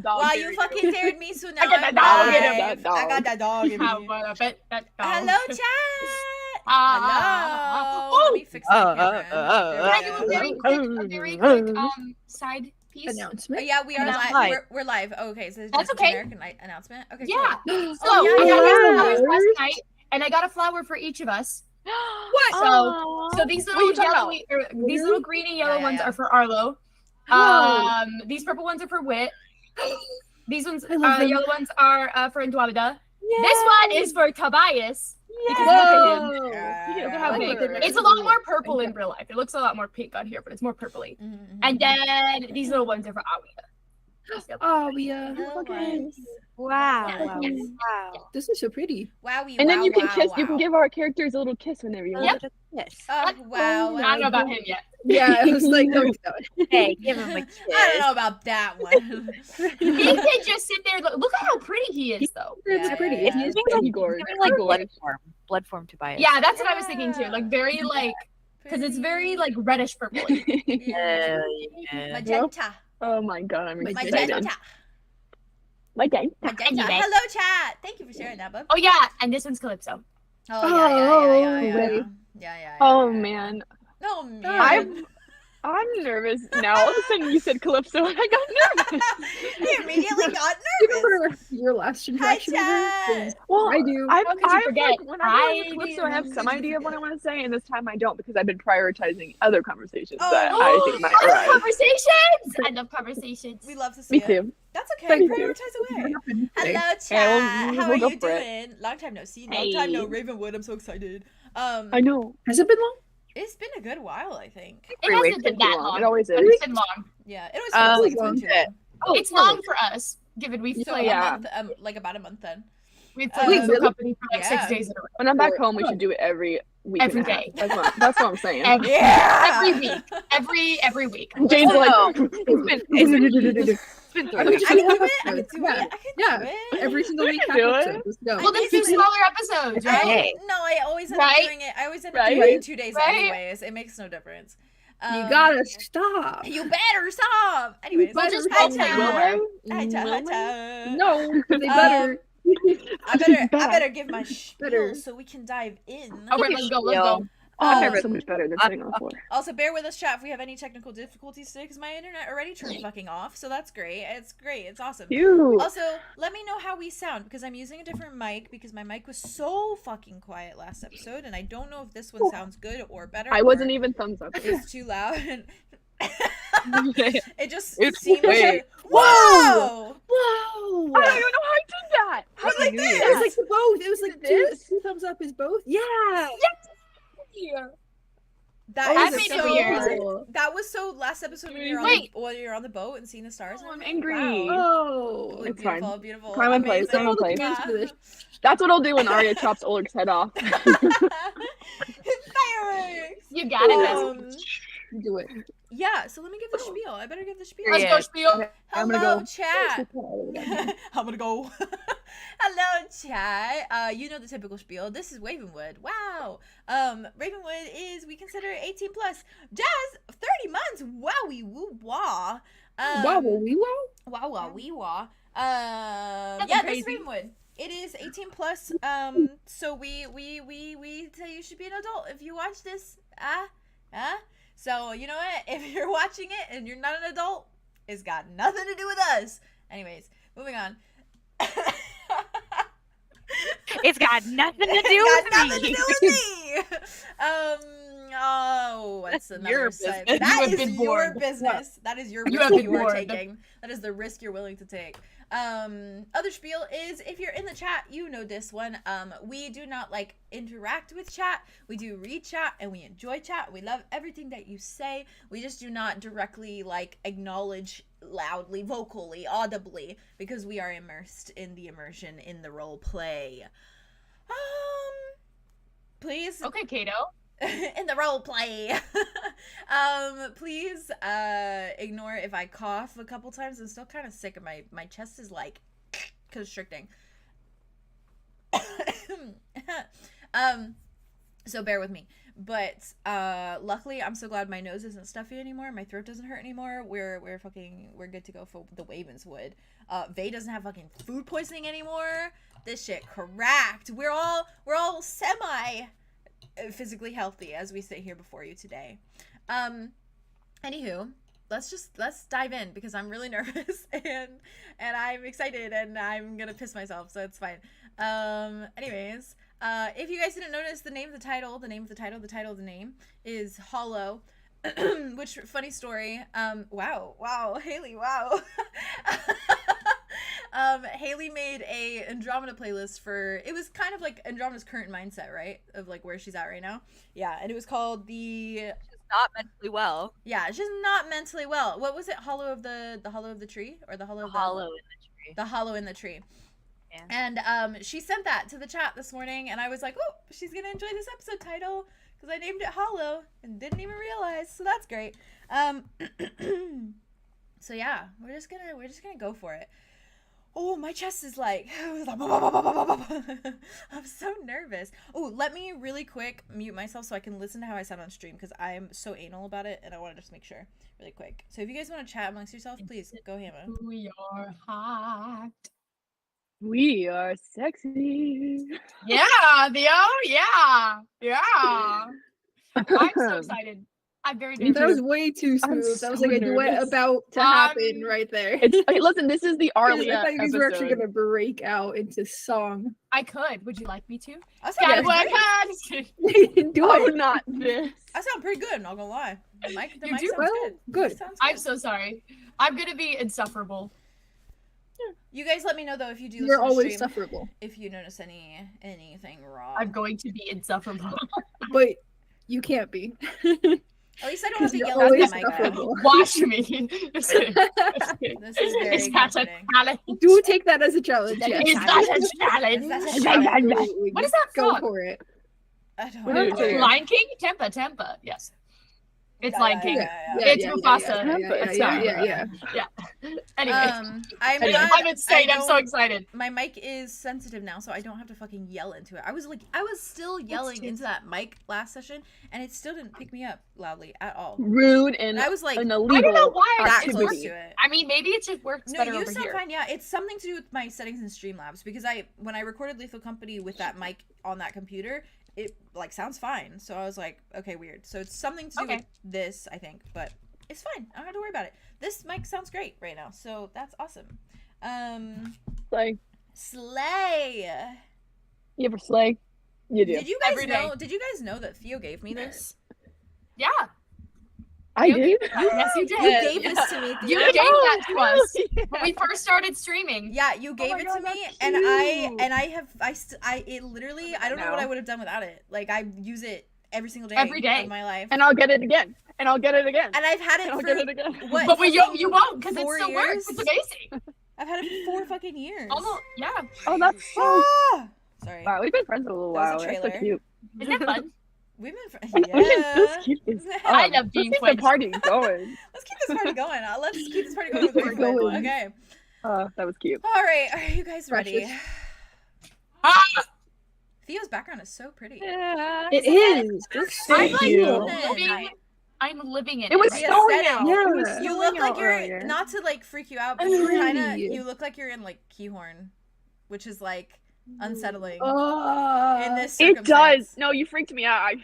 dog. Wow, you fucking dared me, so now I got I'm that dog in live. him. That dog. I got that dog in me. Hello, chat. Hello. Let me fix my camera. Can I do a very quick side piece? Announcement. Yeah, we are Announcement. live. We're live. Oh, okay, so it's That's just okay. a generic announcement. Okay, Yeah. cool. So Oh, I yeah, got yeah. these flowers last night, and I got a flower for each of us. What? So these What are you little talking yellow, these little green and yellow Yeah, ones yeah. are for Arlow. These purple ones are for Wit. These ones, love them. yellow ones are for 𝑛𝑑𝑒𝐻𝑚. This one is for Tobias. Because Whoa. look at him. Yeah. Look at how big. Whatever. It's a lot more purple in real life. It looks a lot more pink on here, but it's more purpley. Mhm. And then these little ones are for Aria. Oh, Little ones. Wow. Yeah. Wow. this is so pretty. Wowie, And then wow, you can wow, kiss. You wow. can give our characters a little kiss whenever you want. Yep. Yes. Oh, wow. I don't know about him yet. Yeah, it was like, no, Hey, give him a kiss. I don't know about that one. He can just sit there. Look at how pretty he is, though. it's Yeah, pretty. yeah, yeah. He's Igor. giving like blood form Tobias. Yeah, that's what I was thinking too. Like very like, because it's very like reddish purple. Yeah. Yeah. Magenta. Oh my god, I'm excited. Magenta. Magenta. Magenta. Anyway. Hello, chat. Thank you for sharing that, bub. Oh yeah, and this one's Calypso. Oh, yeah. wait. Yeah. Oh man, Oh, man. I'm nervous now. All of a sudden you said Calypso and I got nervous. I immediately got You nervous. remember your last Hi, interaction with her? chat. Well, I do. I've, How could you I've forget? like, when I'm doing Calypso, I have some idea of what I want to say, and this time I don't because I've been prioritizing other conversations that I think might I love arise. conversations. I love conversations. We love to see Me it. too. That's okay. Thank you. Prioritize away. Okay. Hello, chat. Yeah, How we'll are go you for it. doing? Long time no see. Long time no Ravenwood. I'm so excited. I know. Has it been long? It's been a good while, I think. It hasn't been that long. It always But is. it's been long. Yeah, it always feels like it's been too long. Oh, It's long for us, given we've So played. yeah. a month, like about a month then. We've played Wait, with really? the company for like Yeah. 6 days in a row. When I'm back home, we should do it every week. Every and a half. day. That's what I'm saying. Yeah. Every week. Every week. Jane's like, It's been I 3 could weeks. do it. I could do Yeah. it. I could Yeah. do it. Every single week. can do half it. episode. Let's go. Well, then do smaller episodes, right? Hey. No, I always end up Right? doing it. I always end up Right? doing it in 2 days Right? anyways. It makes no difference. You gotta stop. You better stop. Anyways, We'll just hi, go chat. Wilmer. Hi, chat. Hi, Wilmer? chat. No, they better. I better give my spiel Better. so we can dive in. All right, let's go. Let's go. I'm Um, never so much better than sitting on the floor. Also, bear with us, chat, if we have any technical difficulties today, because my internet already turned fucking off, so that's great. It's great. It's awesome. Phew. Also, let me know how we sound, because I'm using a different mic, because my mic was so fucking quiet last episode, and I don't know if this one sounds good or better. I wasn't even thumbs up. It's too loud. It just It's seemed way- Whoa! Whoa! I don't even know how I did that. How did I do It was that? like the both. It was like This? two thumbs up is both. Yeah. That That is made it so weird. That was so last episode when you're on Wait. when you're on the boat and seeing the stars. Oh, I'm and everything. angry. Wow. Oh. It's Beautiful, fine. beautiful. Time and place, amazing. time and place. Yeah. For this. That's what I'll do when Arya chops Ulrich's head off. Fireworks. You got it. Um, Do it. yeah, so let me give the spiel. I better give the spiel. Let's go, spiel. I'm Hello, gonna go. chat. I'm gonna go. Hello, chat. You know the typical spiel. This is Ravenwood. Wow. Ravenwood is, we consider 18 plus. Jazz, 30 months. Wowie woo wah. Wow, we wow. Wow wow wee wah. Nothing Yeah, this is crazy. Ravenwood. It is 18 plus. So we say you should be an adult if you watch this. So you know what? If you're watching it and you're not an adult, it's got nothing to do with us. Anyways, moving on. It's got nothing to do It's got with nothing me. to do with me. Oh, that's another your side. business. That You have is been your born. business. That is your You risk have been you are born. taking. That is the risk you're willing to take. Other spiel is, if you're in the chat, you know this one. We do not like interact with chat. We do read chat and we enjoy chat. We love everything that you say. We just do not directly like acknowledge loudly, vocally, audibly, because we are immersed in the immersion in the role play. Please. Okay, Kato. In the role play. Please ignore if I cough a couple times. I'm still kind of sick, and my chest is like constricting. So bear with me. But luckily, I'm so glad my nose isn't stuffy anymore. My throat doesn't hurt anymore. We're good to go for the Ravenswood. Vay doesn't have fucking food poisoning anymore. This shit cracked. We're all semi physically healthy as we sit here before you today. Anywho, let's dive in because I'm really nervous and I'm excited and I'm gonna piss myself, so it's fine. Anyways, if you guys didn't notice, the name of the title of the name is Hollow. Which, funny story, wow, Haley, wow. Haley made a Andromeda playlist for, it was kind of like Andromeda's current mindset, right? Of like where she's at right now. Yeah, and it was called She's not mentally well. Yeah, she's not mentally well. What was it? Hollow of the Hollow of the Tree? Or the Hollow of the... Hollow in the Tree. The Hollow in the Tree. Yeah. And she sent that to the chat this morning, and I was like, oh, she's gonna enjoy this episode title because I named it Hollow and didn't even realize, so that's great. So yeah, we're just gonna go for it. Oh, my chest is like, I'm so nervous. Oh, let me really quick mute myself so I can listen to how I sound on stream because I'm so anal about it and I want to just make sure really quick. So if you guys want to chat amongst yourselves, please go hammer. We are hot. We are sexy. Yeah, yeah. I'm so excited. I'm very That nervous. was way too I'm smooth. That was so like a duet nervous. about to happen right there. Okay, listen, this is the I Arlia thought you guys were actually episode. gonna break out into song. I could. Would you like me to? I Gotta sound, work pretty, hard. Do Oh, it. not this. I sound pretty good, not gonna lie. The mic You sounds do well. good. Good. It sounds I'm good. so sorry. I'm gonna be insufferable. You guys let me know though if you do listen You're to always stream, sufferable, if you notice anything wrong. I'm going to be insufferable. but you can't be. At least I don't have to You're yell at the always mic. Now. sufferable. Watch me. Just kidding. Just kidding. This is very It's not a comforting. challenge. Do take that as a challenge. That Yes. is It's not a Is challenge. that a challenge? Absolutely. What is Just that Go song? for it. I don't What know. is it? Lion King? Tempa. Yes. It's Yeah, Lion yeah, King. yeah, It's Mufasa. Yeah. Anyway. I'm Anyway, not, I'm insane. I'm so excited. My mic is sensitive now, so I don't have to fucking yell into it. I was still yelling into that mic last session, and it still didn't pick me up loudly at all. Rude and And I was like, an I illegal don't know why that it's close working. to it. I mean, maybe it just works No, better you over sound here. fine. Yeah, it's something to do with my settings in Streamlabs because when I recorded Lethal Company with that mic on that computer, it like sounds fine. So I was like, okay, weird. So it's something to do with this, I think, but it's fine. I don't have to worry about it. This mic sounds great right now, so that's awesome. Slay. Slay. You ever slay? You do. Did you guys Every day. know? Did you guys know that Theo gave me this? Yeah. I did. Yes, you did. You gave this to me. You Theo. gave that to us Yeah. when we first started streaming. Yeah, you gave my it God, to me, that's and cute. it literally, I don't know what No. I would have done without it. Like I use it every single day, Every day. of my life, And I'll get it again. And I'll get it again. and I've had And it I'll for get it again. what? But you fucking won't because it 4 still years? works. It's amazing. I've had it for 4 fucking years. Almost, yeah. Oh, that's so... Ah! Sorry. Wow, we've been friends for a little That was while. a That's so trailer. cute. Isn't it fun? We've been friends. We've been Yeah. so cute as fuck. I love being Let's keep friends. the party going. Let's keep this party going. Let's keep this party going. Keep it going. Okay. That was cute. All right. Are you guys ready? Precious. Ah! Theo's background is so pretty. Yeah. It is. I'm Thank like you. living. I'm living in It was The snowing aesthetic. out. Yeah. It was You snowing look like out you're earlier. not to like freak you out, but you Hey. kinda you look like you're in like 𝐄𝐩𝐢𝐪, which is like unsettling in this It circumstance. does. No, you freaked me out.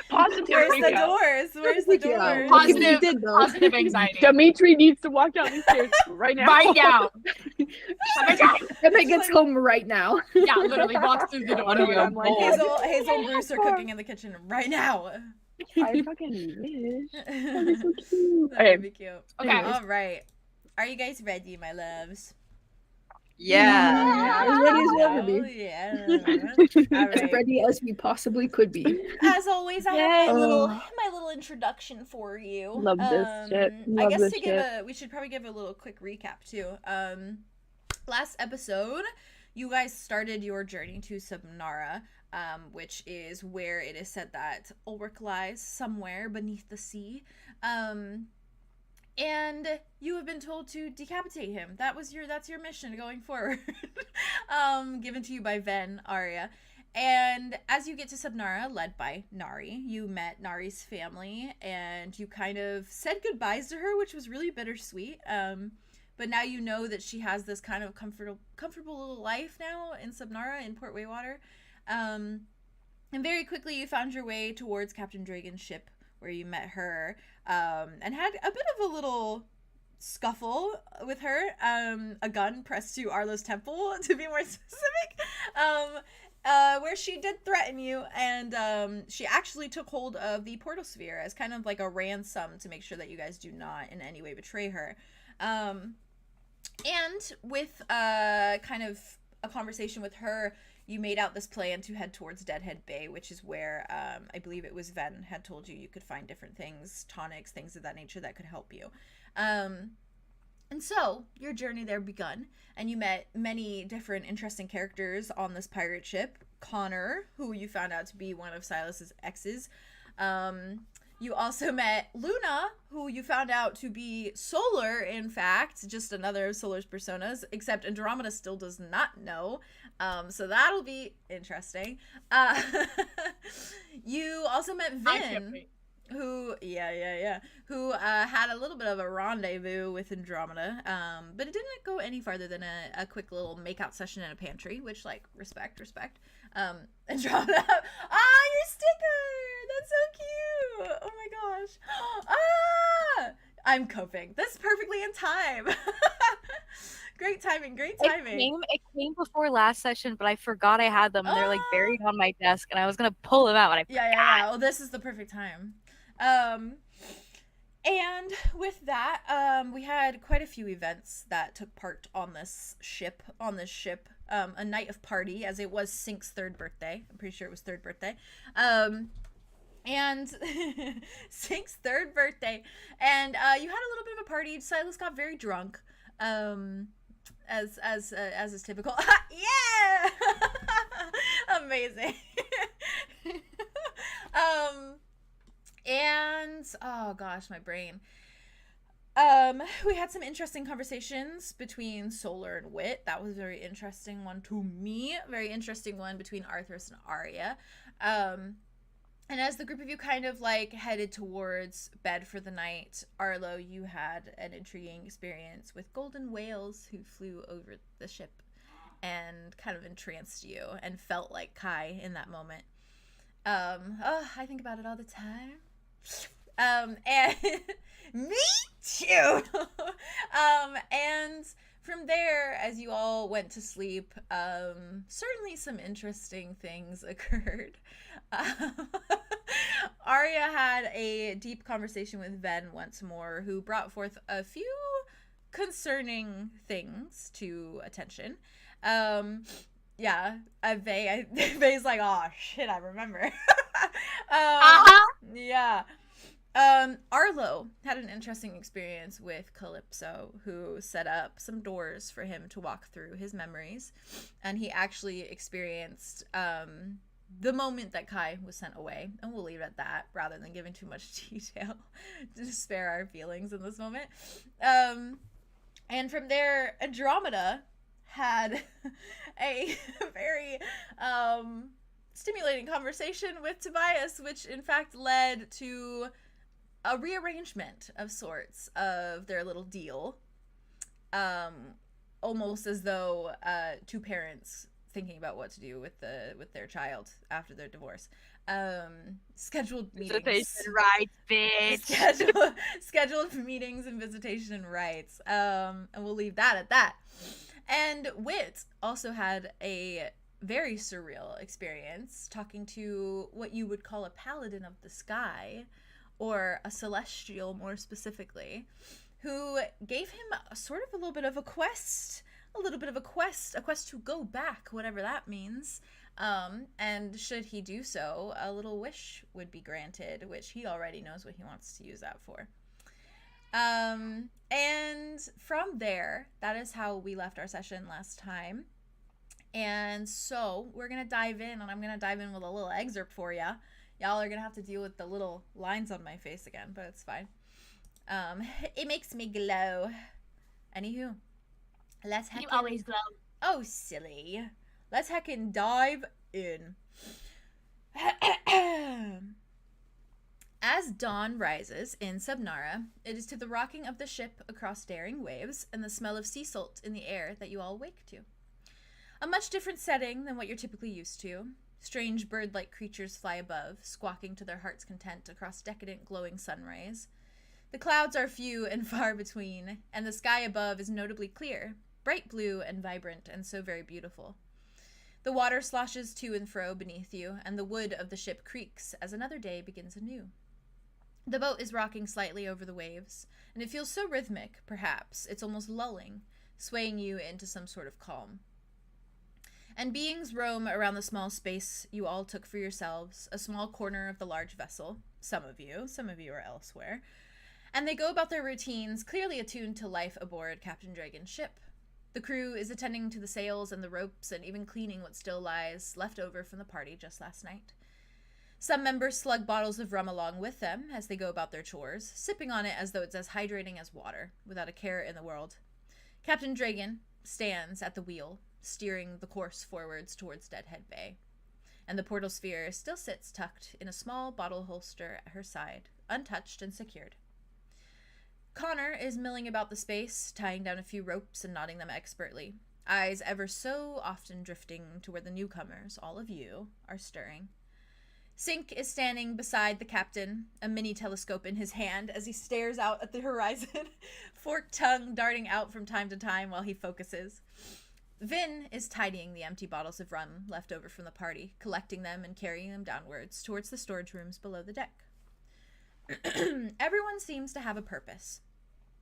Positive Where's freak the out. doors? Where's the Yeah. doors? Positive- You did though. positive anxiety. Dimitri needs to walk down these stairs right now. Right now. Oh my God. Emma gets home right now. Yeah, literally walks through the door. Oh, yeah, I'm I'm like, like, Hazel and Bruce are cooking in the kitchen right now. I fucking wish. That'd be That so cute. would Okay. be cute. Okay. All right. Are you guys ready, my loves? Yeah. As ready as we'll ever be. Oh, yeah. All As right. ready as we possibly could be. As always, I have Yay. my little introduction for you. Love this shit. I Love guess this to give shit. we should probably give a little quick recap too. Last episode, you guys started your journey to Subnara, which is where it is said that 𝐿ric lies somewhere beneath the sea. And you have been told to decapitate him. That's your mission going forward. Given to you by Ven, Aria. And as you get to 𝑘𝐷𝑚𝐺𝑟𝑎, led by Nari, you met Nari's family, and you kind of said goodbyes to her, which was really bittersweet. But now you know that she has this kind of comfortable little life now in 𝑘𝐷𝑚𝐺𝑟𝑎 in Port Waywater. And very quickly you found your way towards Captain Dragon's ship, where you met her, and had a bit of a little scuffle with her. A gun pressed to Arlow's temple, to be more specific. Where she did threaten you, and she actually took hold of the portal sphere as kind of like a ransom to make sure that you guys do not in any way betray her. And with kind of a conversation with her, you made out this plan to head towards Deadhead Bay, which is where I believe it was Ven had told you could find different things, tonics, things of that nature that could help you. And so, your journey there begun, and you met many different interesting characters on this pirate ship. Connor, who you found out to be one of Silas's exes. You also met Luna, who you found out to be Solar, in fact, just another of Solar's personas, except Andromeda still does not know. So that'll be interesting. You also met Vin, who who had a little bit of a rendezvous with Andromeda, but it didn't go any farther than a quick little makeout session in a pantry, which, like, respect. Andromeda, your sticker, that's so cute, oh my gosh. I'm coping, that's perfectly in time. Great timing. It came before last session, but I forgot I had them, and they're like buried on my desk, and I was gonna pull them out, and I forgot. Yeah. Well, this is the perfect time. And with that, we had quite a few events that took part on this ship. A night of party, as it was Sync's 3rd birthday. I'm pretty sure it was 3rd birthday. And Sync's 3rd birthday, and you had a little bit of a party. Silas got very drunk. As is typical. Yeah. Amazing. And oh gosh, my brain. We had some interesting conversations between Solar and Wit. That was a very interesting one to me. Very interesting one between Arthros and Aria. And as the group of you kind of like headed towards bed for the night, Arlo, you had an intriguing experience with golden whales who flew over the ship and kind of entranced you and felt like Kai in that moment. I think about it all the time. And me too. And from there, as you all went to sleep, certainly some interesting things occurred. Aria had a deep conversation with Ven once more, who brought forth a few concerning things to attention. Vei's like, oh shit, I remember. Yeah. Arlo had an interesting experience with Calypso, who set up some doors for him to walk through his memories, and he actually experienced the moment that Kai was sent away, and we'll leave it at that rather than giving too much detail to spare our feelings in this moment. And from there, Andromeda had a very stimulating conversation with Tobias, which in fact led to a rearrangement of sorts of their little deal, almost as though two parents thinking about what to do with their child after their divorce. Scheduled meetings, Visitation rights, bitch. scheduled meetings and visitation rights. And we'll leave that at that. And Wit also had a very surreal experience talking to what you would call a paladin of the sky, or a celestial more specifically, who gave him a little bit of a quest to go back, whatever that means. And should he do so, a little wish would be granted, which he already knows what he wants to use that for. And from there, that is how we left our session last time. And so we're going to dive in, and I'm going to dive in with a little excerpt for ya. Y'all are going to have to deal with the little lines on my face again, but it's fine. It makes me glow. Anywho, let's You always glow. Oh, silly. Let's heckin' dive in. As dawn rises in 𝐂𝐸𝐷𝐸𝐻, it is to the rocking of the ship across daring waves and the smell of sea salt in the air that you all wake to. A much different setting than what you're typically used to. Strange bird-like creatures fly above, squawking to their heart's content across decadent glowing sun rays. The clouds are few and far between, and the sky above is notably clear, bright blue and vibrant and so very beautiful. The water sloshes to and fro beneath you, and the wood of the ship creaks as another day begins anew. The boat is rocking slightly over the waves, and it feels so rhythmic, perhaps, it's almost lulling, swaying you into some sort of calm. And beings roam around the small space you all took for yourselves, a small corner of the large vessel, some of you are elsewhere, and they go about their routines, clearly attuned to life aboard Captain Dragon's ship. The crew is attending to the sails and the ropes and even cleaning what still lies left over from the party just last night. Some members slug bottles of rum along with them as they go about their chores, sipping on it as though it's as hydrating as water, without a care in the world. Captain Dragon stands at the wheel, steering the course forwards towards Deadhead Bay, and the portal sphere still sits tucked in a small bottle holster at her side, untouched and secured. Connor is milling about the space, tying down a few ropes and knotting them expertly, eyes ever so often drifting to where the newcomers, all of you, are stirring. Sink is standing beside the captain, a mini telescope in his hand as he stares out at the horizon, forked tongue darting out from time to time while he focuses. Vin is tidying the empty bottles of rum left over from the party, collecting them and carrying them downwards towards the storage rooms below the deck. Everyone seems to have a purpose,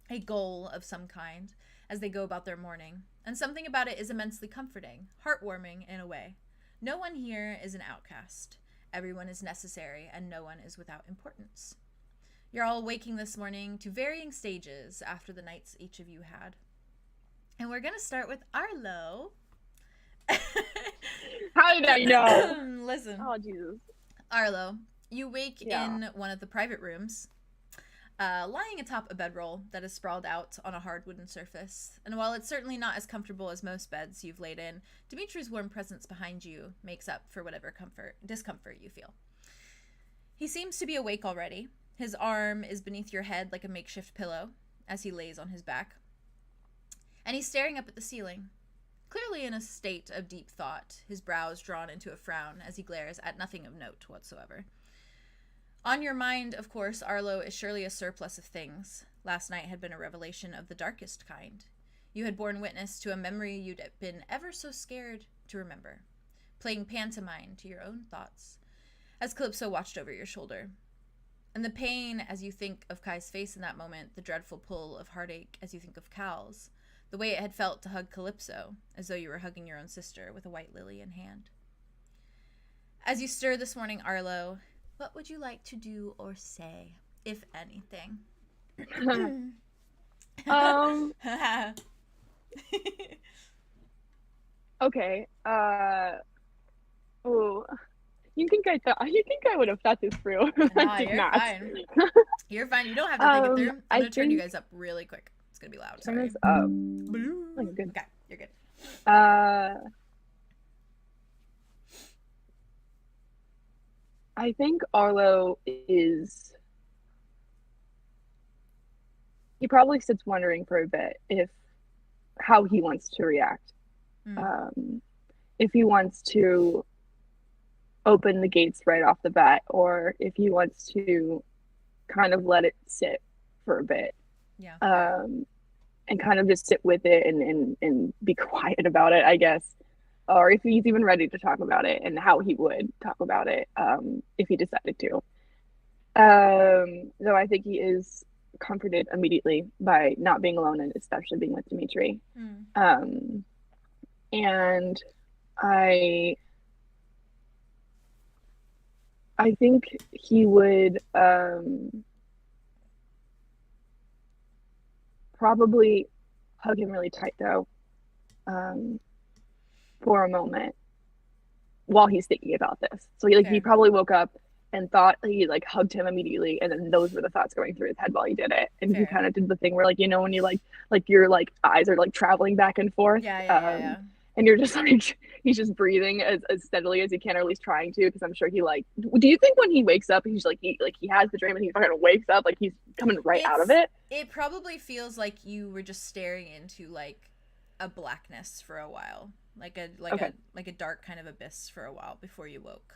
a goal of some kind, as they go about their morning, and something about it is immensely comforting, heartwarming in a way. No one here is an outcast. Everyone is necessary, and no one is without importance. You're all waking this morning to varying stages after the nights each of you had. And we're going to start with Arlow. How did I know? Listen. Oh, Jesus. Arlow, you wake in one of the private rooms, lying atop a bedroll that is sprawled out on a hard wooden surface. And while it's certainly not as comfortable as most beds you've laid in, Dimitri's warm presence behind you makes up for whatever discomfort you feel. He seems to be awake already. His arm is beneath your head like a makeshift pillow as he lays on his back. And he's staring up at the ceiling, clearly in a state of deep thought, his brows drawn into a frown as he glares at nothing of note whatsoever. On your mind, of course, Arlow is surely a surplus of things. Last night had been a revelation of the darkest kind. You had borne witness to a memory you'd been ever so scared to remember, playing pantomime to your own thoughts, as Calypso watched over your shoulder. And the pain as you think of Kai's face in that moment, the dreadful pull of heartache as you think of Cal's, the way it had felt to hug Calypso, as though you were hugging your own sister with a white lily in hand. As you stir this morning, Arlow, what would you like to do or say, if anything? Okay. Oh, you think I would have thought this through? Nah, Did you're not. fine. You're fine. You don't have to think it through. I'm gonna turn you guys up really quick. It's gonna be loud. Turn Sorry. this up. Blue. Oh, you're good. Okay, you're good. I think Arlow is. He probably sits wondering for a bit how he wants to react. If he wants to open the gates right off the bat, or if he wants to kind of let it sit for a bit. Yeah. And kind of just sit with it and be quiet about it, I guess. Or if he's even ready to talk about it and how he would talk about it if he decided to. Though I think he is comforted immediately by not being alone and especially being with Dimitri. And I think he would probably hug him really tight though, for a moment while he's thinking about this. So he probably woke up and thought he hugged him immediately, and then those were the thoughts going through his head while he did it. And he kind of did the thing where when you your eyes are traveling back and forth. Yeah. and you're just like, he's just breathing as steadily as he can, or at least trying to, because I'm sure he like, do you think when he wakes up, he's like, he has the dream and he fucking wakes up, like he's coming right out of it? It probably feels like you were just staring into like a blackness for a while, like a dark kind of abyss for a while before you woke.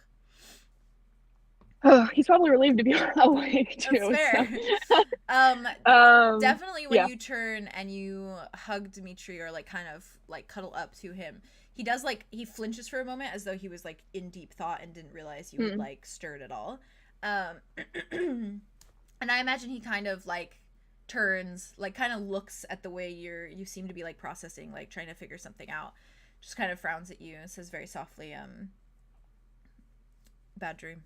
Oh, he's probably relieved to be awake too. That's fair. So. Definitely when you turn and you hug Dimitri or like kind of like cuddle up to him, he does like, he flinches for a moment as though he was like in deep thought and didn't realize you had like stirred at all. And I imagine he kind of like turns, like kind of looks at the way you seem to be like processing, like trying to figure something out, just kind of frowns at you and says very softly, bad dream.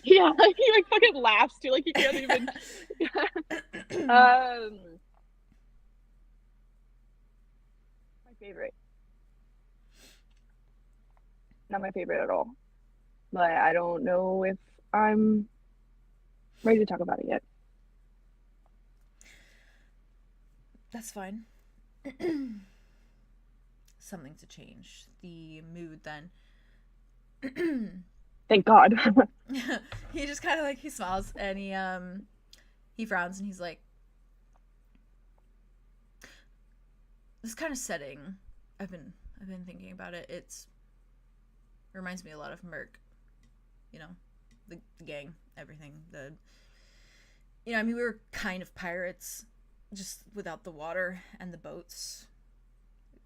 Yeah, he like fucking laughs too, like he can't even. My favorite. Not my favorite at all, but I don't know if I'm ready to talk about it yet. That's fine. Something to change the mood then. Thank God. He just kind of like, he smiles and he frowns and he's like, this kind of setting, I've been thinking about it. It reminds me a lot of Merc, you know, the gang, everything. I mean, we were kind of pirates, just without the water and the boats.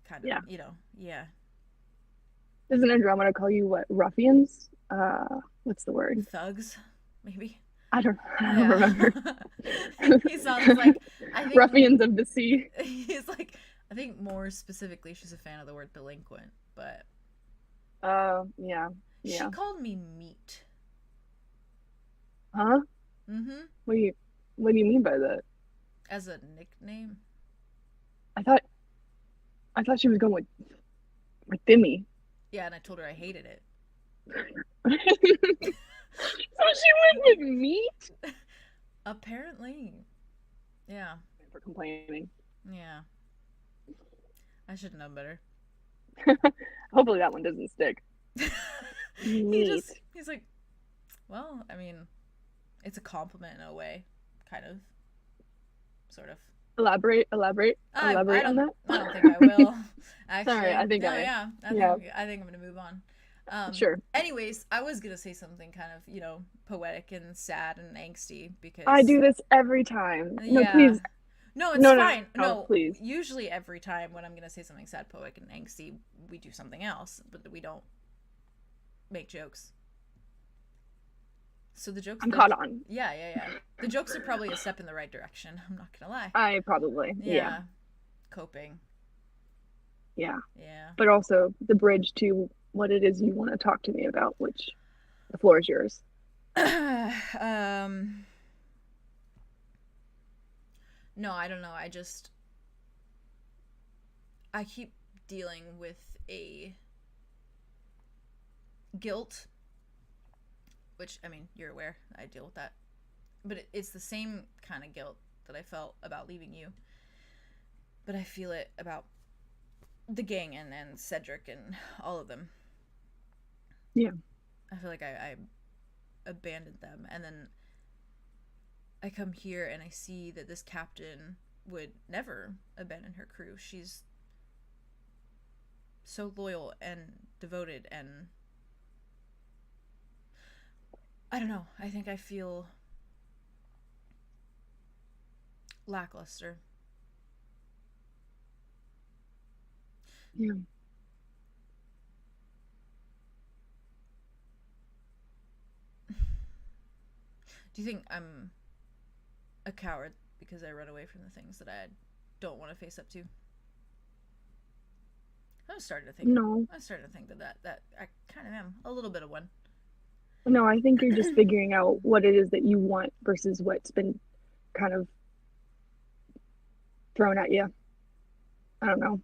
Kind of, yeah. Isn't Andromeda call you what? Ruffians? What's the word? Thugs, maybe. I don't remember. He sounds like, I think, ruffians of the sea. He's like, I think more specifically, she's a fan of the word delinquent, but. Yeah. She called me meat. Huh? Mm-hmm. What do you mean by that? As a nickname. I thought she was going with Demi. Yeah, and I told her I hated it. So she went with meat? Apparently. Yeah. For complaining. Yeah. I should know better. Hopefully that one doesn't stick. Meat. He's like, well, I mean, it's a compliment in a way. Kind of. Sort of. Elaborate on that. I don't think I will. Actually, sorry, I think I think I'm gonna move on. Sure. Anyways, I was gonna say something kind of, poetic and sad and angsty because I do this every time. No, yeah. please. No, it's fine. No, please. Usually every time when I'm gonna say something sad, poetic, and angsty, we do something else, but we don't make jokes. So the jokes. I'm caught on. Yeah. The jokes are probably a step in the right direction. I'm not gonna lie. I probably. Yeah. Coping. Yeah. Yeah. But also the bridge to what it is you want to talk to me about, which the floor is yours. No, I don't know. I keep dealing with a guilt, which, I mean, you're aware I deal with that. But it's the same kind of guilt that I felt about leaving you. But I feel it about the gang and Cedric and all of them. Yeah. I feel like I abandoned them. And then I come here and I see that this captain would never abandon her crew. She's so loyal and devoted, and I don't know. I think I feel lackluster. Yeah. Do you think I'm a coward because I run away from the things that I don't want to face up to? I started to think. No. I started to think that I kind of am a little bit of one. No, I think you're just figuring out what it is that you want versus what's been kind of thrown at you. I don't know.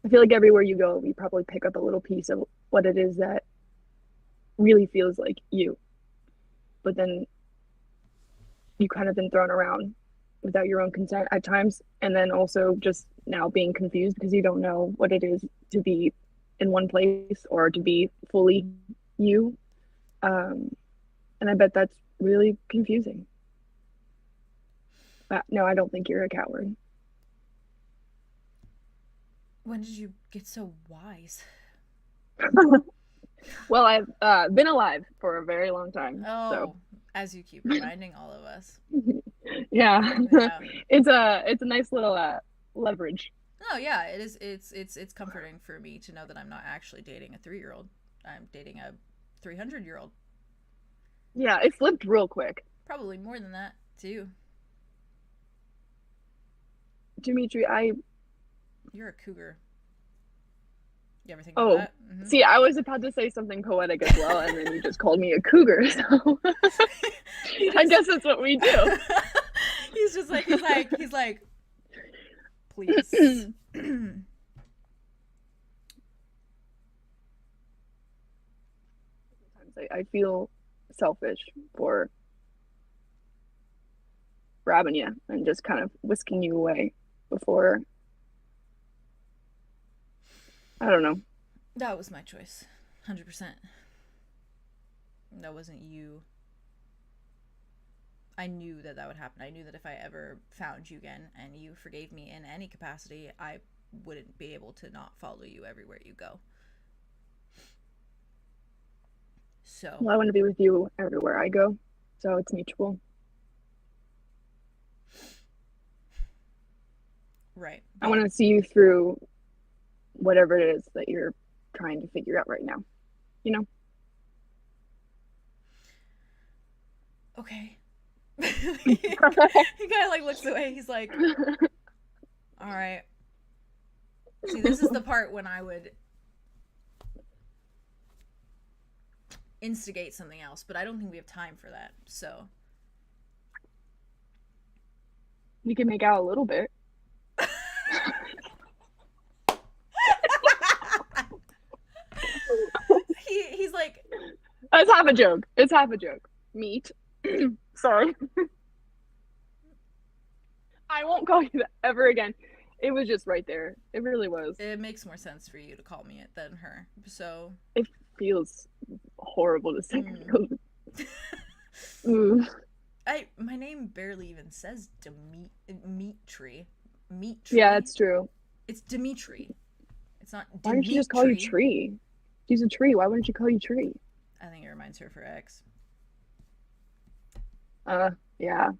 I feel like everywhere you go, you probably pick up a little piece of what it is that really feels like you. But then you kind of been thrown around without your own consent at times, and then also just now being confused because you don't know what it is to be in one place or to be fully you. And I bet that's really confusing. But no, I don't think you're a coward. When did you get so wise? Well, I've been alive for a very long time. Oh, so. as you keep reminding all of us. Yeah. Yeah. It's a nice little leverage. Oh yeah, it is. It's comforting for me to know that I'm not actually dating a 3-year-old. I'm dating a 300-year-old. Yeah, it flipped real quick. Probably more than that too. Dimitri, You're a cougar. You ever think Oh, about that? Mm-hmm. See, I was about to say something poetic as well, and then you just called me a cougar, so I guess that's what we do. He's just like, he's like, please. I feel selfish for grabbing you and just kind of whisking you away before. I don't know. That was my choice. 100%. That wasn't you. I knew that would happen. I knew that if I ever found you again and you forgave me in any capacity, I wouldn't be able to not follow you everywhere you go. So. Well, I want to be with you everywhere I go, so it's mutual. Right. I want to see you through whatever it is that you're trying to figure out right now. You know? Okay. He kind of like looks away. He's like, all right. See, this is the part when I would instigate something else, but I don't think we have time for that. So we can make out a little bit. He's like, it's half a joke. It's half a joke. Meat. Sorry. I won't call you that ever again. It was just right there. It really was. It makes more sense for you to call me it than her. So it feels horrible to say. My name barely even says Dimitri. Yeah, it's true. It's Dimitri. It's not Dimitri. Why don't you just call you Tree? She's a tree. Why wouldn't you call you Tree? I think it reminds her of her ex. Yeah.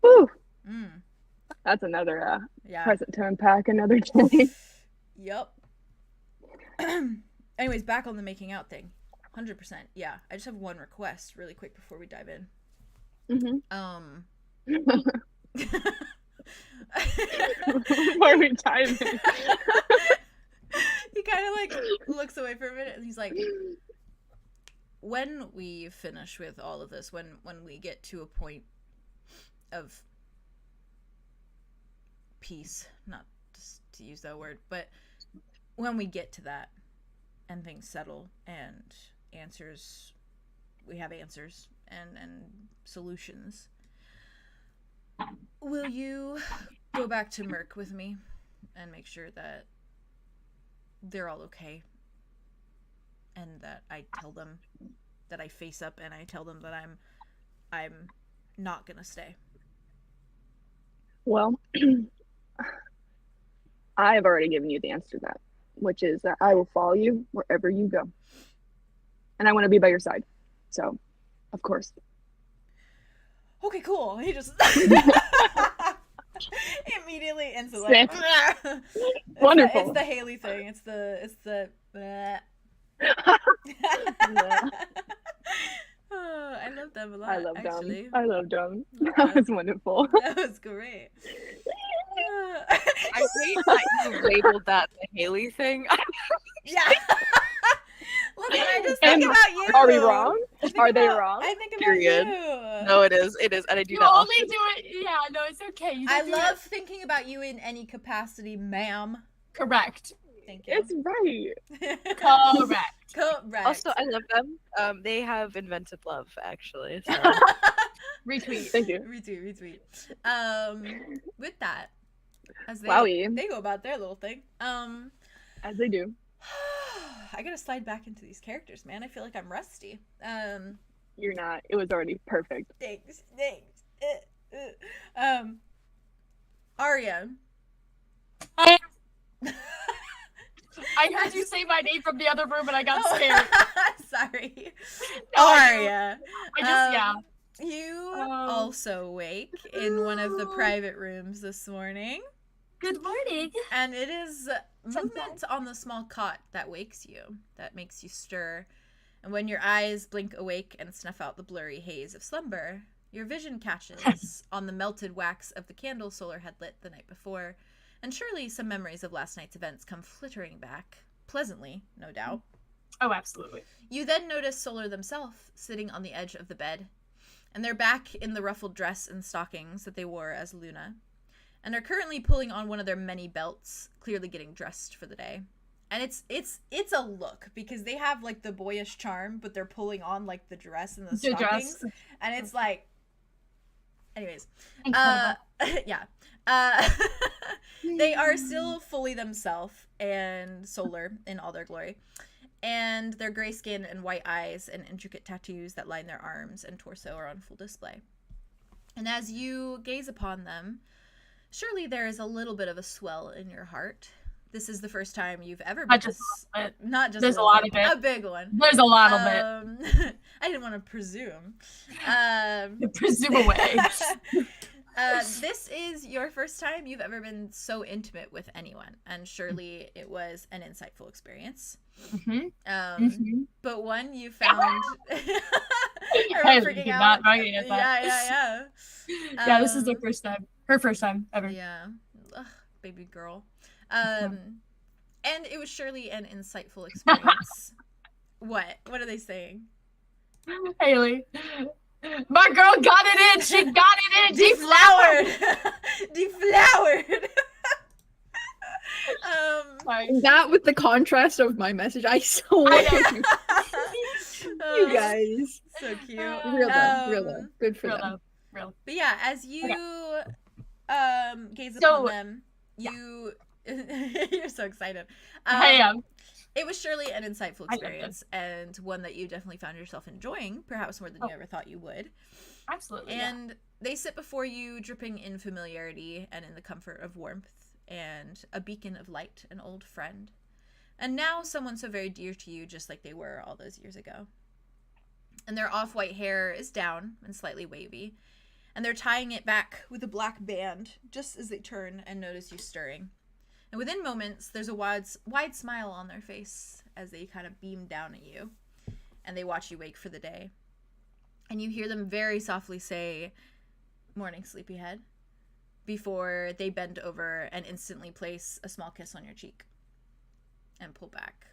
Woo! Mm. That's another yeah. present to unpack another day. Yep. Anyways, back on the making out thing. 100%. Yeah. I just have one request really quick before we dive in. Before we dive in. He kind of like looks away for a minute and he's like, when we finish with all of this, when we get to a point of peace, not just to use that word, but when we get to that and things settle and we have answers and solutions, will you go back to Merc with me and make sure that they're all okay, and that I tell them that I face up and I tell them that I'm not gonna stay? Well, I've already given you the answer to that, which is that I will follow you wherever you go, and I want to be by your side. So, of course. Okay, cool. He just immediately instantly. Wonderful. It's the Haley thing. It's the. Oh, I love them a lot. I love actually. them. I love them. That was wonderful. That was great. I hate that you labeled that the Haley thing. Yeah. Look, I just think about you. Are we wrong? Are they wrong? I think about Period. you. No, it is, and I do You that. only do it. Yeah, no, it's okay. You I do love it. thinking about you in any capacity, ma'am. Correct. Thank It's you. right. Correct. Correct. Also, I love them. They have invented love, actually. So. Retweet. Thank you. Retweet. With that, as Wowie. they go about their little thing. As they do. I gotta slide back into these characters, man. I feel like I'm rusty. You're not. It was already perfect. Thanks. Aria. I heard you say my name from the other room and I got scared. Sorry. No, Aria. I just, yeah. You also wake in one of the private rooms this morning. Good morning. And it is movement on the small cot that wakes you, that makes you stir. And when your eyes blink awake and snuff out the blurry haze of slumber, your vision catches on the melted wax of the candle Solar had lit the night before, and surely some memories of last night's events come flittering back, pleasantly, no doubt. Oh, absolutely. You then notice Solar themselves sitting on the edge of the bed, and they're back in the ruffled dress and stockings that they wore as Luna, and are currently pulling on one of their many belts, clearly getting dressed for the day. And it's a look, because they have like the boyish charm, but they're pulling on like the dress and the stockings, and it's like, anyways, yeah. They are still fully themselves and Solar in all their glory, and their gray skin and white eyes and intricate tattoos that line their arms and torso are on full display. And as you gaze upon them, surely there is a little bit of a swell in your heart. This is the first time you've ever been not just there's a lot of it. A big one. There's a lot of it. I didn't want to presume. Presume away. This is your first time you've ever been so intimate with anyone, and surely it was an insightful experience. But one you found. Freaking out. Yeah. Yeah, this is their first time. Her first time ever. Yeah. Ugh, baby girl. And it was surely an insightful experience. What are they saying? Haley. My girl got it in. She got it in. Deflowered. That with the contrast of my message, I so love you. You guys. So cute. Real though. Good for them. Real. But yeah, as you gaze upon them, you you're so excited. I am. It was surely an insightful experience, and one that you definitely found yourself enjoying, perhaps more than you ever thought you would. Absolutely. And they sit before you, dripping in familiarity and in the comfort of warmth, and a beacon of light, an old friend. And now someone so very dear to you, just like they were all those years ago. And their off-white hair is down and slightly wavy, and they're tying it back with a black band just as they turn and notice you stirring. And within moments, there's a wide smile on their face as they kind of beam down at you, and they watch you wake for the day. And you hear them very softly say, "Morning, sleepyhead," before they bend over and instantly place a small kiss on your cheek and pull back.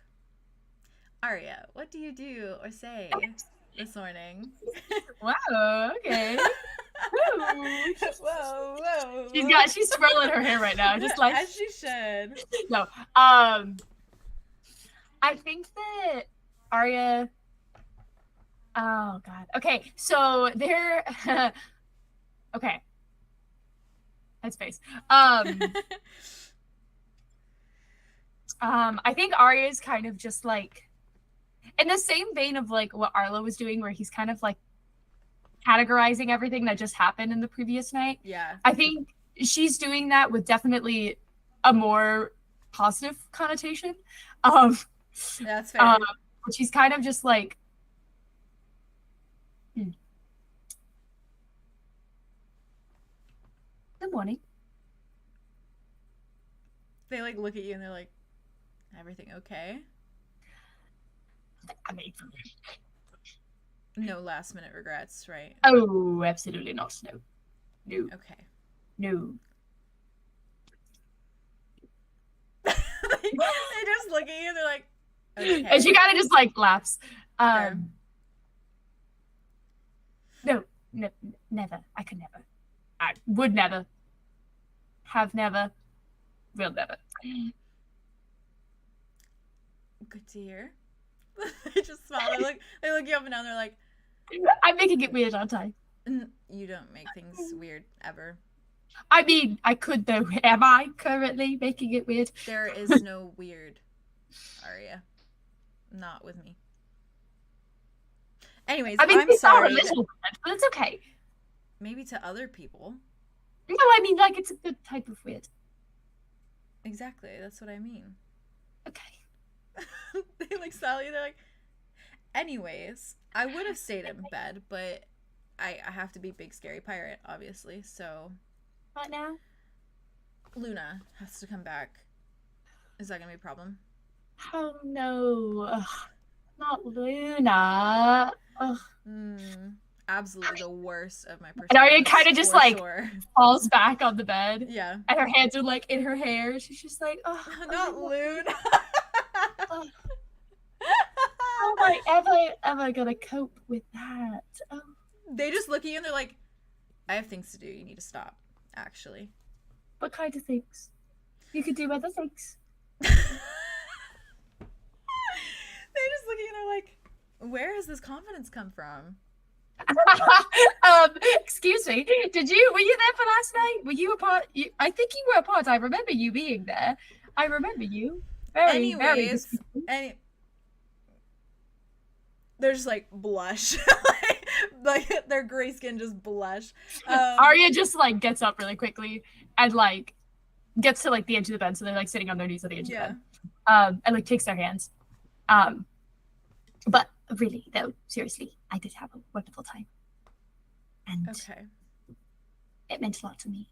Aria, what do you do or say this morning? Wow, okay. Whoa. She's swirling her hair right now, just like as she should. No. I think that Aria. Oh God. Okay, so they're okay. Headspace. I think Aria is kind of just like in the same vein of like what Arlo was doing, where he's kind of like categorizing everything that just happened in the previous night. Yeah. I think she's doing that with definitely a more positive connotation. That's fair. But she's kind of just like, Good morning. They like look at you and they're like, everything okay? I mean, No last minute regrets, right? oh, absolutely not. No. Okay. No. They just look at you and they're like, okay. And she kind of just like laughs. Fair. No, never. I could never. I would never. Have never. Will never. good to hear. They just smile. They look you up and down. They're like, I'm making it weird, aren't I? You don't make things weird ever. I mean, I could though. Am I currently making it weird? There is no weird, Aria. Not with me. Anyways, I mean, I'm sorry. A little weird, but it's okay. Maybe to other people. No, I mean, like, it's a good type of weird. Exactly, that's what I mean. Okay. They like Sally. They're like, anyways, I would have stayed in bed, but I have to be big scary pirate, obviously. So What now? Luna has to come back. Is that gonna be a problem? Oh no, ugh, not Luna. Ugh. Absolutely the worst of my personalities. And Arya kind of just like sure. falls back on the bed. Yeah. And her hands are like in her hair. She's just like, oh, Not Luna. Oh. How am I ever gonna cope with that? Oh. They just look at you and they're like, I have things to do. You need to stop, actually. What kind of things? You could do other things. They just look at you and they're like, where has this confidence come from? Excuse me. Were you there for last night? Were you a part? I think you were a part. I remember you being there. I remember you. Anyways, they're just like blush. like their gray skin just blush. Arya just like gets up really quickly and like gets to like the edge of the bed, so they're like sitting on their knees at the edge of the bed. And like takes their hands. But really though, seriously, I did have a wonderful time. And it meant a lot to me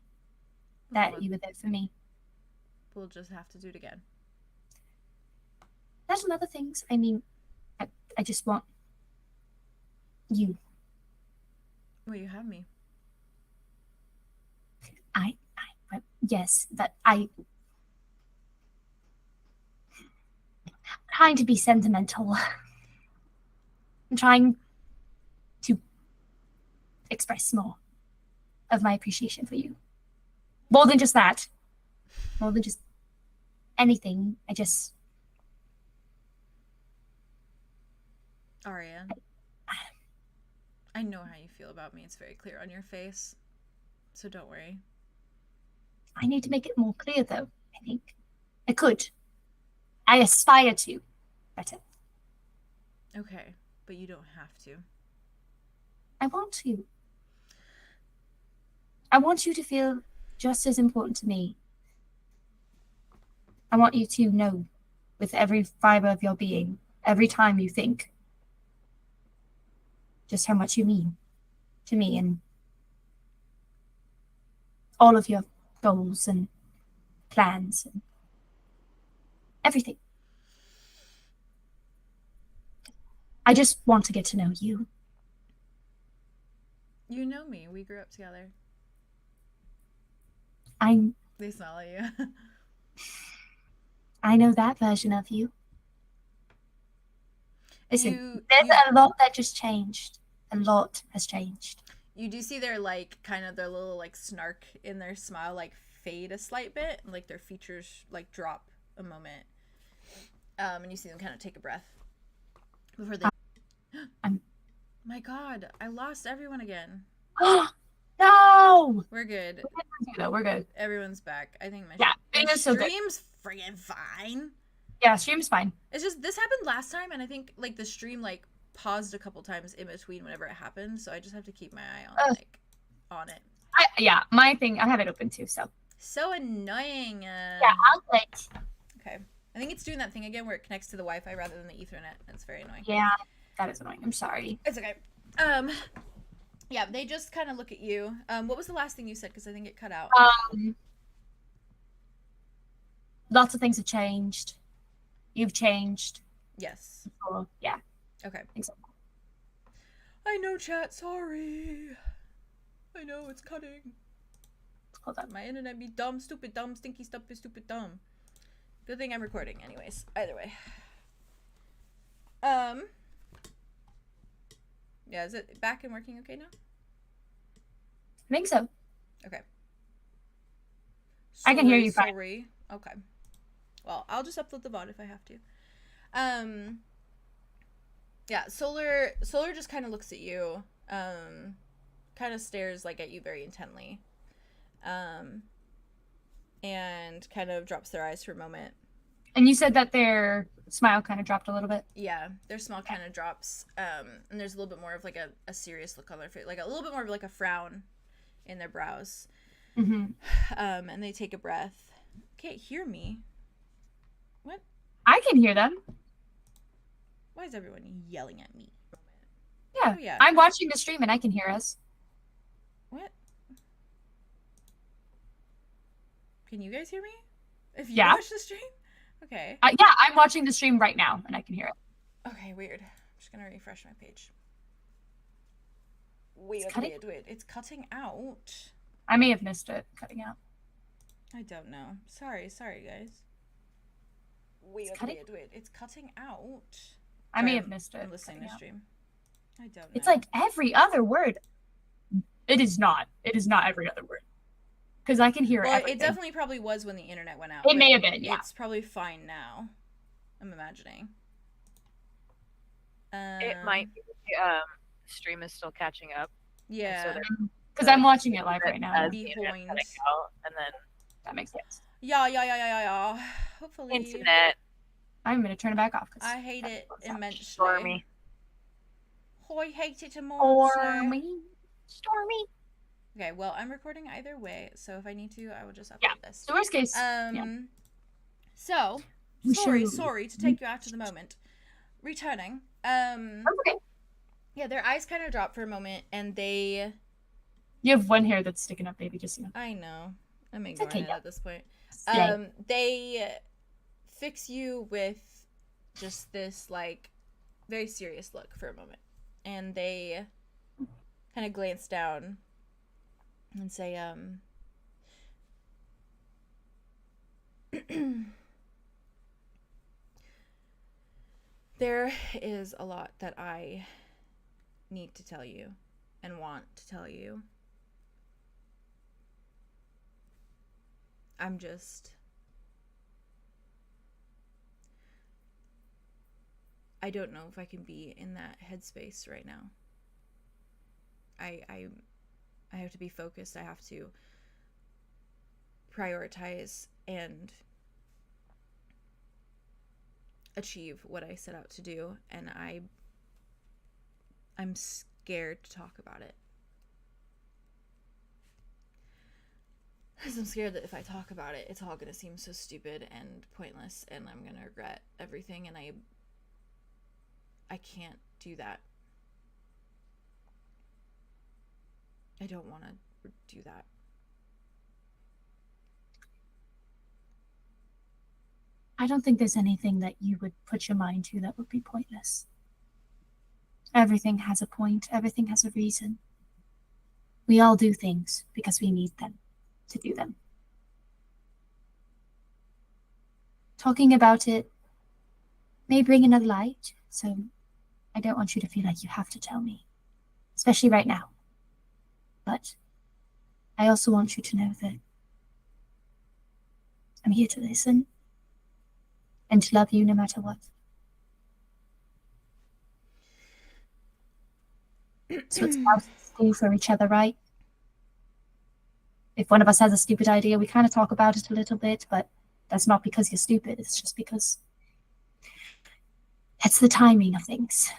that you were there for me. We'll just have to do it again. There's some other things. I mean, I just want you. Well, you have me. Yes, but I'm trying to be sentimental. I'm trying to express more of my appreciation for you. More than just that. More than just anything. Aria, I know how you feel about me. It's very clear on your face. So don't worry. I need to make it more clear, though, I think. I could. I aspire to. Better. Okay, but you don't have to. I want to. I want you to feel just as important to me. I want you to know with every fiber of your being, every time you think, just how much you mean to me and all of your goals and plans and everything. I just want to get to know you. You know me. We grew up together. They smell at you. I know that version of you. Listen, there's a lot that just changed. A lot has changed. You do see their like kind of their little like snark in their smile like fade a slight bit, and like their features like drop a moment. And you see them kind of take a breath before they My god, I lost everyone again. No! We're good. We're good. Everyone's back. I think my stream's friggin' fine. Yeah, stream's fine. It's just this happened last time, and I think like the stream like paused a couple times in between whenever it happened, so I just have to keep my eye on it. My thing, I have it open too, so. So annoying. Yeah, I'll wait. Okay. I think it's doing that thing again where it connects to the Wi-Fi rather than the Ethernet. That's very annoying. Yeah, that is annoying. I'm sorry. It's okay. Yeah, they just kind of look at you. What was the last thing you said? Because I think it cut out. Lots of things have changed. You've changed. Yes. Yeah. Okay. Exactly. I know, chat. Sorry. I know it's cutting. Hold on. My internet be dumb, stupid, dumb, stinky, stupid, dumb. Good thing I'm recording. Anyways, either way. Yeah, is it back and working okay now? I think so. Okay. I can hear you fine. Sorry. Okay. Well, I'll just upload the VOD if I have to. Yeah, Solar just kind of looks at you, kind of stares like at you very intently, and kind of drops their eyes for a moment. And you said that their smile kind of dropped a little bit. Yeah, their smile kind of drops, and there's a little bit more of like a serious look on their face, like a little bit more of like a frown in their brows. And they take a breath. Can't hear me. What? I can hear them. Why is everyone yelling at me? Yeah. Oh, yeah. I'm watching the stream and I can hear us. What? Can you guys hear me? If you Yeah. watch the stream? Okay. Yeah, I'm watching the stream right now and I can hear it. Okay, weird. I'm just gonna refresh my page. Weird. It's cutting out. I may have missed it cutting out. I don't know. Sorry, guys. Weird. It's cutting out. I may have missed it. I'm listening to stream. I don't know. It's like every other word. It is not. It is not every other word. Because I can hear everything. It definitely probably was when the internet went out. It may have been, yeah. It's probably fine now. I'm imagining. It might be stream is still catching up. Yeah. Because I'm watching it live right now. Be and then that makes sense. Yeah. Hopefully. Internet. I'm gonna turn it back off. I hate it immensely. Stormy. I hate it immensely. Stormy. Okay, well, I'm recording either way, so if I need to, I will just upload this. So worst case. So sorry to take you out of the moment. Returning. Okay. Yeah, their eyes kind of drop for a moment, and they. You have one hair that's sticking up, baby. Just so you know. I know. I'm ignoring it at this point. Yeah. They fix you with just this like very serious look for a moment, and they kind of glance down and say, there is a lot that I need to tell you and want to tell you. I don't know if I can be in that headspace right now. I have to be focused. I have to prioritize and achieve what I set out to do, and I'm scared to talk about it. Because I'm scared that if I talk about it, it's all going to seem so stupid and pointless, and I'm going to regret everything, and I can't do that. I don't want to do that. I don't think there's anything that you would put your mind to that would be pointless. Everything has a point. Everything has a reason. We all do things because we need them to do them. Talking about it may bring another light, so I don't want you to feel like you have to tell me, especially right now. But I also want you to know that I'm here to listen and to love you no matter what. So it's about to do for each other, right? If one of us has a stupid idea, we kind of talk about it a little bit, but that's not because you're stupid. It's just because it's the timing of things.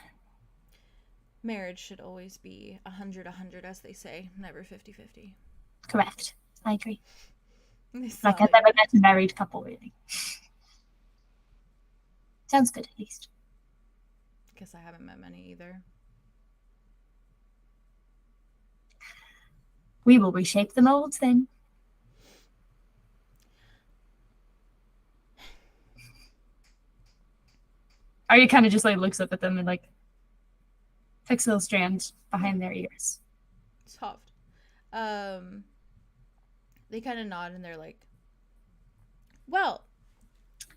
Marriage should always be 100-100, as they say, never 50-50. Correct. I agree. Like I've never met a married couple, really. Sounds good, at least. Guess I haven't met many either. We will reshape the molds then. Arya kind of just like looks up at them and like takes a little strand behind their ears. Soft. They kind of nod and they're like, well,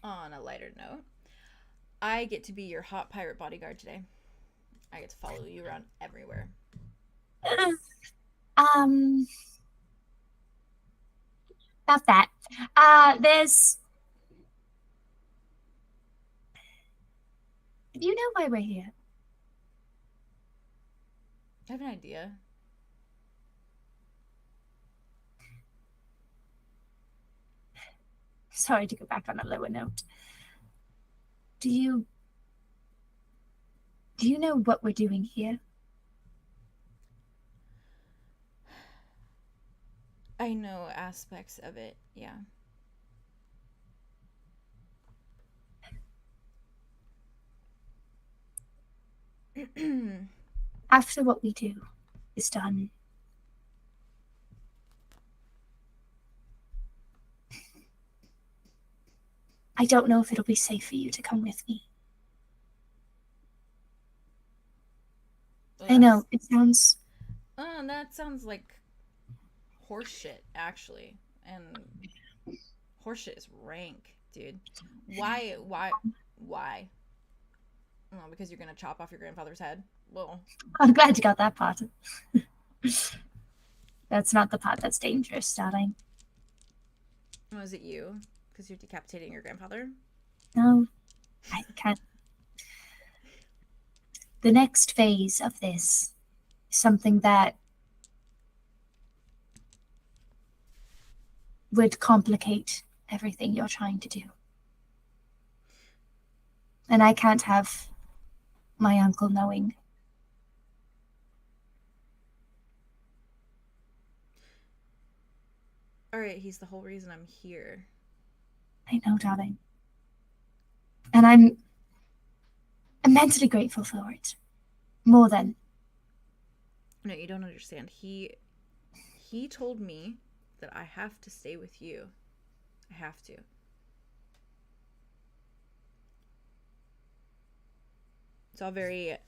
on a lighter note, I get to be your hot pirate bodyguard today. I get to follow you around everywhere. About that. There's Do you know why we're here? I have an idea. Sorry to go back on a lower note. Do you know what we're doing here? I know aspects of it, yeah. After what we do is done, I don't know if it'll be safe for you to come with me. I know, it sounds... that sounds like horseshit, actually. And horseshit is rank, dude. Why? Oh, because you're gonna chop off your grandfather's head? Well, I'm glad you got that part. That's not the part that's dangerous, darling. Was it you? Because you're decapitating your grandfather? No, I can't. The next phase of this is something that would complicate everything you're trying to do. And I can't have my uncle knowing. Alright, he's the whole reason I'm here. I know, darling. And I'm immensely grateful for it. More than. No, you don't understand. He told me that I have to stay with you. I have to. It's all very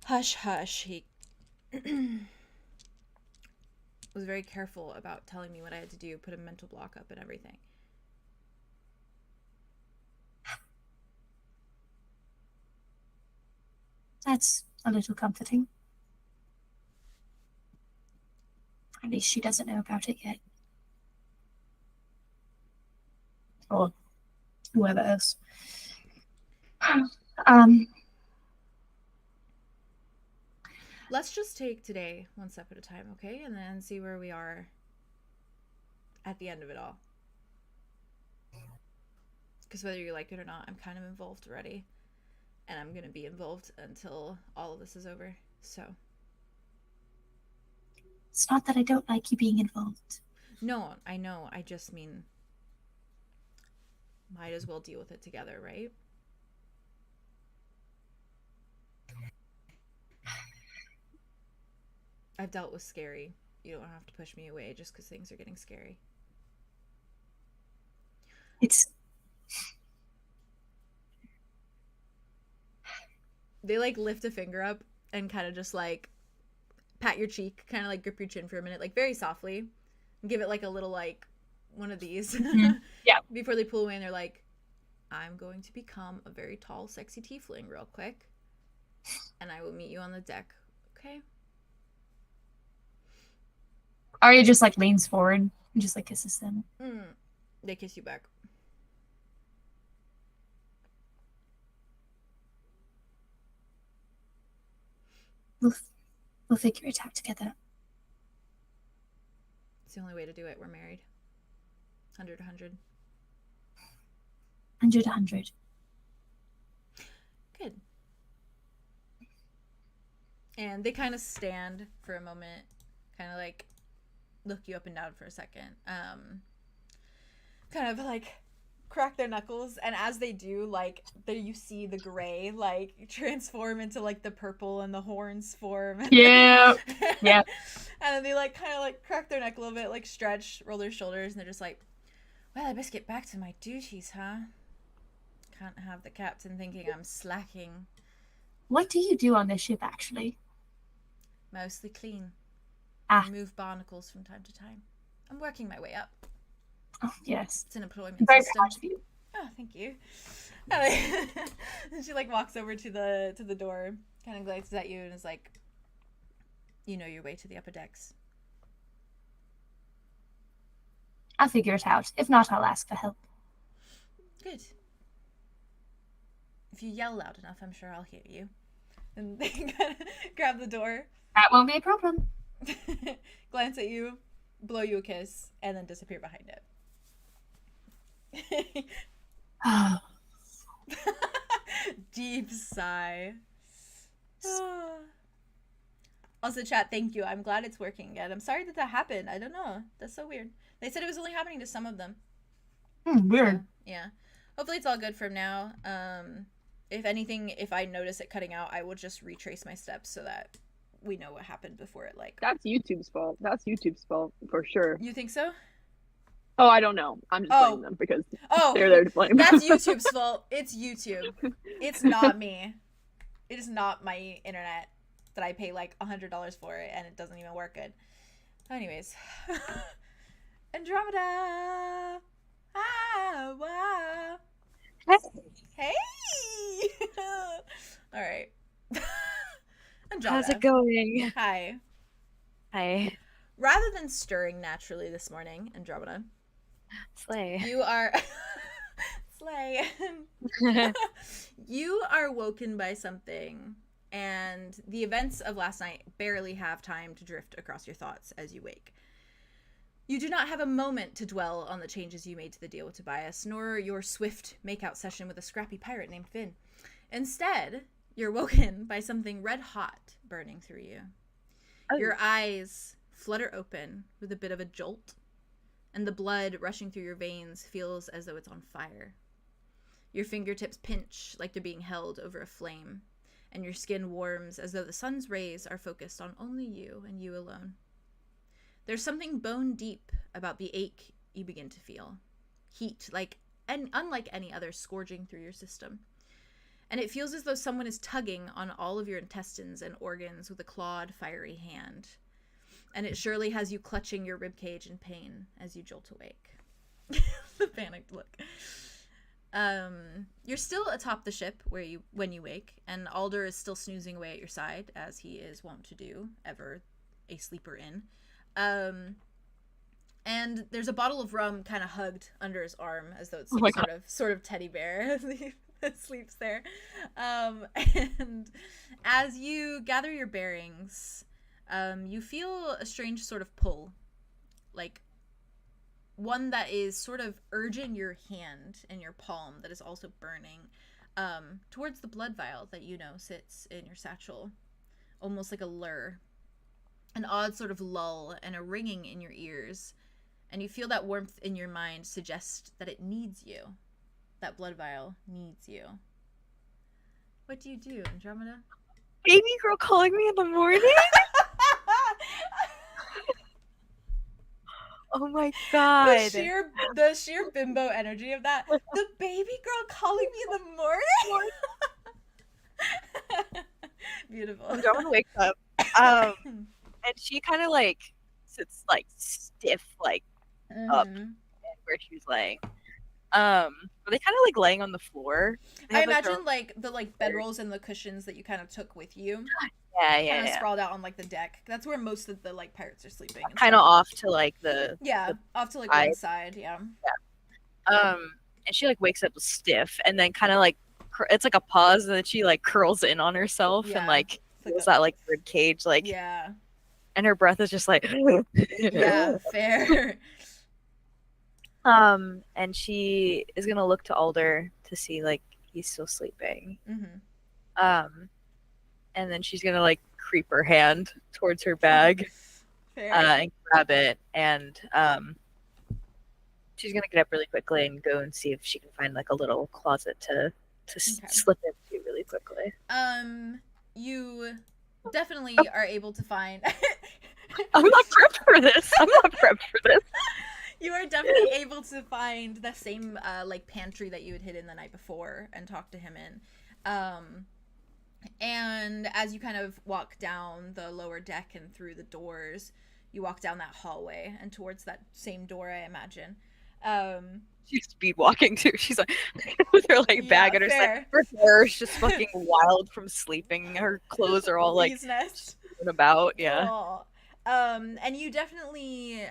hush-hush. He was very careful about telling me what I had to do, put a mental block up and everything. That's a little comforting. At least she doesn't know about it yet. Or whoever else. Let's just take today one step at a time, okay? And then see where we are at the end of it all. Because whether you like it or not, I'm kind of involved already. And I'm going to be involved until all of this is over. So. It's not that I don't like you being involved. No, I know. I just mean, might as well deal with it together, right? I've dealt with scary. You don't have to push me away just because things are getting scary. It's... They like lift a finger up and kind of just like pat your cheek, kind of like grip your chin for a minute, like very softly, and give it like a little like one of these. Yeah. Before they pull away and they're like, I'm going to become a very tall, sexy tiefling real quick, and I will meet you on the deck, okay? Arya just like leans forward and just like kisses them. They kiss you back. We'll figure it out together. It's the only way to do it. We're married. 100 100. 100 100. Good. And they kind of stand for a moment, kind of like look you up and down for a second, kind of like crack their knuckles, and as they do, like there you see the gray like transform into like the purple and the horns form. Yeah. Yeah. And then they like kind of like crack their neck a little bit, like stretch, roll their shoulders, and they're just like, well, I best get back to my duties, huh? Can't have the captain thinking I'm slacking. What do you do on this ship, actually? Mostly clean. Ah. Move barnacles from time to time. I'm working my way up. Oh, yes. It's an employment I'm very system. proud of you. Oh, thank you. And she like walks over to the door, kind of glances at you, and is like, you know your way to the upper decks. I'll figure it out. If not, I'll ask for help. Good. If you yell loud enough, I'm sure I'll hear you. And they kind of grab the door, That won't be a problem. glance at you, blow you a kiss, and then disappear behind it. Deep sigh. Also, chat, thank you. I'm glad it's working again. I'm sorry that happened. I don't know. That's so weird. They said it was only happening to some of them. Weird. So, yeah. Hopefully it's all good from now. If anything, if I notice it cutting out, I will just retrace my steps so that we know what happened before it, like... That's YouTube's fault. That's YouTube's fault, for sure. You think so? Oh, I don't know. I'm just blaming them because they're there to blame. That's YouTube's fault. It's YouTube. It's not me. It is not my internet that I pay like $100 for it and it doesn't even work good. Anyways. Andromeda! Ah, wow. Hey! Alright. Andromeda. How's it going? Hi. Hi. Rather than stirring naturally this morning, Andromeda, Slay. you are... Slay. You are woken by something, and the events of last night barely have time to drift across your thoughts as you wake. You do not have a moment to dwell on the changes you made to the deal with Tobias, nor your swift makeout session with a scrappy pirate named Finn. Instead, you're woken by something red hot burning through you. Oh. Your eyes flutter open with a bit of a jolt, and the blood rushing through your veins feels as though it's on fire. Your fingertips pinch like they're being held over a flame, and your skin warms as though the sun's rays are focused on only you and you alone. There's something bone deep about the ache you begin to feel. Heat, unlike any other, scourging through your system. And it feels as though someone is tugging on all of your intestines and organs with a clawed, fiery hand. And it surely has you clutching your ribcage in pain as you jolt awake. The panicked look. You're still atop the ship when you wake, and Alder is still snoozing away at your side, as he is wont to do, ever a sleeper in. And there's a bottle of rum kind of hugged under his arm, as though it's sort of teddy bear that sleeps there. And as you gather your bearings, you feel a strange sort of pull, like one that is sort of urging your hand and your palm that is also burning towards the blood vial that you know sits in your satchel, almost like a lure. An odd sort of lull and a ringing in your ears, and you feel that warmth in your mind suggest that it needs you. That blood vial needs you. What do you do, Andromeda? Baby girl calling me in the morning? Oh my god. The sheer bimbo energy of that. The baby girl calling me in the morning? Beautiful. Andromeda wakes up. And she kind of sits stiff up where she's laying. Are they kind of laying on the floor? I imagine the bedrolls and the cushions that you kind of took with you. Yeah. Kind of sprawled out on the deck. That's where most of the pirates are sleeping. Kind of off to off to one side. Yeah. And she wakes up stiff, and then kind of it's like a pause, and then she curls in on herself and feels that rib cage yeah. And her breath is just yeah, fair. And she is gonna look to Alder to see he's still sleeping. Mm-hmm. And then she's gonna creep her hand towards her bag and grab it, and she's gonna get up really quickly and go and see if she can find a little closet to slip into really quickly. You definitely are able to find I'm not prepped for this. You are definitely able to find the same pantry that you had hidden the night before and talk to him in. And as you kind of walk down the lower deck and through the doors, you walk down that hallway and towards that same door, I imagine. She's speed walking too. She's with her bag and her side. Her hair is just fucking wild from sleeping. Her clothes are all about. Yeah. Aww. And you definitely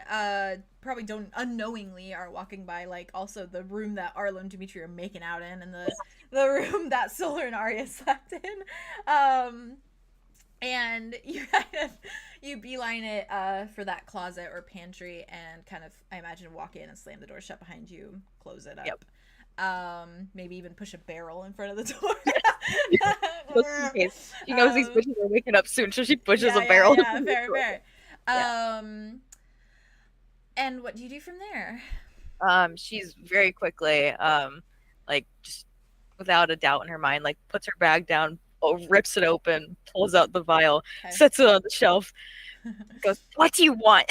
probably don't unknowingly are walking by also the room that Arlow and Dimitri are making out in, and the the room that Solar and Arya slept in. And you beeline it for that closet or pantry and kind of, I imagine, walk in and slam the door shut behind you, close it up. Yep. Maybe even push a barrel in front of the door. Just in case. She knows these bitches are waking up soon, so she pushes a barrel. Yeah, fair. And what do you do from there? She's very quickly, like, just without a doubt in her mind, like, puts her bag down, rips it open, pulls out the vial, sets it on the shelf, goes, "What do you want?"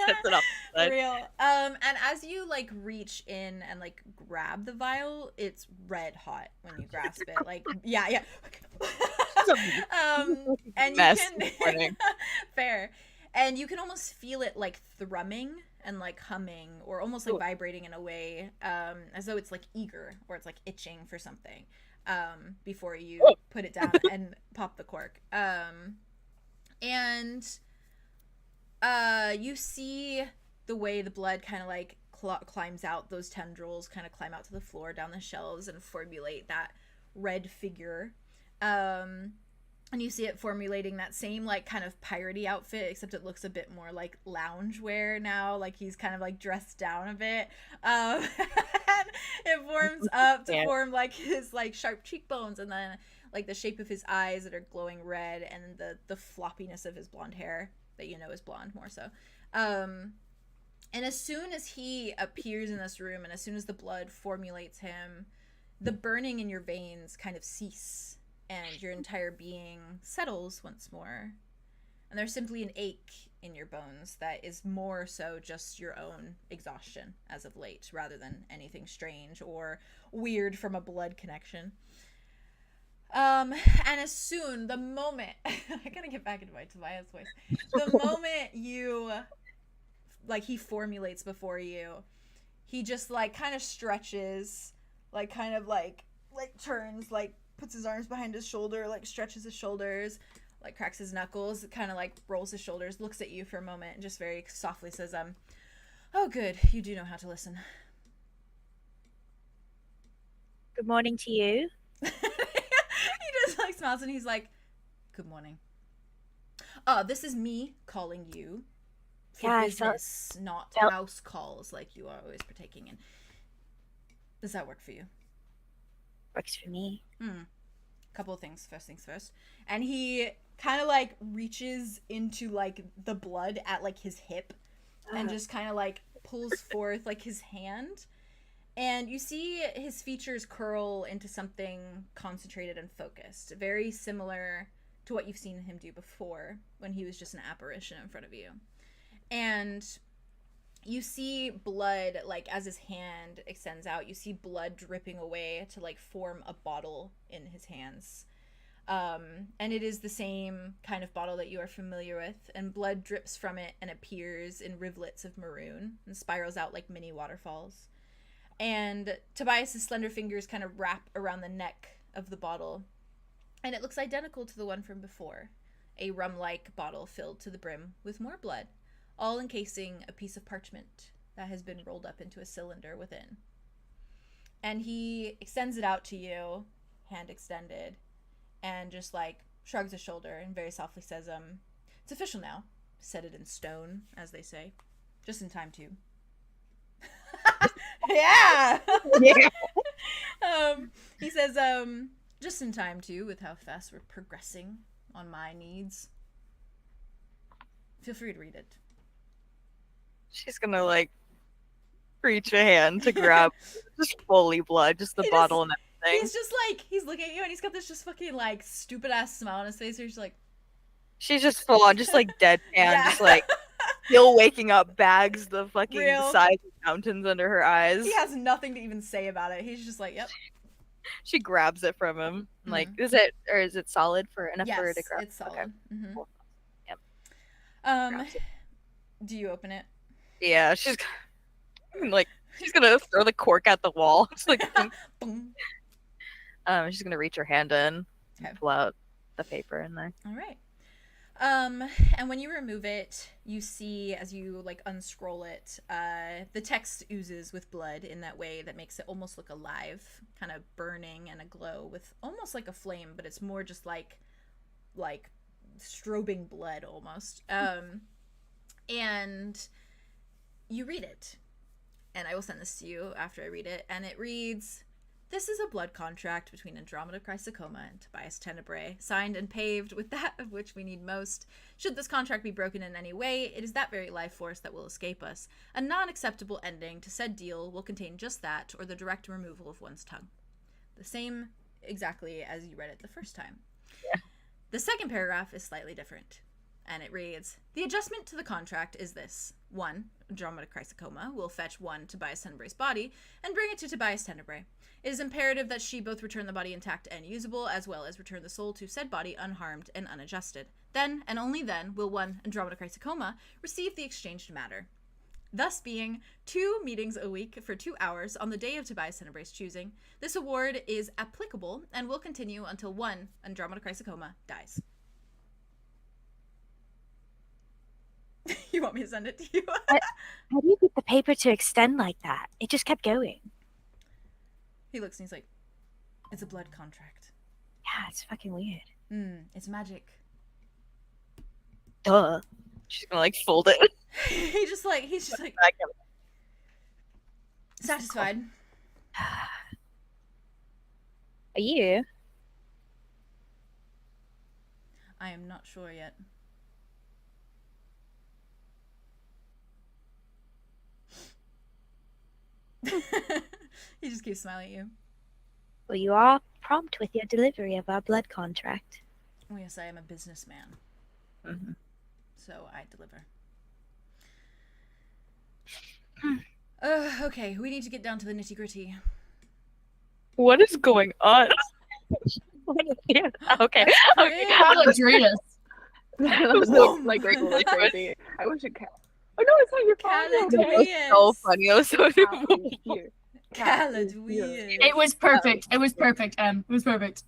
Sets it up. Real. And as you like reach in and like grab the vial, it's red hot when you grasp it. Like, yeah. And you can fair. And you can almost feel it like thrumming and like humming or almost like vibrating in a way, as though it's like eager or it's like itching for something, before you put it down and pop the cork. And you see the way the blood kind of like climbs out, those tendrils kind of climb out to the floor down the shelves and formulate that red figure. And you see it formulating that same like kind of piratey outfit, except it looks a bit more like loungewear now. Like he's kind of like dressed down a bit. And it forms up to form like his like sharp cheekbones and then like the shape of his eyes that are glowing red and the floppiness of his blonde hair that you know is blonde more so. And as soon as he appears in this room and as soon as the blood formulates him, the burning in your veins kind of cease and your entire being settles once more. And there's simply an ache in your bones that is more so just your own exhaustion as of late, rather than anything strange or weird from a blood connection. And as soon, the moment, I gotta get back into my Tobias voice. The moment you, like, he formulates before you, he just, like, kind of stretches, like, kind of, like turns, like, puts his arms behind his shoulder, like, stretches his shoulders, like, cracks his knuckles, kind of, like, rolls his shoulders, looks at you for a moment, and just very softly says, "Oh, good, you do know how to listen." "Good morning to you." He just, like, smiles, and he's like, "Good morning. This is me calling you for business, not house calls like you are always partaking in. Does that work for you?" "Works for me." Couple of things. First things first. And he kind of like reaches into like the blood at like his hip and just kind of like pulls forth like his hand. And you see his features curl into something concentrated and focused. Very similar to what you've seen him do before when he was just an apparition in front of you. And you see blood, like, as his hand extends out, you see blood dripping away to, like, form a bottle in his hands. And it is the same kind of bottle that you are familiar with, and blood drips from it and appears in rivulets of maroon and spirals out like mini waterfalls. And Tobias's slender fingers kind of wrap around the neck of the bottle, and it looks identical to the one from before, a rum-like bottle filled to the brim with more blood, all encasing a piece of parchment that has been rolled up into a cylinder within. And he extends it out to you, hand extended, and just like shrugs his shoulder and very softly says, "It's official now. Set it in stone, as they say. Just in time too." Yeah. He says, "Just in time too, with how fast we're progressing on my needs. Feel free to read it." She's gonna, like, reach a hand to grab just fully blood, just the bottle and everything. He's just, like, he's looking at you, and he's got this just fucking, like, stupid-ass smile on his face, where he's like... She's just full on, just, like, deadpan, just, like, still waking up, bags the fucking size of mountains under her eyes. He has nothing to even say about it. He's just like, yep. She grabs it from him. Like, is it solid for enough for her to grab? Yes, it's solid. Okay. Cool. Yep. Do you open it? Yeah, she's like, she's gonna throw the cork at the wall. It's like, boom. She's gonna reach her hand in and pull out the paper in there. All right. And when you remove it, you see, as you like unscroll it, the text oozes with blood in that way that makes it almost look alive, kind of burning and aglow with almost like a flame, but it's more just like strobing blood almost. And you read it, and I will send this to you after I read it, and it reads: "This is a blood contract between 𝐓𝐷𝐷𝐸𝐻𝐼 and 𝑘𝐈𝐒𝐪, signed and paved with that of which we need most. Should this contract be broken in any way, it is that very life force that will escape us. A non-acceptable ending to said deal will contain just that, or the direct removal of one's tongue." The same exactly as you read it the first time. Yeah. The second paragraph is slightly different, and it reads: "The adjustment to the contract is this. 1. 𝐓𝐷𝐷𝐸𝐻𝐼 will fetch 1 𝑘𝐈𝐒𝐪 body and bring it to 𝘘𝐈𝐻𝐪. It is imperative that she both return the body intact and usable, as well as return the soul to said body unharmed and unadjusted. Then, and only then, will 1 𝐓𝐷𝐷𝐸𝐻𝐼 receive the exchanged matter. Thus being 2 meetings a week for 2 hours on the day of 𝘘𝐈𝐻𝐪's choosing, this award is applicable and will continue until 1 𝐓𝐷𝐸𝐻𝐼 dies." You want me to send it to you? How do you get the paper to extend like that? It just kept going. He looks and he's like, "It's a blood contract. Yeah, it's fucking weird. It's magic." Duh. She's gonna like fold it. He's just like satisfied. Are you? I am not sure yet. He just keeps smiling at you. Well, you are prompt with your delivery of our blood contract. Oh yes, I am a businessman. Mm-hmm. So I deliver. Okay, we need to get down to the nitty-gritty. What is going on? Yeah. Okay. Okay. Caladrius. That was like really crazy. I wish it. Oh no, it's not your fault. Caladrius. That was so funny. It was so Caladrius. It was perfect. It was perfect. It was perfect.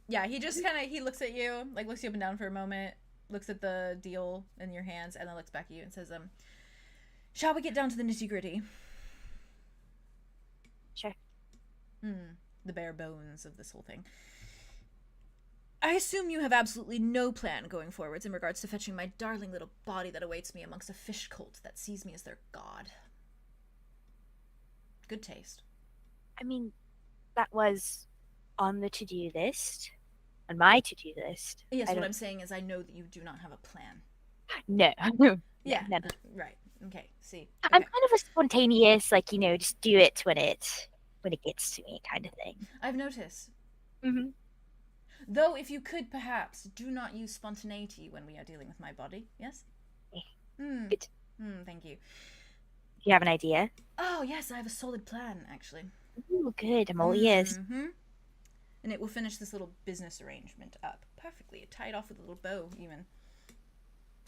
Yeah, he just kind of, he looks at you, like looks you up and down for a moment, looks at the deal in your hands, and then looks back at you and says, "Shall we get down to the nitty-gritty?" Sure. The bare bones of this whole thing. "I assume you have absolutely no plan going forwards in regards to fetching my darling little body that awaits me amongst a fish cult that sees me as their god." Good taste. I mean, that was on the to-do list. On my to-do list. Yes, what I'm saying is I know that you do not have a plan. No. Yeah, Never. right. Okay, see. I'm Okay. kind of a spontaneous, like, just do it when it gets to me kind of thing. I've noticed. Mm-hmm. Though, if you could perhaps do not use spontaneity when we are dealing with my body, yes? Good. Thank you. Do you have an idea? Oh, yes, I have a solid plan, actually. Ooh, good. I'm all ears. And it will finish this little business arrangement up perfectly. Tie it off with a little bow, even.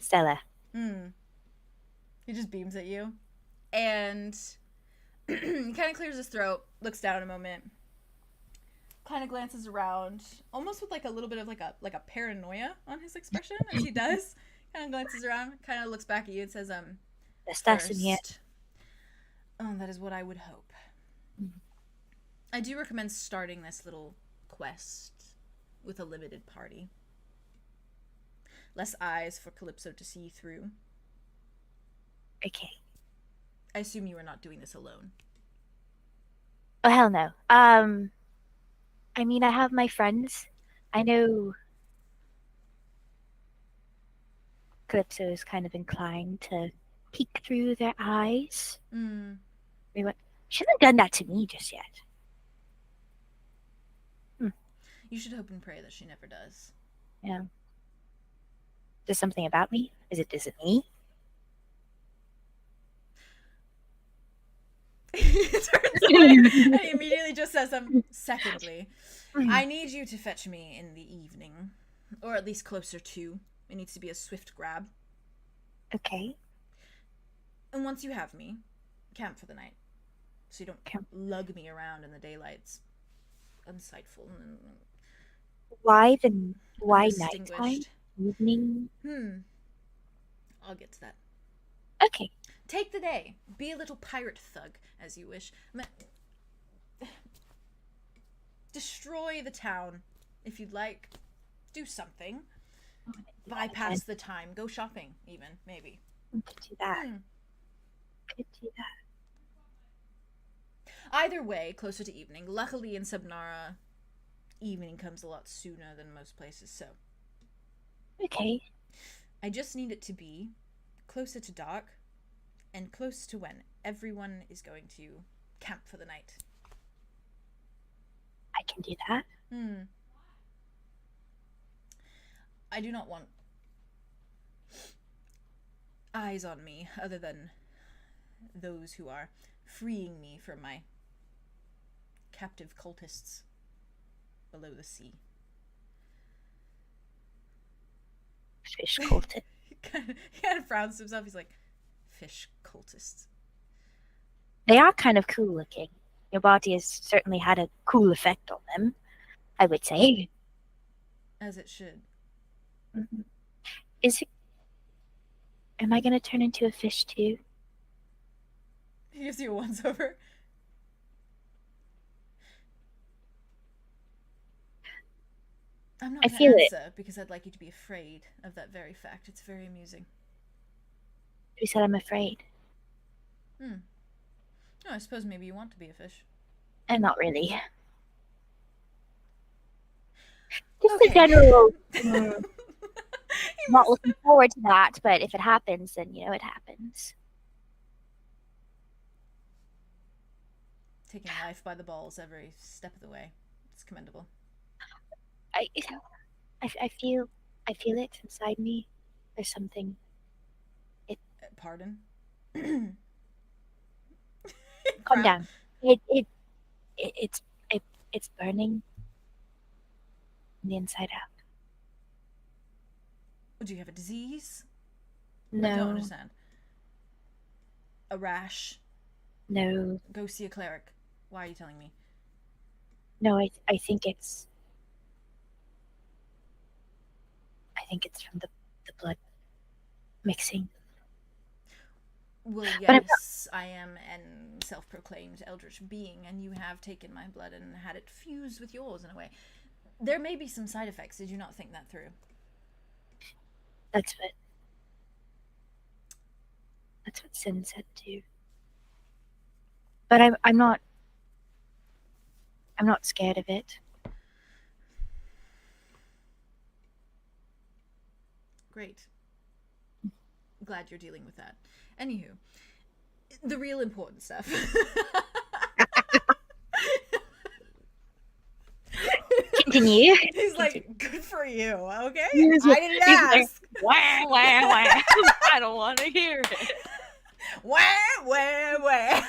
Stella. He just beams at you. And he kind of clears his throat, looks down a moment, kind of glances around, almost with like a little bit of like a paranoia on his expression as he does. Kind of glances around, kind of looks back at you and says, There's stuff in here. Oh, that is what I would hope. I do recommend starting this little quest with a limited party. Less eyes for Calypso to see through. Okay. I assume you are not doing this alone. Oh, hell no. I mean, I have my friends. I know Calypso is kind of inclined to peek through their eyes. She hasn't done that to me just yet. You should hope and pray that she never does. Yeah. There's something about me? Is it me? He turns away and he immediately just says, secondly, I need you to fetch me in the evening. Or at least closer to. It needs to be a swift grab. Okay. And once you have me, camp for the night. So you don't lug me around in the daylights. Unsightful. Why nighttime? Undistinguished. Evening? I'll get to that. Okay. Take the day. Be a little pirate thug, as you wish. Destroy the town, if you'd like. Do something. Bypass the time. Go shopping, even, maybe. Could do that. Could do that. Either way, closer to evening. Luckily in Subnara, evening comes a lot sooner than most places, so. Okay. I just need it to be closer to dark and close to when everyone is going to camp for the night. I can do that. I do not want eyes on me other than those who are freeing me from my captive cultists below the sea. Fish cultist. He kind of frowns to himself. He's like, fish cultists. They are kind of cool looking. Your body has certainly had a cool effect on them, I would say. As it should. Is it... Am I going to turn into a fish too? He gives you a once over. I'm not going to answer because I'd like you to be afraid of that very fact. It's very amusing. You said I'm afraid. Oh, I suppose maybe you want to be a fish. I'm not really. Just a general... not looking forward to that, but if it happens, then, you know, it happens. Taking life by the balls every step of the way. It's commendable. I feel it inside me. There's something. Pardon? Calm down. It's burning from the inside out. Do you have a disease? No. I don't understand. A rash? No. Go see a cleric. Why are you telling me? No, I think it's from the blood mixing. Well, yes, I am an self-proclaimed eldritch being, and you have taken my blood and had it fused with yours in a way. There may be some side effects. Did you not think that through? That's what Sin said too. But I'm not scared of it. Great. Glad you're dealing with that. Anywho, the real important stuff. Continue. He's like, good for you, okay? I didn't ask. Like, wah, wah. I don't want to hear it. Wah, wah, wah.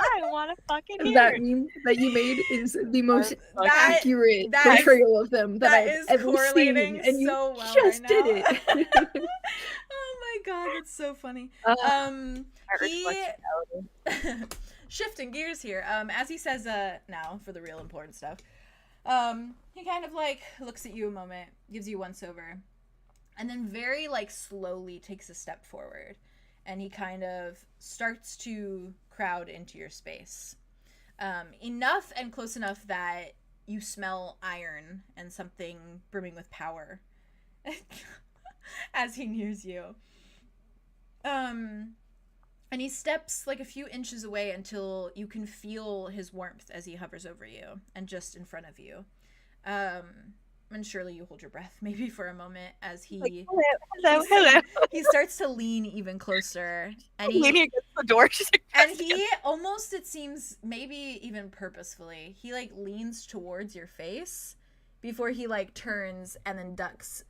I don't want to fucking hear That it. meme that you made is the most That- accurate that portrayal of them that I've is ever correlating seen, and you so well just right did now. it. Oh my god, that's so funny. Shifting gears here. As he says, now for the real important stuff. He kind of like looks at you a moment, gives you once over, and then very like slowly takes a step forward, and he kind of starts to crowd into your space. Enough and close enough that you smell iron and something brimming with power as he nears you. And he steps like a few inches away until you can feel his warmth as he hovers over you and just in front of you. And surely you hold your breath maybe for a moment as he Like, hello. he starts to lean even closer, and Leaning against the door. She's like, and he almost, it seems, maybe even purposefully, he like leans towards your face before he like turns and then ducks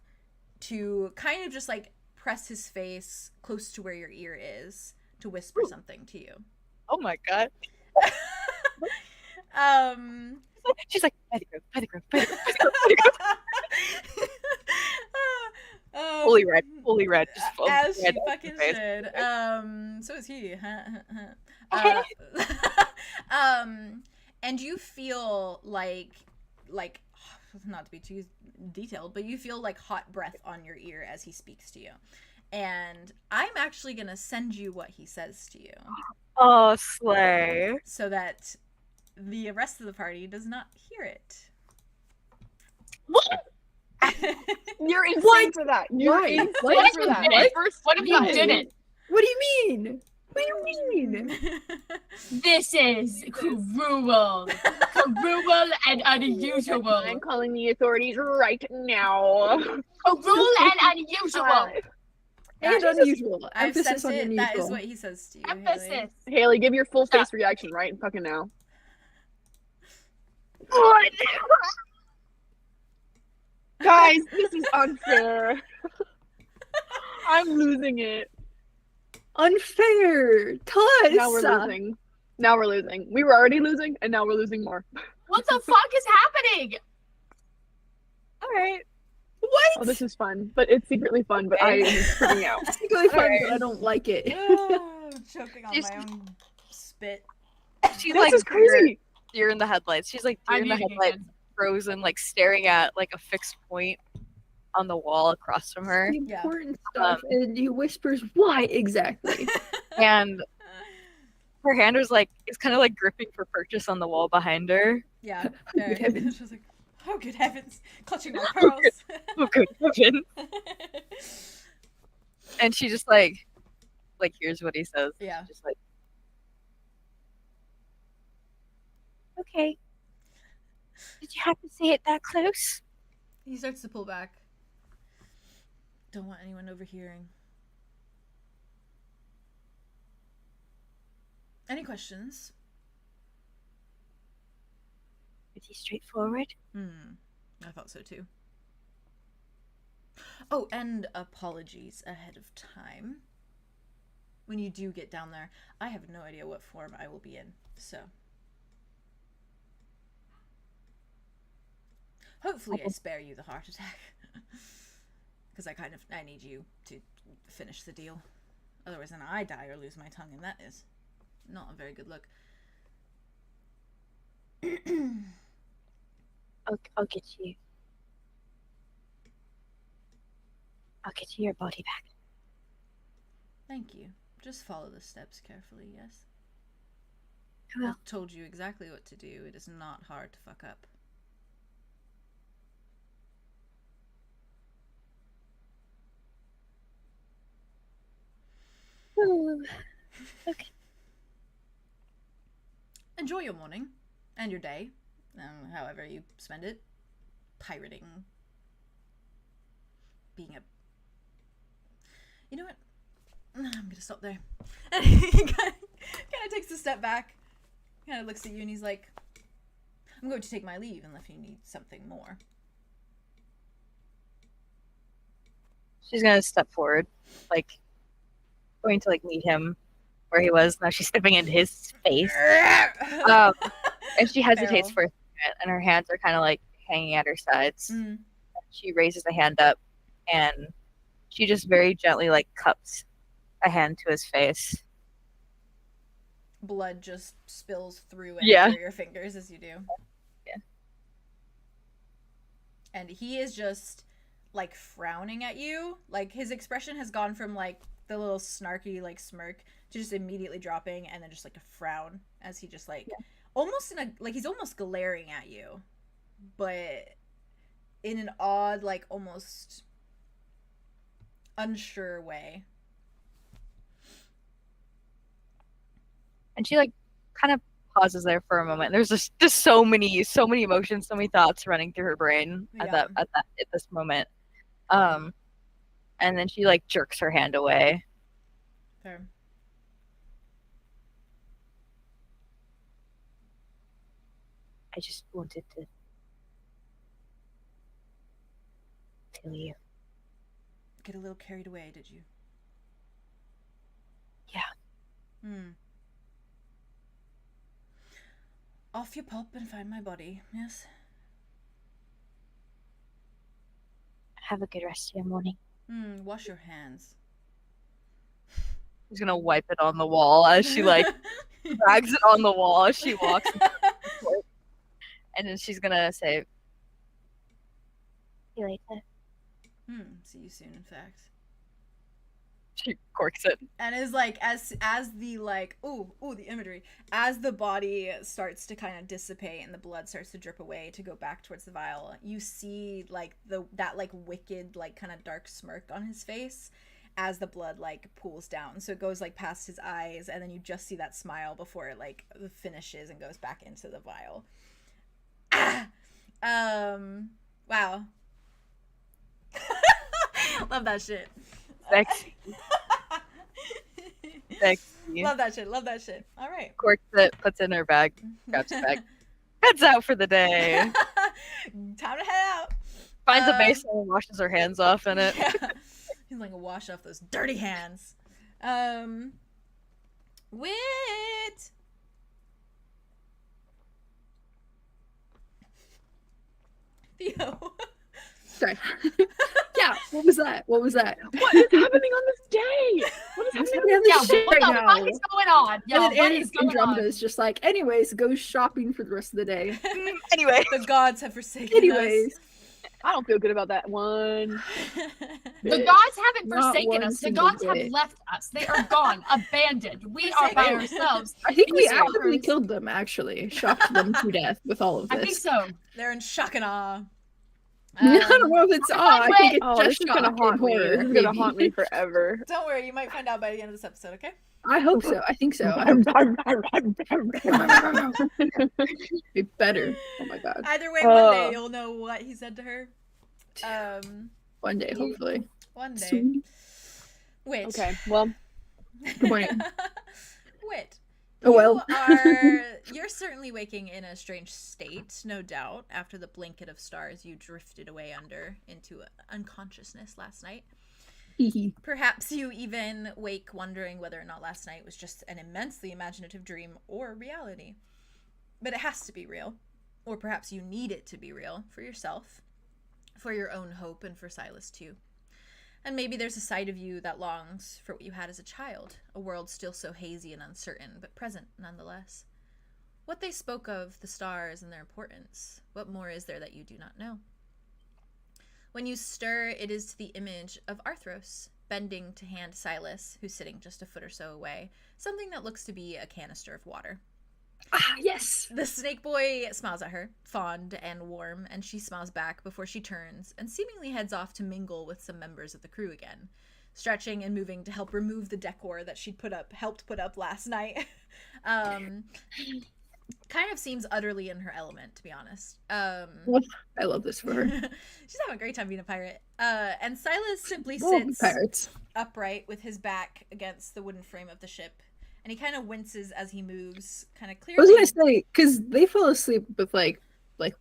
to kind of just like press his face close to where your ear is to whisper something to you. oh my god. She's like, by the grove, by the grove, by the grove, by the grove, by the grove. Fully red, just as she red fucking face. should. So is he. And you feel like not to be too detailed, but you feel like hot breath on your ear as he speaks to you. And I'm actually going to send you what he says to you. Oh, slay. So that the rest of the party does not hear it. What? You're insane for that. You're insane What? for that. What if you didn't? What do you mean? What do you mean? This is cruel. Cruel and unusual. I'm calling the authorities right now. Cruel and unusual. And unusual. I've Emphasis sent on it. unusual. That is what he says to you. Emphasis. Haley, give your full face reaction right fucking now. Guys, this is unfair. I'm losing it. Unfair. Tuss. Now we're losing. Now we're losing. We were already losing, and now we're losing more. What the fuck is happening? All right. What? Oh, this is fun, but it's secretly fun. But I am freaking out. It's really fun, Alright. but I don't like it. Oh, choking on She's- my own spit. She's This like is crazy. deer in the headlights. She's like deer in the headlights, frozen, like staring at like a fixed point on the wall across from her. The important stuff, and he whispers, "Why exactly?" And her hand is kind of like gripping for purchase on the wall behind her. Yeah. Good heavens. She's like, oh, good heavens. Clutching my pearls. Oh, good heaven. And she just like here's what he says. Yeah. Just like, Okay. Did you have to say it that close? He starts to pull back. Don't want anyone overhearing. Any questions? Pretty straightforward. I thought so too. Oh, and apologies ahead of time. When you do get down there, I have no idea what form I will be in, so. Hopefully I spare you the heart attack. Because I need you to finish the deal. Otherwise then I die or lose my tongue, and that is not a very good look. I'll get you. I'll get you your body back. Thank you. Just follow the steps carefully, yes? I will. I've told you exactly what to do. It is not hard to fuck up. Ooh. Okay. Enjoy your morning and your day, however you spend it. Pirating. Being a... You know what? I'm gonna stop there. And he kind of takes a step back, kind of looks at you, and he's like, I'm going to take my leave unless you need something more. she's gonna step forward, like going to like meet him where he was. Now she's stepping into his face. And she hesitates for a second, and her hands are kind of like hanging at her sides. She raises a hand up, and she just very gently like cups a hand to his face. Blood just spills through and through your fingers as you do. Yeah. And he is just like frowning at you. Like his expression has gone from like the little snarky like smirk to just immediately dropping, and then just like a frown as he just like almost in a like he's almost glaring at you, but in an odd like almost unsure way. And she like kind of pauses there for a moment. There's just so many emotions, so many thoughts running through her brain at this moment. And then she like jerks her hand away. Fair. I just wanted to tell you. Get a little carried away, did you? Yeah. Off you pop and find my body, yes? Have a good rest of your morning. Wash your hands. She's gonna wipe it on the wall as she like drags it on the wall as she walks. And then she's gonna say, See you later. See you soon, in fact. She corks it. And is like, as the like, ooh, the imagery, as the body starts to kind of dissipate and the blood starts to drip away to go back towards the vial, you see like that like wicked, like kind of dark smirk on his face as the blood like pools down. So it goes like past his eyes, and then you just see that smile before it like finishes and goes back into the vial. Wow. Love that shit. Sexy. Sexy. Love that shit. All right. Corks it, puts it in her bag, grabs it back, heads out for the day. Time to head out. Finds a basin and washes her hands off in it. Yeah. He's like, wash off those dirty hands. Wit. Theo. Sorry. Yeah, what was that? What is happening on this day? What is happening on Yeah, this day what right the now? fuck is going on? Yeah, And then what is going on? Andromeda is just like, anyways, go shopping for the rest of the day. Anyway. The gods have forsaken Anyways. I don't feel good about that one. The gods haven't Not forsaken one us. The single gods have bit. left us. They are gone, abandoned. We are by Forsaken. ourselves. I think we These actively suckers. killed them, actually. Shocked them to death with all of this. I think so. They're in shock and awe. I don't know if it's awe. I think it's Oh, just this is gonna shock haunt and me. horror. This is gonna maybe. haunt me forever. Don't worry, you might find out by the end of this episode, okay? I hope so. I think so. Be better. Oh my god. Either way, one day you'll know what he said to her. One day, hopefully. One day. Soon. Wit. Okay, well, Good morning. Wit. Oh well. You're certainly waking in a strange state, no doubt, after the blanket of stars you drifted away under into unconsciousness last night. Perhaps you even wake wondering whether or not last night was just an immensely imaginative dream or reality. But it has to be real. Or perhaps you need it to be real for yourself, for your own hope, and for Silas too. And maybe there's a side of you that longs for what you had as a child, a world still so hazy and uncertain, but present nonetheless. What they spoke of, the stars and their importance, what more is there that you do not know? When you stir, it is to the image of Arthros, bending to hand Silas, who's sitting just a foot or so away, something that looks to be a canister of water. Ah, yes. The snake boy smiles at her, fond and warm, and she smiles back before she turns and seemingly heads off to mingle with some members of the crew again, stretching and moving to help remove the decor that she'd helped put up last night. Kind of seems utterly in her element, to be honest. I love this for her. She's having a great time being a pirate. And Silas simply Well, sits pirates. upright with his back against the wooden frame of the ship. And he kind of winces as he moves, kind of I was clearly. gonna say, because they fell asleep with like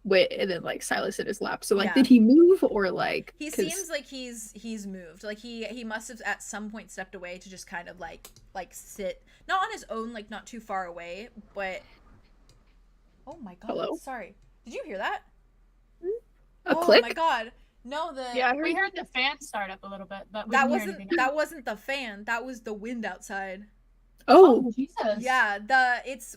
Wit and then like Silas in his lap. So like, Yeah. did he move or like? He 'cause- seems like he's moved. Like he must have at some point stepped away to just kind of like sit, not on his own, like not too far away, but oh my god, Hello? sorry. Did you hear that? a Oh click. my god. No, yeah, I We heard heard the fan start up a little bit, but we that didn't hear wasn't anything that else. wasn't the fan. That was the wind outside. Oh, Jesus. Yeah,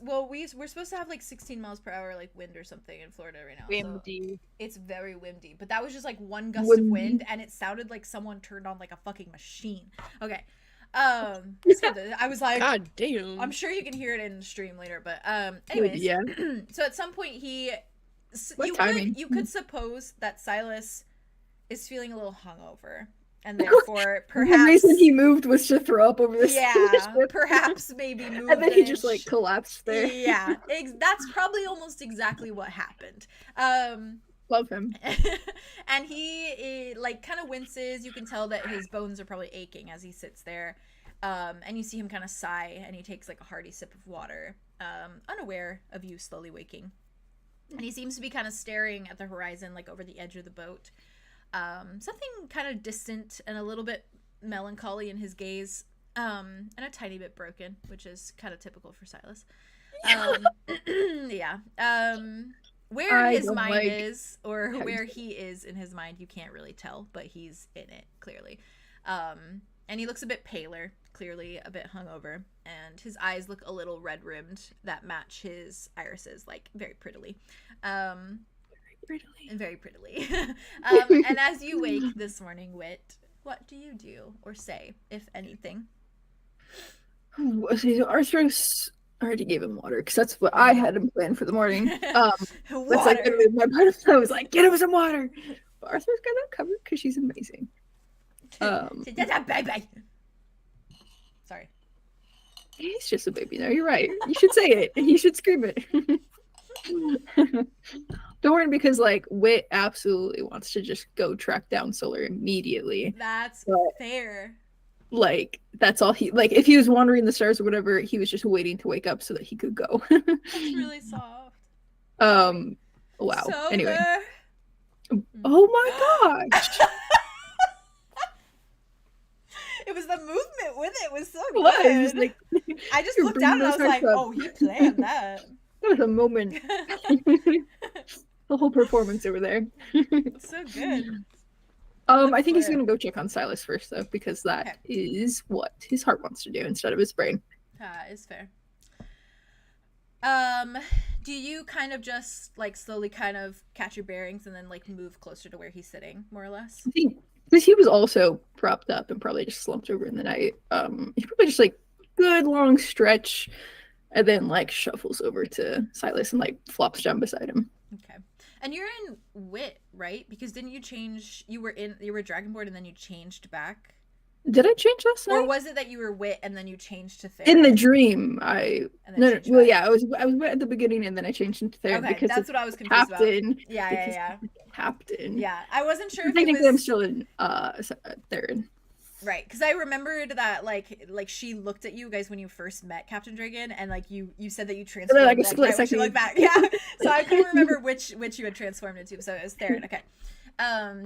we're supposed to have like 16 miles per hour like wind or something in Florida right now. So Windy. it's very windy, but that was just like one gust Windy. of wind, and it sounded like someone turned on like a fucking machine. Okay, I was like, God damn. I'm sure you can hear it in the stream later, but anyways, yeah. so at some point What timing? you could suppose that Silas is feeling a little hungover, and therefore The perhaps reason he moved was to throw up over this. yeah, perhaps maybe move And then he an just like inch. collapsed there. Yeah, that's probably almost exactly what happened. Love him. And he like kind of winces. You can tell that his bones are probably aching as he sits there. And you see him kind of sigh, and he takes like a hearty sip of water, unaware of you slowly waking. And he seems to be kind of staring at the horizon, like over the edge of the boat. Something kind of distant and a little bit melancholy in his gaze, and a tiny bit broken, which is kind of typical for Silas. Yeah. Where I his don't mind like is, or how where he's- he is in his mind, you can't really tell, but he's in it, clearly. And he looks a bit paler, clearly a bit hungover, and his eyes look a little red-rimmed that match his irises, like, very prettily. prettily. And very prettily. And as you wake this morning, Wit, what do you do or say, if anything? So Arthros already gave him water because that's what I had him plan for the morning. That's like my butterfly was like, get him some water. But Arthros got that covered because she's amazing. Baby. Sorry. He's just a baby now. You're right. You should say it and you should scream it. Don't worry, because like Wit absolutely wants to just go track down Solar immediately. That's fair. Like that's all he like. If he was wandering the stars or whatever, he was just waiting to wake up so that he could go. That's really soft. Wow. Solar. Anyway. Oh my gosh. It was the movement with it was so good. What? It was like, I just looked down and I was like, oh, he planned that. That was a moment. The whole performance over there. So good. I think he's gonna go check on Silas first though, because that is what his heart wants to do instead of his brain. That is fair. Do you kind of just like slowly kind of catch your bearings and then like move closer to where he's sitting, more or less? I think because he was also propped up and probably just slumped over in the night. He probably just like good long stretch and then like shuffles over to Silas and like flops down beside him. Okay. And you're in Wit, right? Because didn't you change? You were Dragonborn and then you changed back. Did I change last night? Or was it that you were Wit and then you changed to Fair? In the dream, I well, yeah, I was Wit at the beginning and then I changed into Fair because that's what I was confused Captain. About. Yeah. Captain. Yeah, I wasn't sure if technically I'm still in third. Right, because I remembered that like she looked at you guys when you first met Captain Dragon, and like you said that you transformed like a split second. Look back, yeah. So I couldn't remember which you had transformed into. So it was Theron. Okay,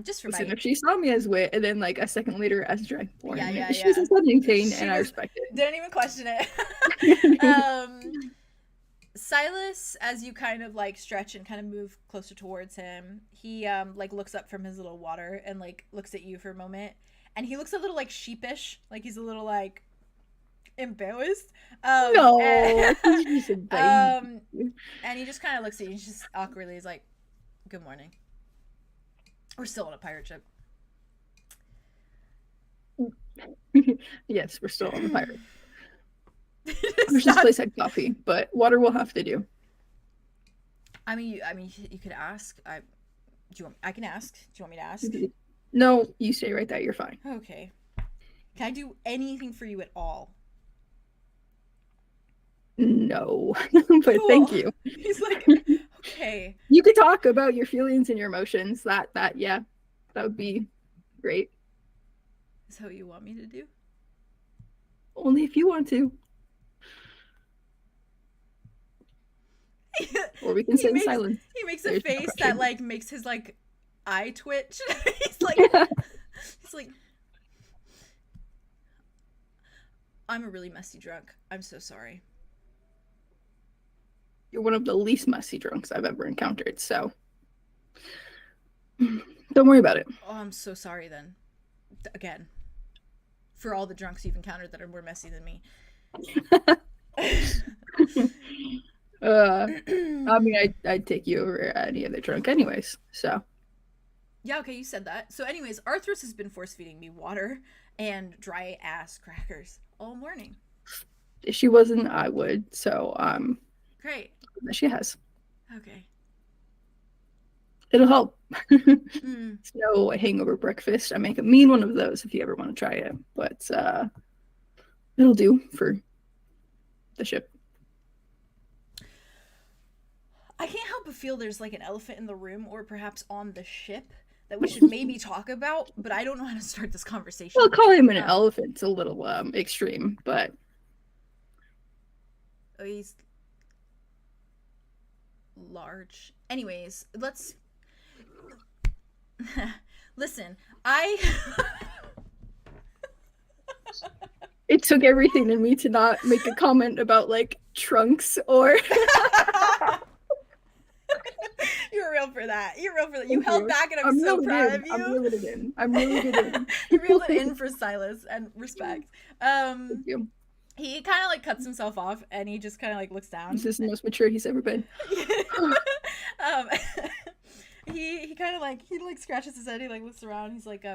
just for Listen, if she saw me as Wit and then like a second later as Dragonborn, yeah. she was in pain, and I respect it. Didn't even question it. Silas, as you kind of like stretch and kind of move closer towards him, he like looks up from his little water and like looks at you for a moment. And he looks a little like sheepish, like he's a little like embarrassed. No, and he just kind of looks at you. He's just awkwardly. He's like, "Good morning. We're still on a pirate ship." Yes, we're still on the pirate. Wish this place had coffee, but water will have to do. I mean, you could ask. I can ask. Do you want me to ask? No, you stay right there. You're fine. Okay. Can I do anything for you at all? No, but thank you. He's like, okay. You could talk about your feelings and your emotions. That would be great. Is that what you want me to do? Only if you want to. Or we can sit in silence. He makes a face that like makes his like eye twitch. He's like, I'm a really messy drunk. I'm so sorry. You're one of the least messy drunks I've ever encountered, so don't worry about it. Oh, I'm so sorry then. Again. For all the drunks you've encountered that are more messy than me. I mean, I'd take you over any other drunk anyways, so. Yeah, okay, you said that. So anyways, Arthros has been force feeding me water and dry ass crackers all morning. If she wasn't, I would, so great. She has. Okay. It'll help. It's no hangover breakfast. I make a mean one of those if you ever want to try it, but it'll do for the ship. I can't help but feel there's like an elephant in the room or perhaps on the ship that we should maybe talk about, but I don't know how to start this conversation. Well, calling him an elephant's a little extreme, but oh, he's large. Anyways, let's listen. It took everything in me to not make a comment about like trunks or You're real for that. You're real for that. You held back and I'm so proud of you. I'm reeling it in. I'm really good in. You reeled it in for Silas and respect. Thank you. He kind of like cuts himself off and he just kind of like looks down. This is the most mature he's ever been. He he like scratches his head. He like looks around. He's like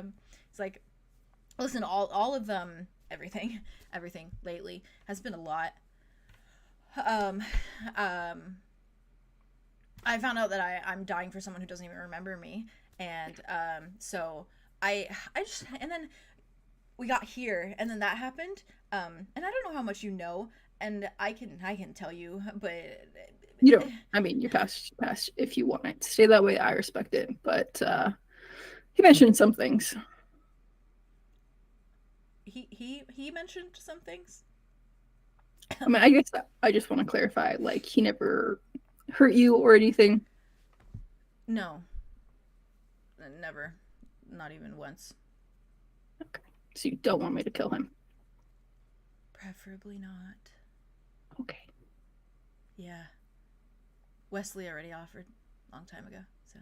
listen, all of them, everything lately has been a lot. I found out that I'm dying for someone who doesn't even remember me, and so I just, and then we got here, and then that happened, and I don't know how much you know, and I can tell you, but you don't. I mean, your past. If you want it to stay that way, I respect it. But he mentioned some things. He mentioned some things. I mean, I guess I just want to clarify. Like, he never hurt you or anything. No. Never. Not even once. Okay. So you don't want me to kill him? Preferably not. Okay. Yeah. Wesley already offered a long time ago, so.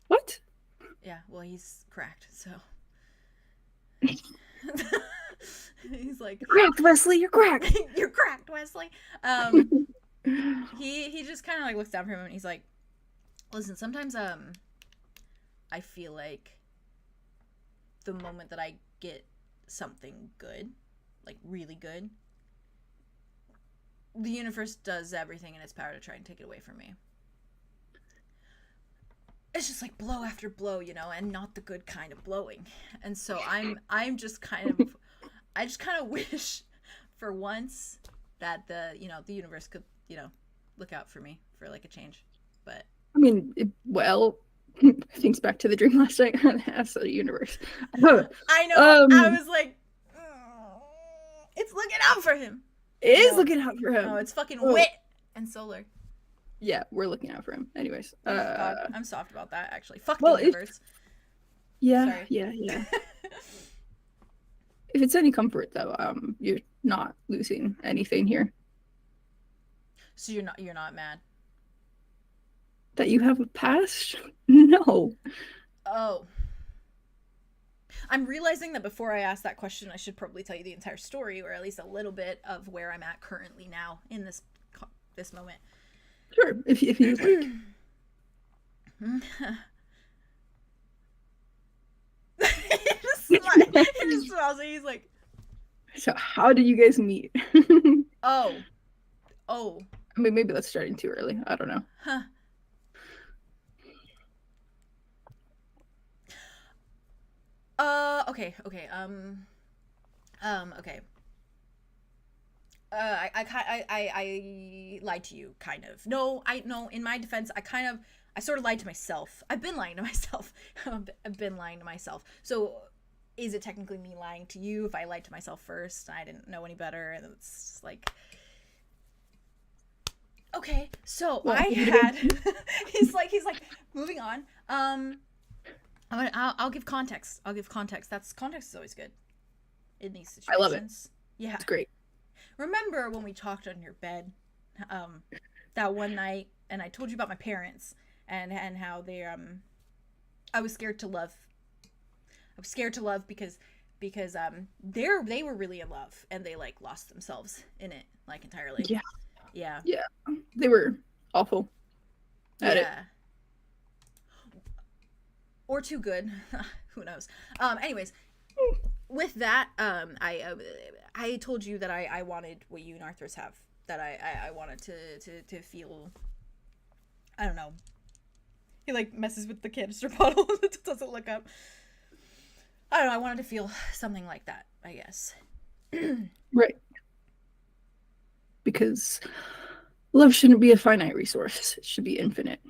What? Yeah, well, he's cracked, so. He's like, you're cracked, Wesley, you're cracked. You're cracked, Wesley. He just kind of like looks down for him and he's like, listen, sometimes I feel like the moment that I get something good, like really good, the universe does everything in its power to try and take it away from me. It's just like blow after blow, you know, and not the good kind of blowing. And so I'm just kind of, I just kind of wish for once that the universe could, look out for me for like a change. But I mean, thinks back to the dream last night. That's the universe. I know. I was like, it's looking out for him. It is looking out for him. No, it's fucking Wit and Solar. Yeah, we're looking out for him. Anyways, God, I'm soft about that actually. Fuck the universe. Yeah, sorry. yeah. If it's any comfort, though, you're not losing anything here. So you're not mad that you have a past? No. Oh. I'm realizing that before I ask that question, I should probably tell you the entire story, or at least a little bit of where I'm at currently now in this moment. Sure, if you like. He just smiles and he's like, so how did you guys meet? Oh. I mean, maybe that's starting too early. I don't know. Huh. Okay. Okay. I lied to you, kind of. No, in my defense, I sort of lied to myself. I've been lying to myself. I've been lying to myself. So, is it technically me lying to you if I lied to myself first? I didn't know any better, and it's just like, okay. So well, I had. he's like moving on. I'll give context. Context is always good in these situations. I love it. Yeah, it's great. Remember when we talked on your bed, that one night, and I told you about my parents and how they I was scared to love. I was scared to love because they were really in love and they like lost themselves in it like entirely. Yeah. They were awful at it. Or too good. Who knows? Anyways, with that, I told you that I wanted what you and Arthurs have. That I wanted to feel. I don't know. He like messes with the canister bottle and doesn't look up. I don't know. I wanted to feel something like that, I guess. Right. Because love shouldn't be a finite resource. It should be infinite.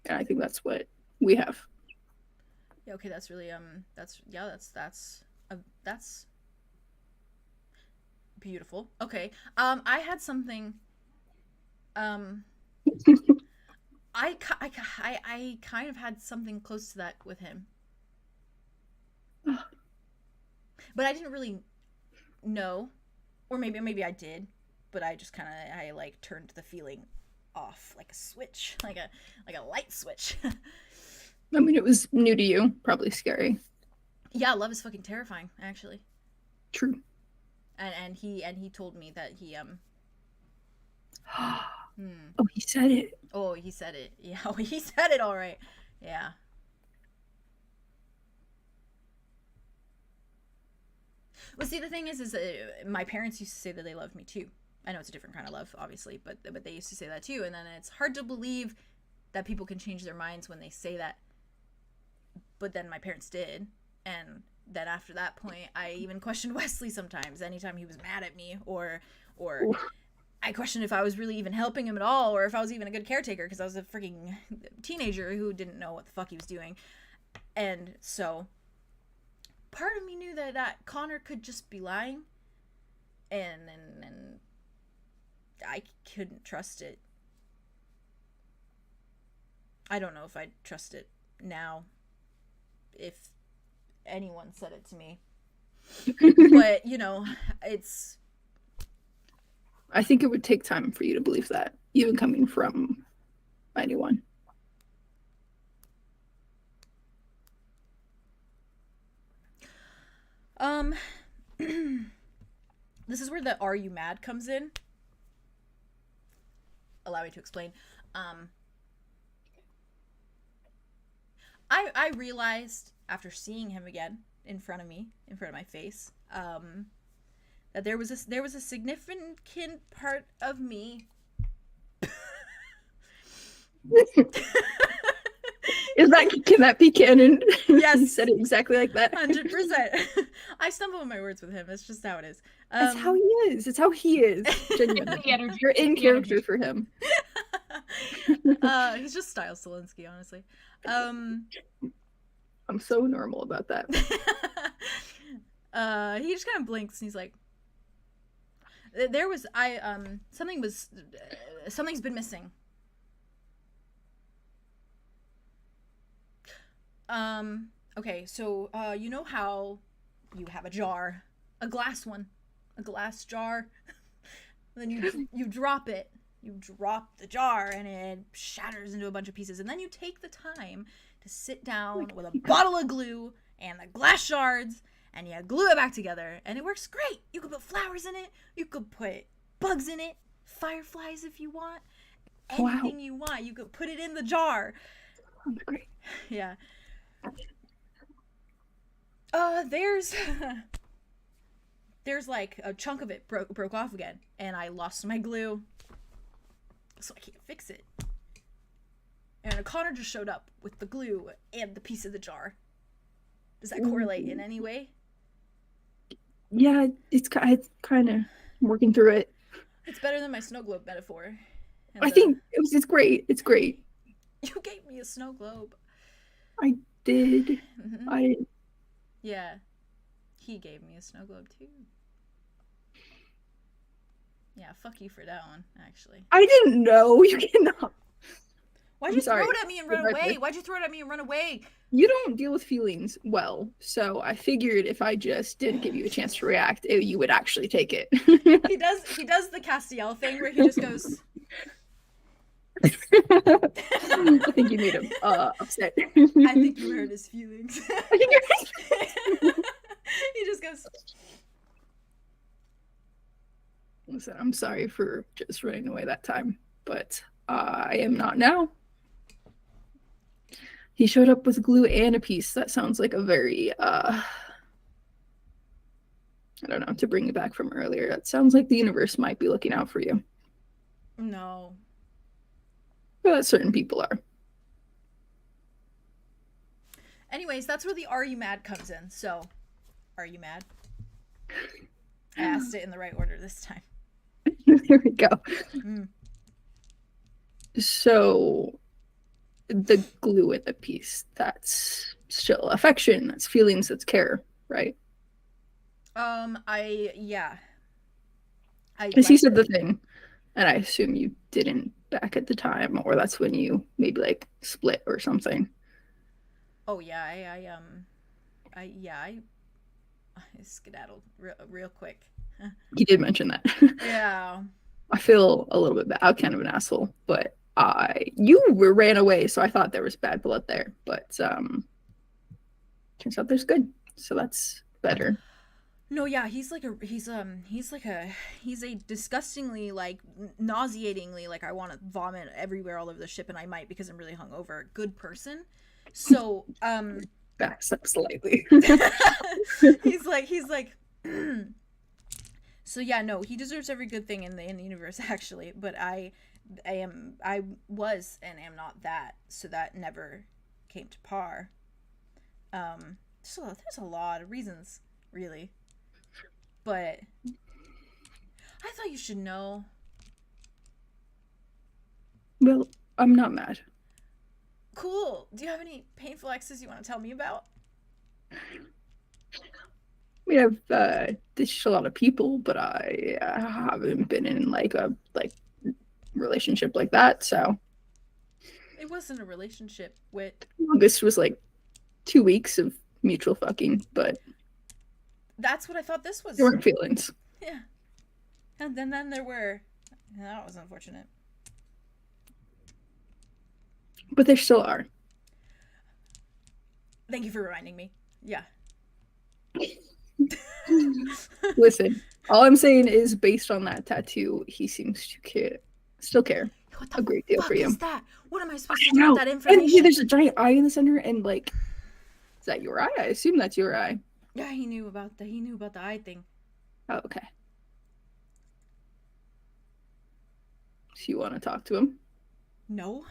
And I think that's what we have. Yeah, okay, that's really that's beautiful. Okay. I had something I kind of had something close to that with him. But I didn't really know, or maybe I did, but I just kind of I like turned the feeling off like a switch, like a light switch. I mean, it was new to you, probably scary. Yeah, love is fucking terrifying, actually. True. And he told me that he Oh, he said it. Oh, he said it. Yeah, he said it all right. Yeah. Well, see, the thing is my parents used to say that they loved me too. I know it's a different kind of love, obviously, but they used to say that too. And then it's hard to believe that people can change their minds when they say that. But then my parents did, and then after that point, I even questioned Wesley sometimes. Anytime he was mad at me, or I questioned if I was really even helping him at all, or if I was even a good caretaker, because I was a freaking teenager who didn't know what the fuck he was doing. And so part of me knew that Connor could just be lying, and I couldn't trust it. I don't know if I'd trust it now if anyone said it to me. But, you know, it's... I think it would take time for you to believe that, even coming from anyone. This is where the "Are you mad?" comes in. Allow me to explain. I realized after seeing him again in front of me, in front of my face, that there was a significant part of me. Can that be canon? Yes. You said it exactly like that. 100%. I stumble on my words with him. It's just how it is. That's how he is. It's how he is. Genuinely. You're in character for him. He's just Style Solinsky, honestly. I'm so normal about that. He just kind of blinks and he's like, something's been missing. Okay, so you know how you have a jar, a glass jar, then you drop it. You drop the jar and it shatters into a bunch of pieces, and then you take the time to sit down with a bottle of glue and the glass shards, and you glue it back together, and it works great. You could put flowers in it, you could put bugs in it, fireflies if you want, anything you want. You could put it in the jar. That's great. Yeah. There's like a chunk of it broke off again, and I lost my glue, so I can't fix it. And Connor just showed up with the glue and the piece of the jar. Does that correlate in any way? Yeah, it's kind of working through it. It's better than my snow globe metaphor. And I think it's great. It's great. You gave me a snow globe. I did. Mm-hmm. Yeah. He gave me a snow globe too. Yeah, fuck you for that one, actually. I didn't know. You cannot. Why'd you throw it at me and run away? Why'd you throw it at me and run away? You don't deal with feelings well, so I figured if I just didn't give you a chance to react, you would actually take it. He does the Castiel thing where he just goes... I think you made him upset. I think you hurt his feelings. I think you're... He just goes... Listen, I'm sorry for just running away that time, but I am not now. He showed up with glue and a piece. That sounds like a very, I don't know, to bring you back from earlier. That sounds like the universe might be looking out for you. No. Well, certain people are. Anyways, that's where the "Are you mad?" comes in. So, are you mad? I asked it in the right order this time. There we go. So, the glue in the piece, that's still affection, that's feelings, that's care, right? Yeah. Because he said the thing, and I assume you didn't back at the time, or that's when you maybe like split or something. Oh yeah, I skedaddled real quick. He did mention that. Yeah. I feel a little bit bad. I'm kind of an asshole, but you ran away, so I thought there was bad blood there. But turns out there's good, so that's better. No, yeah, he's a disgustingly, like, nauseatingly, like, I want to vomit everywhere all over the ship, and I might because I'm really hungover, good person. So, backs up slightly. he's like, so yeah, no, he deserves every good thing in the universe, actually, but I was and am not that, so that never came to par. So there's a lot of reasons, really. But I thought you should know. Well, I'm not mad. Cool. Do you have any painful exes you want to tell me about? I mean, I've ditched a lot of people, but I haven't been in like a relationship like that. So it wasn't a relationship with. This was like 2 weeks of mutual fucking, but that's what I thought this was. There weren't feelings. Yeah, and then there were. That was unfortunate. But there still are. Thank you for reminding me. Yeah. Listen, all I'm saying is based on that tattoo, he seems to still care a great deal for you. What is that? What am I supposed to do with that information? And there's a giant eye in the center, and like, is that your eye? I assume that's your eye. Yeah, he knew about the eye thing. Oh, okay. So you want to talk to him? No.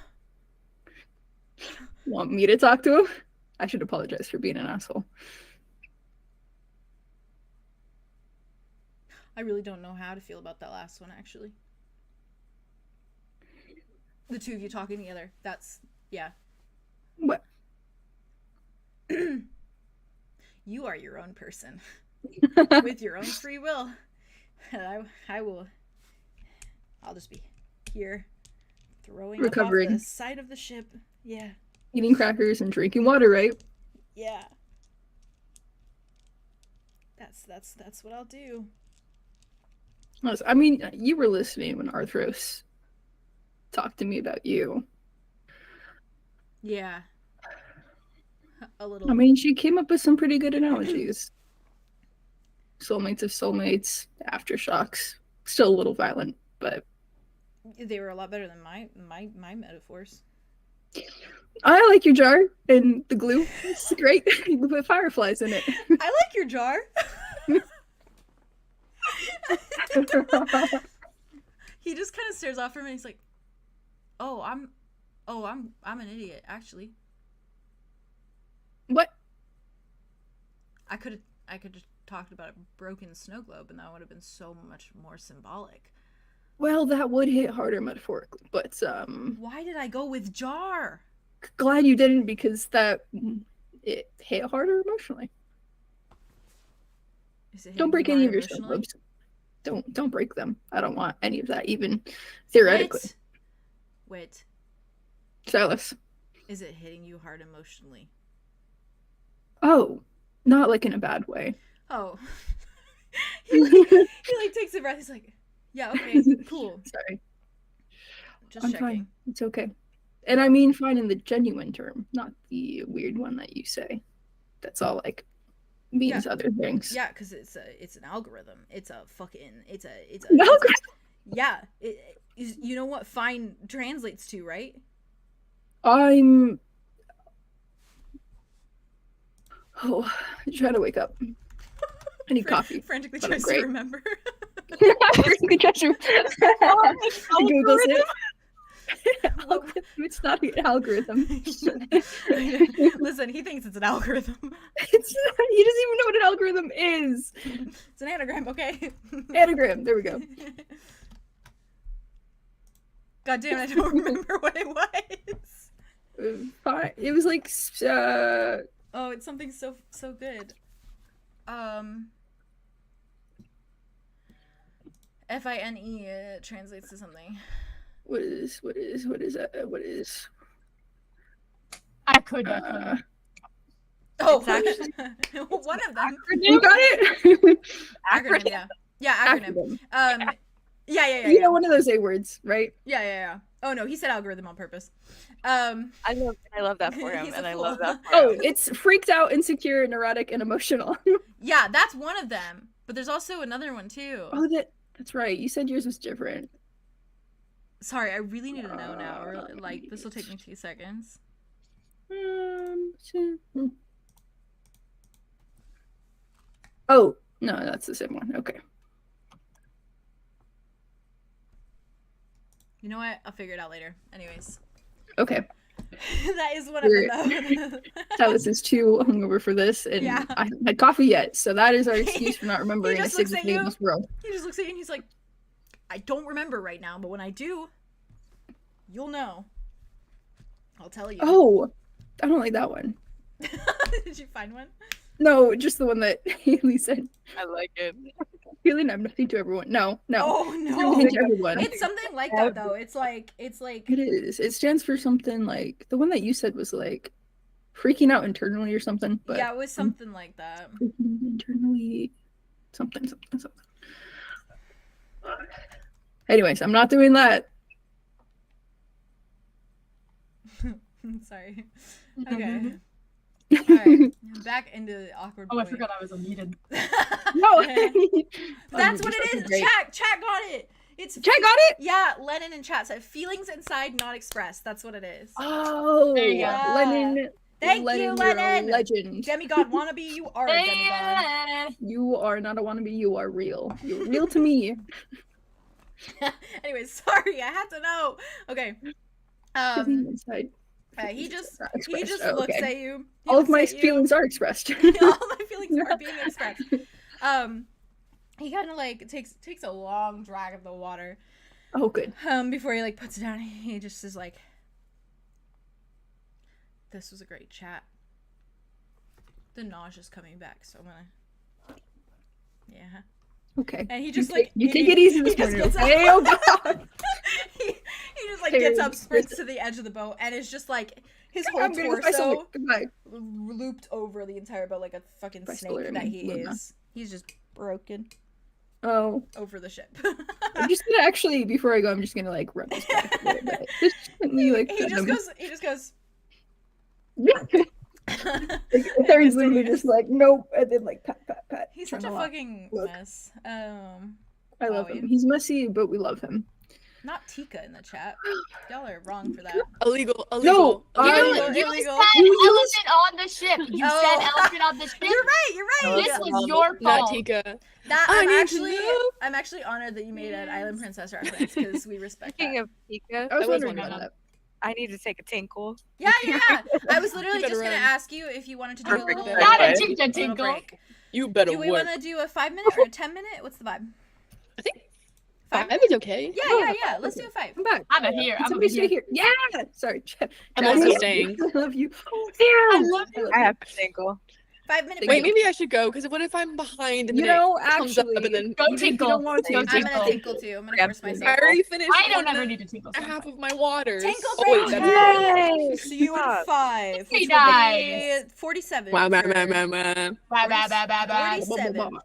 Want me to talk to him? I should apologize for being an asshole. I really don't know how to feel about that last one, actually. The two of you talking together. That's, yeah. What? You are your own person. With your own free will. And I'll just be here. Throwing up off the side of the ship. Yeah. Eating crackers and drinking water, right? Yeah. That's what I'll do. I mean, you were listening when Arthros talked to me about you. Yeah. A little. I mean, she came up with some pretty good analogies. Soulmates of soulmates, aftershocks. Still a little violent, but they were a lot better than my metaphors. I like your jar and the glue. It's great. You put fireflies in it. I like your jar. He just kind of stares off from me and he's like, I'm an idiot, actually. What? I could have just talked about a broken snow globe and that would have been so much more symbolic. Well, that would hit harder metaphorically, but why did I go with jar? Glad you didn't, because it hit harder emotionally. Don't break any of your snow globes. Don't break them. I don't want any of that, even theoretically. Wait. Silas. Is it hitting you hard emotionally? Oh, not like in a bad way. Oh. he like takes a breath. He's like, yeah, okay, cool. Sorry. Just I'm checking. fine. It's okay. And I mean fine in the genuine term, not the weird one that you say. That's all like means other things. Yeah, because it's an algorithm. It's a An algorithm. Yeah. You know what fine translates to, right? I'm trying to wake up. I need coffee. Frantically tries to remember. Frantically tries to Googles it. It's not an algorithm. Listen, he thinks it's an algorithm. He doesn't even know what an algorithm is. It's an anagram, okay? Anagram, there we go. God damn it, I don't remember what it was. It was like oh, it's something so good. FINE translates to something. What is that? What is? I could. Oh, it's actually one of them. You got it. Acronym, yeah, acronym. Yeah. You know, one of those A words, right? Yeah. Oh no, he said algorithm on purpose. I love that for him, He's a and I fool. love that for Oh, him. it's freaked out, insecure, neurotic, and emotional. Yeah, that's one of them. But there's also another one too. Oh, that's right. You said yours was different. Sorry, I really need to know now. Or like, this will take me 2 seconds. Oh, no, that's the same one. Okay. You know what? I'll figure it out later. Anyways. Okay. That is one of them. Silas is too hungover for this, and Yeah. I haven't had coffee yet, so that is our excuse for not remembering a just looks at significant you. in this world. He just looks at you and he's like, I don't remember right now, but when I do, you'll know. I'll tell you. Oh, I don't like that one. Did you find one? No, just the one that Haley said. I like it. Feeling I'm nothing to everyone. No. Oh Nothing no. to everyone. It's something like that though. It's like It is. It stands for something like the one that you said was like freaking out internally or something. But yeah, it was something like that. freaking internally, something. Anyways, I'm not doing that. Sorry. Okay. Alright. Back into the awkward Oh, I point. forgot I was unmuted. No. That's what it is. Great. Chat got it. It's Chat got it. Yeah, Lennon in chat said feelings inside not expressed. That's what it is. Oh, There you go. Lennon. Thank you, you're a Lennon. legend. Demigod wannabe, you are a demigod. Yeah. You are not a wannabe. You are real. You're real to me. Anyways, sorry, I had to know. Okay. Feeling inside. He just Not he expressed. just Oh, looks okay. at you. He All of looks my at you. feelings are expressed. All my feelings are being expressed. He kind of like takes a long drag of the water. Oh, good. Before he like puts it down, he just is like, "This was a great chat." The nausea's coming back, so I'm gonna. Yeah. Okay. And he just you take it easy this morning. Okay. Oh God. he just like gets up, sprints to the edge of the boat, and it's just like his whole I'm gonna go find something. torso Goodbye. looped over the entire boat like a fucking By snake Sawyer, that he Luna. is. He's just broken Oh, over the ship. I'm just gonna actually before I go, I'm just gonna like rub his back a little bit. Just gently, like he pet just him. goes. He just goes. There he's literally just like nope, and then like pat. He's trying such a to lock. fucking Look. mess. I love Wowie. him. He's messy, but we love him. Not Tika in the chat. Y'all are wrong for that. Illegal. No, Illegal. Illegal, You illegal. said elephant on the ship. You Oh. said elephant on the ship. You're right. You're right. This was your Not fault. Tika. That I need I'm actually honored that you made an Island Princess reference because we respect Speaking that. of Pika, I was was wondering one about of that. I need to take a tinkle. Yeah. I was literally You better just gonna run. ask you if you wanted to do a Perfect. little. Not a Right. tinka little tinkle. break. You better Do we work. want to do a 5-minute or a 10-minute? What's the vibe? I think 5 5 is okay. Yeah. Let's do a 5. I'm back. I'm not here. Can I'm somebody over stay here. here? Yeah. Sorry. I'm Chad, also I love staying. you. I love you. I love I love I you. have to tinkle. 5-minute Wait, break. maybe I should go because what if I'm behind and You then know, it comes up actually, and then Go even if you tinkle. don't want to, Go I'm gonna tinkle. tinkle too. I'm gonna Yeah, force I myself. already finished I don't one ever and need to tinkle. a half of my waters. Tinkle Oh wait, break. that's Yay! See you in Stop. 5. Which will be Nice. 47. wow, for- Bye, bye, bye, bye, bye. 47.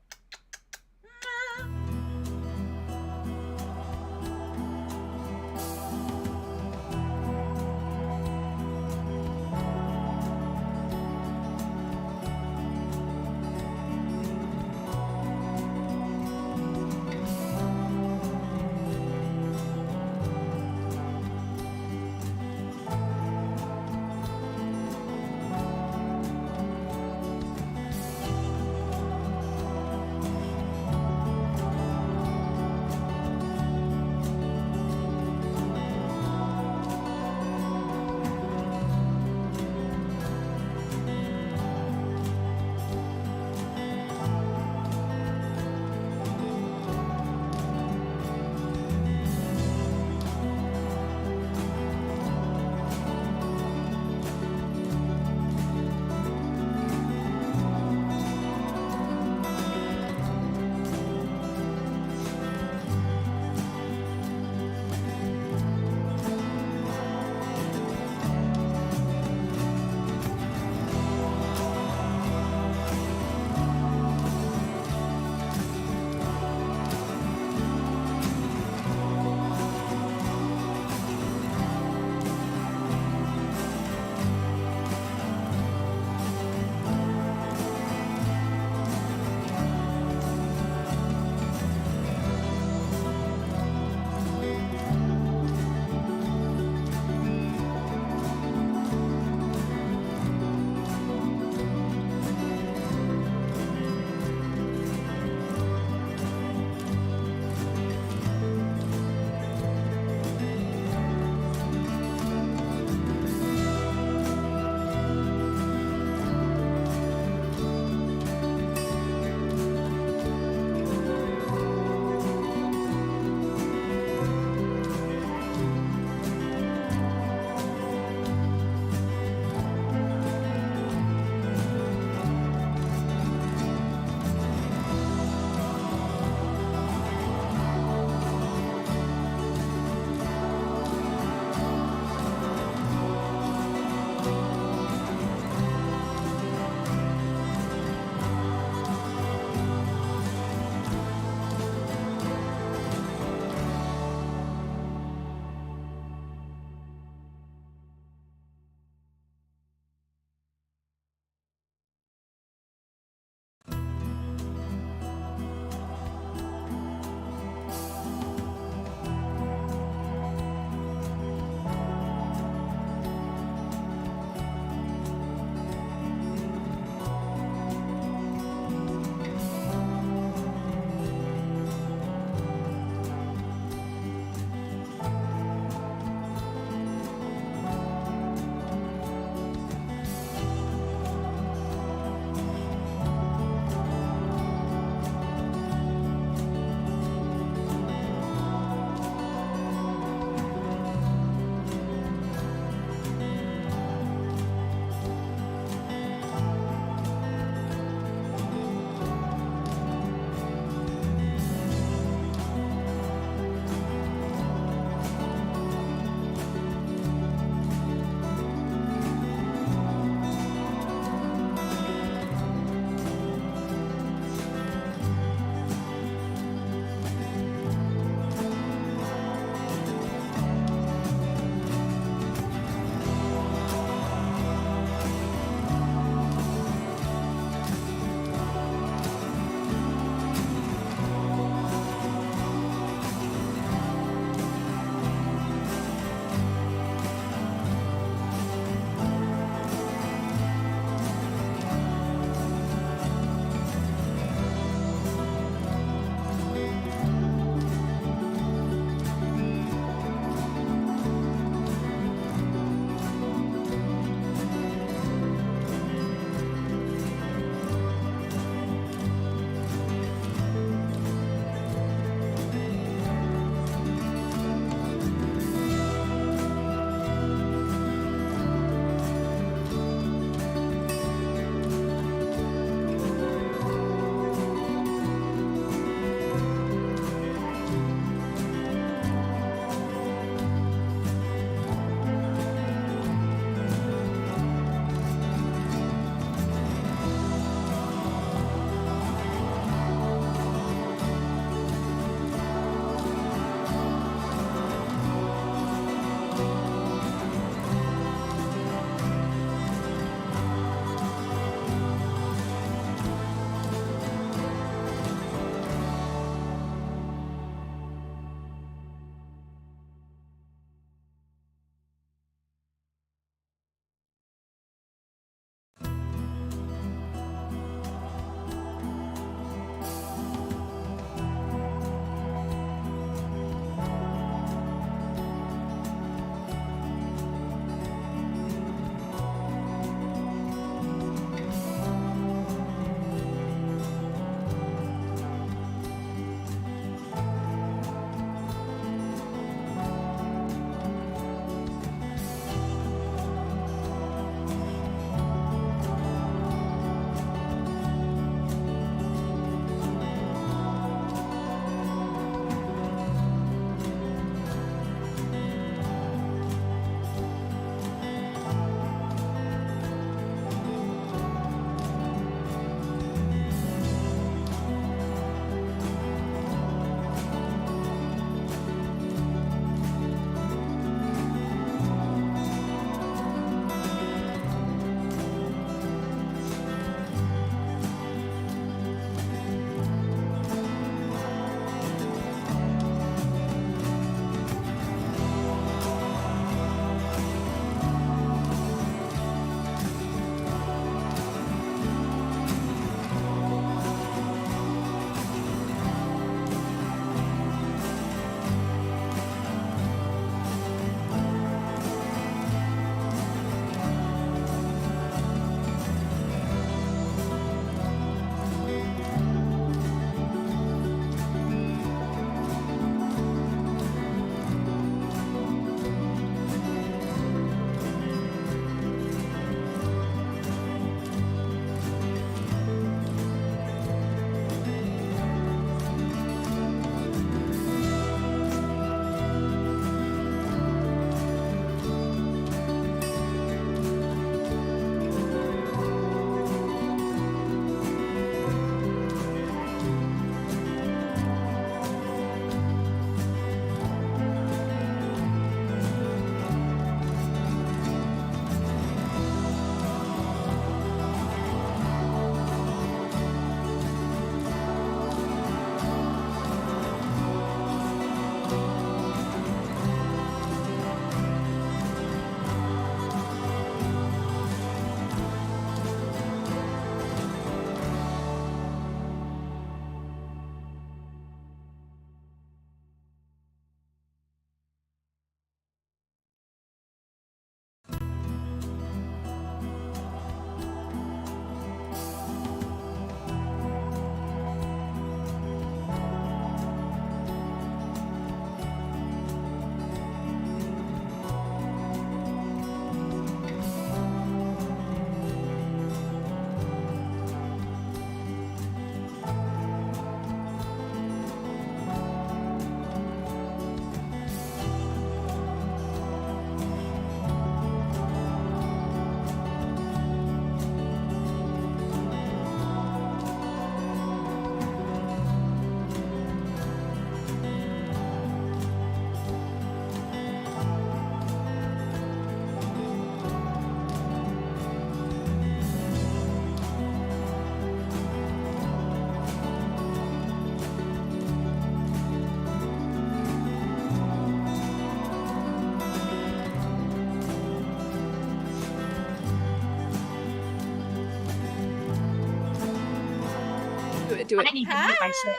do I it. need to mute my shit.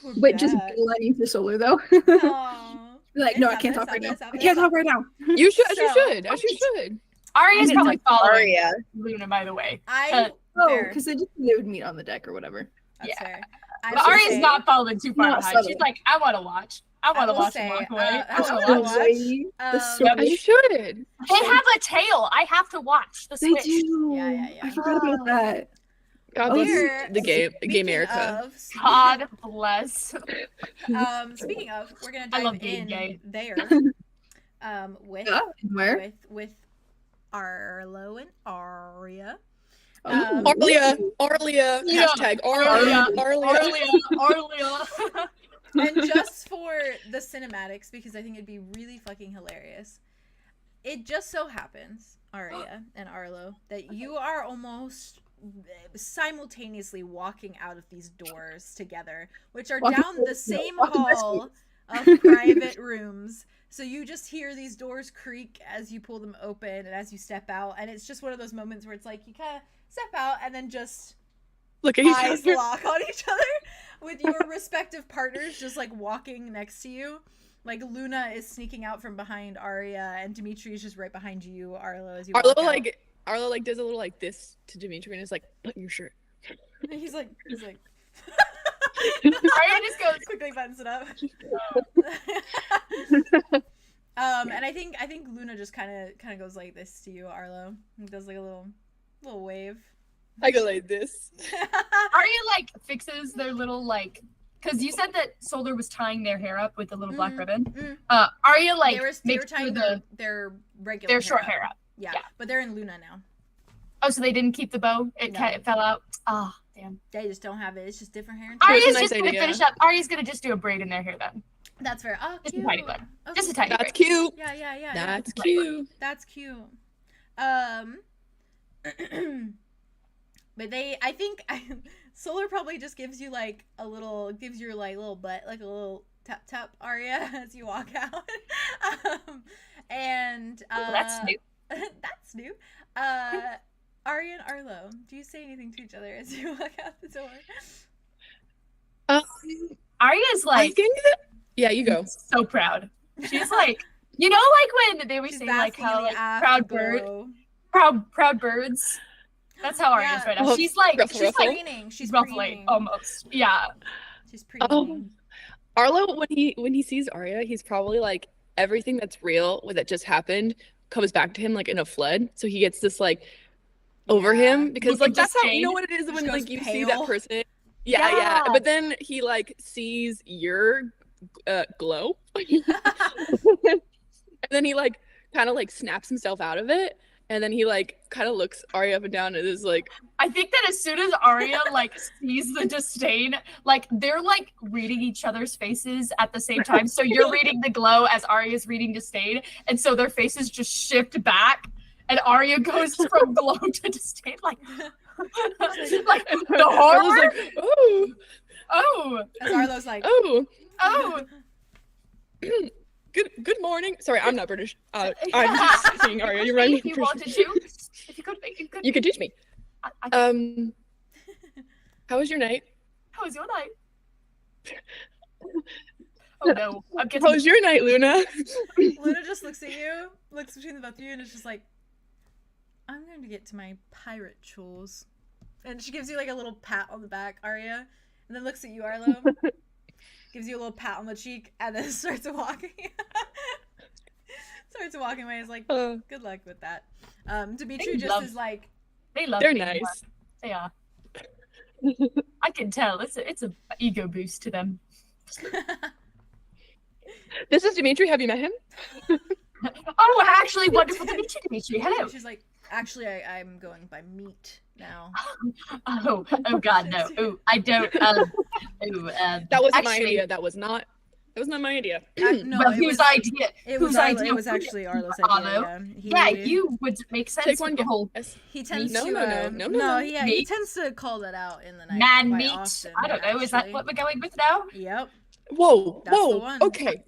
We're Wait, just back. beelining to Solar though. Aw. Like, no, I can't talk right now. Stop I it, can't stop talk right now. You should. So- You should. As you should. Arya's probably following Aria. Luna, by the way. I Oh, fair. because they would meet on the deck or whatever. That's Yeah. fair. I But will Arya's say- not following too far Not behind. subtle. She's like, I want to watch. I want to will watch say, and walk away. I wanna Oh, watch. The Um, switch. As you should. They have a tail. I have to watch the They Switch. do. Yeah. I forgot about that. God Oh, bless Here, the game speaking America. of- God bless. Speaking of, we're gonna I love dive being in gay. there. With Yeah, where? with Arlow and Aria. Oh. Arlia. Arlia. Yeah. Hashtag Arlia. Arlia. Arlia. And just for the cinematics, because I think it'd be really fucking hilarious. It just so happens, Aria and Arlo, that you are almost simultaneously walking out of these doors together, which are Walking down the same walking by hall of private rooms. So you just hear these doors creak as you pull them open and as you step out, and it's just one of those moments where it's like you kind of step out and then just Look at each eyes other. lock on each other with your respective partners just like walking next to you. Like Luna is sneaking out from behind Aria, and Dimitri is just right behind you, Arlo, as you walk out. Arlo like does a little like this to Dimitri and is like, button your shirt. He's like Arya just goes, quickly buttons it up. And I think Luna just kind of goes like this to you, Arlo. He does like a little wave. I go like this. Arya like fixes their little like, because you said that Solar was tying their hair up with the little black ribbon. Arya like they were makes tying sure their regular their short hair up. Yeah, Yeah. but they're in Luna now. Oh, so they didn't keep the bow? It No. it fell out. Ah, damn. They just don't have it. It's just different hair. That's a Arya's nice just gonna idea. finish up. Arya's gonna just do a braid in their hair then. That's fair. Oh, Just a cute. tiny one. Okay. Just a tiny That's braid. cute. Yeah. That's cute. That's cute. But I think Solar probably just gives you like little butt, like a little tap Arya as you walk out. And Ooh, that's new. that's new. Arya and Arlo, do you say anything to each other as you walk out the door? Arya's I like think that. Yeah, you go. so proud. She's like, you know, like when they were She's saying like basking how in the like proud afterglow. proud birds. That's how Arya's Yeah. right now. Well, She's like ruffle, she's like Preening. She's roughly preening. almost. Yeah. She's preening. Arlo, when he sees Arya, he's probably like everything that's real that just happened comes back to him like in a flood. So he gets this like over Yeah. him because Look like at that's how you disdain. know what it is when Just like goes you see that pale. person. Yeah. Yeah. But then he like sees your glow, and then he like kind of like snaps himself out of it, and then he like kind of looks Arya up and down and is like, I think that as soon as Arya like sees the disdain, like they're like reading each other's faces at the same time. So you're reading the glow as Arya's reading disdain, and so their faces just shift back, and Arya goes from glow to disdain, like like the Arlo's horror. like, oh, Oh, As Arlo's like, oh. oh, Good morning. Sorry, I'm not British. I'm just seeing Arya. You're right. if you wanted to, if you could, You could teach me. I How was your night? how was your night? Oh no, I'm getting How was your night, Luna? Luna just looks at you, looks between the both of you, and is just like, I'm going to get to my pirate chores. And she gives you like a little pat on the back, Arya, and then looks at you, Arlo, gives you a little pat on the cheek, and then starts walking. Starts walking away. Is like, good luck with that. Dimitri They just love- is like, They love They're being nice. loved. They are. I can tell. It's a ego boost to them. This is Dimitri. Have you met him? Oh, actually, wonderful to meet you, Dimitri. Hello. she's like, actually, I'm going by meat now. Oh God, no. Oh, I don't. That wasn't my actually- idea. That was not my idea. No, Well, it whose was, idea? it was whose Arlo, idea it was was it? actually Arlo's Arlo? idea. Yeah, you would make sense. Take one. with the whole Yes. He tends No, to no. yeah, he Meat? tends to call that out in the night. man quite meat. often, I don't know. Is that actually. what we're going with now? Yep. Whoa, That's the whoa. one. Okay.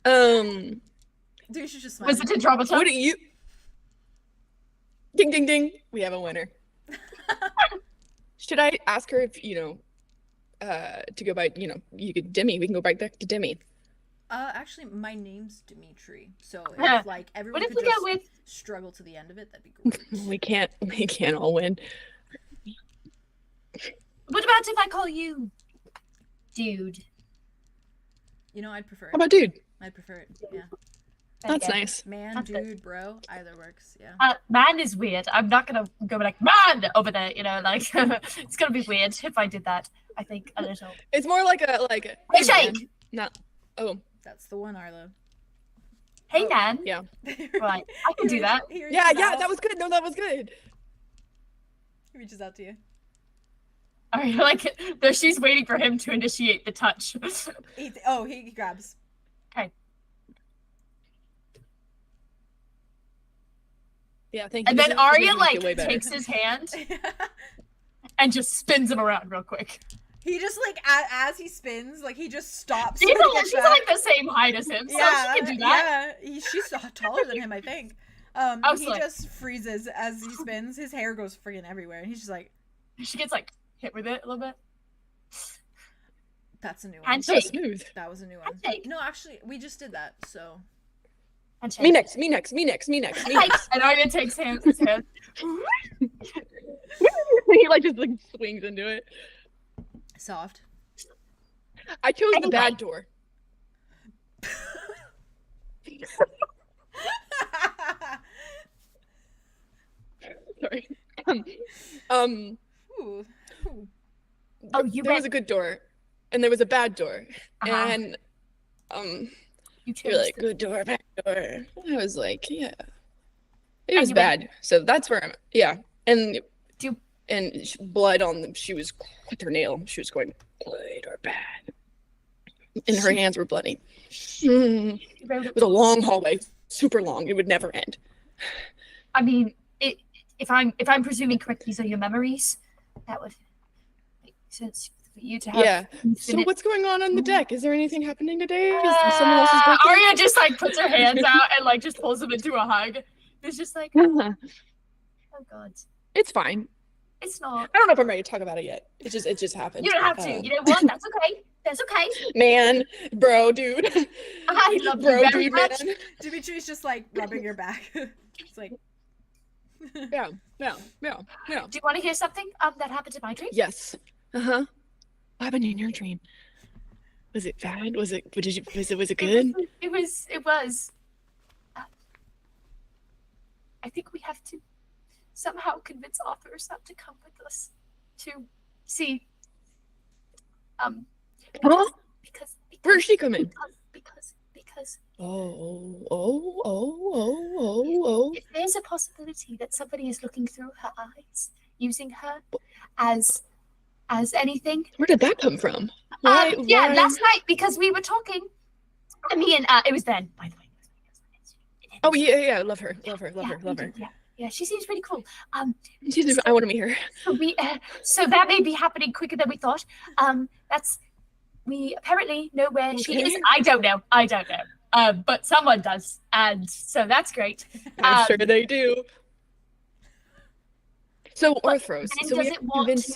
Dude, you should just smile. Was it a drama What do you? Ding, ding, ding. We have a winner. Should I ask her if, to go by, you could Demi. We can go back there to Demi. Actually, my name's Dimitri. So Huh. if like What everyone if could we go just with? struggle to the end of it, that'd be great. We can't all win. What about if I call you, dude? I'd prefer How it. about dude? I'd prefer it. Yeah. That's Okay. nice. Man, That's good. dude, bro, either works. Yeah. Man is weird. I'm not gonna go like man over there. Like it's gonna be weird if I did that. I think a little. It's more like a Hey, man. Shake. Not. Oh. That's the one, Arlo. Hey, Oh. Nan. Yeah. Right, I can do that. He reaches Yeah. out. That was good. No, that was good. He reaches out to you. I like there. She's waiting for him to initiate the touch. He grabs. Yeah. Thank you. And This then is- this Arya makes me like feel way better. takes his hand and just spins him around real quick. He just like as he spins, like he just stops. She's, when he gets she's back. like the same height as him, so she can do that. Yeah, she's taller than him, I think. He just freezes as he spins. His hair goes freaking everywhere, and he's just like, She gets like hit with it a little bit. "That's a new one." That was Handshake. smooth. That was a new one. Handshake. No, actually, we just did that. So Handshake. Me next. Me next. Me next. Me next. Me next. And Arya takes his hand. He like just like swings into it. soft. I chose the Anyway. bad door. Sorry. Ooh. Ooh. Oh, you There was went. a good door, and there was a bad door, Uh-huh. and You chose you're like the- good door, bad door. I was like, yeah, it And was you bad. So that's where I'm. Yeah, and Do- blood on them. She was with her nail. She was going good or bad, and her hands were bloody. It was a long hallway, super long. It would never end. I mean, if I'm presuming correctly, so your memories, that would make sense for you to have. Yeah. So infinite- what's going on the deck? Is there anything happening today? Is there someone else's birthday? Arya just like puts her hands out and like just pulls him into a hug. It's just like, oh god, It's fine. it's not. I don't know if I'm ready to talk about it yet. It just happened. You don't have to. You know what? That's okay. That's okay. Man, bro, dude. I love Bro, you very dude, much. man. Dimitri's just like rubbing your back. It's like Yeah. Do you want to hear something that happened in my dream? Yes. Uh-huh. What happened in your dream? Was it bad? Was it good? It was. I think we have to somehow convince authors not to come with us to see. Huh? Because Where's she coming? because Oh. if there's a possibility that somebody is looking through her eyes, using her as anything. Where did that come from? Why? Why? Last night because we were talking. Me and it was Ben, by the way. Oh yeah, I love her. Love Me her. too, Yeah, she seems pretty cool. I want to meet her. So that may be happening quicker than we thought. We apparently know where she Okay. is. I don't know. But someone does, and so that's great. I'm sure they do. So Orthros. Ben So we have doesn't to want convince. to.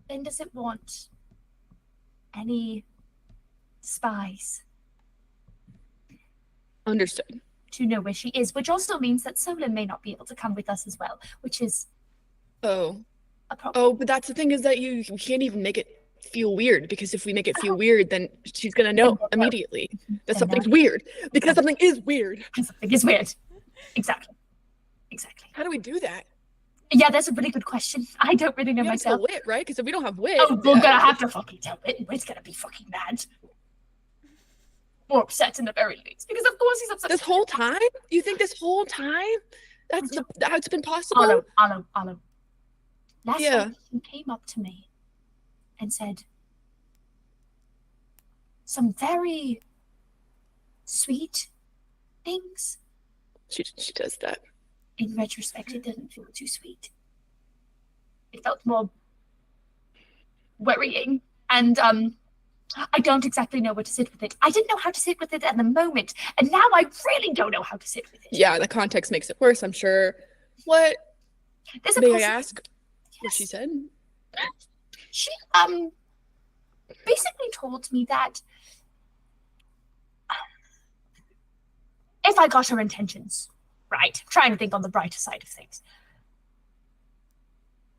Ben doesn't want any spies Understood. to know where she is, which also means that Solon may not be able to come with us as well, which is Oh. a problem. Oh, but that's the thing is that you can't even make it feel weird, because if we make it feel weird, then she's gonna know immediately that Then something's now- weird, because something is weird. Something is weird. Exactly. How do we do that? Yeah, that's a really good question. I don't really know We have to tell myself. Wit, right? Because if we don't have Wit, Oh, we're gonna have to fucking tell Wit. Wit's gonna be fucking mad. Or upset in the very least. Because of course he's upset. this whole time. You think this whole time that's how it's been possible? Arlo. Last Yeah. night he came up to me and said some very sweet things. She does that. In retrospect, it didn't feel too sweet. It felt more worrying. And I don't exactly know where to sit with it. I didn't know how to sit with it at the moment, and now I really don't know how to sit with it. Yeah, the context makes it worse, I'm sure. What? There's a May I possi- ask what Yes. she said? She basically told me that if I got her intentions right, trying to think on the brighter side of things,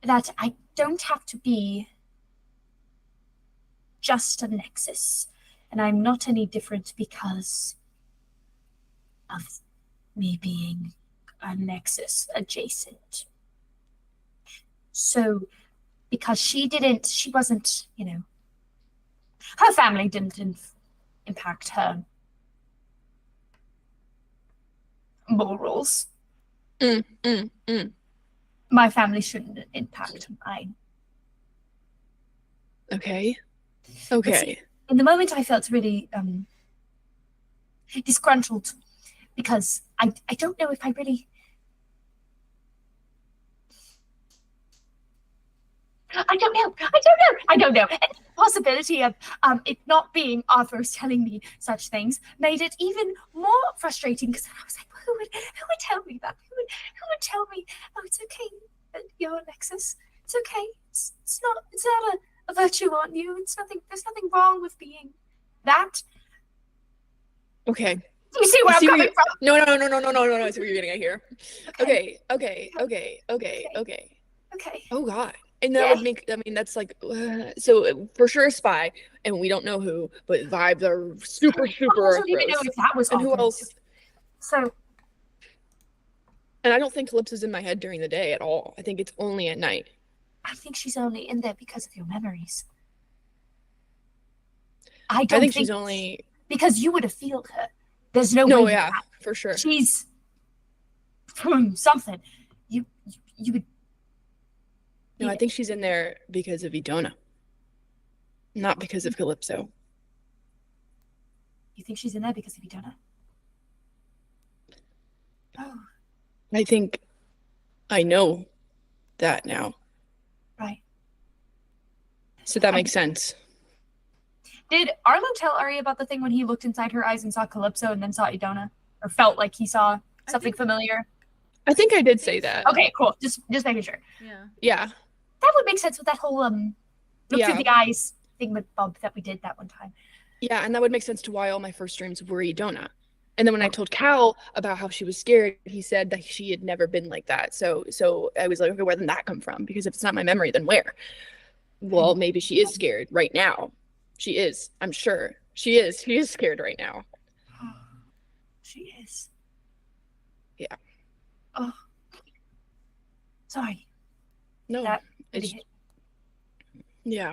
that I don't have to be just a nexus, and I'm not any different because of me being a nexus adjacent. So, because she wasn't, her family didn't impact her morals. My family shouldn't impact mine. Okay. See, in the moment, I felt really disgruntled because I don't know if I really. I don't know. And the possibility of it not being Arthur's telling me such things made it even more frustrating because I was like, who would tell me that? Who would tell me, oh, it's okay, you're a nexus. It's okay. It's not a virtue on you. There's nothing wrong with being that. Okay. You see where I'm coming from? No. I see what you're getting at here. Okay. Oh God. And that would make, that's like, so for sure a spy, and we don't know who, but vibes are super I don't even know if that was and who obvious. else? So. And I don't think Calypso's in my head during the day at all. I think it's only at night. I think she's only in there because of your memories. I think she's only... Because you would have felt her. There's no way. No, yeah, for sure. She's something. You would... No, I think she's in there because of Idona. Not because of Calypso. You think she's in there because of Idona? Oh. I think I know that now. Right. So that makes sense. Did Arlo tell Aria about the thing when he looked inside her eyes and saw Calypso and then saw Idona? Or felt like he saw something familiar? I think I did say that. Okay, cool. Just making sure. Yeah. That would make sense with that whole look through the eyes thing with Bob that we did that one time. Yeah, and that would make sense to why all my first dreams were Idona. And then when I told Cal about how she was scared, he said that she had never been like that. So I was like, okay, where did that come from? Because if it's not my memory, then where? Well, maybe she is scared right now. She is. I'm sure. She is. She is scared right now. She is. Yeah. Oh. Sorry. No. That really hit. Yeah.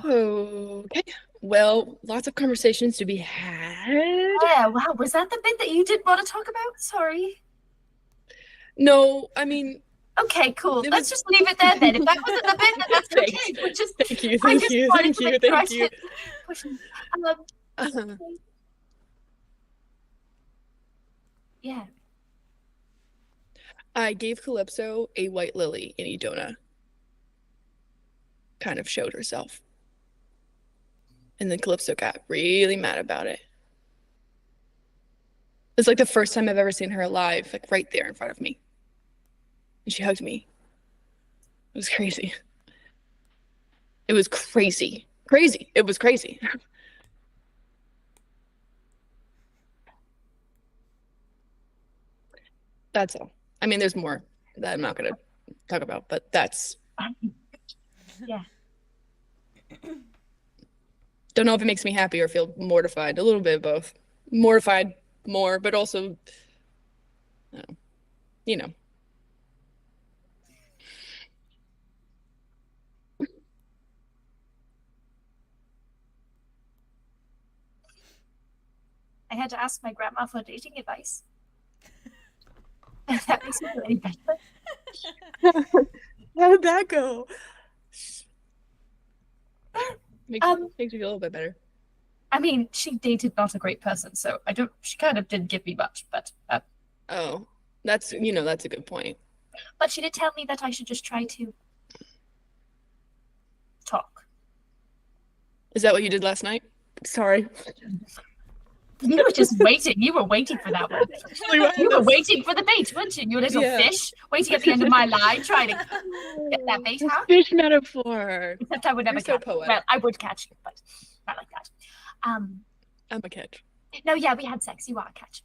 Okay. Well, lots of conversations to be had. Yeah, wow. Was that the bit that you didn't want to talk about? Sorry. No, I mean... Okay, cool. Let's just leave it there then. If that wasn't the bit, then that's okay. We're just, thank you. Yeah. I gave Calypso a white lily in Idona. Kind of showed herself. And then Calypso got really mad about it. It's like the first time I've ever seen her alive, like right there in front of me. And she hugged me. It was crazy. It was crazy. Crazy. It was crazy. That's all. I mean, there's more that I'm not going to talk about, but that's... Yeah. Don't know if it makes me happy or feel mortified. A little bit of both. Mortified more, but also, you know. I had to ask my grandma for dating advice. That makes me feel any better. How did that go? Makes me feel a little bit better. I mean, she dated not a great person, so she kind of didn't give me much, but... Oh, that's a good point. But she did tell me that I should just try to talk. Is that what you did last night? Sorry. You were just waiting. You were waiting for that one. You were waiting for the bait, weren't you? You little fish waiting at the end of my line, trying to get that bait out. Fish metaphor. Except I would never catch. Well, I would catch it, but not like that. I'm a catch. No, yeah, we had sex. You are a catch.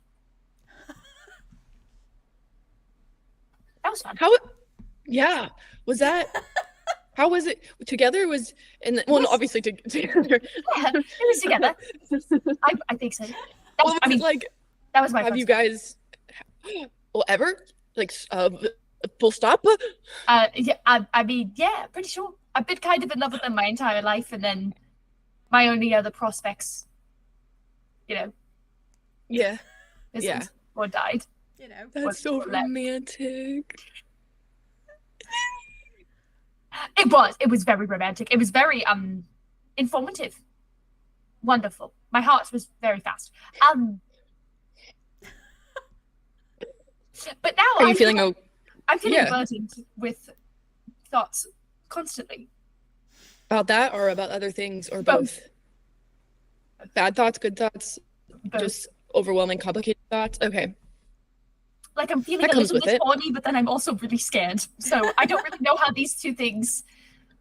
That was fun. Yeah. Was that? How was it together? Was obviously together. Yeah, it was together. I think so. That was my. Have you guys ever full stop? Yeah. I mean, yeah, pretty sure. I've been kind of in love with them my entire life, and then my only other prospects, Yeah. Or died. That's so romantic. It was very romantic. It was very informative. Wonderful. My heart was very fast. But now I'm feeling burdened with thoughts constantly. About that or about other things or both? Bad thoughts, good thoughts, Both. just overwhelming, complicated thoughts? Okay. Like I'm feeling a little bit horny, but then I'm also really scared. So I don't really know how these two things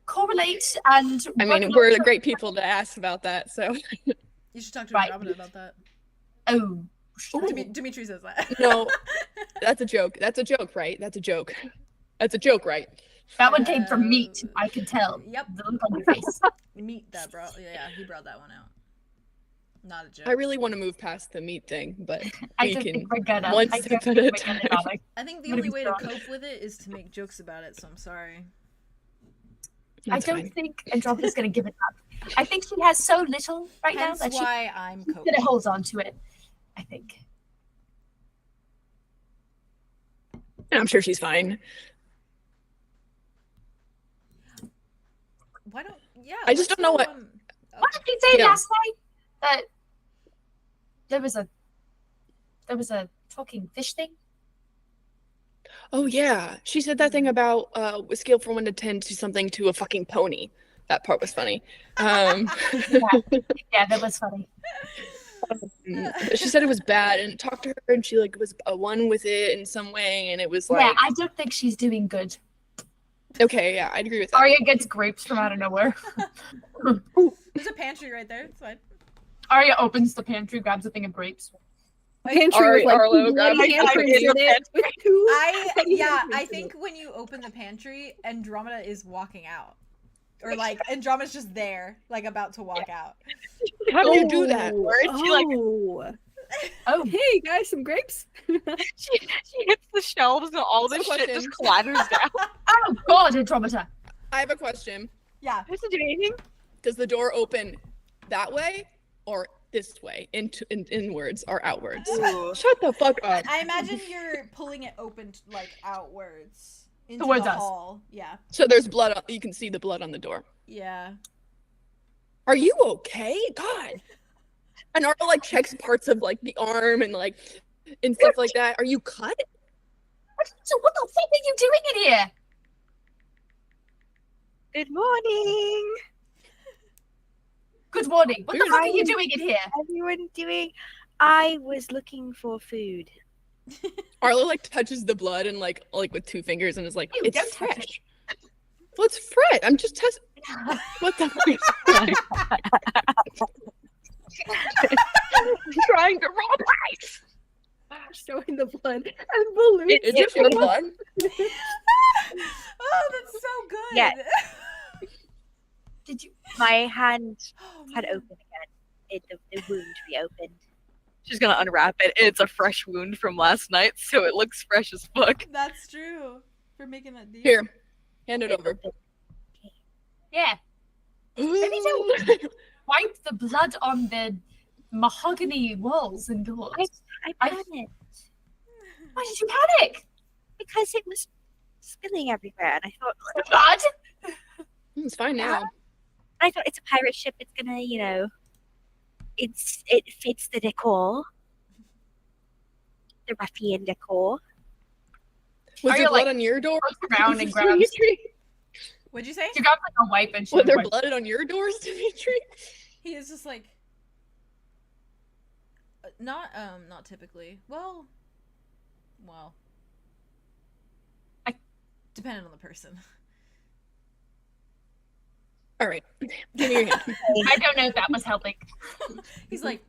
correlate. And I mean, we're the great people to ask about that. So you should talk to Andromeda about that. Oh, Dimitri says that. No, that's a joke. That's a joke, right? That's a joke. That's a joke, right? That one came from meat. I can tell. Yep. The look on your face. Meat that bro. Yeah, he brought that one out. Not a joke. I really want to move past the meat thing, but I don't think we're gonna. one step at a time. I think the only way to cope with it is to make jokes about it, so I'm sorry. I don't think Andromeda's going to give it up. I think she has so little right now that I'm she's going to hold on to it, I think. And I'm sure she's fine. Why don't... Yeah. I just don't know what... What did you say last night? That there was a talking fish thing? Oh yeah, she said that thing about a scale from 1 to 10 to something to a fucking pony. That part was funny. Yeah, that was funny. She said it was bad and talked to her, and she was a 1 with it in some way, and it was like. Yeah, I don't think she's doing good. Okay, yeah, I'd agree with that. Arya gets grapes from out of nowhere. There's a pantry right there. It's fine. Arya opens the pantry, grabs a thing of grapes. Pantry with Arlo, grab handprints in it. I think when you open the pantry, Andromeda is walking out. Or Andromeda's just there, about to walk out. How do you do that? Oh, hey guys, some grapes. she hits the shelves and all this shit just clatters down. Oh god, Andromeda. I have a question. Yeah. Who's doing? Does the door open that way or this way, inwards or outwards? Shut the fuck up. I imagine you're pulling it open outwards into Towards the us. hall. Yeah. So there's blood. You can see the blood on the door. Yeah. Are you okay? God. And Arlo checks parts of the arm and and stuff like that. Are you cut? So what the fuck are you doing in here? Good morning. Good morning. What the fuck are you doing in here? Everyone doing? I was looking for food. Arlo touches the blood and with 2 fingers and is Ew, it's don't touch fresh. Well, it's fresh. I'm just testing. What the fuck is that? Trying to rob life. Showing the blood and balloons. Is it the blood? Oh, that's so good. Yeah. Did you? My hand had opened again. The wound reopened. She's gonna unwrap it. It's a fresh wound from last night, so it looks fresh as fuck. That's true. For making that deal. Here, hand it over. Yeah. Maybe don't wipe the blood on the mahogany walls and doors. I panicked Why did you panic? because it was spilling everywhere, and I thought, Blood? It's fine now. I thought it's a pirate ship. It's gonna, it fits the decor, the ruffian decor. Was Are there you, blood on your door? Looks around and grabs. What'd you say? She grabs a wipe and she Was there wipes. blood on your doors, Dimitri? He is just Not typically. Well, depending on the person. All right. Give me your hand. I don't know if that was helping. He's like,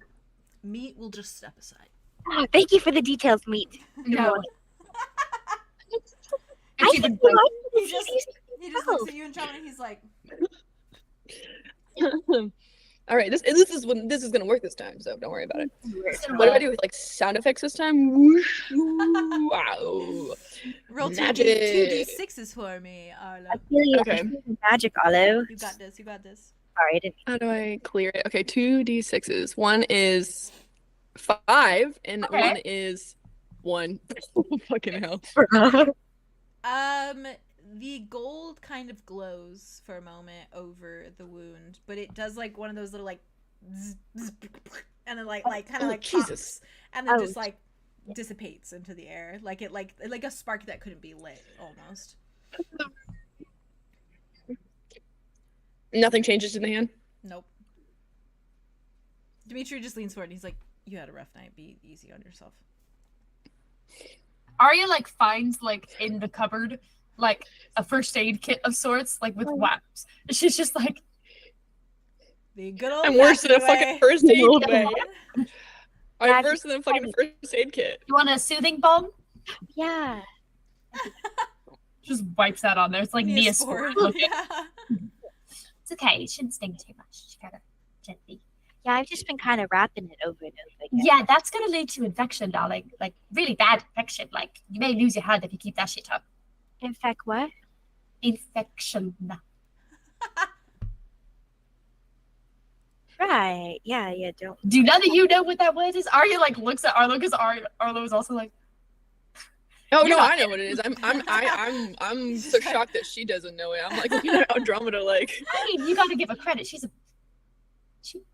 meat will just step aside. Oh, thank you for the details, Meat. No. I It's think even He just looks at you and John, and he's like, All right, this is gonna work this time, so don't worry about it. What do I do with like sound effects this time? Whoosh, woo, wow. roll Magic. 2d6s for me, Arlo. I feel you. Okay. I feel the magic, Arlo. You got this. You got this. Sorry, I didn't. How do I clear it? Okay, 2d6s. One is 5, and Okay. one is 1. Fucking hell. The gold kind of glows for a moment over the wound, but it does like one of those little like, zzz, zzz, and then like kind of like Jesus. pops, and then Oh. just like dissipates into the air, like it like a spark that couldn't be lit almost. Nothing changes in the hand. Nope. Dimitri just leans forward and he's like, "You had a rough night. Be easy on yourself." Arya like finds like in the cupboard like a first aid kit of sorts, like with wipes. And she's just like, The good old. I'm worse than a fucking first aid way. kit. I'm worse than a fucking first aid kit. "You want a soothing balm?" Yeah. Just wipes that on there. It's like Neosporin. looking. Yeah. It's okay. It shouldn't sting too much. Just kind of gently. Yeah, I've just been kind of wrapping it over and over again. Yeah, that's gonna lead to infection, darling. Like really bad infection. Like you may lose your hand if you keep that shit up. In fact, what? Infection. Right. Yeah, don't. Do none of you know what that word is? Arya like looks at Arlo because Arlo is also like, Oh You're no, not- I know what it is. I'm so shocked that she doesn't know it. I'm like looking at Andromeda like. I mean, you gotta give her credit. She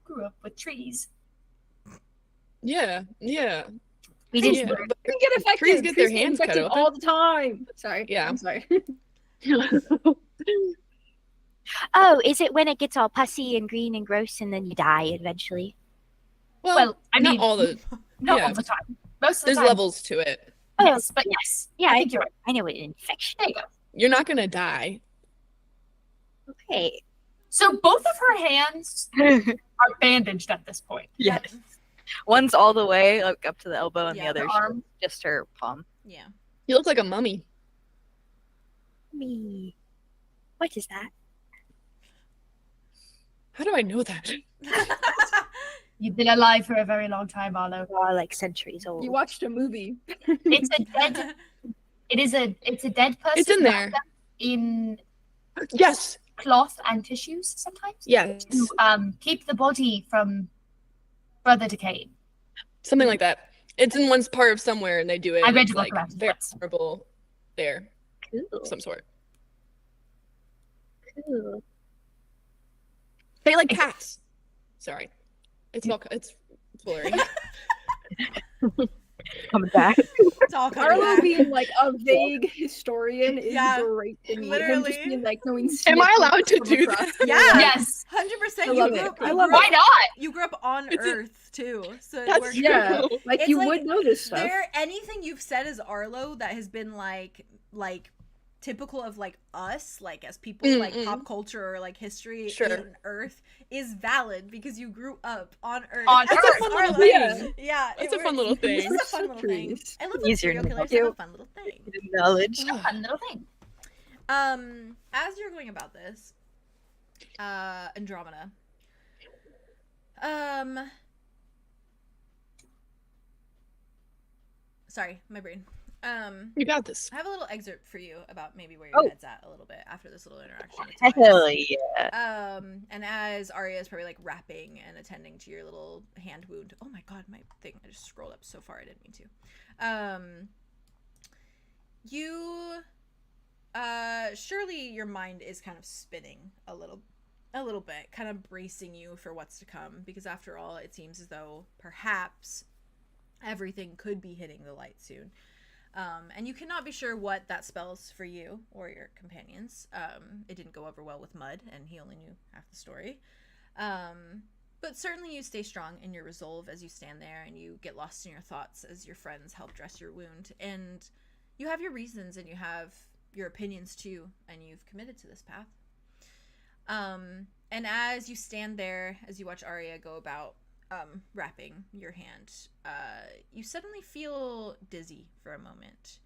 grew up with trees. Yeah. We just. Yeah. But They get affected. trees get their Trees hands cut infected open. all the time. Sorry. Yeah. I'm sorry. Oh, is it when it gets all pussy and green and gross and then you die eventually? Well, I not mean, all the. not yeah. all the time. Most of the There's time. levels to it. Yes, but yes. Yeah, I I think you're right. I know what an infection. There you go. You're not gonna die. Okay. So both of her hands are bandaged at this point. Yes. One's all the way like, up to the elbow, and Yeah, the other's arm. just her palm. Yeah. You look like a mummy. Me. What is that? How do I know that? You've been alive for a very long time, Arlo. Oh, like centuries old. You watched a movie. It's a dead. It's a dead person. It's in there. wrapped up in Yes. cloth and tissues sometimes Yes. to keep the body from further decay. Something like that. It's in one's part of somewhere, and they do it. I and read it's, about like that very once. horrible. There, Cool. some sort. Cool. They like cats. Sorry, it's blurry. Coming back. It's all coming Arlo back. being like a vague historian is Yeah, great to me. Him literally. just being like knowing Am I snippets allowed to from do across that? the Yeah. world. Yes. 100%. I You love grew it. up. I you love grew Why up- not? You grew up on It's a- Earth too, so it That's works. true. Yeah, like It's you like- would know this stuff. There anything you've said as Arlo that has been like typical of like us, like as people, like pop culture or like history Sure. in Earth, is valid because you grew up on Earth. On That's Earth. a fun little Arlo. thing. Yeah, That's it a fun works. little thing. It's a fun little thing. Centuries. I love when Easier serial to killers know. have a fun little thing. Knowledge. Fun little thing. As you're going about this, Andromeda, sorry, my brain. You got this. I have a little excerpt for you about maybe where your Oh. head's at a little bit after this little interaction. with Hell Tobias. yeah. And as Arya is probably like wrapping and attending to your little hand wound. Oh my god, my thing! I just scrolled up so far. I didn't mean to. You, surely your mind is kind of spinning a little bit, kind of bracing you for what's to come. Because after all, it seems as though perhaps everything could be hitting the light soon. And you cannot be sure what that spells for you or your companions. It didn't go over well with Mud, and he only knew half the story. But certainly you stay strong in your resolve as you stand there, and you get lost in your thoughts as your friends help dress your wound. And you have your reasons, and you have your opinions too, and you've committed to this path. And as you stand there, as you watch Aria go about wrapping your hand, you suddenly feel dizzy for a moment.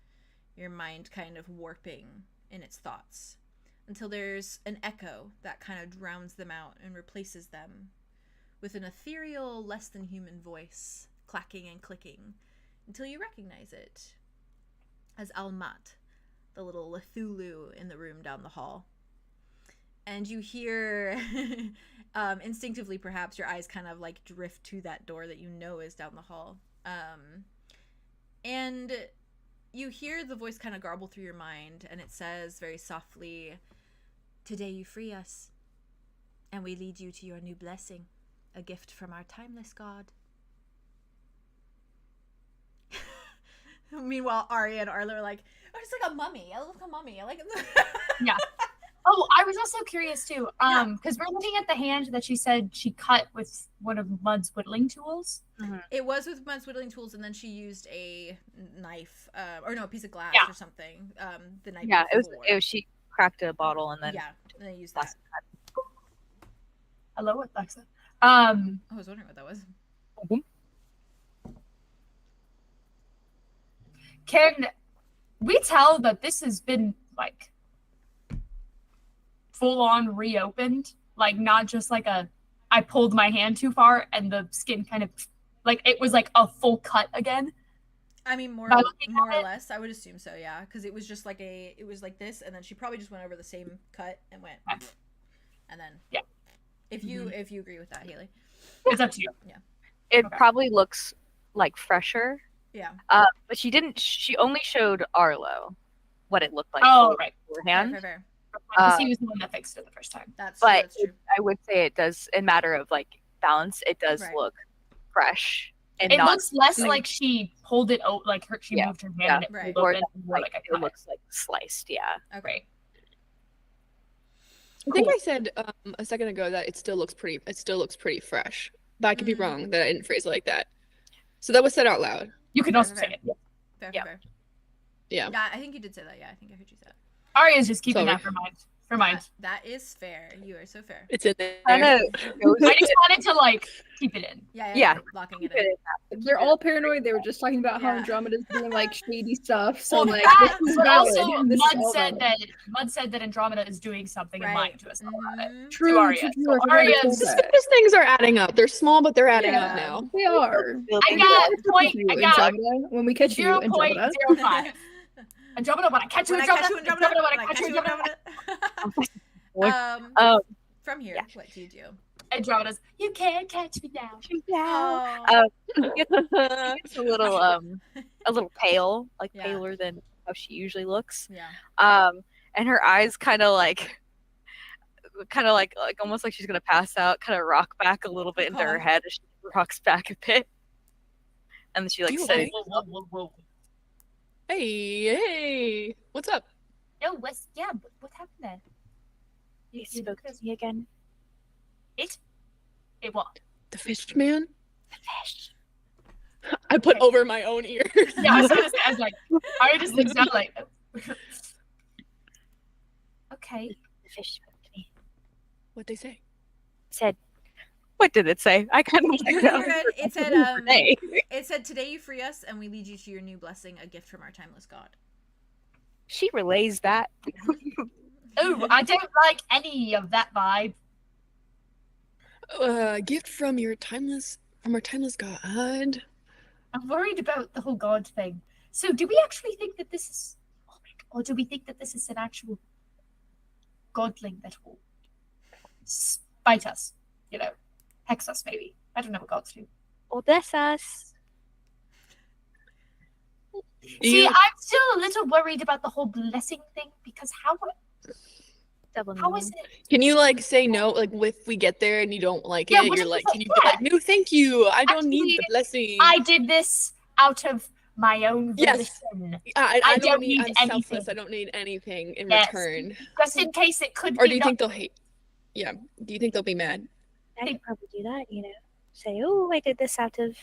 Your mind kind of warping in its thoughts until there's an echo that kind of drowns them out and replaces them with an ethereal, less than human voice, clacking and clicking, until you recognize it as Almat, the little Cthulhu in the room down the hall. And you hear, instinctively perhaps, your eyes kind of like drift to that door that you know is down the hall. And you hear the voice kind of garble through your mind, and it says very softly, "Today you free us, and we lead you to your new blessing, a gift from our timeless god." Meanwhile, Aria and Arlo are like, "Oh, it's like a mummy. I look like a mummy. I like it." Yeah. Oh, I was also curious too, because we're looking at the hand that she said she cut with one of Mud's whittling tools. Mm-hmm. It was with Mud's whittling tools, and then she used a knife, or no, a piece of glass or something. The knife. Yeah, it was. She cracked a bottle and then. Yeah, and they used that. Hello, Alexa. I was wondering what that was. Can we tell that this has been like full on reopened? Like not just like I pulled my hand too far and the skin kind of like it was like a full cut again? I mean, more or less, I would assume so, yeah. Because it was just like it was like this, and then she probably just went over the same cut and went, and then If you agree with that, Haley, it's up to you. Yeah, it probably looks like fresher. Yeah. But she didn't. She only showed Arlo what it looked like. Oh, right. Beforehand. Fair. Because he was the one that fixed it the first time. That's true. I would say it does, in matter of like balance, it does look fresh. And it looks less like she pulled it out, like she moved her hand and it pulled open. Like it looks like sliced. Yeah. Okay. I think I said a second ago that it still looks pretty fresh, but I could be wrong that I didn't phrase it like that. So that was said out loud. You can also say it. Fair. Yeah. Yeah, I think you did say that. Yeah, I think I heard you say that. Aria's just keeping that for mind. That is fair. You are so fair. It's in there. I just wanted to like keep it in. Yeah. Locking it in. They're all paranoid. They were just talking about how Andromeda's doing like shady stuff. So well, like that, this is but valid. also Mud said that Andromeda is doing something and lying to us about it. True. To Aria. So Aria's These things are adding up. They're small, but they're adding up now. They are. I got when we catch you, Andromeda. 0.05. Andromeda, when I catch you, Andromeda. From here, what do you do? Andromeda's, you can't catch me now. It's a little pale, like paler than how she usually looks. Yeah. And her eyes kind of like almost like she's gonna pass out, kind of rock back a little bit into her head as she rocks back a bit, and then she like says, Whoa. Hey, what's up? No, what happened then? You spoke to me again. It what? The fish man? The fish. I put over my own ears. Yeah, I was gonna say, I was like, I just looks out like okay. The fish spoke to me. What'd they say? Said, what did it say? I kind of It said, "Today you free us, and we lead you to your new blessing, a gift from our timeless god." She relays that. Oh, I don't like any of that vibe. Gift from our timeless god. I'm worried about the whole god thing. So, do we actually think that this is, or do we think that this is an actual godling that will spite us? You know, hex us maybe. I don't know what gods do. or bless us. See, I'm still a little worried about the whole blessing thing because how is it? Can you like say no? Like if we get there and you don't like Yeah, it, what you're if like, we can you say be like, no, thank you. I don't need the blessing. I did this out of my own volition. I don't need I'm anything. selfless. I don't need anything in Yes. return. Just in case it could Or be do you think they'll hate? Yeah. Do you think they'll be mad? I could probably do that, you know. Say, oh, I did this out of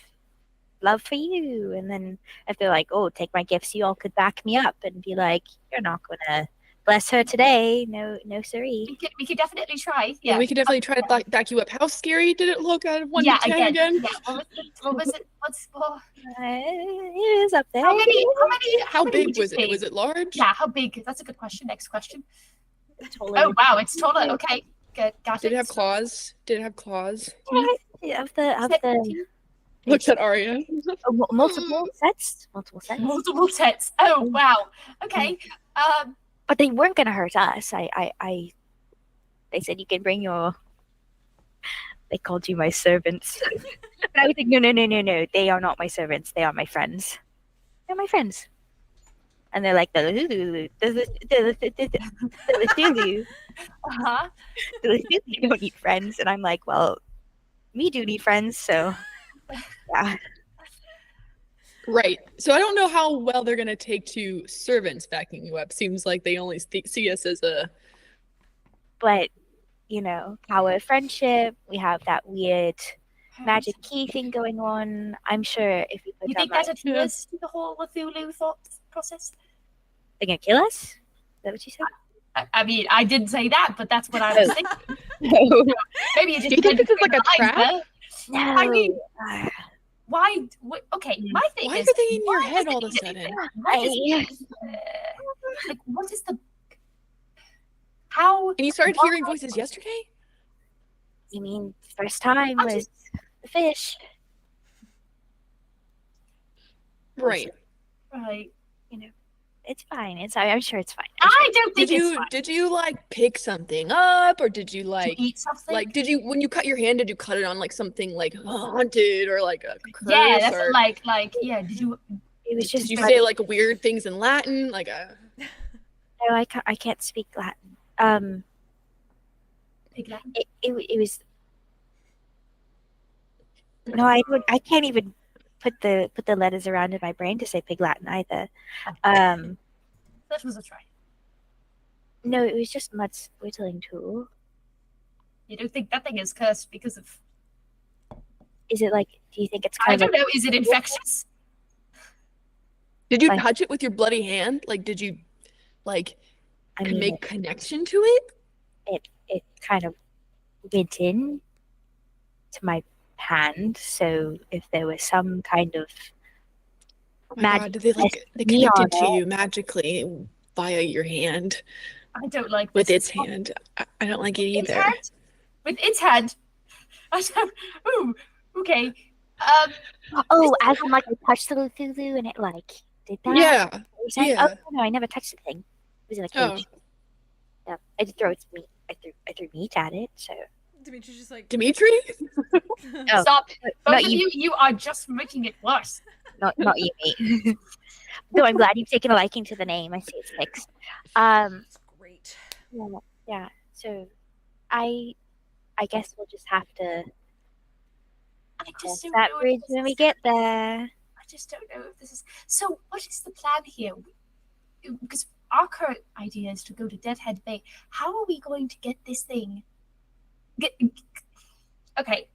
love for you. And then if they're like, oh, take my gifts, you all could back me up and be like, you're not going to bless her today. No, siree. We could definitely try. Yeah, we could definitely try to back you up. How scary did it look out of 1 to 10 again? Yeah, what was it? It is up there. How big was it? Was it large? Yeah, how big? That's a good question. Next question. Taller. Oh, wow, it's taller. Okay, good. Got Did it. it have claws? Did it have claws? Yeah, of the Looks at Aria. multiple sets. Multiple sets. Oh, wow. Okay. But they weren't gonna hurt us. They said you can bring your. They called you my servants. But I was like, no. They are not my servants. They are my friends. They're my friends. And they're like, you don't need friends. And I'm like, well, me do need friends, so yeah. Right. So I don't know how well they're going to take to servants backing you up. Seems like they only see us as a... But, you know, power of friendship. We have that weird magic key thing going on. I'm sure if we put You think that appeals to the whole Cthulhu thought process? they're going to kill us? Is that what you said? I mean, I didn't say that, but that's what I was thinking. No. Maybe you just Do you think this is like a trap? No. I mean, why? Okay, my thing Why is, are they in your why head is all of a it- sudden? like, what is the? How? And you started hearing voices yesterday? You mean first time was the fish? Right. Right. You know, it's fine. I'm sure it's fine. I don't think Did you like pick something up, or did you like eat something. did you, when you cut your hand, did you cut it on like something like haunted or like a curse? Yeah, that's or like yeah. Did you? It was just. did you say like weird things in Latin, like a? No, I can't speak Latin. Pig Latin? It was. No, I can't even put the letters around in my brain to say Pig Latin either. That was a try. No, it was just Mud's whittling tool. You don't think that thing is cursed because of? Is it like? Do you think it's I kind don't of? know. Is it infectious? Did you Like- touch it with your bloody hand? Like, did you like I mean, make connection to it? it kind of went in to my hand. So if there was some kind of Oh my magic God, did they me connected on to it. you magically via your hand I don't like with this. its hand? I don't like it Its either. hand? With its hand. I don't. Ooh. Okay. oh, as in like I touched the Cthulhu and it like did that. Yeah. You said, yeah. Oh no, I never touched the thing. It was in a cage. Yeah, I did throw its meat. I threw meat at it. So Dimitri's just like, Dimitri? Oh, Stop. Both not of you. you are just making it worse. not you, mate. No, I'm glad you've taken a liking to the name. I see it's fixed. that's great. Yeah. So I guess we'll just have to I cross just don't that know. bridge when we get there. I just don't know if this is. So, what is the plan here? Because our current idea is to go to Deadhead Bay. How are we going to get this thing? Okay,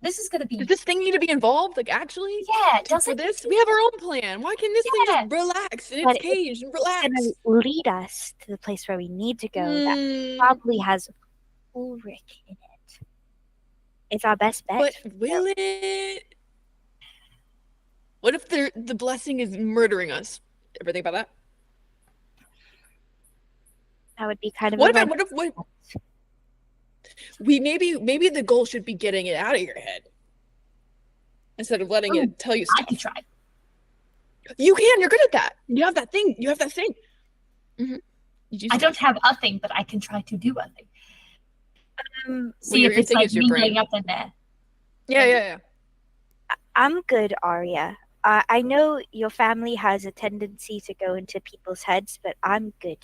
this is going to be. Does this thing need to be involved? Like, actually? Yeah, does For it? this? We have our own plan. Why can this thing Yeah. just relax in But its cage and It's relax? gonna lead us to the place where we need to go. That Mm, probably has Ulrich in it. It's our best bet. but will it? What if the blessing is murdering us? Ever think about that? That would be kind of. What a about what? We maybe the goal should be getting it out of your head instead of letting it tell you I stuff. can try. You can. You're good at that. You have that thing. You have that thing. Mm-hmm. I don't have a thing, but I can try to do a thing. See your if it's thing like is your brain. mingling up in there. Yeah. I'm good, Aria. I know your family has a tendency to go into people's heads, but I'm good.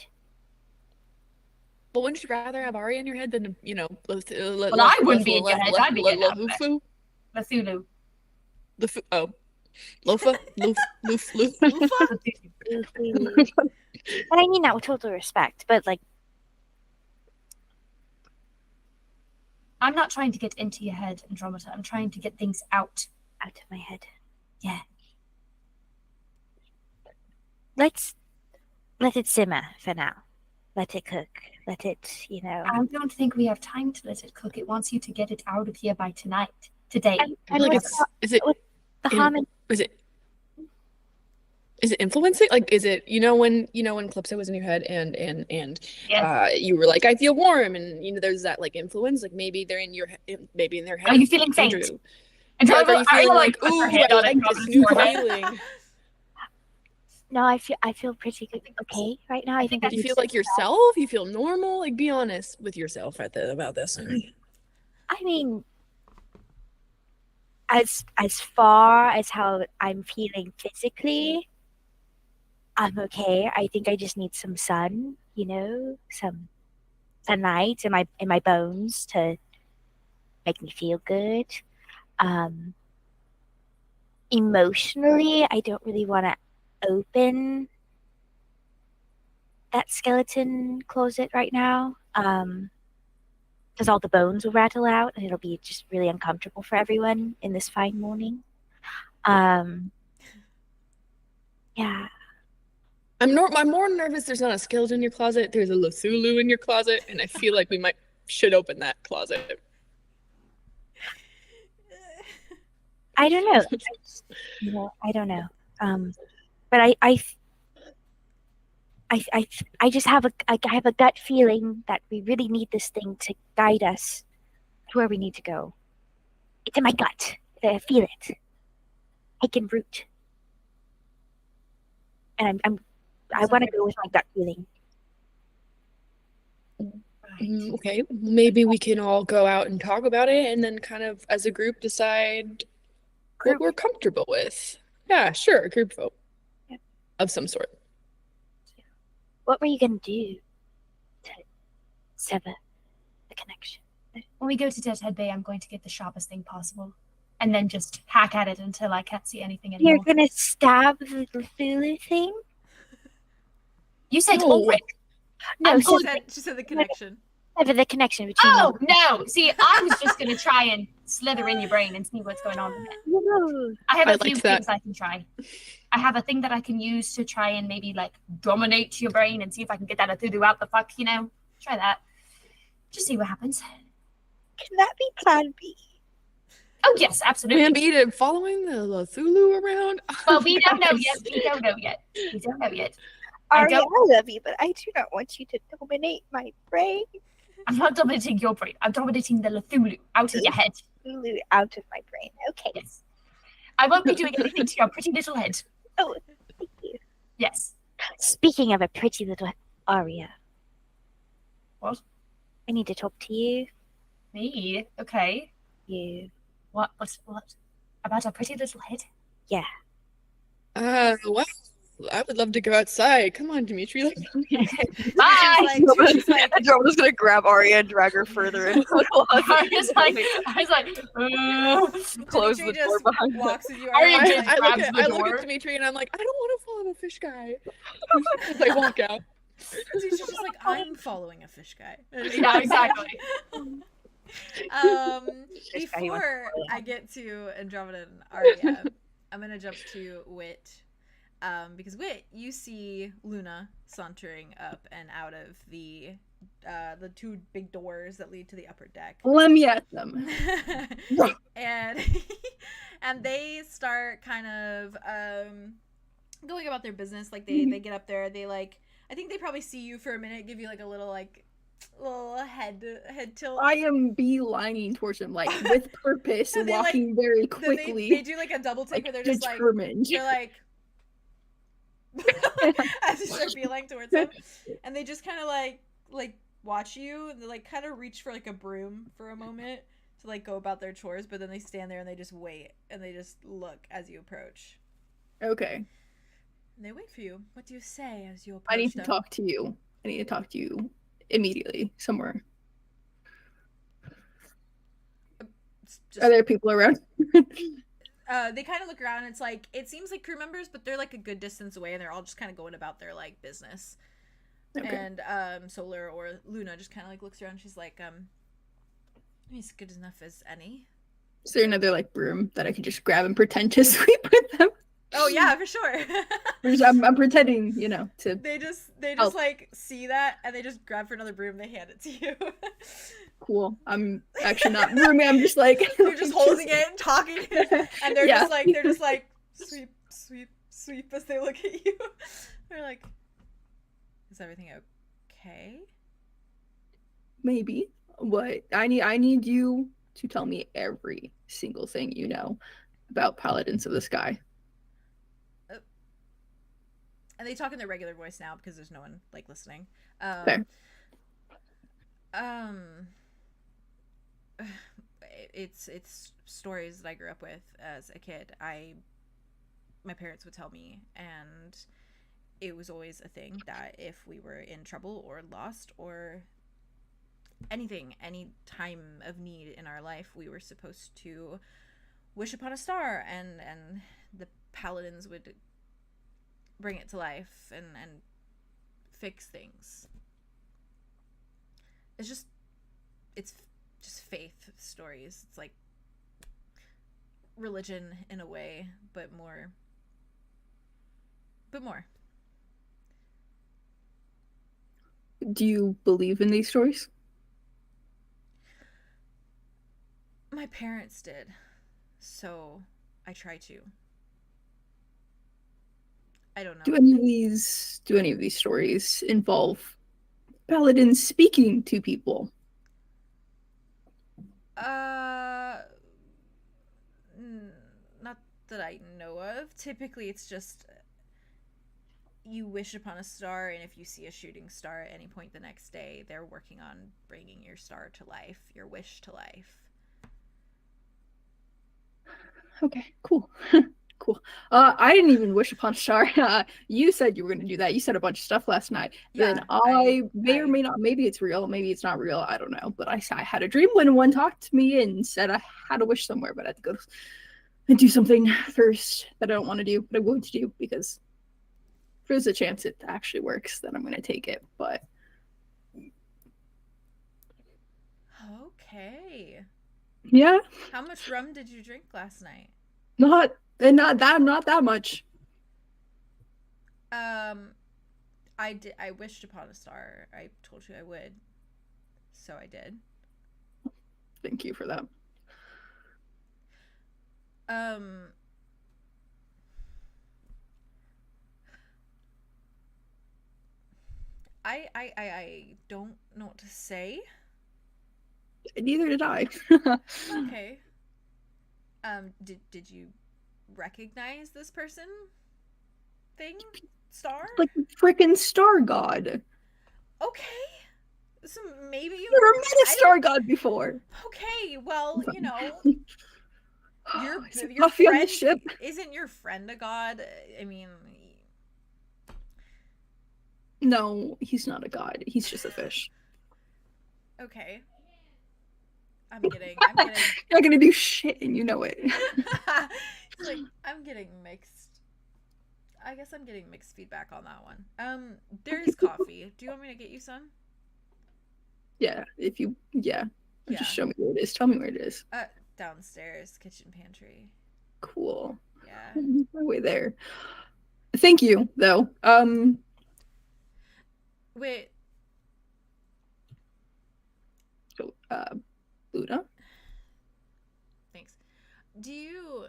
But wouldn't you rather have Aria in your head than Well, I wouldn't be in your head. I'd be in Cthulhu. Cthulhu. Oh, Lofa, Loof. And I mean that with total respect, but like I'm not trying to get into your head, Andromeda. I'm trying to get things out. Out of my head. Yeah. Let it simmer for now. Let it cook. Let it, I don't think we have time to let it cook. It wants you to get it out of here by tonight. Today. I feel like is it influencing? Like, is it when Calypso was in your head and you were like, I feel warm, and there's that like influence, like maybe they're in your maybe in their head. Are you feeling faint? Andrew. Like, are you feeling like, ooh, I like this new feeling? No, I feel pretty good. Okay, right now I think You feel like yourself? You feel normal? Like, be honest with yourself about this. I mean, as far as how I'm feeling physically, I'm okay. I think I just need some sun, some sunlight in my bones to make me feel good. Emotionally, I don't really want to open that skeleton closet right now, because all the bones will rattle out and it'll be just really uncomfortable for everyone in this fine morning. Yeah. I'm more nervous there's not a skeleton in your closet. There's a 𝐓𝐿𝐿u in your closet, and I feel like we should open that closet. I don't know. I don't know. But I just have a gut feeling that we really need this thing to guide us to where we need to go. It's in my gut. I feel it. Taking root. And I want to go with my gut feeling. Okay, maybe we can all go out and talk about it, and then kind of as a group decide what we're comfortable with. Yeah, sure, a group vote of some sort. What were you going to do to sever the connection? When we go to Deadhead Bay, I'm going to get the sharpest thing possible. And then just hack at it until I can't see anything anymore. You're going to stab the 𝐓𝐿𝐿u thing? You said Ulrich. No, she said the connection. Sever the connection between Oh, no. See, I was just going to try and slither in your brain and see what's going on with it. you. I have a few things I can try. I have a thing that I can use to try and maybe like dominate your brain and see if I can get that 𝐓𝐿𝐿u out the fuck, Try that. Just see what happens. Can that be plan B? Oh, yes, absolutely. Plan B to following the 𝐓𝐿𝐿u around? Well, we don't know yet. We don't know yet. Aria, I love you, but I do not want you to dominate my brain. I'm not dominating your brain. I'm dominating the 𝐓𝐿𝐼u out of your head. 𝐓𝐿𝐿u out of my brain. Okay. Yes. I won't be doing anything to your pretty little head. Oh, thank you. Yes. Speaking of a pretty little Aria. What? I need to talk to you. Me? Okay. You. What? About a pretty little head? Yeah. Well, I would love to go outside. Come on, Dimitri. Bye! She's like, Andromeda's gonna grab Aria and drag her further into the closet. I was like, Close Dimitri the door just behind her. walks with you. Aria Aria. just I grabs the look door. at Dimitri and I'm like, I don't want to follow a fish guy. As I walk out. She's just like, I'm following a fish guy. Yeah, exactly. Before I get to Andromeda and Aria, I'm gonna jump to Wit. Because Wit, you see Luna sauntering up and out of the two big doors that lead to the upper deck. Let me at them. and they start kind of going about their business. Like they get up there, they like, I think they probably see you for a minute, give you like a little head tilt. I am beelining towards them, like with purpose, And they, walking very quickly. They do like a double take where they're just determined. like as you start beeline towards them, and they just kind of like watch you, and they like kind of reach for like a broom for a moment to like go about their chores, but then they stand there and they just wait and they just look as you approach. Okay. And they wait for you. What do you say as you approach I need to them? talk to you. I need to talk to you immediately somewhere. Are there people around? They kind of look around. And it's like, it seems like crew members, but they're like a good distance away, and they're all just kind of going about their like business. Okay. And Solar or Luna just kind of like looks around. She's like, He's good enough as any. Is there another like broom that I could just grab and pretend to sweep with them? Oh yeah, for sure. I'm pretending, to. They just help. like see that and they just grab for another broom. They hand it to you. Cool. I'm actually not brooming. I'm just like you're just holding it and talking, and they're just like sweep, sweep, sweep as they look at you. They're like, "Is everything okay?" Maybe. What I need you to tell me every single thing you know about Paladins of the Sky. And they talk in their regular voice now because there's no one like listening. Fair. It's stories that I grew up with as a kid. My parents would tell me, and it was always a thing that if we were in trouble or lost or anything, any time of need in our life, we were supposed to wish upon a star, and the paladins would bring it to life and fix things. It's just faith stories. It's like religion in a way, but more. Do you believe in these stories? My parents did, so I try to. I don't know. Do any of these stories involve paladins speaking to people? Not that I know of. Typically, it's just you wish upon a star, and if you see a shooting star at any point the next day, they're working on bringing your star to life, your wish to life. Okay, cool. Cool. I didn't even wish upon a star. You said you were going to do that. You said a bunch of stuff last night. Yeah, Then I may or may not, maybe it's real, maybe it's not real, I don't know. But I had a dream when one talked to me and said I had a wish somewhere, but I had to go and do something first that I don't want to do, but I'm going to do because if there's a chance it actually works, then I'm going to take it. But okay. Yeah. How much rum did you drink last night? Not that much. I wished upon a star. I told you I would. So I did. Thank you for that. I don't know what to say. Neither did I. Okay. Did you recognize this person? Thing? Star? Like freaking star god. Okay. So maybe you never met a star god before. Okay, well, you know, your coffee friend, on the ship. Isn't your friend a god? I mean, no, he's not a god. He's just a fish. Okay. I'm getting You're not gonna do shit and you know it. like, I'm getting mixed. I guess I'm getting mixed feedback on that one. There is coffee. Do you want me to get you some? Yeah, Yeah. Just show me where it is. Tell me where it is. Downstairs, kitchen pantry. Cool. Yeah. My way there. Thank you, though. Wait. So, Luna? Thanks. Do you...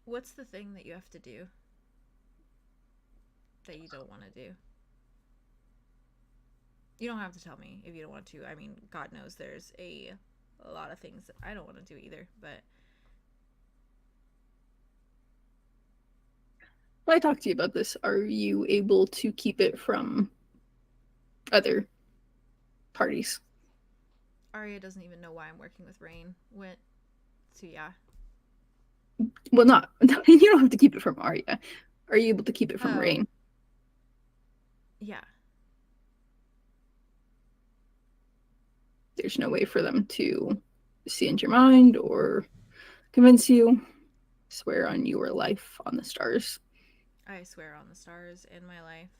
What's the thing that you have to do that you don't want to do? You don't have to tell me if you don't want to. I mean, God knows there's a lot of things that I don't want to do either, but... When I talk to you about this, are you able to keep it from other parties? Aria doesn't even know why I'm working with Rain. So yeah. Well, not you don't have to keep it from Aria. Are you able to keep it from Rain? Yeah. There's no way for them to see into your mind or convince you. Swear on your life on the stars. I swear on the stars in my life.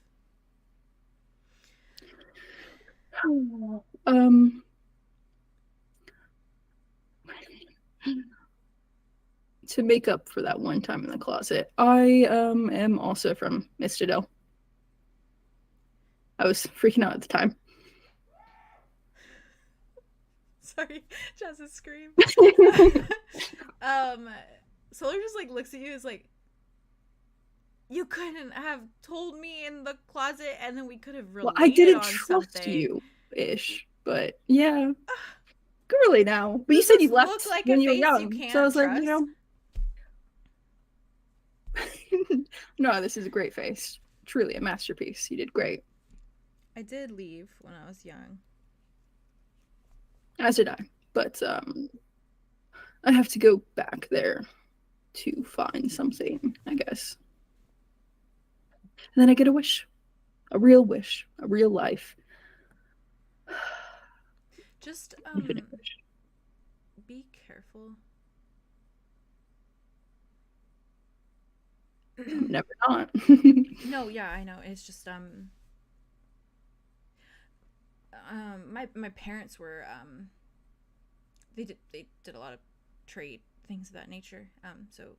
To make up for that one time in the closet, I am also from Mistadel. I was freaking out at the time. Sorry, Jaz's scream. Solar just like looks at you, is like, you couldn't have told me in the closet, and then we could have related. Well, I didn't on trust something. you, ish, but yeah, girly now. But you said you left Look like when a you were face young, you so I was can't like, you know, trust. no, this is a great face. Truly a masterpiece. You did great. I did leave when I was young. As did I, but I have to go back there to find something, I guess. And then I get a wish. A real wish. A real life. Just Infinite wish. be careful. Never not. No, yeah, I know. It's just my parents were they did a lot of trade things of that nature. So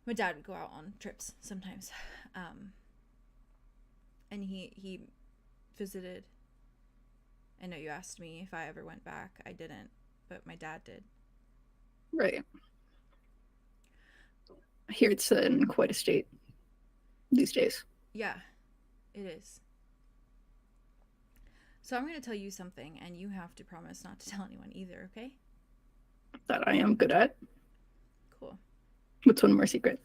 my dad would go out on trips sometimes. And he visited. I know you asked me if I ever went back. I didn't, but my dad did. Right. I hear it's in quite a state these days. Yeah, it is. So I'm going to tell you something, and you have to promise not to tell anyone either, okay? That I am good at. Cool. What's one more secret?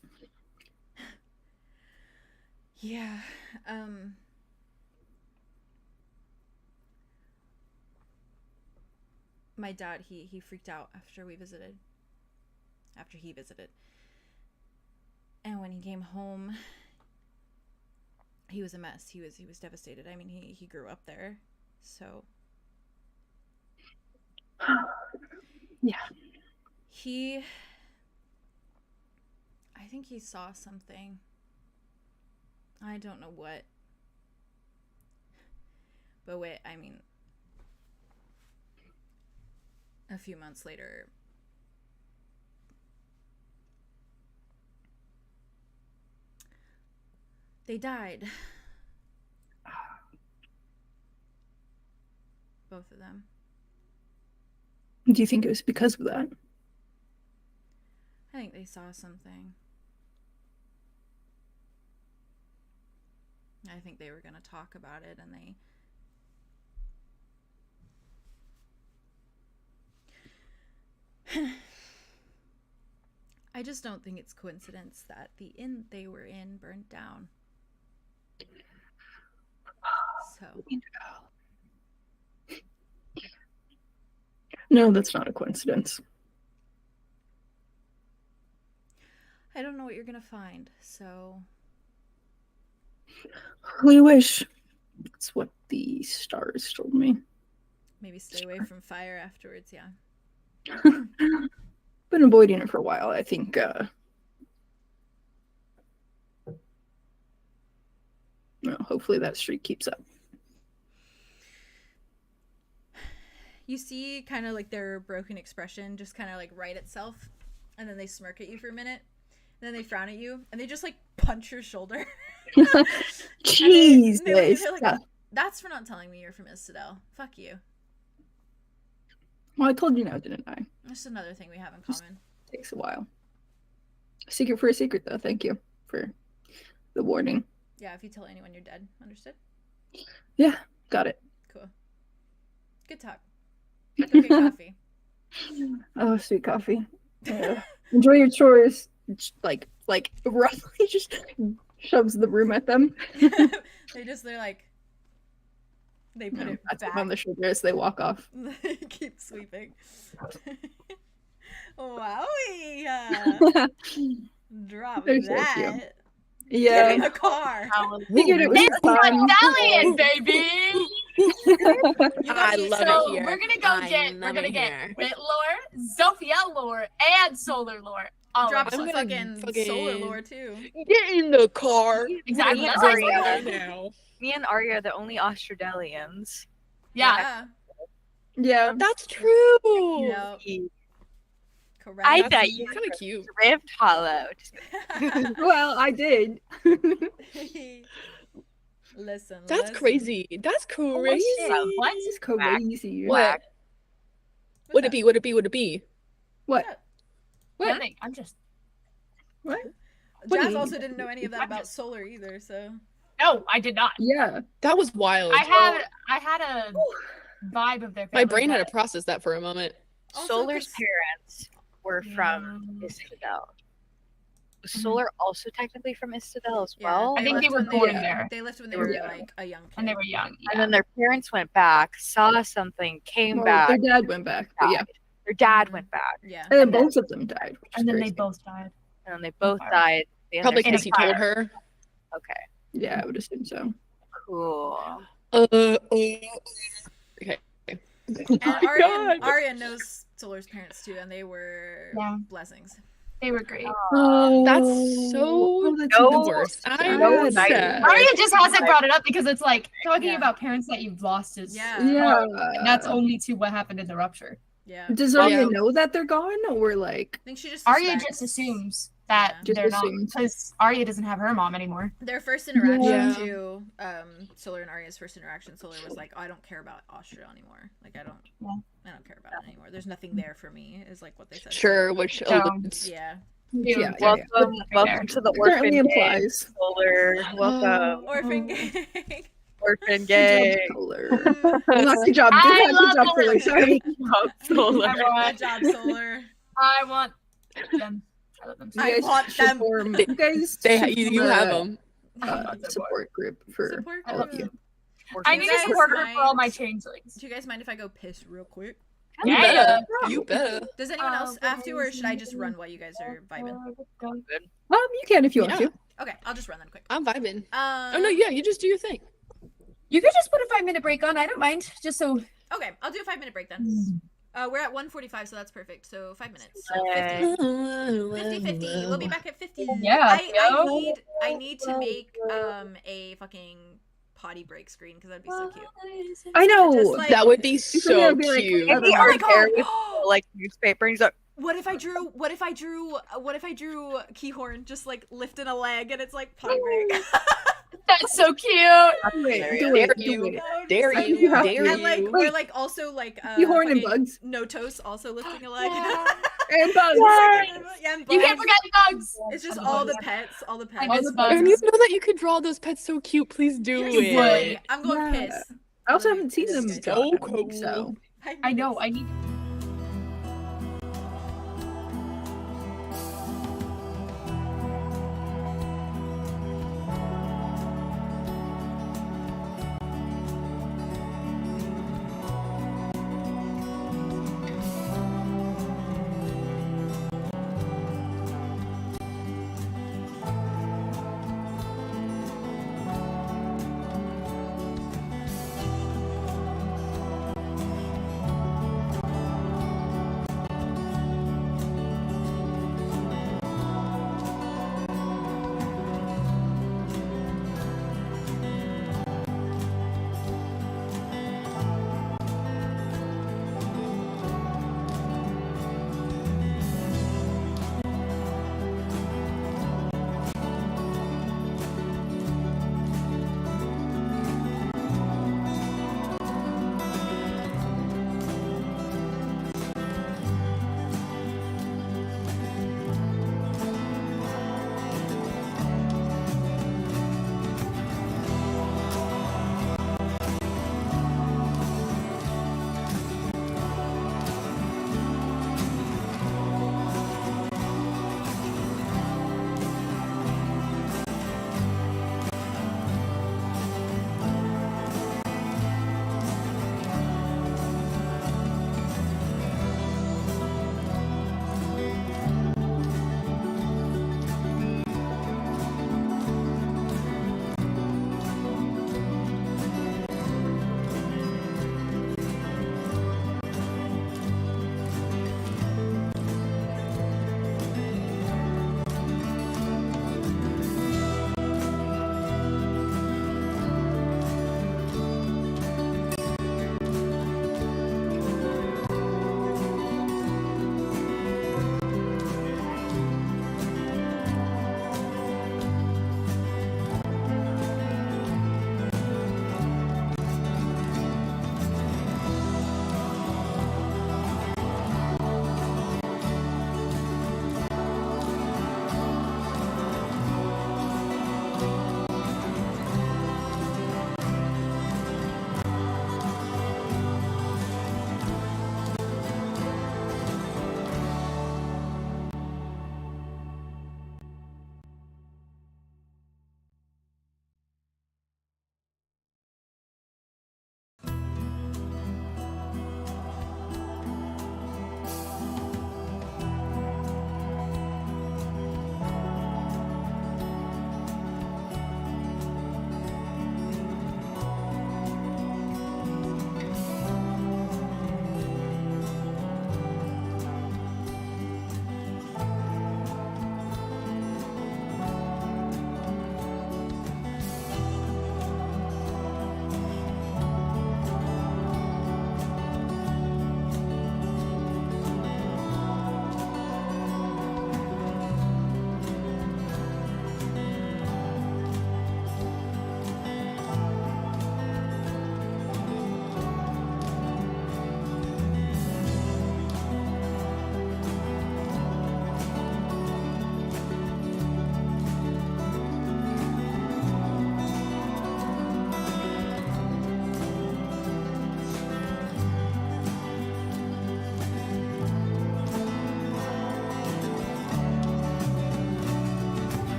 Yeah, my dad, he freaked out after he visited. And when he came home, he was a mess. He was devastated. I mean, he grew up there, so Yeah. I think he saw something. I don't know what. But wait, I mean, a few months later, they died. Both of them. Do you think it was because of that? I think they saw something. I think they were going to talk about it, and they... I just don't think it's coincidence that the inn they were in burned down. So... No, that's not a coincidence. I don't know what you're going to find, so... We wish. That's what the stars told me. Maybe stay away from fire afterwards, yeah. Been avoiding it for a while. I think hopefully that streak keeps up. You see kind of like their broken expression just kind of like right itself, and then they smirk at you for a minute, and then they frown at you, and they just like punch your shoulder. Jeez, they're like, that's for not telling me you're from Istadel. Fuck you. Well, I told you now, didn't I? That's another thing we have in common. Takes a while. Secret for a secret, though. Thank you for the warning. Yeah, if you tell anyone you're dead. Understood? Yeah, got it. Cool. Good talk. Go get coffee. Oh, sweet coffee. Enjoy your chores. Like roughly just shoves the broom at them. They're like, they put it That's back on the shoulder as they walk off. They keep sweeping. Wowie! Drop They're so that. cute. Get Yeah. in the car. Figured it was It's fun. medallion, baby! I love So it here. we're gonna get Witlore, Zophiel lore, and Solar lore Oh, Drop I'm some gonna fucking solar lore too. Get in the car. Exactly. Me and That's what I Arya, said. now. me and Arya are the only 𝐲𝐸𝐪𝑑𝐴lians. Yeah. Yeah. That's true. Yep. Correct. I That's bet you kind of cute. Rift Hollow. Just kidding. Well, I did. Listen. That's crazy. That's crazy. What? This is crazy. What? Would it be? Would it be? Would it be? What? What? Nothing. I'm just. What? Jazz also didn't know any of that about solar either, so. No, I did not. Yeah. That was wild. I had a vibe of their. My family brain had that- to process that for a moment. Also, Solar's 'cause- parents were from Istadel. Was Solar also technically from Istadel as well? I think left they were when born Yeah. there. They left when they were Yeah. like a young kid. And they were young. Yeah. And then their parents went back, saw something, came Well, back, their dad went back, but yeah. died. Their dad went back, Yeah. And then both of them died. which is and then they crazy. both died. and then they both Fire. died. The Probably other because he fire. told her. Okay, Yeah, I would assume so. cool. Okay. And God. Arya knows Solar's parents too, and they were Yeah. blessings. They were great. That's so that's no, the worst. I'm no, sad. Arya just hasn't brought it up because it's like talking Yeah. about parents that you've lost is Yeah. Yeah. and that's only to what happened in the rupture. Yeah. Does Well, Arya yeah. know that they're gone, or like I think she just Arya suspects- just assumes that Yeah. Just they're not assumes. because Arya doesn't have her mom anymore. Their first interaction Yeah. too, Solar and Arya's first interaction, Solar was like, "Oh, I don't care about Austria anymore. Like I don't care about it anymore. There's nothing there for me," is like what they said. Sure, which alludes. Yeah. yeah, Welcome, welcome There. to the Apparently orphan gang, implies. Solar. Welcome, Orphan gang. orphan Good gang. job, Solar. Good job. I Good love job, Solar. Solar. Sorry. Solar. Good job, Solar. I want them. I love them. I You guys want should them. form- You guys should You form have a, them. support group for Support all of group. you. I You need a guys support group for all my mind- changelings. Do you guys mind if I go piss real quick? You Yeah. better. You better. Does anyone else have to, or should I just run while you guys are vibing? You can if you want Yeah. to. Okay, I'll just run then quick. I'm vibing. Oh Oh no, yeah, you just do your thing. You could just put a 5-minute break on. I don't mind. Just so. Okay, I'll do a 5-minute break then. We're at 1:45, so that's perfect. So 5 minutes. So 50. 50. We'll be back at 50. Yeah, I need to make a fucking potty break screen because that'd be so cute. I know. Just like- That would be so I'd be like, cute. I And the don't art know. there with Oh like newspaper. And he's like, What if I drew Keyhorn just like lifting a leg and it's like potty break? That's so cute. Wait, do Dare it. you. Do it. Dare So you. cute. Dare And like, you. or like also like You horn and fucking bugs. Notos also lifting a leg. And bugs. Yeah, and You can't bugs. forget bugs. It's just all the pets, all the pets. I miss the bugs. And you know that you could draw those pets so cute. Please do You it. would. I'm going Yeah. piss. I also haven't seen them. So drawn, cool. So I know. I need.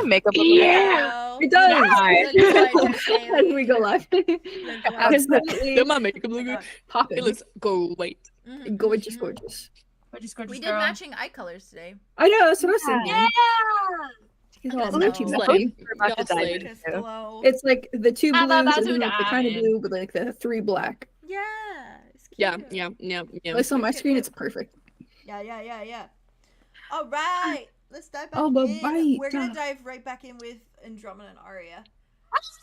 My makeup look Yeah. It does. Yeah. As we go live. Absolutely. Don't my makeup look good. Pop It it. looks great. Gorgeous, gorgeous. Gorgeous, gorgeous We did girl. matching eye colors today. I know, that's what I was thinking. Yeah. It's all Because matchy y'all- matchy. We're about to Y'all dive slayed. into. Glow. It's like the 2 I'm blues about and to then like the kind of die. blue, but like the 3 black. Yeah. It's cute. Yeah. At least on my screen, it's perfect. Yeah. All right. Let's dive back Oh, but in. right. We're gonna dive right back in with Andromeda and Arya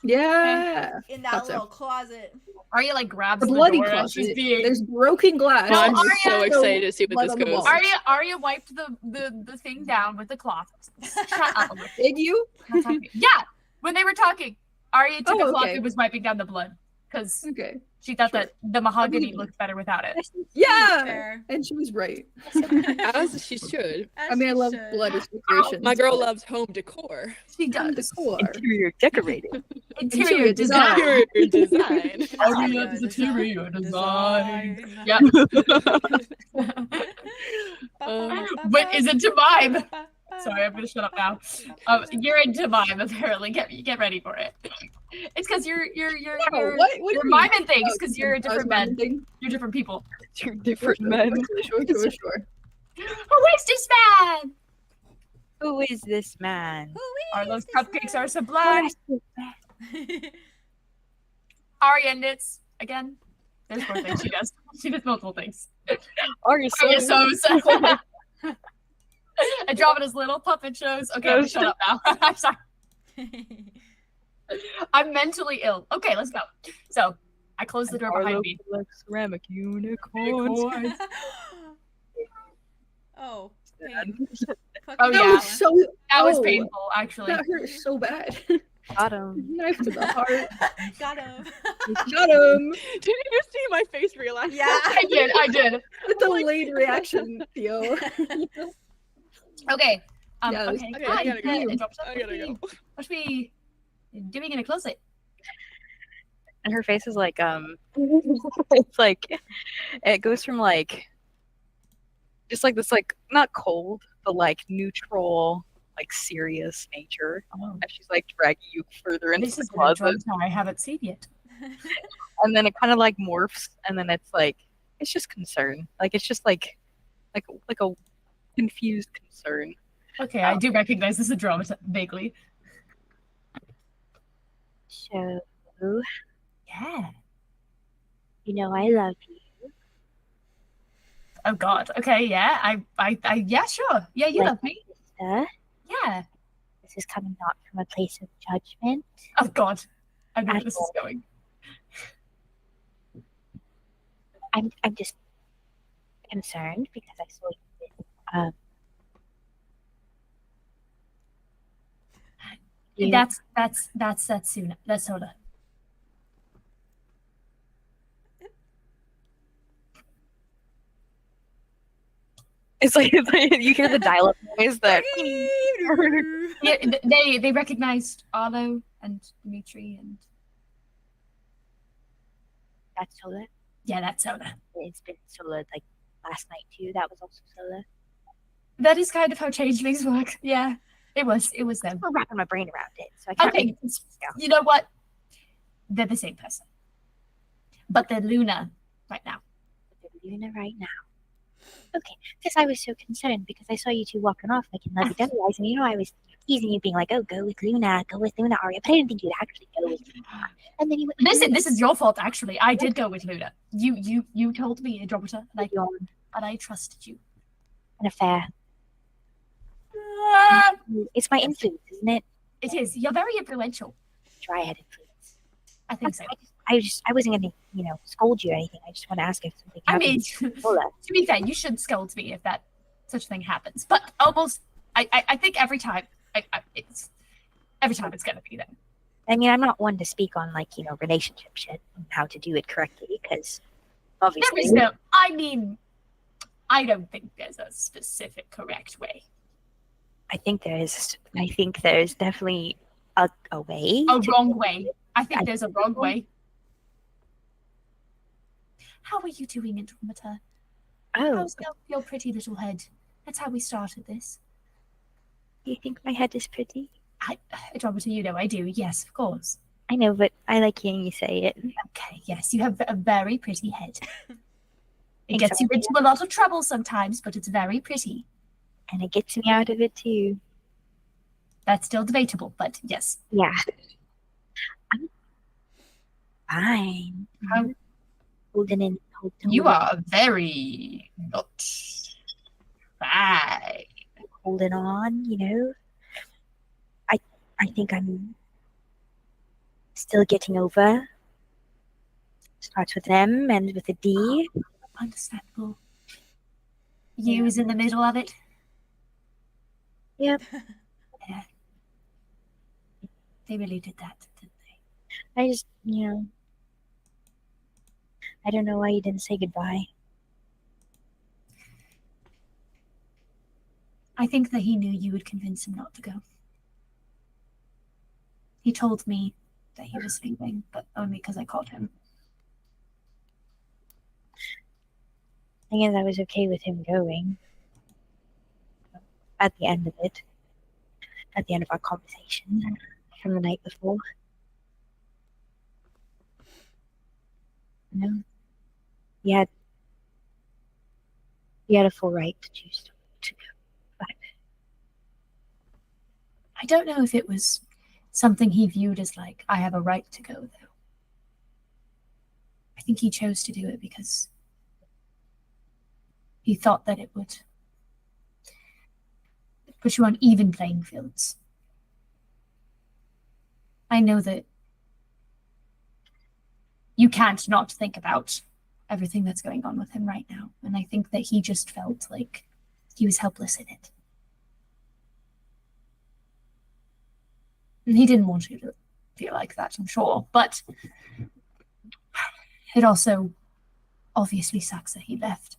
Yeah. in that Thought so. little closet. Arya like grabs The the bloody door and closet. she's being. There's broken glass. No, I'm Arya- so excited to see what blood this on the goes. wall. Arya wiped the thing down with the cloth. Shut up. Did you? Not talking. Yeah, when they were talking, Arya took Oh, a cloth okay. and was wiping down the blood because Okay. she thought Sure. that the mahogany believe you. looked better without it. Yeah. Fair. And she was right. As she should. I mean, I love blood as decoration. My girl loves home decor. She Home does. decor. Interior decorating. Interior design. Interior design. Arya's interior design. Yeah. But is it to mime? Sorry, I'm gonna shut up now. You're into mime apparently. Get ready for it. It's because you're What do you mean? miming things because you're a I was different men. miming. You're different people. Two different men. Sure. Who is this man? Who is this man? Are those cupcakes are sublime? Arya knits again. There's more things she does. She does multiple things. Arya Arya sews. sews. Andromeda's little puppet shows. Okay, I'm gonna shut up now. I'm sorry. I'm mentally ill. Okay, let's go. So I closed the door behind me. Ceramic unicorns. Oh. Oh, That yeah. was so. That was oh, painful, actually. That hurt so bad. Got him. Knife to the heart. Got him. Got him. Did you just see my face realize? Yeah. I did. The delayed reaction, Theo. Okay. Yeah, Okay. Okay, I gotta go. Andromeda, I gotta go. What should we doing in a closet? And her face is like it's like it goes from like just like this like not cold but like neutral like serious nature Oh. and she's like dragging you further into This the is an closet Andromeda I haven't seen yet. and then it kind of like morphs and then it's like it's just concern like it's just like a confused concern. Okay, I do recognize this Andromeda vaguely. So, Yeah. you know I love you. Oh God. Okay. Yeah. I. Yeah. Sure. Yeah. You Like- love me. Sister, Yeah. this is coming not from a place of judgment. Oh God. I know where this is going. I'm just concerned because I saw you with you- That's soon. That's Soda. It's like you hear the dial-up noise that Yeah. They recognized Arlow and Dimitri and that's Sola. yeah, that's Soda. It's been Sola like last night too. That was also Sola. That is kind of how changelings work. Yeah. It was them. I'm wrapping my brain around it, so I can't. Okay. You know what? They're the same person. But they're Luna right now. They're Luna right now. Okay, because I was so concerned because I saw you two walking off like in lovey-dovey eyes, and you know I was teasing you, being like, "Oh, go with Luna, Arya," but I didn't think you'd actually go with Luna. And then you went. Listen, this is your fault actually. I did go with Luna. You told me, Andromeda, and I trusted you. An affair. It's my influence, isn't it? It is. You're very influential. Dryad influence. I think so. I wasn't gonna, scold you or anything. I just want to ask if something I mean, happened. Sola. to be fair, you should scold me if that such thing happens. But almost, I think every time, it's gonna be them. I mean, I'm not one to speak on relationship shit and how to do it correctly because obviously. There is no. I mean, I don't think there's a specific correct way. I think there's definitely a way. A wrong way. I think there's a wrong way. How are you doing, Andromeda? Oh, How's your pretty little head? That's how we started this. you think my head is pretty? Andromeda, you know I do. Yes, of course. I know, but I like hearing you say it. Okay, yes, you have a very pretty head. It Thanks, gets you into a lot of trouble sometimes, but it's very pretty. And it gets me out of it too. That's still debatable, but yes. Yeah. I'm fine. How- Holding in. You are very not fine. Holding on, you know. I think I'm still getting over. Starts with M, ends with a D. Understandable. You is in the middle of it. Yep. Yeah. They really did that, didn't they? I just, I don't know why you didn't say goodbye. I think that he knew you would convince him not to go. He told me that he was leaving, but only because I called him. I guess I was okay with him going. At the end of it. At the end of our conversation from the night before. You know? He had a full right to choose to go. But I don't know if it was something he viewed as like, I have a right to go, though. I think he chose to do it because he thought that it would put you on even playing fields. I know that you can't not think about everything that's going on with him right now, and I think that he just felt like he was helpless in it. And he didn't want you to feel like that, I'm sure, but it also obviously sucks that he left,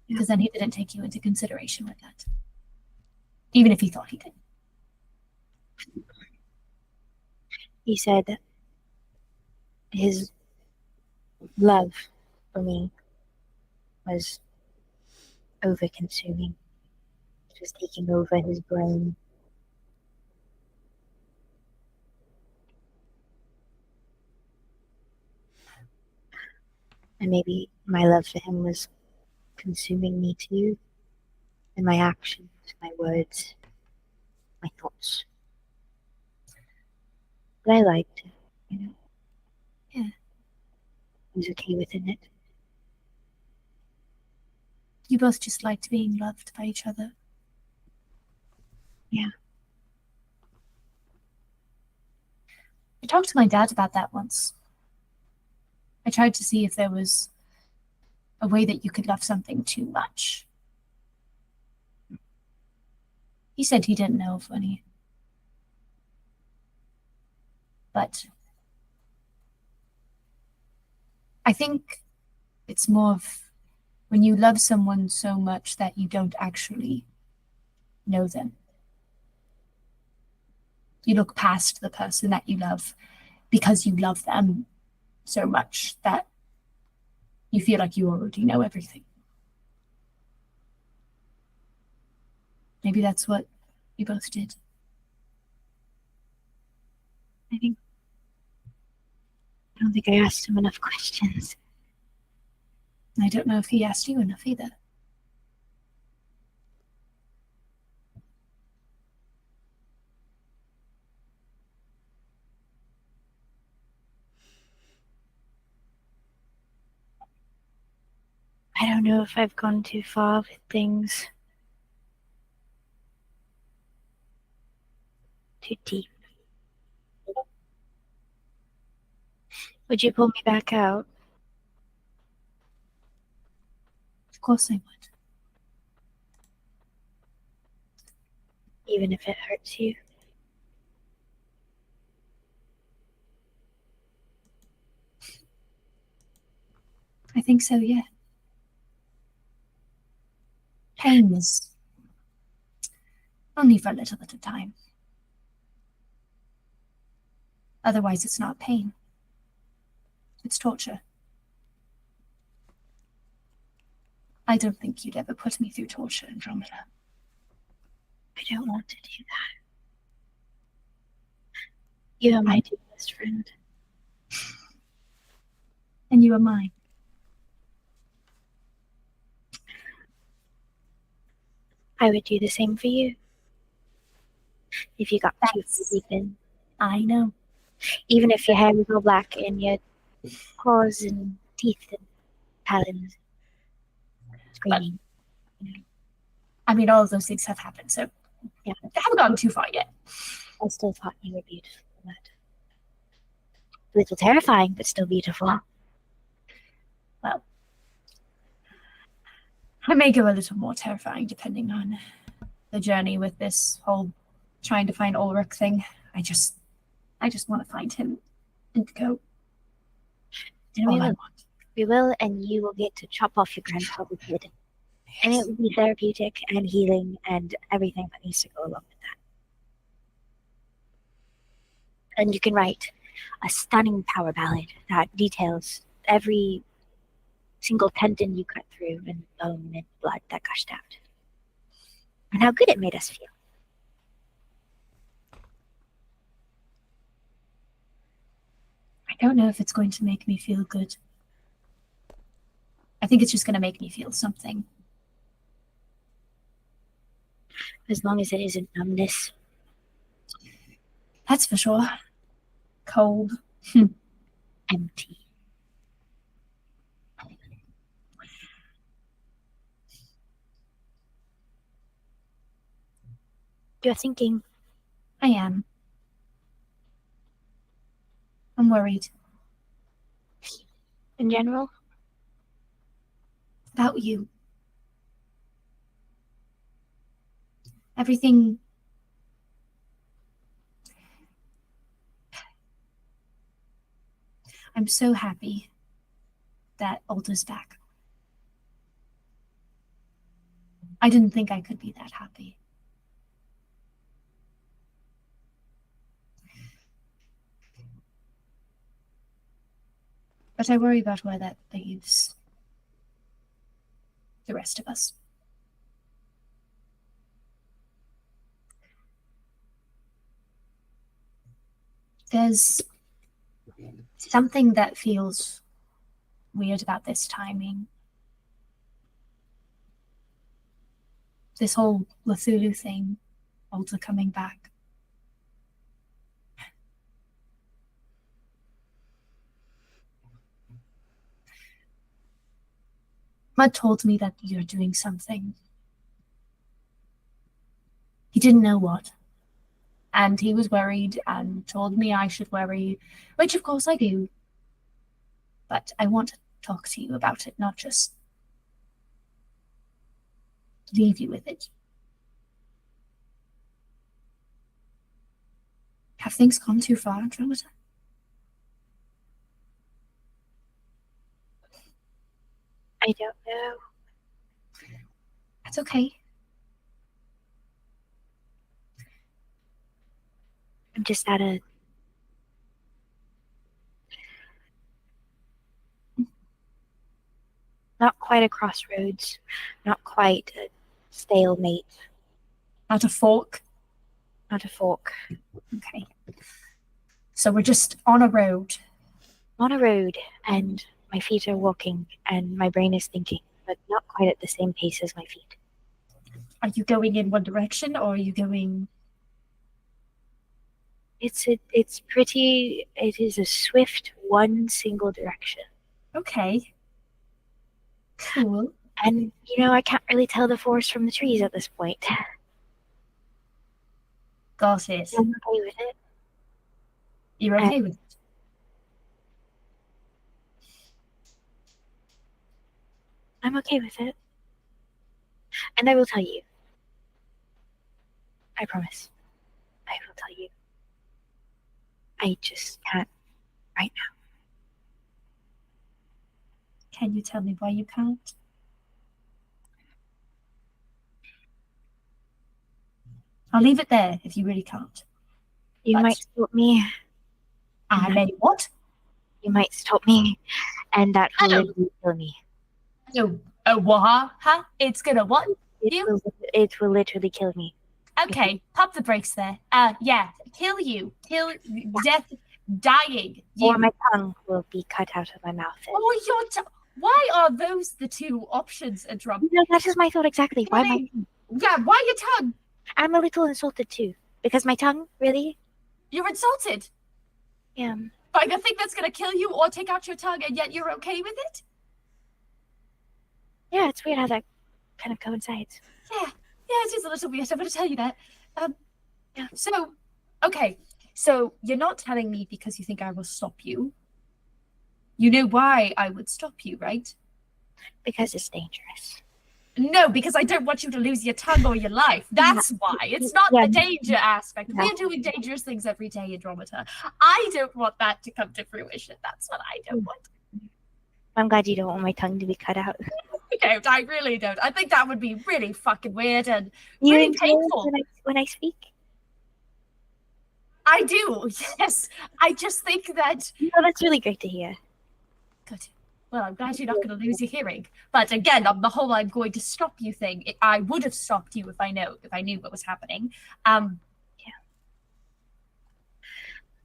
because then he didn't take you into consideration with that, even if he thought he did. he said that his love for me was over-consuming. It was taking over his brain. And maybe my love for him was consuming me too. And my actions, my words, my thoughts. But I liked it, you know. Yeah. I was okay within it. You both just liked being loved by each other. Yeah. I talked to my dad about that once. I tried to see if there was a way that you could love something too much. He said he didn't know of any. But I think it's more of when you love someone so much that you don't actually know them. You look past the person that you love because you love them so much that you feel like you already know everything. Maybe that's what you both did. I don't think I asked him enough questions. I don't know if he asked you enough either. I don't know if I've gone too far with things. Too deep. Would you pull me back out? Of course I would. Even if it hurts you? I think so, yeah. Pain is only for a little bit of time. Otherwise, it's not pain. It's torture. I don't think you'd ever put me through torture, Andromeda. I don't want to do that. You are my dear best friend. And you are mine. I would do the same for you. If you got too deep in. I know. Even if your hair was all black and your claws and teeth and talons screaming. I mean, all of those things have happened, so Yeah. I haven't gotten too far yet. I still thought you were beautiful. But a little terrifying, but still beautiful. Well, I may go a little more terrifying depending on the journey with this whole trying to find 𝐸𝐹 thing. I just want to find him and go. And All we I will. want. We will, and you will get to chop off your grandfather's head. And it will be therapeutic and healing and everything that needs to go along with that. And you can write a stunning power ballad that details every single tendon you cut through and bone and blood that gushed out. And how good it made us feel. I don't know if it's going to make me feel good. I think it's just going to make me feel something. As long as it isn't numbness. That's for sure. Cold. Empty. You're thinking. I am. I'm worried. In general? About you. Everything. I'm so happy that 𝐸𝐷𝐻𝑆 back. I didn't think I could be that happy. But I worry about where that leaves the rest of us. There's something that feels weird about this timing. This whole Cthulhu thing, 𝐸𝐷𝐻 coming back. Mud told me that you're doing something. He didn't know what. And he was worried and told me I should worry, which of course I do. But I want to talk to you about it, not just leave you with it. Have things gone too far, Andromeda? I don't know. That's okay. I'm just at a not quite a crossroads, not quite a stalemate, Not a fork? not a fork. Okay. So we're just on a road. On a road, and my feet are walking, and my brain is thinking, but not quite at the same pace as my feet. Are you going in one direction or are you going... It is a swift one single direction. Okay. Cool. And, I can't really tell the forest from the trees at this point. Got it. I'm okay with it. You're okay with it? I'm okay with it. And I will tell you. I promise. I will tell you. I just can't right now. Can you tell me why you can't? I'll leave it there if you really can't. You But- might stop me. I may what? You might stop me. And that will Hello. literally kill me. Oh, what? Huh? It's gonna what? It will literally kill me. Okay, pop the brakes there. Yeah, kill you. Kill, death, dying. Or You. my tongue will be cut out of my mouth. Oh, why are those the two options, Androm? No, that is my thought exactly. Why my Yeah, why your tongue? I'm a little insulted too. Because my tongue, really? You're insulted Yeah. by the thing that's gonna kill you or take out your tongue, and yet you're okay with it? Yeah, it's weird how that kind of coincides. Yeah, it is a little weird. I'm gonna tell you that. Yeah. So, okay. So you're not telling me because you think I will stop you. You know why I would stop you, right? Because it's dangerous. No, because I don't want you to lose your tongue or your life. That's why. It's not the danger aspect. Yeah. We're doing dangerous things every day, Andromeda. I don't want that to come to fruition. That's what I don't want. I'm glad you don't want my tongue to be cut out. I don't. I really don't. I think that would be really fucking weird and You really enjoy painful. when I speak? I do, yes. I just think that... No, that's really great to hear. Good. Well, I'm glad you're not going to lose your hearing. But again, on the whole I'm going to stop you thing, I would have stopped you if I knew what was happening. Yeah.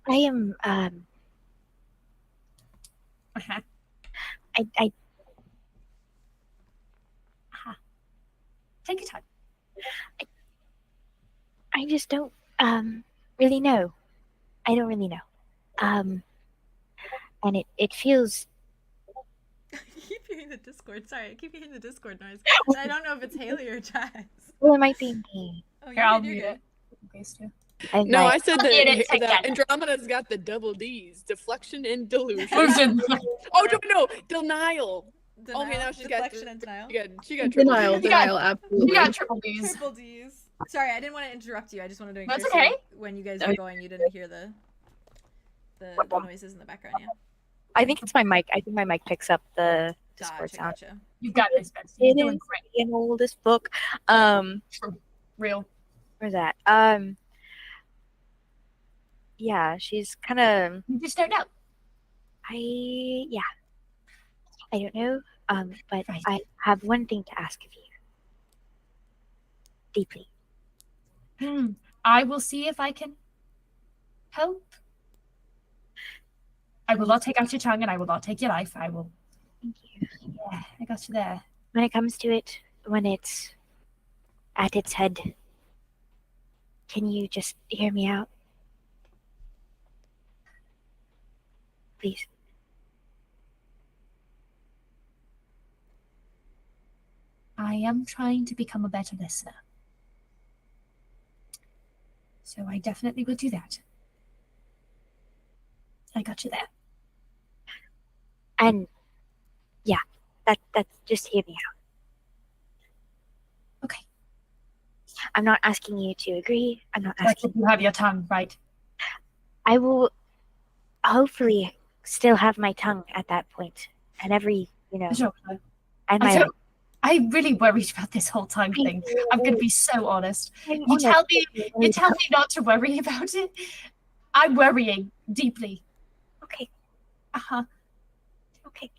I am, Uh-huh. I Take your time. I just don't, really know. I don't really know. And it feels... I keep hearing the Discord. Sorry, I keep hearing the Discord noise. I don't know if it's Haley or Jazz. Well, it might be me. Oh, Here, I'll you're mute good. it. Please do. No, I said I'll get it that together. Andromeda's got the double D's: deflection and delusion. Listen. Oh no, denial. Denial, Okay, now she's got deflection and denial. She got triple Denial, D's. denial, absolutely. You got triple D's. Triple D's. Sorry, I didn't want to interrupt you. I just wanted to make That's sure okay. when you guys were going, you didn't hear the noises in the background. Yeah. I think it's my mic. I think my mic picks up the Discord sound. Gotcha. You got this, Betsy. You're It doing is great. an oldest book. Real. Where's that? Yeah, she's kind of... You just don't know. I don't know. But Right. I have one thing to ask of you. Deeply. I will see if I can help. I will not take out your tongue and I will not take your life. I will. Thank you. Yeah, I got you there. When it comes to it, when it's at its head, can you just hear me out? Please. I am trying to become a better listener. So I definitely will do that. I got you there. And yeah, that's just hear me out. Okay. I'm not asking you to agree. I'm not Like asking you have your tongue, right? I will hopefully still have my tongue at that point. And every, Sure. and my I'm really worried about this whole tongue thing. I'm gonna be so honest. I'm You tell me honest. not to worry about it. I'm worrying deeply. Okay, Uh-huh. okay.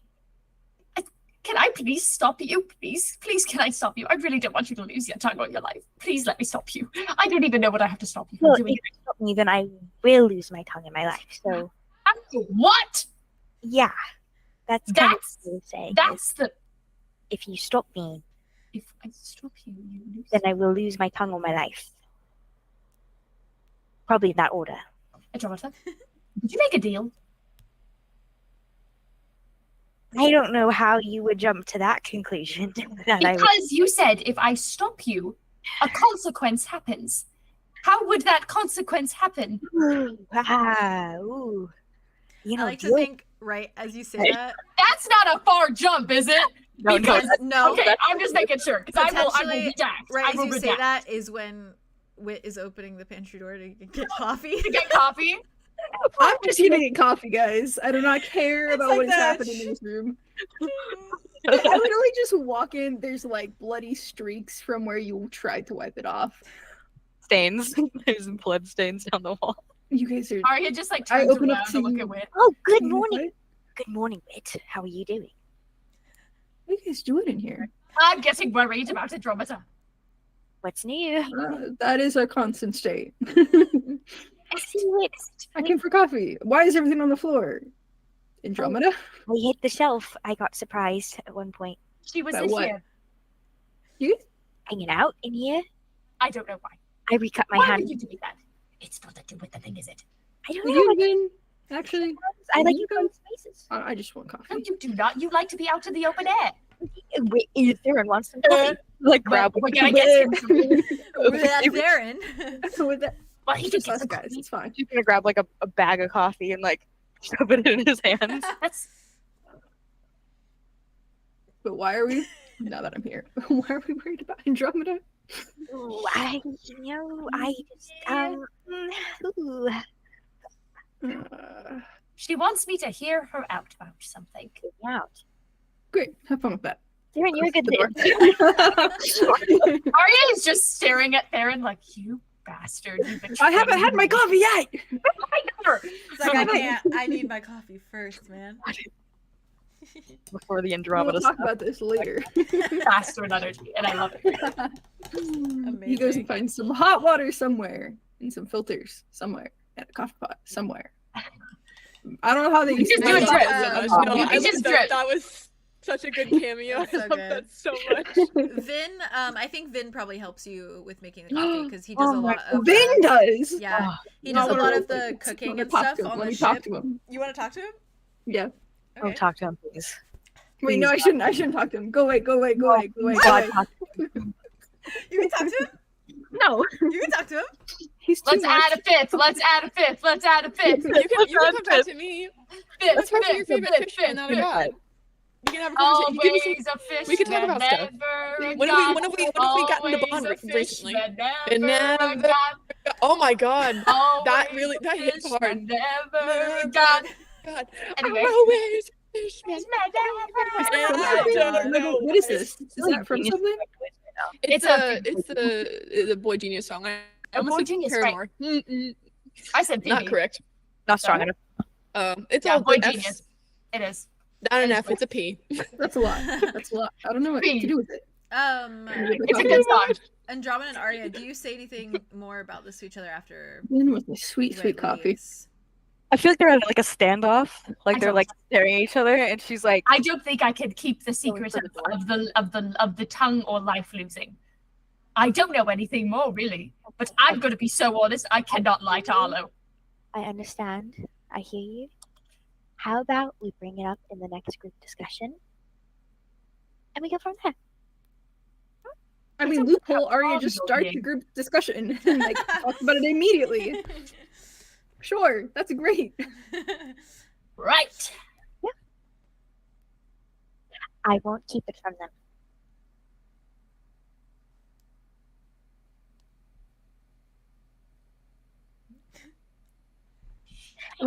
Can I please stop you? Please, can I stop you? I really don't want you to lose your tongue or your life. Please let me stop you. I don't even know what I have to stop you from Well, if doing. you stop me, then I will lose my tongue in my life. So What? yeah, that's kind of That's what I'm saying. that's the. If you stop me, If I stop you, you lose. then I will lose my tongue or my life. Probably in that order. Andromeda, did you make a deal? I don't know how you would jump to that conclusion. that I would- Because you said if I stop you, a consequence happens. How would that consequence happen? Ooh. I like to think, right, as you say that, That's not a far jump, is it? because no, Okay, I'm just making sure because I will Potentially, redact. right I as will you say redact. that is when Wit is opening the pantry door to get coffee. To get coffee. I'm just here to get coffee, guys. I do not care about like what is that. happening in this room. I literally just walk in. There's like bloody streaks from where you tried to wipe it off. Stains. There's blood stains down the wall. You guys are. Arya just like I turns open up around to to look you. at Wit. Oh, good What? morning. Good morning, Wit. How are you doing? What are you guys doing in here? I'm getting worried about Andromeda. What's new? That is a constant state. I see it. I came for coffee. Why is everything on the floor? Andromeda? We hit the shelf. I got surprised at one point. She was About in what? here. You? Hanging out in here. I don't know why. I recut my Why hand. would you do that? It's not to do with the thing, is it? I don't Have know. you been actually? I like you enclosed spaces. I just want coffee. No, you do not. You like to be out in the open air. Wait, Theron wants some coffee. Like grab We're gonna get him. Darren. With that, Well, he just just us guys. It's fine. She's gonna grab like a bag of coffee and like shove it in his hands. That's But why are we? Now that I'm here, why are we worried about Andromeda? Ooh, I just ooh. she wants me to hear her out about something. Get me out. Great, have fun with that. Theron, you're a good The door. Arya is just staring at Theron like, you bastard. You I haven't had my coffee yet. It's like, I can't. I need my coffee first, man. Before the We'll Andromeda talk stuff. about this later. Bastard energy, and I love it. He goes and finds some hot water somewhere and some filters somewhere and a coffee pot somewhere. I don't know how they used Just to do it, that. Drip. No, You I can love just that. drip. That was such a good cameo. So I love good. that so much. Vin, I think Vin probably helps you with making the coffee because he does a my lot of. Vin does. Yeah, he No, does a lot of no, the let's- cooking let me and talk stuff to him. on Let the me talk ship. to him. You want to talk to him? Yeah. Oh, talk to him, please. Wait, no, I shouldn't. I shouldn't talk to him. Go away. Go away. Go away. Go away. Go God, away. talk You can talk to him. No, You can talk to him. he's too Let's much. add a fifth. Let's add a fifth. Let's add a fifth. You can come talk to me. Fifth, Let's talk to your fifth, favorite fifth, fish fifth, man. fifth. God. You can have a conversation. You give me some. Always a fish we can talk about stuff. When have we gotten to bond recently? It never. Oh my god. That hit hard. Never got. God. Anyway. Always fish man. I don't know. What is this? Is that from something? It's It's the Boy Genius song. I almost Boy said Genius, Paramore. I said Not baby. correct. Not strong enough. It's Yeah, all Boy good. F's. Genius. It is. Not an F. It's a P. That's a lot. That's a lot. I don't know what to do with it. It's a good song. Andromeda and Arya, do you say anything more about this to each other after? In with my sweet, Wit sweet coffee. leaves? I feel like they're at like a standoff. Like I they're don't. like staring at each other, and she's like, I don't think I could keep the secret for the of the tongue or life losing. I don't know anything more really, but I'm going to be so honest. I cannot lie to Arlo. I understand. I hear you. How about we bring it up in the next group discussion, and we go from there. I mean, loophole Arya just starts the group discussion and like talks about it immediately. Sure, that's great. Right. I won't keep it from them.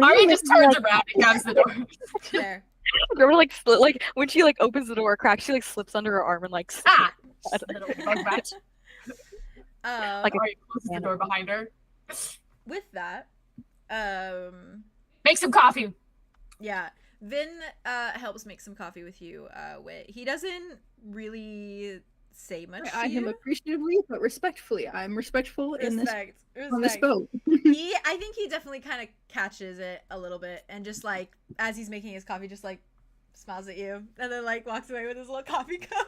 Arya just turns around and grabs the door. There. remember like when she like opens the door a crack, she like slips under her arm and like Ah! Little bug rat. Like Arya closes the door behind her. With that, Make some coffee. yeah, Vin helps make some coffee with you. Wit. He doesn't really say much. I to him you. appreciatively, but respectfully. I'm respectful in this Respect. on this boat. I think he definitely kind of catches it a little bit, and just like as he's making his coffee, just like smiles at you, and then like walks away with his little coffee cup.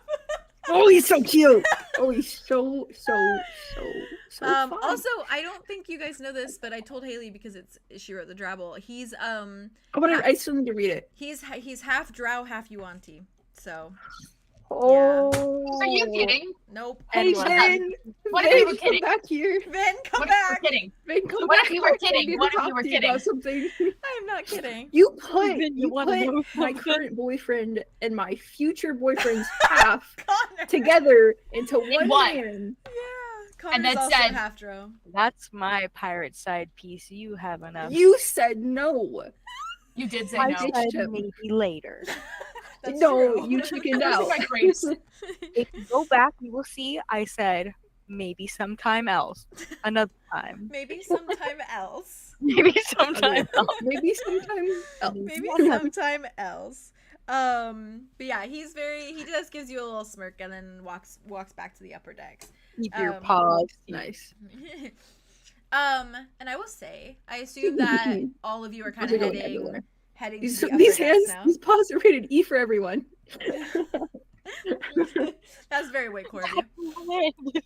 Oh, he's so cute. Oh, he's so fun. Also, I don't think you guys know this, but I told Haley because she wrote the Drabble. He's Oh, but I still need to read it. he's half Drow, half Yuan-Ti. So Oh, Are you kidding? nope. Hey, Anyone. Vin. What if you were Vin, kidding? come back here. Vin, come What if you back. were kidding? Vin, come What back. if you were I kidding? need to What if talk you were to kidding? about something. I'm not kidding. You put Vin, you wanna know my something? current boyfriend and my future boyfriend's half Connor. together into one what? man. Yeah. Connor's then also said- half Drow. that's my pirate side piece. You have enough. You said no. You did say I no. did. said maybe later. That's no, true. you chickened Those are out. my grapes. If you go back, you will see I said maybe sometime else. Another time. Maybe sometime else. Maybe sometime else. Maybe sometime else. Maybe sometime else. But yeah, he just gives you a little smirk and then walks back to the upper decks. Keep your paws. Nice. And I will say, I assume that all of you are kind of heading to the upper These decks hands, now. these paws are rated E for everyone. That's very white core of you.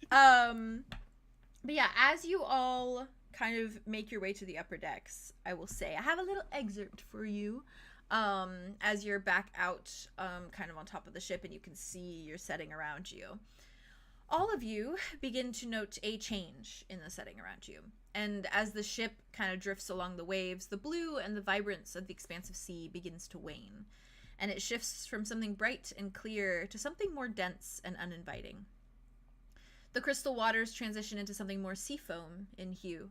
But yeah, as you all kind of make your way to the upper decks, I will say I have a little excerpt for you. As you're back out, kind of on top of the ship, and you can see your setting around you. All of you begin to note a change in the setting around you. And as the ship kind of drifts along the waves, the blue and the vibrance of the expansive sea begins to wane. And it shifts from something bright and clear to something more dense and uninviting. The crystal waters transition into something more seafoam in hue.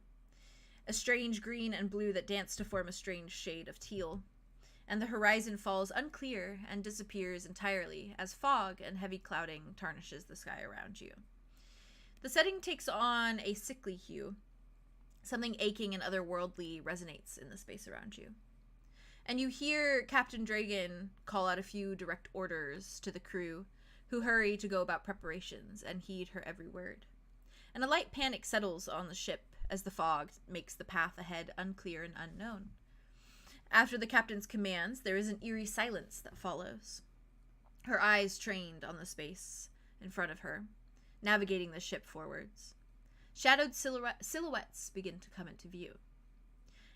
A strange green and blue that dance to form a strange shade of teal. And the horizon falls unclear and disappears entirely as fog and heavy clouding tarnishes the sky around you. The setting takes on a sickly hue. Something aching and otherworldly resonates in the space around you. And you hear Captain Dragon call out a few direct orders to the crew, who hurry to go about preparations and heed her every word. And a light panic settles on the ship as the fog makes the path ahead unclear and unknown. After the captain's commands, there is an eerie silence that follows. Her eyes trained on the space in front of her, navigating the ship forwards. Shadowed silhouettes begin to come into view.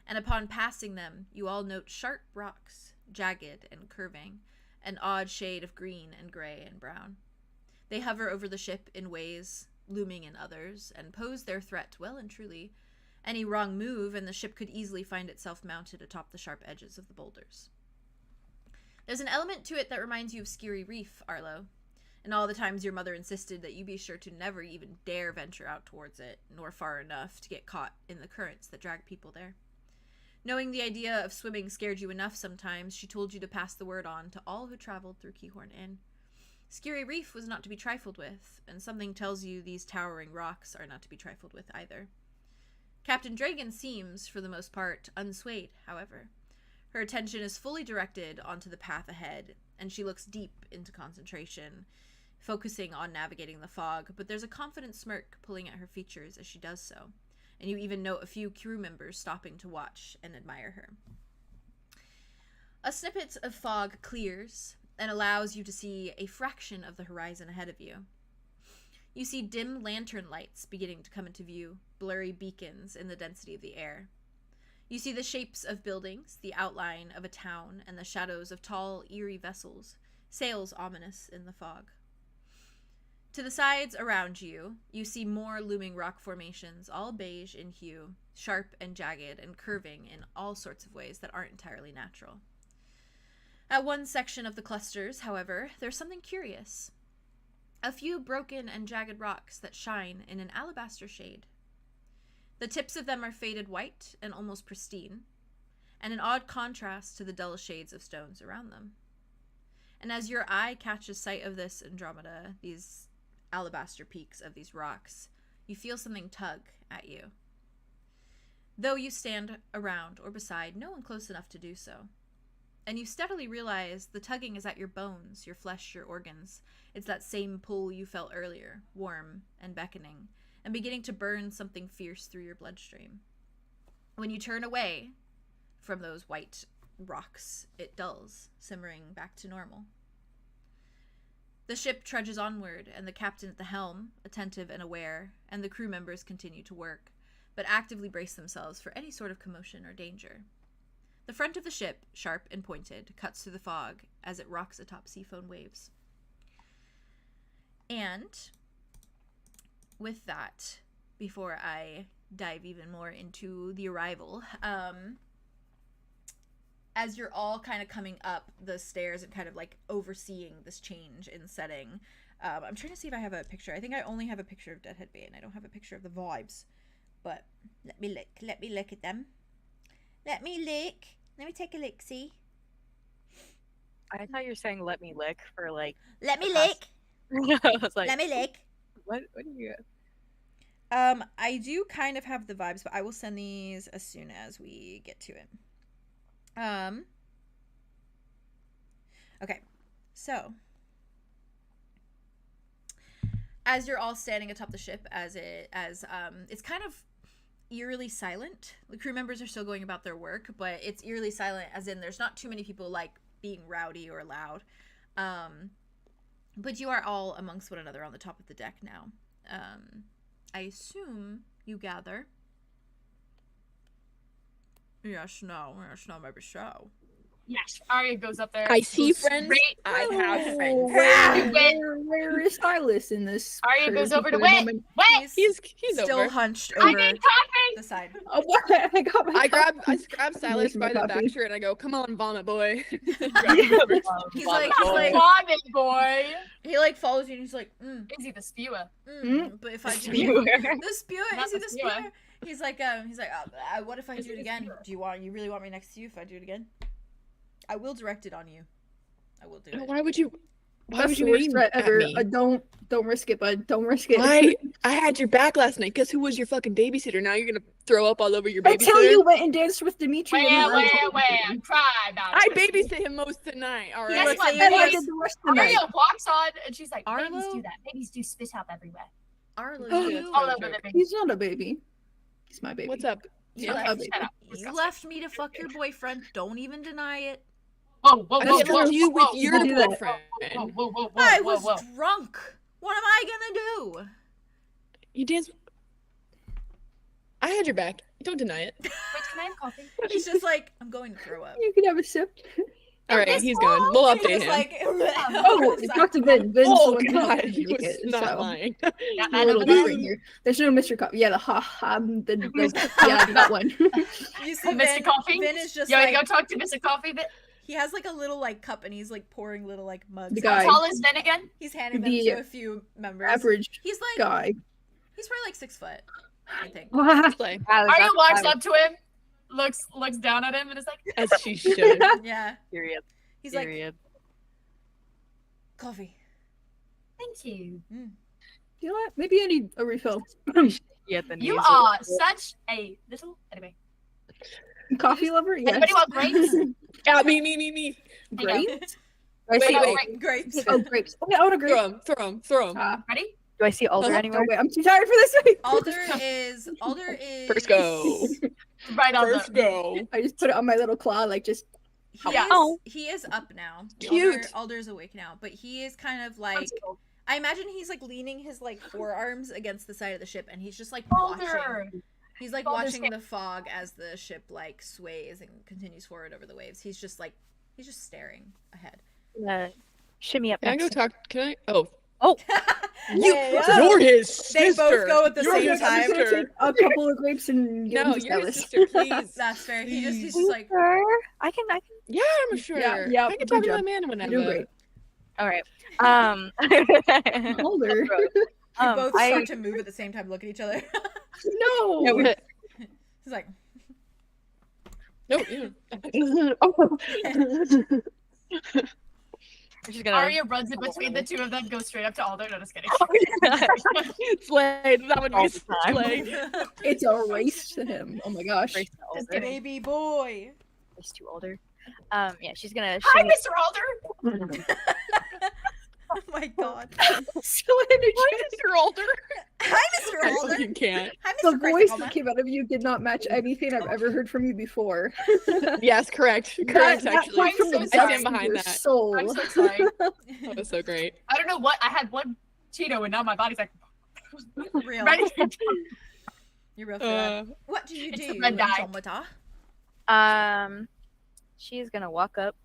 And upon passing them, you all note sharp rocks, jagged and curving, an odd shade of green and gray and brown. They hover over the ship in ways, looming in others, and pose their threat well and truly. Any wrong move, and the ship could easily find itself mounted atop the sharp edges of the boulders. There's an element to it that reminds you of Skiry Reef, Arlow, and all the times your mother insisted that you be sure to never even dare venture out towards it, nor far enough to get caught in the currents that drag people there. Knowing the idea of swimming scared you enough sometimes, she told you to pass the word on to all who traveled through 𝐄𝐲𝐪 Inn. Skiry Reef was not to be trifled with, and something tells you these towering rocks are not to be trifled with either. Captain Dragon seems, for the most part, unswayed, however. Her attention is fully directed onto the path ahead, and she looks deep into concentration, focusing on navigating the fog, but there's a confident smirk pulling at her features as she does so, and you even note a few crew members stopping to watch and admire her. A snippet of fog clears and allows you to see a fraction of the horizon ahead of you. You see dim lantern lights beginning to come into view, blurry beacons in the density of the air. You see the shapes of buildings, the outline of a town, and the shadows of tall, eerie vessels, sails ominous in the fog. To the sides around you, you see more looming rock formations, all beige in hue, sharp and jagged and curving in all sorts of ways that aren't entirely natural. At one section of the clusters, however, there's something curious. A few broken and jagged rocks that shine in an alabaster shade. The tips of them are faded white and almost pristine, and an odd contrast to the dull shades of stones around them. And as your eye catches sight of this Andromeda, these alabaster peaks of these rocks, you feel something tug at you. Though you stand around or beside no one close enough to do so. And you steadily realize the tugging is at your bones, your flesh, your organs. It's that same pull you felt earlier, warm and beckoning, and beginning to burn something fierce through your bloodstream. When you turn away from those white rocks, it dulls, simmering back to normal. The ship trudges onward, and the captain at the helm, attentive and aware, and the crew members continue to work, but actively brace themselves for any sort of commotion or danger. The front of the ship, sharp and pointed, cuts through the fog as it rocks atop seafoam waves. And with that, before I dive even more into the arrival, as you're all kind of coming up the stairs and kind of like overseeing this change in setting, I'm trying to see if I have a picture. I think I only have a picture of Deadhead Bay, and I don't have a picture of the vibes. But let me look at them. Let me take a look, see? I thought you were saying "let me lick" for like. Let me the lick. past- I was like, Let me lick. What do you? I do kind of have the vibes, but I will send these as soon as we get to it. Okay, so as you're all standing atop the ship, it's kind of eerily silent. The crew members are still going about their work, but it's eerily silent, as in there's not too many people like being rowdy or loud. But you are all amongst one another on the top of the deck now. I assume you gather. Yes, no, maybe so. Yes, Arya goes up there. I see goes friends. straight- I have friends. Where is Silas in this? Arya goes crazy over to moment? Wit. Wit! He's still over. hunched I over need coffee! the side. Oh, what? I got my I grab coffee. Silas my by the coffee. back shirt and I go, "Come on, vomit boy." He's like, Vomit boy. he like follows you and he's like, Is he the spewer? but if I do Spewer. the spewer, Not is he the the spewer. spewer? He's like, what if I Is do he it the again? spewer? You really want me next to you if I do it again? I will direct it on you. I will do it. Why would you? Why That's would the you worst aim threat at ever. me? Don't risk it, bud. Don't risk it. Why? I had your back last night. Guess who was your fucking babysitter? Now you're gonna throw up all over your babysitter. Until you went and danced with Dimitri. Where? Try about I it. babysit him most of the night. All Guess right. what? And I Babies- did the rest of the Arya night. walks on and she's like, babies Arlo? do that. Babies do spit up everywhere. Arlo, Oh, you, that's All right. over the baby. He's not a baby. He's my baby. What's up? you, Yeah. left, Shut up. you left me to fuck your boyfriend. Don't even deny it. Whoa, I just left you with your do that. boyfriend. I was drunk. What am I gonna do? You dance. I had your back. Don't deny it. Wait, can I have coffee? He's just like, I'm going to throw up. You can have a sip. All right, he's gone. We'll update He's him. like, Oh, talk to Vin. Vin's the Oh one who helped God, me he make was it, not so. lying. Yeah, A that little over bit there. right here. There's no Mr. Coffee. Yeah, that one. You see, Mr. Vin, Coffee? Vin is just Yo, like, go talk to Mr. Coffee. he has like a little like cup and he's like pouring little like mugs. The guy. How tall is Vin again? He's handing them The to a few members. Average He's like, guy. he's probably like 6 foot, I think. Play Arya walks up to him, looks down at him, and is like, as she should. Yeah. Period. He's like, Period. coffee. thank you. You know what? Maybe I need a refill. Yeah, the You nasal. are such a little. Anyway. Coffee lover? Yes. Anybody want grapes? Yeah, me. Grapes? Wait, Here you go, wait. grapes. Grapes. Oh, grapes. Okay, I want a grape. Throw him. Ready? Do I see Alder Oh, anywhere? Oh, wait, I'm too tired for this. Alder is First go. Right on First the. go. I just put it on my little claw, like just. Yeah. He is up now. Cute. Alder's awake now, but he is kind of like, I imagine he's like leaning his like forearms against the side of the ship and he's just like watching. Alder. He's like Alder's watching the fog as the ship like sways and continues forward over the waves. He's just staring ahead. Shimmy up Can I next go to talk? Can I? Oh, Yeah. you're his sister. They both go at the You're same his time. sister. A couple of grapes and give No, them to you're his Silas. sister, please. That's fair. He's just like, Sure. I can. Yeah, I'm sure. Yeah, I can good talk to job. my man You're whenever. doing great. All right. Older. they both I start to move at the same time, look at each other. No. Yeah, we're- He's like, No, yeah. I'm just gonna. Arya runs in between the two of them, goes straight up to Alder. No, just kidding. Slayed. That would All be the time. slayed. It's a race to him. Oh my gosh. Race to Just Alder. kidding. baby boy. Race to Alder. Yeah, she's gonna. Hi, shimmy- Mr. Alder. Oh my god. So energetic. Mr. Alder. Hi, Mr. I Alder. fucking can't. Hi, The Mr. voice Christ that came out of you did not match anything I've ever heard from you before. Yes, correct. Correct, that actually. came from the I'm I so depths stand of behind your that. soul. I'm so sorry. That was so great. I don't know what. I had one Cheeto and now my body's like Real. ready to You're real for that. Uh, What do you it's do, a red dye. Automata? She's gonna walk up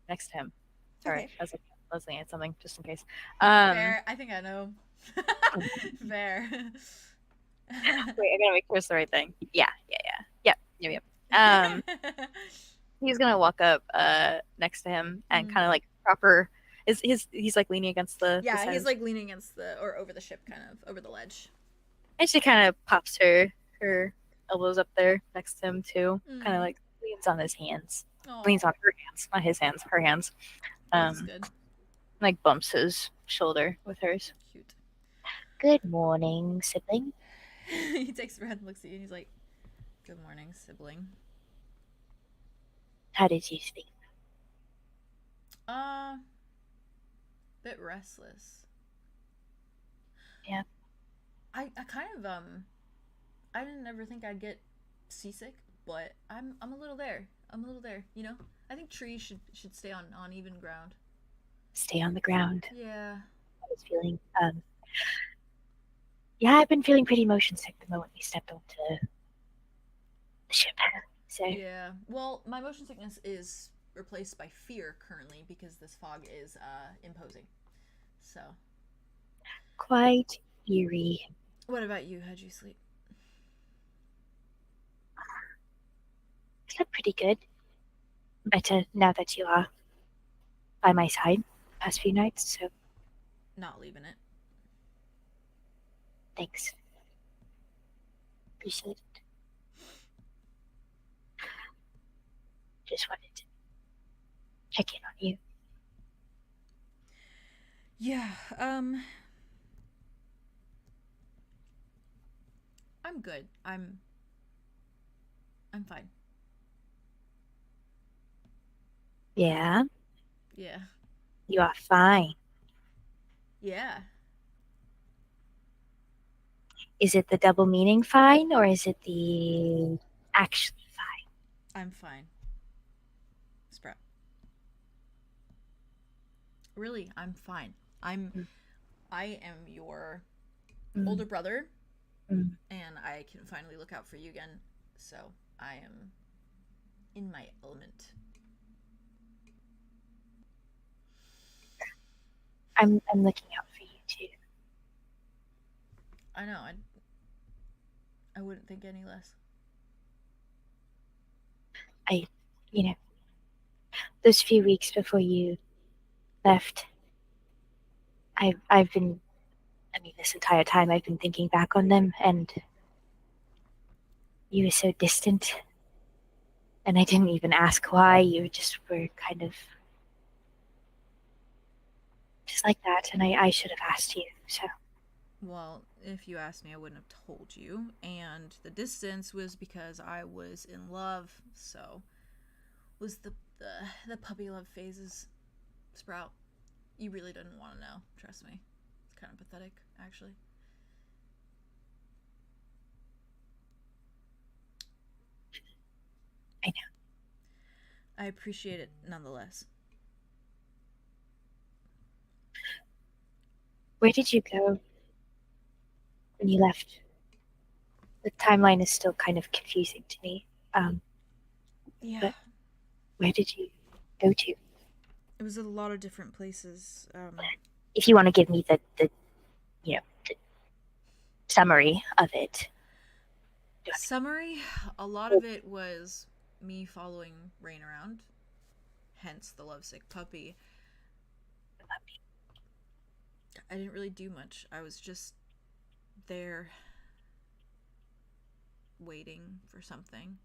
next to him. Sorry, Okay. I was looking at something just in case. Fair. I think I know. Fair. Wait, I gotta make sure it's the right thing. Yep. He's gonna walk up next to him and kind of like proper. He's like leaning against the yeah, side he's of- like leaning against or over the ship, kind of over the ledge. and she kind of pops her elbows up there next to him too. Kind of like leans on his hands, leans on her hands, not his hands, her hands. That's good. Like bumps his shoulder with hers. Cute. Good morning, sibling. He takes a breath and looks at you and he's like, "Good morning, sibling." How did you sleep? Bit restless. Yeah. I kind of I didn't ever think I'd get seasick, but I'm a little there. I'm a little there, you know? I think trees should stay on even ground. Stay on the ground. Yeah. I was feeling yeah, I've been feeling pretty motion sick the moment we stepped onto the ship. So Yeah. Well, my motion sickness is replaced by fear currently because this fog is imposing. So quite eerie. what about you? How'd you sleep? Slept pretty good. Better now that you are by my side the past few nights, so Not leaving it. thanks. Appreciate it. Just wanted to check in on you. Yeah, I'm good. I'm fine. Yeah, Yeah. you are fine. Yeah. Is it the double meaning fine, or is it the actually fine? I'm fine. Sprout. Really, I'm fine. I am your older brother, and I can finally look out for you again. So I am in my element. I'm looking out for you too. I know. I wouldn't think any less. You know, those few weeks before you left, I've been, I mean, this entire time I've been thinking back on them, and you were so distant, and I didn't even ask why. You just were kind of just like that, and I should have asked you, so. Well, if you asked me, I wouldn't have told you. And the distance was because I was in love, so was the puppy love phases. Sprout, you really didn't want to know. Trust me. It's kind of pathetic, actually. I know. I appreciate it nonetheless. Where did you go when you left? The timeline is still kind of confusing to me. Yeah. But where did you go to? It was a lot of different places. If you want to give me the you know, the summary of it. Summary? A lot of it was me following Rain around. Hence the lovesick puppy. I didn't really do much. I was just there waiting for something.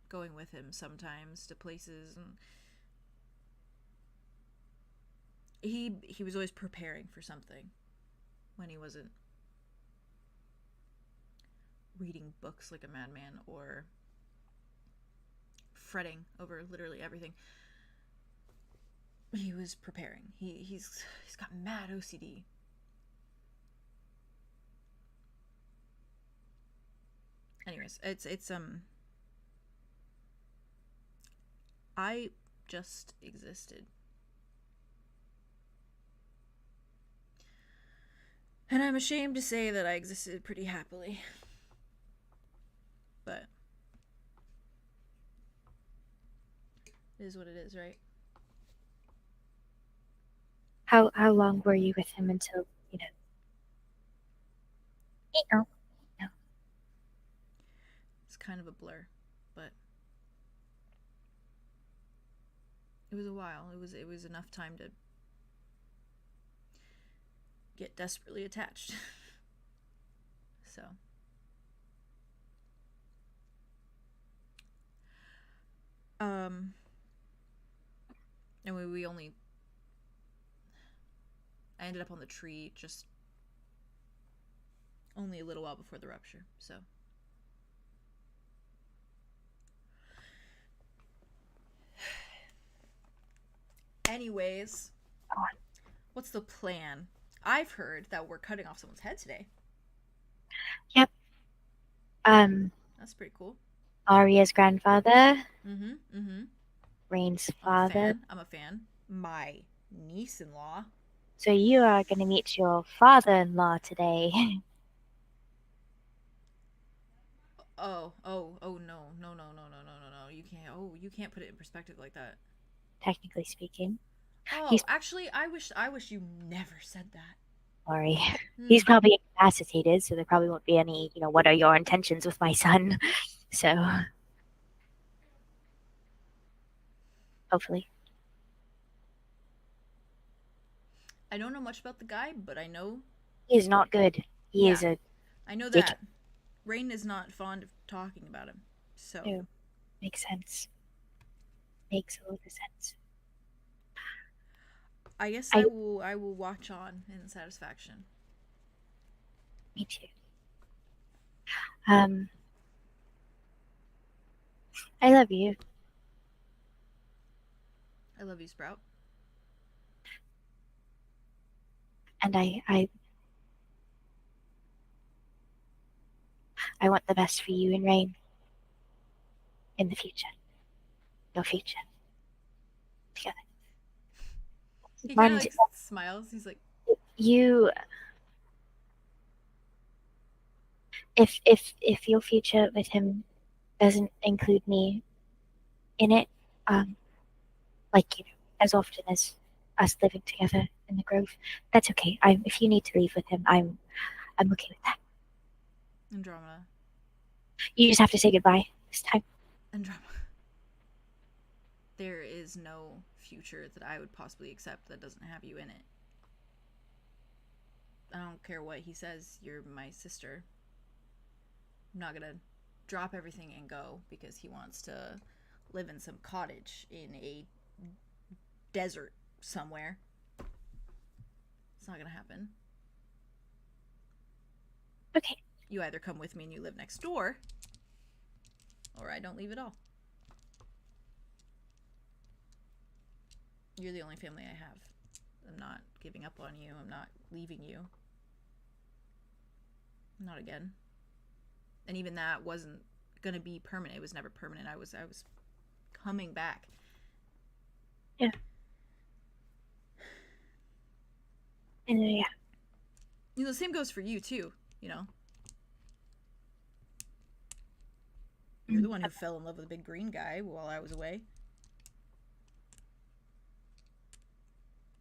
Going with him sometimes to places, and he was always preparing for something when he wasn't reading books like a madman or fretting over literally everything. He was preparing. He's got mad OCD. Anyways, it's I just existed. And I'm ashamed to say that I existed pretty happily. But it is what it is, right? How long were you with him until, you know? It's kind of a blur, but it was a while. It was enough time to get desperately attached. So and we only I ended up on the tree just only a little while before the rupture, so anyways, what's the plan? I've heard that we're cutting off someone's head today. Yep. That's pretty cool. Aria's grandfather, Mm-hmm. Rain's I'm a father. fan. I'm a fan. My niece-in-law. So you are going to meet your father-in-law today. Oh, no. You can't put it in perspective like that. Technically speaking. Oh, He's- actually, I wish you never said that. Sorry. Hmm. He's probably incapacitated, so there probably won't be any, what are your intentions with my son? So, hopefully. I don't know much about the guy, but I know He is not good. He is a... I know Dick. that Rain is not fond of talking about him. So No. Makes sense. Makes a lot of sense. I guess I- I will watch on in satisfaction. Me too. I love you. I love you, Sprout. And I want the best for you and Rain in the future. Your future. Together. He kind And of like smiles. He's like, you, if your future with him doesn't include me in it, as often as us living together in the Grove, that's okay. If you need to leave with him, I'm okay with that. Andromeda. You just have to say goodbye this time. Andromeda. There is no future that I would possibly accept that doesn't have you in it. I don't care what he says. You're my sister. I'm not gonna drop everything and go because he wants to live in some cottage in a desert somewhere. It's not gonna happen. Okay. You either come with me and you live next door, or I don't leave at all. You're the only family I have. I'm not giving up on you. I'm not leaving you. Not again. And even that wasn't gonna be permanent. It was never permanent. I was coming back. Yeah. And yeah. You know, the same goes for you too, you know. You're the one who fell in love with a big green guy while I was away.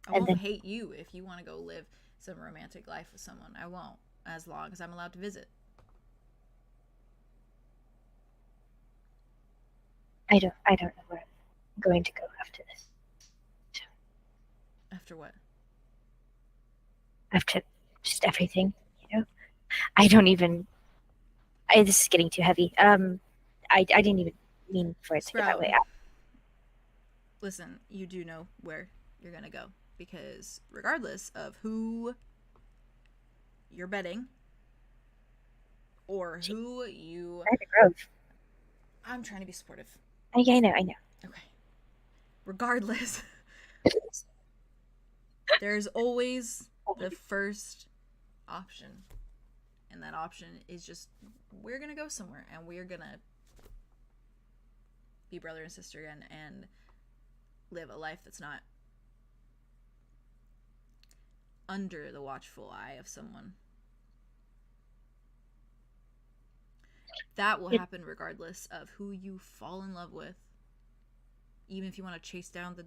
I won't hate you if you want to go live some romantic life with someone. I won't, as long as I'm allowed to visit. I don't know where I'm going to go after this. After what? After just everything, I don't even. This is getting too heavy. I didn't even mean for it to get that way. Listen, you do know where you're gonna go, because regardless of who you're betting or who you, I'm trying to be supportive. Yeah, I know. Okay. Regardless, there's always the first option, and that option is just, we're gonna go somewhere and we're gonna be brother and sister again and live a life that's not under the watchful eye of someone. That will happen regardless of who you fall in love with, even if you want to chase down the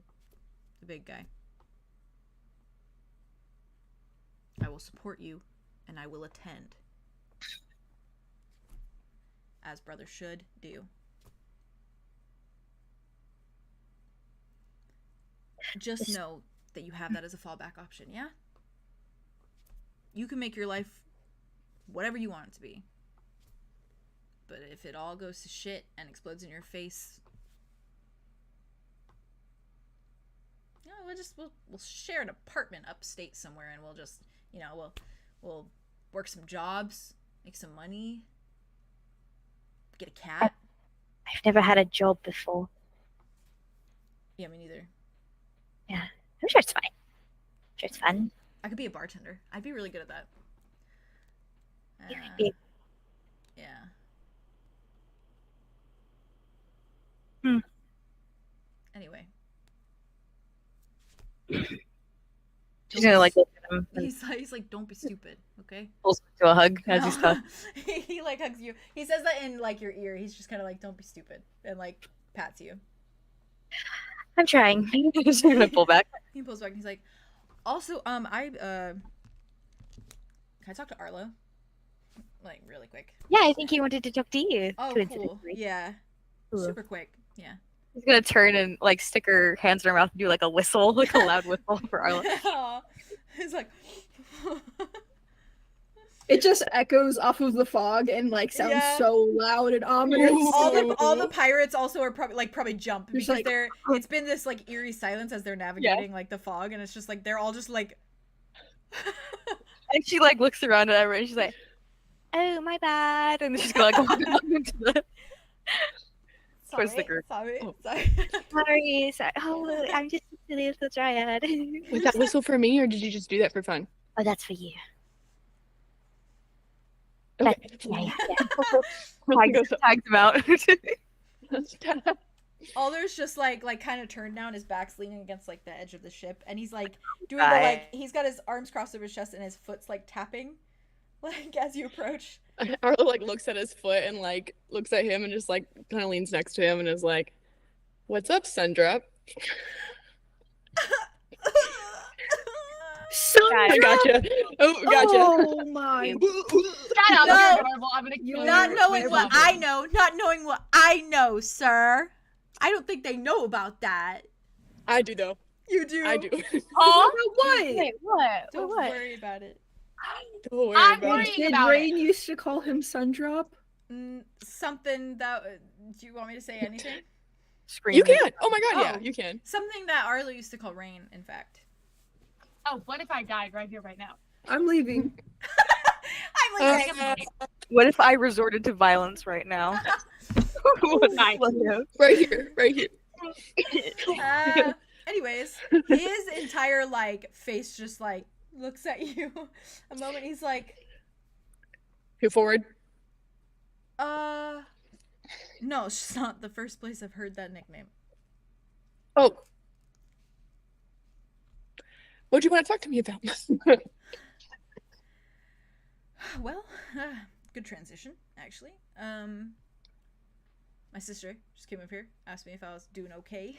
big guy. I will support you, and I will attend, as brothers should do. Just know that you have that as a fallback option, yeah? You can make your life whatever you want it to be. But if it all goes to shit and explodes in your face, you know, we'll share an apartment upstate somewhere, and we'll just, you know, we'll work some jobs, make some money, get a cat. I've never had a job before. Yeah, me neither. Yeah, I'm sure it's fine. I'm sure it's fun. I could be a bartender. I'd be really good at that. Yeah. Yeah. Anyway. She's gonna like look at him and He's like, don't be stupid, okay? pulls him to a hug as he's talking. He like hugs you. He says that in like your ear. He's just kind of like, don't be stupid, and like pats you. I'm trying. She's gonna pull back. He pulls back and he's like, also, can I talk to Arlo? Like, really quick. Yeah, I think he wanted to talk to you. Oh, cool. coincidentally. Yeah. Cool. Super quick. Yeah. She's gonna turn and like stick her hands in her mouth and do like a whistle, like a loud whistle for Arlo. He's like, It just echoes off of the fog and like sounds Yeah. so loud and ominous. all the pirates also are probably jump Just because like- it's been this like eerie silence as they're navigating like the fog, and it's just like they're all just like And she like looks around at everyone and she's like, "Oh, my bad," and then she's gonna like walk out into the towards the group. Sorry. Oh. Sorry. Oh, I'm just a silly little dryad. Was that whistle for me, or did you just do that for fun? Oh, that's for you. Okay. Yeah. Tags him out. Alder's just like kind of turned down, his back's leaning against like the edge of the ship, and he's like doing Right. the like he's got his arms crossed over his chest and his foot's like tapping, like as you approach. Arlo like looks at his foot and like looks at him and just like kind of leans next to him and is like, "What's up, Sundrop?" I gotcha. Oh, gotcha. Oh my. Shut up, No. you're adorable. I'm gonna kill Not you. knowing with what love. not knowing what I know, sir. I don't think they know about that. I do though. You do. I do. Oh, What? Wait, what? Don't What? worry about it. Don't worry I'm about worried. it. Did about Rain used to call him Sundrop? Something that. Do you want me to say anything? Scream. You can. Oh my god, yeah, Oh. you can. Something that Arlo used to call Rain, in fact. Oh, what if I died right here, right now? I'm leaving. I'm like, What if I resorted to violence right now? Nice. Right here, right here. anyways, his entire like face just like looks at you. A moment, he's like, Go forward. no, it's just not the first place I've heard that nickname. Oh. What do you want to talk to me about? Well, good transition, actually. My sister just came up here, asked me if I was doing okay.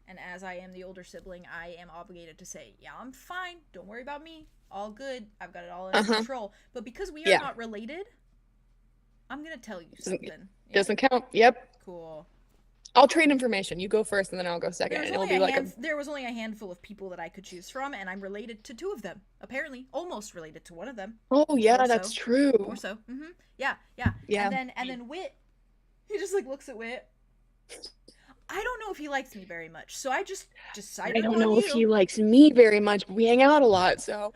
And as I am the older sibling, I am obligated to say, yeah, I'm fine. Don't worry about me. All good. I've got it all under control. But because we are Yeah. not related, I'm going to tell you Doesn't- something. Yeah, Doesn't count. Yep. cool. I'll trade information. You go first, and then I'll go second. And it'll be like There was only a handful of people that I could choose from, and I'm related to 2 of them. Apparently, almost related to 1 of them. Oh yeah, Or that's so. true. Or so. Yeah. Yeah. And then Wit, he just like looks at Wit. I don't know if he likes me very much, so I just decided I don't on know if you. he likes me very much, but we hang out a lot, so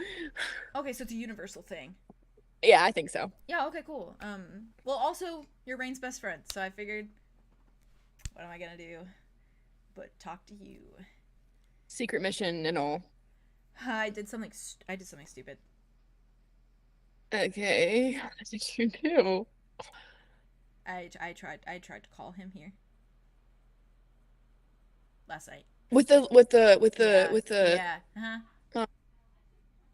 Okay, so it's a universal thing. yeah, I think so. Yeah. Okay. Cool. Well, also you're Rain's best friend, so I figured, what am I gonna do but talk to you? Secret mission and all. I did something stupid. Okay. What did you do? I tried to call him here last night. With the Yeah. Uh-huh.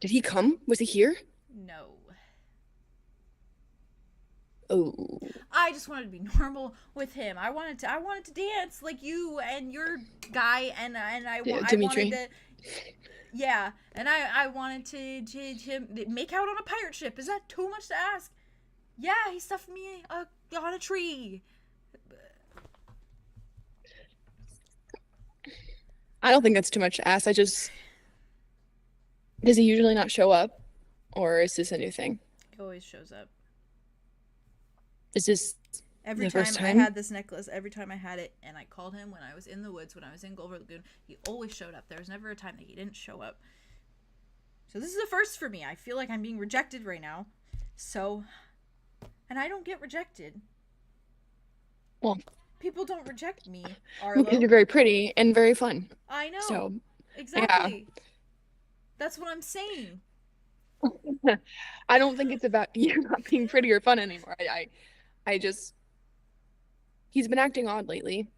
Did he come? Was he here? No. Oh. I just wanted to be normal with him. I wanted to dance like you and your guy, and I Dimitri. wanted to, yeah, and I wanted to make out on a pirate ship. Is that too much to ask? Yeah, he stuffed me on a tree. I don't think that's too much to ask. Does he usually not show up? Or is this a new thing? He always shows up. Is this Every The time, first I time? had this necklace, every time I had it, and I called him when I was in the woods, when I was in Gulliver Lagoon, he always showed up. There was never a time that he didn't show up. So this is a first for me. I feel like I'm being rejected right now. So, and I don't get rejected. Well, People don't reject me, Arlo. because you're very pretty and very fun. I know. So Exactly. That's what I'm saying. I don't think it's about you not being pretty or fun anymore. I just, he's been acting odd lately,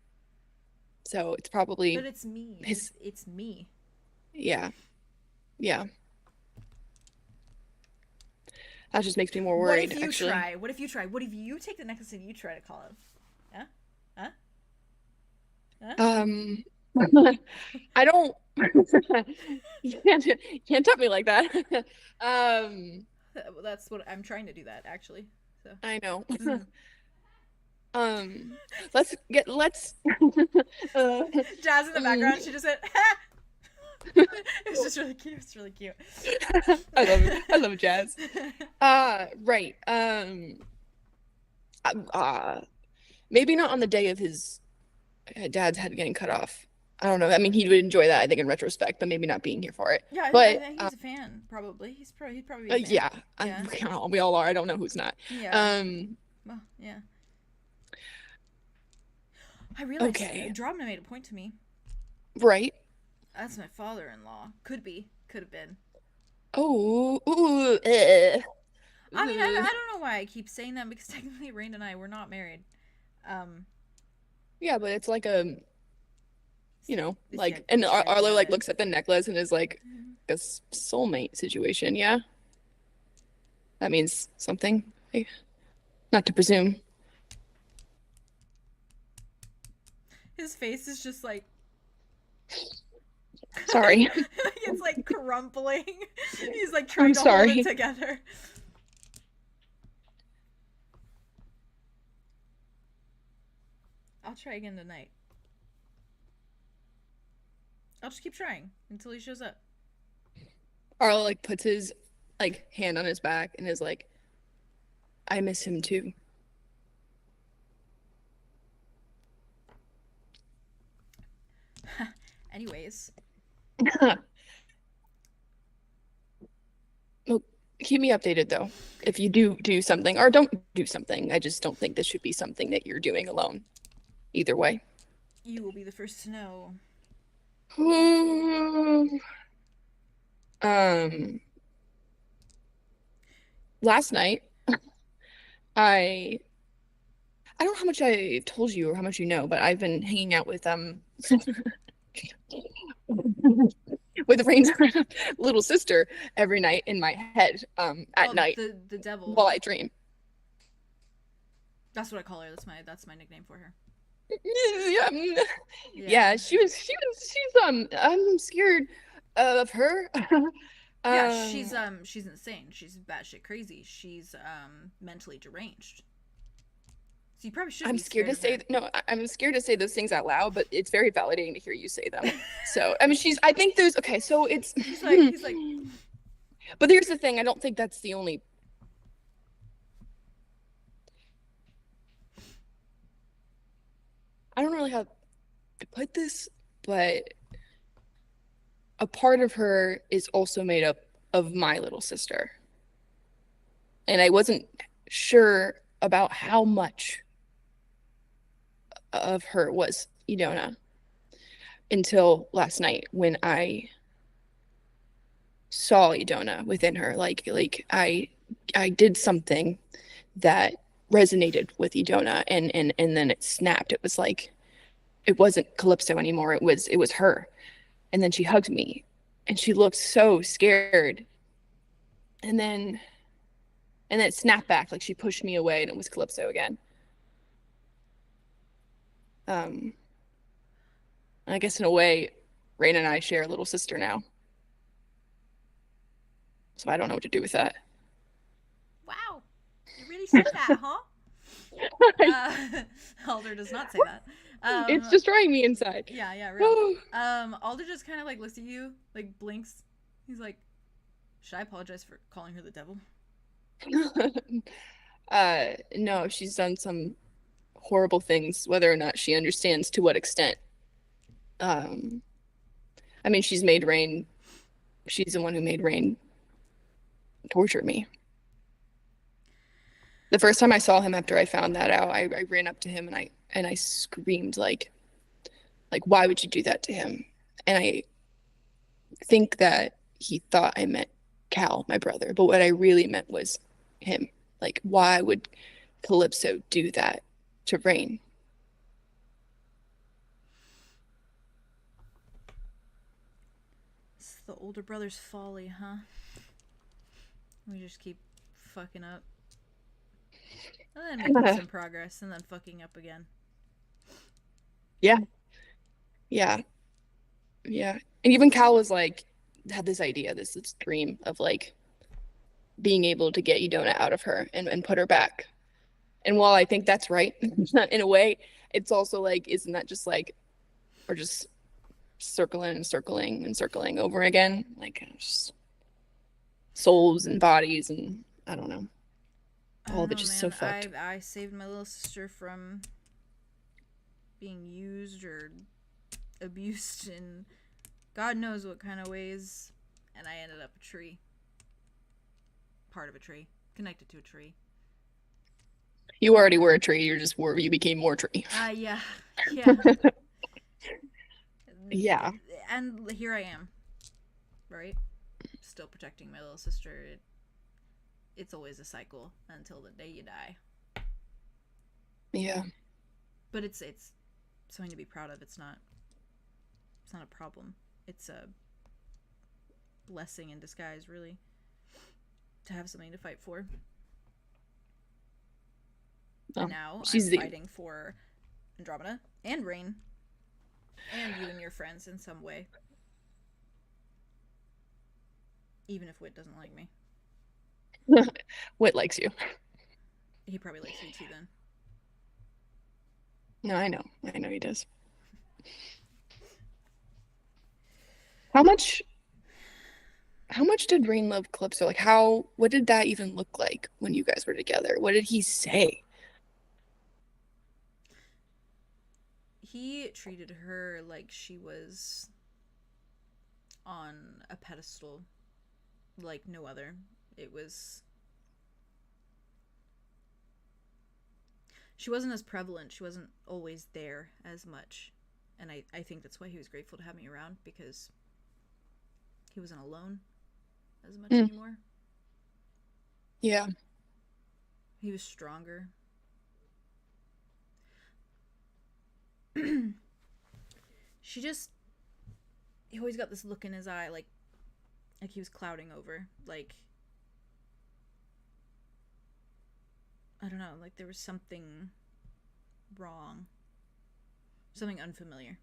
so it's probably. But it's me. It's me. Yeah. That just makes me more worried. What if you actually. try? What if you try? What if you take the necklace and you try to call him? I don't. you can't tip me like that. That's what I'm trying to do. That actually. So. I know. Mm. Let's. Jazz in the background. She just went. It was just really cute. It's really cute. I love it. I love Jazz. Right. Maybe not on the day of his dad's head getting cut off. I don't know. I mean, he would enjoy that, I think, in retrospect, but maybe not being here for it. Yeah, but I think he's a fan. Probably. He'd probably be a fan. Yeah. We all are. I don't know who's not. Yeah. Well, yeah. I realized 𝑓𝐸𝐷𝐬𝐻 made a point to me. Right. That's my father-in-law. Could have been. Oh. I mean, I don't know why I keep saying that, because technically Rain and I were not married. Yeah, but it's like a, like, yeah, and Arlo like yeah. looks at the necklace and is like a soulmate situation. Yeah. That means something. Not to presume. His face is just like. Sorry. It's like crumpling. He's like trying to hold it together. I'll try again tonight. I'll just keep trying until he shows up. Arlo like puts his like hand on his back and is like, I miss him too. Anyways. Well, keep me updated though. If you do something, or don't do something. I just don't think this should be something that you're doing alone. Either way. You will be the first to know. Last night, I don't know how much I told you or how much you know, but I've been hanging out with with Rain's little sister every night in my head at night. The devil. While I dream. That's what I call her. That's my nickname for her. Yeah, she's I'm scared of her. Yeah, she's insane. She's batshit crazy. She's mentally deranged. So you probably should. I'm scared to say I'm scared to say those things out loud, but it's very validating to hear you say them. So I mean, I think there's so it's. He's like. But here's the thing. I don't think that's the only. I don't really know how to put this, but a part of her is also made up of my little sister. And I wasn't sure about how much of her was 𝐸𝐸𝐻 until last night when I saw 𝐸𝐸𝐻 within her. Like I did something that resonated with 𝐸𝐸𝐻 and then it snapped. It was like it wasn't 𝐿𝑝sO anymore. It was her. And then she hugged me and she looked so scared. And then it snapped back, like she pushed me away and it was 𝐿𝑝sO again. I guess in a way, Rain and I share a little sister now. So I don't know what to do with that. Wow. You really said that, huh? Alder does not say that. It's destroying me inside. Yeah, really. Alder just kind of like looks at you, like blinks. He's like, should I apologize for calling her the devil? No, she's done some horrible things, whether or not she understands to what extent. I mean, she's the one who made Rain torture me. The first time I saw him after I found that out, I ran up to him and I screamed like, why would you do that to him? And I think that he thought I meant Cal, my brother, but what I really meant was him. Like, why would Calypso do that to Rain? It's the older brother's folly, huh? We just keep fucking up. And then making some progress, and then fucking up again. Yeah. Yeah. Yeah. And even Cal was like, had this idea, this dream of like being able to get Edona out of her and put her back. And while I think that's right in a way, it's also like, isn't that just like, we're just circling and circling and circling over again? Like, just souls and bodies, and I don't know. All of it just so fucked. I saved my little sister from being used or abused in God knows what kind of ways, and I ended up a tree. Part of a tree. Connected to a tree. You already were a tree, you became more tree. Yeah. Yeah. And here I am. Right? Still protecting my little sister. It's always a cycle until the day you die. Yeah. But it's something to be proud of. It's not a problem. It's a blessing in disguise, really, to have something to fight for. And now I'm fighting for Andromeda and Rain and you and your friends in some way. Even if Wit doesn't like me. Wit likes you. He probably likes you too then. No, I know he does. How much did Rain love Calypso? Like, what did that even look like when you guys were together? What did he say? He treated her like she was on a pedestal like no other. She wasn't as prevalent. She wasn't always there as much. And I think that's why he was grateful to have me around, because he wasn't alone as much anymore. Yeah. He was stronger. He always got this look in his eye, like he was clouding over. Like, I don't know, like there was something wrong. Something unfamiliar.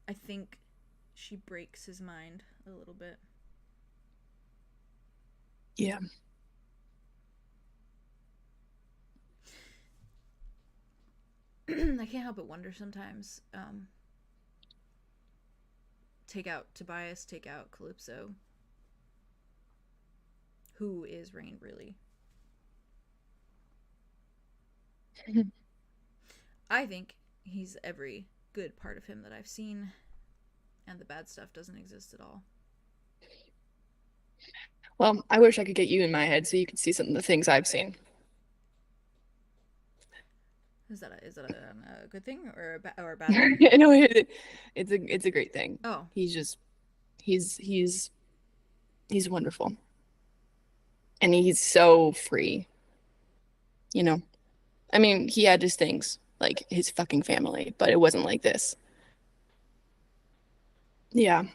I think she breaks his mind a little bit. Yeah. I can't help but wonder sometimes. Take out Tobias, take out Calypso. Who is Rain really? I think he's every good part of him that I've seen, and the bad stuff doesn't exist at all. Well, I wish I could get you in my head so you could see some of the things I've seen. Is that a good thing or a bad thing? No, it's a great thing. Oh, He's wonderful, and he's so free. You know, I mean, he had his things, like his fucking family, but it wasn't like this. Yeah,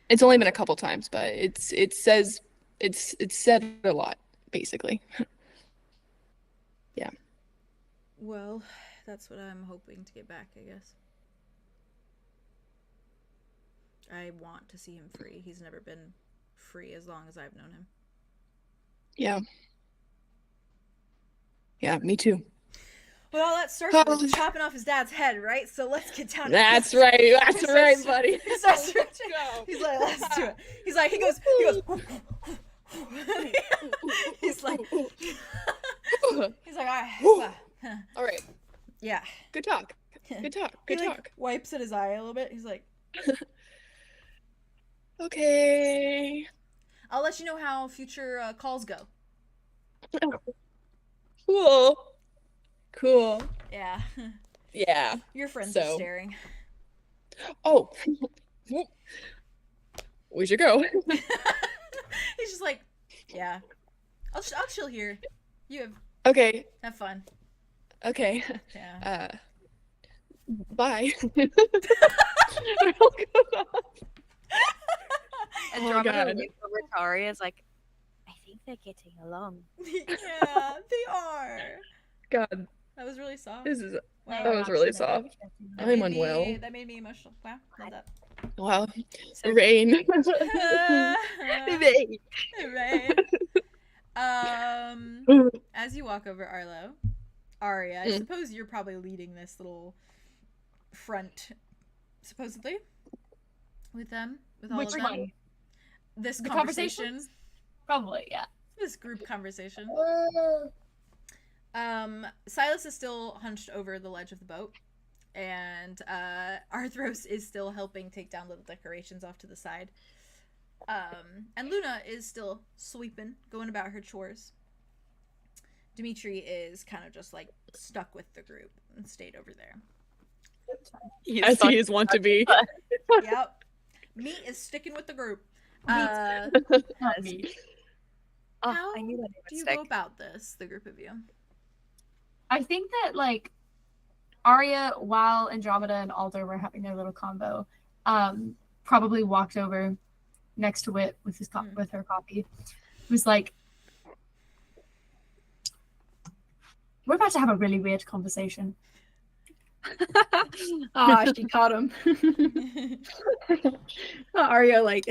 it's only been a couple times, but it's said a lot, basically. Yeah. well, that's what I'm hoping to get back, I guess. I want to see him free. He's never been free as long as I've known him. Yeah. Yeah, me too. Well, that starts with chopping off his dad's head, right? So let's get down to That's this. right. That's right, buddy. He starts stretching. He's like, let's do it. He goes. He's like, all right. All right. Yeah. Good talk. Good talk. Good he, talk. Like, wipes at his eye a little bit. He's like, okay. I'll let you know how future calls go. Cool. Yeah. Yeah. Your friends So. are staring. Oh, we should go. He's just like, yeah, I'll chill here. You Okay. have fun. Okay. Yeah. Bye. Andromeda God. looks over to Aria is like, I think they're getting along. Yeah, they are. God, That was really soft. this is Wow. that was really soft. That I'm made me- unwell. That made me emotional. Wow, love that. Wow. So- Rain. Right. As you walk over Arlo, Aria, I suppose you're probably leading this little front, supposedly, with them, with all Which of them. one? This The conversation. conversations? Probably, yeah. This group conversation. Silas is still hunched over the ledge of the boat, and Arthros is still helping take down little decorations off to the side. And Luna is still sweeping, going about her chores. Dimitri is kind of just like stuck with the group and stayed over there. As he is wont to be. Yep. Meat is sticking with the group. Not me. Oh, How I knew that do you stick. go about this, the group of you? I think that like Arya, while Andromeda and Alder were having their little combo, probably walked over next to Wit with his with her copy. Was like, we're about to have a really weird conversation. She caught him. Arya like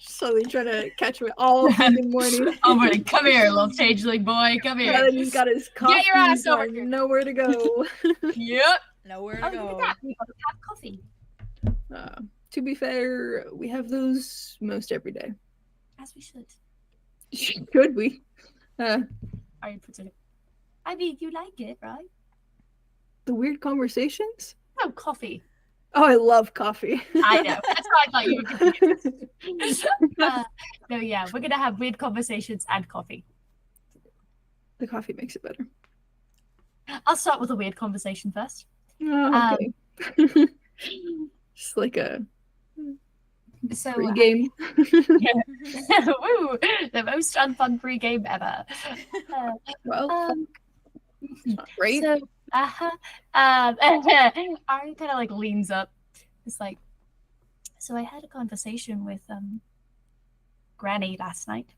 slowly trying to catch him all fucking morning. Oh my, come here, little changeling boy, come And here. then he's got his coffee. Get your ass over and here. nowhere to go. Yep. Nowhere to Oh, go. look at that. We both have coffee. To be fair, we have those most every day. As we should. Should we? Arya puts it. I mean, you like it, right? The weird conversations? Oh, coffee. Oh, I love coffee. I know. That's why I thought you were confused. No, yeah, we're gonna have weird conversations and coffee. The coffee makes it better. I'll start with a weird conversation first. Oh, okay. Just like a So free game. woo, the most unfun free game ever. Well, it's not great. So, Ari kind of like leans up. It's like, so I had a conversation with Granny last night.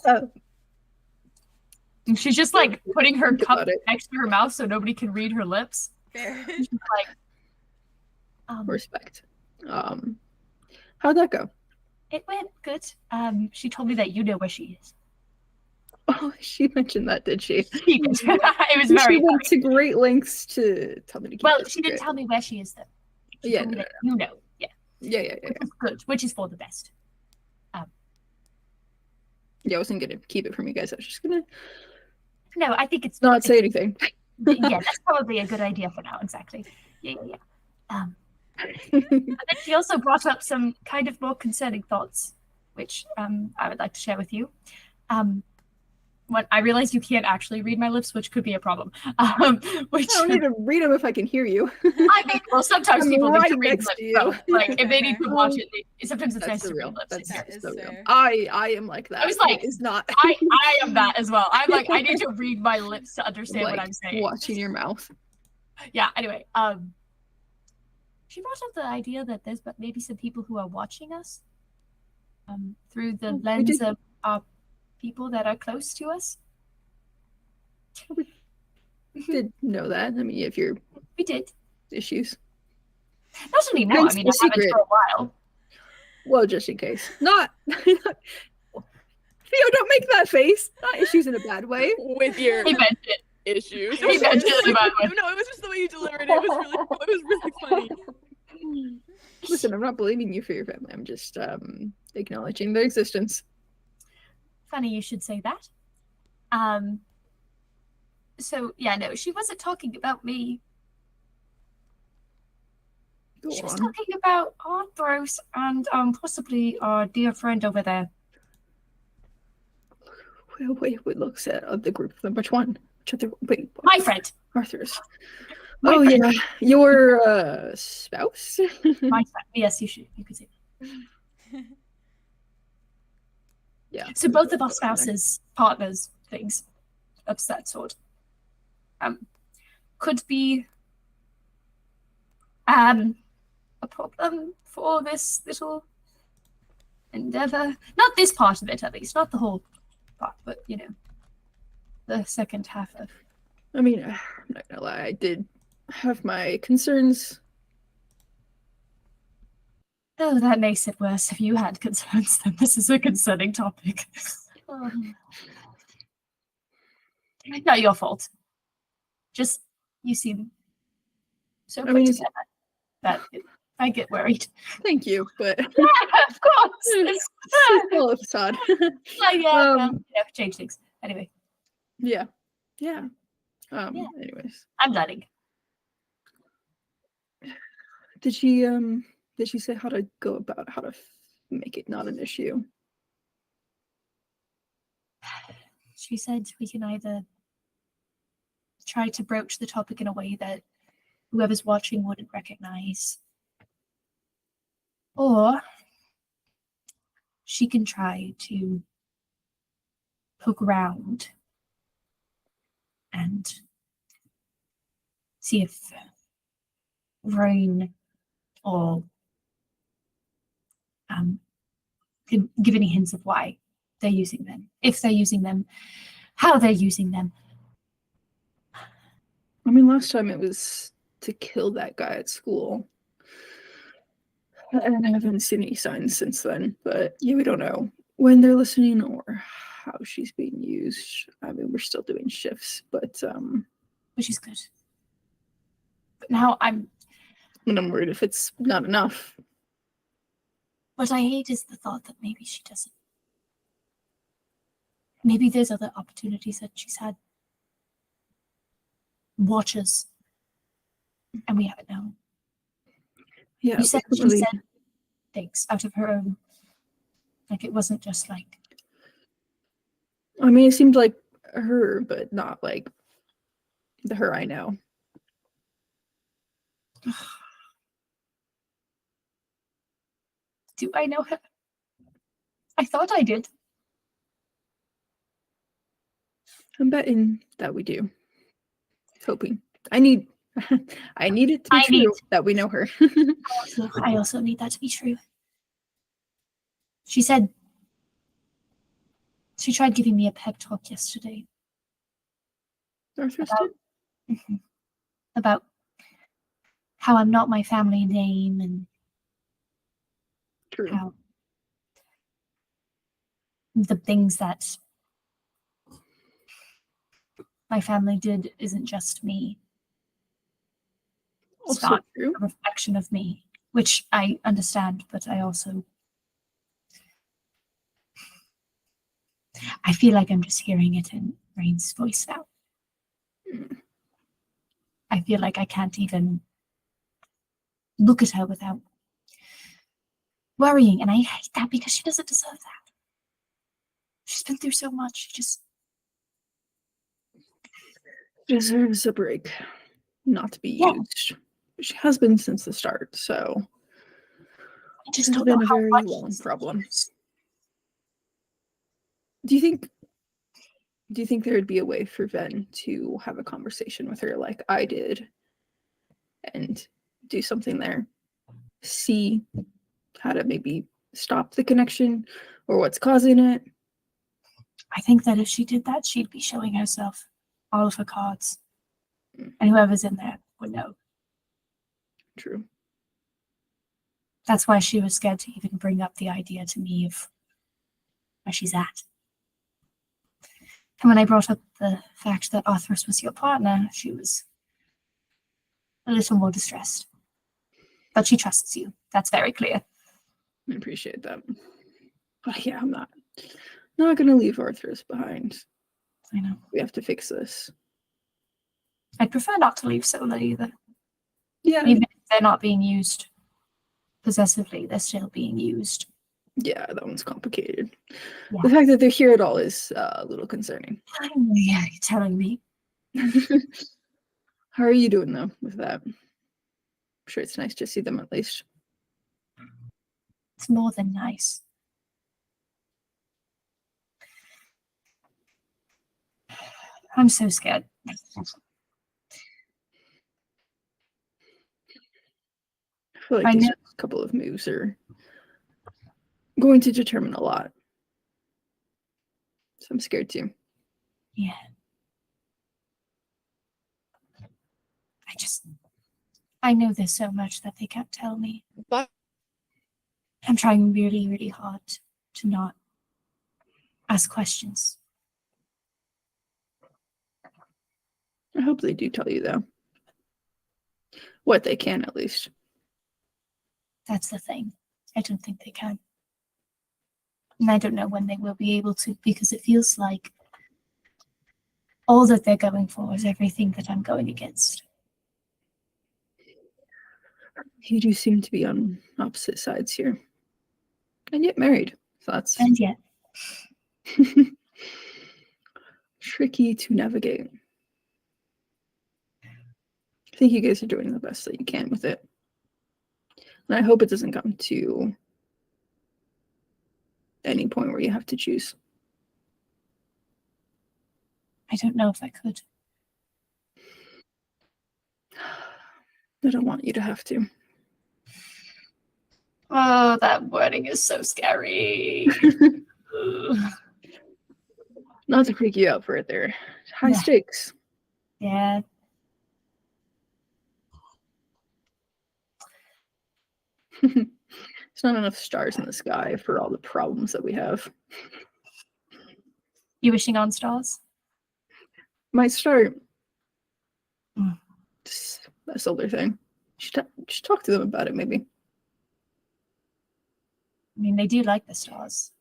Oh, And she's just like putting her Think cup about it. next to her mouth so nobody can read her lips. Fair. She's like, respect. How'd that go? it went good. She told me that you know where she is. Oh, she mentioned that, did she? She did. It was very She went to great lengths to tell me to keep well. this She didn't secret. tell me where she is though. She Yeah, told me no, that you know. Yeah, Yeah. which is good. Which is for the best. Yeah, I wasn't gonna keep it from you guys. I was just gonna No, I think it's not say anything. Yeah, that's probably a good idea for now. Exactly. Yeah. And then she also brought up some kind of more concerning thoughts, which I would like to share with you. When I realized you can't actually read my lips, which could be a problem. Which I don't need to read them if I can hear you. I mean, well, sometimes I'm people need right to read next lips. to you. So, like, if they Okay. need to watch it, sometimes it's nice That's to the real. read lips. That's That is the real. fair. I am like that. I was like, it's not I am that as well. I'm like, I need to read my lips to understand what like I'm saying. watching your mouth. Yeah. Anyway, she brought up the idea that there's maybe some people who are watching us, through the Oh, we lens did- of people that are close to us. Did know that. I mean, if your We did. issues. Not anymore. Hence I mean, the I haven't secret. for a while. Well, just in case. Not Theo, don't make that face. Not issues in a bad way. With your He meant it. issues. He meant it in a bad way. No, it was just the way you delivered it. It was really funny. Listen, I'm not blaming you for your family. I'm just acknowledging their existence. Funny you should say that. So yeah, no, she wasn't talking about me. Go She was on. talking about Arthros and possibly our dear friend over there. Wait, looks at the group of them. Which one? Which other? Wait, My friend. Arthur's. Oh yeah, your spouse. My yes, you could say. Yeah. So both of our spouses, partners, things of that sort, could be a problem for this little endeavor. Not this part of it, at least, not the whole part, but you know, the second half of. I mean, I'm not gonna lie, I did have my concerns. Oh, that makes it worse. If you had concerns, then this is a concerning topic. Not your fault. Just you seem so put together that I get worried. Thank you, but Yeah, of course. it's still a facade. Change things. Anyway. Yeah. Anyways, I'm letting. Did she say how to go about how to make it not an issue? She said we can either try to broach the topic in a way that whoever's watching wouldn't recognize, or she can try to poke around and see if Rain or can give any hints of why they're using them, if they're using them, how they're using them. I mean, last time it was to kill that guy at school. And I haven't seen any signs since then, but yeah, we don't know when they're listening or how she's being used. I mean, we're still doing shifts, but Which is good. But now I'm worried if it's not enough. what I hate is the thought that maybe she doesn't. Maybe there's other opportunities that she's had. Watches. And we haven't known. Yeah, You said she definitely. said things out of her own. Like it wasn't just like. I mean, it seemed like her, but not like the her I know. Do I know her? I thought I did. I'm betting that we do. Hoping. I need it to be true that we know her. I also need that to be true. She said she tried giving me a pep talk yesterday. Arthur's About how I'm not my family name and true. how the things that my family did isn't just me. It's Also not true. a reflection of me, which I understand, but I feel like I'm just hearing it in Rain's voice now. I feel like I can't even look at her without worrying, and I hate that because she doesn't deserve that. She's been through so much. She just Deserves a break. Not to be used. She has been since the start, so I just it's don't been know a how very much long she's problem. used. Do you think there would be a way for Ven to have a conversation with her like I did and do something there? See how to maybe stop the connection or what's causing it? I think that if she did that, she'd be showing herself all of her cards. And whoever's in there would know. True. That's why she was scared to even bring up the idea to me of where she's at. And when I brought up the fact that Arthurus was your partner, she was a little more distressed. But she trusts you. That's very clear. I appreciate that. But yeah, I'm not gonna leave Arthurus behind. I know. We have to fix this. I'd prefer not to leave Sola either. Yeah. Even if they're not being used possessively, they're still being used. Yeah, that one's complicated. Yeah. The fact that they're here at all is a little concerning. Yeah, you're telling me. How are you doing though with that? I'm sure it's nice to see them at least. It's more than nice. I'm so scared. I feel like I these know. next couple of moves are going to determine a lot. So I'm scared too. Yeah. I know there's so much that they can't tell me. But I'm trying really, really hard to not ask questions. I hope they do tell you though. What they can at least. That's the thing. I don't think they can. And I don't know when they will be able to, because it feels like all that they're going for is everything that I'm going against. You do seem to be on opposite sides here. And yet married. So that's And yet, tricky to navigate. I think you guys are doing the best that you can with it. And I hope it doesn't come to any point where you have to choose. I don't know if I could. I don't want you to have to. Oh, that wording is so scary. Not to freak you out for it there. High Yeah. stakes. Yeah. There's not enough stars in the sky for all the problems that we have. You wishing on stars? Might start. Mm. Just that older thing. Should talk to them about it, maybe. I mean, they do like the stars.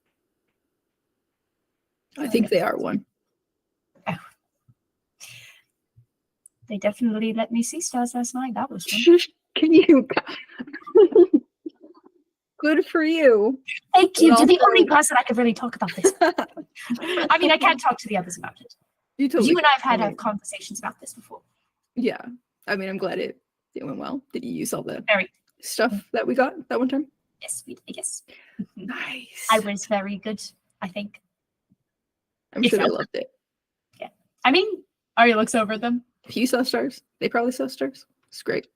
I think they are one. They definitely let me see stars last night. That was fun. Shush, can you? Good for you. Thank you. But You're the also- only person I could really talk about this. I mean, I can't talk to the others about it. You But totally. you and I have had I our mean, conversations about this before. yeah. I mean, I'm glad it went well. Did you use all the Very. stuff that we got that one time? Yes, yes. Nice. I was very good, I think. I'm sure they felt- loved it. I mean, Aria looks over at them. If you saw stars, they probably saw stars. It's great.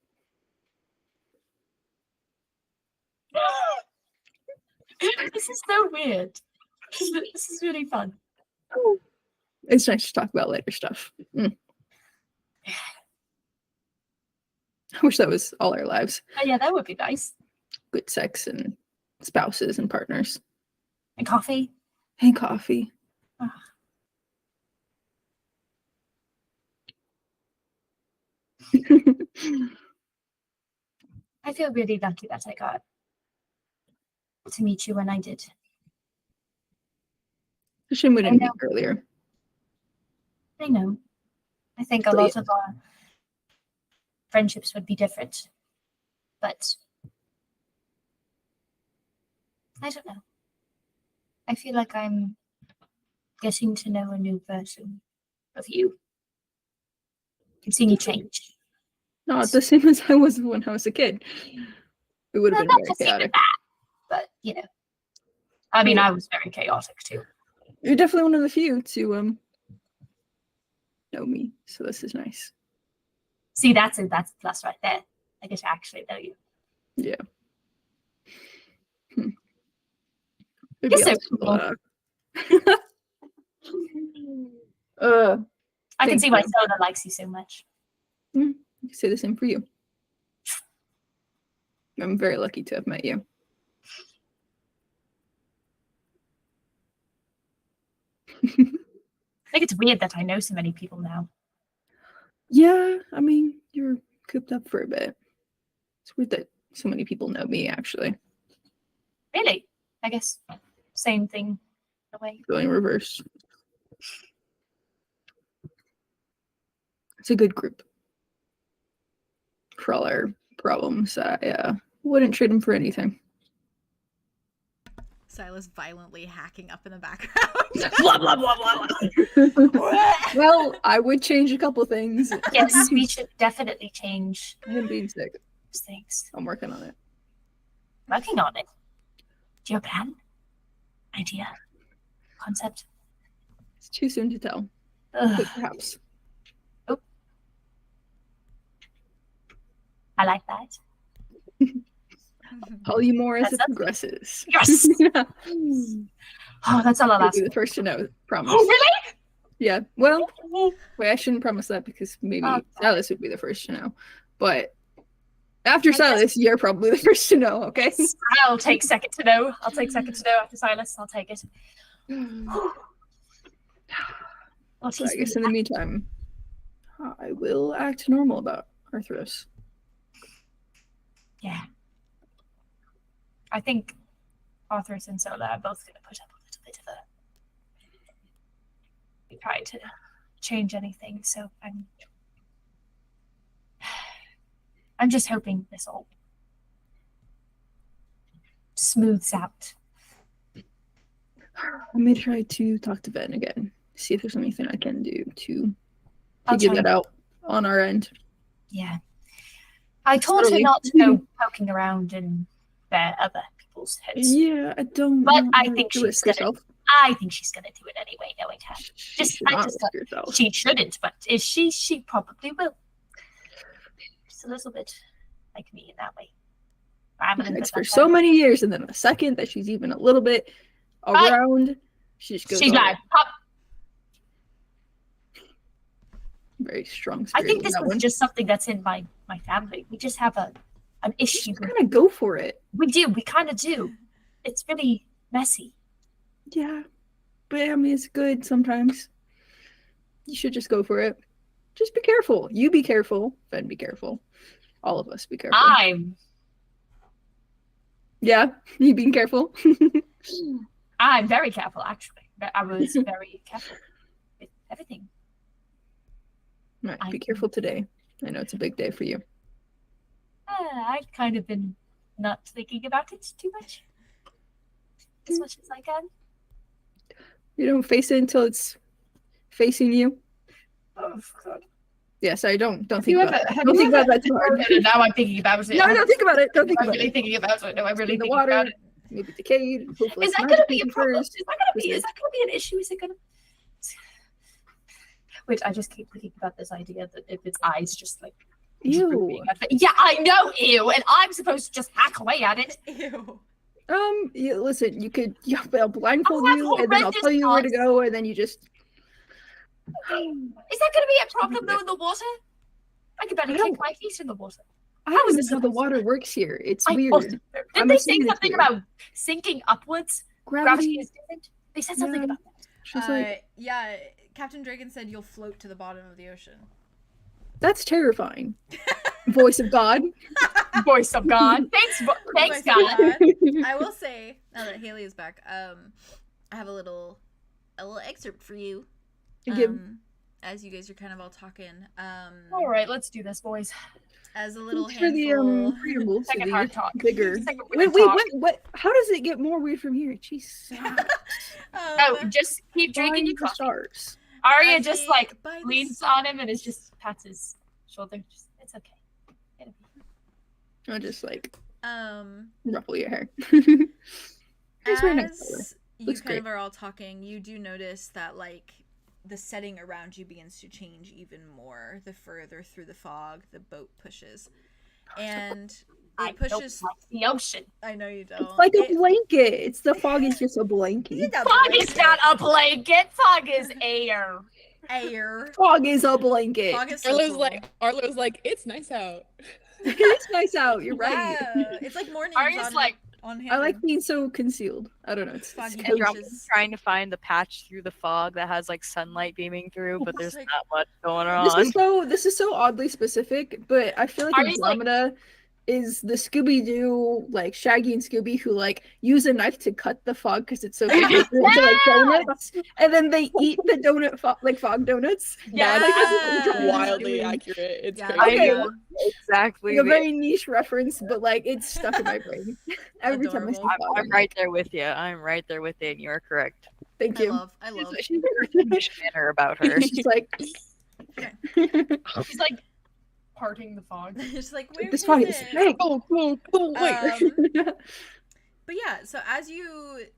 This is so weird. This is really fun. It's nice to talk about later stuff. I wish that was all our lives. Oh, yeah, that would be nice. Good sex and spouses and partners. And coffee. And coffee. Ah. I feel really lucky that I got to meet you when I did. A shame we didn't I meet know. earlier. I know. I think a But lot yeah. of our friendships would be different. But I don't know. I feel like I'm getting to know a new version of you. I've seen you change. Not the same as I was when I was a kid. It would have Well, been not very the same as chaotic. that, but you know. I mean, Yeah. I was very chaotic too. You're definitely one of the few to know me, so this is nice. See, that's a plus right there. I get to actually know you. Yeah. You're Maybe so I'll, I can Thank see why you. Soda likes you so much. say the same for you. I'm very lucky to have met you. I think it's weird that I know so many people now. Yeah, I mean, you're cooped up for a bit. It's weird that so many people know me, actually. Really? I guess same thing in a way. Going reverse. It's a good group. For all our problems, I wouldn't trade them for anything. Silas violently hacking up in the background. Blah blah blah blah blah. Well, I would change a couple things. Yes, we should definitely change Him being sick. those things. I'm working on it. Working on it. Do you have a plan? Idea? Concept? It's too soon to tell. Ugh. But perhaps. I like that. Tell you more as That's it progresses. Yes! Oh, that's all I'll You'll ask. be the first to know. Promise. Oh, really? Yeah. Well, wait, I shouldn't promise that because maybe Oh. Silas would be the first to know. But after Silas, you're probably the first to know, okay? I'll take second to know. I'll take second to know after Silas. I'll take it. Well, So I guess in the meantime, I will act normal about Arthros. Yeah. I think Arthros and Sola are both going to put up a little bit of a... We try to change anything, so I'm just hoping this all smooths out. I may try to talk to Ben again, see if there's anything I can do to I'll figure try. that out on our end. Yeah. I told her Slowly. not to go poking around in their other people's heads. Yeah, I don't. But want I her think to she's risk gonna- herself. I think she's going to do it anyway, knowing her. She Just- should I not just risk herself. She shouldn't, but if she probably will. Just a little bit like me in that way. I'm gonna Next put for that so down. many years, and then the second that she's even a little bit around, she just goes. She's all like, pop. very strong. I Spirit think in this that was one. just something that's in my family. We just have an issue. Just kind of go for it. We do. We kind of do. It's really messy. Yeah, but I mean, it's good sometimes. You should just go for it. Just be careful. You be careful. Ben, be careful. All of us be careful. Yeah, you being careful. I'm very careful, actually. I was very careful with everything. Right, be careful today. I know it's a big day for you. I've kind of been not thinking about it too much. As much as I can. You don't face it until it's facing you. Oh, God. Yeah, sorry, don't think you about ever- it. have Don't you think about ever- that too hard. Now I'm thinking about it. No, don't think about it. Don't think I'm about really it. thinking about it. No, I'm really In the thinking water, about it. maybe decayed. Hopefully Is it's that not going to be a decayed problem? first. Is that going to be an issue? Is it going to... Wait, I just keep thinking about this idea that if its eyes just like... Ew. Yeah, I know, ew, and I'm supposed to just hack away at it. Ew. Yeah, listen, I'll blindfold I'll have you, and then I'll horrendous tell you where to thoughts. go, and then you just... Is that going to be a problem though in the water? I could better I kick don't- my feet in the water. I How don't is know this how the supposed to water works here. It's I weird. also- Didn't I'm they say assuming it's something weird. about sinking upwards? Gravity is different? They said something Yeah. about that. She's like, Yeah, Captain Dragon said you'll float to the bottom of the ocean. that's terrifying. Voice of God. Voice of God. Thanks, Voice of God. God. I will say, now that Haley is back, I have a little excerpt for you. Give- As you guys are kind of all talking. All right, let's do this, boys. As a little Thanks for the handful. preamble to Second the hard talk. bigger. Second Wait, weird talk. what? How does it get more weird from here? Jeez. Oh, just keep drinking your Flying for coffee. stars. Arya As just they- like by the leans sun- on him and is just pats his shoulder. Just, it's okay. It'll be- I'll just like Um, ruffle your hair. It's very nice, by the way. as you Looks kind of great. are all talking, you do notice that like the setting around you begins to change even more the further through the fog the boat pushes, and I it don't pushes. like the ocean. I know you don't. It's like a It- blanket. It's the fog is just a blanket. Fog is not a blanket. Fog is air. air. Fog is a blanket. Fog is so Arlo's cool. Arlo's like, it's nice out. It's nice out. You're right. Yeah, it's like morning. Arya's like, on I like being so concealed. I don't know. It's Foggy kind And of- you're beaches. trying to find the patch through the fog that has like sunlight beaming through, but there's Like- not much going this is so oddly specific, but I feel like Arya's like- Andromeda is the Scooby-Doo, like Shaggy and Scooby, who like use a knife to cut the fog because it's so into like donuts, and then they eat the donut like fog donuts. Yeah. That's like Yeah. Wildly accurate. It's Yeah. crazy. Okay, on. Exactly. a very niche reference, but like it's stuck in my brain every time I see Adorable. fog. I'm right there with you. I'm right there with you, and you are correct. Thank I you. love. She's a fiendish manner about her. She's like, She's like parting the fog. It's like, where this is fight is it? hey. Cool. Wait. But yeah, so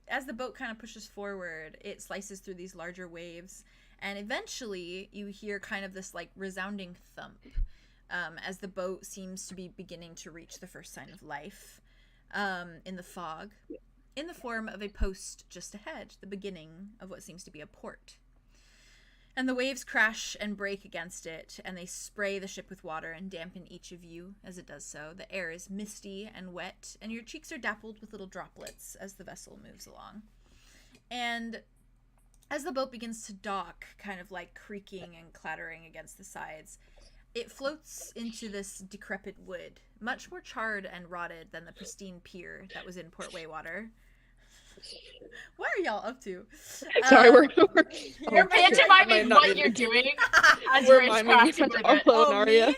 as the boat kind of pushes forward, it slices through these larger waves, and eventually you hear kind of this like resounding thump as the boat seems to be beginning to reach the first sign of life in the fog, in the form of a post just ahead, the beginning of what seems to be a port. And the waves crash and break against it, and they spray the ship with water and dampen each of you as it does so. The air is misty and wet, and your cheeks are dappled with little droplets as the vessel moves along. And as the boat begins to dock, kind of like creaking and clattering against the sides, it floats into this decrepit wood, much more charred and rotted than the pristine pier that was in Port Waywater. What are y'all up to? Sorry, You're pantomiming what you're doing as you're interacting with it. Arlow and Aria.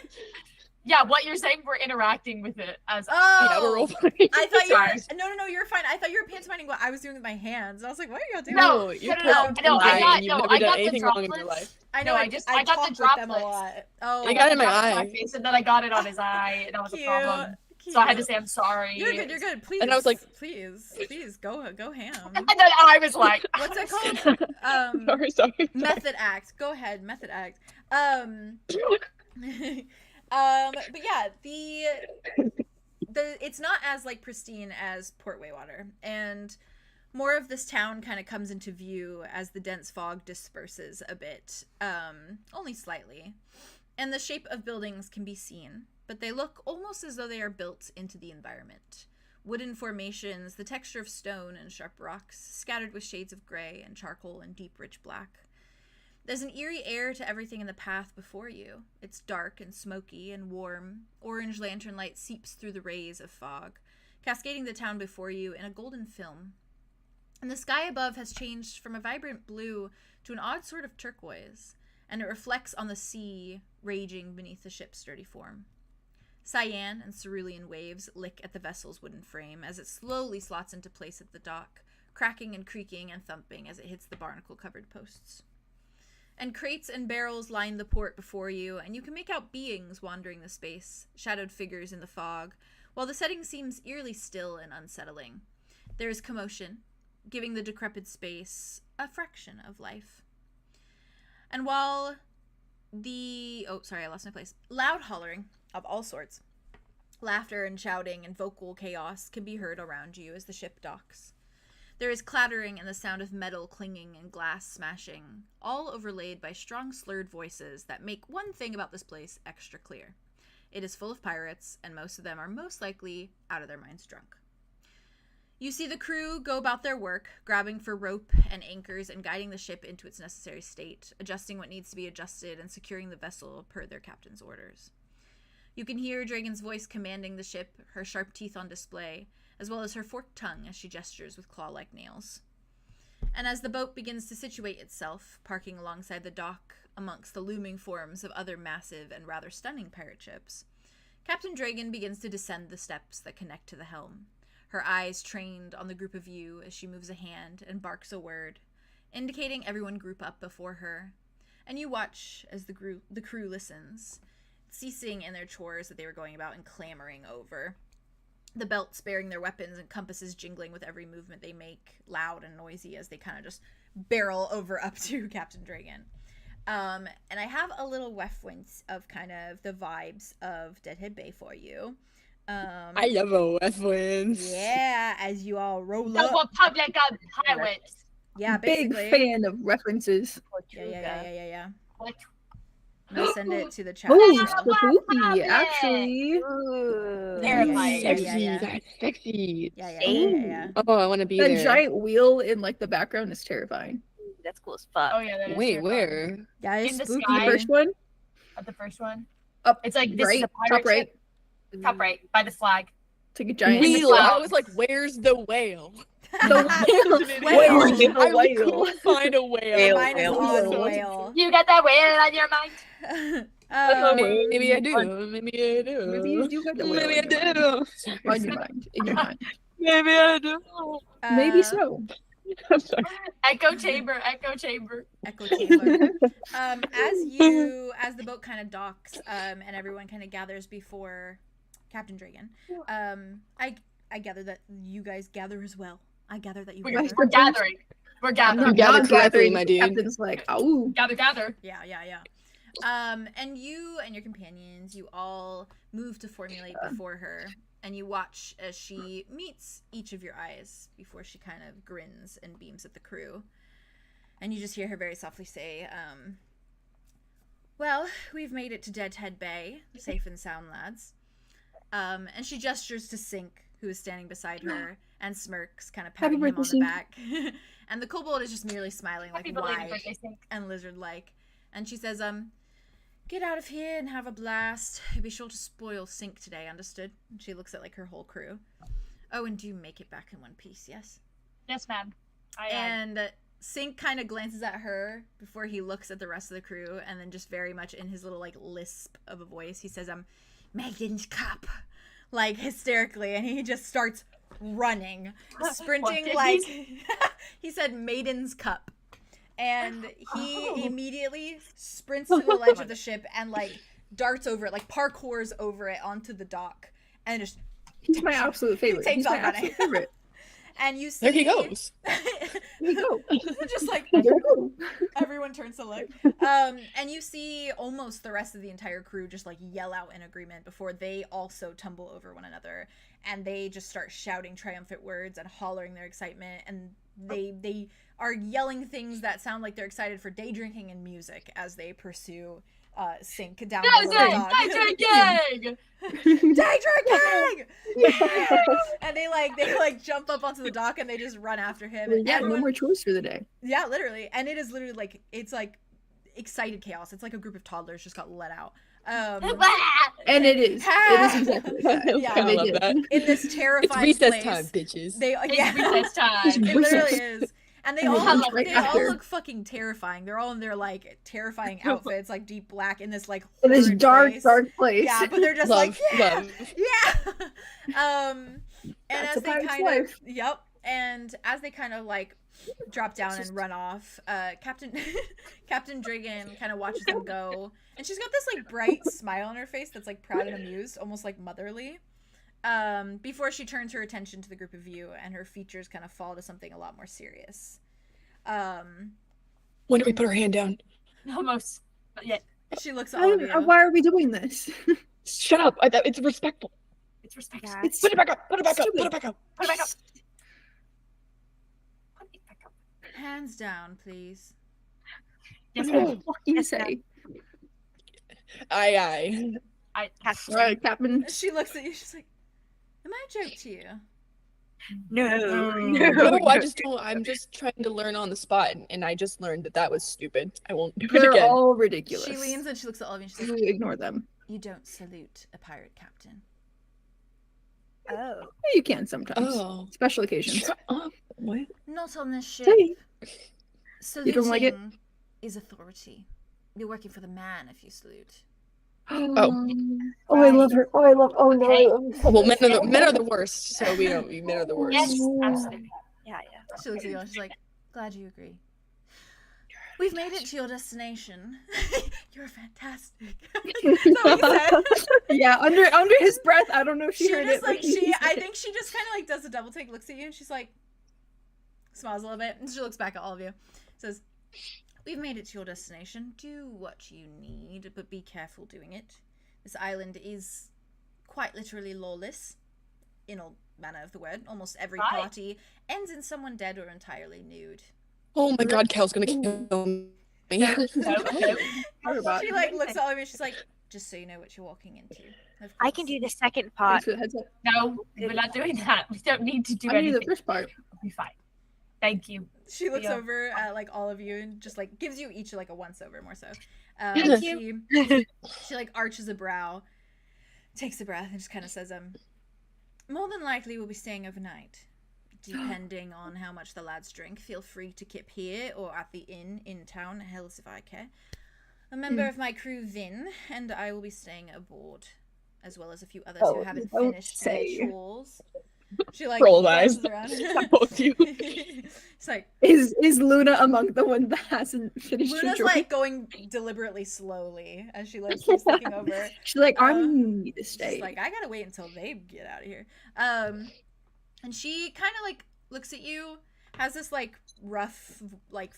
Yeah, what you're saying, we're interacting with it as. Yeah, we're role playing. I thought you Sorry. were. No, you're fine. I thought you were pantomiming what I was doing with my hands. I was like, what are y'all doing? No, you're no, I got you've never I done got the anything wrong in your droplets. life. I know. No, I got the talk with them a droplets. lot. Oh, I got it in my dropped eye. face, and then I got it on his eye, and that was a problem. Cute. So I had to say I'm sorry. You're good. Please. And I was like, please, go ham. And then I was like, What's that called? sorry. Method act. Go ahead, method act. But yeah, the it's not as like pristine as Port Waywater, and more of this town kind of comes into view as the dense fog disperses a bit, only slightly, and the shape of buildings can be seen, but they look almost as though they are built into the environment. Wooden formations, the texture of stone and sharp rocks, scattered with shades of gray and charcoal and deep rich black. There's an eerie air to everything in the path before you. It's dark and smoky and warm. Orange lantern light seeps through the rays of fog, cascading the town before you in a golden film. And the sky above has changed from a vibrant blue to an odd sort of turquoise, and it reflects on the sea raging beneath the ship's sturdy form. Cyan and cerulean waves lick at the vessel's wooden frame as it slowly slots into place at the dock, cracking and creaking and thumping as it hits the barnacle-covered posts. And crates and barrels line the port before you, and you can make out beings wandering the space, shadowed figures in the fog, while the setting seems eerily still and unsettling. There is commotion, giving the decrepit space a fraction of life. And while I lost my place. Loud hollering of all sorts, laughter and shouting and vocal chaos can be heard around you as the ship docks. There is clattering and the sound of metal clinging and glass smashing, all overlaid by strong slurred voices that make one thing about this place extra clear. It is full of pirates, and most of them are most likely out of their minds drunk. You see the crew go about their work, grabbing for rope and anchors and guiding the ship into its necessary state, adjusting what needs to be adjusted and securing the vessel per their captain's orders. You can hear Dragon's voice commanding the ship, her sharp teeth on display, as well as her forked tongue as she gestures with claw-like nails. And as the boat begins to situate itself, parking alongside the dock amongst the looming forms of other massive and rather stunning pirate ships, Captain Dragon begins to descend the steps that connect to the helm, her eyes trained on the group of you as she moves a hand and barks a word, indicating everyone group up before her. And you watch as the crew listens, ceasing in their chores that they were going about and clamoring over. The belts bearing their weapons and compasses jingling with every movement they make, loud and noisy as they kind of just barrel over up to Captain Dragon. And I have a little reference of kind of the vibes of Deadhead Bay for you. I love a reference. Yeah, as you all roll no, up. what public pirates. Yeah, Big basically. fan of references. Yeah. What? I'm gonna send it to the chat. Oh, so- spooky, actually. Terrifying. Yeah. That's sexy. Yeah. Oh, I want to be The there. giant wheel in like the background is terrifying. That's cool as fuck. Oh yeah, that is Wait, terrifying. where? Yeah, it's In the spooky. The sky. first one, At the first one. up It's like this is right, a pirate top right. ship. Top right, by the flag. It's like a giant Wheel. I clouds. was like, where's the whale? The whale. Whale. Where's the I whale? couldn't find a whale. Whale. Mine is Whale. on Whale. whale. You got that whale on your mind? Maybe I do. Maybe I do. Maybe you do got the whale. Maybe I do. On your mind. In your mind. Maybe I do. Maybe so. I'm sorry. Echo chamber, echo chamber. Echo chamber. As the boat kind of docks, and everyone kind of gathers before Captain Dragon, I gather that you guys gather as well. I gather that you gather. We're gathering. We're You gathering. gathered correctly, gathering. my dude. Captain's like, oh. Gather. Yeah. And you and your companions, you all move to formulate before her, and you watch as she meets each of your eyes before she kind of grins and beams at the crew. And you just hear her very softly say, well, we've made it to Deadhead Bay, safe and sound, lads. And she gestures to Sink, who is standing beside her, and smirks, kind of patting him on the back. And the kobold is just merely smiling, like wide and lizard-like. And she says, get out of here and have a blast. Be sure to spoil Sink today, understood? And she looks at, like, her whole crew. Oh, and do make it back in one piece, yes? Yes, ma'am. And Sink kind of glances at her before he looks at the rest of the crew, and then just very much in his little, like, lisp of a voice, he says, Maiden's Cup, like, hysterically, and he just starts running, sprinting, like, he said Maiden's Cup, and he immediately sprints to the ledge of the ship and, like, darts over it, like, parkours over it onto the dock, and just... He's my absolute favorite. Takes He's off my running. absolute favorite. And you see... There he goes. There you go. just, like... There you go. Everyone turns to look. And you see almost the rest of the entire crew just, like, yell out in agreement before they also tumble over one another. And they just start shouting triumphant words and hollering their excitement. And they are yelling things that sound like they're excited for day drinking and music as they pursue Sink down the little dock. Day drinking! Day drinking! Yeah! And they jump up onto the dock and they just run after him. Well, And yeah, everyone, no more choice for the day. yeah, literally. And it is literally like, it's like excited chaos. It's like a group of toddlers just got let out. And it is. It is exactly like that. Yeah. I They love did. that. In this It's terrifying recess place. time, bitches. They, It's yeah, recess time. it literally is. And they And all they look, come right they all after. look fucking terrifying. They're all in their like terrifying outfits, like deep black, in this like In this horrid dark, place. dark place. Yeah, but they're just Love, like, yeah, love. yeah. And That's as a they pirate's kind life. of, yep. And as they kind of like drop down and run off, Captain Dragon kind of watches them go, and she's got this like bright smile on her face that's like proud and amused, almost like motherly. Before she turns her attention to the group of you, and her features kind of fall to something a lot more serious. When do we put our hand down? Almost. Not yet. She looks at all of you. Why are we doing this? Shut up. It's respectful. It's respectful. Yeah. It's Put it back up. Put it back up. Put it back up. Put it back up. Put it back up. Hands down, please. Yes, What ma'am. the fuck you Yes, say? Aye. I All right, Captain. She looks at you. She's like, "Am I a joke to you?" No. No, I just don't. I'm just trying to learn on the spot, and I just learned that was stupid. I won't do it They're again. all ridiculous. She leans and she looks at all of you. And she's You like, ignore them. "You don't salute a pirate captain." Oh. You can sometimes. Oh. Special occasions. Shut up. What? Not on this ship. Hey. Saluting don't like it? is authority. You're working for the man if you salute. Oh. Oh, I love her. Oh, I love. Oh no. Okay. Oh, well, men are the worst, so we don't. Men are the worst. Yes, absolutely. Yeah. She looks at you and she's like, "Glad you agree. We've made it to your destination. You're fantastic." Is that what he said? Yeah, under his breath. I don't know if she She heard just it. but like he I said think she just kind of like does a double take, looks at you, and she's like, smiles a little bit, and she looks back at all of you, says, "We've made it to your destination. Do what you need, but be careful doing it. This island is quite literally lawless, in all manner of the word. Almost every Right. party ends in someone dead or entirely nude." Oh my God, Kel's gonna kill me. No, no. Sorry about She it. like looks at all of you, and she's like, "Just so you know what you're walking into." Of I can course. do the second part. Thanks for the heads up. No, we're not doing that. We don't need to do I knew the anything. first part. We'll be fine. Thank you. She looks Yeah. over at like all of you and just like gives you each like a once over, more so. Thank She like arches a brow, takes a breath, and just kind of says, "More than likely we'll be staying overnight. Depending on how much the lads drink, feel free to kip here or at the inn in town, hells if I care. A member of my crew, Vin, and I will be staying aboard, as well as a few others who Oh, haven't don't finished their say. chores. She like Roll of eyes. glances around. Both you. It's like Is Luna among the one that hasn't finished her Luna's journey? like going deliberately slowly as she like keeps looking over. She's like, I Uh, need to stay. She's like, I gotta wait until they get out of here. And she kind of like looks at you, has this like rough, like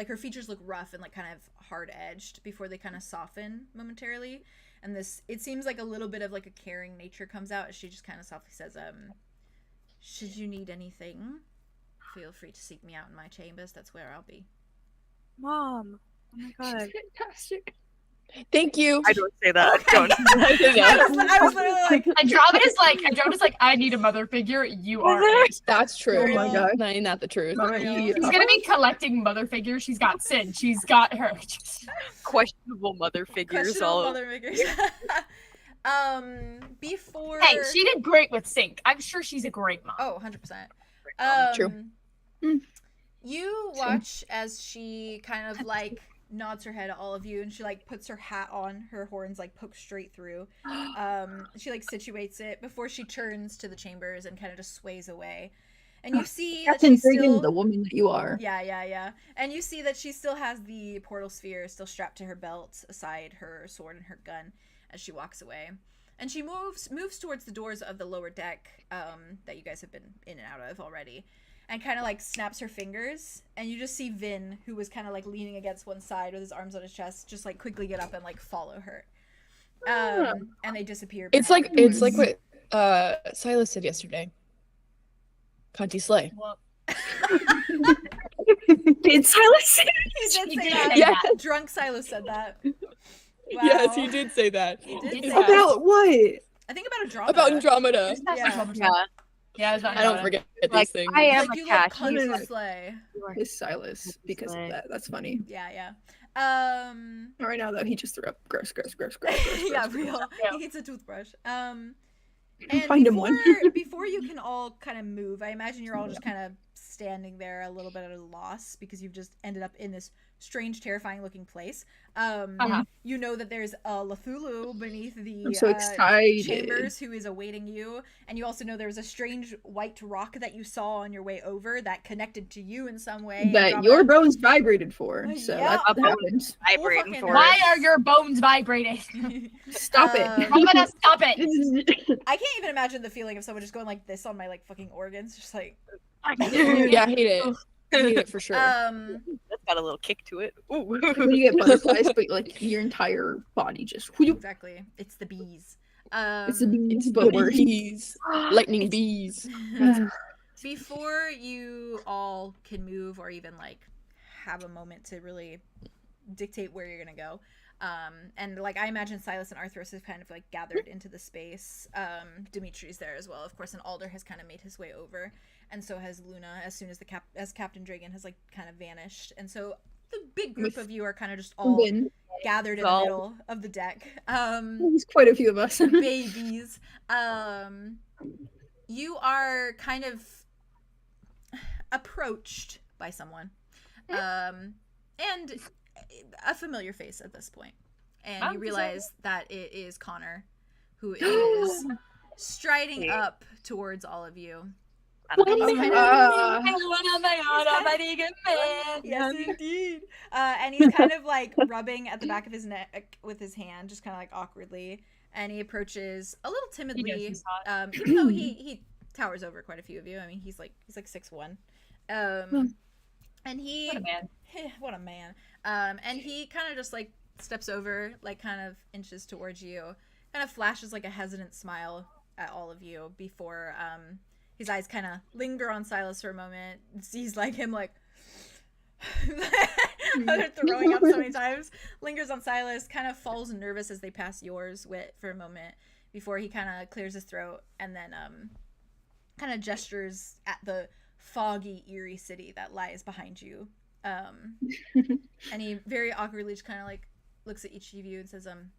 her features look rough and like kind of hard edged before they kind of soften momentarily. And this, it seems like a little bit of like a caring nature comes out as she just kind of softly says, should you need anything, feel free to seek me out in my chambers. That's where I'll be. Mom. Oh my god. Fantastic. Thank you. I don't say that. Don't. I was literally like, Andromeda's like, I need a mother figure. You are it. That's true. Oh my god. Not, ain't that the truth? Mama, She's gonna be collecting mother figures. She's got Sin. She's got her. Questionable mother figures questionable all. mother figures. Before. Hey, she did great with Sync. I'm sure she's a great mom. Oh, 100%. True. You watch as she kind of like nods her head at all of you, and she like puts her hat on, her horns like poke straight through. She like situates it before she turns to the chambers and kind of just sways away. And you see that Captain she's still Friggin, the woman that you are. yeah. And you see that she still has the portal sphere still strapped to her belt, aside her sword and her gun as she walks away. And she moves towards the doors of the lower deck that you guys have been in and out of already, and kind of like snaps her fingers, and you just see Vin, who was kind of like leaning against one side with his arms on his chest, just like quickly get up and like follow her. And they disappear. It's behind like the it's doors. like what Silas said yesterday. 𝐶𝐷𝐾𝐍𝐶 slay. Did Silas? He did say did that. say Yeah. that. Drunk Silas said that. Wow. Yes, he did say that. He did Yes. say that. About what? I think about Andromeda. About Andromeda. Yeah. Yeah, it's not I don't bad. forget these Like, things. I am Like a you cat. look No, no, cunt no. to slay. It's Silas because of that. That's funny. Yeah. Right now though, he just threw up gross. Yeah, gross. real. Yeah. He needs a toothbrush. And Find him one. before you can all kind of move, I imagine you're all just kind of standing there a little bit at a loss because you've just ended up in this strange, terrifying looking place. You know that there's a Cthulhu beneath the I'm so excited. chambers who is awaiting you, and you also know there was a strange white rock that you saw on your way over that connected to you in some way. That Andromeda. your bones vibrated for. So Yeah. that happens. Vibrating fucking for Why it. are your bones vibrating? Stop it. Andromeda, stop it. I can't even imagine the feeling of someone just going like this on my like fucking organs, just like. Yeah, I hate it. I hate it for sure. That's got a little kick to it. Ooh. When you get butterflies, but like your entire body just. Exactly. It's the bees. It's a bees, It's but the worse. bees. Lightning bees. Before you all can move or even like have a moment to really dictate where you're gonna go, and like I imagine Silas and Arthros have kind of like gathered into the space. Dimitri's there as well, of course, and Alder has kind of made his way over, and so has Luna. As soon as Captain Dragon has like kind of vanished, and so the big group of you are kind of just all Then gathered in the middle of the deck. there's quite a few of us. Babies. You are kind of approached by someone, and a familiar face at this point, and you realize that it is Connor, who is striding up towards all of you. Yes, indeed. And he's kind of like rubbing at the back of his neck with his hand, just kind of like awkwardly. And he approaches a little timidly, even though he towers over quite a few of you. I mean, he's like 6'1". And he, what a man. And he kind of just like steps over, like kind of inches towards you, kind of flashes like a hesitant smile at all of you before his eyes kind of linger on Silas for a moment. Sees like him like throwing up so many times. Lingers on Silas, kind of falls nervous as they pass yours, Wit, for a moment before he kind of clears his throat and then kind of gestures at the foggy, eerie city that lies behind you. And he very awkwardly just kind of like looks at each of you and says, I'm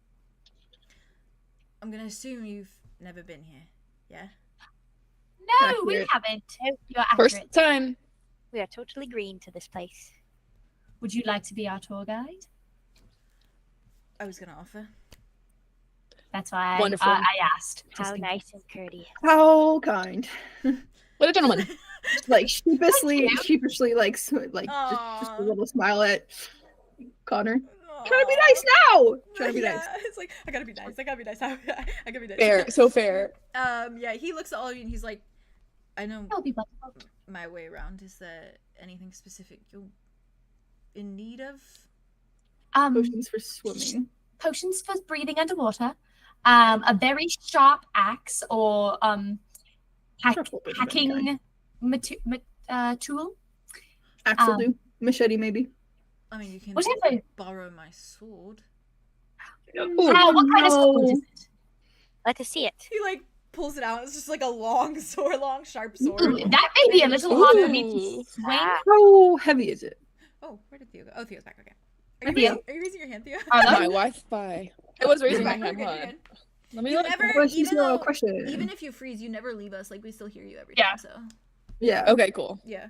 gonna assume you've never been here, yeah? No, we haven't. You're accurate. First time. We are totally green to this place. Would you like to be our tour guide? I was gonna offer. That's why Wonderful. I asked. How just in nice case. and courteous. How kind. What a gentleman. Like sheepishly, like just a Aw. little smile at Connor. Trying to be nice now. Trying to be nice. It's like I gotta be nice. I gotta be nice. I gotta be nice. Fair. So fair. Yeah, he looks at all of you and he's like, I know That'll be wonderful. my way around. Is there anything specific you're in need of? Potions for swimming. Potions for breathing underwater. A very sharp axe or hacking tool. Axe will do. Machete maybe. I mean, you can Whatever. borrow my sword. What kind of sword is it? Let us see it. He like pulls it out. It's just like a long sword, long sharp sword. Ooh, that may be a little hard for me to swing. How heavy is it? Oh, where did Theo go? Oh, Theo's back. Okay. Theo. Are you raising your hand, Theo? My Wi-Fi. I was raising my You're hand. good, Hold you're on. good. Let me You look. never, What's even your though, question? even if you freeze, you never leave us. Like we still hear you every Yeah. time. So Yeah. Okay, cool. yeah,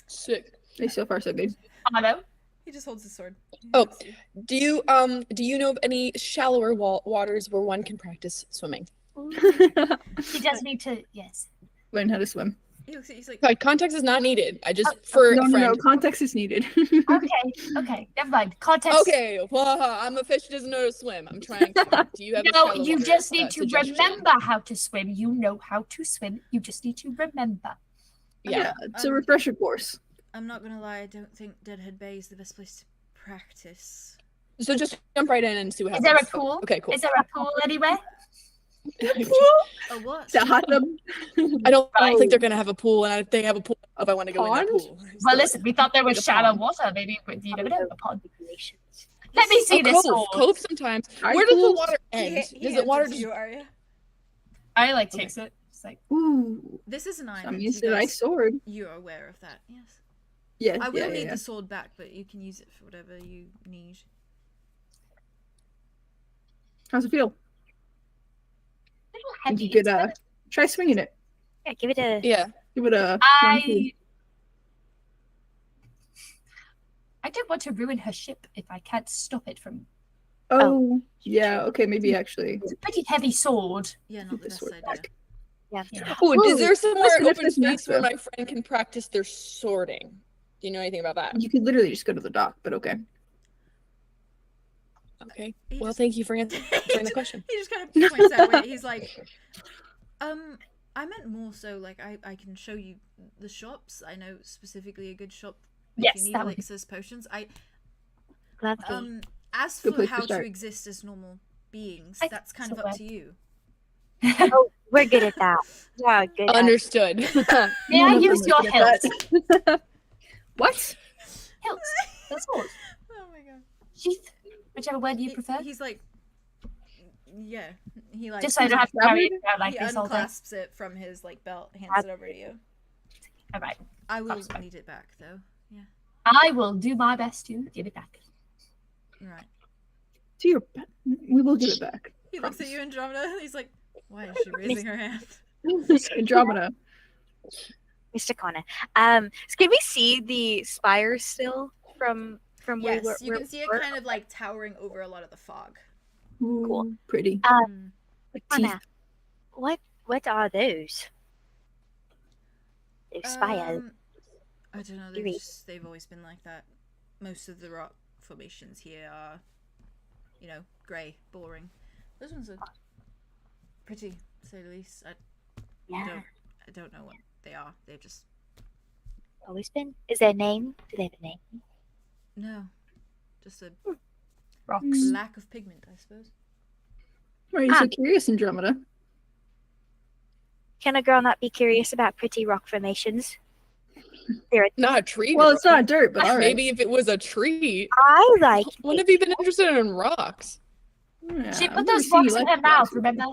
Sick. Hey, so far so good. Hello? he just holds his sword. He Oh. looks at you. Do you know of any shallower waters where one can practice swimming? He does need to, yes. Learn how to swim. He looks at you. He's like, Like, context is not needed. I just for a No, friend. context is needed. Okay, never mind. Context. Okay, well, I'm a fish who doesn't know how to swim. I'm trying to. Do you have a No, shallow you water, just need to suggestion? remember how to swim. You know how to swim. You just need to remember. Yeah. It's a refresher course. I'm not gonna lie. I don't think Deadhead Bay is the best place to practice. So just jump right in and see what Is happens. there a pool? Okay, cool. Is there a pool anywhere? A what? Is it hot tub? I don't Right. think they're gonna have a pool, and they have a pool if I want to go in that Pond? pool. Well, listen, we thought there was Like a shallow pond. water. Maybe you never know. A pond. Let me see Oh, this cove. sword. Cove sometimes. Tide Where does the pools? water He end? hands Does the water it to just you, Arya? I like takes it. It's like Ooh. This is an I'm island. used You to guys, nice sword. you're aware of that, yes. Yeah. I will yeah, need yeah. the sword back, but you can use it for whatever you need. How's it feel? a little Think heavy. you could It's try swinging it. Yeah, give it a. Yeah. Give it a. I don't want to ruin her ship if I can't stop it from. Oh, yeah. Okay, maybe actually. It's a pretty heavy sword. Yeah, not Keep the the best sword idea. back. Yeah. Oh, is there somewhere listen, if open there's space where nothing- my friend can practice their sorting? Do you know anything about that? You could literally just go to the dock, but okay. Okay. He Well, just- thank you for answering the question. He just kind of points that way. He's like, I meant more so like I can show you the shops. I know specifically a good shop if Yes, you need that would be- elixirs, potions. Lovely. As Good for place to how to start. exist as normal beings, I that's kind think of so, up to you. Oh, we're good at that. Yeah, good. at- Understood. May I use your hilt? What? Hilt. The sword. Oh my god. Sheath. Whichever word you prefer. He's like, yeah. He like Just so I don't have to carry it around like he this all day. unclasps it from his like belt, hands it over to you. All right. I will That's fine. need it back though. Yeah. I will do my best to give it back. Right. To your. We will give it back. He looks at you, Andromeda. He's like, why is she raising her hand? Andromeda. Mr. Connor. So can we see the spires still from where Yes, we you were? can see it kind of like towering over a lot of the fog. Ooh, Cool. Pretty. Mm. Like Connor, teeth. what are those? Those spires. I don't know. Eerie. They've always been like that. Most of the rock formations here are, grey, boring. Those ones are pretty, to say the least. Yeah, I don't know what they are. They've just always been. Is there a name? Do they have a name? no, just a Rocks. lack of pigment, I suppose. Why are you so curious, Andromeda? Can a girl not be curious about pretty rock formations? There, Not a tree. Well, girl. it's not dirt, but all right. Maybe if it was a tree. I like. When have you been interested in rocks? Yeah, She I've put never those seen you rocks in like her mouth, rocks. remember?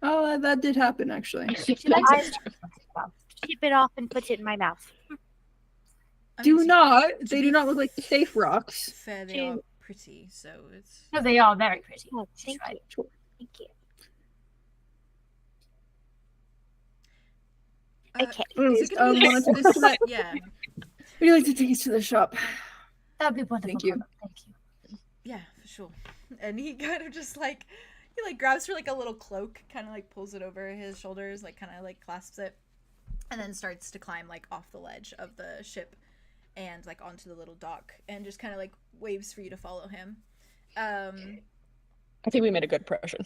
Oh, that did happen actually. She likes I it. chip it off and put it in my mouth. I Do mean, not. They do not look like safe rocks. fair, they are pretty, so it's. No, they are very pretty. Oh, She's thank right. you. Thank you. Okay. Is it gonna be wanna take this, us to that? yeah, Would you like to take us to the shop? That'd be wonderful. Thank you. Connor. Thank you. yeah, for sure. And he kind of just like, He like grabs for like a little cloak, kind of like pulls it over his shoulders, like kind of like clasps it, and then starts to climb like off the ledge of the ship and like onto the little dock, and just kind of like waves for you to follow him. I think we made a good impression.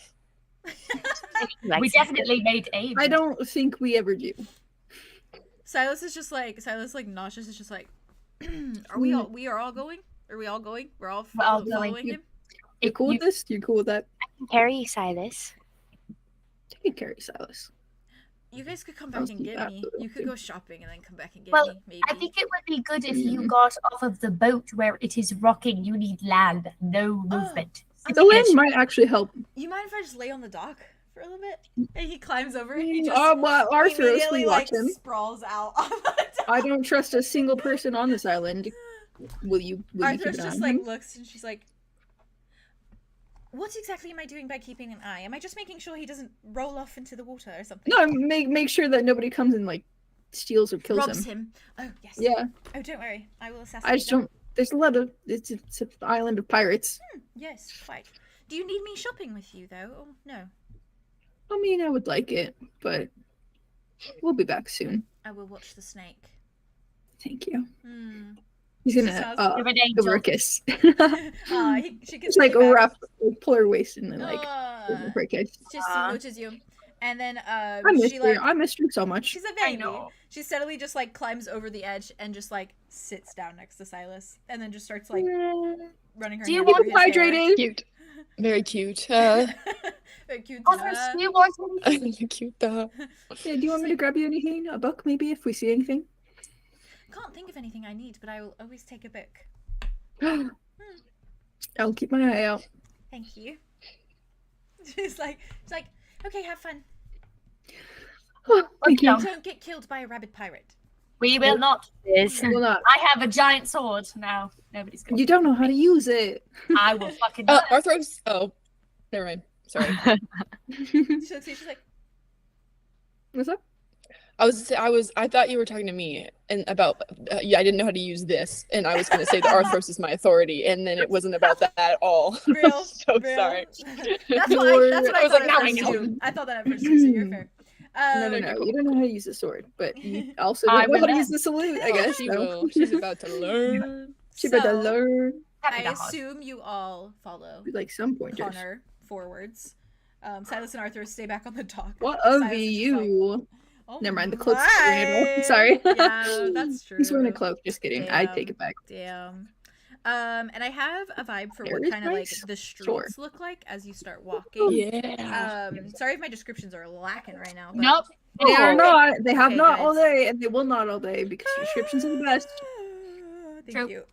We definitely made a. I don't think we ever do. Silas nauseous is just like, we are all going? Are we all going? We're all following him? You cool with this? You cool with that? Carry Silas. I can carry Silas. You guys could come back and get me. You could go shopping and then come back and get Well, me, maybe. I think it would be good if you got off of the boat where it is rocking. You need land, no movement. The land might actually help. You mind if I just lay on the dock for a little bit? And he climbs over and he just Well, Arthur, immediately watch him. sprawls out on the dock. I don't trust a single person on this island. Will you Arthur's keep an just eye like on him? looks and she's like, what exactly am I doing by keeping an eye? Am I just making sure he doesn't roll off into the water or something? No, make sure that nobody comes and like steals or kills Robs him. Oh, yes. Yeah. Oh, don't worry. I will assassinate I just them. don't. There's a lot of. It's an island of pirates. Yes, quite. Do you need me shopping with you, though? Or no? I mean, I would like it, but we'll be back soon. I will watch the snake. Thank you. Hmm. He's She gonna sounds- You're an give her a angel. kiss. She It's like wrap, pull her waist, and then like give uh, her a kiss. just smooches you. And then I miss she her. like I missed her so much. she's a I baby. know. She steadily just like climbs over the edge and just like sits down next to Silas and then just starts like running her Do you hand over want his hair. hydrated? Cute. Very cute. Very cute. Arthur, do you want anything? Cute. Yeah, do you want me to grab you anything? A book, maybe, if we see anything? Can't think of anything I need, but I will always take a book. I'll keep my eye out. Thank you. She's like, okay, have fun. Thank you. No. Don't get killed by a rabid pirate. We will not. Is Will not. I have a giant sword now. Nobody's going. You don't know how to use it. I will fucking. Arthros. Oh, never mind. Sorry. She looks at you, she's like, What's up? I thought you were talking to me and about. Yeah, I didn't know how to use this, and I was going to say that Arthros is my authority, and then it wasn't about that at all. real, So real. sorry. That's what I I was thought like, at now I first know. too. I thought that at first too, so you're fair. No. You don't know how to use the sword, but you also I don't know how to will use the salute, I guess. She so. will. She's about to learn. She better So, learn. I assume you all follow Like some pointers. Connor forwards. Silas and Arthur stay back on the dock. What Silas of is just you? like, oh Never mind, the cloak's my. wearing it. Sorry. Yeah, that's true. He's wearing a cloak. Just kidding. I take it back. Damn. And I have a vibe for what Very kind of like nice. the streets Sure. look like as you start walking. Yeah. Sorry if my descriptions are lacking right now. But... Nope. They are not. They have Okay, not all guys. day, and they will not all day because descriptions are the best. Thank True.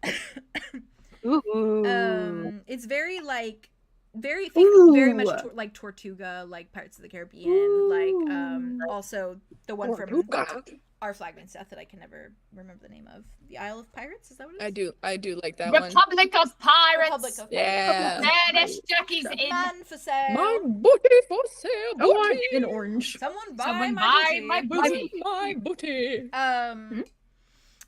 you. ooh. It's very like very much Ooh. like Tortuga, like Pirates of the Caribbean, like also the one from our flagman stuff that I can never remember the name of. The Isle of Pirates, is that what it is? I do like that one. Republic of Pirates. Republic of Yeah. British Jackie's in. Man for sale. My booty for sale. I want Booty. an orange. Someone buy Someone my buy booty. my booty. My booty.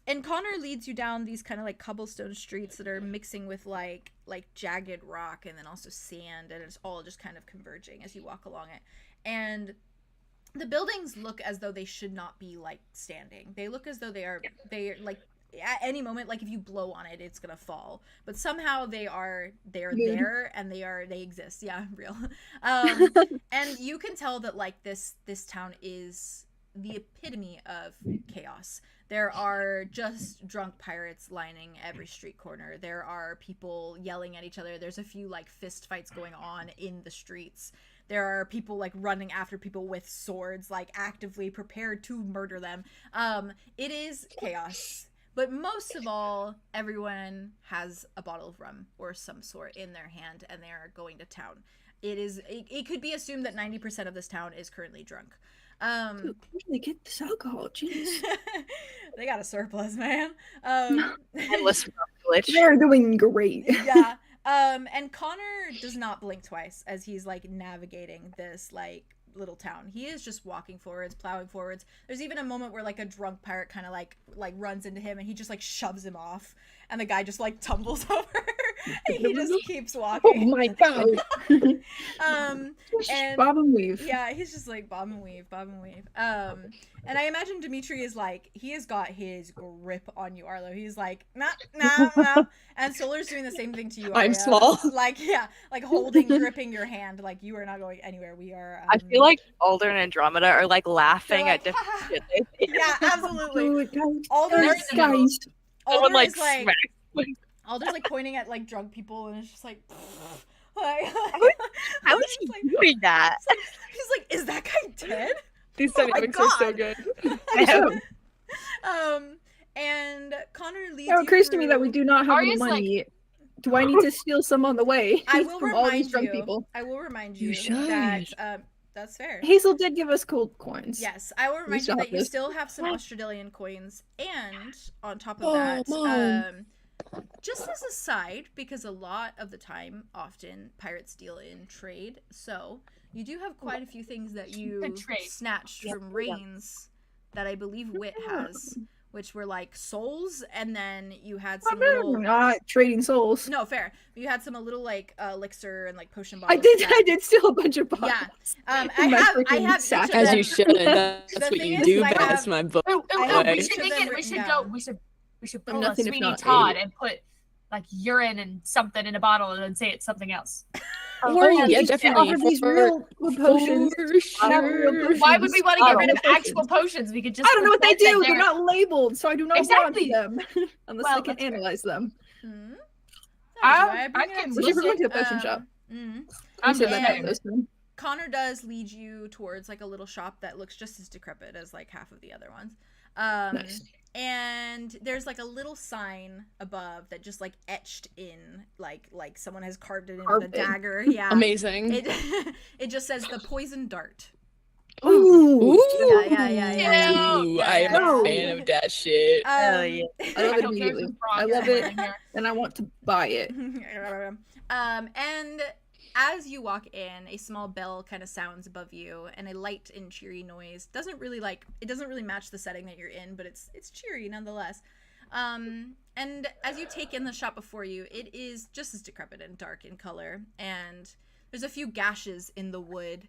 And Connor leads you down these kind of like cobblestone streets that are mixing with like jagged rock and then also sand, and it's all just kind of converging as you walk along it. And the buildings look as though they should not be like standing. They look as though they are like at any moment, like if you blow on it, it's gonna fall. But somehow they are there and they exist. Yeah, real. And you can tell that like this town is the epitome of chaos. There are just drunk pirates lining every street corner. There are people yelling at each other. There's a few like fist fights going on in the streets. There are people like running after people with swords, like actively prepared to murder them. It is chaos. But most of all, everyone has a bottle of rum or some sort in their hand, and they are going to town. It could be assumed that 90% of this town is currently drunk. Dude, where do they get this alcohol? Jeez. They got a surplus, man. Endless privilege. They're doing great. Yeah. And Connor does not blink twice as he's like navigating this like little town. He is just walking forwards, plowing forwards. There's even a moment where like a drunk pirate kind of like runs into him and he just like shoves him off, and the guy just like tumbles over. He just keeps Oh walking. my god. And Bob and weave. yeah, he's just like bob and weave. And I imagine Dimitri is like, he has got his grip on you, Arlo. He's like, nah. And Solar's doing the same thing to you, Aria. I'm small. Like, yeah, like gripping your hand, like you are not going anywhere. We are. I feel like Alder and Andromeda are like laughing like, at different shit they see. yeah, absolutely. Dude, Alder guys, is guys. Someone Alder like is like, smacks. Alder's like pointing at like drunk people, and it's just like, like How is he doing that? he's like, is that guy dead? These Oh my dynamics are so God. good. And Connor leads Now it you occurs to me that through- we do not have any Arya's like- money. Do I need to steal some on the way I will from all these remind drunk you. people? I will remind You you that that's fair. Hazel did give us gold coins. Yes, I will remind you still that have you this. still have some Australian coins, and on top of Oh, that, Mom. just as a side, because a lot of the time, often pirates deal in trade, so you do have quite a few things that you Good trade. snatched from Rains that I believe Wit has, which were like souls, and then you had some little. Not trading souls. No, fair. You had some a little like elixir and like potion I bottles. did. I did steal a bunch of bottles. Yeah. I In my have freaking each sack. of As them- you should. That's The what thing you is, do I best, have- my boy. I have we each should of make them it. We written should down. go. We should I'm pull a nothing if Sweeney not Todd eight. and put like urine and something in a bottle and then say it's something else. Or, yeah, these- definitely. offer these For- real good potions. For Have real sure. potions. Why would we want to get rid of Potions. actual potions? We could just. I don't know what they pretend that do. They're not labeled, so I do not Exactly. want them unless Well, I can that's fair. analyze them. Hmm? I bring can up We should look run to a at, potion shop. mhm. I'm We should just run saying. to those then. Connor does lead you towards like a little shop that looks just as decrepit as like half of the other ones. Nice. And there's like a little sign above that just like etched in, like someone has carved it in with a Carved in. dagger. Yeah. Amazing. It just says the poison dart. Ooh. Yeah. Ooh, I am No. a fan of that shit. Hell yeah. I love it Okay, immediately. there's a frog I love somewhere it, in here. and I want to buy it. And as you walk in, a small bell kind of sounds above you, and a light and cheery noise doesn't really match the setting that you're in, but it's cheery nonetheless. And as you take in the shop before you, it is just as decrepit and dark in color, and there's a few gashes in the wood,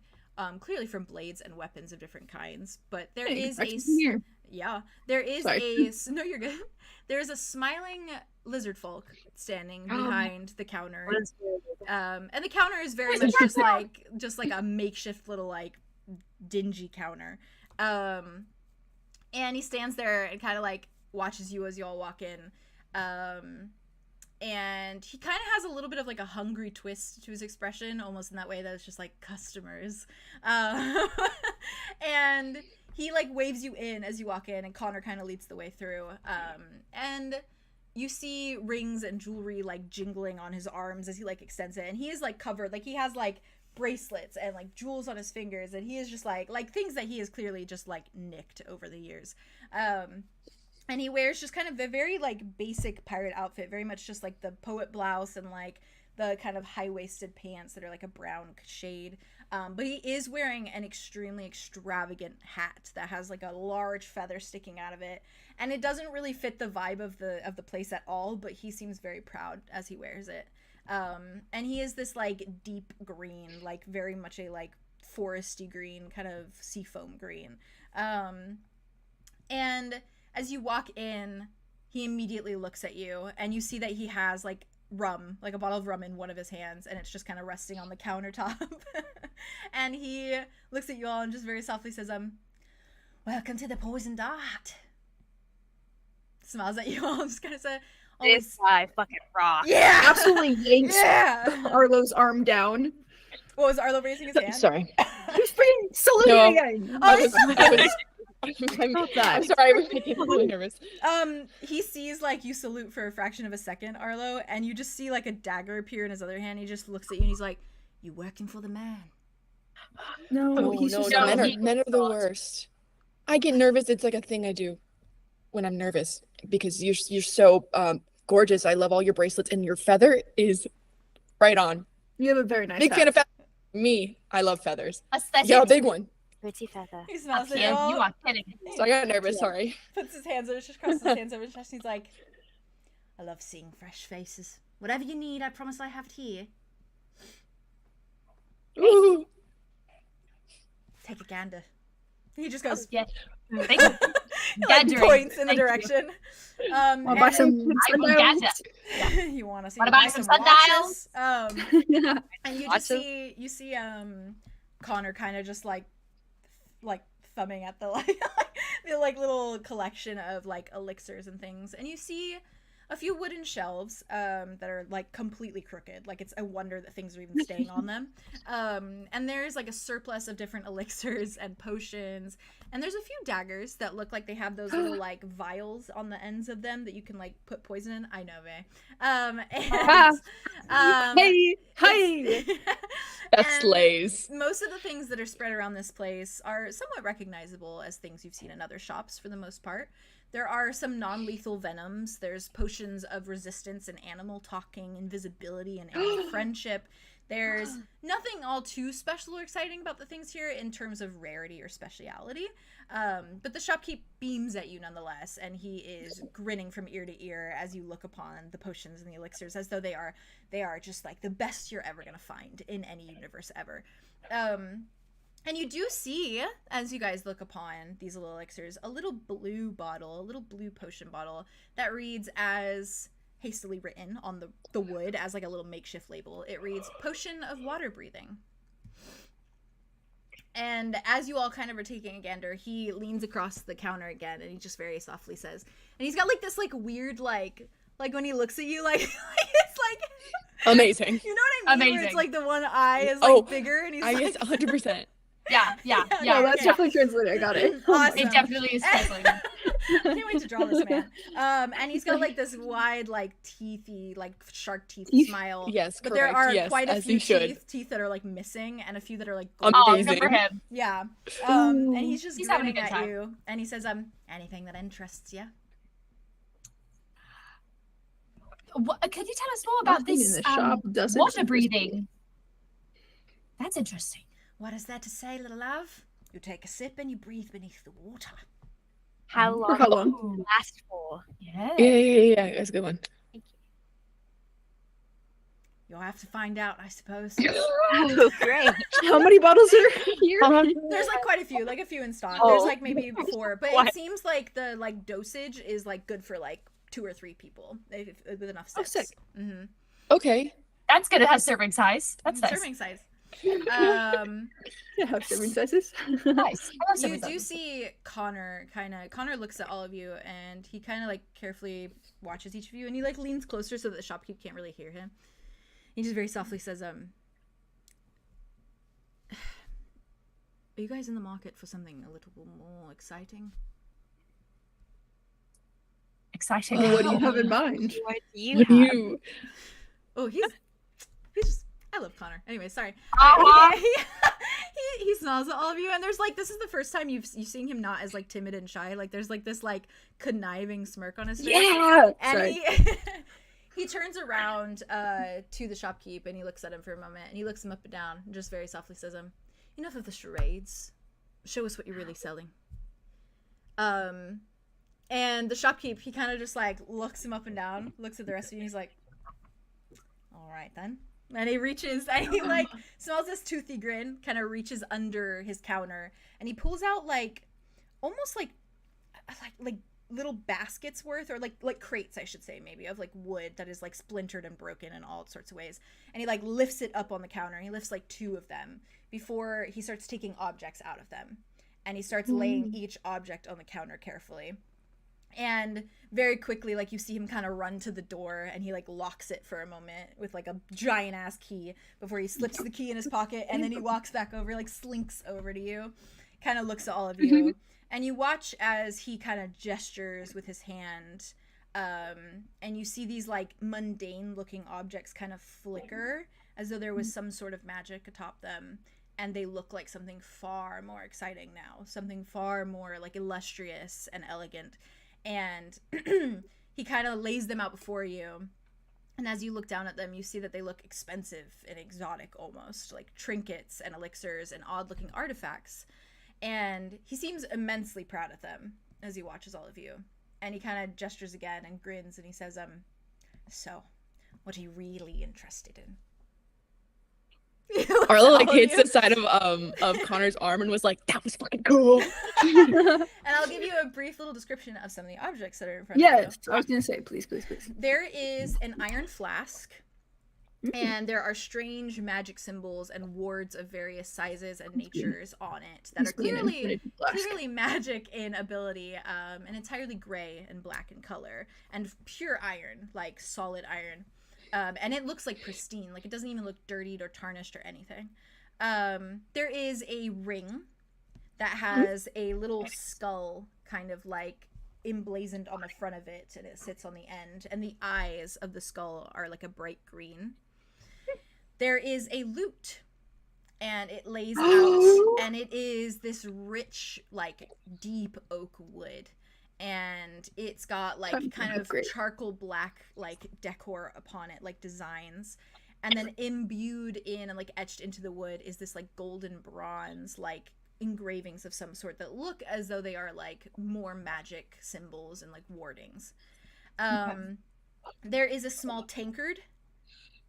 clearly from blades and weapons of different kinds. But there Hey, is I can see here. there is Sorry. no, you're good. There is a smiling lizard folk standing behind the counter. And the counter is very much just like a makeshift little like dingy counter. And he stands there and kind of like watches you as you all walk in. And he kind of has a little bit of like a hungry twist to his expression, almost in that way that it's just like customers. And he like waves you in as you walk in, and Connor kind of leads the way through. And you see rings and jewelry like jingling on his arms as he like extends it, and he is like covered, like he has like bracelets and like jewels on his fingers, and he is just like things that he has clearly just like nicked over the years. And he wears just kind of a very like basic pirate outfit, very much just like the poet blouse and like the kind of high-waisted pants that are like a brown shade. But he is wearing an extremely extravagant hat that has like a large feather sticking out of it, and it doesn't really fit the vibe of the place at all, but he seems very proud as he wears it. And he is this like deep green, like very much a like foresty green, kind of seafoam green. And as you walk in, he immediately looks at you, and you see that he has like rum, like a bottle of rum in one of his hands, and it's just kind of resting on the countertop. And he looks at you all and just very softly says, welcome to the poison dart. Smiles at you all and just kind of says, This guy fucking rocks. yeah, Absolutely yanks yeah. Arlo's arm down. What was Arlo raising his hand? Sorry. He's freaking saluting No. again. Oh, he's I'm sorry, I was making really nervous. He sees like you salute for a fraction of a second, Arlo, and you just see like a dagger appear in his other hand. He just looks at you and he's like, "You working for the man?" No, No, he's no, just no, so men are the worst. I get nervous. It's like a thing I do when I'm nervous because you're so gorgeous. I love all your bracelets, and your feather is right on. You have a very nice Big hat. fan of feathers. Me, I love feathers. Aesthetic. Yeah, a big one. Pretty feather. He smiles at Yeah, you all, you are kidding. So I got nervous. Sorry. puts his hands over, just crosses his hands over his chest, and he's like, "I love seeing fresh faces. Whatever you need, I promise I have it here. Ooh. Take a gander. He just goes. Yeah. Thank you. Like Gathering. points in the Thank you. direction. I'll buy and- some I will sundials. gather. you want to see? Wanna buy buy some watches? Yeah. And you Watches? just see Connor kind of just like thumbing at the the little collection of like elixirs and things, and you see a few wooden shelves that are like completely crooked, like it's a wonder that things are even staying on them, and there's like a surplus of different elixirs and potions, and there's a few daggers that look like they have those little like vials on the ends of them that you can like put poison in. I know, Hey, hey. That and slays. most of the things that are spread around this place are somewhat recognizable as things you've seen in other shops for the most part. There are some non-lethal venoms. There's potions of resistance and animal talking, invisibility, and animal friendship. There's nothing all too special or exciting about the things here in terms of rarity or speciality. But the shopkeep beams at you nonetheless, and he is grinning from ear to ear as you look upon the potions and the elixirs as though they are just like the best you're ever gonna find in any universe ever. And you do see, as you guys look upon these little elixirs, a little blue potion bottle that reads as hastily written on the wood as like a little makeshift label. It reads Potion of Water Breathing. And as you all kind of are taking a gander, he leans across the counter again and he just very softly says, and he's got like this like weird like when he looks at you like it's like Amazing. you know what I mean? Where Amazing. it's like the one eye is like bigger and he's I like guess 100%. Yeah. No, that's yeah. definitely translated. I got it. Awesome. It definitely is translated. I can't wait to draw this man. And he's got like this wide, like teethy, like shark teeth smile. Yes, but correct. there are yes, quite a as few you should. teeth that are like missing, and a few that are like Oh, golden. good for him. Yeah. And he's just He's having a grinning good at time. you, and he says, anything that interests you. Could you tell us more about Nothing in this the shop doesn't water interest breathing? That's interesting. What is there to say, little love? You take a sip and you breathe beneath the water. How For long how will long? it last for? Yeah. Yeah. That's a good one. Thank You'll have to find out, I suppose. you. Oh, great. How many bottles are here? There's like quite a few in stock. Oh. There's like maybe 4, but What? it seems like the like dosage is like good for like 2 or 3 people with enough Oh, sips. sick. Mm-hmm. Okay. That's good. It has serving size. That's nice. Serving size. Yeah, have serving sizes. Nice. I love You serving do sizes. see Connor looks at all of you, and he kind of like carefully watches each of you, and he like leans closer so that the shopkeep can't really hear him. He just very softly says, "Are you guys in the market for something a little more exciting?" Exciting. What do you have in mind? What do you What have? do you? Oh, he's just, I love Connor. Anyway, sorry. Uh-huh. He smiles at all of you, and there's like, this is the first time you've seen him not as like timid and shy. Like there's like this like conniving smirk on his face. Yeah. And Sorry. he turns around to the shopkeep and he looks at him for a moment, and he looks him up and down and just very softly says, enough of the charades. Show us what you're really selling. And the shopkeep, he kind of just like looks him up and down, looks at the rest of you, and he's like, all right then. And he reaches and he like smells this toothy grin, kind of reaches under his counter, and he pulls out like almost like little baskets worth, or like crates, I should say, maybe, of like wood that is like splintered and broken in all sorts of ways. And he like lifts it up on the counter, and he lifts like 2 of them before he starts taking objects out of them. And he starts laying each object on the counter carefully. And very quickly, like, you see him kind of run to the door, and he like locks it for a moment with like a giant ass key before he slips the key in his pocket, and then he walks back over, like slinks over to you, kind of looks at all of you, and you watch as he kind of gestures with his hand, and you see these like mundane looking objects kind of flicker as though there was some sort of magic atop them, and they look like something far more exciting now, something far more like illustrious and elegant. And he kind of lays them out before you, and as you look down at them, you see that they look expensive and exotic almost, like trinkets and elixirs and odd-looking artifacts. And he seems immensely proud of them as he watches all of you. And he kind of gestures again and grins, and he says, so, What are you really interested in? Arlo like hits the side of Connor's arm and was like, "That was fucking cool." And I'll give you a brief little description of some of the objects that are in front of you. Yes, I was gonna say, please. There is an iron flask, and there are strange magic symbols and wards of various sizes and natures on it that are clearly magic in ability, and entirely gray and black in color, and pure iron, like solid iron. And it looks like pristine, like it doesn't even look dirtied or tarnished or anything. There is a ring that has a little skull kind of like emblazoned on the front of it, and it sits on the end, and the eyes of the skull are like a bright green. There is a lute, and it lays out, and it is this rich, like deep oak wood. And it's got like kind of charcoal black like decor upon it, like designs, and then imbued in and like etched into the wood is this like golden bronze like engravings of some sort that look as though they are like more magic symbols and like wardings. There is a small tankard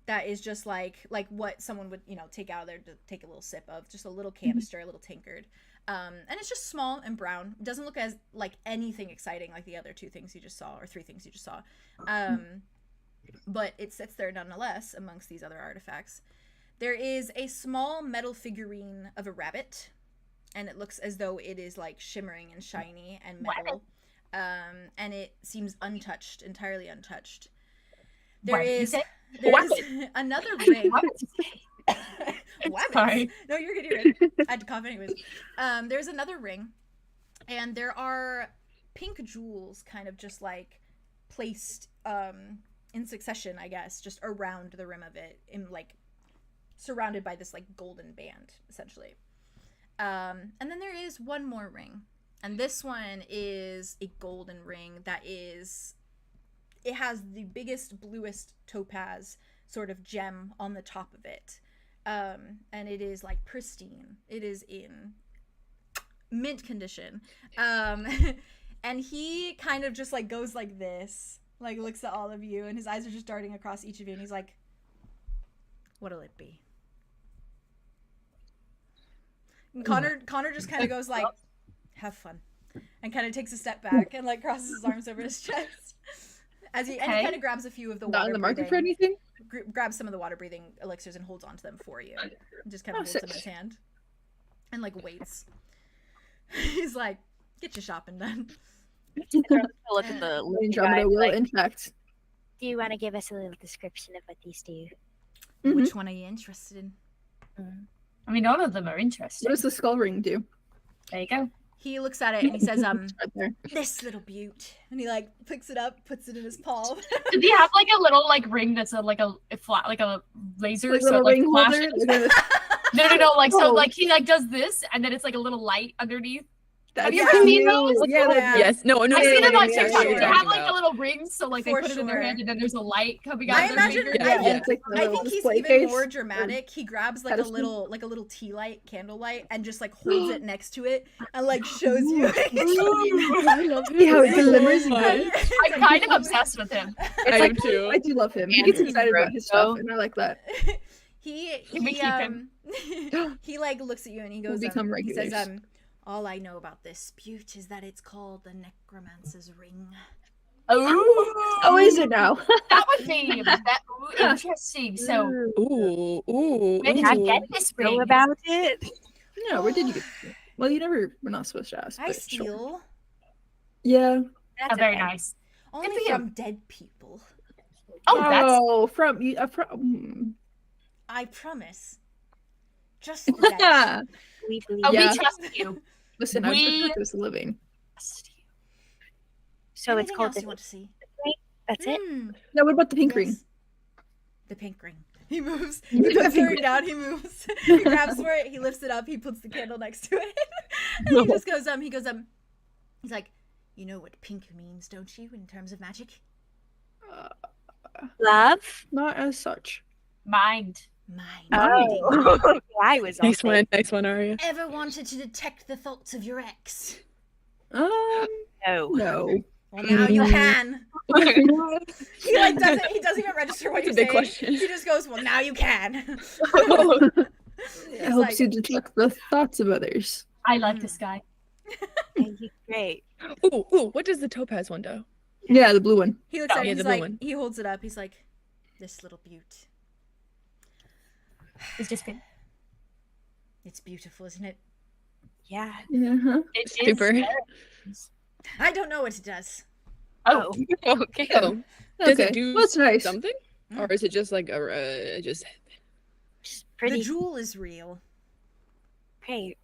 that is just like what someone would, you know, take out of there to take a little sip of, just a little canister, a little tankard. And it's just small and brown. It doesn't look as like anything exciting like the other two things you just saw, or three things you just saw. But it sits there nonetheless amongst these other artifacts. There is a small metal figurine of a rabbit, and it looks as though it is like shimmering and shiny and metal. And it seems untouched, entirely untouched. There is another ring. Sorry. No, you're good. You're good. I had to cough anyways. There's another ring, and there are pink jewels kind of just like placed in succession, I guess, just around the rim of it, in like surrounded by this like golden band, essentially. And then there is one more ring, and this one is a golden ring that is. It has the biggest, bluest topaz sort of gem on the top of it. And it is like pristine. It is in mint condition. And he kind of just like goes like this, like looks at all of you, and his eyes are just darting across each of you, and he's like, what'll it be? And Connor just kind of goes like, have fun, and kind of takes a step back and like crosses his arms over his chest. And he kind of grabs a few of the water. Not in the market for anything? Grabs some of the water breathing elixirs and holds onto them for you. And just kind of holds them in his hand. And like waits. He's like, get your shopping done. Look at the Andromeda will, in fact. Do you want to give us a little description of what these do? Which one are you interested in? I mean, all of them are interesting. What does the skull ring do? There you go. He looks at it and he says, Right there. this little beaut. And he like picks it up, puts it in his palm. Did he have like a little like ring that's like a flat, like a laser? Like so little it, like, ring holder? flashes? No. Like so, like he like does this, and then it's like a little light underneath. Have you ever seen those? Yeah. Yes. No. I've seen them on TikTok. sure. They have like a little ring, so like they For put it in their sure. hand, and then there's a light coming out. I of their imagine. finger. I It's like the I little think he's display even case. more dramatic. He grabs like pedestal. a little tea light, candle light, and just like holds it next to it and like shows you. I love how it glimmers. I'm kind of obsessed with him. I am too. I do love him. He gets excited about his stuff, and I like that. he we keep him? he like looks at you and he goes, We'll become he says, regulars. all I know about this beaut is that it's called the necromancer's ring. Oh, is it now? That would be interesting. So, Ooh. where did you get this Know ring? about it? No, where did you get it? Well, you never were not supposed to ask. I but steal sure. Yeah. That's Very okay. nice. only for you. from dead people. Oh, that's Oh, from you. I promise. Just that. We believe oh, Yeah. we trust you. Listen, I We- prefer this living. So it's Anything called else the you want to see? That's it. Now, what about the pink ring? Yes. The pink ring. He moves. He puts the ring down. He moves. He grabs for it. He lifts it up. He puts the candle next to it. And he just goes, he's like, you know what pink means, don't you, in terms of magic? Love. Not as such. Mind. Mind reading. Oh, I was on it. Nice one, Aria. Ever wanted to detect the thoughts of your ex? No. No. Well, now you can. He like doesn't even register what That's a you're big saying. question. He just goes, well, now you can. It helps you detect the thoughts of others. I like this guy. He's great. Ooh, what does the topaz one do? Yeah, the blue one. He looks at it, Yeah, he's the blue like, one. he holds it up. He's like, this little beaut. It's just been. It's beautiful, isn't it? Yeah. Uh-huh. It Super. is. I don't know what it does. Oh, Okay. Oh, does Okay. it do Well, that's nice. something? Or is it just like a just Pretty The jewel is real. great.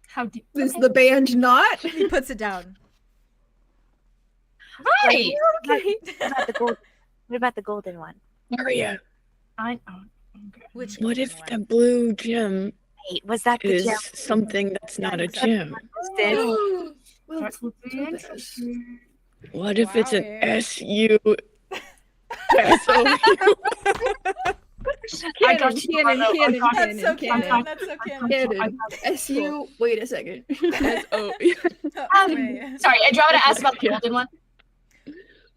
how do? Is Okay. the band not? He puts it down. Right. What about the gold? What about the golden one? Aria? I. Oh, okay. Which What if golden the one? blue gem Wait, was that the is gem? something that's not a gem? Still? Well, That would be topaz. interesting. What if it's an Wow. SU? I got you. Canon, Arlo. canon, I got That's so canon, canon. canon. That's so I canon. got you. I Canon. got you. SU. Wait a second. SO. Oh, wait. Sorry, Andromeda asked about the Yeah. golden one.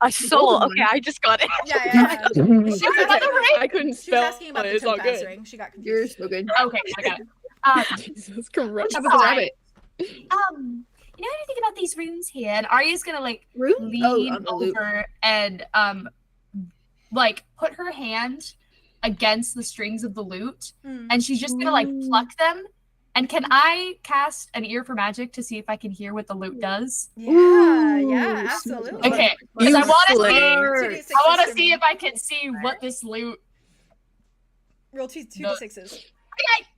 A soul. golden Okay, I just got it. Yeah. She was Another asking- ring? I couldn't She was spell. asking about but the it's all topaz good. ring. She got You're confused. so good. Okay, I got it. Jesus Christ. What happened to the rabbit? You know anything about these runes here? And Arya's gonna like Room? lean on the loop. over and like put her hand against the strings of the lute, Hmm. and she's just gonna like pluck them. And can I cast an ear for magic to see if I can hear what the lute does? Yeah, Ooh, yeah, absolutely. Okay, because I want to see. Smart. I want to see if I can see what this lute. Roll two No. d6s. Okay,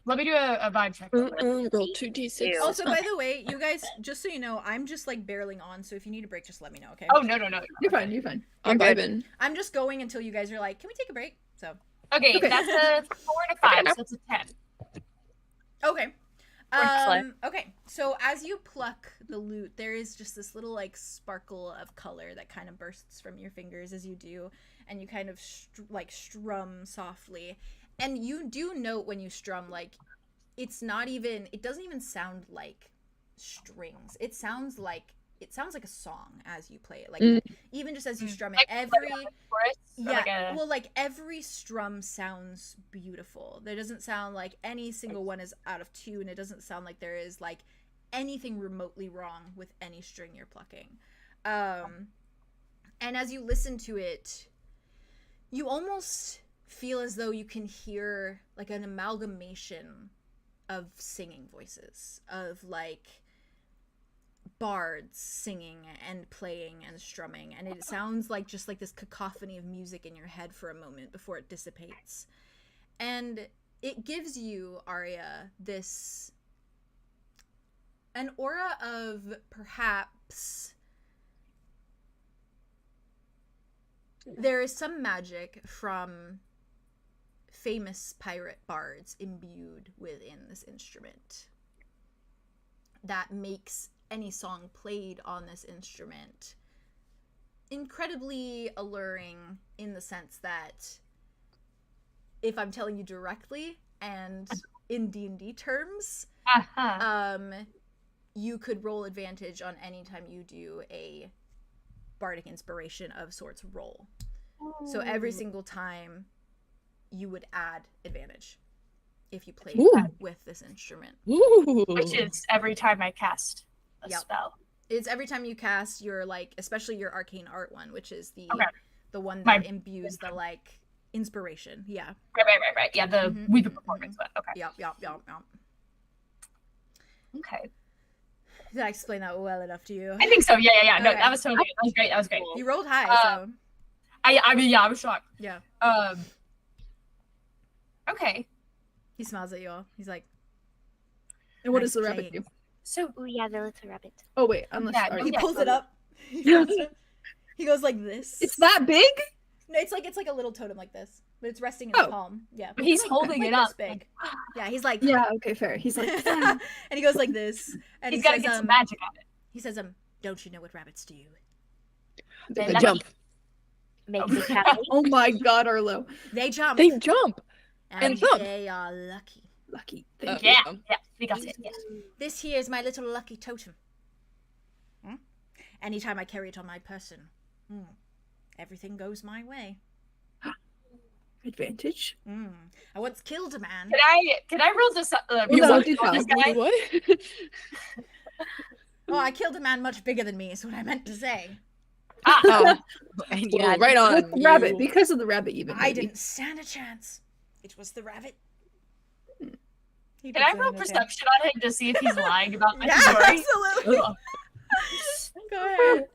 let me do a vibe check. Roll 2d6. Ew. Also, by the way, you guys, just so you know, I'm just like barreling on. So if you need a break, just let me know, okay? Oh no. You're fine. You're fine. I'm You're good. vibing. I'm just going until you guys are like, can we take a break? So Okay, Okay. that's a 4 to 5, so that's a 10. okay. Excellent. Okay, so as you pluck the lute, there is just this little like sparkle of color that kind of bursts from your fingers as you do, and you kind of strum softly. And you do note when you strum, like it doesn't even sound like strings. It sounds like a song as you play it. Like even just as you strum it, every strum sounds beautiful. There doesn't sound like any single one is out of tune. It doesn't sound like there is like anything remotely wrong with any string you're plucking. And as you listen to it, you almost feel as though you can hear like an amalgamation of singing voices, of like bards singing and playing and strumming, and it sounds like just like this cacophony of music in your head for a moment before it dissipates. And it gives you, Aria, an aura of perhaps there is some magic from famous pirate bards imbued within this instrument that makes any song played on this instrument incredibly alluring, in the sense that if I'm telling you directly and in D&D terms, you could roll advantage on any time you do a bardic inspiration of sorts roll. So every single time you would add advantage if you played with this instrument. Which is every time I cast a spell. It's every time you cast your like, especially your arcane art one, which is the one My- that imbues the like inspiration. Yeah. Right. Yeah, the week of performance one. Okay. Yep. Okay. Did I explain that well enough to you? I think so. Yeah. No, Okay. that was totally good. That was great. You rolled high, so I mean, yeah, I was shocked. yeah. Okay. He smiles at you all. He's like, And what Nice does the rabbit playing. do? So Oh yeah, the little rabbit. Oh wait, unless Yeah, he Yeah. pulls it up. He goes like this. it's that big. No, it's like a little totem like this, but it's resting in his Oh. palm. Yeah. But he's Like- holding like it up. this big. Yeah, he's like, Yeah. Okay. Fair. He's like. and he goes like this, and he's he got to says, get some magic on it. he says, don't you know what rabbits do? They're They lucky. jump. Make me happy. Oh my God, Arlo. They jump. They jump. and jump. they are lucky. Lucky. Thank Yeah, we got it. Yeah. This here is my little lucky totem. anytime I carry it on my person, everything goes my way. Advantage. I once killed a man. Can I roll this? What? What? Oh, I killed a man much bigger than me, is what I meant to say. And you Well, had- right on. With the rabbit, because of the rabbit, even. I maybe. didn't stand a chance. It was the rabbit. He Can I puts it roll in his hand. perception on him to see if he's lying about my Yeah, story? absolutely. Ugh. Go ahead.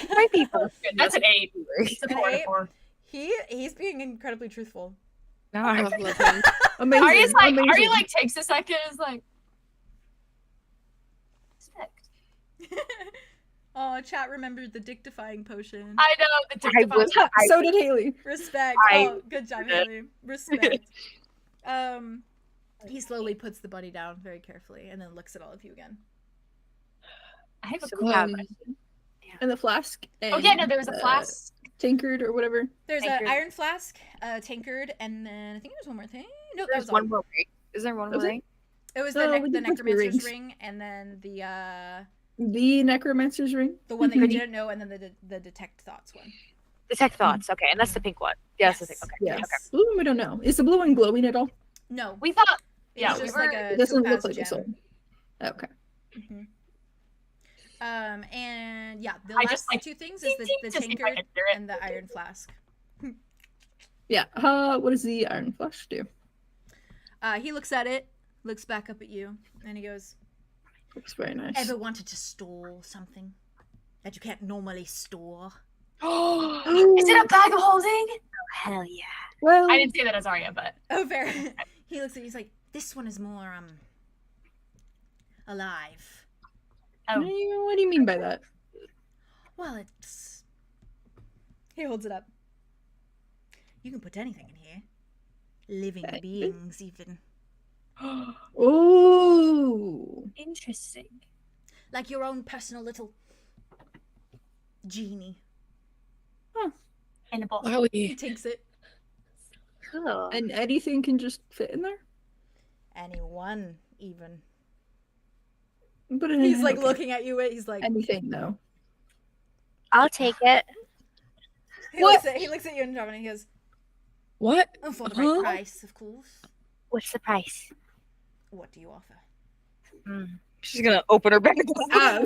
My people. That's an 8. It's a An 4 to 8? 4. He's being incredibly truthful. No, I I love him. Amazing. Arya's like, amazing. Arya like takes a second and is like, respect. Oh, chat remembered the dick-defying potion. I know the I TikTok. will- I- So did Haley. Respect. I- Oh, good job, Haley. Respect. He slowly puts the bunny down very carefully and then looks at all of you again. I have a So, cool And the flask. Oh yeah, no, there was a flask. Tankard or whatever. There's an Tankard. iron flask, a tankard, and then I think there's one more thing. No, that There's was one all. more ring. Is there one more Was it? ring? It was No, the, we the did put 3 necromancer's rings. ring, and then The necromancer's ring. the one that you Mhm. didn't know, and then the detect thoughts one. Detect thoughts. Okay, and that's the pink one. Yeah, that's the thing. Yes. Okay. Yes. Okay. Blue one we don't know. Is the blue one glowing at all? No, We thought, it's yeah, we just were. like a It doesn't topaz look like gem. a soul. Okay. Mhm. And yeah, the I last just, like, 2 things is the to see if I tankard can hear it. and the iron flask. Yeah. What does the iron flask do? He looks at it, looks back up at you, and he goes, Looks very nice. "Ever wanted to store something that you can't normally store?" Is it a bag of holding? Hell yeah. Well, I didn't say that as Arya, but Oh, fair. He looks at you, he's like, "This one is more alive." oh, what do you mean by that? Well, it's. He holds it up. You can put anything in here. Living Okay. beings, even. Oh. interesting. Like your own personal little genie. And a bottle. He Wowie. takes it. Cool. And anything can just fit in there? Anyone, even. But it- He's like okay. looking at you. He's like. Anything though. I'll take it. He looks at you and John, and he goes, What? "Oh, for the right price, of course. What's the price? What do you offer?" She's gonna open her bag. Why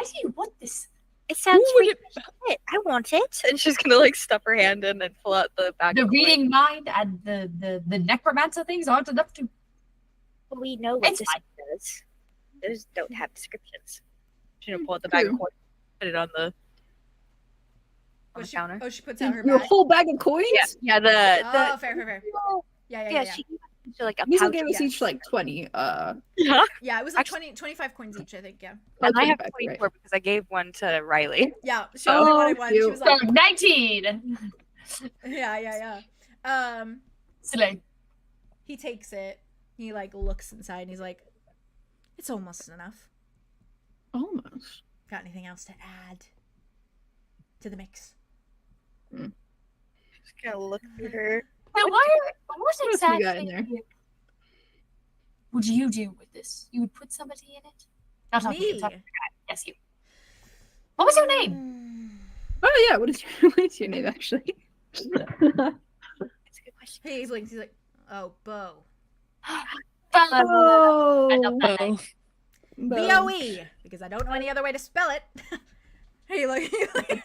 do you want this? It sounds Who would free. I want it. And she's gonna like stuff her hand in and pull out the bag. The of reading mind and the necromancer things aren't enough to. We know what It's this fine. does. Those don't have descriptions. She's gonna pull out the bag of True. coins, put it on the Oh, the counter. she puts out her Your bag. whole bag of coins? Yeah, the Oh, fair. Yeah. Yeah, she so like a These will pouch. give us yeah. each like 20. Yeah, it was like Actually- 25 coins each, I think. Yeah. And I have 25, 24 because I gave one to Riley. Yeah. She only Oh, wanted one. She cute. was So like, 19. yeah. Silly. He takes it. He like looks inside and he's like, "It's almost enough. Almost. Got anything else to add to the mix?" Just gonna look through her. Now, what else we exactly got in there? would you do with this? You would put somebody in it? Not talking to you, Me? talking to the guy. Yes, you. What was your name? Oh yeah, what is your name actually? That's a good question. He blinks. He's like, "Oh, Bo. Oh. I love that name. Oh. B-O-E, because I don't know any other way to spell it." He like, Okay.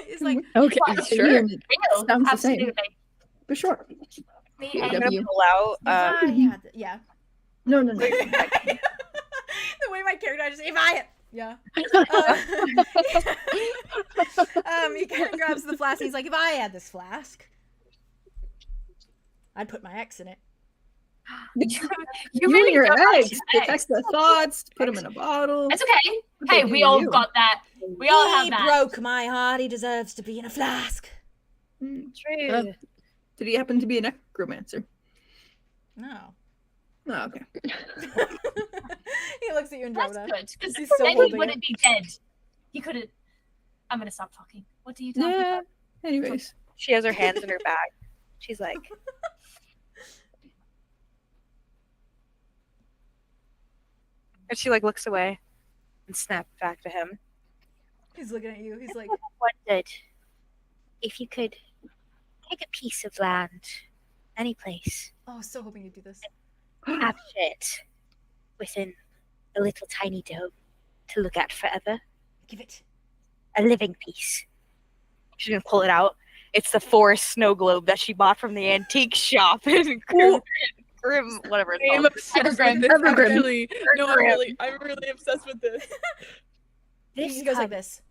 he's like, Okay, Well, sure. Real, Sounds the same. absolutely. For sure. Me Yeah, and I'm gonna W. pull out. "If I had, yeah." No. The way my character, I just, "If I had, yeah." He kind of grabs the flask. He's like, "If I had this flask, I'd put my ex in it." you You really and your don't like eggs. your Detect eggs. the thoughts. Put them in a bottle. It's okay. What Hey, they we do all you. got that. We all have He that. broke my heart. He deserves to be in a flask. True. Did he happen to be a necromancer? No. Oh, okay. He looks at you and That's Jonah. good. Because He's still then he holding wouldn't be dead. He couldn't. I'm gonna stop talking. What do you talking Yeah. about? Anyways. She has her hands in her bag. She's like, and she like looks away. and snap back to him. He's looking at you. He's like, Wondered if you could take a piece of land, any place, oh, so hoping you do this. capture it within a little tiny dome to look at forever. Give it. A living piece. She's gonna pull it out. It's the forest snow globe that she bought from the antique shop in Grim, whatever it's I'm called. obsessed with this. Evergreen. Actually, no, I'm really obsessed with this. He goes like this.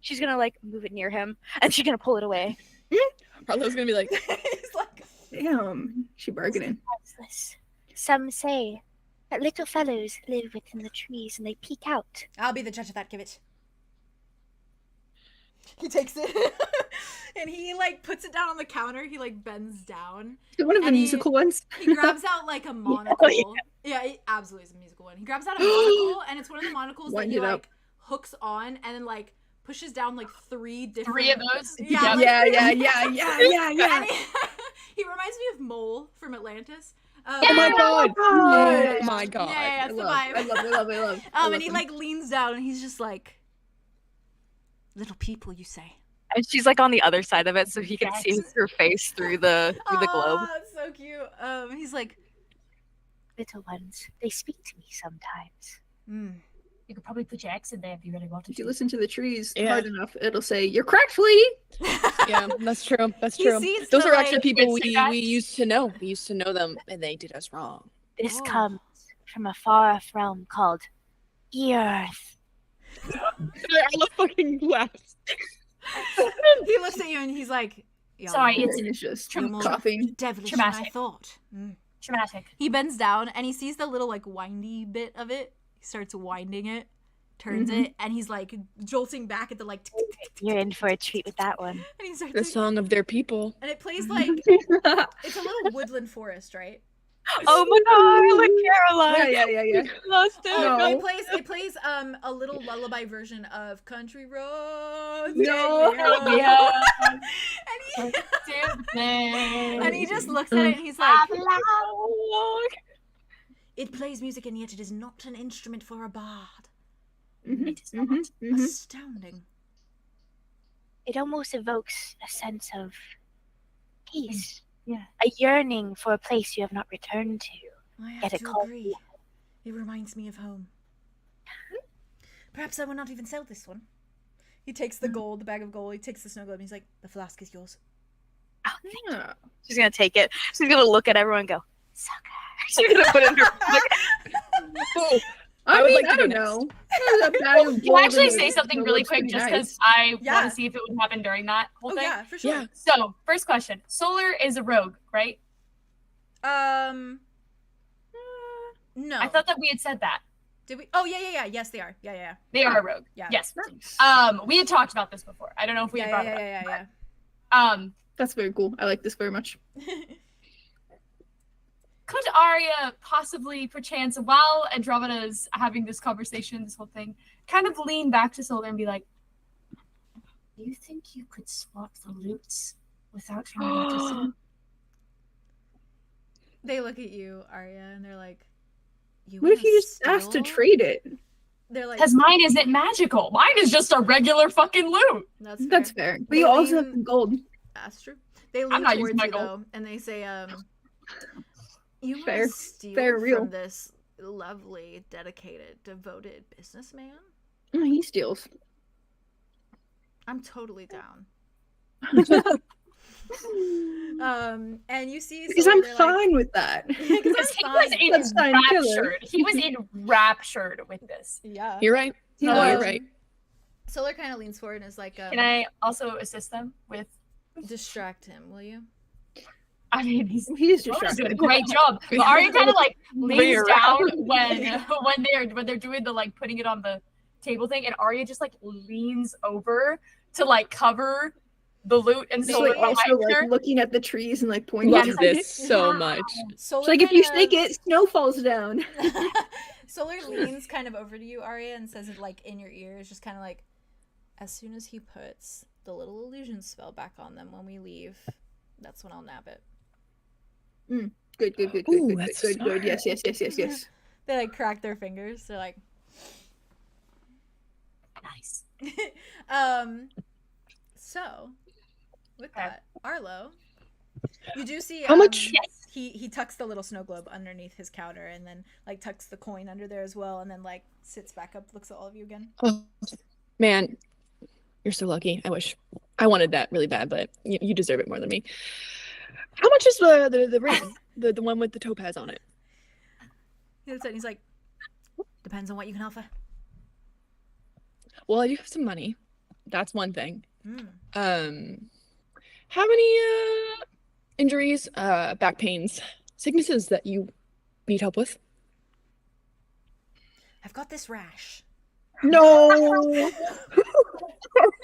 She's gonna like move it near him, and she's gonna pull it away. Arlo's gonna be like, He's like, Damn, she bargaining. Priceless. Some say that little fellows live within the trees and they peek out. I'll be the judge of that. Give it. He takes it and he like puts it down on the counter. He like bends down. One of the And he- musical ones. He grabs out like a monocle. Yeah, it absolutely is a musical one. He grabs out a monocle, and it's one of the monocles that Wind he it up. like hooks on, and then like pushes down like three different. Three of those? Yeah, Yeah, like, yeah, yeah, yeah, yeah, yeah. And he reminds me of Mole from Atlantis. oh my god, God. oh my god. Yeah, I that's the love, vibe. I love, I love, I love. I love And he them. like leans down, and he's just like, "Little people, you say." And she's like on the other side of it, so he can see her face through the globe. Oh, that's so cute. He's like, Little ones, they speak to me sometimes. You could probably put your X in there if you really wanted If you to. listen to the trees Yeah. hard enough, it'll say, "You're cracked, flea." Yeah, that's true. That's He true. sees Those the, are actually like, people it's we guys. used to know. We used to know them, and they did us wrong. This Oh. comes from a far-off realm called Earth. Arlo fucking laughs. he looks at you, and he's like, "You're Sorry, more it's And it's just You're more coughing. devilish than I traumatic. thought." Traumatic. He bends down, and he sees the little like windy bit of it. He starts winding it, turns it, and he's like jolting back at the like, tick, tick, tick, You're tick, in for a treat with that one. and he starts The like- song of their people. and it plays like it's a little woodland forest, right? Oh my god, like Caroline. Yeah, yeah, yeah, yeah. Lost it. No. It plays a little lullaby version of Country Roads. No. Take Me Home. Yeah. And he just looks at it and he's like, "It plays music and yet it is not an instrument for a bard. Mhm, It is not. mhm, mhm. Astounding." It almost evokes a sense of peace. Yeah. A yearning for a place you have not returned to. I have Get it to called- agree. It reminds me of home. Perhaps I will not even sell this one. He takes the gold, the bag of gold. He takes the snow globe, and he's like, "The flask is yours." Yeah. She's gonna take it. She's gonna look at everyone and go, sucker. She's gonna put it in her pocket. Oh, I would mean, like to I go don't next. know. There's a bag of Can I gold actually in say it. something It really looks quick pretty just nice. because I Yeah. want to see if it would happen during that whole Oh thing? yeah, for sure. Yeah. So, first question. Solar is a rogue, right? No. I thought that we had said that. Did we? Oh yeah. Yes, they are. Yeah. They are a rogue. Yeah. Yes. Nice. We had talked about this before. I don't know if we Yeah, had brought yeah, it up. yeah. That's very cool. I like this very much. Could Arya possibly, perchance, while Andromeda's having this conversation, this whole thing, kind of lean back to Solar and be like, "Do you think you could swap the loots without her noticing?" They look at you, Arya, and they're like, "You What if wanna you just asked to steal?" trade it? They're like, Because mine isn't magical. Mine is just a regular fucking loot. That's fair. But They you also have lean- the gold. That's true. They I'm lean not using towards my you gold. though, and they say, "You want Fair. to steal Fair, real. from this lovely, dedicated, devoted businessman? Oh, he steals. I'm totally down." And you see, Because Solar, I'm they're fine with that. Like, because Because he was That's fine, killer. enraptured. He was enraptured with this. yeah. You're right. He No, was. you're right. Solar kind of leans forward and is like, Can I also assist them with? "Distract him, will you?" I mean, he's He's doing a distracted. great job. But Arya kind of like leans Very down around. when they're doing the like putting it on the table thing, and Arya just like leans over to like cover the loot and She's Solar like also behind like her. looking at the trees and like pointing. Love at this it. so much. Solar It's like if you kind snake of- it, snow falls down. Solar leans kind of over to you, Arya, and says it like in your ears, just kind of like, "As soon as he puts the little illusion spell back on them when we leave, that's when I'll nab it." Good, good, good, Ooh, good, that's good, good, smart. good. Yes, yes, yes, yes, yes. They like crack their fingers. They're like, Nice. So with that, Arlo, you do see How much? Yes. he tucks the little snow globe underneath his counter and then like tucks the coin under there as well and then like sits back up, looks at all of you again. Oh, man, you're so lucky. I wish I wanted that really bad, but you deserve it more than me. How much is the ring? the one with the topaz on it? He looks at it and he's like, depends on what you can offer. Well, I do have some money. That's one thing. Mm. How many injuries, back pains, sicknesses that you need help with? I've got this rash. No.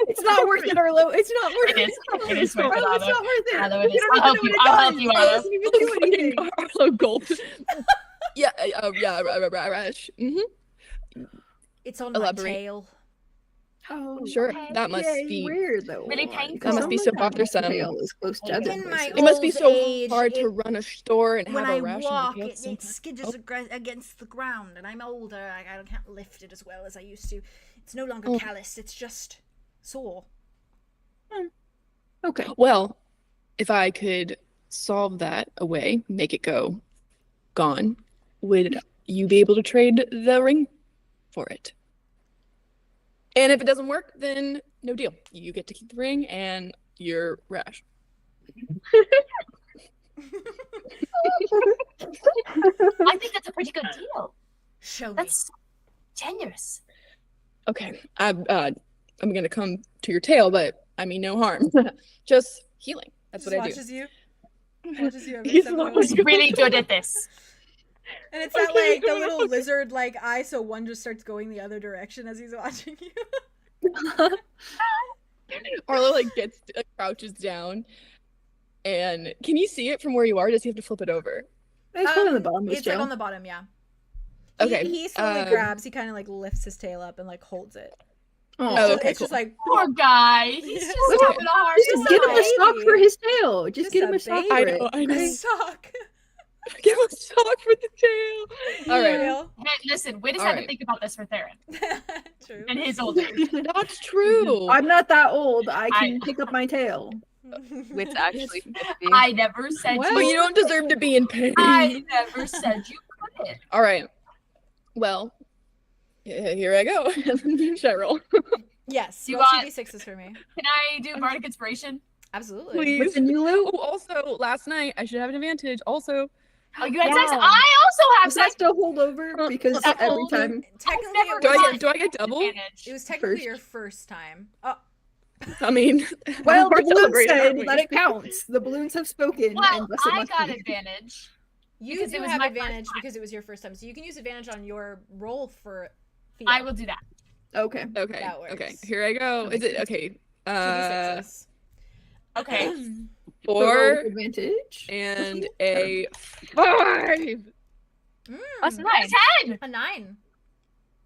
It's not worth it, Arlo. It's not worth It is. It is worth it, Arlo, it's Arlo. not worth it. Arlo, it is. You don't I'll even help know you. what it I'll help does. you, It Arlo. doesn't even do anything. Arlo gulped. Yeah, rash. It's on Elaborate. my tail. Oh, Sure, Okay. that must yay, be. weird though. Really Like, painful. That must be so someone bothersome. tail is close to other In my places. It must be old so age, hard to run a store and When have I a rash. walk, on your it tail. skidges against the ground, and I'm older. I can't lift it as well as I used to. It's no longer Oh. callous. It's just sore. Okay. Well, if I could solve that away, make it go gone, would you be able to trade the ring for it? And if it doesn't work, then no deal. You get to keep the ring and your rash. I think that's a pretty good deal. Show me. That's generous. Okay, I'm gonna come to your tail, but I mean no harm. Just healing. That's Just what I do. watches you. Watches you every He's step of the way. He's really good at this. And it's that Okay, like the little okay. lizard like eye, so one just starts going the other direction as he's watching you. Arlo like crouches down, and can you see it from where you are? Does he have to flip it over? It's one on the bottom of his It's like tail. on the bottom, yeah. Okay, He slowly grabs. He kind of like lifts his tail up and like holds it. Oh, okay, It's just cool. like Poor guy. He's just Okay. having a hard Just give him a sock baby. for his tail. Just Just give him a a sock baby. for I it. know, I know. a sock. Give a sock for the tail. All right, Real. Hey, listen, we just All had to right. think about this for Theron True. and his old age. that's true. I'm not that old. I I- can pick up my tail. Wit's actually 50. I never said Well- But you. you don't deserve to be in pain. I never said you couldn't. All right. Well, here I go. Cheryl. Yes. You Roll got- 2d6s for me. Can I do bardic inspiration? Absolutely. Please. What's the new loot? Oh, also, last night I should have an advantage. Also, Oh, you had sex. Wow. I also have Does that sex. still hold over? Because That every hold- time. Technically, never it do was, I get double? Advantage. it was technically First. your first time. Oh, I mean, Well, we're the balloon celebrating, said aren't we? that it counts. The balloons have spoken. Well, and thus it I must got be. advantage. you Because it do was have my first advantage time. because it was your first time, so you can use advantage on your roll for. Theo. I will do that. Okay. Okay. That works. Okay. Here I go. Is it okay? 2d6s. Okay. The roll 4 with advantage. and a 5. That's Mm, nice. 10. a 9.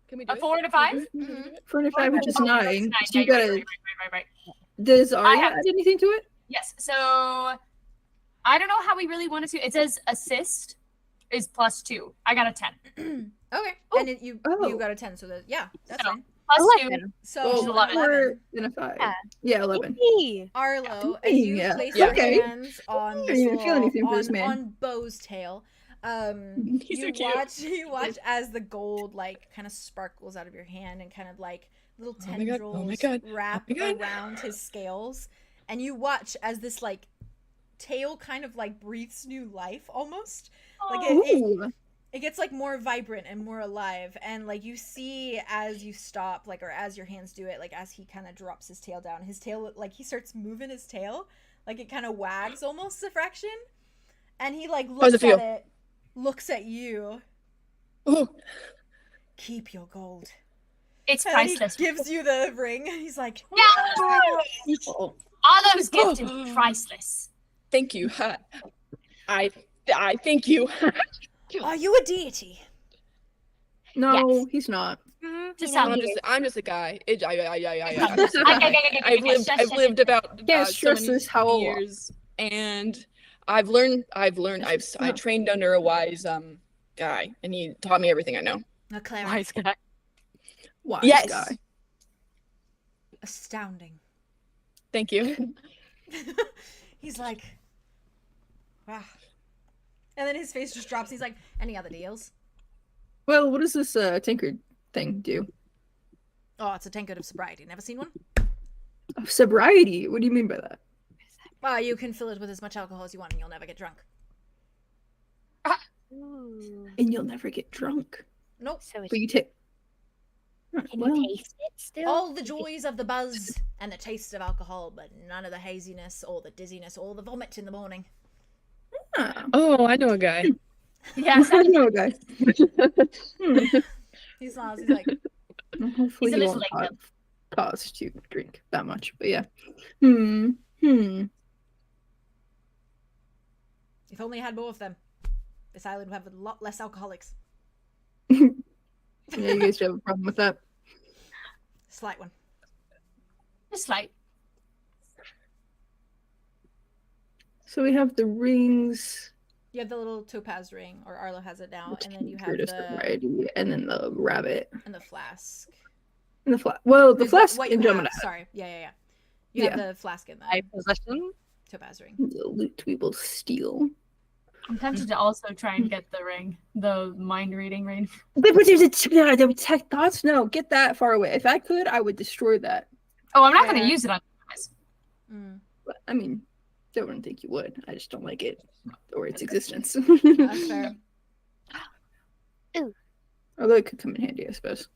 Can we do A it? 4 and a 5. Mhm. 4 and a 5, which is Oh, that's 9. So Yeah, you right, gotta. right. Does Arya have- add anything to it? Yes. So I don't know how we really wanted to. It says assist is +2. I got a 10. Okay, Oh, and you oh. got a 10, so yeah, that's So- fine. +2. 11. So Which is 11. 4 and a 5. Yeah. Yeah, 11. Yay. Arlo, as you Yeah. place Yeah. your Okay. hands on I this didn't even feel little- anything for this man. on Bo's tail, He's so you cute. you watch as the gold like kind of sparkles out of your hand and kind of like little Oh my God, tendrils oh my God, wrap oh my God. around his scales, and you watch as this like tail kind of like breathes new life almost. Like Ooh. it gets like more vibrant and more alive, and like you see as you stop like or as your hands do it, like as he kind of drops his tail down, his tail like he starts moving his tail, like it kind of wags almost a fraction, and he like does looks it feel? at it, looks at you. Oh, Keep your gold. It's And then he priceless. gives you the ring, and he's like, Yeah. oh, All those gifted, priceless. thank you. I thank you. "Are you a deity?" No, he's not. Just I'm how just a guy. I've I've lived about Yes, so many stresses how long? years, and I've learned. I trained under a wise guy, and he taught me everything I know. A cleric. Wise guy. Wise Yes. guy. astounding. Thank you. He's like, wow. And then his face just drops. He's like, any other deals? Well, what does this tankard thing do? Oh, it's a tankard of sobriety. Never seen one? Oh, sobriety? What do you mean by that? Well, you can fill it with as much alcohol as you want and you'll never get drunk. And you'll never get drunk. Nope. So But you take. can you taste it still? All the joys of the buzz and the taste of alcohol, but none of the haziness or the dizziness or the vomit in the morning. Oh, I know a guy. Yes. I know, guys. He smiles. He's like, Hopefully He's a he little won't late, have cause to drink that much, but yeah. if only I had more of them. This island would have a lot less alcoholics. Yeah, you guys have a problem with that? Slight one. Just like, So we have the rings, You have the little topaz ring, or Arlo has it now, and then you have tankard of the sobriety, and then the rabbit, and the flask. and the flask. Well, the There's flask what you Andromeda. have. Sorry, yeah. You have the flask in My the possession. topaz ring. The loot we will steal. I'm tempted to also try and get the ring, the mind reading ring. But there's a detect thoughts. No, get that far away. If I could, I would destroy that. Oh, I'm not going Yeah. to use it on you guys. Mm. But I mean, I wouldn't think you would. I just don't like it or its existence. That's fair. Although it could come in handy, I suppose.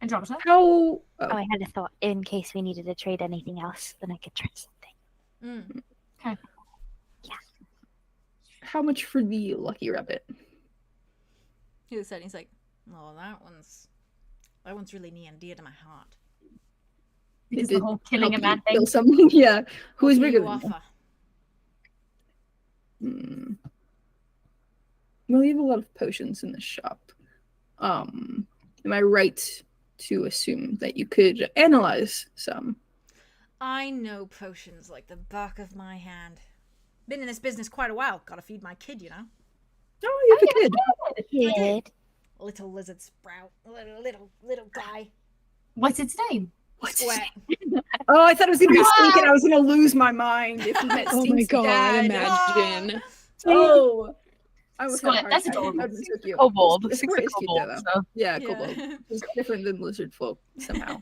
Andromeda? How? Oh, Oh, I had a thought in case we needed to trade anything else, then I could try something. Mm. how much for the lucky rabbit? He looks at it and he's like, "Oh, that one's really near and dear to my heart." Because Did the whole killing a help man you kill thing. someone? Yeah. Who What is do bigger you than you? offer? Well, you have a lot of potions in the shop. Am I right to assume that you could analyze some? I know potions like the back of my hand. Been in this business quite a while. Gotta feed my kid, you know. Oh, you have a kid. Kid. Little lizard sprout. Little guy. What's its name? What's his Sweat. name? Oh, I thought it was gonna be Stink, and I was gonna lose my mind if he met Oh my Stink's god, dad. imagine. Oh, I was Sweat, having a hard that's time. adorable. That'd be so cute. Kobold. It's Six quite cute, kobold. though. So. Yeah, Yeah. kobold. It's different than lizard folk somehow.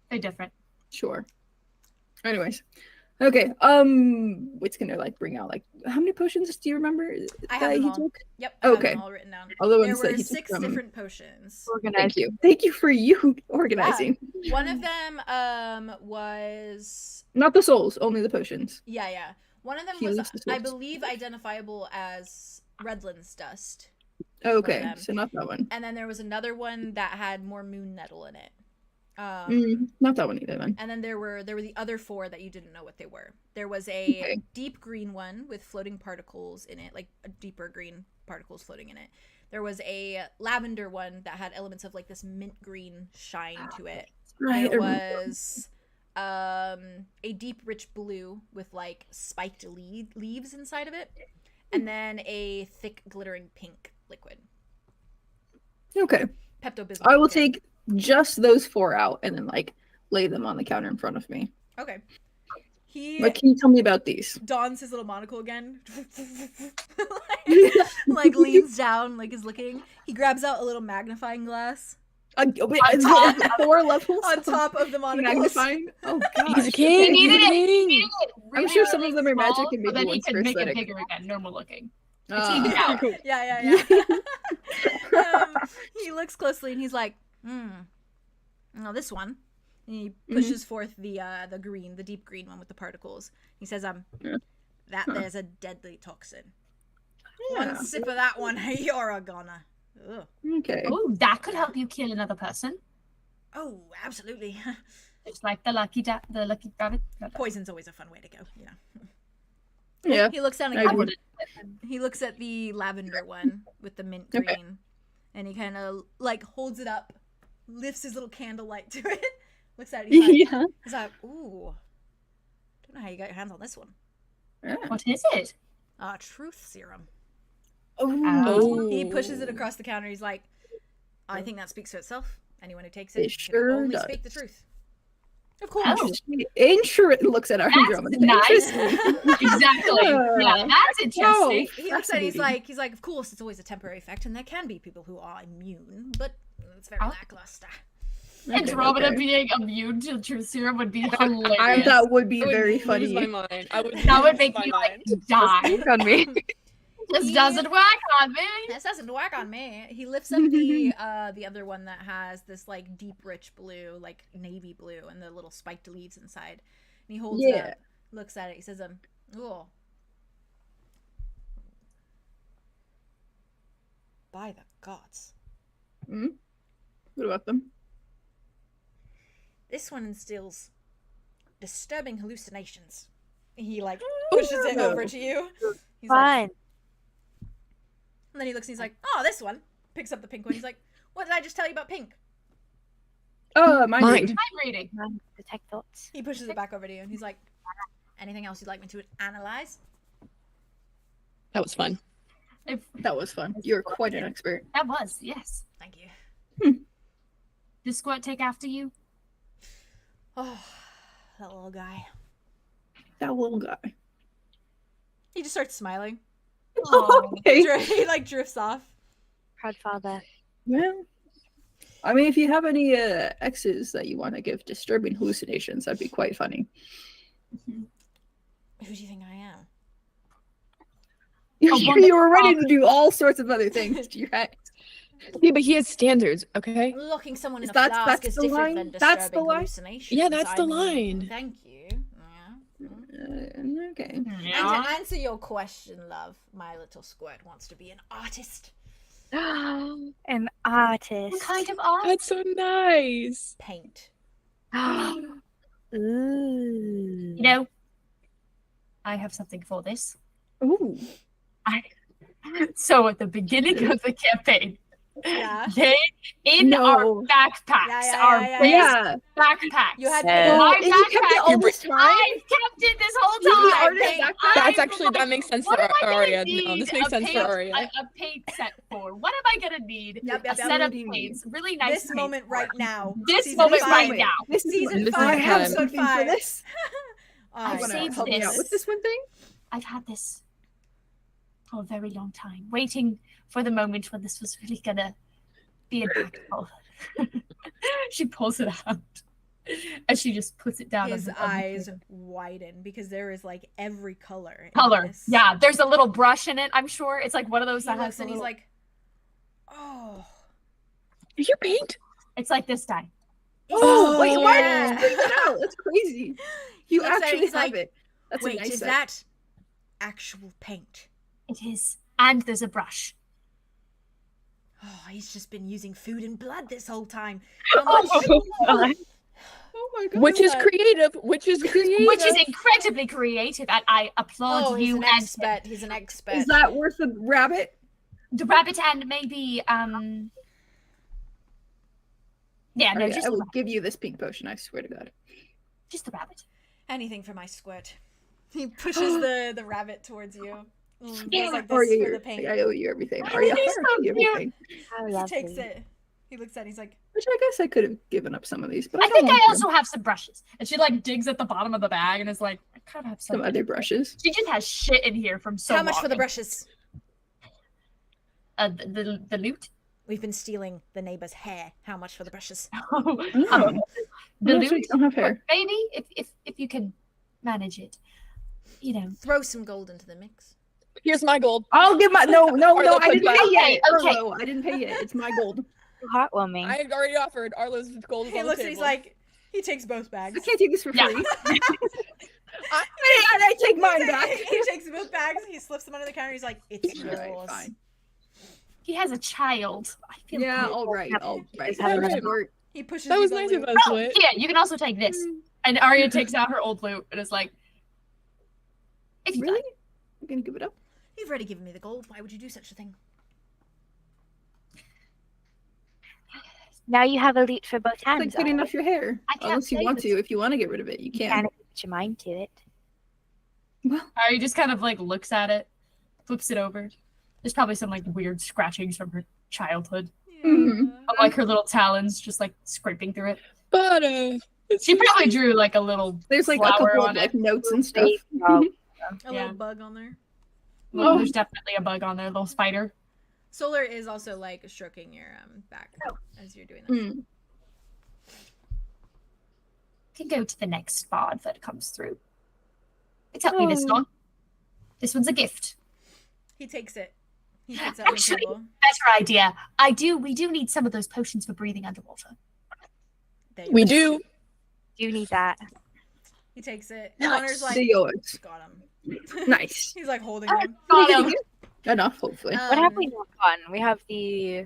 They're different. Sure. Anyways, okay. What's gonna like bring out like how many potions do you remember I have that them he all. took? Yep. I have Okay. them all written down. All the There ones that were he took 6 from. different potions. Thank Organized. you. Thank you for you organizing. One of them was Not the souls, only the potions. yeah. One of them He was, lists the I souls. believe, identifiable as Redland's dust. Okay, them. so not that one. And then there was another one that had more moon nettle in it. Not that one either then. And then there were the other 4 that you didn't know what they were. There was a Okay. deep green one with floating particles in it, like a deeper green particles floating in it. There was a lavender one that had elements of like this mint green shine to it. Right. There was a deep rich blue with like spiked leaves inside of it. And then a thick glittering pink liquid. Okay. Pepto-Bismol. I will liquid. take just those 4 out and then like lay them on the counter in front of me. Okay. He What can you tell me about these? dons his little monocle again. like leans down, like is looking. He grabs out a little magnifying glass Wait, is it 4 levels on top of the monocles. magnifying? Oh god. He's a king. He He's a needed it. king. I'm sure some of them are magic and but maybe then he one's could for make it aesthetic. bigger again, normal looking. Ah. Yeah. He looks closely and he's like, no, this one. And he pushes forth the green, the deep green one with the particles. He says, that there's a deadly toxin. Yeah. One sip of that one, you're a goner. Ugh. Okay. Oh, that could help you kill another person. Oh, absolutely. Just like the lucky rabbit. Poison's always a fun way to go, you know. Yeah. He looks down I again. would. He looks at the lavender one with the mint Okay. green, and he kind of like holds it up, lifts his little candlelight to it, looks at it. Yeah. He's like, ooh, don't know how you got your hands on this one. What is it? Truth serum. Oh. He pushes it across the counter. He's like, I think that speaks for itself. Anyone who takes it It can sure only does. speak the truth. Of course. Oh. Interesting. Looks at our That's Andromeda. nice. Interesting. Exactly. Yeah, that's interesting. He looks at it, Fascinating. he's like, of course, it's always a temporary effect, and there can be people who are immune, but it's very Oh. lackluster. Andromeda okay. being immune to truth serum would be hilarious. That would be I would very lose funny. my mind. I would That would lose make my me mind. like die. Look on me. This doesn't work on me. This doesn't work on me. He lifts up the other one that has this like deep rich blue, like navy blue, and the little spiked leaves inside. And he holds it up, looks at it. He says, "Oh, by the gods, What about them? this one instills disturbing hallucinations." He like pushes it over to you. He's like, Fine. and then he looks and he's like, "Oh, this one." Picks up the pink one. He's like, "What did I just tell you about pink?" Mind Mind. reading. I'm reading. Detect thoughts. He pushes it back over to you, and he's like, "Anything else you'd like me to analyze?" That was fun. If That was fun. You're quite an expert. that was, yes. Thank you. Does Squirt take after you? Oh, that little guy. That little guy. He just starts smiling. Oh, Okay. He like drifts off. Proud father. Well, I mean, if you have any exes that you want to give disturbing hallucinations, that'd be quite funny. Who do you think I am? You were ready to do all sorts of other things to your ex. Yeah, but he has standards, okay? Locking someone in a That's- flask that's is the different line? than That's the disturbing line? hallucinations. Yeah, that's the I mean, line. Thank you. Okay. And to answer your question, love, my little squirt wants to be an artist. An artist. what kind of art? That's so nice. Paint. Ooh. You know, I have something for this. Ooh. So at the beginning of the campaign, Yeah. they in No. our backpacks, our base Yeah. backpacks. You had Yeah. my And you kept it backpack. all this time? I've kept it this whole You time. artist Hey, backpack? That's I'm actually, like, that makes sense what for am I gonna Aria. No, need this makes a sense for paint- Aria. A paint set for. What am I gonna need? Yep, A yep, set yep. of paints. Really nice. This paints moment for right it. now. This Season moment five. right now. This is Season This is I the have time. something Episode for 5. this. Oh, I You wanna saved help me out this. with this one thing? I've had this for a very long time, waiting for the moment when this was really gonna be impactful. She pulls it out and she just puts it down. His on the eyes table. widen because there is like every color. in Color. this. Yeah, there's a little brush in it. I'm sure it's like one of those He that has looks a and he's little. like, "Oh, Your paint? It's like this die. Oh, wait, why yeah." did you bring that out? That's crazy. You looks at it, actually he's have like, it. That's wait, a nice is set. that actual paint?" It is, and there's a brush. Oh, he's just been using food and blood this whole time. How much? Oh my god. Which is creative. Which is creative. Which is incredibly creative, and I applaud Oh, he's you an and expert. He's an expert. Is that worth a rabbit? the rabbit and maybe yeah, no, Okay, just I the will rabbit. give you this pink potion, I swear to god. Just the rabbit. Anything for my squirt. He pushes the rabbit towards you. Yeah, Goes like this Aria, for the you're- paint. I owe you everything. Aria, He's I owe you so cute. everything. How He lovely. takes it. He looks at it. He's like, Which I guess I could have given up some of these, but I don't think I want to. also have some brushes. And she like digs at the bottom of the bag and is like, I kind of have Some some other brushes. She just has shit in here from so "How much long. for the brushes?" The loot? We've been stealing the neighbor's hair. How much for the brushes? The No, loot? so you don't have hair. Maybe if you can manage it. You know. Throw some gold into the mix. Here's my gold. I'll give my no, Arlo I didn't put pay back- yet. Okay, okay. Arlo, I didn't pay yet. It's my gold. Heartwarming. I had already offered. Arlo's gold is He on the looks table. and he's like, he takes both bags. I can't take this for Yeah. free. I take mine back. He takes both bags. He slips them under the counter. He's like, "It's yours." Alright, fine. He has a child. I feel Yeah, good. all right. Just have another Smart. He pushes. That you was the nice loot. of us, Oh, Wit. yeah, you can also take this. And Arya takes out her old loot and is like, if you Really? I'm gonna give it up. You've already given me the gold. Why would you do such a thing? Now you have a loot for both It's hands. like getting off your hair. I can't Unless you say want this. to. If you want to get rid of it, you You can. can't put your mind to it. Well, Arya just kind of like looks at it, flips it over. There's probably some like weird scratchings from her childhood. He's Of, like, her little talons just, like, scraping through it. But She probably drew, like, a little There's like a flower couple on of like it. notes and stuff. A Yeah. little bug on there. Well, there's definitely a bug on there, a little spider. Solar is also like stroking your back as you're doing that. Mm. Can go to the next spot that comes through. It's helped me this one. This one's a gift. He takes it. He puts it on the Actually, table. better idea. We do need some of those potions for breathing underwater. There you we go. do. You need that. He takes it. Nice. Connor's like, Yours. got him. Nice. He's like holding him. Got him. Enough, hopefully. What have we not done? We have the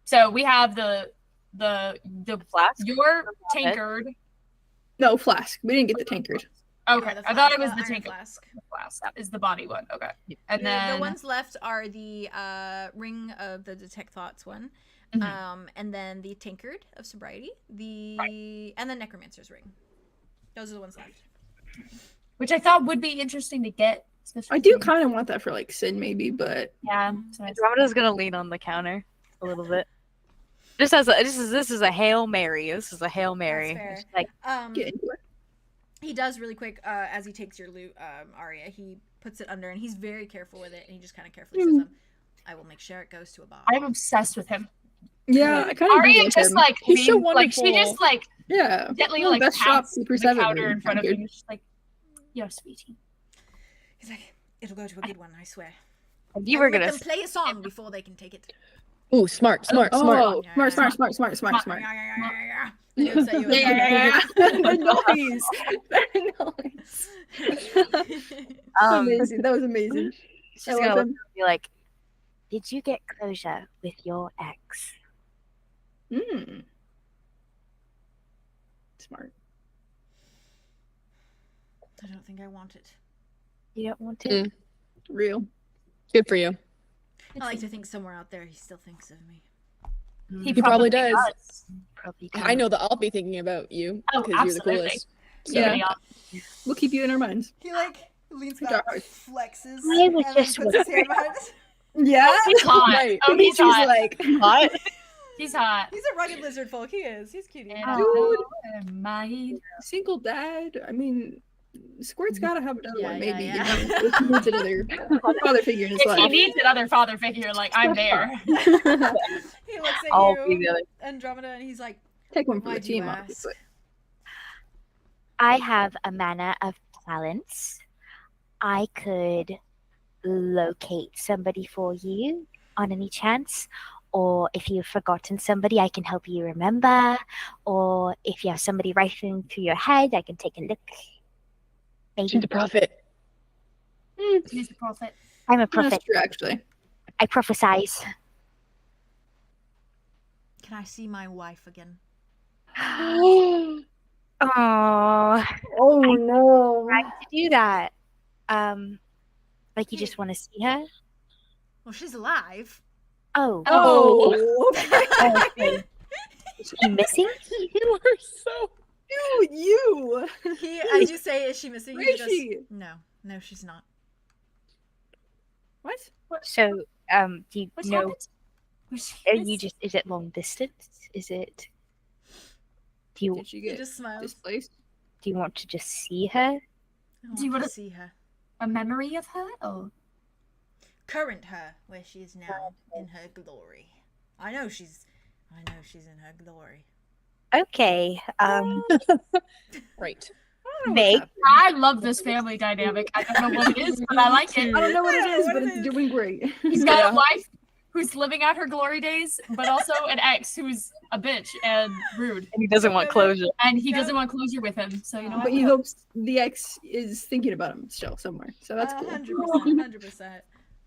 So we have the flask. your tankard. No, flask. We didn't get the tankard. Okay, the I thought it flask, was the iron tankard. flask. Flask. That is the body one. Okay, and The then ones left are the ring of the detect thoughts one, and then the tankard of sobriety, and the necromancer's ring. Those are the ones left. which I thought would be interesting to get. I do kind of want that for like Sin, maybe, but Yeah. So Andromeda's gonna lean on the counter a little bit. Just as this is a Hail Mary. This is a Hail Mary. fair. It's like get into it. He does really quick as he takes your loot, Arya. He puts it under, and he's very careful with it, and he just kind of carefully says, "I will make sure it goes to a box." I'm obsessed with him. Yeah, I kind of Arya just like He's so like she wonderful. just like yeah, gently One of like the best shop pats Super the 7 counter in front of here. him. She's like, "You're sweetie." He's like, "It'll go to a good one, I swear." you I were will make gonna. them play a song before they can take it. Ooh, smart. Oh, Yeah. smart. And he'll say you a The noise. The noise. Amazing. That was amazing. She's I gonna love look him. and be like, Did you get closure with your ex? Mm. Smart. I don't think I want it. You don't want to? Mm. Real. Good for you. I like to think somewhere out there he still thinks of me. He probably does. Probably. I know that I'll be thinking about you Oh, because you're the absolutely. coolest. So, Yeah. We'll keep you in our minds. He like leans back, back, flexes, I was and just puts his hand behind his... Yeah. He's hot. Right. Oh, he's Dimitri's hot. like, What? He's hot. He's a rugged lizard folk. He is. He's cute. My single dad. I mean, Squirt's gotta have another one, maybe. Yeah. You know, if he needs another father figure in his if he life. needs another father figure, like I'm there. He looks at I'll be you, the other. Andromeda, and he's like, Take one for the "Why'd you team, ask?" obviously. I have a manner of talents. I could locate somebody for you on any chance. Or if you've forgotten somebody, I can help you remember. Or if you have somebody rifling through your head, I can take a look. Maybe. She's a prophet. He's the prophet. I'm a That's prophet. true, actually. I prophesize. "Can I see my wife again?" Oh, Oh no. trying to do that. Like you just want to see her? Well, she's alive. Oh. Oh. Okay. Is she missing? You are so. Dude, you. He, as you say, "Is she missing?" Where He is goes, she? No, she's not. What? So, do you What's know? happened? Are you just? Is it long distance? Is it? Do you Did she He get just smiles. displaced? do you want to just see her? I Do you want wanna- to see her, a memory of her? Oh, current her, where she is now in her glory. I know she's in her glory. Okay. Right. Meg. I love this family dynamic. I don't know what it is, but I like it. I don't know what it I don't know is, what but it it's is. doing great. He's got Yeah. a wife who's living out her glory days, but also an ex who's a bitch and rude, And he doesn't want closure. and he doesn't want closure with him. So you know But what? he hopes the ex is thinking about him still somewhere. So that's cool. 100%.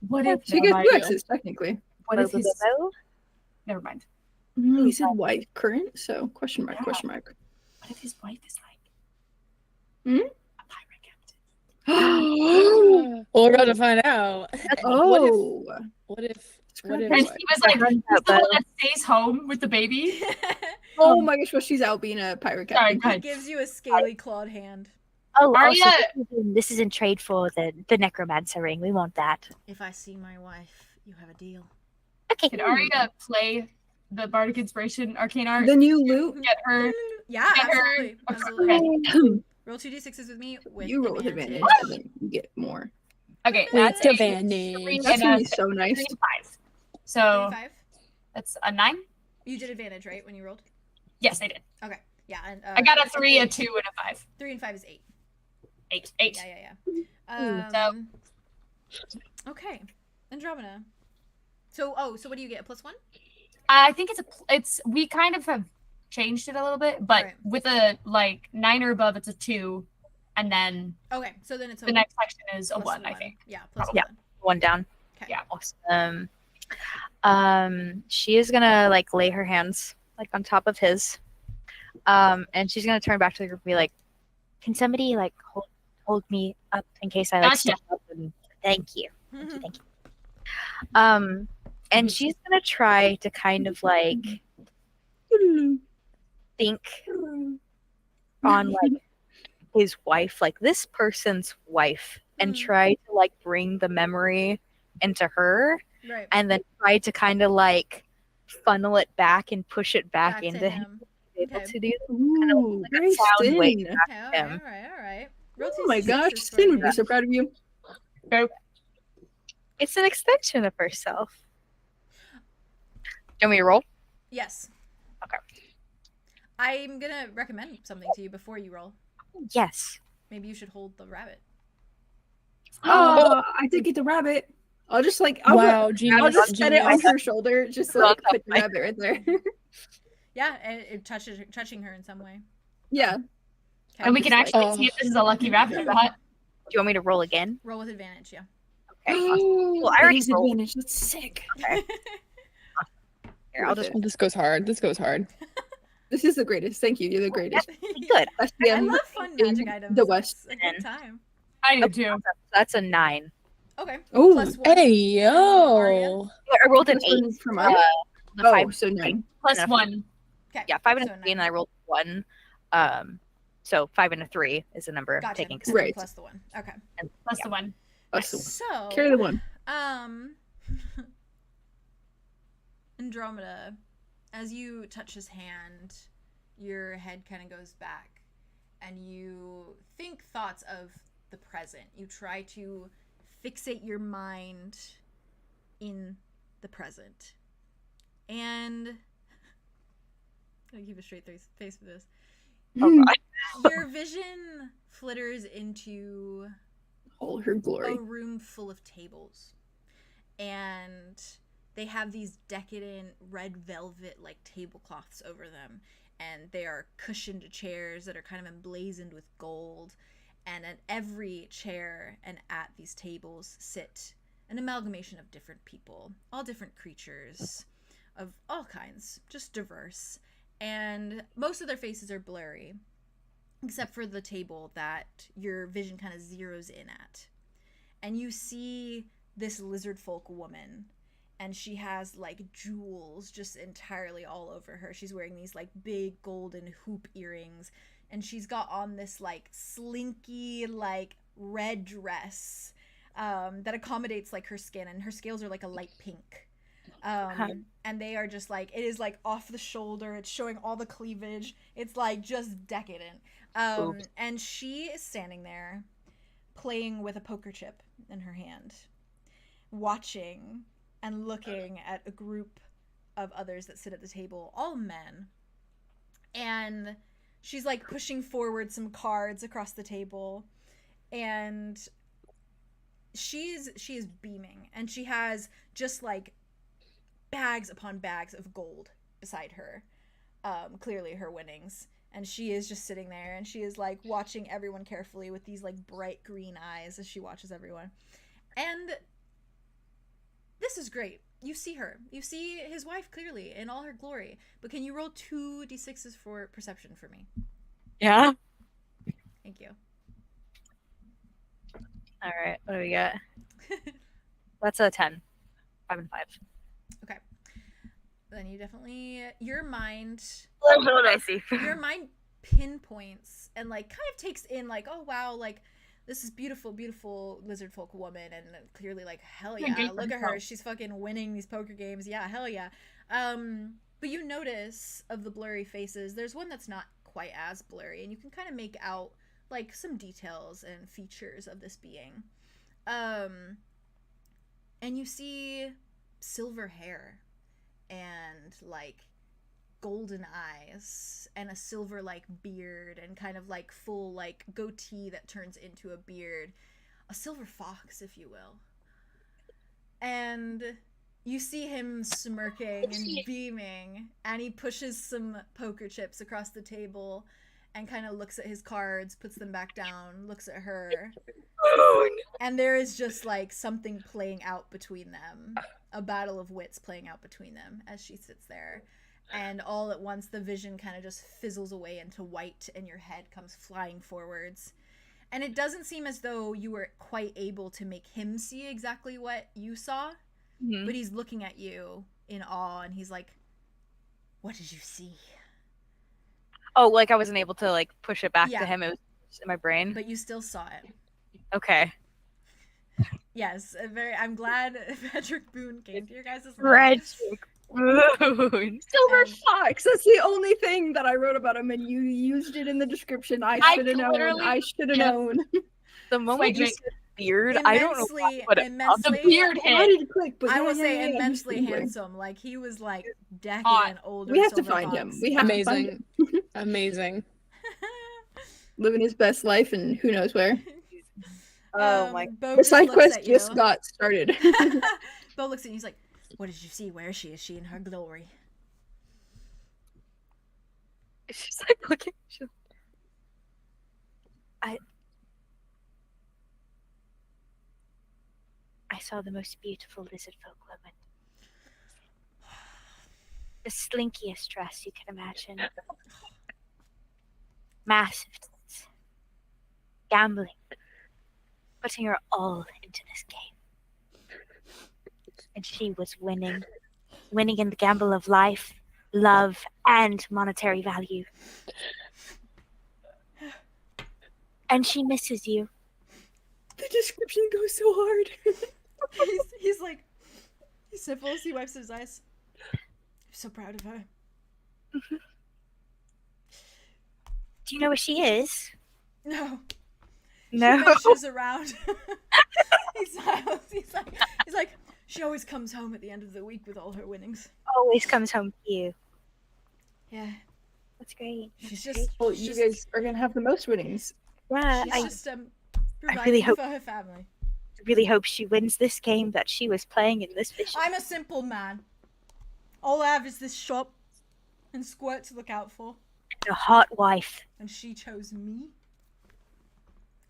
What if So you get I two do? exes, technically. What if his? Bobo? Never mind. He said wife current, so question mark, question mark. What if his wife is like Hmm? a pirate captain? Well, we're about to find out. Oh. What if? And And he was like, he's the one that stays home with the baby. Oh my gosh, well, she's out being a pirate Sorry, captain. go He ahead. gives you a scaly clawed hand. Oh, Arya- also, this is in trade for the necromancer ring. We want that. If I see my wife, you have a deal. Okay. Can Arya play the bardic inspiration arcane art. The new loot. Get her. Yeah, Get her. absolutely. Absolutely. Okay. Roll 2d6s with me with You roll with advantage. advantage, and then you get more. Okay, With that's a advantage. 3 That's and gonna a be so nice. 3 and 5. So 5. that's a 9. You did advantage, right, when you rolled? Yes, I did. Okay. Yeah, and I got a 3, a 2, and a 5. 3 and 5 is 8. 8. Yeah. Okay. Andromeda. So what do you get? A +1? I think it's we kind of have changed it a little bit, but Right. with a like 9 or above, it's a 2, and then Okay, so then it's the next section is a plus 1, I think. Yeah, plus Probably. 1. 1 down. Okay. Yeah. Awesome. She is gonna like lay her hands like on top of his, and she's gonna turn back to the group and be like, "Can somebody like hold me up in case I like Gotcha. step up?" And thank you. Thank you. And she's gonna try to kind of like think on like his wife, like this person's wife, and try to like bring the memory into her, Right. and then try to kind of like funnel it back and push it back to into him. Able Okay. to do Ooh, like a very sound wave. Sin. Okay, all him. right. Roll Oh my 2d6s gosh, for Sin would me. be so proud of you. It's an extension of herself. Do you want me to roll? Yes. Okay. I'm gonna recommend something to you before you roll. Yes. Maybe you should hold the rabbit. Oh, I did get the rabbit. I'll just like Wow, I'll genius. just set it on genius. her shoulder, just like put the rabbit right there. Yeah, and it touching her in some way. Yeah. Okay. And we can Just actually like- see if this is a lucky rabbit or not. Do you want me to roll again? Roll with advantage, yeah. Okay. Awesome. Well, I already That is rolled. advantage. That's sick. Here, I'll just This goes hard. This goes hard. This is the greatest. Thank you. You're the greatest. good. Best I DM love fun in magic items. the West. It's a good time. I do too. That's a 9. Okay. Oh, Plus 1. Hey yo. I rolled an This 8. one's from us. The 5. Oh, so 9. Plus And a 1. Okay. Yeah, 5 and so a 3, and 9. I rolled 1. So 5 and a 3 is the number Gotcha. taking. And then Right. Plus the 1. Okay. Plus the 1. So Carry the one. Andromeda, as you touch his hand, your head kind of goes back and you think thoughts of the present. You try to fixate your mind in the present. And I'm gonna keep a straight face for this. Oh, God. Your vision flitters into All her glory. a room full of tables, and they have these decadent red velvet like tablecloths over them, and they are cushioned chairs that are kind of emblazoned with gold, and at every chair and at these tables sit an amalgamation of different people, all different creatures of all kinds, just diverse, and most of their faces are blurry except for the table that your vision kind of zeroes in at. And you see this lizard folk woman, and she has like jewels just entirely all over her. She's wearing these like big golden hoop earrings, and she's got on this like slinky like red dress that accommodates like her skin, and her scales are like a light pink. And they are just like, it is like off the shoulder, it's showing all the cleavage, it's like just decadent. And she is standing there playing with a poker chip in her hand, watching and looking at a group of others that sit at the table, all men. And she's like pushing forward some cards across the table, and she is beaming, and she has just like bags upon bags of gold beside her, clearly her winnings, and she is just sitting there, and she is like watching everyone carefully with these like bright green eyes as she watches everyone. And this is great. You see her, you see his wife clearly in all her glory, but can you roll 2d6s for perception for me? Yeah. Thank you. All right. What do we got? That's a 10. 5 and 5. Okay. Then you definitely, your mind What did I see? your mind pinpoints and like kind of takes in like, oh wow, like this is beautiful lizard folk woman, and clearly like hell yeah, great for look at her, herself. she's fucking winning these poker games, yeah, hell yeah. But you notice of the blurry faces, there's one that's not quite as blurry, and you can kind of make out like some details and features of this being. And you see silver hair and like golden eyes and a silver like beard and kind of like full like goatee that turns into a beard, a silver fox, if you will. And you see him smirking and beaming, and he pushes some poker chips across the table and kind of looks at his cards, puts them back down, looks at her. And there is just like something playing out between them, a battle of wits playing out between them as she sits there. And all at once the vision kind of just fizzles away into white and your head comes flying forwards. And it doesn't seem as though you were quite able to make him see exactly what you saw, but he's looking at you in awe and he's like, "What did you see?" Oh, like I wasn't able to like push it back to him. It was in my brain. But you still saw it. Okay. Yes, I'm glad Patrick Boone came to your guys' life. Silver fox. That's the only thing that I wrote about him, and you used it in the description. I should have known. I should have known. The moment you said beard, I don't know what immensely, the beard hit. I will say immensely handsome. Like he was like decking and older. We have to find him. We have to find him. Amazing. Living his best life and who knows where. Oh my! The side quest just got started. Bo looks at you. He's like, "What did you see? Where is she? Is she in her glory?" She's like looking. I saw the most beautiful lizard folk woman. The slinkiest dress you can imagine. Massive tits. Gambling. Putting her all into this game. And she was winning. Winning in the gamble of life, love, and monetary value. And she misses you. The description goes so hard. he's like, he sniffles, he wipes his eyes. I'm so proud of her. Do you know where she is? No. No. She ventures around. He smiles. He's like, she always comes home at the end of the week with all her winnings. Always comes home to you. Yeah. That's great. She's just. Well, you guys are gonna have the most winnings. Yeah. She's just providing for her family. I really hope she wins this game that she was playing in this vision. I'm a simple man. All I have is this shop and Squirt to look out for. A hot wife. And she chose me.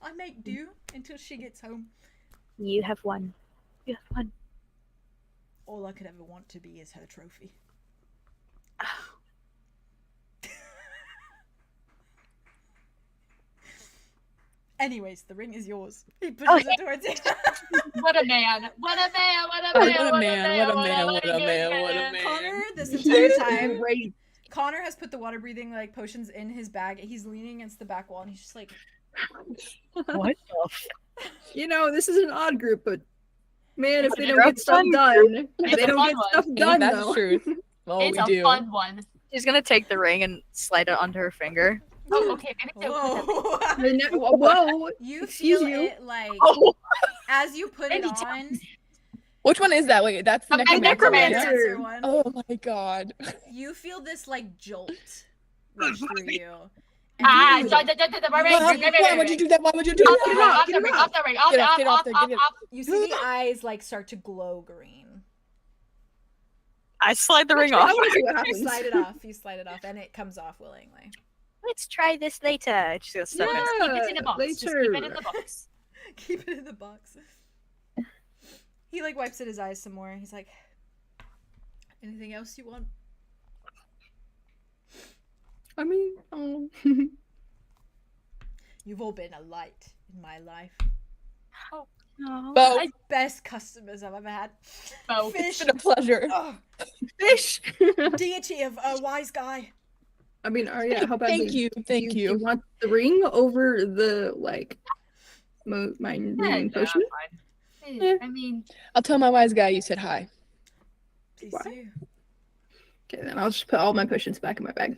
I make do until she gets home. You have won. You have won. All I could ever want to be is her trophy. Anyways, the ring is yours. He pushes it towards you. What a man. What a man. What a What man. a man. What a man. What a man. What a man. Connor, this entire time, Connor has put the water breathing like potions in his bag. He's leaning against the back wall and he's just like, what the You know, this is an odd group, but man, if they don't get stuff done, they don't get stuff done. That's though. the truth. Well, It's we a do. fun one. She's gonna take the ring and slide it onto her finger. Oh, okay. Maybe whoa. Whoa! You Excuse feel you. it like as you put it on. Which one is that? Wait, that's the The necromancer. Necromancer one. Oh my god. You feel this like jolt rush through you. Why And would you do that? Why would you do that? Off the ring. Get off there. Get it. you see the eyes like start to glow green. I slide the ring off. You slide it off. You slide it off, and it comes off willingly. Let's try this later. She's gonna step in. Keep it in the box. Just keep it in the box. Keep it in the box. He like wipes at his eyes some more. He's like, anything else you want? I mean, You've all been a light in my life. Bo, Best customers I've ever had. Bo. Fish. it's been a pleasure. Oh, fish. deity of a wise guy. I mean, Aria, how about Thank you. Thank you you. want the ring over the like my ring potion? I mean, I'll tell my wise guy you said hi. Please Why? do. Okay, then I'll just put all my potions back in my bag.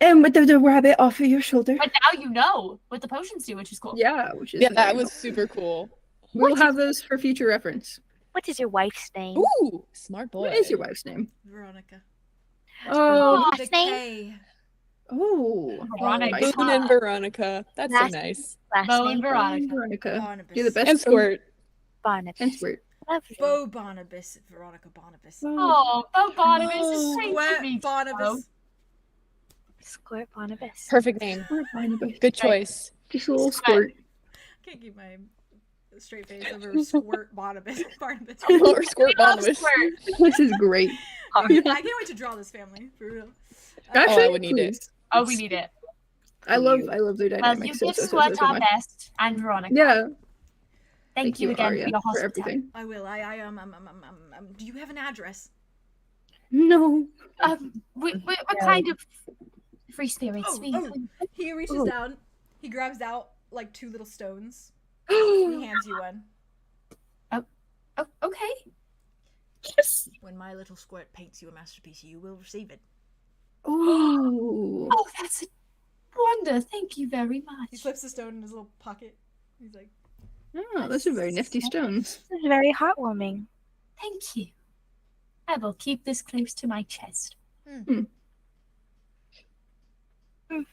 And with the rabbit off of your shoulder. But now you know what the potions do, which is cool. Yeah, which is Yeah, that very was cool. super cool. We'll have those for future reference. What is your wife's name? Ooh, smart boy. What is your wife's name? Veronica. Oh, Last The name? K. oh, Veronica. nice. Boone and Veronica. That's so Last- nice. Last Bo name? and Veronica. Veronica. Barnabas. You're the best. And Squirt. Barnabas. And Squirt. Lovely. Bo Barnabas. Veronica Barnabas. Oh, Bo Barnabas is sweet to Squirt me. Barnabas. Squirt Barnabas. Perfect name. Squirt, Barnabas. Good choice. Just a little squirt. Can't keep my straight face over Squirt Barnabas. Barnabas. Or Squirt We love Barnabas. Squirt. This is great. I can't wait to draw this family for real. Actually, I would need it. please. Oh, we need it. I love their Well, you dynamics. give Squirt our best, and Veronica. Yeah. Thank you again Aria, for your for hospitality. everything. I will. Do you have an address? No. We're kind of free spirits. Oh, he reaches Oh. down. He grabs out like 2 little stones. He hands you one. Oh, okay. Yes. When my little squirt paints you a masterpiece, you will receive it. Ooh. Oh, that's a wonder. Thank you very much. He slips the stone in his little pocket. He's like, Oh, those are very nifty stones. This is very heartwarming. Thank you. I will keep this close to my chest. Do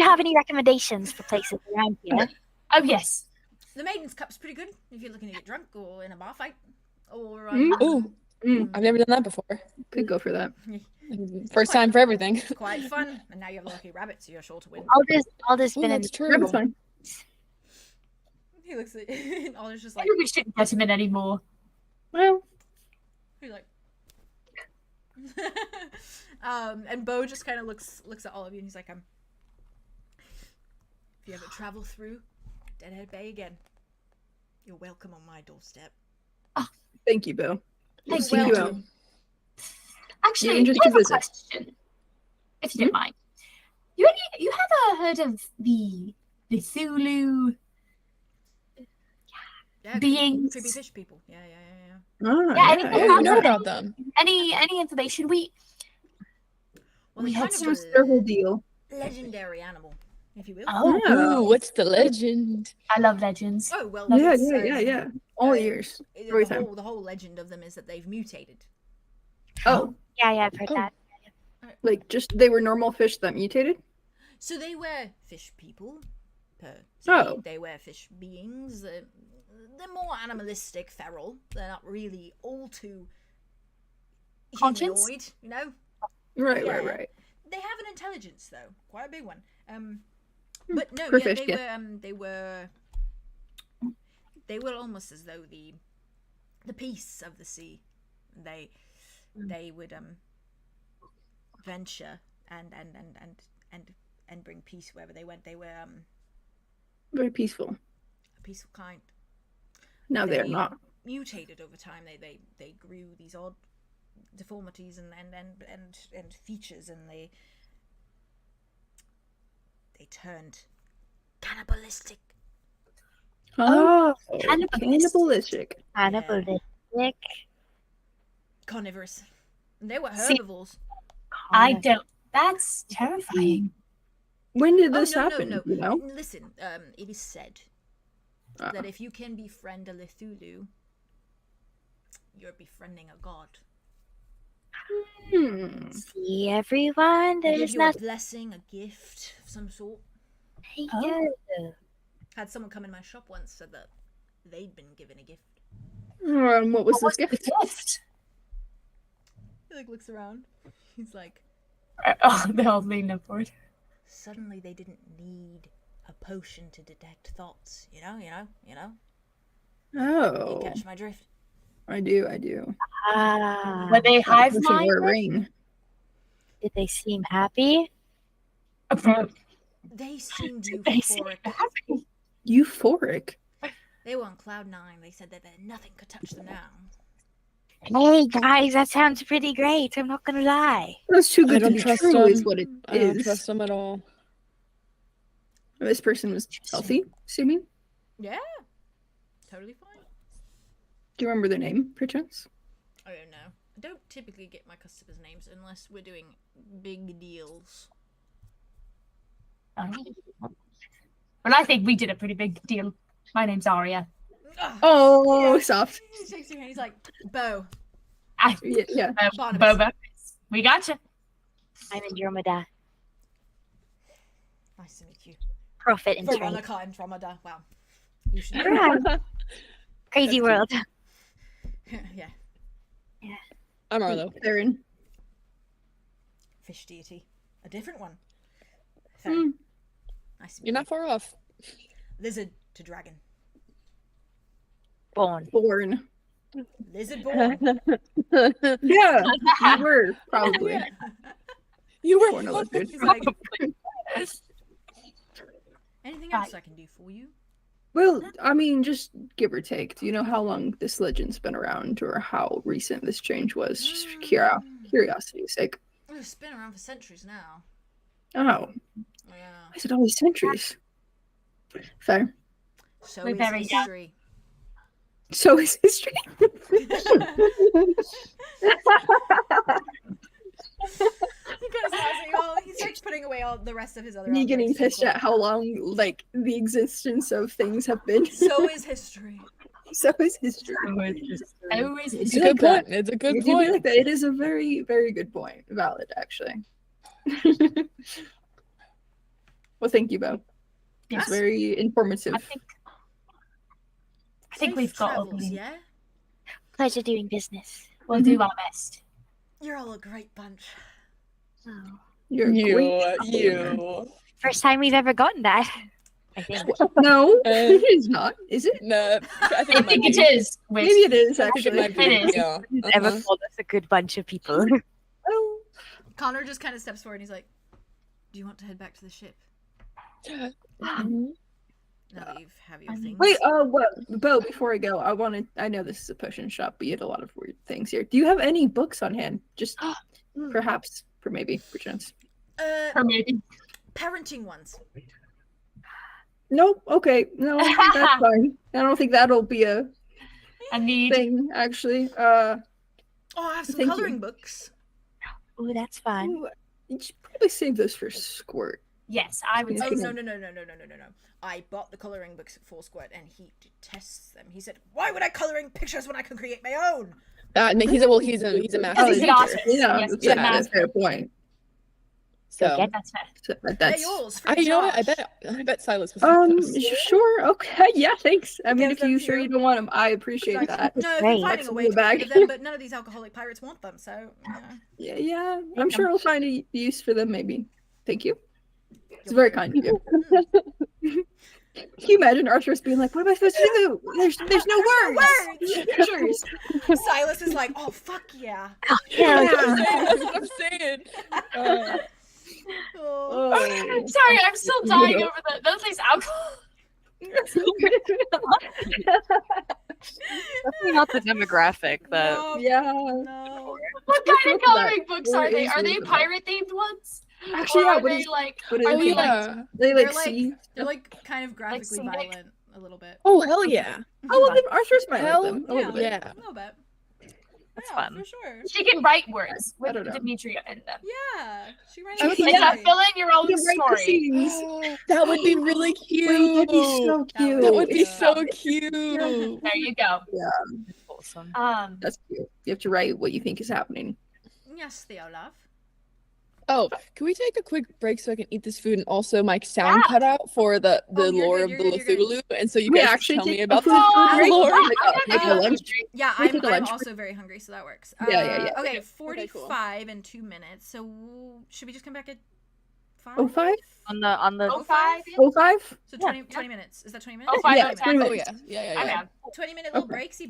you have any recommendations for places around here? Oh, yes. the Maiden's Cup's pretty good if you're looking to get drunk or in a bar fight. Or Ooh, I've never done that before. Could go for that. First time for everything. it's quite fun. And now you have a lucky rabbit, so you're sure to win. Alder's Ooh, been in. that's true. Rabbit's fine. He looks at and Alder's just like, Maybe we shouldn't get him in anymore. Well, he's like, and Bo just kind of looks at all of you and he's like, if you ever travel through Deadhead Bay again, you're welcome on my doorstep. thank you, Bo. Thank See you. you out. Actually, Even just I to have a visit. question, if you don't mind. You ever heard of the Cthulhu Yeah, beings? creepy fish people. Yeah. Oh, Yeah, yeah, Yeah, I know about them. Any information? Well, We they're had kind Some of circle deal. a legendary animal, if you will. Oh, Yeah. Ooh, what's the legend? I love legends. Oh, well, Yeah, it's, yeah. All years. Every time. The whole legend of them is that they've mutated. Oh, Yeah, I've heard Oh. that. like just they were normal fish that mutated? So they were fish people, per se. Oh. They were fish beings. They're more animalistic, feral. They're not really all too Conscious? humanoid, you know? Right, Yeah. right. They have an intelligence, though. Quite a big one. But no, For yeah, fish, they were almost as though the peace of the sea. They would venture and bring peace wherever they went. They were Very peaceful. a peaceful kind. Now they're They not. mutated over time. They grew these odd deformities and features, and they turned cannibalistic. Oh, cannibalistic. Cannibalistic. Carnivorous. And they were See- herbivores. I don't. That's terrifying. When did Oh, this no, happen? no. You know? Listen, it is said Ah. that if you can befriend a Cthulhu, you're befriending a god. Hmm. See, everyone, They give there's you a nothing. blessing, a gift of some sort. Had someone come in my shop once, said that they'd been given a gift. What was this What's the gift? gift? He looks around. He's like, Oh, they all leaned upward. suddenly they didn't need a potion to detect thoughts. You know. You Oh, catch my drift. I do. Ah, Were they hive Potion or a minded? ring. did they seem happy? They seemed They seem euphoric. happy. Euphoric. They were on cloud 9. They said that nothing could touch them now. Hey guys, that sounds pretty great. I'm not gonna lie. That's too I good to don't be trust true, is them. what it I don't is. trust them at all. This person was healthy, assuming. Yeah, totally fine. Do you remember their name, perchance? I don't know. I don't typically get my customers' names unless we're doing big deals. Well, I think we did a pretty big deal. My name's Aria. Oh, soft. He shakes your hand. He's like, Bo. Yeah. Barnabas. Boba. We gotcha. I'm Andromeda. Nice to meet you. Prophet and trade. Veronica Andromeda. Wow. You should know. Alright. Crazy world. Yeah. I'm Arlo. Theron. Fish deity. A different one. Fair. Nice to meet You're not far off. Lizard to dragon. Born. Born. Lizard born. Yeah, you were probably. You were Born a lizard. He's like, anything else I can do for you? Well, I mean, just give or take. Do you know how long this legend's been around, or how recent this change was? Just curiosity's sake. It's been around for centuries now. Oh, Yeah. I said always centuries. Fair. So We're is very young. history. So is history. He kind of smiles at you all. He starts putting away all the rest of his other. Me getting objects. pissed at how long, like, the existence of things have been. So is history. So is history. Always It's a good point. It's a good You do point. like that. It is a very, very good point. Valid, actually. Well, thank you, Bo. Yes. It's very informative. I think we've Safe got travels, all yeah. Pleasure doing business. We'll do our best. You're all a great bunch. Oh. You're a great You. First time we've ever gotten that. I think. No, it is not. Is it? No, I think it is. Maybe it is, I think it actually. might be. It is. Yeah. Ever Uh-huh. called us a good bunch of people. Oh. Connor just kind of steps forward and he's like, "Do you want to head back to the ship now that you've have your things?" Wait, well, Bo, before I go, I know this is a potion shop, but you had a lot of weird things here. Do you have any books on hand? Just perhaps, perchance. Or maybe. Parenting ones. Nope, okay. No, that's fine. I don't think that'll be a need. thing, actually. Oh, I have some Thank you. coloring books. Oh, that's fun. Ooh, you should probably save those for Squirt. Yes, I would Oh say no. I bought the coloring books for Squirt and he detests them. He said, "Why would I coloring pictures when I can create my own?" No, he's a master he's an teacher. artist. Yeah, Yes, that's, yeah. that's a fair point. So That's fair. So They're that's yours. I Free you know what? charge. I bet Silas was those. sure, okay, yeah, thanks. I mean, Give if you them sure to- you don't want them, I appreciate Like, that. no, I've Great. been finding a way to Excellent bag. get them, but none of these alcoholic pirates want them. So Yeah, I'm sure we'll find a use for them, maybe. Thank you. It's very kind of you. Can you imagine Arthur's being like, "What am I supposed to do? There's no words." Pictures. Silas is like, "Oh fuck yeah!" That's what I'm saying. Oh. Sorry, I'm still dying over those things alcohol. Definitely not the demographic that. No, Yeah. no. What kind of coloring books Where are they? is Are they it? pirate themed ones? Actually, Or yeah. are What they is? like? What is Are Oh they it? like? yeah. They They're like like- see. They're like kind of graphically Scenic? violent a little bit. Oh hell yeah. Oh, well, then Arthur's might Hell like them a little bit. Yeah. A little bit. That's Yeah, fun. for sure. She can write words I with don't know. Dimitri in them. Yeah, she writes. I would It's like a fill in your own You can write the story. scenes. That would be really cute. Wait, that'd be so That cute. That would be Yeah. so cute. There you go. Awesome. That's cute. You have to write what you think is happening. Yes, Theolaf. Oh, can we take a quick break so I can eat this food and also my sound Yeah. cut out for the Oh, you're lore good, of you're the good, you're good. Cthulhu, and so you We guys actually tell me take a about food the break? lore. Like a lunch. Yeah, We take a I'm lunch also very hungry, so that works. Yeah. Okay, Okay, 45 and 2 minutes. So should we just come back at 5? Oh, 5? On the Oh, 05? 05? So Yeah. 20 minutes. Is that 20 minutes? Oh, 5 Yeah, minutes. 20 Oh minutes. yeah. I'm down. 20-minute little Okay. breaksy.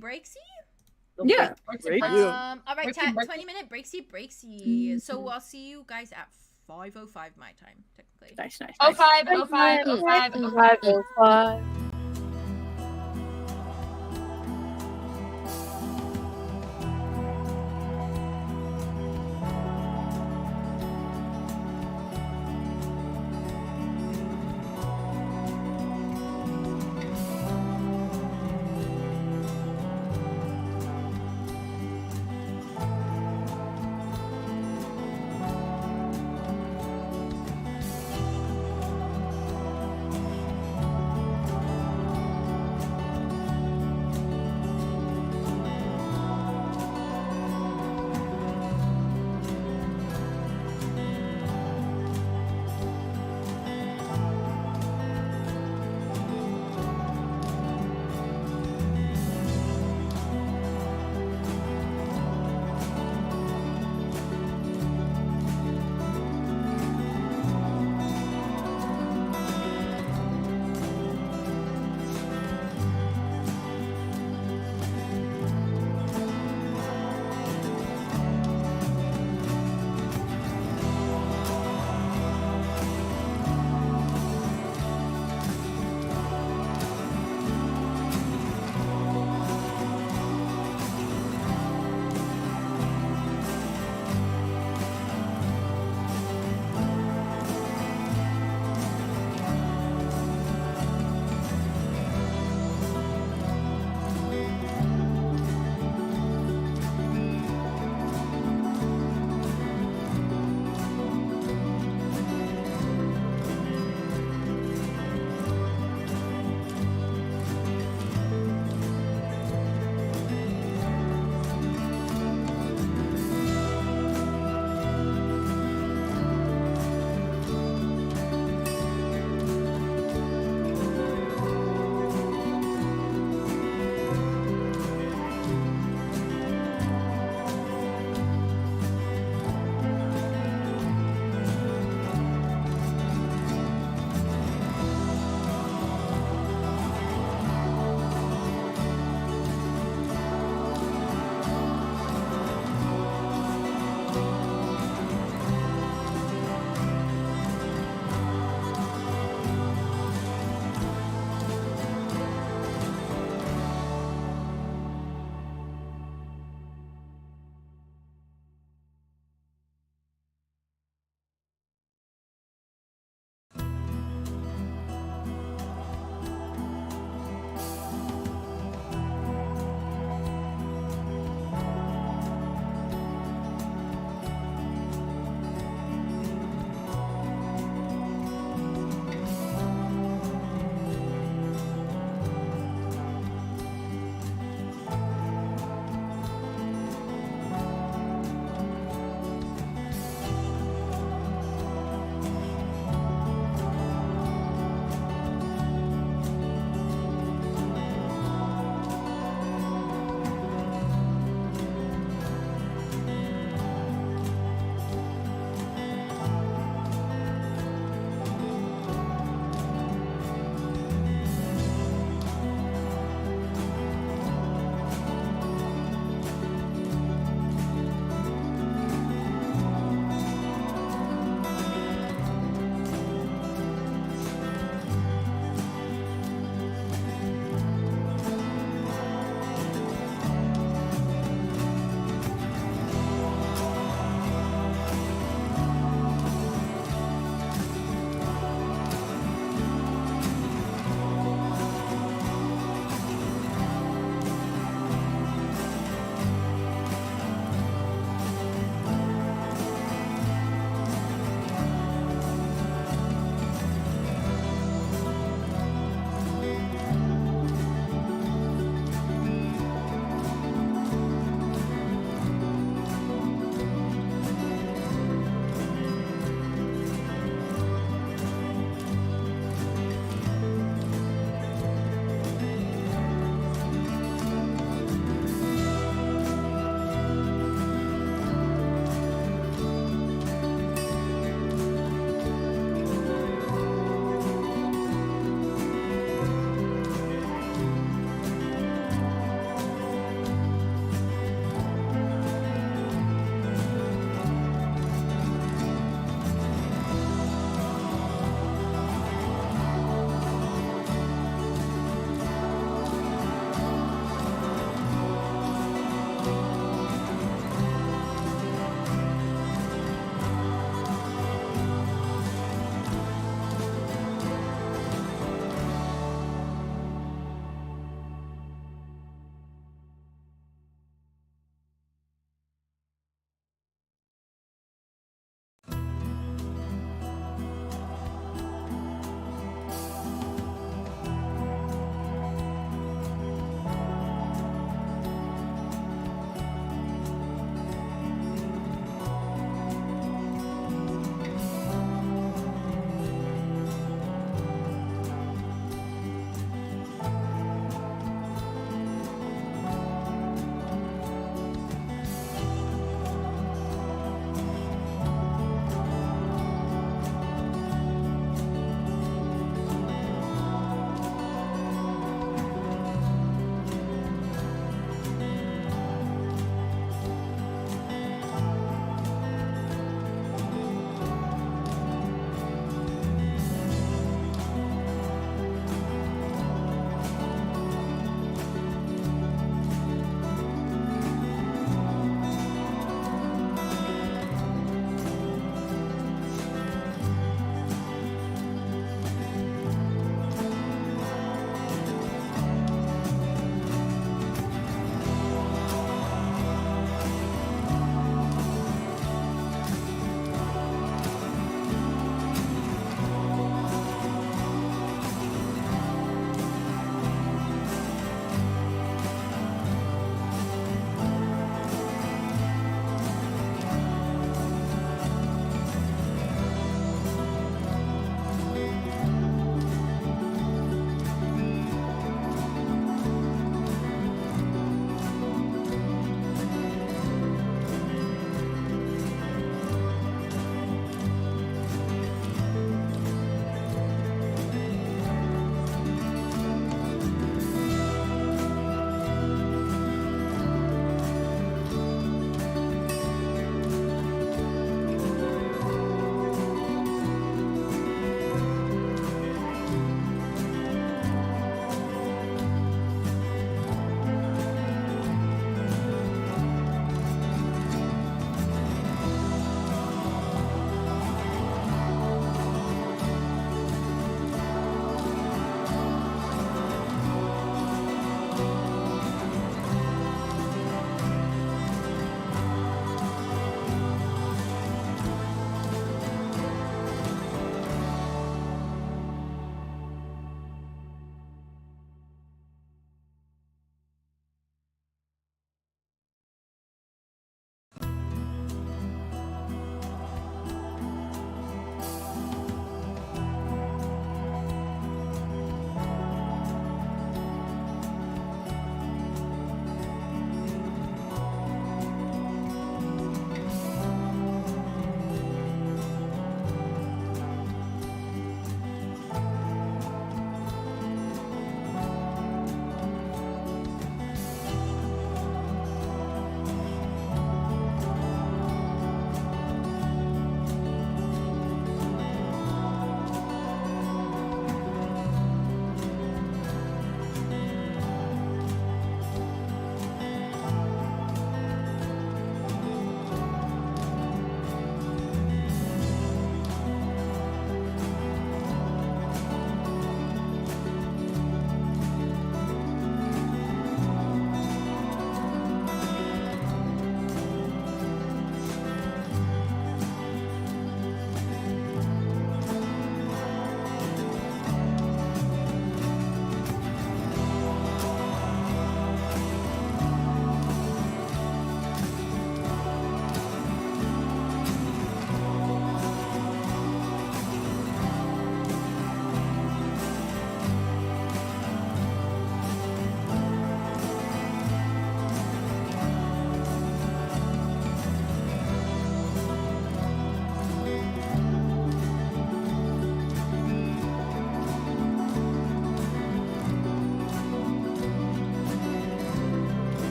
Yeah. Great. All right, Breaksy, chat. breaksy. 20-minute breaksy. So I'll see you guys at 5:05 my time, technically. Nice. 05, 05, 05, 05.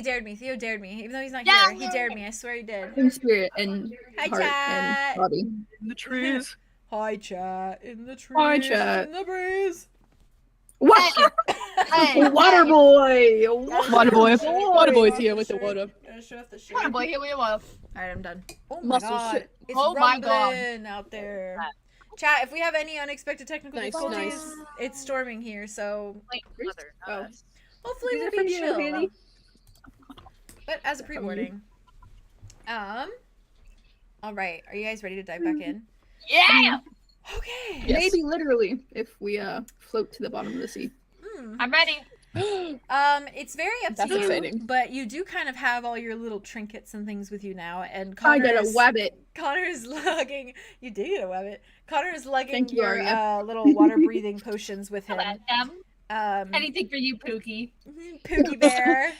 dared me. Theo dared me. Even though he's not Yeah. here, he dared me. I swear he did. In spirit and Hi, heart chat. and body. In the trees. Hi, chat. In the trees. Hi, chat. In the breeze. What? Hey, Water boy. Water boy. Water boy's here with the water. Show off the shirt. Water boy, here we go. Alright, I'm done. Oh my Muscle god. shit. It's Oh my God. rumbling out there. Chat, if we have any unexpected technical Nice, difficulties, nice. it's storming here, so Oh. hopefully Is we'll it from be you, chill. Haley? But as a pre-warning. Alright, are you guys ready to dive back in? Yeah. Okay. Yes. Maybe literally if we float to the bottom of the sea. I'm ready. It's very up to That's you, exciting. but you do kind of have all your little trinkets and things with you now, and I got a Connor's wabbit. Connor's lugging. You did get a wabbit. Connor's lugging Thank you, your Aria. little water breathing potions with him. Anything for you, Pookie. Pookie Bear.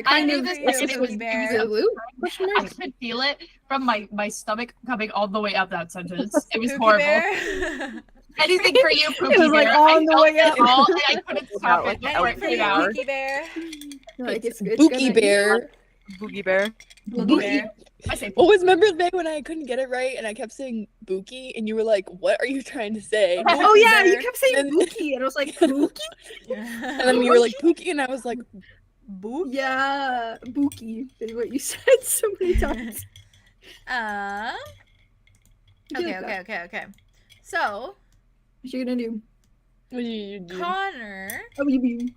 I knew this Pookie was Pookie Bear. The loot? Question I mark? could feel it from my stomach coming all the way up that sentence. It was Pookie horrible. Bear. Anything for you, Pookie It was like Bear. on the I way felt it up. all, and I couldn't stop it before Anything it for came you, out. Pookie Bear. Like, it's Boogie gonna- Bear. Boogie Bear. Pookie Bear. I say Always remember the day when I couldn't get it right and I kept saying Bookie and you were like, "What are you trying to say?" Oh yeah, you Bear. kept saying And- Bookie, and I was like, Bookie? And then you were like Pookie, and I was like, Boop. Yeah, Bookie is what you said so many times. Okay. So, What you gonna do? "What do you do?" Connor. Oh, you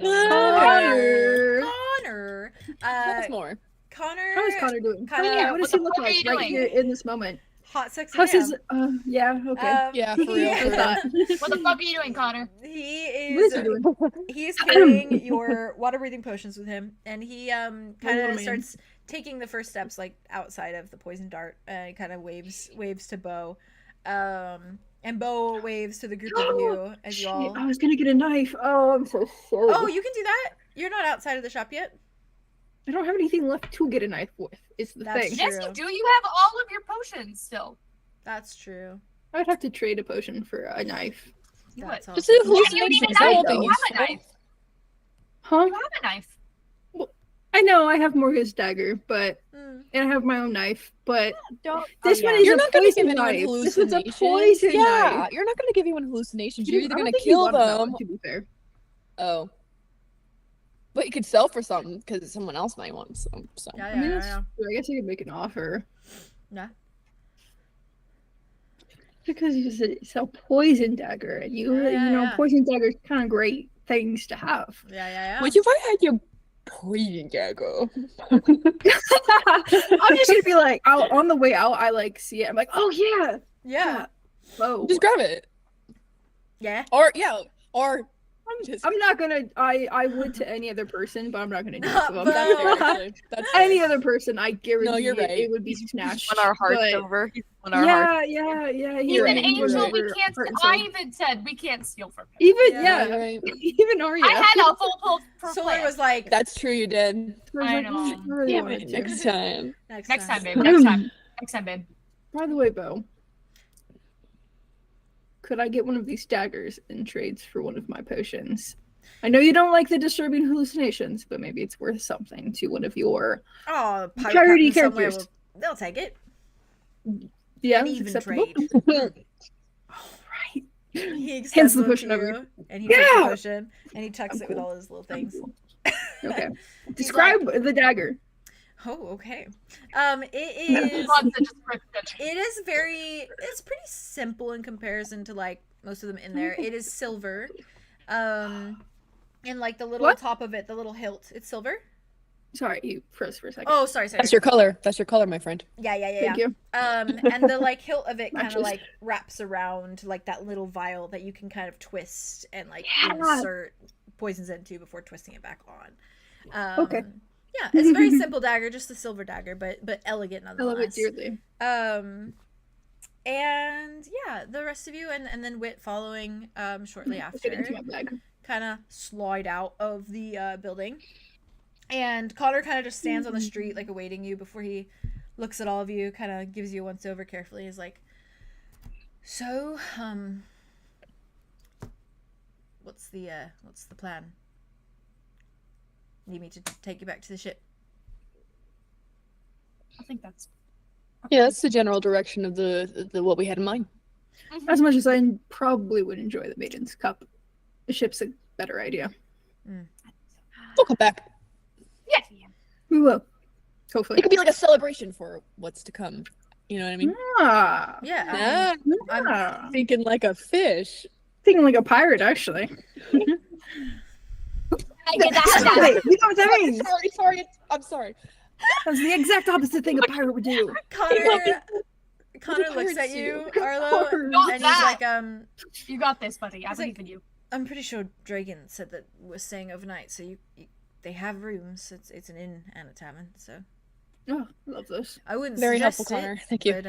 Connor. Connor. Connor. That's more. Connor. How is Connor doing? Kinda- What does he look what are like you right doing? here in this moment? Hot sexy How's man. his? Yeah, okay. Yeah, for real. I For real. thought. What the fuck are you doing, Connor? He What is is he doing? he's carrying your water breathing potions with him, and he kind little of man. starts taking the first steps like outside of the poison dart, and kind of waves to Bo, and Bo waves to the group of you as you Shit, all. I was gonna get a knife. Oh, I'm so sorry. Oh, you can do that. You're not outside of the shop yet. I don't have anything left to get a knife with. Is the That's thing. true. Yes, you do. You have all of your potions still. That's true. I would have to trade a potion for a knife. That's Just awesome. a You need a hallucination. knife. That won't though. be You have a useful. knife. Huh? You have a knife. I know I have Morgan's dagger, but Mm. and I have my own knife, but Don't. this one is You're a not gonna poison give anyone knife. This one's a hallucinations. poison Yeah, knife. you're not gonna give anyone hallucinations. You're I either don't gonna think he kill wanted that them. one, to be fair. Oh. But you could sell for something because someone else might want some. So. Yeah, I mean, yeah, that's yeah. true. I guess I could make an offer. Yeah. Because it's a poison dagger, and you know, Yeah. poison daggers kind of great things to have. Yeah. Would you if I had your poison dagger? I'm just gonna be like, on the way out, I like see it. I'm like, oh yeah, Yeah. whoa. Just grab it. Yeah. Or yeah. Or I'm not gonna. I would to any other person, but I'm not gonna do it to them. But- That's fair, actually. That's fair. Any other person, I guarantee you're right. it would be snatched. Won our hearts but- over. He's won our hearts. Yeah. He's you're an right, angel. you're right. We We're can't. heart and I soul. even said we can't steal from him. Even Yeah, you're right. even Aria. I had a full Solar plan. was like, That's true. You did. I know. really Damn wanted it. to. Next time. Next time, babe. Next time. Next time, babe. By the way, Bo, could I get one of these daggers in trades for one of my potions? I know you don't like the disturbing hallucinations, but maybe it's worth something to one of your oh, pirate Charity captain somewhere characters. they'll take it. yeah, An it's even acceptable. trade. Right. He extends Hence the them to potion over you, and he takes the Yeah! potion, and he tucks it with all his little things. Okay. Describe the dagger. Oh, okay. It is. Lots of description. It is very. It's pretty simple in comparison to like most of them in there. It is silver, and like the little What? top of it, the little hilt. It's silver. Sorry, you froze for a second. Oh, sorry. That's your color. That's your color, my friend. Yeah. Thank you. And the like hilt of it kind of Matches. like wraps around like that little vial that you can kind of twist and like Yeah. insert poisons into before twisting it back on. Okay. Yeah, it's a very simple dagger, just a silver dagger, but elegant I love nonetheless. it dearly. And yeah, the rest of you and then Wit following shortly Let's get into after my bag. kind of slide out of the building. And Connor kind of just stands on the street like awaiting you before he looks at all of you, kind of gives you a once over carefully. He's like, "So, what's the plan?" Need me to take you back to the ship? I think that's. Yeah, that's the general direction of the what we had in mind. As much as I probably would enjoy the Maiden's Cup, the ship's a better idea. We'll come back. Yeah. We will. Hopefully. It could be like a celebration for what's to come. You know what I mean? Ah, Yeah. ah. Thinking like a fish. Thinking like a pirate, actually. I get that. Wait, you know what that means? Sorry. I'm sorry. That's the exact opposite thing a pirate would do. Connor looks at you, Arlo, Not and that. he's like, You got this, buddy. I He's like- believe in you. I'm pretty sure Dragon said that we're staying overnight, so you they have rooms. It's an inn and a tavern, so Oh, I love this. I wouldn't Very suggest helpful, it, Connor. Thank you. But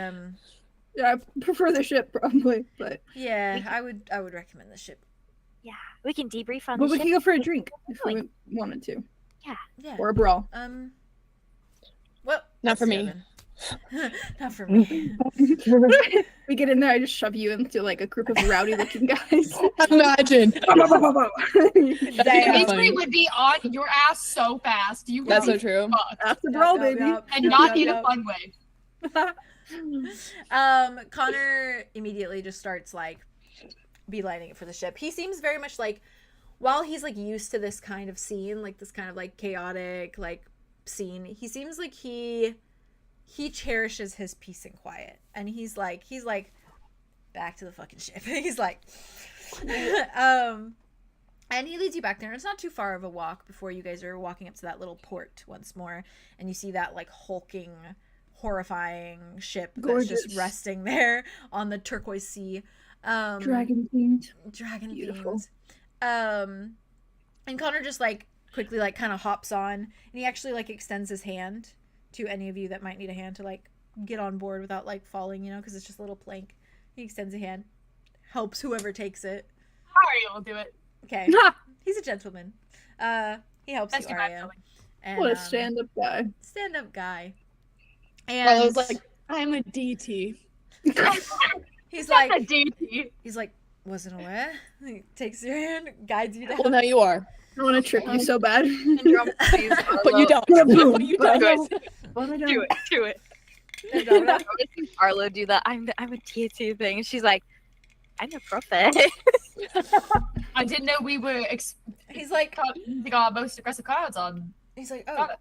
Yeah, I prefer the ship probably, but yeah, I would recommend the ship. Yeah, we can debrief on but the we ship. can go for a drink if we wanted to, Yeah. or a brawl. Well, Not for let's me. go then. Not for me. We get in there, I just shove you into like a group of rowdy-looking guys. Imagine. Dimitri would be on your ass so fast. You would That's be so true. fucked. That's the brawl, baby. And not in a fun way. Connor immediately just starts like beelining it for the ship. He seems very much like, while he's like used to this kind of scene, like this kind of like chaotic like scene, he seems like he cherishes his peace and quiet, and he's like back to the fucking ship. He's like and he leads you back there, and it's not too far of a walk before you guys are walking up to that little port once more, and you see that like hulking, horrifying ship that's just Gorgeous. resting there on the turquoise sea. Dragon themed. Dragon Beautiful. themed. And Connor just like quickly like kind of hops on, and he actually like extends his hand to any of you that might need a hand to like get on board without like falling, you know, because it's just a little plank. He extends a hand, helps whoever takes it. Aria will do it. Okay, he's a gentleman. He helps That's you, too bad, Arya. Chloe. And, What a stand-up guy. stand-up guy. I was And like, I'm a DT. he's like, A DT. he's like, wasn't aware. He takes your hand, guides you down. Well, now you are. I want to trip you so bad. But you don't. Boom. But you But I don't. don't. But I Do don't. it. Do it. And, Arlo do that. I'm a tier 2 thing. And she's like, I'm a prophet. I didn't know we were he's like, using our most aggressive cards on. he's like, oh, Got it.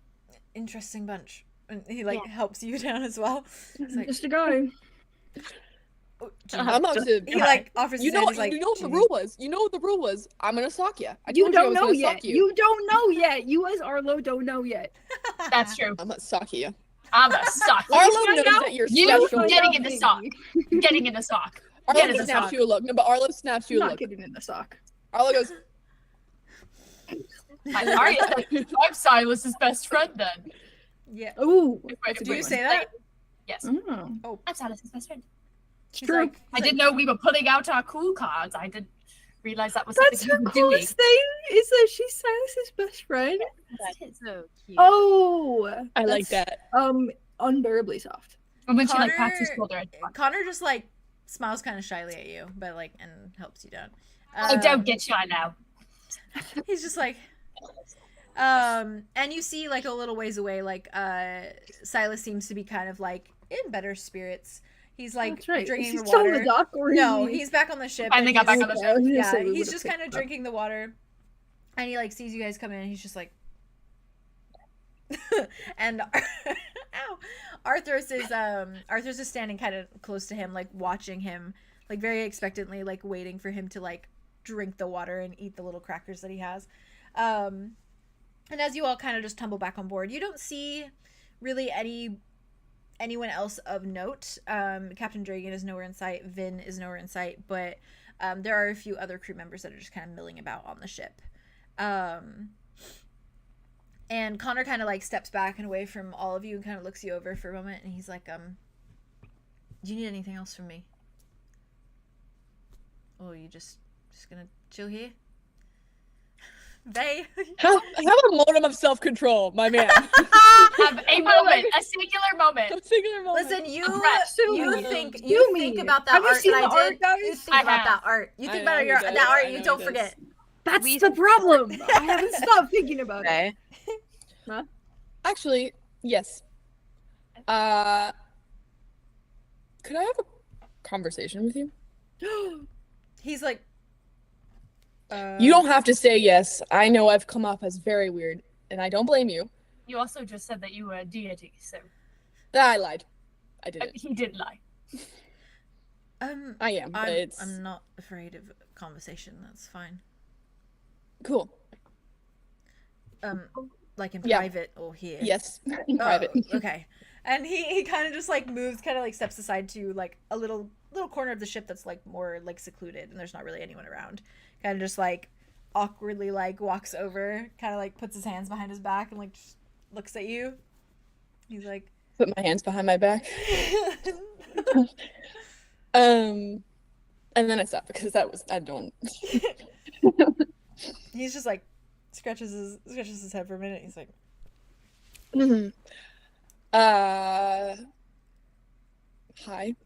interesting bunch. And he like helps you down as well. He's like, Just a guy. oh, gee. I'm about to. He like offers You his know, hand. He's like, you know what the gee. rule was. You know what the rule was. I'm gonna sock you. I You told don't I was know gonna yet. sock you. You don't know yet. You as Arlo don't know yet. That's true. I'm gonna sock you. I'm a sock. Arlo find knows out? that you're You special. getting in the sock. Getting in the sock. Arlo Get in the snaps sock. you a look. No, but Arlo snaps you a Not look. getting in the sock. Arlo goes, Aria said, I'm Silas's best friend then. Yeah. Ooh. Do you say that? Yes. Oh. I'm Silas's best friend. It's He's true. like, I didn't know we were putting out our cool cards. I didn't realize that was That's something her we were doing. coolest thing, is that she's Silas's best friend. That's so cute. Oh. I like That's, that. Unbearably soft. And when she like pats his Connor- shoulder. And, Connor just like smiles kind of shyly at you, but like and helps you down. oh, don't get shy now. He's just like, and you see like a little ways away, like Silas seems to be kind of like in better spirits. He's like That's right. Is drinking he the still on water. the dock or No, is he... he's back on the ship. Finally and got back he's- on the Okay, I was gonna Yeah, say we he's would've just picked kind of up. drinking the water, and he like sees you guys come in, and he's just like, and ow, Arthur's is standing kind of close to him, like watching him, like very expectantly, like waiting for him to like drink the water and eat the little crackers that he has. And as you all kind of just tumble back on board, you don't see really anyone else of note. Captain Dragon is nowhere in sight. Vin is nowhere in sight, but there are a few other crew members that are just kind of milling about on the ship. And Connor kind of like steps back and away from all of you and kind of looks you over for a moment, and he's like, do you need anything else from me? Or are you just gonna chill here? They Have a moment of self-control, my man. Have a moment, a singular moment. A singular moment. listen, you Sue think me. you Sue think me. about that Have you art seen that the I art, did. guys? You think I about have. that art. You think I about know your he does. that I art. know You he don't does. forget. That's We- the problem. I haven't stopped thinking about it. Okay. Actually, yes. Could I have a conversation with you? He's like, You don't have to say yes. I know I've come off as very weird, and I don't blame you. You also just said that you were a deity, so I lied. I didn't. he did lie. I am, but it's I'm not afraid of conversation. That's fine. cool. Like in Yeah. private or here. Yes, in private. Oh, okay. And he kind of just like moves, kind of like steps aside to like a little corner of the ship that's like more like secluded, and there's not really anyone around. Kind of just like awkwardly like walks over, kind of like puts his hands behind his back and like just looks at you. He's like, Put my hands behind my back. And then I stop because I don't. he's just like scratches his head for a minute. He's like, Mhm. Hi,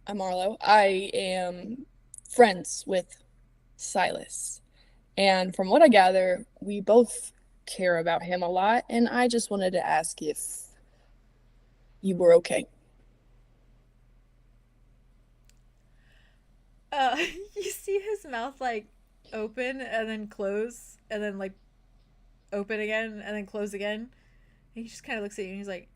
I'm Arlow. I am friends with Silas. And from what I gather, we both care about him a lot, and I just wanted to ask if you were okay. you see his mouth like open and then close and then like open again and then close again. And he just kind of looks at you and he's like,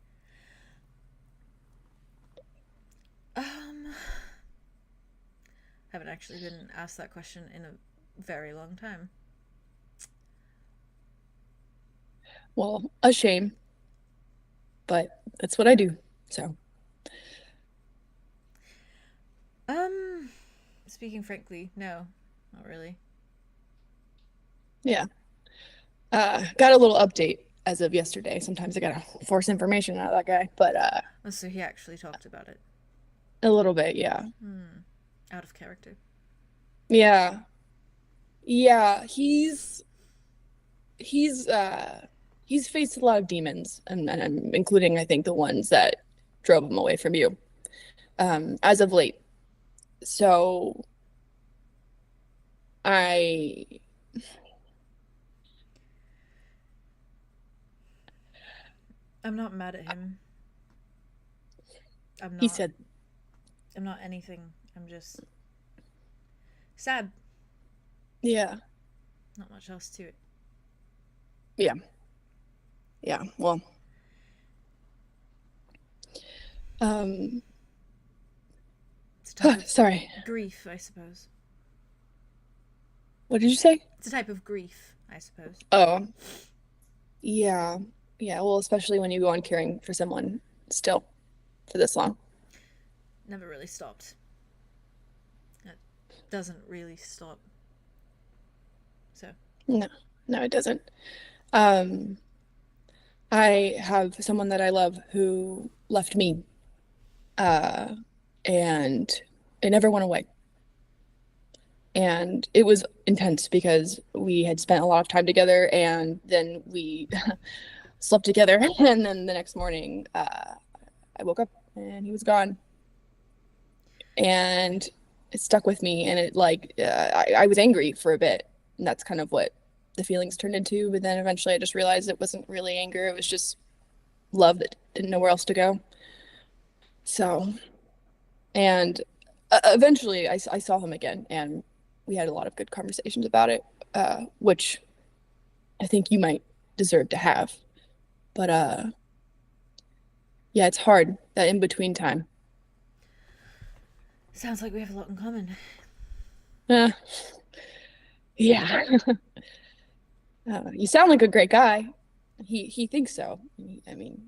haven't actually been asked that question in a very long time. Well, a shame, but that's what I do, so. Speaking frankly, no, not really. Yeah. Got a little update as of yesterday. Sometimes I gotta force information out of that guy, but Oh, so he actually talked about it. a little bit, yeah. Out of character. Yeah. Yeah, he's faced a lot of demons, and including, I think, the ones that drove him away from you, as of late. So I'm not mad at him. I'm not. He said, I'm not anything. I'm just sad. yeah, Not much else to it. yeah, well, It's a type of sorry, grief, I suppose. what did you say? It's a type of grief, I suppose. Oh, yeah, well, especially when you go on caring for someone still for this long. Never really stopped. It doesn't really stop. So. No, it doesn't. I have someone that I love who left me, and it never went away. And it was intense because we had spent a lot of time together, and then we slept together, and then the next morning, I woke up and he was gone. And it stuck with me, and it I was angry for a bit, and that's kind of what the feelings turned into. But then eventually I just realized it wasn't really anger, it was just love that didn't know where else to go. So, and eventually I saw him again, and we had a lot of good conversations about it, which I think you might deserve to have. But yeah, it's hard, that in between time. Sounds like we have a lot in common. Yeah. You sound like a great guy. He thinks so. I mean,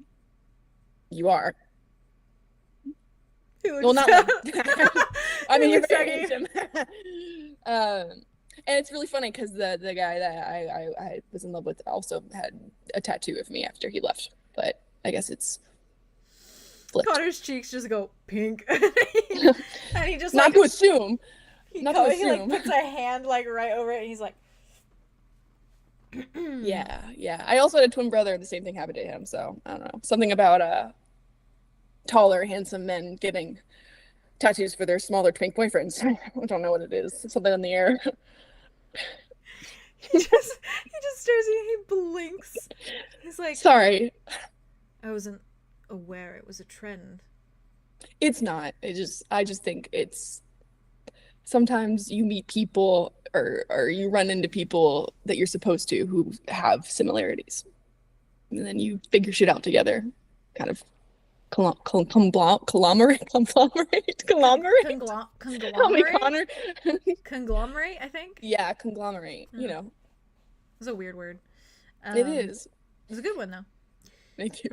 you are. Well, not like, I mean, you're very handsome. And it's really funny because the guy that I was in love with also had a tattoo of me after he left, but I guess it's flipped. Connor's cheeks just go pink. And he just Not like to assume. he Not to like assume. puts a hand like right over it and he's like Yeah. I also had a twin brother and the same thing happened to him, so I don't know. Something about taller, handsome men getting tattoos for their smaller twink boyfriends. I don't know what it is. Something on the air. He just stares at you. He blinks. He's like, Sorry. I wasn't aware it was a trend. It's not. I just think it's sometimes you meet people or you run into people that you're supposed to who have similarities. And then you figure shit out together. Kind of conglomerate. Help me, Connor. Conglomerate, I think. Yeah, conglomerate. You know. It's a weird word. It is. It's a good one though. Thank you.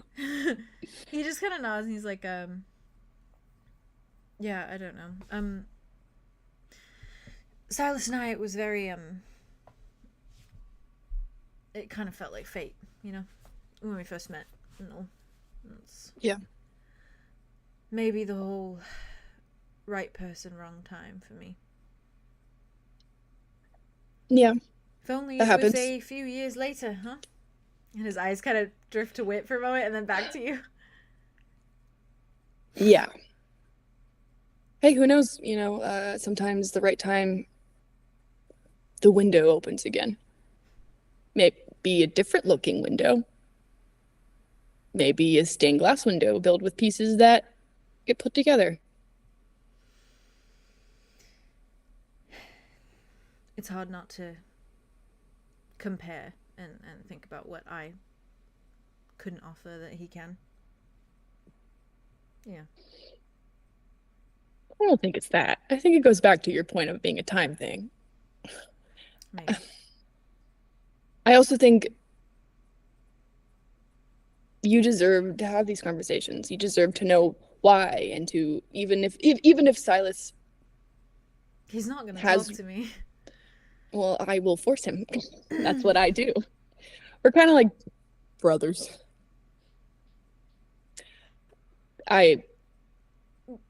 He just kind of nods and he's like, yeah, I don't know. Silas and I, it was very, it kind of felt like fate, you know, when we first met and all. Yeah. Maybe the whole right person, wrong time for me. Yeah. If only That it happens. was a few years later, huh? And his eyes kind of drift to Wit for a moment and then back to you. Yeah. Hey, who knows? You know, sometimes the right time, the window opens again. Maybe a different looking window. Maybe a stained glass window built with pieces that get put together. It's hard not to compare and think about what I couldn't offer that he can. Yeah. I don't think it's that. I think it goes back to your point of being a time thing. Maybe. I also think you deserve to have these conversations. You deserve to know why, and to even if Silas, he's not gonna has- talk to me. well, I will force him. That's what I do. We're kind of like brothers.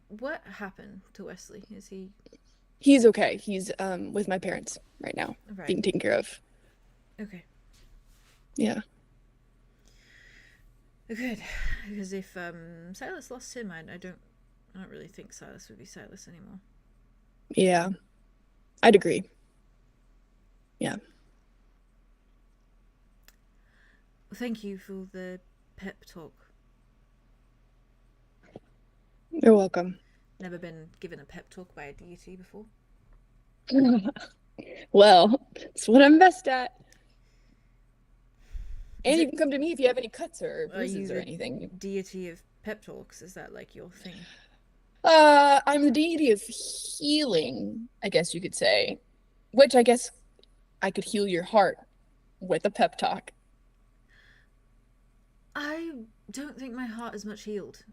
What happened to Wesley? Is he He's okay. He's with my parents right now, right? being taken care of. Okay. Yeah. Good. Because if Silas lost him, I don't really think Silas would be Silas anymore. Yeah. I'd agree. Yeah. Thank you for the pep talk. You're welcome. Never been given a pep talk by a deity before. Well, it's what I'm best at. And Is you it- can come to me if you have any cuts or Are bruises you or the anything. deity of pep talks? Is that like your thing? I'm the deity of healing, I guess you could say. Which I guess I could heal your heart with a pep talk. I don't think my heart is much healed.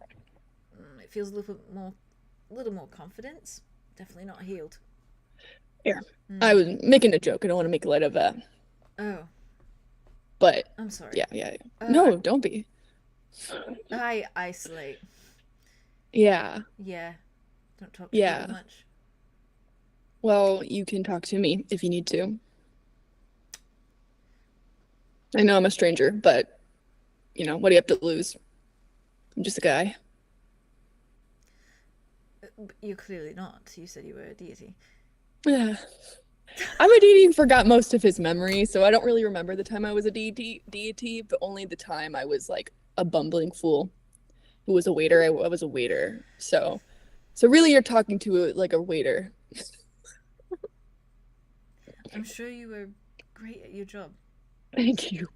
It feels a little more confidence. Definitely not healed. Here. I was making a joke. I don't want to make light of that. Oh, But I'm sorry. yeah. No, don't be. I isolate. Yeah. Yeah. Don't talk to Yeah. people much. Well, you can talk to me if you need to. I know I'm a stranger, but you know, what do you have to lose? I'm just a guy. But you're clearly not. You said you were a deity. Yeah. I'm a deity who forgot most of his memory, so I don't really remember the time I was a deity, but only the time I was like a bumbling fool who was a waiter. I was a waiter. So really you're talking to like a waiter. I'm sure you were great at your job. Thank you.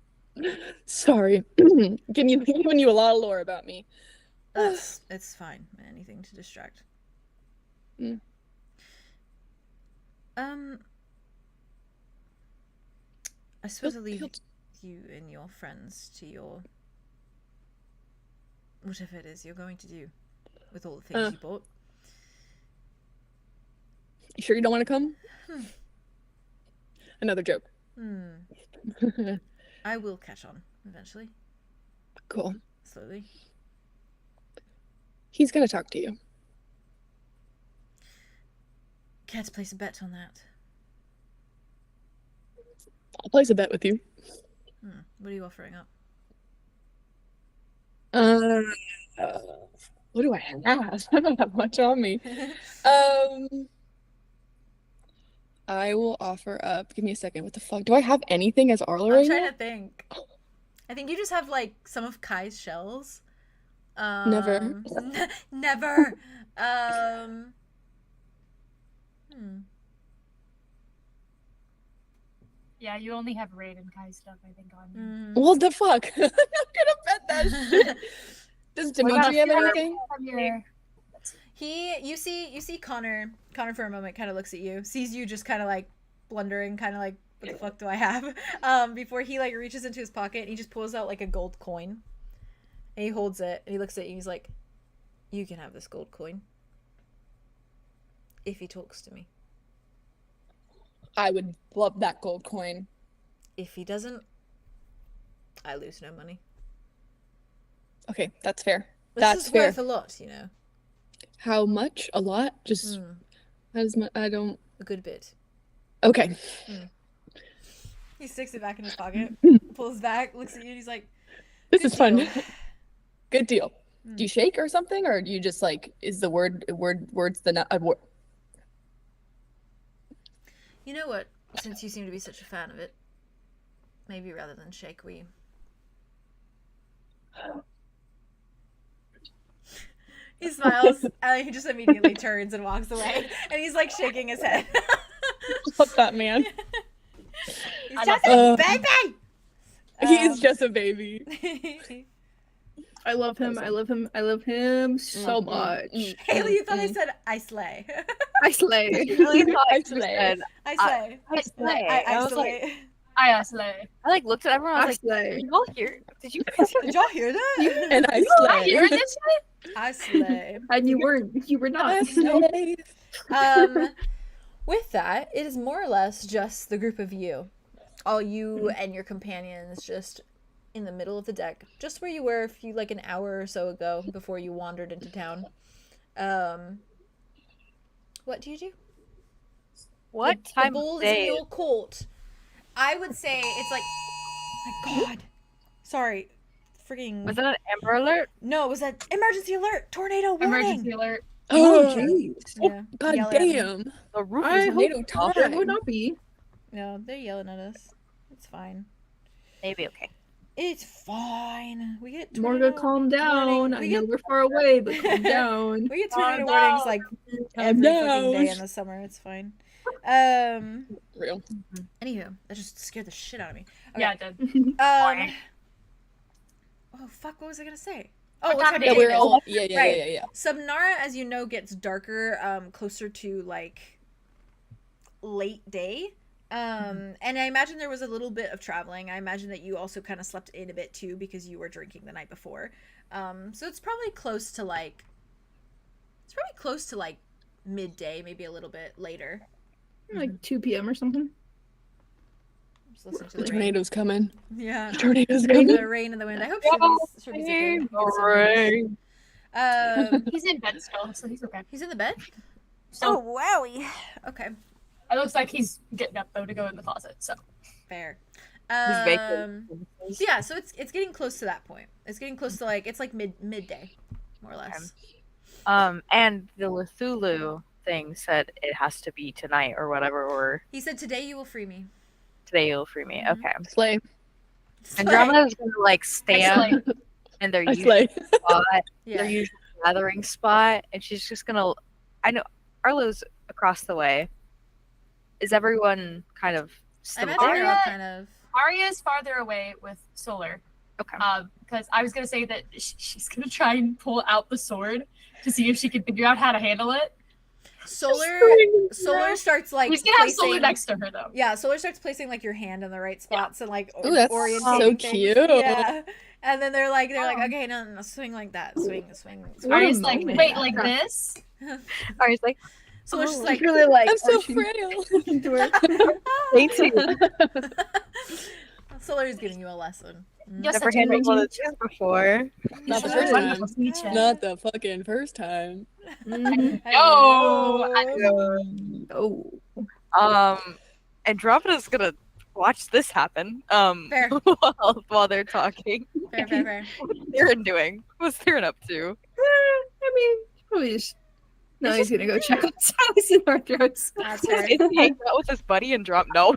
Sorry. Giving you a lot of lore about me. It's fine. Anything to distract. Mm. I suppose I'll leave you and your friends to your whatever it is you're going to do with all the things you bought. You sure you don't want to come? Another joke. I will catch on eventually. Cool. Slowly. He's gonna talk to you. Care to place a bet on that? I'll place a bet with you. What are you offering up? What do I have? I don't have much on me. I will offer up. Give me a second. What the fuck? Do I have anything as Arlo I'm right trying now? to think. I think you just have like some of Kai's shells. Never. Never. Yeah, you only have Raid and Kai stuff, I think, on you. What the fuck? I'm gonna bet that shit. Does Dimitri have anything? From your... You see Connor for a moment kind of looks at you, sees you just kind of like blundering, kind of like, what the fuck do I have? Before he like reaches into his pocket and he just pulls out like a gold coin. And he holds it and he looks at you and he's like, you can have this gold coin. If he talks to me. I would love that gold coin. If he doesn't, I lose no money. Okay, that's fair. This That's is fair. worth a lot, you know. How much? A lot? Just as much? I don't. A good bit. Okay. He sticks it back in his pocket, pulls back, looks at you, and he's like, This "Good is fun. deal." Good deal. Do you shake or something, or do you just like is the words the word? You know what? Since you seem to be such a fan of it, maybe rather than shake, we... He smiles, and he just immediately turns and walks away, and he's like shaking his head. Love that man. He's just a baby! He is just a baby. I love him. I love him. I love him so much. Haley, you thought I said I slay. I slay. really thought I I said, I slay. I slay. I was like, slay. I slay. I like looked at everyone. I I was like, slay. did y'all hear? Did you guys hear Did y'all hear that? And I You slay. hear this shit? I slay. And you were not. I slay. With that, it is more or less just the group of you. All you and your companions just in the middle of the deck. Just where you were like an hour or so ago before you wandered into town. What do you do? what The time bull of is in day? the old colt. I would say it's like, my God. Sorry. Freaking. Was that an Amber Alert? No, it was an emergency alert. Tornado warning. Emergency alert. Oh, jeez. Yeah. God Yell at me. damn. The roof I is hope tornado not. top. It would not be. No, they're yelling at us. It's fine. Maybe okay. It's fine. We get Morga, calm down. I know we're far away, but calm down. We get tornado Calm warnings down. like Calm every fucking day down. in the summer. It's fine. Real. Anywho, that just scared the shit out of me. Okay. Yeah, it did. Oh fuck! What was I gonna say? Oh, what time time of of Yeah, day day we're it is. all. Yeah. Right. Subnara, as you know, gets darker closer to like late day. And I imagine there was a little bit of traveling. I imagine that you also kind of slept in a bit too because you were drinking the night before. So it's probably close to like midday, maybe a little bit later. Like 2 p.m. or something. Just listen to The the rain. tornado's coming. Yeah. The tornado's coming. The rain and the wind. I hope Shirby's okay. Get some rest. He's in bed still, so he's okay. He's in the bed? So wowie. Okay. it looks like he's getting up though to go in the closet. So Fair. He's vacant. So yeah, so it's getting close to that point. It's getting close to like it's like midday, more or less. And the Cthulhu thing said it has to be tonight or whatever, or He said, "Today you will free me." today you'll free me. Mhm. Okay. Slay. Andromeda is gonna like stand in their I usual slay. spot, Yeah. their usual gathering spot, and she's just gonna. I know Arlo's across the way. Is everyone kind of I still imagine there? they're all kind of. Arya is farther away with Solar. Okay. Because I was gonna say that she's gonna try and pull out the sword to see if she can figure out how to handle it. Solar starts like He's gonna have placing. Solar next to her though. Yeah, Solar starts placing like your hand in the right spots and like Ooh, that's orientating so things. cute. Yeah, and then they're like, okay, no, swing like that, swing. What a Arya's like, moment. wait, like this? Arya's like, Solar's just Oh. like, really like I'm so arching frail. into her. thank you. Solar is giving you a lesson. Yes, Never that's handled one what of these before. Not the Sure. first Wonderful time. teacher. Not the fucking first time. Mhm. Oh, Oh. Andromeda's gonna watch this happen. Fair. While they're talking. Fair. What's Theron doing? What's Theron up to? I mean, probably just No, he's gonna go check on Silas and Arthros. That's her. Is he hanging out with his buddy and drop? No.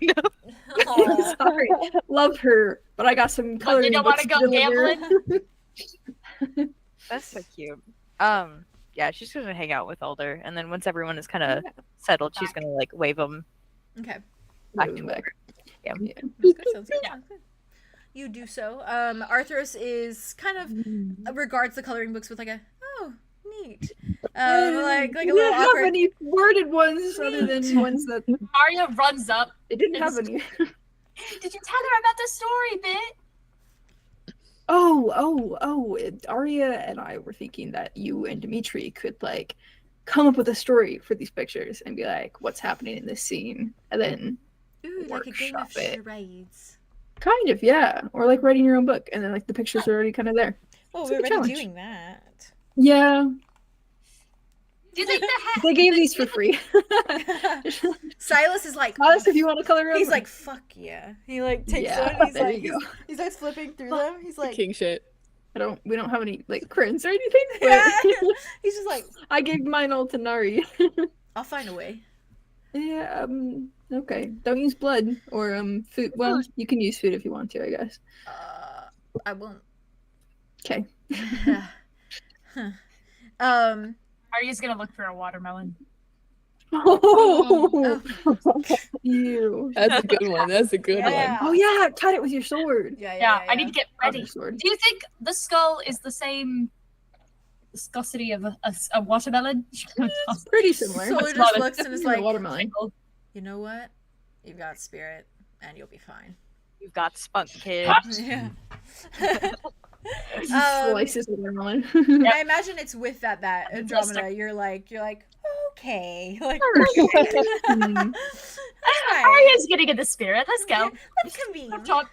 Aw. Sorry, love her, but I got some But coloring you don't want books to go deliver. gambling? That's so cute. Yeah, she's gonna hang out with Alder, and then once everyone is kind of settled, she's gonna like wave them Okay. back Wave to 'em her. back. Yeah. Yeah. Sounds good. Sounds good. You do so. Arthros is kind of regards the coloring books with like a neat. Like a They little didn't have awkward. any worded ones other than ones that Arya runs up. they didn't have any. Did you tell her about the story, Bit? Oh, Arya and I were thinking that you and Dimitri could like come up with a story for these pictures and be like, what's happening in this scene? And then Ooh, like a game of workshop it. charades. kind of, yeah. Or like writing your own book and then like the pictures are already kind of there. Well, It's we're like a already challenge. doing that. Yeah. Do you think the They gave these for free. Silas is like, Silas, if you want to color them. he's like, fuck yeah. He like takes Yeah, one. He's there like, you he starts flipping through them. He's like, King shit. we don't have any like crayons or anything. But yeah. He's just like, I gave mine all to Nari. I'll find a way. Yeah, okay. Don't use blood or food. Well, you can use food if you want to, I guess. I won't. Okay. Arya's gonna look for a watermelon. Oh, you. That's a good one. That's a good Yeah. Oh yeah, cut it with your sword. Yeah, I need to get Cut ready. your sword. Do you think the skull is the same viscosity of a watermelon? Pretty similar. So It's it not just a- looks and is Definitely like, watermelon. you know what? You've got spirit, and you'll be fine. You've got spunk, kid. Yeah. Slices of watermelon. I imagine it's with that Andromeda. You're like, okay, like Mm. Arya's gonna get the spirit. Let's go. let's convene. Talk.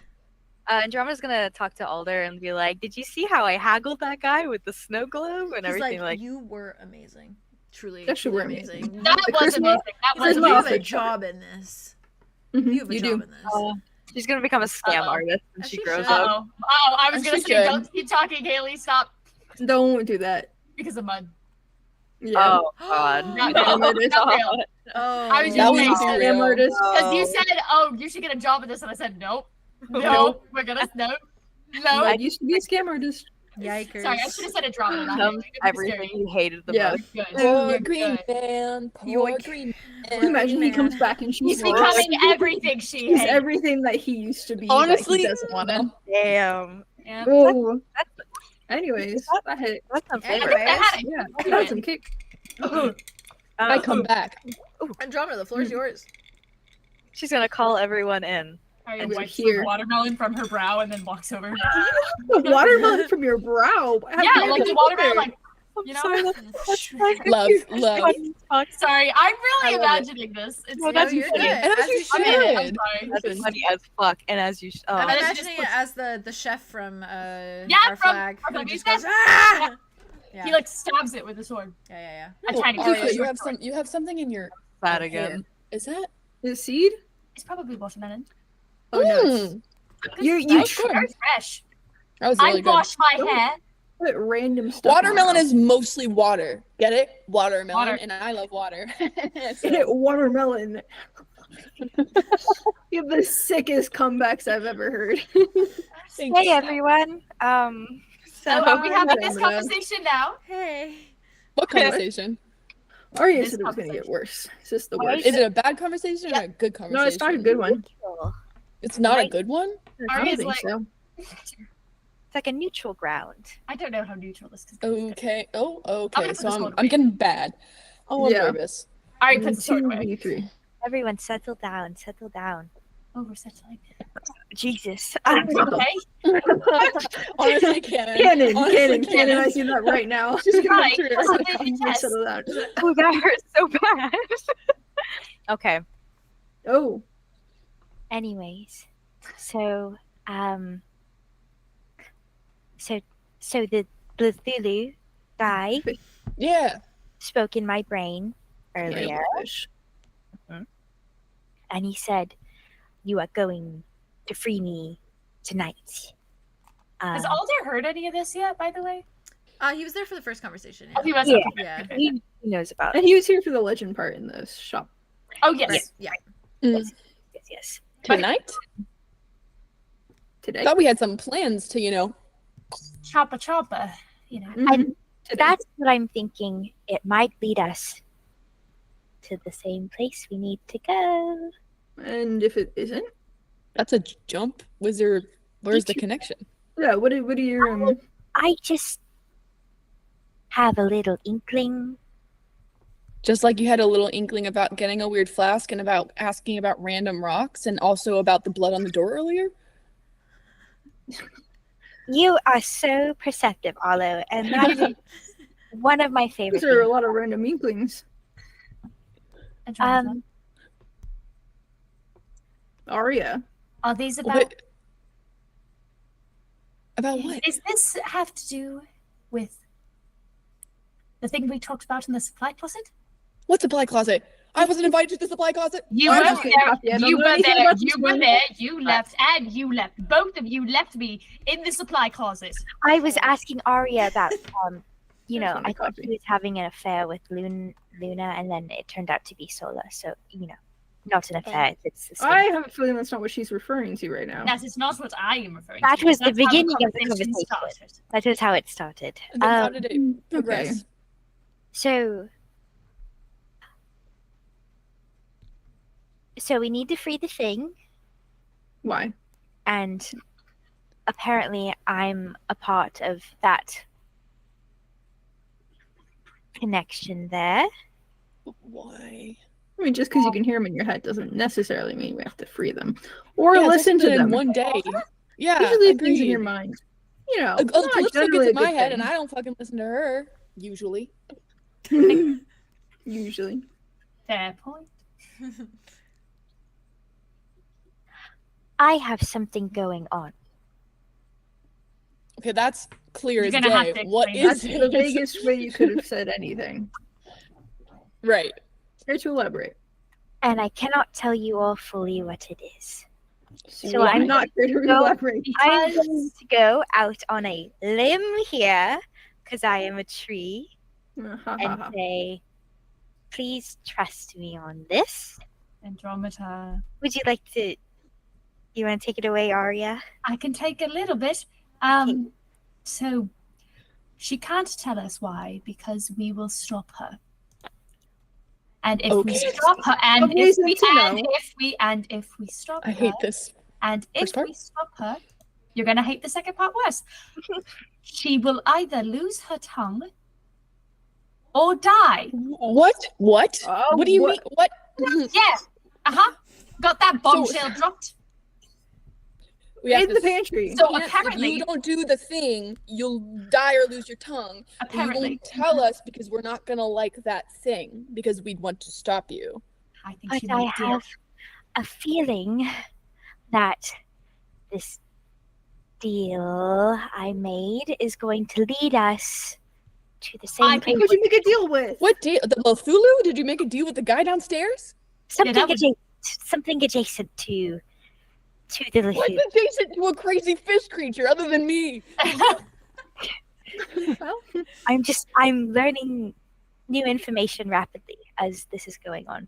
Andromeda's gonna talk to Alder and be like, "Did you see how I haggled that guy with the snow globe and He's everything?" like, Like, you were amazing, truly, Yes, you truly were amazing. That The was charisma- amazing. That He's was like, you Charisma have amazing. a job in this. Mhm, You have a you job do. in this. she's gonna become a scam Uh-oh. artist when As she she grows should. up. Oh, I was And gonna she say, should. don't keep talking, Haley. Stop. Don't do that. Because of mud. Yeah. Oh God. Not Scam real. artist. Not real. Oh, I was That just was saying, too Scam real. artist. because you said, "Oh, you should get a job in this," and I said, "Nope, no, Nope. we're gonna no." I used to be a scam artist. yikers. Sorry, I should have said a drama. Not Becomes Haley. It was everything scary. you hated the Yeah. most. Good. Poor You're green good. man. Poor Yoink. green Can you imagine he man. comes back and He's she's becoming everything she She's hates. everything that he used to be. Honestly, that he doesn't want to. Damn. Yeah. Oh. That's Anyways, that hit. that's some Anyway. flavor. I had it. Yeah, Okay. got some kick. I come back. Andromeda, the floor is yours. She's gonna call everyone in. Arya We're wipes here. the watermelon from her brow and then walks over. The watermelon from your brow. Yeah, like the watermelon, like, I'm you know? sorry, Love, love. Sorry, I'm really I love it. imagining this. It's No, No, that's you're funny. good. And as As you you I'm should. should. sorry. That's funny as fuck. And as you, I'm And then she imagining just it as the chef from Yeah, our from flag. Our who Flag. just He's goes, ah! Yeah. He like stabs it with a sword. Yeah. I try to Oh, get yeah, it. you have something in your that hand. again. Is that? The seed? It's probably watermelon. Oh no, it's Mm, you That's good. Very fresh. that was I really good. wash my hair. put random stuff. Watermelon in is mostly water. Get it? Watermelon, Water. and I love water. it. Watermelon. You have the sickest comebacks I've ever heard. Thank Hey you. everyone. So are we having this Watermelon. conversation now? Hey. What conversation? Arya This said it was gonna get conversation. worse. It's just the Why worst. Is it a bad conversation or a good conversation? No, it's not a good one. It's not a good one? I don't Arya's think like- so. It's like a neutral ground. I don't know how neutral this is. Okay. Oh, I'm okay. gonna So put this I'm one I'm away. getting bad. Oh, I'm Yeah. nervous. Alright, put the sword away. 2v3. Everyone, settle down. Settle down. Oh, we're settling. Jesus. Okay. Honestly, Cannon. Cannon, Honestly, Cannon, I see that right now. She's gonna Right. through it. That's what they You test. settle down. Oh, that hurts so bad. Okay. Oh, Anyways, so so the Cthulhu guy Yeah. spoke in my brain earlier, fish. and he said, "You are going to free me tonight." Has Alder heard any of this yet, by the way? He was there for the first conversation. Oh, he was. Yeah. Okay. Yeah. He knows about And it. he was here for the legend part in the shop. Oh yes. Right. Yeah. Yes, yes. Tonight? Today. Thought we had some plans to, Chopper, chopper. You know. And Today. that's what I'm thinking. It might lead us to the same place we need to go. And if it isn't, That's a jump. Where's the connection? yeah. What are your I just have a little inkling. Just like you had a little inkling about getting a weird flask and about asking about random rocks and also about the blood on the door earlier? You are so perceptive, Arlo, and that is one of my favorite These are a things. lot of random inklings. Aria. Are these about? What? About what? Does this have to do with the thing we talked about in the supply closet? What supply closet? I wasn't invited to the supply closet. You Why were not? there. Yeah, I don't You know were anything there. about You this were one. there. You left, and you left. Both of you left me in the supply closet. I was asking Arya about, you That's know, my I thought coffee. she was having an affair with Luna, and then it turned out to be Sola. So, not an affair. It's the same. I have a feeling that's not what she's referring to right now. That is not what I am referring That to. was the That's how beginning of the conversation conversation. started. That is how it started. And then how did it progress? So we need to free the thing, Why? and apparently I'm a part of that connection there. Why? I mean, just because you can hear them in your head doesn't necessarily mean we have to free them or Yeah, listen to especially in them. one day. Yeah, Usually, things in agreed. your mind. You know, Alyssa not gets generally a in my good head, thing. and I don't fucking listen to her. Usually. Usually. Fair point. I have something going on. Okay, that's clear You're as gonna have day. to What explain is That's it? the vaguest way you could have said anything. Right. Here to elaborate. And I cannot tell you all fully what it is. So Well, I'm not here to go- elaborate. I'm going to go out on a limb here, because I am a tree, and say, please trust me on this. Andromeda. Would you like to... You want to take it away, Arya? I can take a little bit. So she can't tell us why because we will stop her. And if we Okay. stop her, and Okay, if so we, to and know. if we stop I her, hate this. and if First part? we stop her, you're gonna hate the second part worse. She will either lose her tongue or die. What? What? Oh, What do you what- mean? What? Yeah. Got that bombshell dropped. We have In to the pantry. So can't- if apparently, you don't do the thing, you'll die or lose your tongue. And you apparently, won't tell us because we're not gonna like that thing because we'd want to stop you. I think But she I might do. have a feeling that this deal I made is going to lead us to the same I place. think What'd you make a deal with? What deal? The Lthulu? Did you make a deal with the guy downstairs? Something, that would- something adjacent to the What's Lthulu. adjacent to a crazy fish creature other than me? Well, I'm learning new information rapidly as this is going on.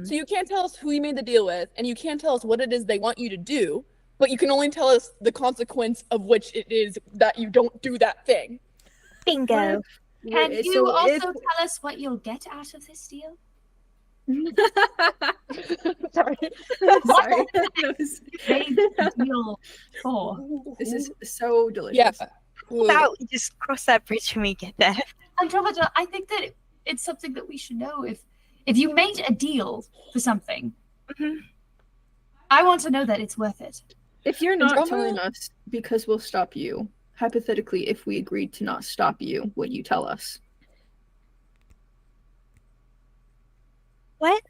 So you can't tell us who you made the deal with, and you can't tell us what it is they want you to do, but you can only tell us the consequence of which it is that you don't do that thing. Bingo. Can wait, you so also if- tell us what you'll get out of this deal? Sorry. Sorry. That was- Made the deal for. This is so delicious. Yeah. About we just cross that bridge when we get there. Andromeda, I think that it's something that we should know. If you made a deal for something, Mhm. I want to know that it's worth it. If you're not Andromeda- telling us because we'll stop you, hypothetically, if we agreed to not stop you, would you tell us? What?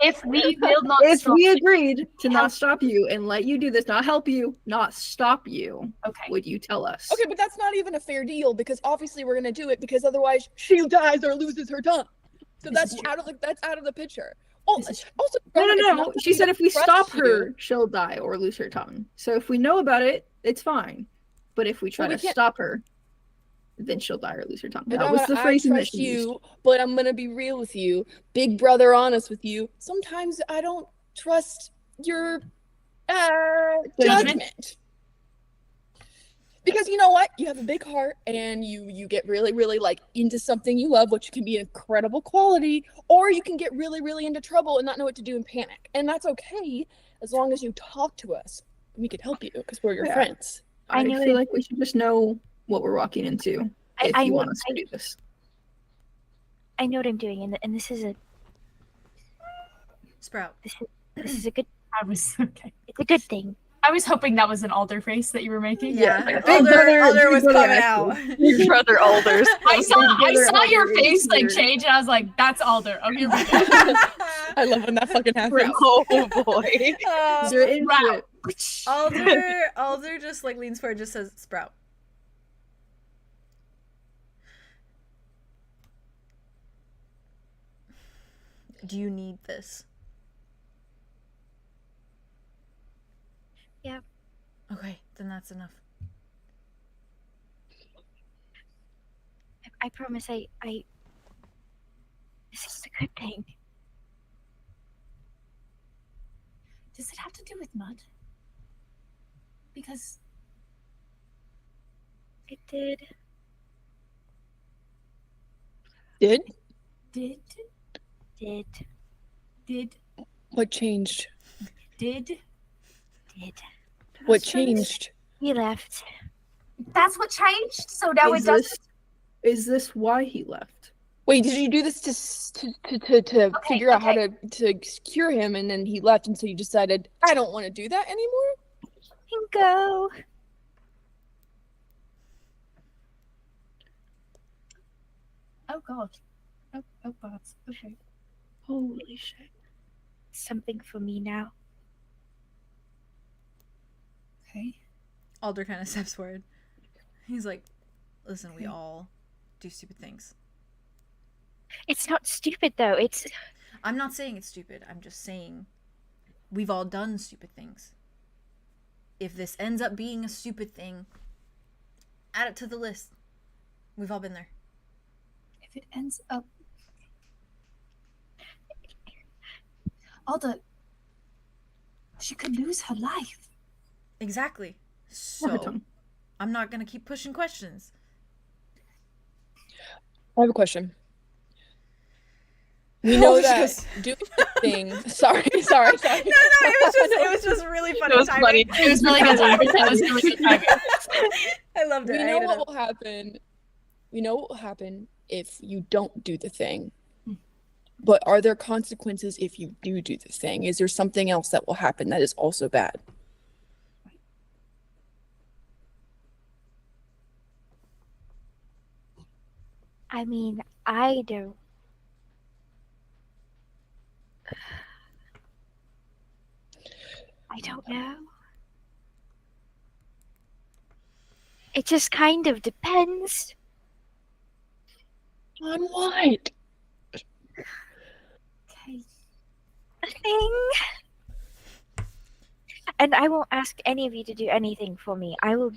If we will not If stop we you- agreed to Help. not stop you and let you do this, not help you, not stop you, okay. would you tell us? Okay, but that's not even a fair deal because obviously we're gonna do it because otherwise she dies or loses her tongue. So This that's is true. out of the picture. Oh, This is also, No, it's no, not no. something She said that if we trusts stop you. her, she'll die or lose her tongue. So if we know about it, it's fine. but if we try Well, we to can't- stop her, then she'll die or lose her tongue. But That was the I phrasing that trust she used. you, but I'm gonna be real with you. Big brother honest with you. Sometimes I don't trust your judgment. Because you know what? You have a big heart and you get really, really like into something you love, which can be an incredible quality, or you can get really, really into trouble and not know what to do and panic. And that's okay as long as you talk to us. We could help you because we're your friends. I know feel it- like we should just know what we're walking into if you want us to do this. I know what I'm doing, and this is a Sprout. this is a good. I was okay. It's a good thing. I was hoping that was an alder face that you were making. Yeah, Big brother- Alder big was brother coming action. out. Big brother alders. I saw brother your Alder face is like here. change, and I was like, "That's Alder." Okay, I love when that fucking happens. Oh boy. You're in for it. Alder just like leans forward, just says Sprout. Do you need this? Yeah. Okay, then that's enough. I promise. I. This is a good thing. Does it have to do with mud? Because It did. Did? did What changed? did What changed? He left. that's what changed? So now it doesn't. Is this why he left? Wait, did you do this to figure out how to cure him, and then he left, and so you decided I don't want to do that anymore? Go. Oh god. Oh god. Okay. Holy shit. Something for me now. Okay. Alder kind of steps forward. He's like, listen, we all do stupid things. It's not stupid though. It's I'm not saying it's stupid. I'm just saying we've all done stupid things. If this ends up being a stupid thing, add it to the list. We've all been there. If it ends up Alda, she could lose her life. Exactly. Or her So tongue. I'm not gonna keep pushing questions. I have a question. We know Oh, that just- doing the thing. Sorry. No, it was just really funny. It was funny. It was really good timing. That was really good timing. I loved it. We I know ate it what up. will happen. We know what will happen if you don't do the thing. But are there consequences if you do the thing? Is there something else that will happen that is also bad? I mean, I don't. I don't know. It just kind of depends. On what? Okay. A thing. And I won't ask any of you to do anything for me. I will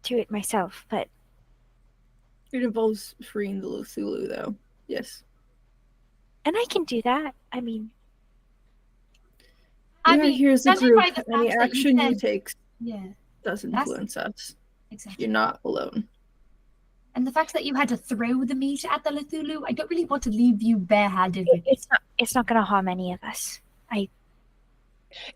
do it myself, but It involves freeing the Luthulu, though. Yes. and I can do that. I mean, I Yeah, mean, here's the judging group. by the Any fact that you action you said- take Yeah, does That's- influence us. exactly. You're not alone. And the fact that you had to throw the meat at the Luthulu, I don't really want to leave you barehanded with it. it's not going to harm any of us.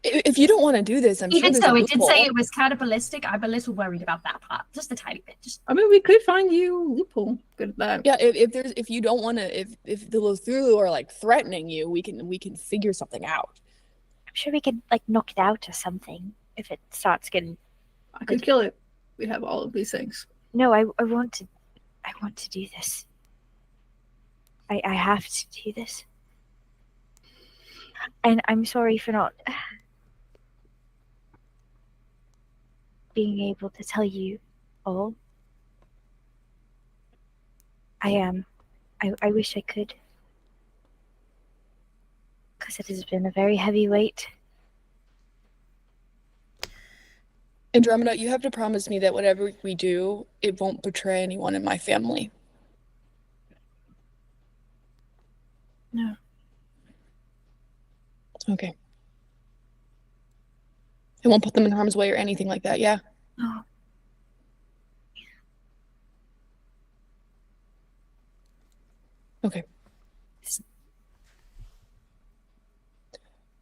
If you don't want to do this, I'm sure Even there's so, a it did say loophole. it was cannibalistic. I'm a little worried about that part, just a tiny bit. Just I mean, we could find you a loophole. Good at that. Yeah, if you don't want to, if the Luthulu are like threatening you, we can figure something out. I'm sure we could like knock it out or something if it starts getting. I could kill it. We have all of these things. No, I want to do this. I have to do this. And I'm sorry for not being able to tell you all. I wish I could. Because it has been a very heavy weight. Andromeda, you have to promise me that whatever we do, it won't betray anyone in my family. No. Okay. It won't put them in harm's way or anything like that, yeah? No. Okay.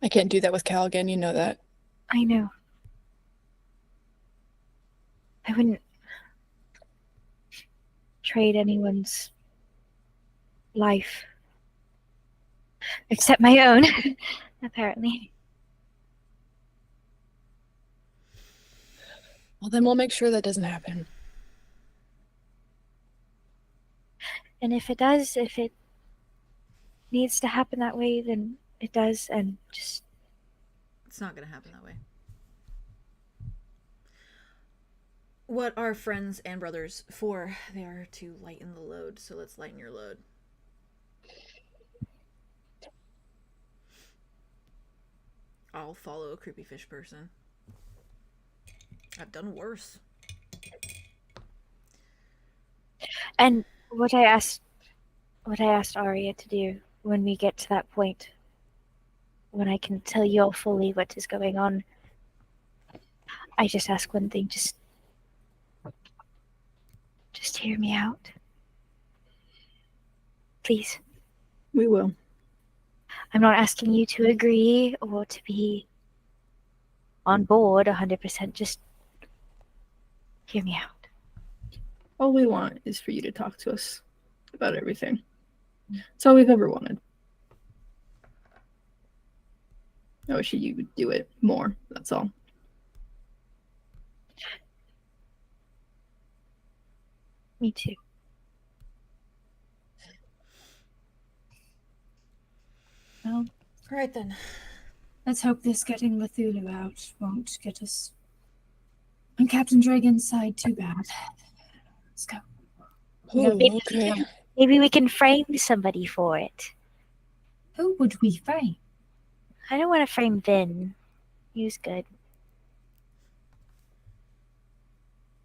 I can't do that with Cal again, you know that. I know. I wouldn't trade anyone's life. Except my own, apparently. Well, then we'll make sure that doesn't happen. And if it does, if it needs to happen that way, then it does, and just... It's not going to happen that way. What are friends and brothers for? They are to lighten the load, so let's lighten your load. I'll follow a creepy fish person. I've done worse. And what I asked Aria to do when we get to that point, when I can tell you all fully what is going on, I just ask one thing, just hear me out. Please. We will. I'm not asking you to agree or to be on board 100%. Just hear me out. All we want is for you to talk to us about everything. That's all we've ever wanted. I wish you would do it more, that's all. Me too. Well, All right, then. let's hope this getting 𝐓𝐿u out won't get us on Captain Dragon's side too bad. Let's go. Oh, maybe- okay. Maybe we can frame somebody for it. Who would we frame? I don't want to frame Vin. He was good.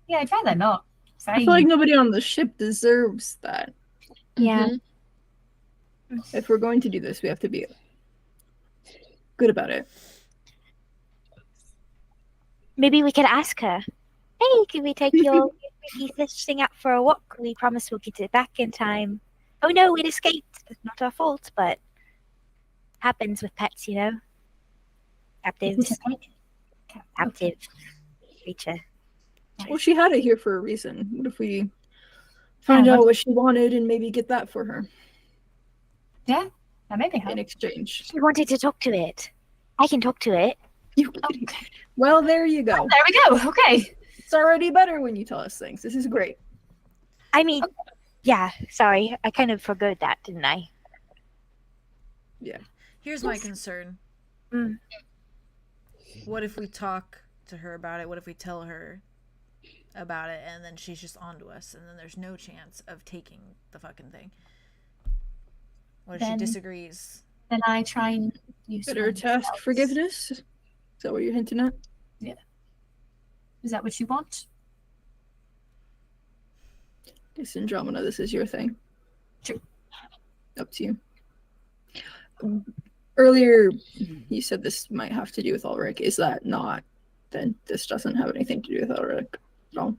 Yeah, I'd rather not. I feel like nobody on the ship deserves that. Yeah. If we're going to do this, we have to be good about it. Maybe we could ask her, hey, can we take your creepy fish thing out for a walk? We promise we'll get it back in time. Oh no, it escaped. It's not our fault, but happens with pets, you know? Captives. Captive creature. Well, she had it here for a reason. What if we find out what she wanted and maybe get that for her Yeah, that may be helpful. in exchange? She wanted to talk to it. I can talk to it. Well, there you go. There we go. Okay. It's already better when you tell us things. This is great. I mean, yeah, sorry. I kind of forgot that, didn't I? Yeah. Here's my concern. Mm. What if we talk to her about it? What if we tell her about it and then she's just onto us and then there's no chance of taking the fucking thing? What if she Then- disagrees? Then I try and use Better one task else. forgiveness? Is that what you're hinting at? Is that what you want? Guess Andromeda, this is your thing. Sure. Up to you. Earlier, you said this might have to do with 𝐿ric. Is that not? Then this doesn't have anything to do with 𝐿ric at all.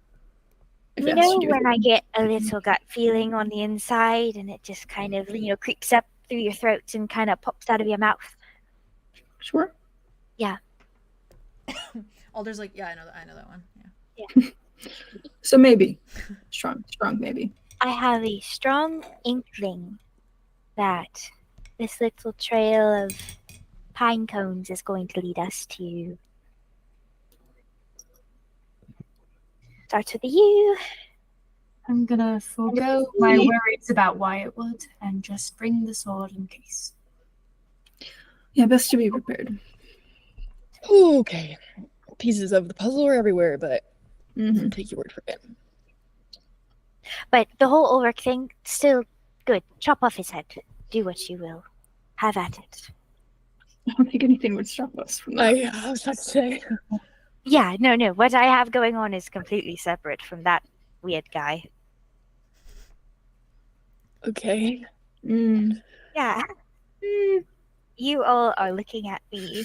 If You it has to know do with when I get a little gut feeling on the inside and it just kind of, creeps up through your throat and kind of pops out of your mouth? Sure. Alder's like, yeah, I know that one. Yeah. So maybe. Strong maybe. I have a strong inkling that this little trail of pine cones is going to lead us to... Starts with a U. I'm gonna forego my worries about 𝐷𝐿iwood and just bring the sword in case. Yeah, best to be prepared. Okay. Pieces of the puzzle are everywhere, but Mm-hmm. take your word for it. But the whole 𝐿ric thing, still good. Chop off his head. Do what you will. Have at it. I don't think anything would stop us from that. I was about to say. Yeah, no. What I have going on is completely separate from that weird guy. Okay. Yeah. You all are looking at me.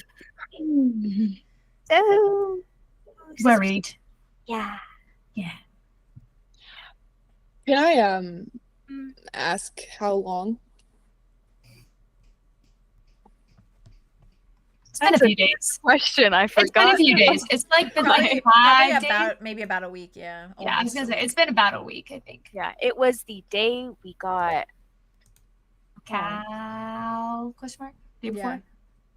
So Worried. yeah. Can I ask how long? It's been a few days. Question I It's been forgot. a few days. It's like been Probably, like 5 days. about maybe about a week. Yeah. Yeah, I was almost gonna a say week. it's been about a week, I think. Yeah, it was the day we got Cal question mark? Day before?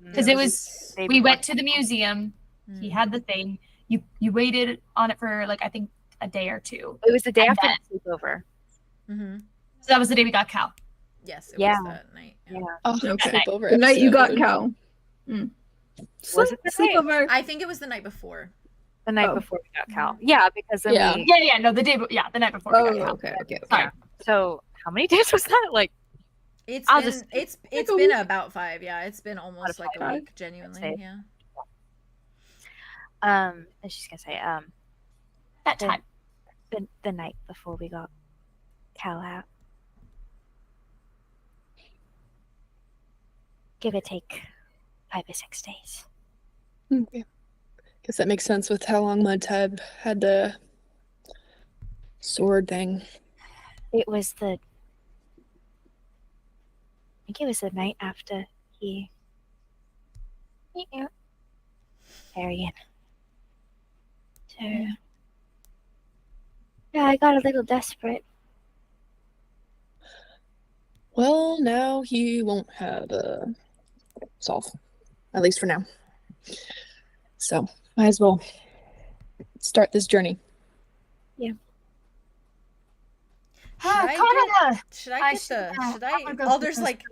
Yeah. Because Yeah, it was Day we before. went to the museum. Mm. He had the thing. You waited on it for like I think a day or two. It was the day And after then- the sleepover. Mm-hmm. So that was the day we got Cal. Yes. It Yeah. was that night. Yeah. Oh, Okay. sleepover The night you got episode. Cal. Was it the night? Sleepover. I think it was the night before. The night Oh. before we got Cal. Yeah, because then Yeah. we. Yeah, no, the night before we got Cal. Okay. Sorry. So how many days was that? Like, It's I'll been just- it's like a been week. about 5. Yeah, it's been almost like a 5? week. Genuinely. say. Yeah. and she's gonna say, That time. the night before we got Cal out. Give or take 5 or 6 days. Okay. Guess that makes sense with how long Mudtab had the sword thing. It was I think it was the night after he. Yeah. Arian. So. Yeah, I got a little desperate. Well, now he won't have a solve, at least for now. So, might as well start this journey. Connor! Should I get should the? go Oh, to there's the like.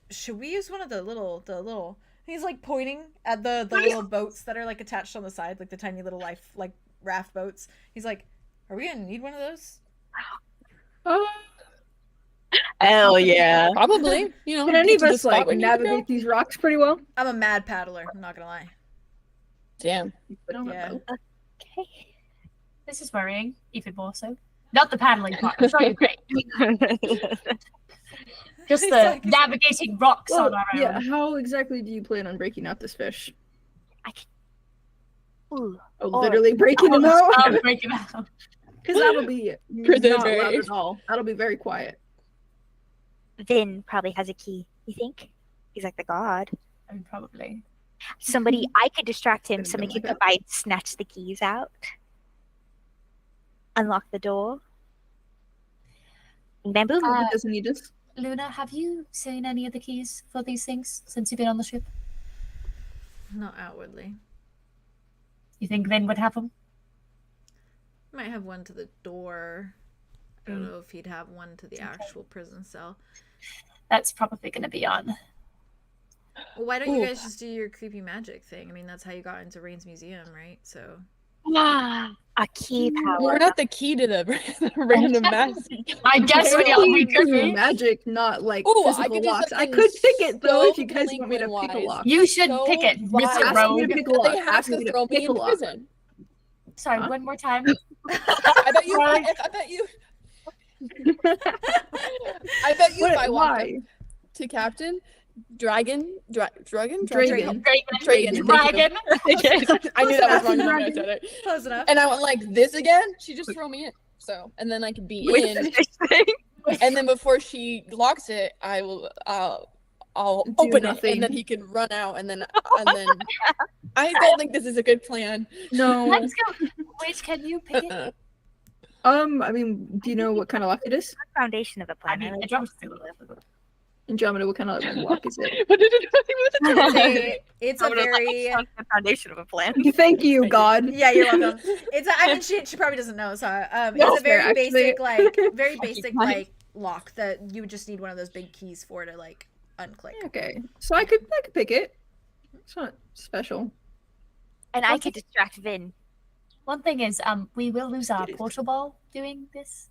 Should we use one of the little? He's like pointing at the little boats that are like attached on the side, like the tiny little life like raft boats. He's like, "Are we gonna need one of those?" Hell yeah. Probably, you know. Can any get of to the us spot like we need to go. navigate these rocks pretty well? I'm a mad paddler. I'm not gonna lie. Damn. But on a Yeah. boat. Okay. This is worrying, even more so. Not the paddling part. I'm sure you're great. Just the Exactly. navigating rocks Well, on our own. yeah. How exactly do you plan on breaking out this fish? Ooh. Oh, Or- literally breaking them out? I'm breaking out. Because that'll be Prison not loud break. at all. That'll be very quiet. Vin probably has a key. You think? He's like the god. I mean, probably. Somebody, I could distract him. Could've Somebody been could like come by and snatch the keys out. Unlock the door. And bamboo. It doesn't need us. Luna, have you seen any of the keys for these things since you've been on the ship? Not outwardly. You think Vin would have them? Might have one to the door. I don't know if he'd have one to the actual prison cell. That's probably going to be on. Well, why don't you Ooh. guys just do your creepy magic thing? I mean, that's how you got into Rain's museum, right? So A key power. We're not the key to the random mass. I guess we could be. Magic, not like Ooh, I physical could do locks. I something could pick it though so if you guys want me to pick a delinquent-wise. lock. You should So pick it, wise. Mr. Ask me Rogue. to pick a They lock. have Ask to me to throw pick me a in lock. prison. Sorry, Huh? one more time. I bet you. Right. I bet you. I bet you if I walked up Why? to Captain Dragon. Dragon. Dragon. Dragon. Dragon. I knew that was wrong when I said it. close enough. And I went like this again. She just throw me in. So, and then I could be in. And then before she locks it, I'll Do open nothing. it, and then he can run out, and then I don't think this is a good plan. No. Let's go. Wait, can you pick it? I mean, do you know what kind of lock it is? Foundation of a I plan. mean, like it drops through the Andromeda, what kind of lock is it? What did it do? It's a very the foundation of a plan. Thank you, God. yeah. You're welcome. It's a, I mean she probably doesn't know. So That's it's a very fair, actually. basic like very basic like lock that you would just need one of those big keys for to like unclick. Okay, so I could pick it. It's not special. And I could distract Vin. One thing is, we will lose our portal ball doing this.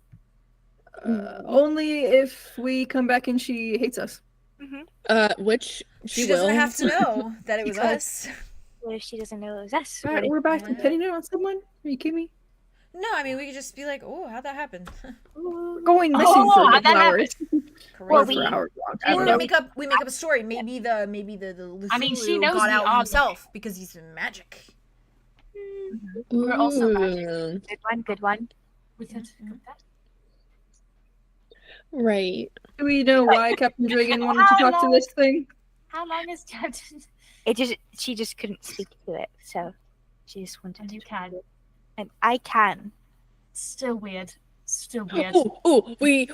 Only if we come back and she hates us. Which She doesn't will. have to know that it was Because- us. What if she doesn't know it was us? All What right, if- we're back to Yeah. pinning it on someone. Are you kidding me? No, I mean we could just be like, oh, how'd that happen? We're going missing Oh, for that hours. Well, Crazy. we- For hours long. I Or don't we know. make up a story. Maybe the I mean, she Cthulhu knows got the out object. himself because he's magic. We're also magic. Ooh, Good one. We could go back. right. Do we know why Captain Dragon wanted to talk to this thing? How long is Captain? She just couldn't speak to it, so she just wanted And to. you can. And I can. Still weird. Still weird. Ooh, we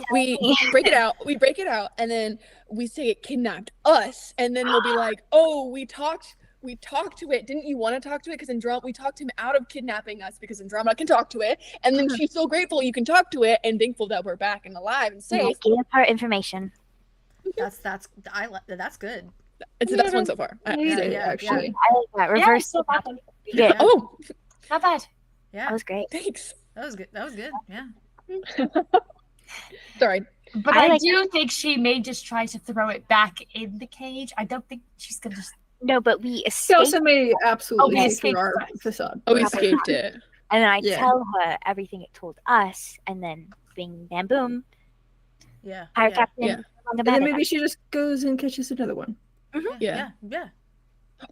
break it out. We break it out, and then we say it kidnapped us, and then we'll be like, oh, we talked to it. Didn't you want to talk to it? Because we talked him out of kidnapping us because Andromeda can talk to it, and then she's so grateful you can talk to it and thankful that we're back and alive and Yeah, safe. give her information. That's good. It's the best one so far. I hate it, yeah, actually. I like that. Yeah, Reverse. it's not bad. Yeah, Oh, Not bad. Yeah, that was great. thanks. that was good. That was good. Yeah. Sorry. But I I, like do think she may just try to throw it back in the cage. I don't think she's gonna just. No, but we She escaped, also may absolutely Okay, see through our escape. facade. Oh, we escaped it. and then I Yeah. tell her everything it told us, and then bing, bam, boom. Yeah. Our yeah. captain. yeah. no longer And then mad at maybe us. she just goes and catches another one. Yeah. Yeah.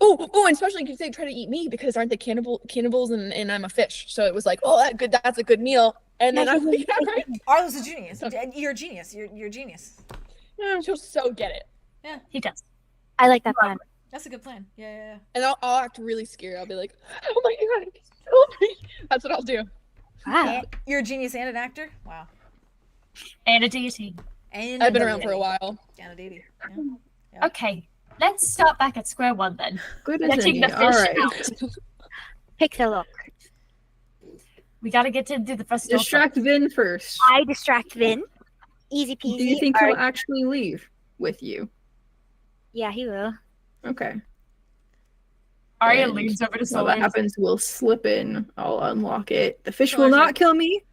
Oh, and especially because they try to eat me because aren't they cannibals and I'm a fish. So it was like, oh, that's a good meal. And then I'm like, yeah, right. Arlo's a genius. You're a genius. You're a genius. Yeah, she'll so get it. He does. I like that plan. That's a good plan. Yeah. And I'll act really scared. I'll be like, oh my god, help me. That's what I'll do. Wow. You're a genius and an actor. Wow. And a deity. And I've been around for a while. And a deity. Yeah. Okay, let's start back at square one then. Good as Letting any. the All fish right. out. Pick the lock. We gotta get to do the first door Distract Vin first. I distract Vin. Easy peasy. Do you think Or- he'll actually leave with you? Yeah, he will. Okay. Arya And leans over to While that Solar. happens, we'll slip in. I'll unlock it. The fish Solar's will like- not kill me.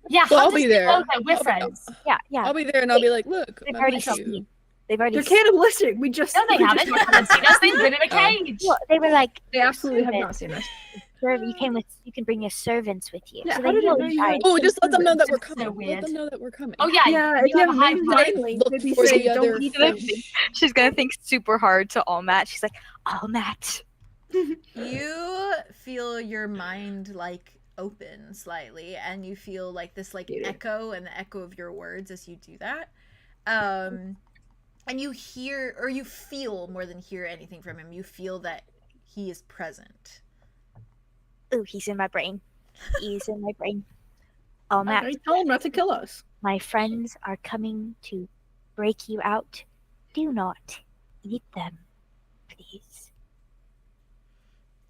Yeah, Well, how I'll does be he there. know that we're I'll be- friends? Yeah, yeah. I'll be there and I'll be like, look, They've I already miss you. seen. They've already They're seen. cannibalistic. We just. No, they we haven't. just- They haven't seen us. They've been in a Oh. cage. Well, they were like, They absolutely have servants. not seen us. You came with. You can bring your servants with you. Yeah, so how they did it know know you guys. had- Oh, just let them know that we're So coming. weird. Let them know that we're coming. Oh yeah, Yeah, if you have a high names five. only, Look they'd be for saying, the other "Don't eat fish." them." She's gonna think super hard to all match. She's like, all match. You feel your mind like open slightly, and you feel like this like Get it. echo and the echo of your words as you do that. And you hear, or you feel more than hear anything from him. You feel that he is present. Ooh, he's in my brain. He's in my brain. All match. I tell them not to kill us. My friends are coming to break you out. Do not eat them, please.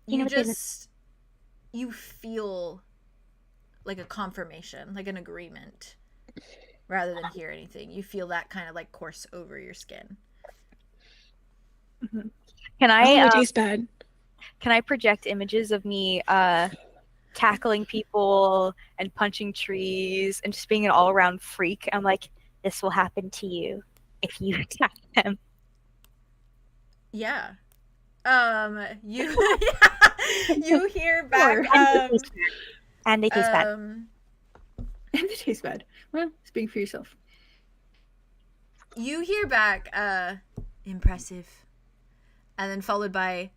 You know You what they look- just you feel like a confirmation, like an agreement, rather than hear anything. You feel that kind of like course over your skin. Can Oh, I it tastes bad. can I project images of me tackling people and punching trees and just being an all around freak? I'm like, this will happen to you if you attack them. Yeah. You you hear back And they taste bad. And it tastes bad. Well, speak for yourself. you hear back impressive, and then followed by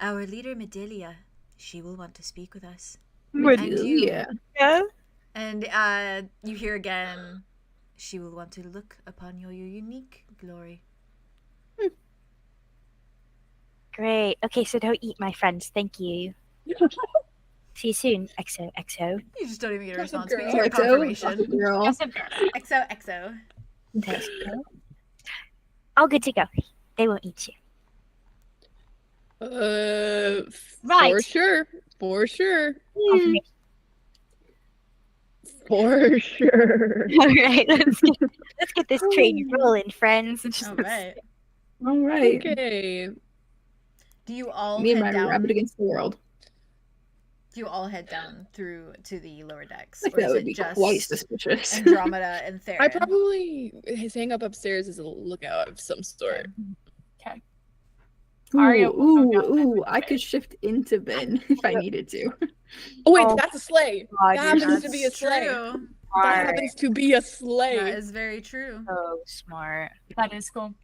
our leader Medelia. She will want to speak with us. And you, Yeah. Yeah. and you hear again, she will want to look upon your unique glory. Great. Okay, so don't eat my friends. Thank you. See you soon. XOXO. You just don't even get a Gossip response. but you girl. get XO, confirmation. girl. Gossip Girl. XOXO. All good to go. They won't eat you. Right. For sure. For sure. Confirmation. For sure. All right, let's get this train rolling, friends. And just All right. All right. Okay. Do you all Me and head my down? rabbit against the world. Do you all head down through to the lower decks? Like Or that is would it be just quite suspicious. Andromeda and Theron? I probably hang up upstairs as a lookout of some sort. Okay. Ooh, Aria will go down ooh, there. I could shift into Vin if I needed to. Oh wait, Oh, that's a sleigh. God, That you're happens to be a That's sleigh. true. That happens to be a sleigh. That is very true. so smart. That is cool.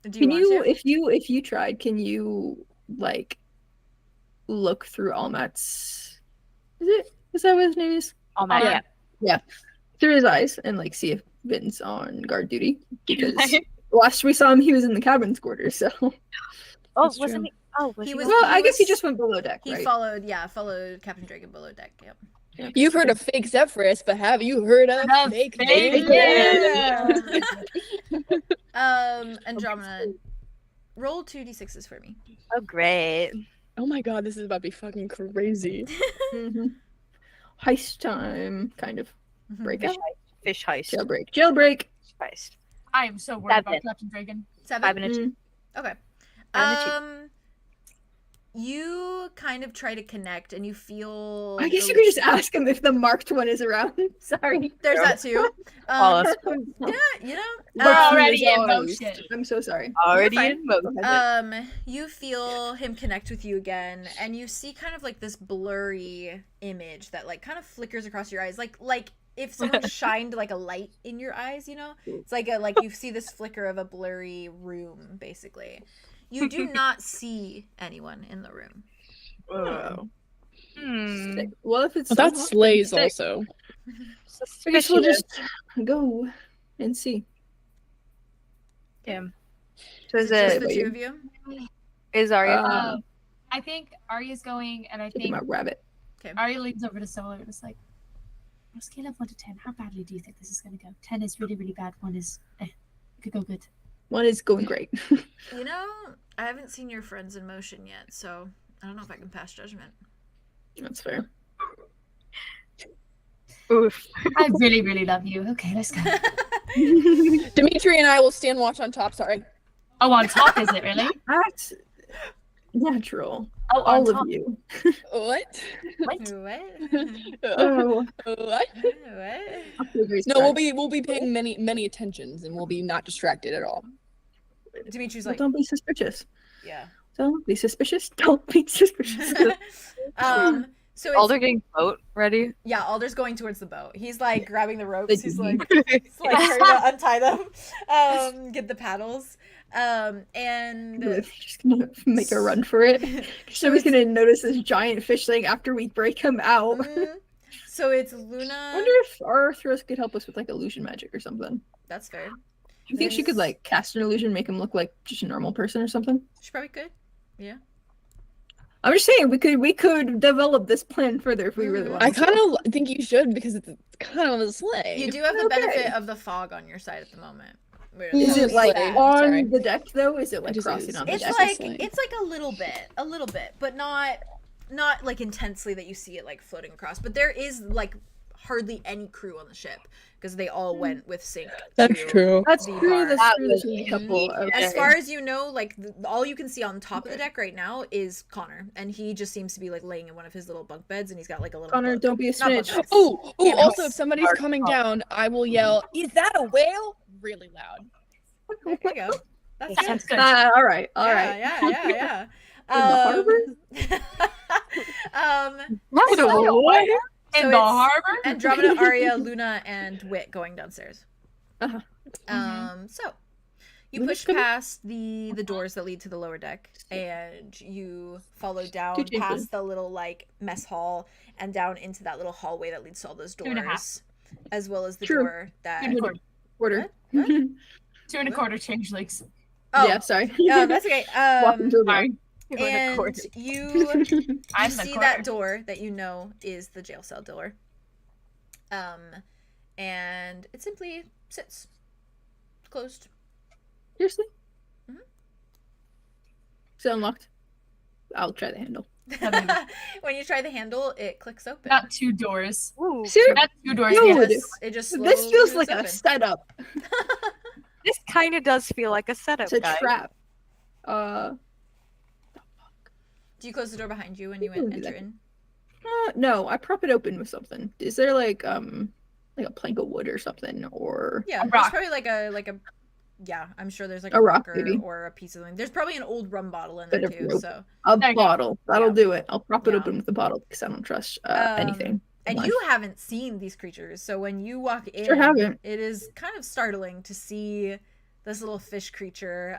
Do Can want you, to? if you tried, can you like look through Almat's? Is that what his name is? Oh my Yeah. Through his eyes and like see if Vin's on guard duty because last we saw him, he was in the cabin's quarters. So, Oh, That's wasn't true. he? Oh, was He he? was- well, I guess he was- just went below deck, He right? followed Captain Dragon below deck. Yep. You've heard of fake Zephyrus, but have you heard of fake fake Vin? Andromeda, roll 2d6s for me. Oh, great. Oh my god, this is about to be fucking crazy. Mhm. Heist time, kind of. Breakout? Fish heist. Jailbreak. Jailbreak. Heist. I am so worried about 7. Captain Dragon. 7. 5 minutes. Okay. I'm You kind of try to connect, and you feel. I guess the- you could just ask him if the marked one is around. Sorry. There's that too. Follow us. Yeah, you know. We're But already he is in always- motion. I'm so sorry. Already fine. in motion. You feel him connect with you again, and you see kind of like this blurry image that like kind of flickers across your eyes, like if someone shined like a light in your eyes, you know. It's like you see this flicker of a blurry room, basically. You do not see anyone in the room. Oh. Sick. Well, if it's Well, that's unlocked, sleighs then sick. also. I guess we'll just go and see. Yeah. So is Just it? the two of you. Is Arya? I think Arya's going, and I Thinking think about rabbit. Arya leans over to Solo and is like, on a scale of 1 to 10, how badly do you think this is going to go? 10 is really, really bad. 1 is, it could go good. One is going great. You know, I haven't seen your friends in motion yet, so I don't know if I can pass judgment. That's fair. Oof. I really, really love you. Okay, let's go. Dimitri and I will stand watch on top. Sorry. Oh, on top, is it really? That's natural. Oh, on All top. of you. What? What? What? Oh, What? What? No, we'll be paying many attentions, and we'll be not distracted at all. Dimitri's well, like, don't be suspicious. yeah. Don't be suspicious. Don't be suspicious. So Alder it's, getting boat ready. yeah, Alder's going towards the boat. He's like grabbing the ropes. Like, He's like trying to untie them, get the paddles, and We're just gonna make a run for it. Somebody's gonna notice this giant fish thing after we break him out. so it's I Luna. wonder if Arthros could help us with like illusion magic or something. That's fair. Do you think she could like cast an illusion, make him look like just a normal person or something? She probably could. I'm just saying we could develop this plan further if we really want. I kind of think you should because it's kind of a sleigh. You do have the Okay. benefit of the fog on your side at the moment. Where Is the it like sleigh- on Sorry. the deck though? Is it like It just crossing is. on the It's deck? like sleigh. it's like a little bit, but not like intensely that you see it like floating across. But there is like hardly any crew on the ship because they all went with Sync. That's to true. That's the true. bar. That's That true. was There's a couple. neat. Okay. As far as you know, like all you can see on top of the deck right now is Connor, and he just seems to be like laying in one of his little bunk beds, and he's got like a little. Connor, book. don't be a Not book snitch. bags. Oh, Yeah, also, no. if somebody's coming down, I will yell, "Is that a whale?" really loud. There you go. That's That it. sounds good. All right, all right. Yeah. In the so In So the it's- harbor? Andromeda, Aria, Luna, and Wit going downstairs. Uh-huh. So you Luna's push coming? past the doors that lead to the lower deck, and you follow down Two changes. past the little like mess hall and down into that little hallway that leads to all those 2.5. doors, as well as the True. door that. 2.25. Quarter. What? 2.25 changelings. Oh, Yeah, sorry. that's okay. Walk into the sorry. line. And you I'm you the see quarter. that door that you know is the jail cell door. And it simply sits. It's closed. Seriously? Mhm. Is it unlocked? I'll try the handle. When you try the handle, it clicks open. Not 2 doors. Ooh. Seriously? Not 2 doors. Dude. Yes. It just This slowly feels moves like a open. setup. This kind of does feel like a setup, It's a guys. trap. Do you close the door behind you when you We can do enter that. in? No, I prop it open with something. Is there like a plank of wood or something, or Yeah, A there's rock. probably like a yeah, I'm sure there's like A a rock, rocker maybe. or a piece of something. There's probably an old rum bottle in Bit there of too. rope. So a There you go. bottle? That'll Yeah. do it. I'll prop it Yeah. open with the bottle because I don't trust anything. and in you life. haven't seen these creatures, so when you walk in, Sure haven't. it is kind of startling to see this little fish creature,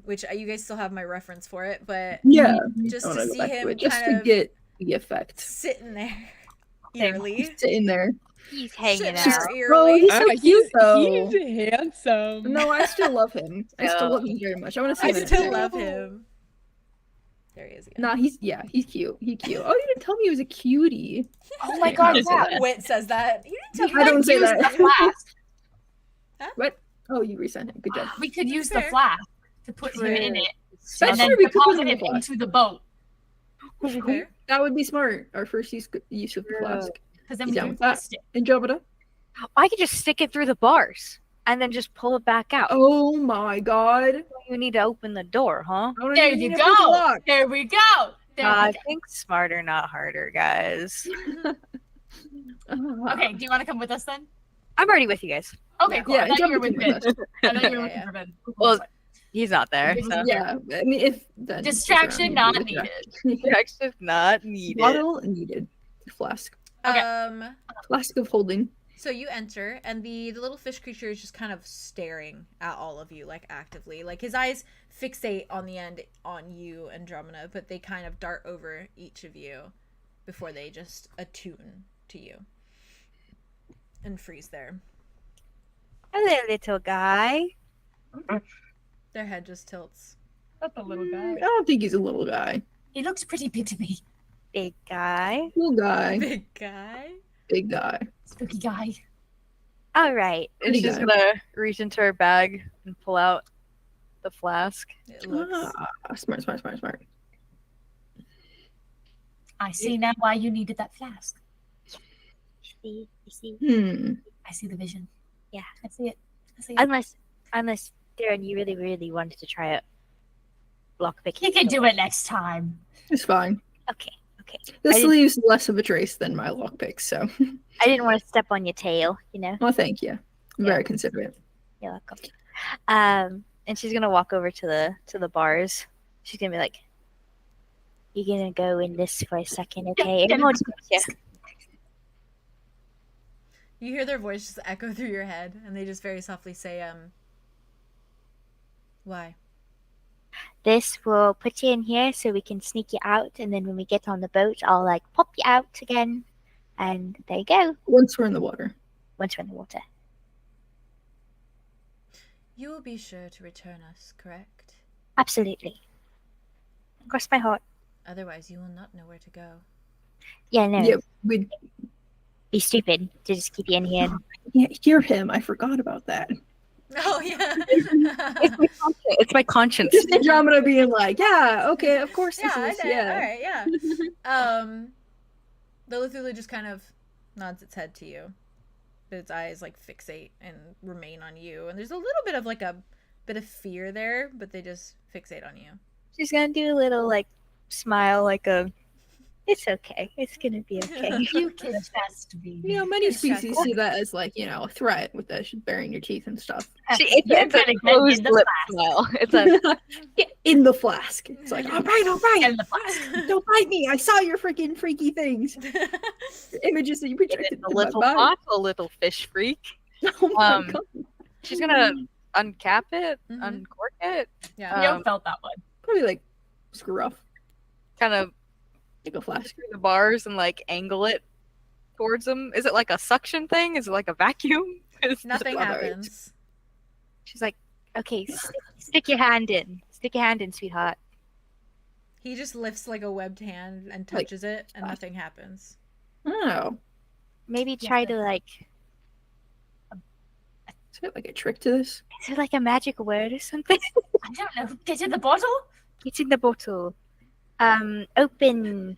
which you guys still have my reference for it, but Yeah, just I to wanna go see back to him it, just kind to of get the effect. sitting there Same. eerily. Sitting there. He's hanging Sitting out. there Oh, eerily. he's so cute though. He's handsome. No, I still love him. I still Yeah. love him very much. I want to see I him. in still action. love him. There he is again. Nah, he's cute. He's cute. Oh, you didn't tell me he was a cutie. Oh my Yeah, god, I'll say yeah. that. Wit says that. You didn't tell I me. don't say Use that. the flask. What? Oh, you resent him. Good job. We could use Fair. the flask to put him in it That's and then true, we could put deposit him in him the flask. into the boat. Fair. That would be smart. Our first use of the flask. Because then You we down can with that? twist it. And Jobada? I could just stick it through the bars and then just pull it back out. Oh my god. You need to open the door, huh? I don't There even you need to put the go. lock. There we go. There I we go. think smarter, not harder, guys. Okay, do you want to come with us then? I'm already with you guys. Okay, cool. Yeah, I thought you were with jump Vin. I thought you were Yeah, with yeah. Vin. Well, he's not there. He's So. Yeah, I mean, if then Distraction not needed. Distraction not needed. Bottle needed. Flask. Okay. Flask of holding. So you enter, and the little fish creature is just kind of staring at all of you, like actively. Like his eyes fixate on the end on you, Andromeda, but they kind of dart over each of you before they just attune to you and freeze there. Hello, little guy. Their head just tilts. That's a little I guy. don't think he's a little guy. He looks pretty big to me. Big guy. Little guy. Big guy. Big guy. Spooky guy. All right. And Big she's guy. gonna reach into her bag and pull out the flask. It looks. Smart. I see now why you needed that flask. See, you see. I see the vision. Yeah. I see it. I see it. Unless Darren, you really, really wanted to try it. Lockpicking. You can do it next time. It's fine. Okay. This I didn't- leaves less of a trace than my lockpick, so. I didn't want to step on your tail, you know. Well, thank you. Very considerate. You're welcome. And she's gonna walk over to the bars. She's gonna be like, "You're gonna go in this for a second, okay?" And I'll just- yeah. You hear their voice just echo through your head, and they just very softly say, why? This will put you in here so we can sneak you out, and then when we get on the boat, I'll like pop you out again, and there you go. Once we're in the water. Once we're in the water. You will be sure to return us, correct? Absolutely. Cross my heart. Otherwise, you will not know where to go. Yeah, no. Yeah, we'd Be stupid to just keep you in here. hear him. I forgot about that. Oh, yeah. It's my conscience. Just Andromeda being like, yeah, okay, of course Yeah, I this is, did. yeah. All right, yeah. The Lithulu just kind of nods its head to you, but its eyes like fixate and remain on you. And there's a little bit of like a bit of fear there, but they just fixate on you. She's gonna do a little like smile, like a. It's okay. It's gonna be okay. You can test me. You know, many Yes, species Jack. see that as like, you know, a threat with the baring your teeth and stuff. It's You're a gonna get closed in the lip flask. smile. It's a. Yeah, in the flask. It's like, all right, In the flask. don't bite me. I saw your freaking freaky things. The images that you projected. A in my little mind. hot, a little fish freak. Oh my Um, god. She's gonna uncap it, Mhm. uncork it, Yeah. You felt that one. Probably like screw off. kind of Like a flask. through the bars and like angle it towards them. Is it like a suction thing? Is it like a vacuum? Nothing Alright. happens. She's like, okay, stick your hand in. Stick your hand in, sweetheart. He just lifts like a webbed hand and Like, touches it, and flask. nothing happens. Oh. Maybe Yeah. try to like. Is there like a trick to this? Is there like a magic word or something? I don't know. Get in the bottle? It's in the bottle. Open.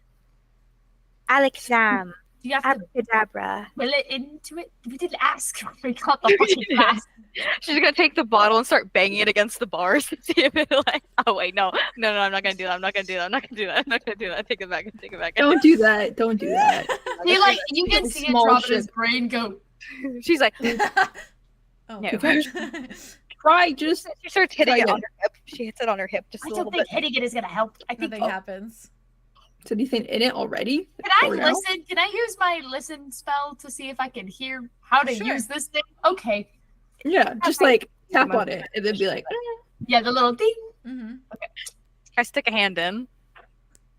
Alexam. Do you have to Abracadabra. will it into it? We didn't ask. We got the fucking glass. She's gonna take the bottle and start banging it against the bars to see if it like. Oh wait, no, I'm not gonna do that. I'm not gonna do that. I'm not gonna do that. I'm not gonna do that. Take it back. Take it back. Don't do that. Don't do that. He like you can see it Small drop in ship. his brain go. She's like, Oh. no. Try just. She starts hitting Try it it. on her hip. She hits it on her hip just I a little don't bit. think hitting it is gonna help. I think. Nothing happens. So do you think in it already? Can I Or no? listen? Can I use my listen spell to see if I can hear how to Sure. use this thing? Okay. Yeah, just like tap on it and then be like, Yeah, the little ding. Mm-hmm. I stick a hand in.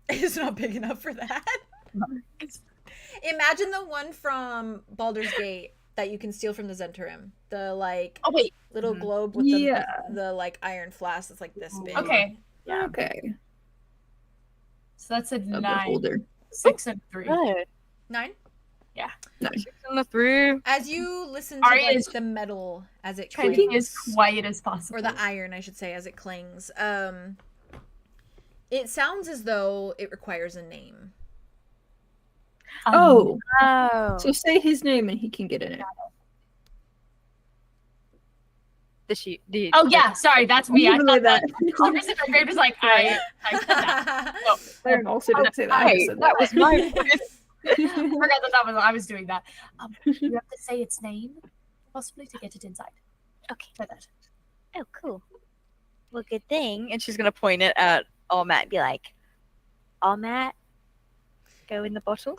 It's not big enough for that. Imagine the one from Baldur's Gate that you can steal from the 𝐸𝑧𝑟𝑒𝑚. The like Oh wait. little globe with Yeah. the like iron flask that's like this big. Okay. okay, So that's a a bit 9, older. 6, and 3. Good. 9. Nice. On the through. As you listen to Arya like, is the metal as it Trying to clings, be as quiet as possible. or the iron, I should say, as it clings, it sounds as though it requires a name. Oh, Oh. so say his name and he can get in it. Oh yeah, sorry, that's me. I Even thought like that. that. Congress in my brain was like, I said that. No, Aaron also didn't say that. I Hey, said that was my voice. I forgot that was I was doing that. You have to say its name, possibly to get it inside. Okay. Like that. Oh, cool. Well, good thing. And she's gonna point it at All Matt and be like, All Matt, go in the bottle.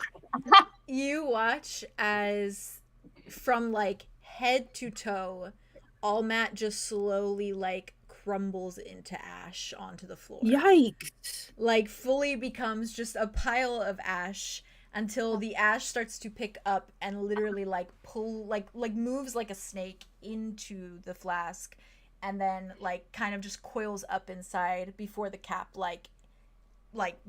You watch as from like head to toe, All Matt just slowly like crumbles into ash onto the floor. Yikes. Like fully becomes just a pile of ash until the ash starts to pick up and literally like pull like moves like a snake into the flask, and then like kind of just coils up inside before the cap like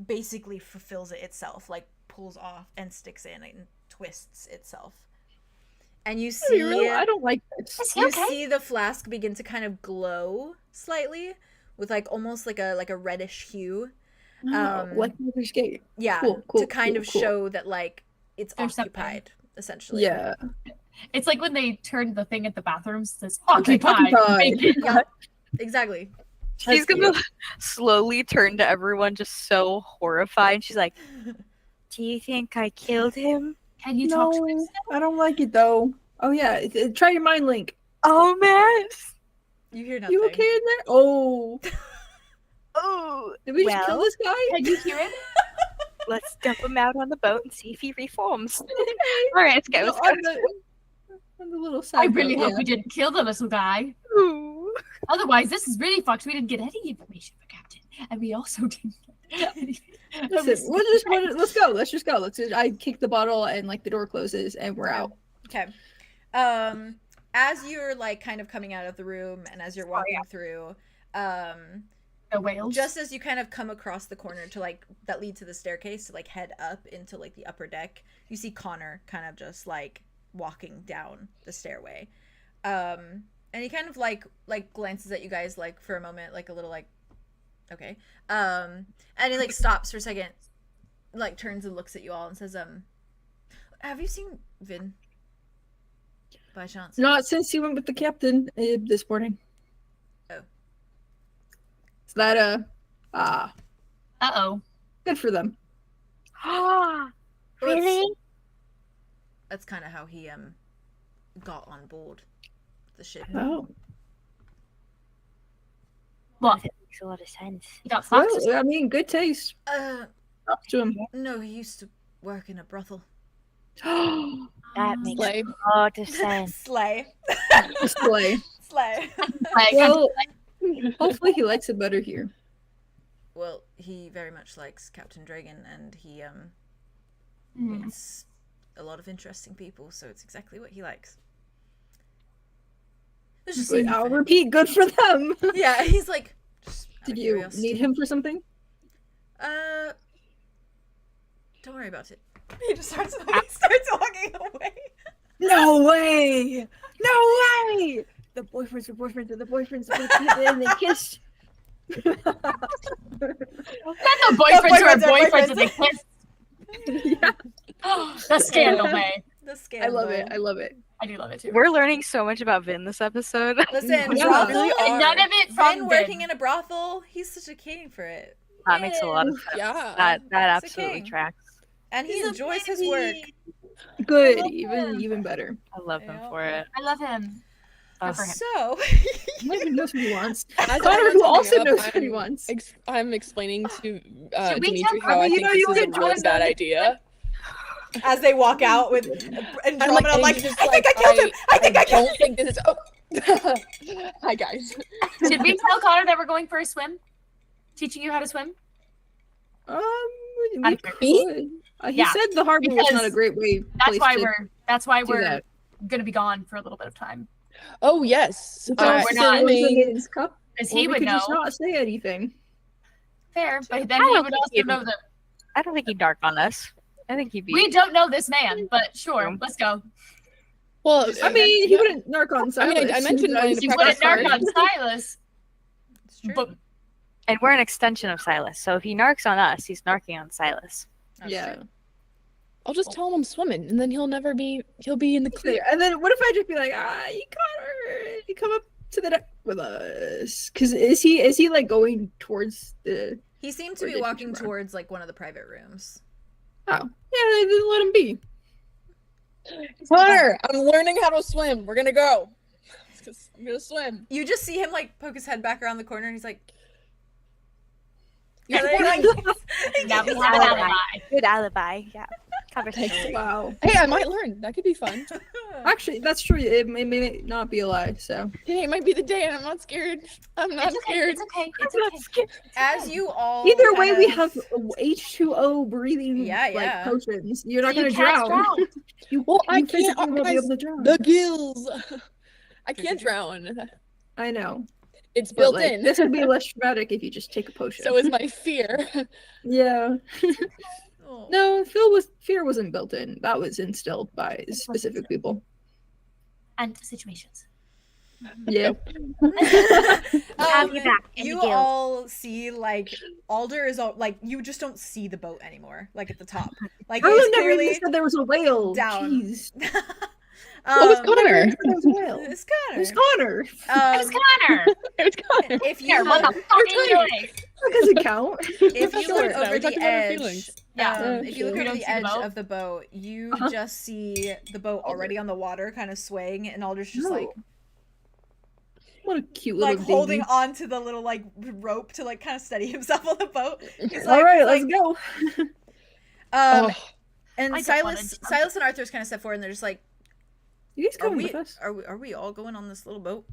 basically fulfills it itself, like pulls off and sticks in and twists itself. And you see I don't like this. Is he you okay? see the flask begin to kind of glow slightly with like almost like a reddish hue. Like Baldur's Gate. Yeah, Cool, to kind of cool. show that like it's There's something. occupied essentially. Yeah. It's like when they turned the thing at the bathrooms. It says Okay, occupied. occupied. Yeah, exactly. she's That's gonna slowly turn to everyone, just so horrified. She's like, Do you think I killed him? Can you talk to him? No, I don't like it though. Oh yeah, try your mind link. Oh, Matt. You hear nothing. You okay in there? Oh, Oh, did we just kill Well. this guy? Can you hear him? let's dump him out on the boat and see if he reforms. All right, let's go. No, Let's go. on the little side. I really note, hope yeah. we didn't kill the little guy. Ooh. Otherwise, this is really fucked. We didn't get any information for Captain, and we also didn't get anything. Listen, let's go. Let's just go. I kick the bottle and like the door closes and we're out. Okay. As you're like kind of coming out of the room and as you're walking through, The whales. just as you kind of come across the corner to like that lead to the staircase to like head up into like the upper deck, you see Connor kind of just like walking down the stairway. And he kind of like glances at you guys like for a moment, like a little like okay. And he like stops for a second, like turns and looks at you all and says, have you seen Vin by chance? Not since he went with the captain this morning. Oh. Is that Uh-oh. good for them? Really? That's kind of how he got on board the ship. Oh, What? That makes a lot of sense. You got well, fucked? I mean, good taste. Up to him. No, he used to work in a brothel. That makes Slay. a lot of sense. Slay. Slay. Slay. Like, Well, hopefully he likes it better here. Well, he very much likes Captain Dragon, and he hmm. meets a lot of interesting people, so it's exactly what he likes. It's just But I'll repeat, good for them. yeah, he's like. Just out Did of you curiosity. need him for something? Don't worry about it. He just starts walking away. No way! No way! The boyfriends and the boyfriends and they kissed. Not the boyfriends who are boyfriends and they kiss. Yeah. The scandal, May. The I scandal. love it. I love it. I do love it too. We're learning so much about Vin this episode. Listen, Yeah, brothel, really And none of it from Vin working Vin. in a brothel, he's such a king for it. That makes a lot of sense. Yeah. That He's a absolutely king. tracks. And he He's a enjoys his baby. work. Good. love Even him. even better. I love him Yeah. for it. I love him. Good for him. So, He might even knows what he wants. As Connor, everyone's who coming also up, knows what he wants. I'm explaining to Should we Dimitri tell how I Connor, you think know this you is a can really join bad them? idea. as they walk out with Andromeda, I'm like, and he's I just think I killed him. I think I killed him. don't think this is. Oh. Hi guys. Should we tell Connor that we're going for a swim? Teaching you how to swim? We Out of could. curiosity. He Yeah, said the harbor was not a because great way. That's place why to we're do that. gonna be gone for a little bit of time. Oh yes. So we're not- Maidens Cup, Because or he we would could know. just not say anything. Fair, but then I he don't would think also he'd- know that I don't think he'd narc on us. I think he'd be. we don't know this man, but sure, let's go. Well, I mean, he wouldn't narc on I mean, Silas. I mentioned wanting to You practice wouldn't narc hard. on Silas, It's true. but And we're an extension of Silas. So if he narcs on us, he's narking on Silas. That's Yeah. true. I'll just tell him I'm swimming, and then he'll be in the clear. And then what if I just be like, you Connor, you come up to the deck with us? Because is he like going towards the? He seemed to Or be did walking you run? towards like one of the private rooms. Oh, yeah, then let him be. Connor, I'm learning how to swim. We're gonna go. I'm gonna swim. You just see him like poke his head back around the corner, and he's like, Yeah, and then, like, now we he's have an like, alibi. Good alibi. Yeah. Conversation. Wow. Hey, I might learn. That could be fun. Actually, that's true. It may not be a lie. So Hey, it might be the day, and I'm not scared. I'm not It's okay. scared. It's okay. It's I'm not okay. scared. As you all either way, kind we of- have H2O breathing Yeah, like yeah. potions. You're not You gonna can't drown. You, Well, I you can't physically won't be otherwise able to drown. The gills. I can't drown. I know. It's But, built like, in. this would be less traumatic if you just take a potion. So is my fear. yeah. Oh. No, fear wasn't built in. That was instilled by specific people. And situations. Yeah. Have you back in You the guild. all see like Alder is all like you just don't see the boat anymore, like at the top. Like Arlo it's never even clearly said there was a whale. down. Jeez. What was Connor? There was a whale. It's Who's Connor. Connor? It's Connor. It's Connor. If you Here, what the fuck are you doing? That doesn't count. if you Sure, look no, over we the talked about our edge, feelings. Yeah. if you look We over don't the see the edge boat? of the boat, you Uh-huh. just see the boat already on the water, kind of swaying, and Alder's just like What a cute little holding baby. on to the little like rope to like kind of steady himself on the boat. He's All right, he's let's go. Oh, And I don't wanna Silas and Arthur's kind of step forward, and they're just like, You guys "Are coming we, with us? are we all going on this little boat?"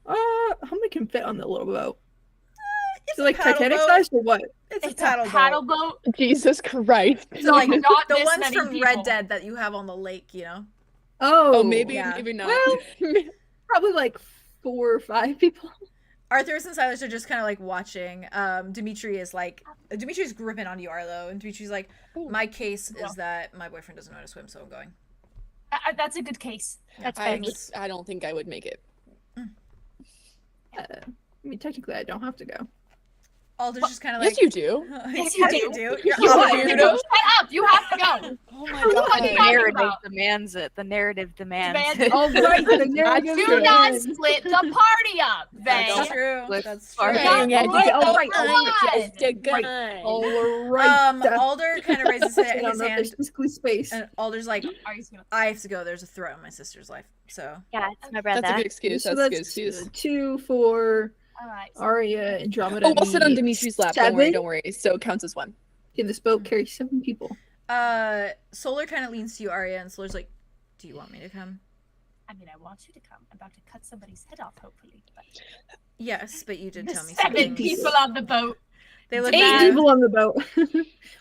How many can fit on the little boat? It's So a like paddle Titanic boat. size or what? It's It's a paddle, a paddle boat. Jesus Christ. So like Not the this ones many from people. Red Dead that you have on the lake, you know. Oh, Oh, maybe, yeah. maybe not. Well, probably like 4 or 5 people. Arthur's and Silas are just kind of like watching. Dimitri's gripping onto you, Arlo, and Dimitri's like, "My case is that my boyfriend doesn't know how to swim, so I'm going." That's a good case. That's very neat. I don't think I would make it. I mean, technically, I don't have to go. Alder's just kind of like, Yes, you do. Yes, Yes, you you do. do. You're You all have weirdo. to go. Shut up! You have to go. Oh my What are god. you The talking narrative about? demands it. The narrative demands Demands it. it. All right, the narrative Do not is- split the party up, That's Vay. true. With That's our- true. Not Yeah, split all the right, all right, party. Just a gun. All right. that's- Alder kind of raises that's his it, I'm not- hand, There's physically space. and Alder's like, Are you just gonna- "I have to go. There's a threat on my sister's life." So Yeah, it's my brother. That's a good excuse. So That's a good that's excuse. 2 for All right. Aria, Andromeda. Oh, I'll sit on me. Dimitri's lap. 7? Don't worry. So it counts as 1. Okay, this boat carries 7 people. Solar kind of leans to you, Arya, and Solar's like, "Do you want me to come?" I mean, I want you to come. I'm about to cut somebody's head off, hopefully. But Yes, but you did there's tell me 7 something. people on the boat. They look 8 at people on the boat.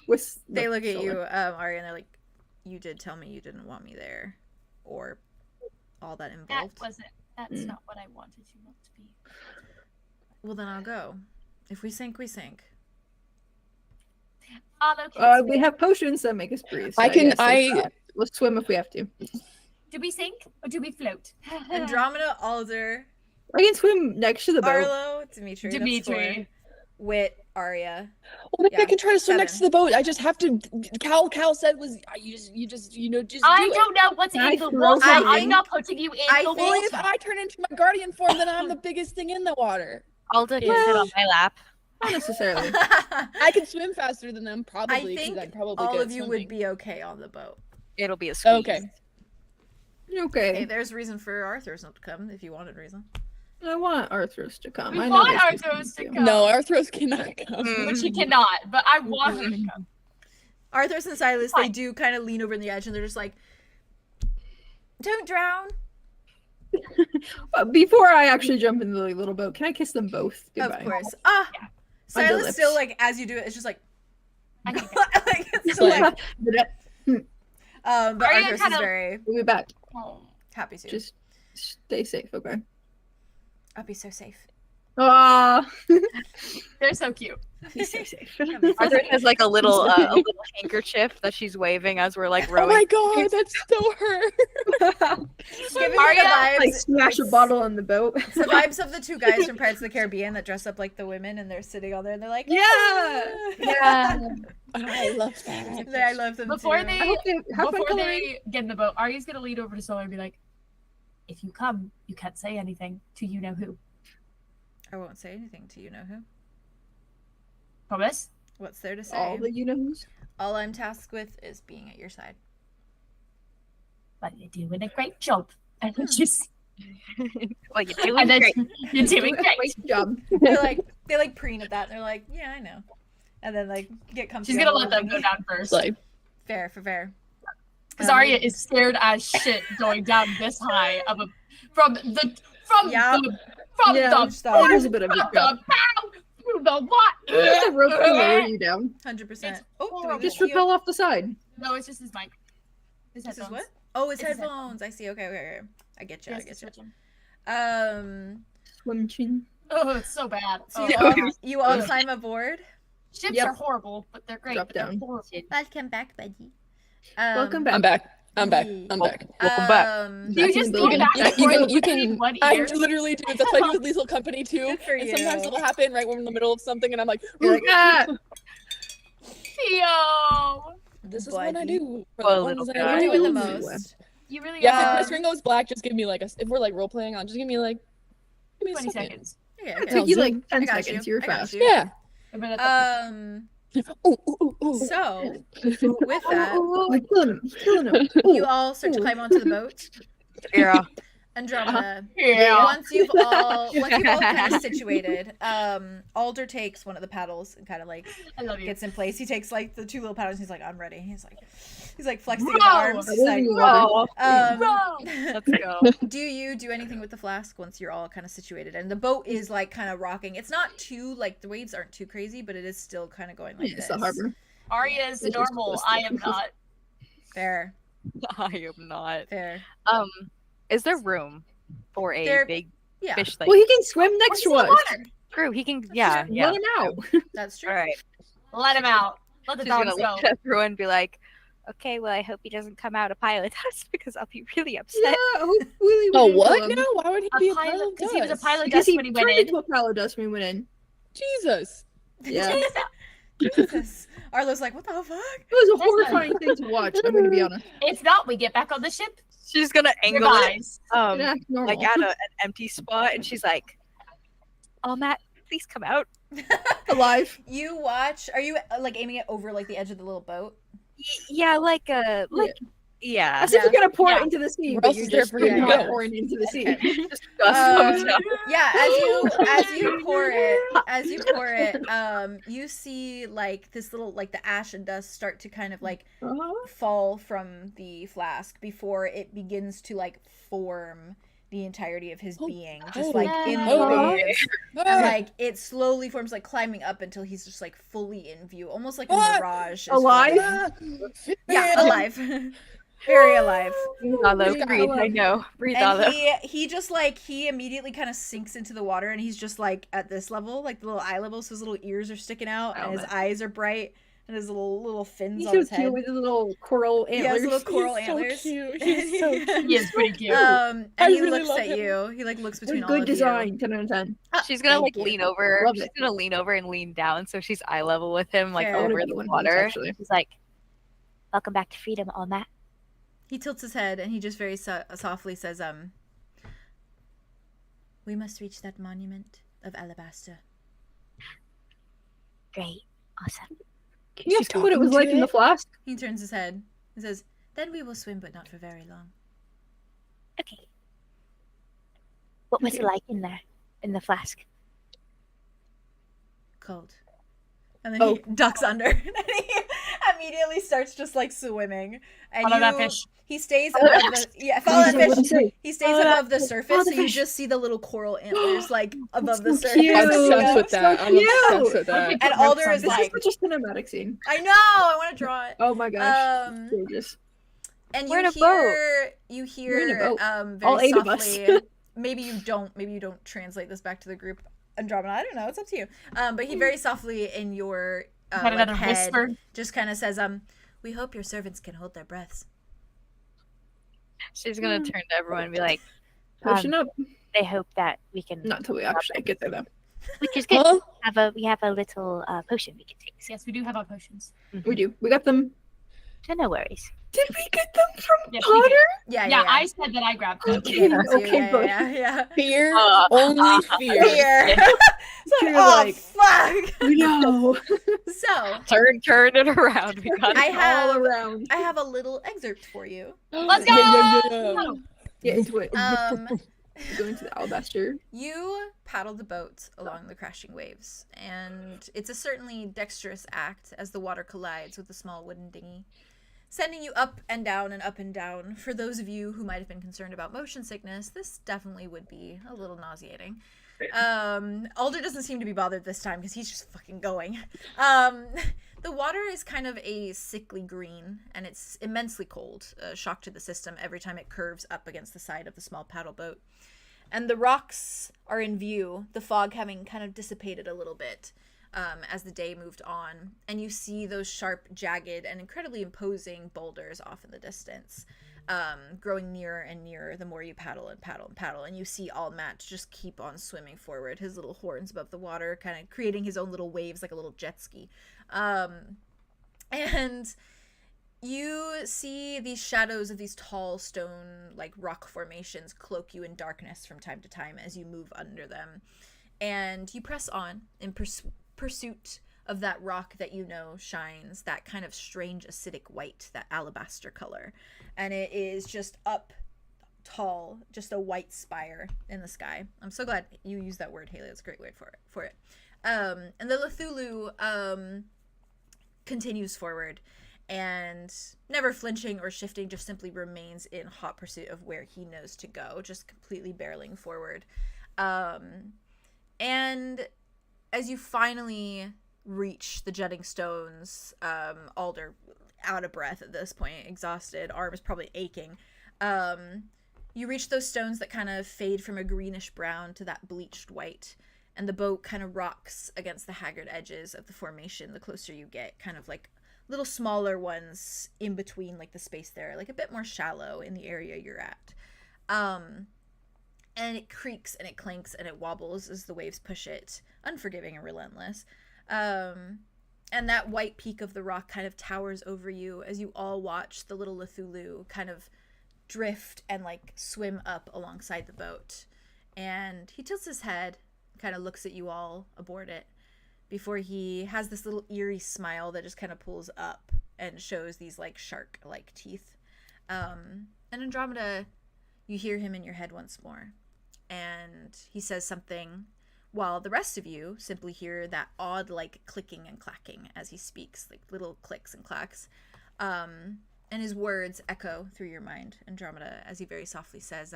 With they the look at you, solar. Arya, and they're like, "You did tell me you didn't want me there, or all that That involved." wasn't. That's not what I wanted you not to be. Well, then I'll go. If we sink, we sink. We have potions that make us breathe. So I can- guess that's that. We'll swim if we have to. Do we sink or do we float? Andromeda, Alder, I can swim next to the boat. Arlo, Dimitri, that's 4. Dimitri. Wit, Arya. Well, maybe Yeah, I can try to swim next to 7. the boat. I just have to. Cal said was you just just I do it. don't know what's Can I in the throw water. something? I'm not putting you in I the think- Well, water. if I turn into my guardian form, then I'm the biggest thing in the water. Alda can sit on my lap. Not necessarily. I can swim faster than them, I probably. think I'm probably all good of at you swimming. would be okay on the boat. It'll be a squeeze. Okay. Hey, Okay. there's reason for Arthur's not to come if you wanted reason. I want Arthros to come. We I know want there's Arthros to something. come. No, Arthros cannot come. But she cannot. But I want her to come. Arthur's and Silas, they do kind of lean over the edge and they're just like, don't drown. Before I actually jump into the little boat, can I kiss them both? Of Goodbye. course. On the Silas lips. still, like, as you do it, it's just like, I think like, it's Like- like but Arya Arthur's kind is of- very We'll be back. happy to. Just stay safe, okay? I'll be so safe. Ah, They're so cute. stay safe. Arthur has like a little handkerchief that she's waving as we're like Oh rowing. my god, that's so her. It's giving me Arya, the vibes. Like smash a bottle on the boat. It's the vibes of the two guys from Pirates of the Caribbean that dress up like the women and they're sitting on there and they're like, Yeah. Yeah. I love that. I love them Before too. they I hope they have fun before coloring. they get in the boat, Arya's gonna lead over to Solar and be like, "If you come, you can't say anything to you know who. I won't say anything to you know who. Promise?" What's there to say? All the you-know-who's. All I'm tasked with is being at your side. But you're doing a great job. And it's just Well, you're doing and then great. you're doing great. Great job. They like preen at that and they're like, yeah, I know. And then like get comfy. She's on gonna the let them living. go down first. Like, Fair for fair. Because Arya is scared as shit going down this high of a from the from Yeah. the from Yeah, the stop. It is a bit of a from job. the bow to the what? The rope can lower you down. 100%. Just rappel off the side. No, it's just his mic. His This is headphones. what? Oh, it's It's his headphones. I see. Okay. I get you. Yes, I get it's you. switching. Swim chin. Oh, it's so bad. So Oh. you all climb aboard. Ships Yep. are horrible, but they're great. Drop but they're down. horrible. Welcome back, buddy. Welcome I'm back. back. I'm back. I'm back. Welcome back. You Back in just the go building. back You and can- forth you between can- one I ear. literally do. That's why I do with Lethal Company too. Good for And sometimes you. it'll happen right when we're in the middle of something, and I'm like, You're like, ah. Theo! "This is what I Buddy. do." For Well, the little ones that guy. I You're do. doing the Ooh. most. You really Yeah, are. if the screen goes black, just give me like a. If we're like role playing on, just give me like. Give me a 20 second. seconds. Yeah, It'll okay. take you like I 10 got seconds. you. You're I got fast. you. Yeah. I'm gonna have Ooh, ooh, ooh, ooh. So with that, Oh, I'm killing him. Killing him. you all start to climb onto the boat. Yeah. Andromeda. Yeah. Once you've all kind of situated, Alder takes one of the paddles and kind of like I love you. gets in place. He takes like the two little paddles. And he's like, I'm ready. He's like flexing his Row! arms. He's like, Oh, Row! let's go. do you do anything with the flask once you're all kind of situated? And the boat is like kind of rocking. It's not too like the waves aren't too crazy, but it is still kind of going like It's this. the harbor. Arya is It's just normal. close to I the am not. Fair, I am not. fair. Is there room for a There- big Yeah, fish thing? Well, he can swim next to us. True, he can. Yeah, yeah. Let him out. that's true. All right. Let him out. Let the She's gonna dogs look go. at everyone and be like, "Okay, well, I hope he doesn't come out a pilot us because I'll be really upset." Yeah, hopefully we Oh, didn't what? kill him. No, why would he A be a pilot, pilot? because he was a pilot Because dust he when he turned went in. into a pilot dust when we went in. Jesus. Yeah. Jesus. Arlo's like, what the fuck? It was a That's horrifying thing to watch, I'm gonna be honest. If not, we get back on the ship. She's gonna angle it, Guys. It acts normal. like at an empty spot, and she's like, "Oh, Matt, please come out." alive. You watch. Are you like aiming it over like the edge of the little boat? Yeah, like yeah. As if you're gonna pour Yeah. it into the sea, Where but else you're is there just for you to not go? pouring into the sea. Just comes out. Yeah, as you pour it, you see like this little like the ash and dust start to kind of like fall from the flask before it begins to like form the entirety of his being, just like in the Oh. waves. And like it slowly forms, like climbing up until he's just like fully in view, almost like a mirage. is Alive? forming. Yeah, alive. Very alive. Breathe, Arlo, breathe. I know. Breathe, Arlo. And he just like he immediately kind of sinks into the water, and he's just like at this level, like the little eye level, so his little ears are sticking out and his eyes are bright. and his little fins He's on so his head. cute with his little coral antlers. Yeah, his little coral He's so antlers. cute. He's so cute. He is pretty cute. And I he really looks love at him. you. He like looks between all Good of design, you. 10 out of 10. She's gonna Thank like you. lean over. Love She's it. gonna lean over and lean down, so she's eye level with him, like Fair. I wanna over be the one of these, water. actually. He's like, welcome back to freedom, all that. He tilts his head and he just very softly says, "We must reach that monument of alabaster." Great. Awesome. Can you ask me what it was like in the flask? He turns his head and says, "Then we will swim, but not for very long." Okay. What was it like in there? In the flask? Cold. And then he ducks under and he immediately starts just like swimming. And Follow that fish. he stays above the follow that What'd he fish. say? He stays Follow that- above the surface, follow the so you fish. just see the little coral antlers like above the so surface. cute. I'm Ew, obsessed with so that. I'm cute. obsessed with that. And Alder is This like, is such a cinematic scene. I know, I want to draw it. Oh my gosh. Um, Gorgeous. And We're you in a boat. you We're in a hear boat. very All 8 of us. softly. maybe you don't translate this back to the group Andromeda. I don't know. It's up to you. But he very softly in your Had like, another head whisper. just kind of says, "We hope your servants can hold their breaths." She's gonna turn to everyone and be like, Potion up. They hope that we can. Not until we actually get there, though. Which is good. Huh? We have a little potion we can take. Yes, we do have our potions. We do. We got them. So no worries. Did we get them from Yes, we Potter? did. Yeah, Yeah, I said that I grabbed them. Okay, okay, but yeah. Fear, Uh, only fear. Here. It's like, You're oh like- fuck. no. So turn it around. We got I it. have all around. I have a little excerpt for you. Let's go! Yeah. Get into it. Um, Go into the alabaster. You paddle the boat along the crashing waves, and it's a certainly dexterous act as the water collides with the small wooden dinghy, sending you up and down and up and down. For those of you who might have been concerned about motion sickness, this definitely would be a little nauseating. Alder doesn't seem to be bothered this time because he's just fucking going. The water is kind of a sickly green, and it's immensely cold, a shock to the system every time it curves up against the side of the small paddle boat. And the rocks are in view, the fog having kind of dissipated a little bit as the day moved on. And you see those sharp, jagged, and incredibly imposing boulders off in the distance, growing nearer and nearer the more you paddle and paddle and paddle. And you see All-Mat just keep on swimming forward, his little horns above the water, kind of creating his own little waves like a little jet ski. And you see these shadows of these tall stone like rock formations cloak you in darkness from time to time as you move under them, and you press on in pursuit of that rock that you know shines that kind of strange acidic white, that alabaster color, and it is just up tall, just a white spire in the sky. I'm so glad you used that word, Haley. It's a great word for it. And the Cthulhu continues forward, and never flinching or shifting, just simply remains in hot pursuit of where he knows to go, just completely barreling forward. And as you finally reach the jutting stones, Alder, out of breath at this point, exhausted, arms probably aching, you reach those stones that kind of fade from a greenish brown to that bleached white, and the boat kind of rocks against the haggard edges of the formation the closer you get, kind of like little smaller ones in between, like the space there, like a bit more shallow in the area you're at. And it creaks and it clanks and it wobbles as the waves push it, unforgiving and relentless. And that white peak of the rock kind of towers over you as you all watch the little Cthulhu kind of drift and like swim up alongside the boat. And he tilts his head, kind of looks at you all aboard it, before he has this little eerie smile that just kind of pulls up and shows these like shark-like teeth. And Andromeda, you hear him in your head once more, and he says something while the rest of you simply hear that odd like clicking and clacking as he speaks, like little clicks and clacks. And his words echo through your mind, Andromeda, as he very softly says,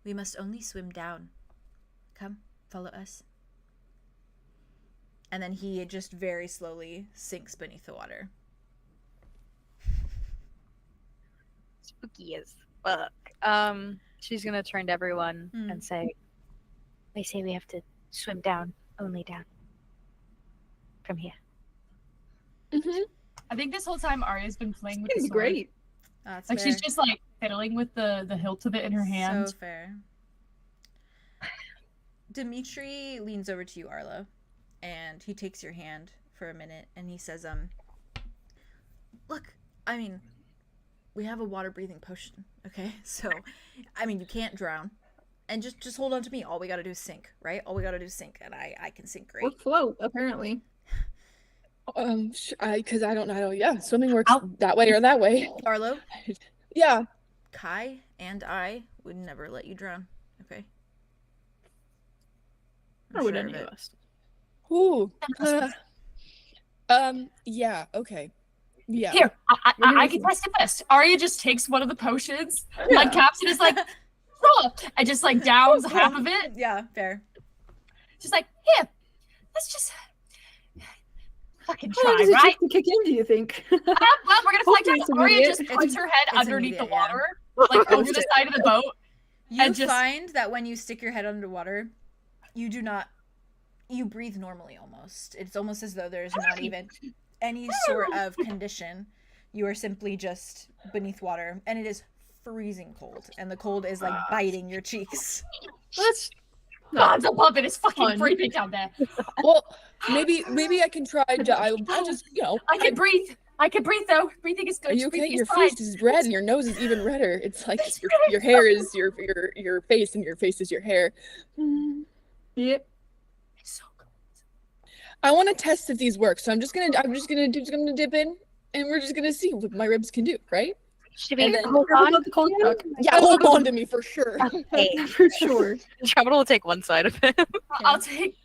"We must only swim down. Come, follow us." And then he just very slowly sinks beneath the water. Spooky as fuck. She's gonna turn to everyone and say, They say we have to swim down, only down. From here. I think this whole time Arya's been playing with the It's sword. great. That's Like fair. she's just like fiddling with the hilt of it in her hand. So fair. Dimitri leans over to you, Arlo, and he takes your hand for a minute, and he says, look, I mean, we have a water-breathing potion, okay? So, I mean, you can't drown. And just hold on to me. All we gotta do is sink, right? All we gotta do is sink, and I can sink Or great. float, apparently. Because I don't know. Yeah, swimming works Ow. that way or that way. Arlo, Yeah. Kai, and I would never let you drown, okay? I'm Or would sure any of of it. us? Ooh. Yeah. Okay. Yeah. Here, I can test it first. Arya just takes one of the potions, like caps it, is like, "Oh," and just like downs half of it. Yeah, fair. She's like, here, let's just fucking How long try, does it right? take to kick in, do you think? Well, we're gonna find Hopefully it's out. Arya immediate. just puts her head It's underneath the immediate, yeah. water, like over the side of the boat. You And just- find that when you stick your head underwater, you do not, you breathe normally almost. It's almost as though there's not even any sort of condition. You are simply just beneath water, and it is freezing cold, and the cold is like biting your cheeks. Let's. God, the love it is fucking Fun. breathing down there. Well, maybe I can try to. I just I can breathe. I can breathe though. Breathing is good. Are you okay? Breathing Your is fine. face is red and your nose is even redder. It's like your hair is your face and your face is your hair. Yep. It's so cold. I want to test if these work, so I'm just gonna dip in, and we're just gonna see what my ribs can do, right? Should we And then- hold Careful on? about the cold shock. Yeah, hold on to me for sure. Okay. For sure. Travel will take one side of him. I'll take.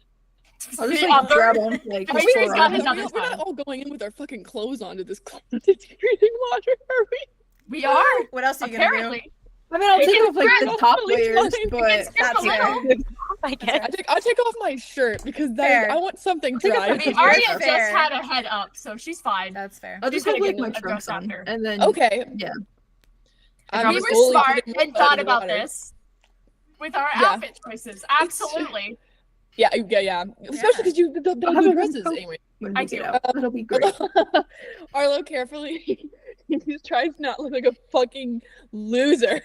I'll just the like other- grab on like Every his time he's got forearm. his other We're not side. all going in with our fucking clothes onto this breathing water, are we? We are What else are you gonna do? apparently. I mean, I'll It's take off like the totally top fine. layers, but It's That's a little. fair. I guess. I take off my shirt because Fair. I want something Take off dry. my I mean, Fair. Arya just Fair. had a head up, so she's fine. That's fair. I'll She's just have gonna like get my a trunks ghost on, after. and then Okay. Yeah. I'm We just were slowly smart putting my and foot thought in the about water. this with our Yeah. outfit choices. Absolutely. Yeah. Especially because you don't I'll have do a dresses coat. anyway. when I we get do. out, that'll be great. Arlo, carefully. He tries to not look like a fucking loser.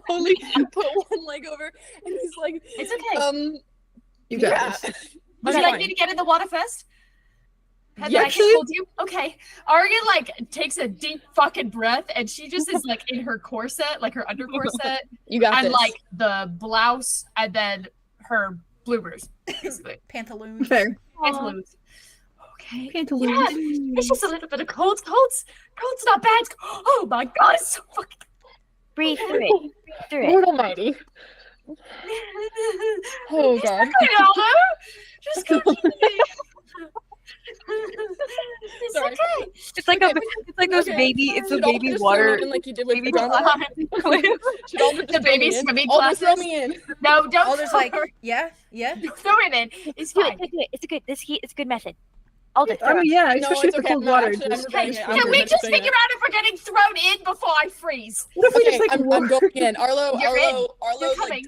Slowly put one leg over, and he's like, It's okay. You got yeah. this. Would you like me to get in the water first? Have Yeah, I actually- told you? Okay. Arya like takes a deep fucking breath, and she just is like in her corset, like her under corset, You got and this. like the blouse, and then her bloomers, basically. Pantaloons. Fair. Pantaloons. Okay. Pantaloons. Yeah, it's just a little bit of cold. Cold's not bad. Oh my god, it's so fucking. Breathe through it. Breathe through it. Lord Almighty. Oh God. Just continue. It's Sorry. okay. It's like those Okay. baby. It's a Should all baby just water. throw me in like you did with baby Drama? Should all just The throw baby me in? swimming All just throw classes? me in. No, don't. Alder's like, yeah. throw it in. It's Do it. fine. Do it. It's a good. It's a good method. Alder, I throw mean, it. yeah, No, especially it's with the okay, cold I'm not water. actually- I'm Just, just Hey, saying it. can we I'm just saying figure out if we're getting thrown in before I freeze? what if we Okay, just like I'm going in. Arlo You're in. Arlo You're like, coming.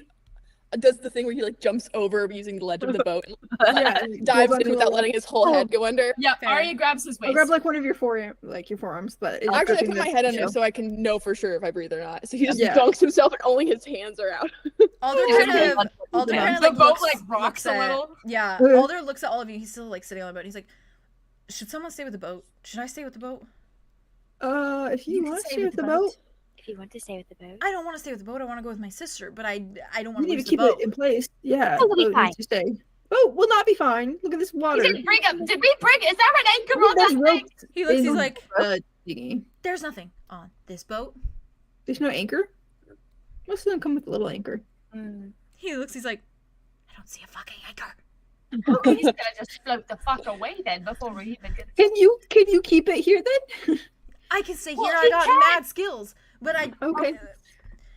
does the thing where he like jumps over using the ledge of the boat and yeah, dives hold in on without to letting his whole head go under. Yeah, Fair. Arya grabs his I'll waist. grab like one of your forearms, but it's Actually, I gripping put my the head under show. so I can know for sure if I breathe or not. So he just Yeah. dunks himself and only his hands are out. Alder It's kind okay. of Alder kind of The like boat looks, like rocks looks a at, little. Yeah. Okay. Alder looks at all of you. He's still like sitting on the boat. He's like, should someone stay with the boat? Should I stay with the boat? If you You can want to stay stay with with the the boat, If you want to stay with the boat. I don't want to stay with the boat. I want to go with my sister, but I don't you want to need to lose the keep boat. it in place. Yeah, Oh, we'll be boat fine. needs to stay. Boat will not be fine. Look at this water. Did we bring is there an anchor on There's this thing? ropes He looks. in He's like, the dinghy. there's nothing on this boat. There's no anchor. Most of them come with a little anchor. He looks. He's like, I don't see a fucking anchor. Okay, he's gonna just float the fuck away then before we even get. Can you keep it here then? I can stay Well, here. I he got can. mad skills, but I. Okay. You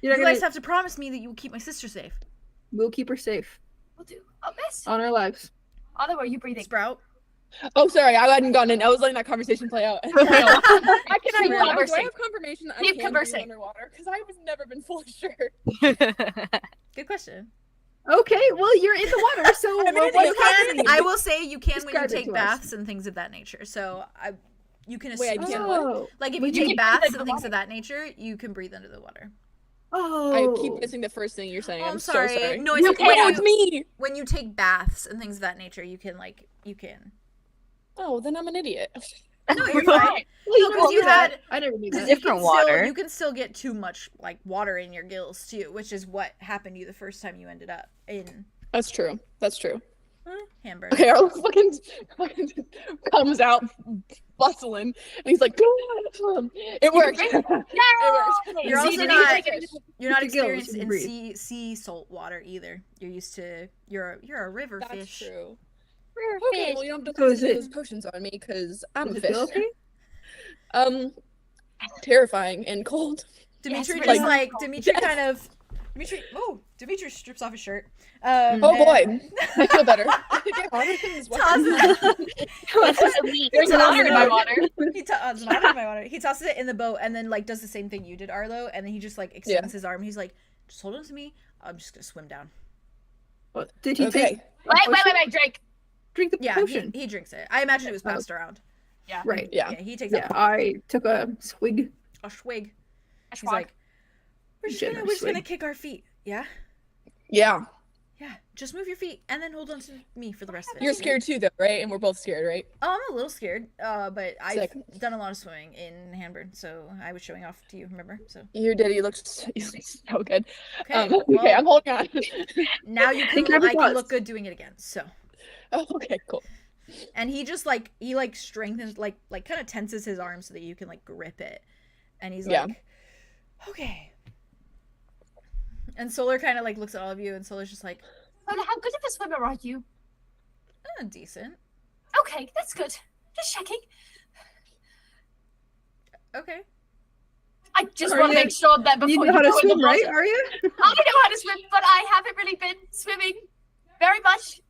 You're not guys gonna. have to promise me that you will keep my sister safe. We'll keep her safe We'll do our best. on our lives. Other are you breathing? Sprout. Oh, sorry, I hadn't gone in. I was letting that conversation play out. Keep Do I conversing. have confirmation that I Keep can conversing. breathe underwater? Because I've never been fully sure. Good question. Okay, well, you're in the water, so I'm an what's idiot. happening? I will say you can when you Describe it take to us. baths and things of that nature. So you can Wait, I assume can't so. what? Oh, Like if But you you take can breathe baths under and the things of that nature, you can breathe under the water. oh. I keep missing the first thing you're saying. Oh, I'm so sorry. sorry. No, You it's can't. when No, it's you, me. when you take baths and things of that nature, you can Oh, then I'm an idiot. No, you're fine. Well, No, 'cause knew you that. had- I never knew It's that. different water. You can still get too much like water in your gills too, which is what happened to you the first time you ended up in That's true. That's true. Hamburg. Okay, Arlo fucking comes out bustling, and he's like, "It worked. It worked." You're See, also you not need to- you're not with your experienced gills, you can in breathe. sea salt water either. You're used to you're a river That's fish. true. Rare Okay, fish. well, you don't have So to is put it- those potions on me because I'm a Does it fish. feel okay? Terrifying and cold. Dimitri Yes, just but- like Dimitri kind of Dimitri strips off his shirt. Oh boy, I feel better. Get water in this water. There's water in my water. He tosses it in the boat and then like does the same thing you did, Arlo, and then he just like extends his arm. He's like, just hold on to me. I'm just gonna swim down. What, did he Okay. take? Wait, Drake. Drink the Yeah, potion. he drinks it. I imagine it was passed around. Yeah. Right. Yeah. Yeah, he takes Yeah, it. I took a swig. A swig. He's Schwag. like, we're just gonna Generous gonna swig. kick our feet. Yeah. Yeah, Yeah. Just move your feet and then hold on to me for the rest of it. you're scared too, though, right? And we're both scared, right? Oh, I'm a little scared. But I've Sick. done a lot of swimming in Hamburg, so I was showing off to you. Remember? So You did. You looked so good. okay. Okay, well, I'm holding on. now you Think can I have a I can pause. look good doing it again. So. Oh, okay, cool. And he just he strengthens like kind of tenses his arm so that you can like grip it, and he's Yeah. like, okay. And Solar kind of like looks at all of you, and Solar's just like, How good of a swimmer are you? decent. Okay, that's good. Just checking. Okay. I just Are want to you- make sure that before You know how to go in the swim, right, water- Arya? I know how to swim, but I haven't really been swimming very much.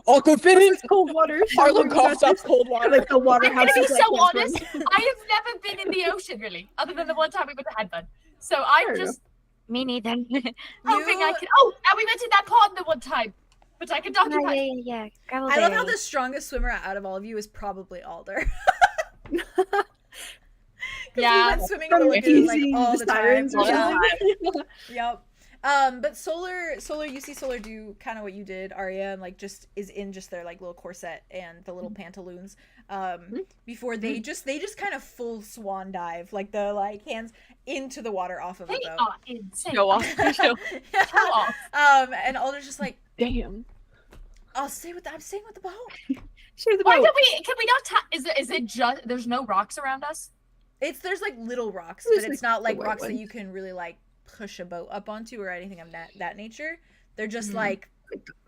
Awkward fitting. It's cold water. Arlo We got coughs up this. cold water. Like the water I'm gonna be houses. so honest. I have never been in the ocean really, other than the one time we went to Headbud. So I'm Fair just Me neither. hoping I can. Oh, and we went to that pond the one time, but I can Oh, document. yeah. Gravel I love how berry. the strongest swimmer out of all of you is probably Alder. Yeah. we went swimming in the lagoon Confusing like all the the time. sirens or Yeah. something. Yep. But Solar, you see Solar do kind of what you did, Arya, and like just is in just their like little corset and the little pantaloons. Before they just kind of full swan dive, like the like hands into the water off of They the boat. are insane. Show off. Show. Show off. And Alder's just like, Damn. I'm staying with the boat. Share the Why boat. don't we? Can we not? Is it just? There's no rocks around us. There's like little rocks, There's, but it's like, not like the white rocks that ones. you can really like push a boat up onto or anything of that nature. They're just Mhm. like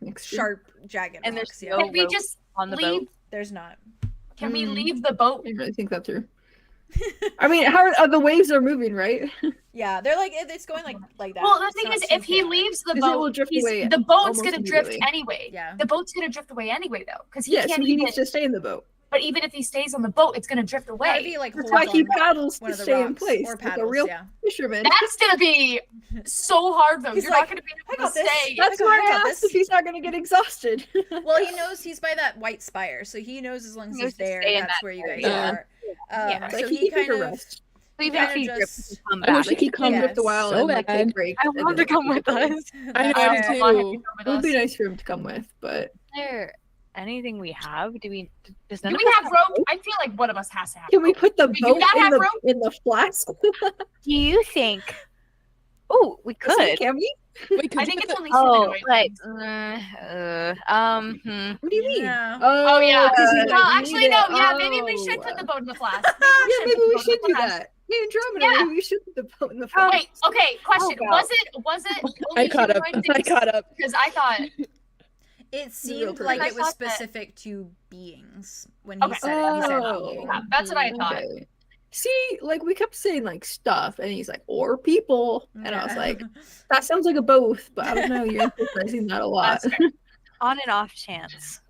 Next year. sharp, jagged And rocks. there's Yeah. no Can we rope just on the leave? boat. There's not. Can we Mm. leave the boat? I didn't really think that through. I mean, how are the waves are moving, right? Yeah, they're like it's going like that. Well, the It's thing not is, too if he chaotic. leaves the 'Cause it boat, will drift away the boat's almost gonna drift immediately. anyway. Yeah. The boat's gonna drift away anyway, though, because he Yeah, can't so he even. needs to stay in the boat. But even if he stays on the boat, it's gonna drift Yeah, if away. he like That's holds why he on paddles one to of the stay in rocks place. or like paddles. a real Yeah. fisherman. That's gonna be so hard, though. He's You're like, not gonna be "I able got to this." stay. That's I why got I asked this. if he's not going to get exhausted. Well, he knows he's by that white spire, so he knows as long as He he's knows to there, stay in that's that where you guys area. are. Yeah. So Like, he can kind take a of rest. So even if kinda he just- drifts, come I back. wish he could come Yeah. with a while So and like bad. take breaks. I and want then, to come like, with us. I know That's too. fair. Want him to come with It would be us. nice for him to come with, but Is there anything we have? Do we? Does Do none of we us have rope? I feel like one of us has to have can we rope. put the Do you boat not have rope? in the flask? Do you think? Oh, we could. Can we? Wait, could I you think put it's the- only Oh, humanoid. but What do you mean? Yeah. Oh yeah. 'cause you, No, like, actually need no. it. Yeah, maybe we should put the boat in the flask. Yeah, maybe we should put the do boat in the flask. that. Hey, Andromeda, Yeah. maybe we should put the boat in the Oh, flask. wait. Okay. Question. Oh, Was it I only caught up. humanoid I things? caught up. Because I thought. It seemed real like person. it was I thought that- specific to beings when he Okay. said it. He said Oh. being. Yeah, that's what I thought. Okay. See, like we kept saying like stuff, and he's like, or people, and I was Yeah. like, that sounds like a both, but I don't know. You're emphasizing that a lot. That's fair. on an off chance,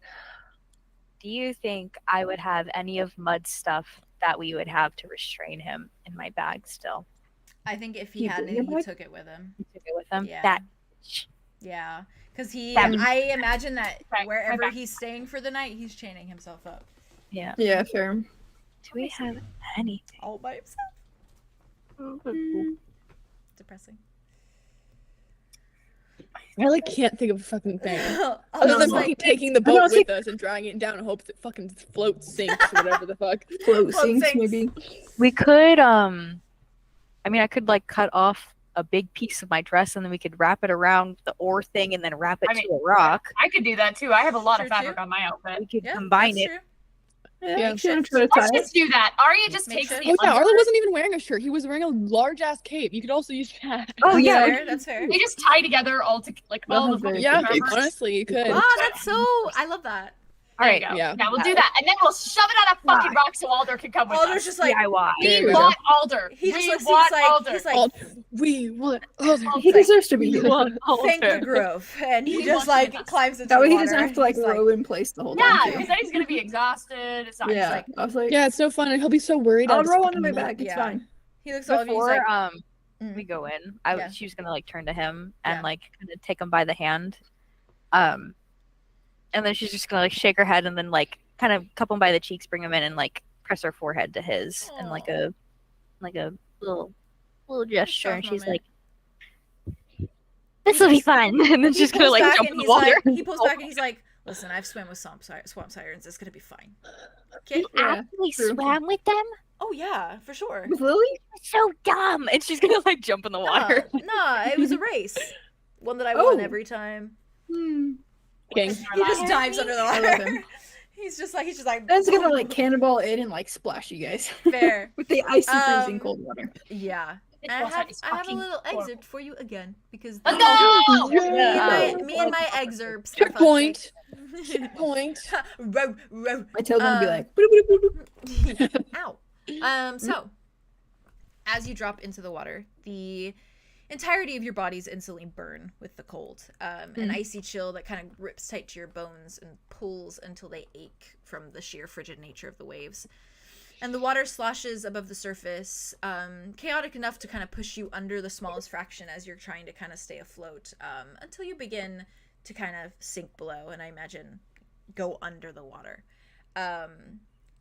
do you think I would have any of Mud's stuff that we would have to restrain him in my bag still? I think if he You had bring anything, it he back? took it with him. You took it with him? Yeah. That Yeah, because That- I imagine that Right, wherever right back. he's staying for the night, he's chaining himself up Yeah. Yeah, fair. Do we have anything? all by himself. Mm. Depressing. I like can't think of a fucking thing. Other Other than like, fucking taking the boat with us and dragging it down and hope that fucking floats, sinks, whatever the fuck. Float Float sinks, sinks. maybe. We could I mean I could like cut off a big piece of my dress and then we could wrap it around the oar thing and then wrap it I mean, to a rock. I could do that too. I have a lot of True, fabric too. on my outfit. We could yeah, combine that's it. true. Yeah, Makeshift. I'm gonna try to tie Let's it. just do that. Arya just Make takes sure. the Oh yeah, under- Arlo wasn't even wearing a shirt. He was wearing a large ass cape. You could also use that. Oh That's yeah. fair, that's fair. They just tie together all to like They'll all the have very fucking Yeah, good fabrics. honestly, you could. Wow, that's so. I love that. There Alright, you go. yeah. Yeah, we'll do that, and then we'll shove it on a fucking rock so Alder can come with Alder's us. just like DIY. There We you go. want Alder. he just we looks. want He's like Alder. he's like All- we want other. He deserves to be here. thank the grove, and he He just wants to like be with us. climbs into That the way he water. doesn't have to like He's row in place the whole Yeah, time. because then he's gonna be exhausted. It's not. Yeah, It's like, I was like, Yeah, it's so fun, and he'll be so worried. I'll at his row fucking on my luck. back. It's Yeah. fine. He looks at all of you. He's Before like, we mm, go in, Yeah. she was gonna like turn to him Yeah. and like kind of take him by the hand. And then she's just gonna like shake her head and then like kind of cup him by the cheeks, bring him in and like press her forehead to his and like a little gesture. And soft she's moment. like, "This will be fun." And then he she's gonna pulls like back jump and in the he's water. like, he pulls back and he's like, "Listen, I've swam with swamp sirens. It's gonna be fine." Okay. You Yeah, actually true. swam with them? Oh yeah, for sure. With Lily? That's so dumb. And she's gonna like jump in the water. Nah, it was a race, one that I Oh. won every time. Hmm. King. He just dives under the I love water. him. He's just like. Ben's gonna like cannonball in and like splash you guys Fair. with the icy freezing Um, cold water. Yeah. It's And also- it's I have a fucking little horrible. excerpt for you again because Let's go! me and my excerpts. are Checkpoint. fun. Checkpoint. row, row. My tail's gonna be um, like, "Boop, boop, boop, boop." Ow. So, as you drop into the water, the entirety of your bodies instantly burn with the cold. An icy chill that kind of grips tight to your bones and pulls until they ache from the sheer frigid nature of the waves. And the water sloshes above the surface, chaotic enough to kind of push you under the smallest fraction as you're trying to kind of stay afloat, until you begin to kind of sink below and I imagine go under the water.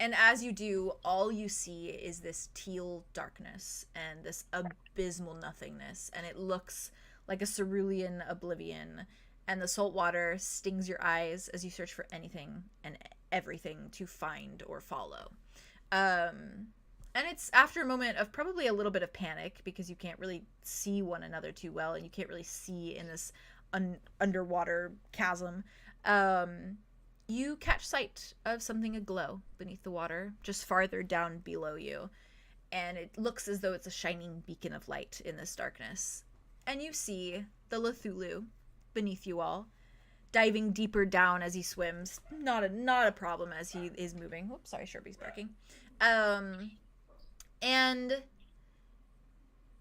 And as you do, all you see is this teal darkness and this abysmal nothingness, and it looks like a cerulean oblivion, and the salt water stings your eyes as you search for anything and everything to find or follow. And it's after a moment of probably a little bit of panic because you can't really see one another too well, and you can't really see in this underwater chasm. You catch sight of something aglow beneath the water, just farther down below you, and it looks as though it's a shining beacon of light in this darkness. And you see the Cthulhu beneath you all, diving deeper down as he swims. Not a problem as he is moving. Oops, sorry, Sherby's barking. And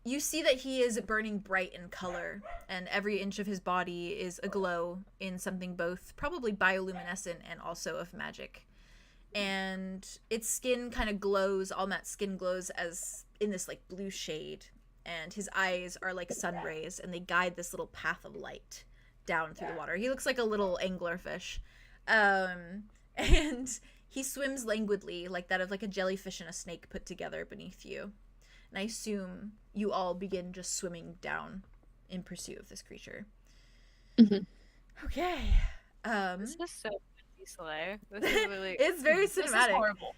you see that he is burning bright in color, and every inch of his body is aglow in something both probably bioluminescent and also of magic. And its skin kind of glows, all matte skin glows as in this like blue shade, and his eyes are like sun rays, and they guide this little path of light down through the water. He looks like a little anglerfish. And he swims languidly, like that of like a jellyfish and a snake put together beneath you. And I assume you all begin just swimming down in pursuit of this creature. Mhm. Okay. This is so slow. This is really It's very This is cinematic. horrible.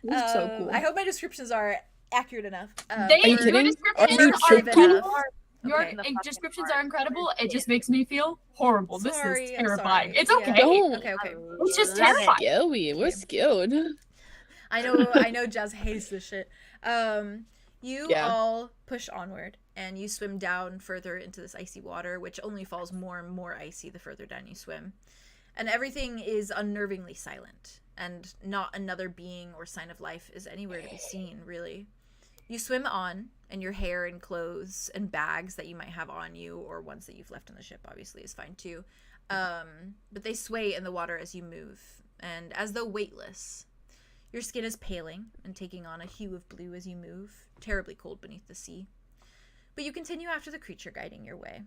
This is so cool. I hope my descriptions are accurate enough. They, Are you your kidding? descriptions Are you are joking? incredible. Your Okay. descriptions are incredible. It just makes me feel horrible. This Sorry, is I'm terrifying. sorry. It's Yeah. okay. Don't. Okay. It's just We're terrifying. skilled. We're skilled. I know Jazz hates this shit. You Yeah. all push onward and you swim down further into this icy water, which only falls more and more icy the further down you swim. And everything is unnervingly silent, and not another being or sign of life is anywhere to be seen, really. You swim on, and your hair and clothes and bags that you might have on you, or ones that you've left on the ship, obviously, is fine too. But they sway in the water as you move, and as though weightless. Your skin is paling and taking on a hue of blue as you move, terribly cold beneath the sea. But you continue after the creature guiding your way.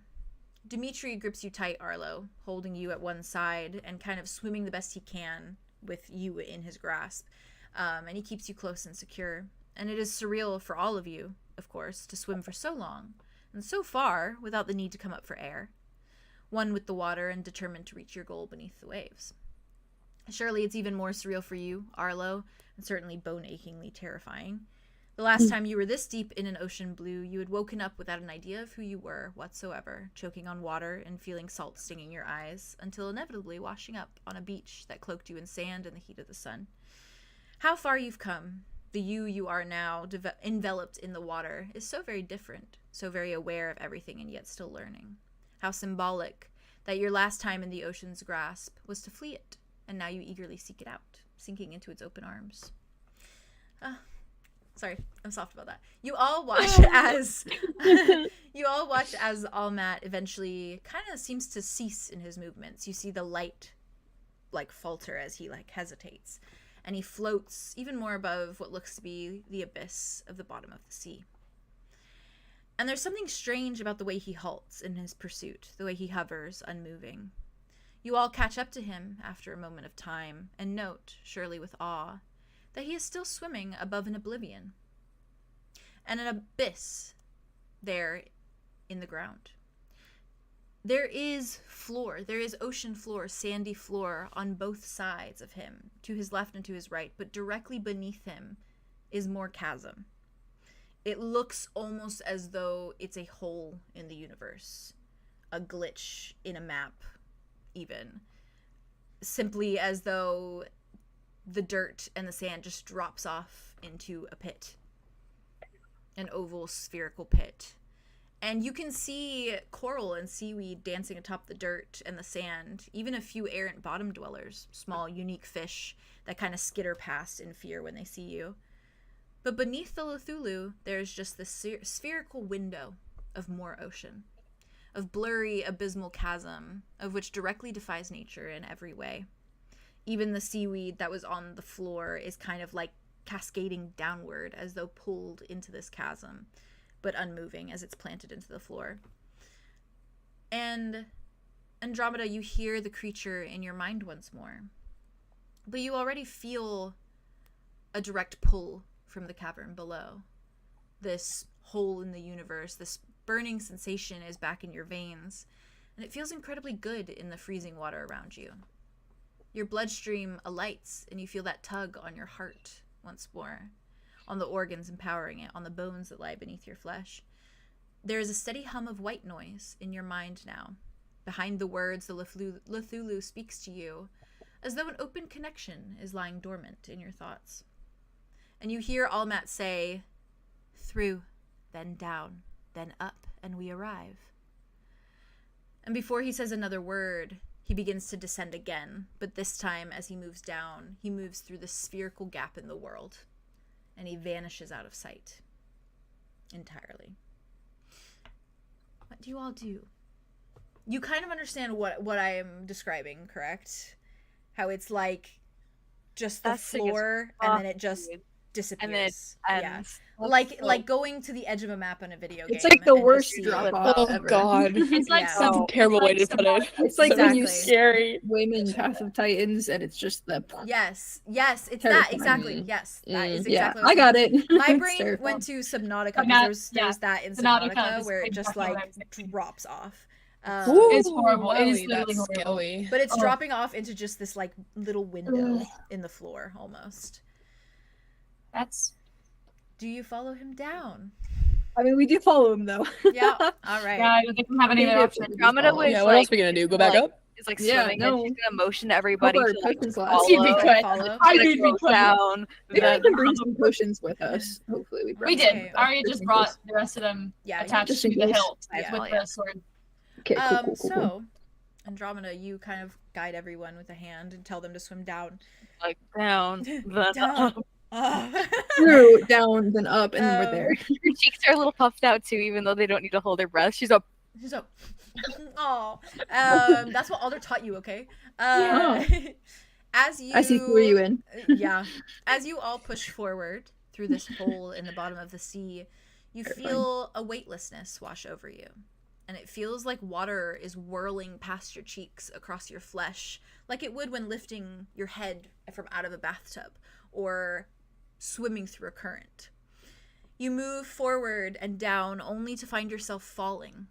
Dimitri grips you tight, Arlow, holding you at one side and kind of swimming the best he can with you in his grasp. And he keeps you close and secure. And it is surreal for all of you, of course, to swim for so long and so far without the need to come up for air. One with the water and determined to reach your goal beneath the waves. Surely it's even more surreal for you, Arlow, and certainly bone-achingly terrifying. The last time you were this deep in an ocean blue, you had woken up without an idea of who you were whatsoever, choking on water and feeling salt stinging your eyes, until inevitably washing up on a beach that cloaked you in sand and the heat of the sun. How far you've come, the you are now enveloped in the water, is so very different, so very aware of everything and yet still learning. How symbolic that your last time in the ocean's grasp was to flee it, and now you eagerly seek it out, sinking into its open arms. Sorry, I'm soft about that. You all watch as Allmat eventually kind of seems to cease in his movements. You see the light like falter as he like hesitates, and he floats even more above what looks to be the abyss of the bottom of the sea. And there's something strange about the way he halts in his pursuit, the way he hovers, unmoving. You all catch up to him after a moment of time and note, surely with awe, that he is still swimming above an oblivion and an abyss there in the ground. There is ocean floor, sandy floor on both sides of him, to his left and to his right, but directly beneath him is more chasm. It looks almost as though it's a hole in the universe, a glitch in a map, even. Simply as though the dirt and the sand just drops off into a pit, an oval spherical pit. And you can see coral and seaweed dancing atop the dirt and the sand, even a few errant bottom dwellers, small unique fish that kind of skitter past in fear when they see you. But beneath the Cthulhu, there's just this spherical window of more ocean, of blurry abysmal chasm, of which directly defies nature in every way. Even the seaweed that was on the floor is kind of like cascading downward as though pulled into this chasm, but unmoving as it's planted into the floor. And Andromeda, you hear the creature in your mind once more, but you already feel a direct pull from the cavern below. This hole in the universe, this burning sensation is back in your veins, and it feels incredibly good in the freezing water around you. Your bloodstream alights, and you feel that tug on your heart once more, on the organs empowering it, on the bones that lie beneath your flesh. There is a steady hum of white noise in your mind now. Behind the words, the Cthulhu speaks to you, as though an open connection is lying dormant in your thoughts. And you hear Allmat say, "Through, then down, then up, and we arrive." And before he says another word, he begins to descend again, but this time, as he moves down, he moves through the spherical gap in the world, and he vanishes out of sight entirely. What do you all do? You kind of understand what I am describing, correct? How it's like just the floor, and then it just disappears. And yeah. ends. Like going to the edge of a map on a video game. It's like the and worst just drop seeing- off Oh ever. god. It's like Yeah. some That's a terrible way to put it. It's like when you Exactly. Scary. swim in Path of Titans and it's just the Yes, it's that Terrifying. exactly. Yes, that is yeah. exactly. I got it. My It's brain terrifying. went to Subnautica But because not- there's that in Subnautica Subnautica is where it like just exactly like what I was thinking. drops off. It's horrible. It is Wowie, literally that's horrible. scary. But it's Oh. dropping off into just this like little window Ugh. in the floor almost. That's Do you follow him down? I mean, we do follow him though. Yeah. All right. yeah. I don't think we have any other option. Andromeda was Yeah, what else like, are we gonna do? Go back like- up? is like Yeah, swimming no. and she's gonna motion to everybody Hope to our like potions last. follow. See if we Okay, could. follow. I Gonna did go we down. Maybe we Then can bring some potions with us. Hopefully, we brought We some did. with us. Arya just brought the rest of them Yeah. attached just to in the case. hilt Yeah. with the sword. Okay, cool. So, Andromeda, you kind of guide everyone with a hand and tell them to swim down. like down, then Down. up. Through, down, then up, and then we're there. Her cheeks are a little puffed out too, even though they don't need to hold their breath. She's up. So, oh, that's what Alder taught you, okay? As you, I see where you in. yeah, as you all push forward through this hole in the bottom of the sea, you Terrifying. feel a weightlessness wash over you. and it feels like water is whirling past your cheeks across your flesh, like it would when lifting your head from out of a bathtub or swimming through a current. You move forward and down only to find yourself falling,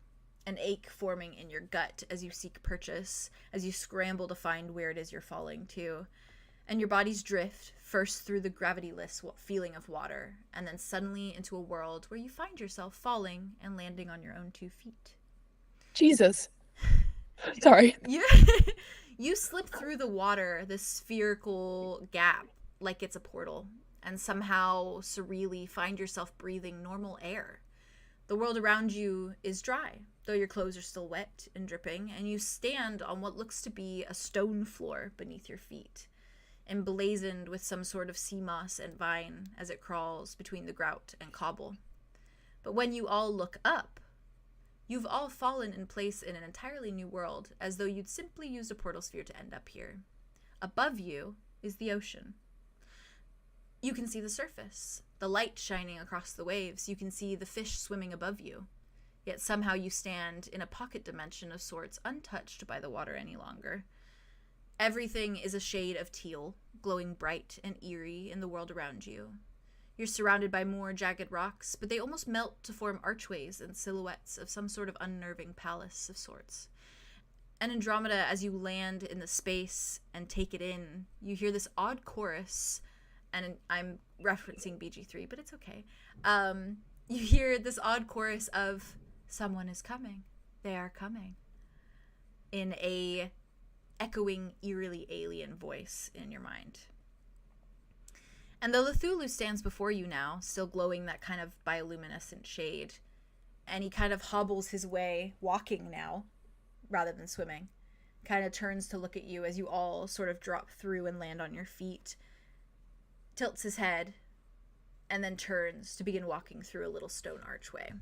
an ache forming in your gut as you seek purchase, as you scramble to find where it is you're falling to. And your bodies drift, first through the gravityless feeling of water, and then suddenly into a world where you find yourself falling and landing on your own 2 feet. Jesus. Sorry. You slip through the water, this spherical gap, like it's a portal, and somehow surreally find yourself breathing normal air. The world around you is dry, though your clothes are still wet and dripping, and you stand on what looks to be a stone floor beneath your feet, emblazoned with some sort of sea moss and vine as it crawls between the grout and cobble. But when you all look up, you've all fallen in place in an entirely new world, as though you'd simply used a portal sphere to end up here. Above you is the ocean. You can see the surface, the light shining across the waves. You can see the fish swimming above you. Yet somehow you stand in a pocket dimension of sorts, untouched by the water any longer. Everything is a shade of teal, glowing bright and eerie in the world around you. You're surrounded by more jagged rocks, but they almost melt to form archways and silhouettes of some sort of unnerving palace of sorts. And Andromeda, as you land in the space and take it in, you hear this odd chorus, and I'm referencing BG3, but it's okay. You hear this odd chorus of, "Someone is coming. They are coming," in a echoing, eerily alien voice in your mind. And though Cthulhu stands before you now, still glowing that kind of bioluminescent shade, and he kind of hobbles his way, walking now, rather than swimming, kind of turns to look at you as you all sort of drop through and land on your feet, tilts his head, and then turns to begin walking through a little stone archway. And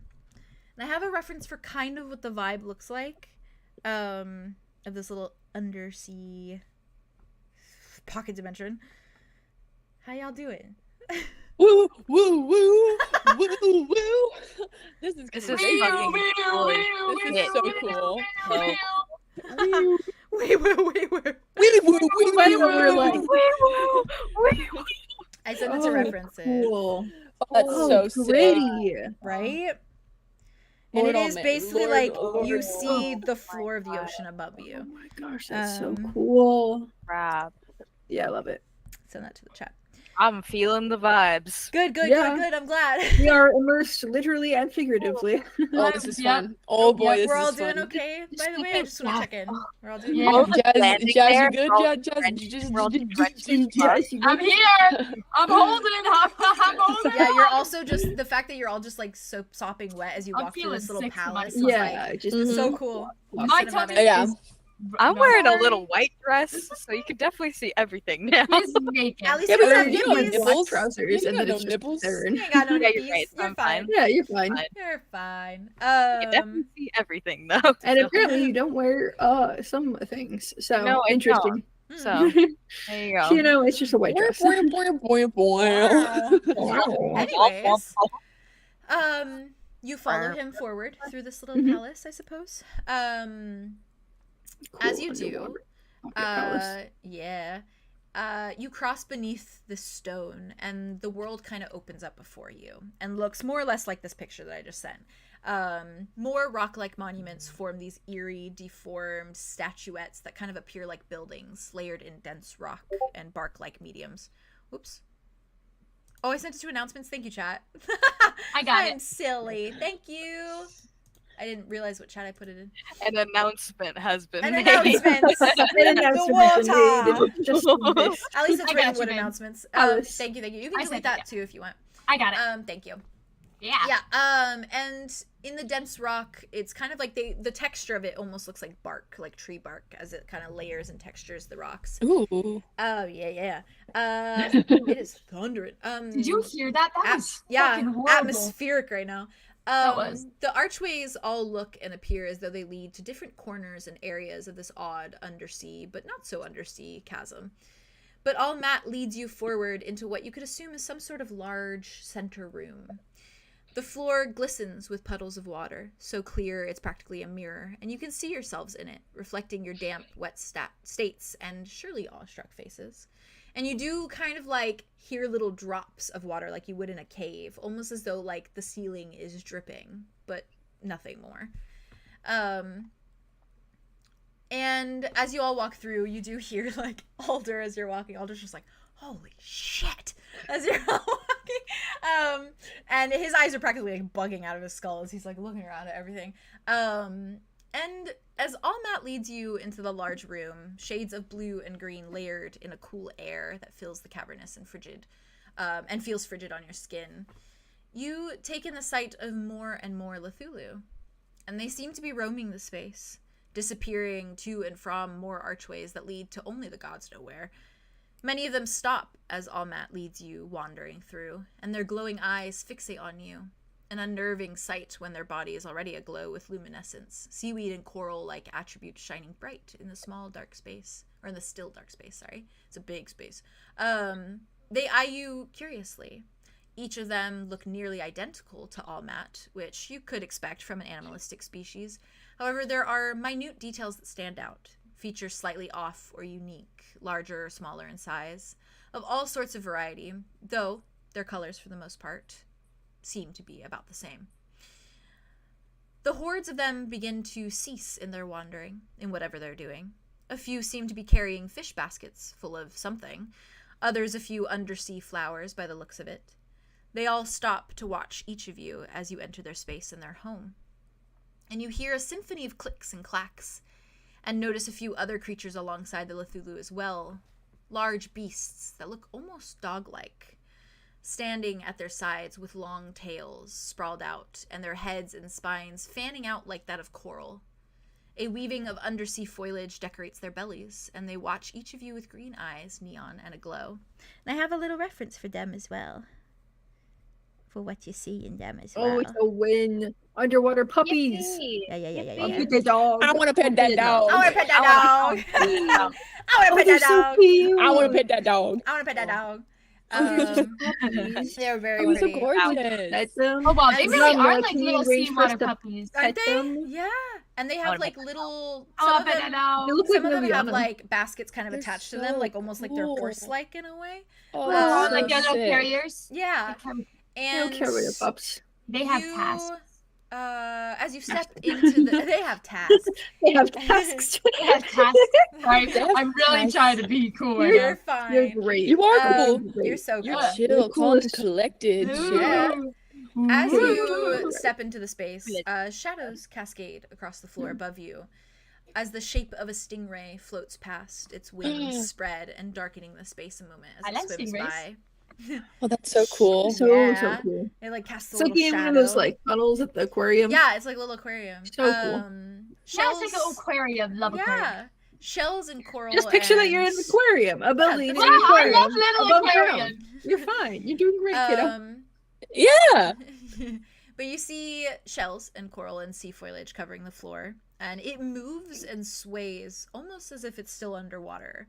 I have a reference for kind of what the vibe looks like, of this little undersea pocket dimension. How y'all doing? Woo, woo, woo, woo, woo. This is This great. is fucking cool. This is so cool. So, Wait. Wee, woo, wee, Why woo, we're like, I sent it to references, cool. That's so sick. pretty. right? And Lord it is Almighty, basically Lord, like you Lord. see the floor of the ocean above Oh you. my gosh, that's so Um, cool. crap. Yeah, I love it. Send that to the chat. I'm feeling the vibes. Good. Yeah. I'm glad. We are immersed literally and figuratively. Oh, this is Yeah. fun. Oh boy, this We're all is doing fun. okay. By the way, I just want to check in. We're all doing Yeah. Oh, okay. Jazz, Landing Jazz, there, you good? we're all Jazz, Jazz, we're all drenched in Yes, you I'm good? here. I'm holding. I'm holding. Yeah, you're also just the fact that you're all just like so sopping wet as you I'm walk through feeling this little sick for my palace. is, Yeah, like, just Mhm. so cool. My Cinematic. tummy Yeah. is. I'm wearing a sorry, little white dress, so you can definitely see everything now. is naked. At least Yeah, you but have you don't have nippies. nipples. trousers, You and got then no it's just nipples. there. You ain't got no Yeah, you're nippies. right, You're I'm fine. fine. Yeah, you're fine. Fine. You're fine. You can definitely see everything though. And so- apparently you don't wear some things. So No, I interesting. So there you go. You know, it's just a white dress. Boing, boing, boing, boing, boing. Anyways, you follow Wow. him forward through this little Mhm. palace, I suppose. As you do, you cross beneath the stone, and the world kind of opens up before you, and looks more or less like this picture that I just sent. More rock-like monuments form these eerie, deformed statuettes that kind of appear like buildings, layered in dense rock and bark-like mediums. Whoops. Oh, I sent it to announcements. Thank you, chat. I got I'm it. silly. Thank you. I didn't realize what chat I put it in. An announcement has been An made. announcement. An announcement has been made. Just this. At least it's I got Ravenwood you, babe. announcements. Alice. Thank you. You can I delete sent it, that yeah. too if you want. I got it. Thank you. Yeah. Yeah. And in the dense rock, it's kind of like the texture of it almost looks like bark, like tree bark, as it kind of layers and textures the rocks. Ooh. Oh yeah. It is thundering. Did you hear that? That was yeah, fucking horrible. atmospheric right now. That was. The archways all look and appear as though they lead to different corners and areas of this odd undersea, but not so undersea chasm. But all Matt leads you forward into what you could assume is some sort of large center room. The floor glistens with puddles of water, so clear it's practically a mirror, and you can see yourselves in it, reflecting your damp, wet states and surely awestruck faces. And you do kind of like hear little drops of water like you would in a cave, almost as though like the ceiling is dripping, but nothing more. And as you all walk through, you do hear like Alder as you're walking. Alder's just like, holy shit, as you're all walking. And his eyes are practically like bugging out of his skull as he's like looking around at everything. And as Allmat leads you into the large room, shades of blue and green layered in a cool air that fills the cavernous and frigid, and feels frigid on your skin, you take in the sight of more and more Cthulhu, and they seem to be roaming the space, disappearing to and from more archways that lead to only the gods know where. Many of them stop as Allmat leads you wandering through, and their glowing eyes fixate on you, an unnerving sight when their body is already aglow with luminescence, seaweed and coral-like attributes shining bright in the small dark space, or in the still dark space, sorry. It's a big space. They eye you curiously. Each of them look nearly identical to Allmat, which you could expect from an animalistic species. However, there are minute details that stand out, features slightly off or unique, larger or smaller in size, of all sorts of variety, though their colors, for the most part, seem to be about the same. The hordes of them begin to cease in their wandering, in whatever they're doing. A few seem to be carrying fish baskets full of something, others a few undersea flowers by the looks of it. They all stop to watch each of you as you enter their space and their home. And you hear a symphony of clicks and clacks, and notice a few other creatures alongside the Cthulhu as well, large beasts that look almost dog-like, standing at their sides with long tails sprawled out, and their heads and spines fanning out like that of coral. A weaving of undersea foliage decorates their bellies, and they watch each of you with green eyes, neon, and aglow. And I have a little reference for them as well, for what you see in them as well. Oh, it's a win. Underwater puppies. Yeah. I'll pet the dog. I want to pet that dog. I want to pet that dog. I want to pet that dog. I want to pet that dog. I want to pet that dog. Puppies. They're very Oh, so pretty. gorgeous. Pet them. Oh wow, they And really some are lucky like little range seawater first to puppies. Aren't pet they? them. Yeah. And they have wanna like pet little, Oh, some of them, now. They look some like of them have Noviana. like baskets kind of They're attached to so them, like almost like they're cool. horse-like in a way. Oh, Oh, that's like so little sick. carriers. Yeah. I don't And care about your pups. They have you, tasks. As you step into the, they have tasks. They have tasks. They have tasks. Sorry, That's I'm really nice. trying to be cool right You're now. fine. You're great. You are cool. You're so You're cool. chill, You're calm, coolest. collected. Yeah. Ooh. As Ooh. you step into the space, shadows cascade across the floor above you, as the shape of a stingray floats past, its wings spread and darkening the space a moment as I it like swims stingrays. by. Oh, that's so cool. So Yeah. cool. It like casts a It's like little in shadow. one of those like tunnels at the aquarium. Yeah, it's like a little aquarium. So cool. Yeah, Shells, it's like an aquarium. Love aquarium. yeah, shells and coral. Just picture that you're in and, an aquarium, a building in Wow, an Wow, I aquarium. love little above ground. aquariums. You're fine. You're doing great, kiddo. Yeah. But you see shells and coral and sea foliage covering the floor, and it moves and sways almost as if it's still underwater.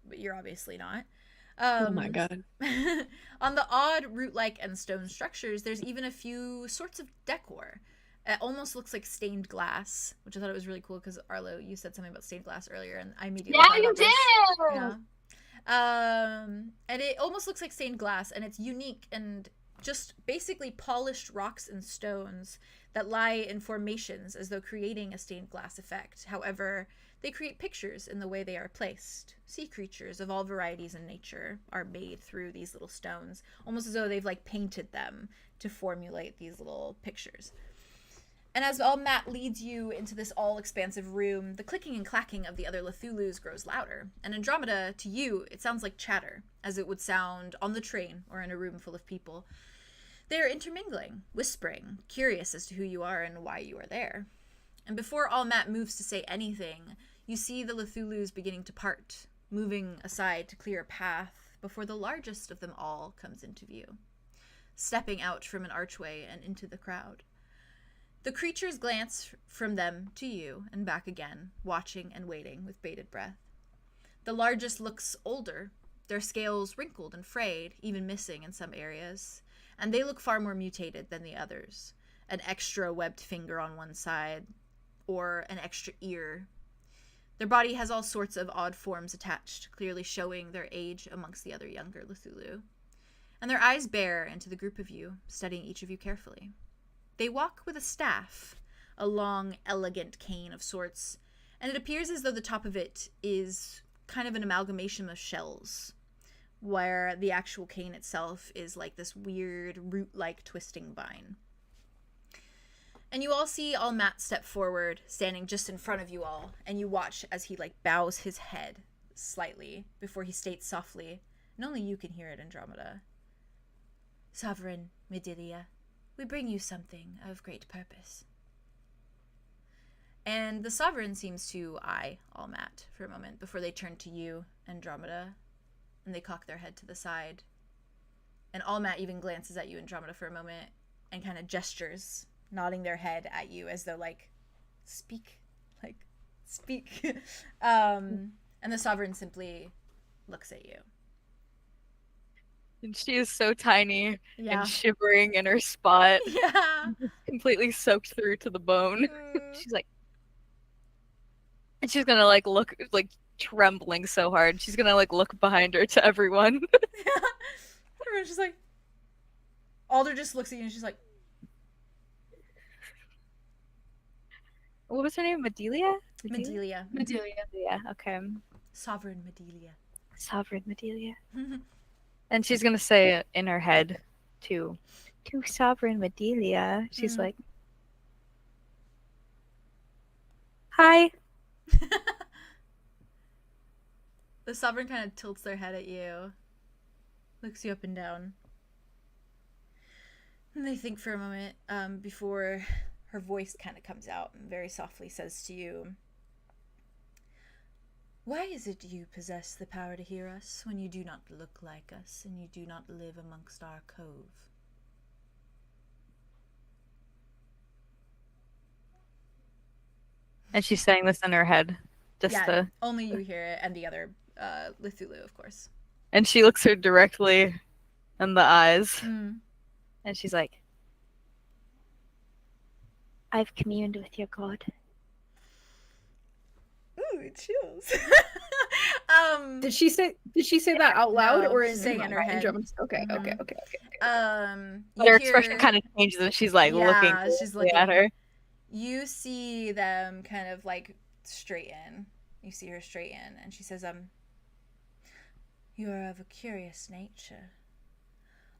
But you're obviously not. Oh my god. On the odd root-like and stone structures, there's even a few sorts of decor. It almost looks like stained glass, which I thought it was really cool because Arlo, you said something about stained glass earlier, and I immediately Yeah, thought you about this. did. Yeah. And it almost looks like stained glass, and it's unique and just basically polished rocks and stones that lie in formations as though creating a stained glass effect. However, they create pictures in the way they are placed. Sea creatures of all varieties in nature are made through these little stones, almost as though they've like painted them to formulate these little pictures. And as Matt leads you into this all-expansive room, the clicking and clacking of the other Cthulhus grows louder. And Andromeda, to you, it sounds like chatter, as it would sound on the train or in a room full of people. They are intermingling, whispering, curious as to who you are and why you are there. And before Matt moves to say anything, you see the Cthulhus beginning to part, moving aside to clear a path before the largest of them all comes into view, stepping out from an archway and into the crowd. The creatures glance from them to you and back again, watching and waiting with bated breath. The largest looks older, their scales wrinkled and frayed, even missing in some areas, and they look far more mutated than the others. An extra webbed finger on one side, or an extra ear. Their body has all sorts of odd forms attached, clearly showing their age amongst the other younger Cthulhu. And their eyes bare into the group of you, studying each of you carefully. They walk with a staff, a long, elegant cane of sorts, and it appears as though the top of it is kind of an amalgamation of shells, where the actual cane itself is like this weird root-like twisting vine. And you all see Matt step forward, standing just in front of you all, and you watch as he like bows his head slightly before he states softly, and only you can hear it, Andromeda. Sovereign Medilia, we bring you something of great purpose. And the Sovereign seems to eye Matt for a moment before they turn to you, Andromeda, and they cock their head to the side. And Matt even glances at you, Andromeda, for a moment and kind of gestures, nodding their head at you as though, like, speak. And the Sovereign simply looks at you. And she is so tiny Yeah. and shivering in her spot. Yeah. Completely soaked through to the bone. She's like, and she's gonna like look, like trembling so hard. She's gonna like look behind her to everyone. Everyone's just like, Alder just looks at you and she's like, What was her name? Medelia? Medilia. Yeah, okay. Sovereign Medilia. Sovereign Medelia. And she's gonna say it in her head to Sovereign Medelia. She's like, hi. The Sovereign kind of tilts their head at you, looks you up and down. And they think for a moment before her voice kind of comes out and very softly says to you, why is it you possess the power to hear us when you do not look like us and you do not live amongst our cove? And she's saying this in her head. Only you hear it, and the other Cthulhu, of course. And she looks her directly in the eyes. And she's like, I've communed with your god. Ooh, chills. Did she say that out loud No, or she's saying in her head. Okay. You her hear- expression kind of changes and she's like looking she's closely at her. You see them kind of like straighten. You see her straighten, and she says, you are of a curious nature.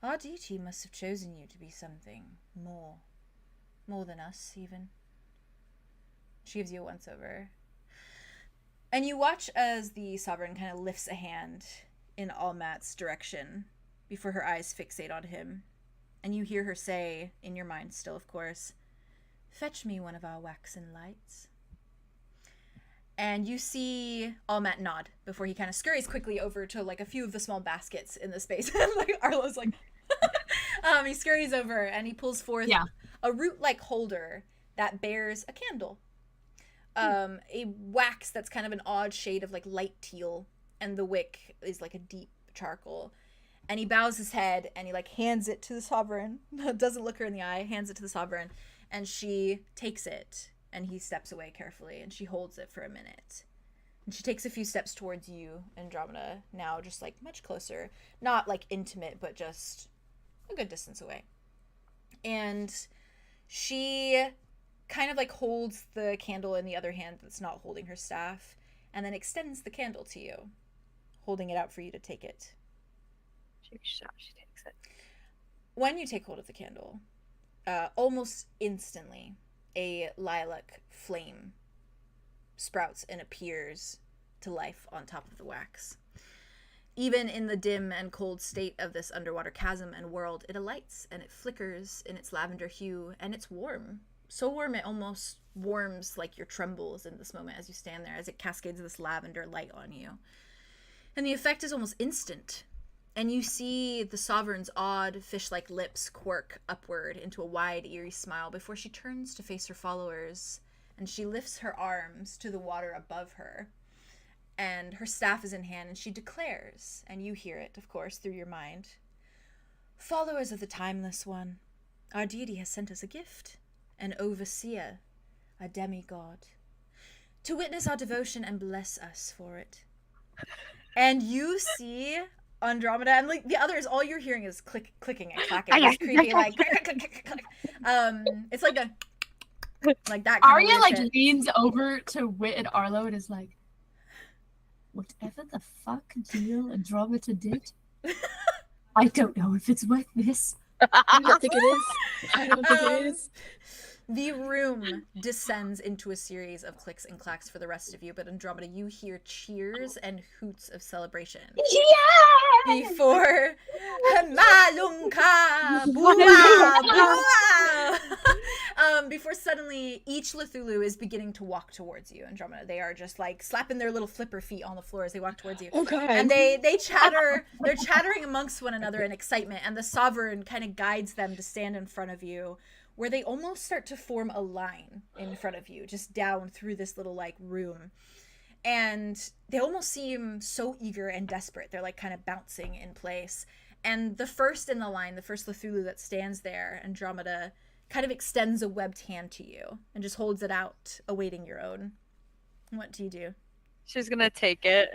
Our deity must have chosen you to be something more than us, even. She gives you a once-over. And you watch as the Sovereign kind of lifts a hand in Matt's direction before her eyes fixate on him. And you hear her say, in your mind still, of course, fetch me one of our waxen lights. And you see Matt nod before he kind of scurries quickly over to like a few of the small baskets in the space. Like Arlo's like, he scurries over and he pulls forth a root-like holder that bears a candle. A wax that's kind of an odd shade of like light teal, and the wick is like a deep charcoal. And he bows his head and he like hands it to the Sovereign. Doesn't look her in the eye, hands it to the Sovereign, and she takes it and he steps away carefully and she holds it for a minute. And she takes a few steps towards you, Andromeda, now just like much closer. Not like intimate, but just a good distance away. And she kind of like holds the candle in the other hand that's not holding her staff, and then extends the candle to you, holding it out for you to take it. She takes it. When you take hold of the candle, almost instantly, a lilac flame sprouts and appears to life on top of the wax. Even in the dim and cold state of this underwater chasm and world, it alights and it flickers in its lavender hue, and it's warm. So warm it almost warms like your trembles in this moment as you stand there, as it cascades this lavender light on you. And the effect is almost instant. And you see the Sovereign's odd fish-like lips quirk upward into a wide, eerie smile before she turns to face her followers, and she lifts her arms to the water above her. And her staff is in hand, and she declares, and you hear it, of course, through your mind, Followers of the Timeless One, our deity has sent us a gift, an overseer, a demigod, to witness our devotion and bless us for it. And you see Andromeda, and like the others, all you're hearing is clicking and clacking. It's creepy, like click, click, click, click. It's like a like that. Kind Arya of like shit. leans over to Wit and Arlo and is like, "Whatever the fuck deal Andromeda did, I don't know if it's worth this." I don't think it is. I don't think it is. The room descends into a series of clicks and clacks for the rest of you, but Andromeda, you hear cheers and hoots of celebration. Yeah! Before Malunka, bua, bua. Before suddenly each Cthulhu is beginning to walk towards you, Andromeda. They are just like slapping their little flipper feet on the floor as they walk towards you. Oh god. And they chatter, they're chattering amongst one another in excitement, and the Sovereign kind of guides them to stand in front of you, where they almost start to form a line in front of you, just down through this little like room. And they almost seem so eager and desperate. They're like kind of bouncing in place. And the first in the line, the first Cthulhu that stands there, Andromeda, kind of extends a webbed hand to you and just holds it out, awaiting your own. What do you do? She's gonna take it.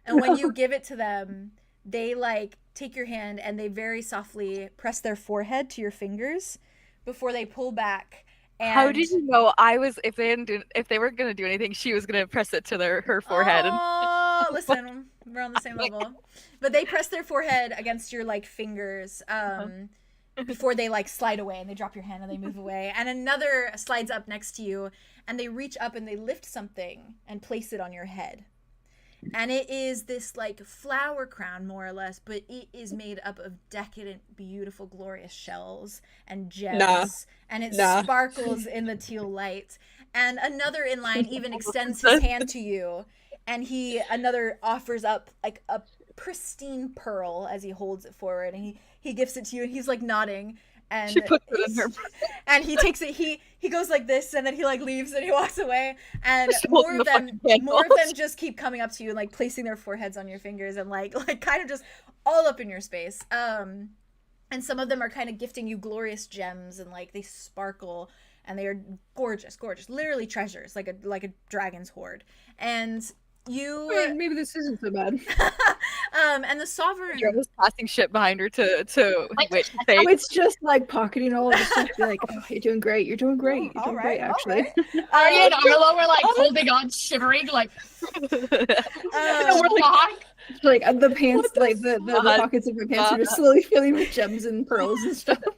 And when you give it to them, they like take your hand and they very softly press their forehead to your fingers before they pull back. And How did you know I was? If they were gonna do anything, she was gonna press it to her forehead. Oh, listen, we're on the same level. But they press their forehead against your like fingers before they like slide away, and they drop your hand and they move away. And another slides up next to you, and they reach up and they lift something and place it on your head. And it is this like flower crown, more or less, but it is made up of decadent, beautiful, glorious shells and gems. And it sparkles in the teal light. And another in line even extends his hand to you, and another offers up like a pristine pearl as he holds it forward, and he gives it to you, and he's like nodding. And She puts it in her. And he takes it. He goes like this, and then he like leaves and he walks away. And She's more holding of the them fucking just keep coming up to you and like placing their foreheads on your fingers and like kind of just all up in your space. And some of them are kind of gifting you glorious gems, and like they sparkle and they are gorgeous, literally treasures, like a dragon's hoard. And you Maybe this isn't so bad. and the Sovereign Joe was passing shit behind her to wait. Oh, it's just like pocketing all of the stuff. Be like, "Oh, you're doing great. You're doing great. You're doing great, actually." Arya and Arlo were like holding on, shivering, like. Like the pants, like the pockets of my pants are just slowly filling with gems and pearls and stuff. Put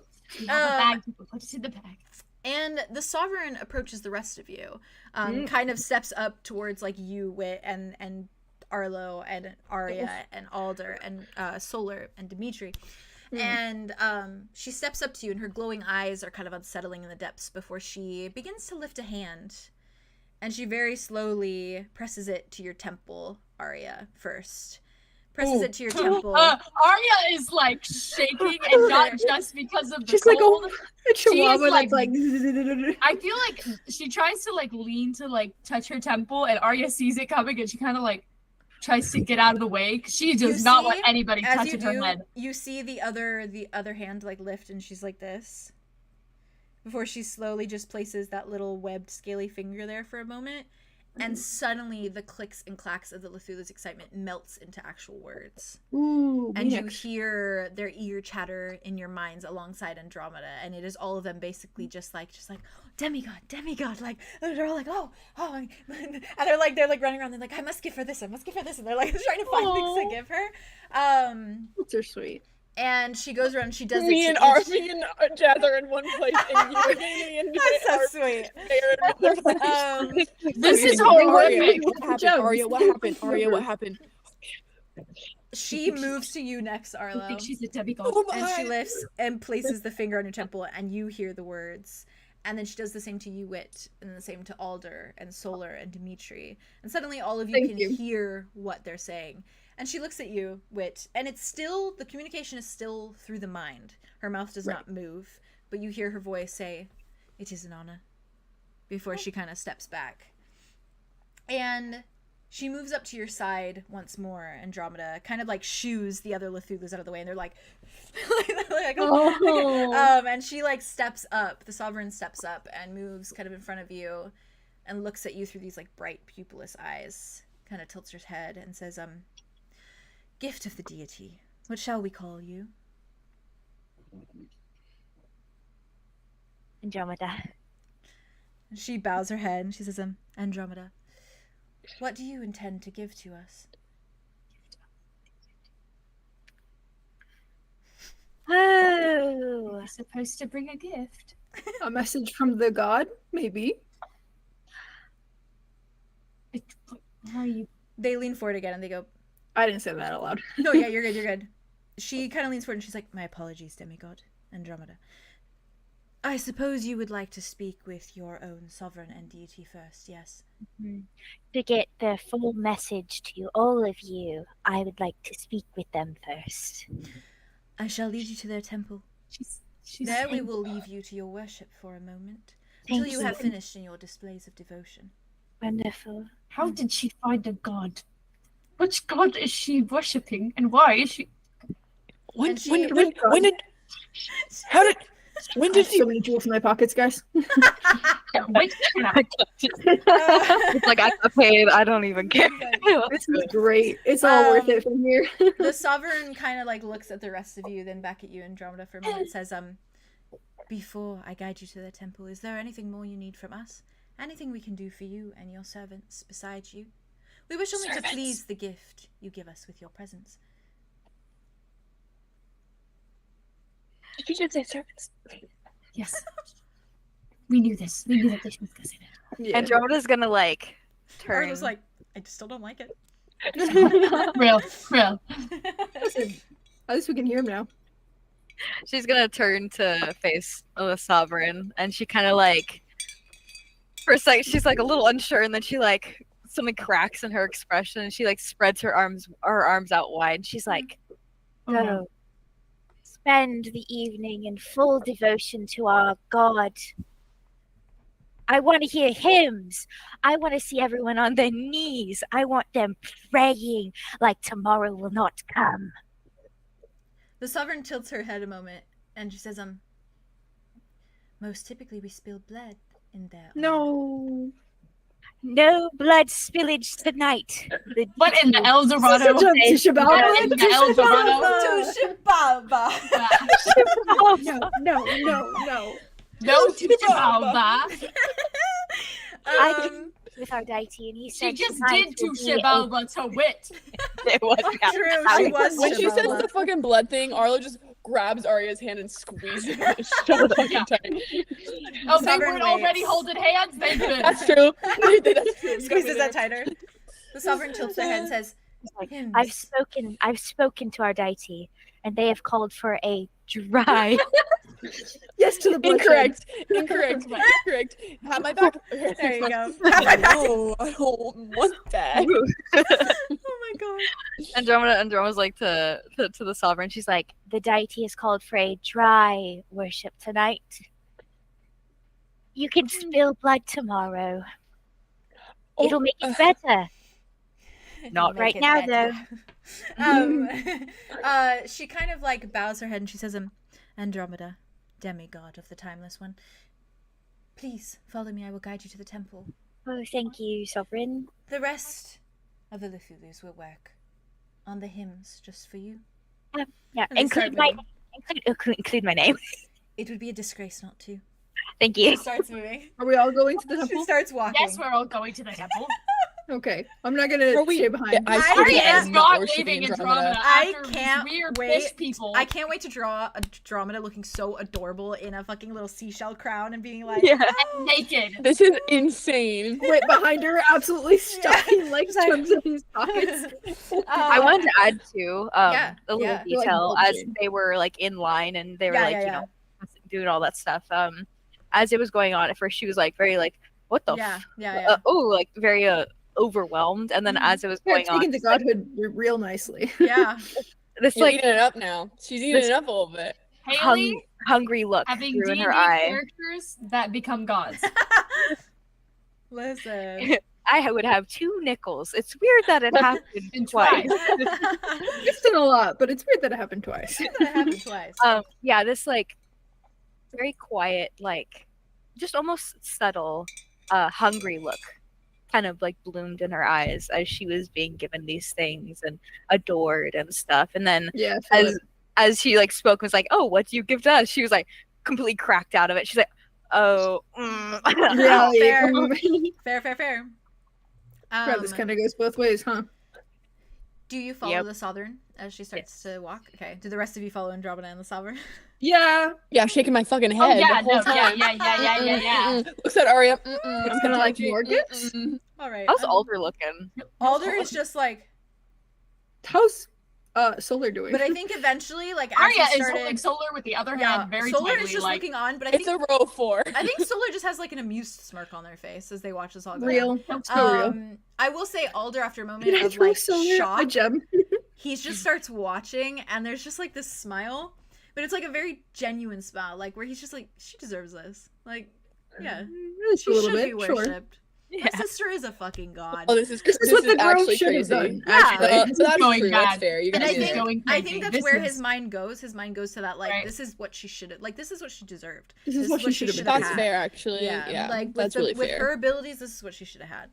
it in the bag. And the Sovereign approaches the rest of you, kind of steps up towards like you, Wit, and Arlo, and Arya, and Alder, and Solar, and Dimitri. And she steps up to you, and her glowing eyes are kind of unsettling in the depths before she begins to lift a hand. And she very slowly presses it to your temple, Arya, first. Presses it to your temple. Arya is like shaking, and not just because of the She's cold. like a chihuahua like- that's like. I feel like she tries to like lean to like touch her temple, and Arya sees it coming, and she kind of like tries to get out of the way because she does not want anybody touching her head. You see the other hand like lift, and she's like this before she slowly just places that little webbed scaly finger there for a moment. And suddenly the clicks and clacks of the Cthulhu's excitement melts into actual words. Ooh, and you hear their ear chatter in your minds alongside Andromeda, and it is all of them basically just like demigod, like they're all like oh, and they're like running around. They're like, I must give her this, and they're like trying to find things to give her. They're sweet. And she goes around and she does Me and Jazz are in one place, and you're me and That's so sweet. This is horrific. What happened? What happened? She moves to you next, Arlo. I think she's a demigod. And she lifts and places the finger on your temple, and you hear the words. And then she does the same to you, Wit, and the same to Alder and Solar and Dimitri. And suddenly all of you can hear what they're saying. And she looks at you, Wit, and it's still, the communication is still through the mind. Her mouth does not move, but you hear her voice say, "It is an honor," before she kind of steps back. And She moves up to your side once more, Andromeda, kind of like shoos the other 𝐓𝐿us out of the way, and they're like, and she like steps up, the Sovereign steps up and moves kind of in front of you and looks at you through these like bright pupilless eyes, kind of tilts her head and says, gift of the deity, what shall we call you? Andromeda. She bows her head and she says, Andromeda, what do you intend to give to us? Oh, You're supposed to bring a gift. A message from the god, maybe. How are you? They lean forward again and they go, I didn't say that out loud. no, yeah, you're good, you're good. She kind of leans forward and she's like, my apologies, Demi-God, Andromeda. I suppose you would like to speak with your own sovereign and deity first, yes? to get the full message to all of you, I would like to speak with them first. I shall lead you to their temple. She's There we will leave you to your worship for a moment, Thank until you have finished in your displays of devotion. Wonderful. How did she find a god? Which god is she worshipping, and why is she? When And she- did I have so many jewels in my pockets, guys. Which It's like I got paid. I don't even care. This is great. It's all worth it from here. The Sovereign kind of like looks at the rest of you, then back at you, Andromeda, for a moment, and says, before I guide you to the temple, is there anything more you need from us? Anything we can do for you and your servants besides you? We wish only to please the gift you give us with your presence. Did you just say servants? Yes. We knew this. We knew that this was gonna say that. Yeah. Andromeda's gonna like turn. Arlo's like, I still don't like it. Real. Listen, at least we can hear him now. She's gonna turn to face the Sovereign, and she kind of like, for a second, she's like a little unsure, and then she like something cracks in her expression, and she like spreads her arms out wide. And she's like, So, spend the evening in full devotion to our God. I want to hear hymns. I want to see everyone on their knees. I want them praying like tomorrow will not come. The Sovereign tilts her head a moment, and she says, most typically we spill blood in there. No. No blood spillage tonight. What in the El Dorado? Jump to Shabbat. In the El Dorado? No. No to Shibalba. I with our deity, and he She said just tonight did to will be a- Shibalba to wit. "It was True, she was When she says Shabala. the fucking blood thing, Arlo just grabs Arya's hand and squeezes it so fucking tight. Oh, they Sovereign weren't already waits. holding hands? They could. That's true. That's true. Squeezes that tighter. The Sovereign tilts their head and says, He's like, hymns. I've spoken to our deity, and they have called for a dry. Yes to the bloodshed. Incorrect. Have my back. There you go. No, I don't want that. Oh my god. Andromeda's like to the Sovereign. She's like, The deity has called for a dry worship tonight. You can spill blood tomorrow. It'll make it better. Not Make right it now, though. She kind of like bows her head and she says, Andromeda, Demi-God of the Timeless One, please follow me. I will guide you to the temple. Oh, thank you, Sovereign. The rest of the 𝐓𝐿us will work on the hymns just for you. Yeah, And they start include my name. It would be a disgrace not to. Thank She you. starts moving. Are we all going to the She temple? starts walking. Yes, we're all going to the temple. Okay. I'm not gonna Are we- stay behind. I I Arya can't- is not worshiping leaving Andromeda. Andromeda I after can't these weird wait. fish people. I can't wait to draw Andromeda looking so adorable in a fucking little seashell crown and being like, yeah. "Oh." naked. This is insane. Right behind her, absolutely stuffing like Exactly. chunks of his pockets. I wanted to add too Yeah, a little yeah. detail Like as bulging. they were like in line and they were Yeah, like yeah, you yeah. know doing all that stuff. As it was going on, at first she was like very like what the Yeah, f-? yeah. like very overwhelmed, and then Mhm. as it was They're going on, taking the it's like, godhood real nicely. Yeah. this She's like eating it up now. She's eating it up a little bit. Haley hungry look having grew in D&D her eye characters that become gods. Listen. I would have 2 nickels. It's weird that it happened twice. It's been a lot, but it's weird that it happened twice. That happened twice. Yeah, this like very quiet, like just almost subtle, hungry look kind of like bloomed in her eyes as she was being given these things and adored and stuff. And then Yeah. as she like spoke, was like, "Oh, what do you give to us?" She was like completely cracked out of it. She's like, "Oh, Yeah. Fair. Crap, this kind of goes both ways, huh? Do you follow the Sovereign as she starts to walk? Okay. Do the rest of you follow Andromeda and the Sovereign? Yeah. Yeah, shaking my fucking head. Oh, yeah, the whole no, time. yeah. Looks at Arya. It's kind of like Morgus. All right. how's Alder looking?" Alder is just like, How's Solar doing? but I think eventually, like, as Arya he is started, holding Solar with the other yeah, hand very Solar tightly, is just like, looking on, but I It's think a row 4. I think Solar just has like an amused smirk on their face as they watch this all go real. down. So real. I will say Alder, after a moment Can I of throw like Solar a shock, gem? he just starts watching, and there's just like this smile, but it's like a very genuine smile, like where he's just like, she deserves this, like, yeah, Just she a little should bit, be sure. worshipped. Yeah. My sister is a fucking god. Oh, this is what the girl actually should have crazy. done. Yeah. Actually. That's going true. That's bad. fair. You And gotta I do think that. going I crazy. think that's This where is- his mind goes. His mind goes to that, like, Right. this is what she should have, like, this is what she deserved. This is what she should have been. shoulda That's had. fair, actually. Yeah, Yeah, like that's with, really with fair. her abilities, this is what she should have had.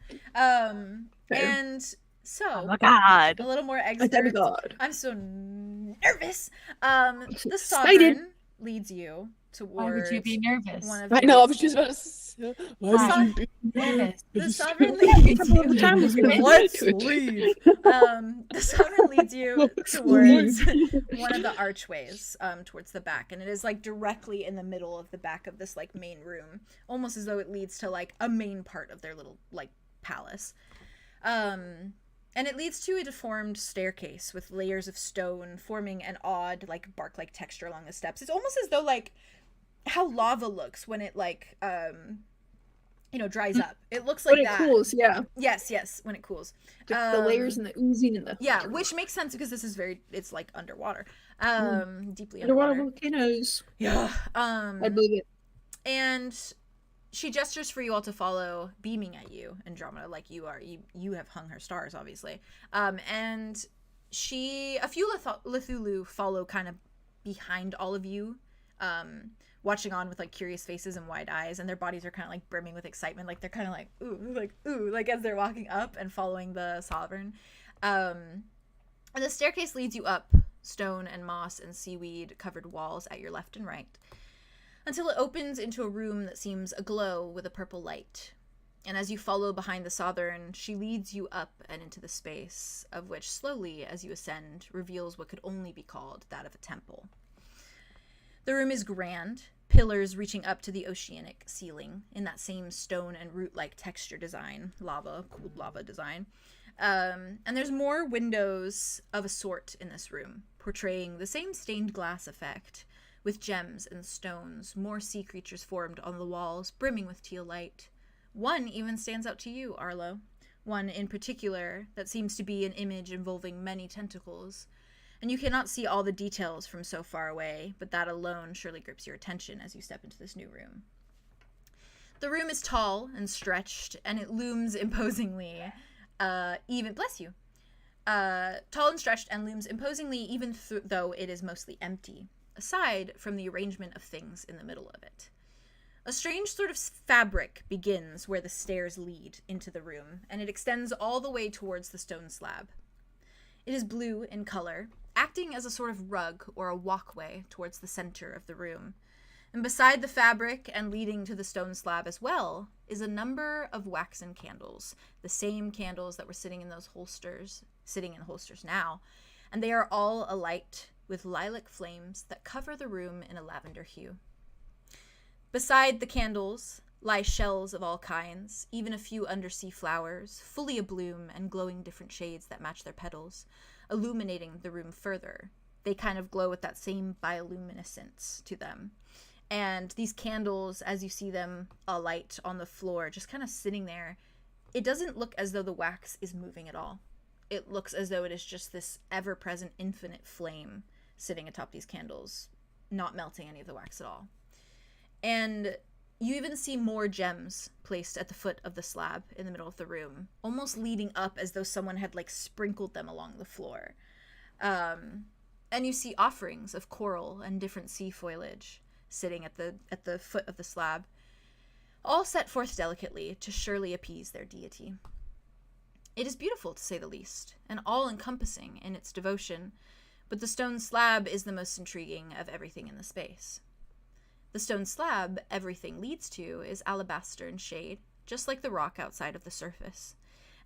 Fair. And so Oh my god. a little more A excerpt. demigod. I'm so nervous. The excited. Sovereign leads you towards Why would you be nervous? one of I the- know. I was just about to say. Why would Why? you be Nervous. The Sovereign leads Couple of you. times ago. Let's leave. The Sovereign leads you towards one of the archways, towards the back, and it is like directly in the middle of the back of this like main room, almost as though it leads to like a main part of their little like palace. And it leads to a deformed staircase with layers of stone forming an odd like bark-like texture along the steps. It's almost as though like how lava looks when it like dries up. It looks like When it that. cools, yeah. Yes, when it cools. The layers and the oozing and the Yeah, which makes sense because this is it's like underwater. Deeply underwater underwater. volcanoes. Yeah. I believe it. And she gestures for you all to follow, beaming at you, Andromeda, like you have hung her stars, obviously. And a few Lithulu follow kind of behind all of you, watching on with like curious faces and wide eyes, and their bodies are kind of like brimming with excitement, like they're kind of like ooh, like as they're walking up and following the Sovereign. And the staircase leads you up stone and moss and seaweed covered walls at your left and right, until it opens into a room that seems aglow with a purple light. And as you follow behind the Sovereign, she leads you up and into the space, of which slowly, as you ascend, reveals what could only be called that of a temple. The room is grand, pillars reaching up to the oceanic ceiling in that same stone and root-like texture design, cooled lava design. And there's more windows of a sort in this room, portraying the same stained glass effect, with gems and stones, more sea creatures formed on the walls, brimming with teal light. One even stands out to you, Arlo. One in particular that seems to be an image involving many tentacles. And you cannot see all the details from so far away, but that alone surely grips your attention as you step into this new room. The room is tall and stretched, and it looms imposingly, tall and stretched and looms imposingly even though it is mostly empty, aside from the arrangement of things in the middle of it. A strange sort of fabric begins where the stairs lead into the room, and it extends all the way towards the stone slab. It is blue in color, acting as a sort of rug or a walkway towards the center of the room. And beside the fabric and leading to the stone slab as well is a number of waxen candles, the same candles that were sitting in holsters now, and they are all alight with lilac flames that cover the room in a lavender hue. Beside the candles lie shells of all kinds, even a few undersea flowers, fully abloom and glowing different shades that match their petals, illuminating the room further. They kind of glow with that same bioluminescence to them. And these candles, as you see them alight on the floor, just kind of sitting there, it doesn't look as though the wax is moving at all. It looks as though it is just this ever-present infinite flame sitting atop these candles, not melting any of the wax at all. And You even see more gems placed at the foot of the slab in the middle of the room, almost leading up as though someone had like sprinkled them along the floor. And you see offerings of coral and different sea foliage sitting at the foot of the slab, all set forth delicately to surely appease their deity. It is beautiful, to say the least, and all-encompassing in its devotion, but the stone slab is the most intriguing of everything in the space. The stone slab everything leads to is alabaster in shade, just like the rock outside of the surface,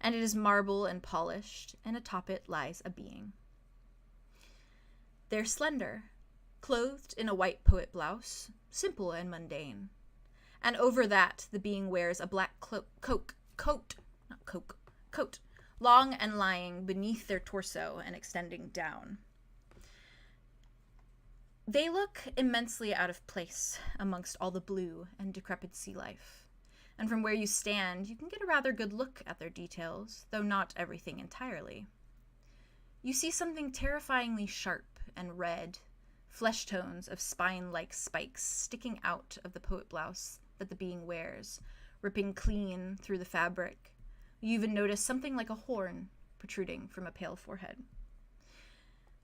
and it is marble and polished, and atop it lies a being. They're slender, clothed in a white poet blouse, simple and mundane, and over that the being wears a black coat, long and lying beneath their torso and extending down. They look immensely out of place amongst all the blue and decrepit sea life, and from where you stand, you can get a rather good look at their details, though not everything entirely. You see something terrifyingly sharp and red, flesh tones of spine-like spikes sticking out of the poet blouse that the being wears, ripping clean through the fabric. You even notice something like a horn protruding from a pale forehead.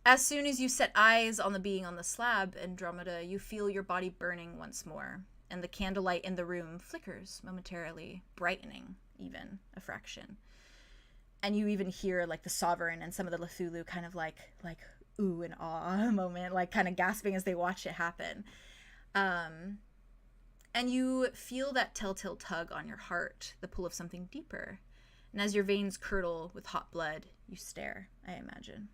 As soon as you set eyes on the being on the slab, Andromeda, you feel your body burning once more, and the candlelight in the room flickers momentarily, brightening even a fraction. And you even hear like the Sovereign and some of the Cthulhu kind of like ooh and awe moment, like kind of gasping as they watch it happen. And you feel that telltale tug on your heart, the pull of something deeper. And as your veins curdle with hot blood, you stare, I imagine.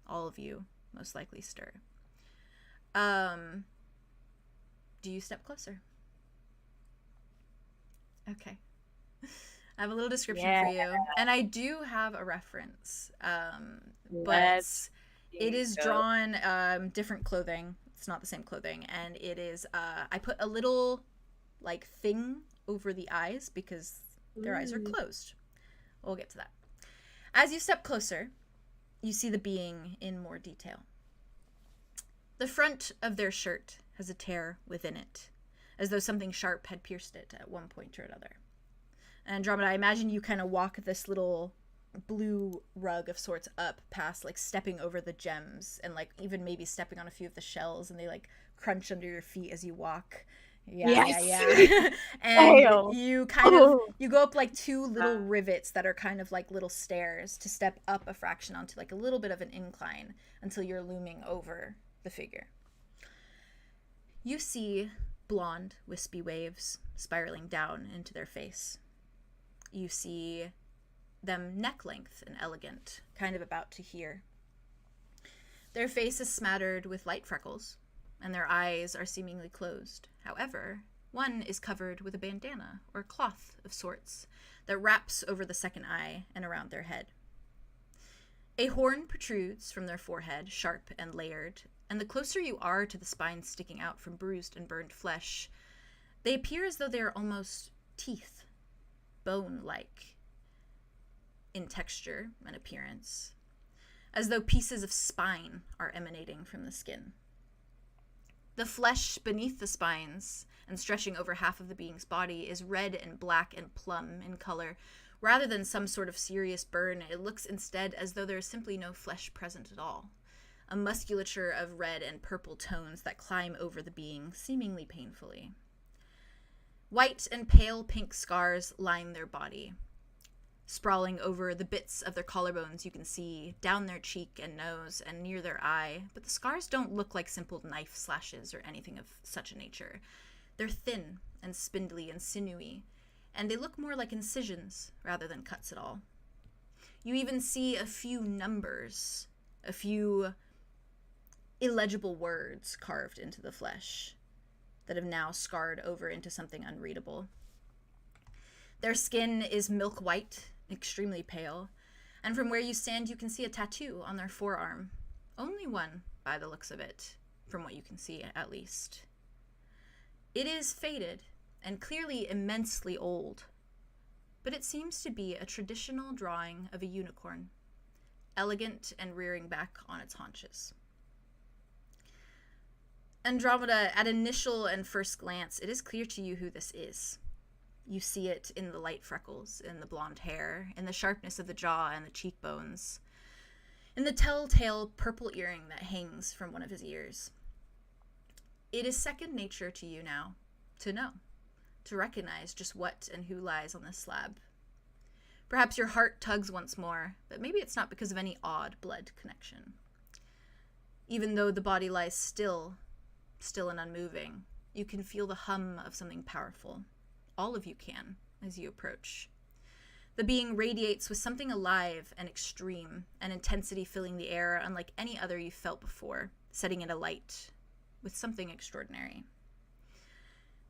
All of you most likely stir. Do you step closer? Okay. I have a little description for you. And I do have a reference. But it is drawn different clothing. It's not the same clothing. And it is, I put a little like thing over the eyes because their eyes are closed. We'll get to that. As you step closer, you see the being in more detail. The front of their shirt has a tear within it, as though something sharp had pierced it at one point or another. And Andromeda, I imagine you kind of walk this little blue rug of sorts up past, like stepping over the gems and like even maybe stepping on a few of the shells, and they like crunch under your feet as you walk. Yeah. And you kind of, you go up like two little rivets that are kind of like little stairs to step up a fraction onto like a little bit of an incline until you're looming over the figure. You see blonde, wispy waves spiraling down into their face. You see them neck length and elegant, kind of about to here. Their face is smattered with light freckles, and their eyes are seemingly closed. However, one is covered with a bandana or cloth of sorts that wraps over the second eye and around their head. A horn protrudes from their forehead, sharp and layered, and the closer you are to the spine sticking out from bruised and burned flesh, they appear as though they are almost teeth, bone-like in texture and appearance, as though pieces of spine are emanating from the skin. The flesh beneath the spines and stretching over half of the being's body is red and black and plum in color. Rather than some sort of serious burn, it looks instead as though there is simply no flesh present at all. A musculature of red and purple tones that climb over the being, seemingly painfully. White and pale pink scars line their body. Sprawling over the bits of their collarbones you can see, down their cheek and nose and near their eye, but the scars don't look like simple knife slashes or anything of such a nature. They're thin and spindly and sinewy, and they look more like incisions rather than cuts at all. You even see a few numbers, a few illegible words carved into the flesh that have now scarred over into something unreadable. Their skin is milk white, extremely pale, and from where you stand you can see a tattoo on their forearm. Only one, by the looks of it, from what you can see at least. It is faded and clearly immensely old, but it seems to be a traditional drawing of a unicorn, elegant and rearing back on its haunches. Andromeda, at initial and first glance, it is clear to you who this is. You see it in the light freckles, in the blonde hair, in the sharpness of the jaw and the cheekbones, in the telltale purple earring that hangs from one of his ears. It is second nature to you now to know, to recognize just what and who lies on this slab. Perhaps your heart tugs once more, but maybe it's not because of any odd blood connection. Even though the body lies still and unmoving, you can feel the hum of something powerful. All of you can, as you approach. The being radiates with something alive and extreme, an intensity filling the air unlike any other you've felt before, setting it alight with something extraordinary.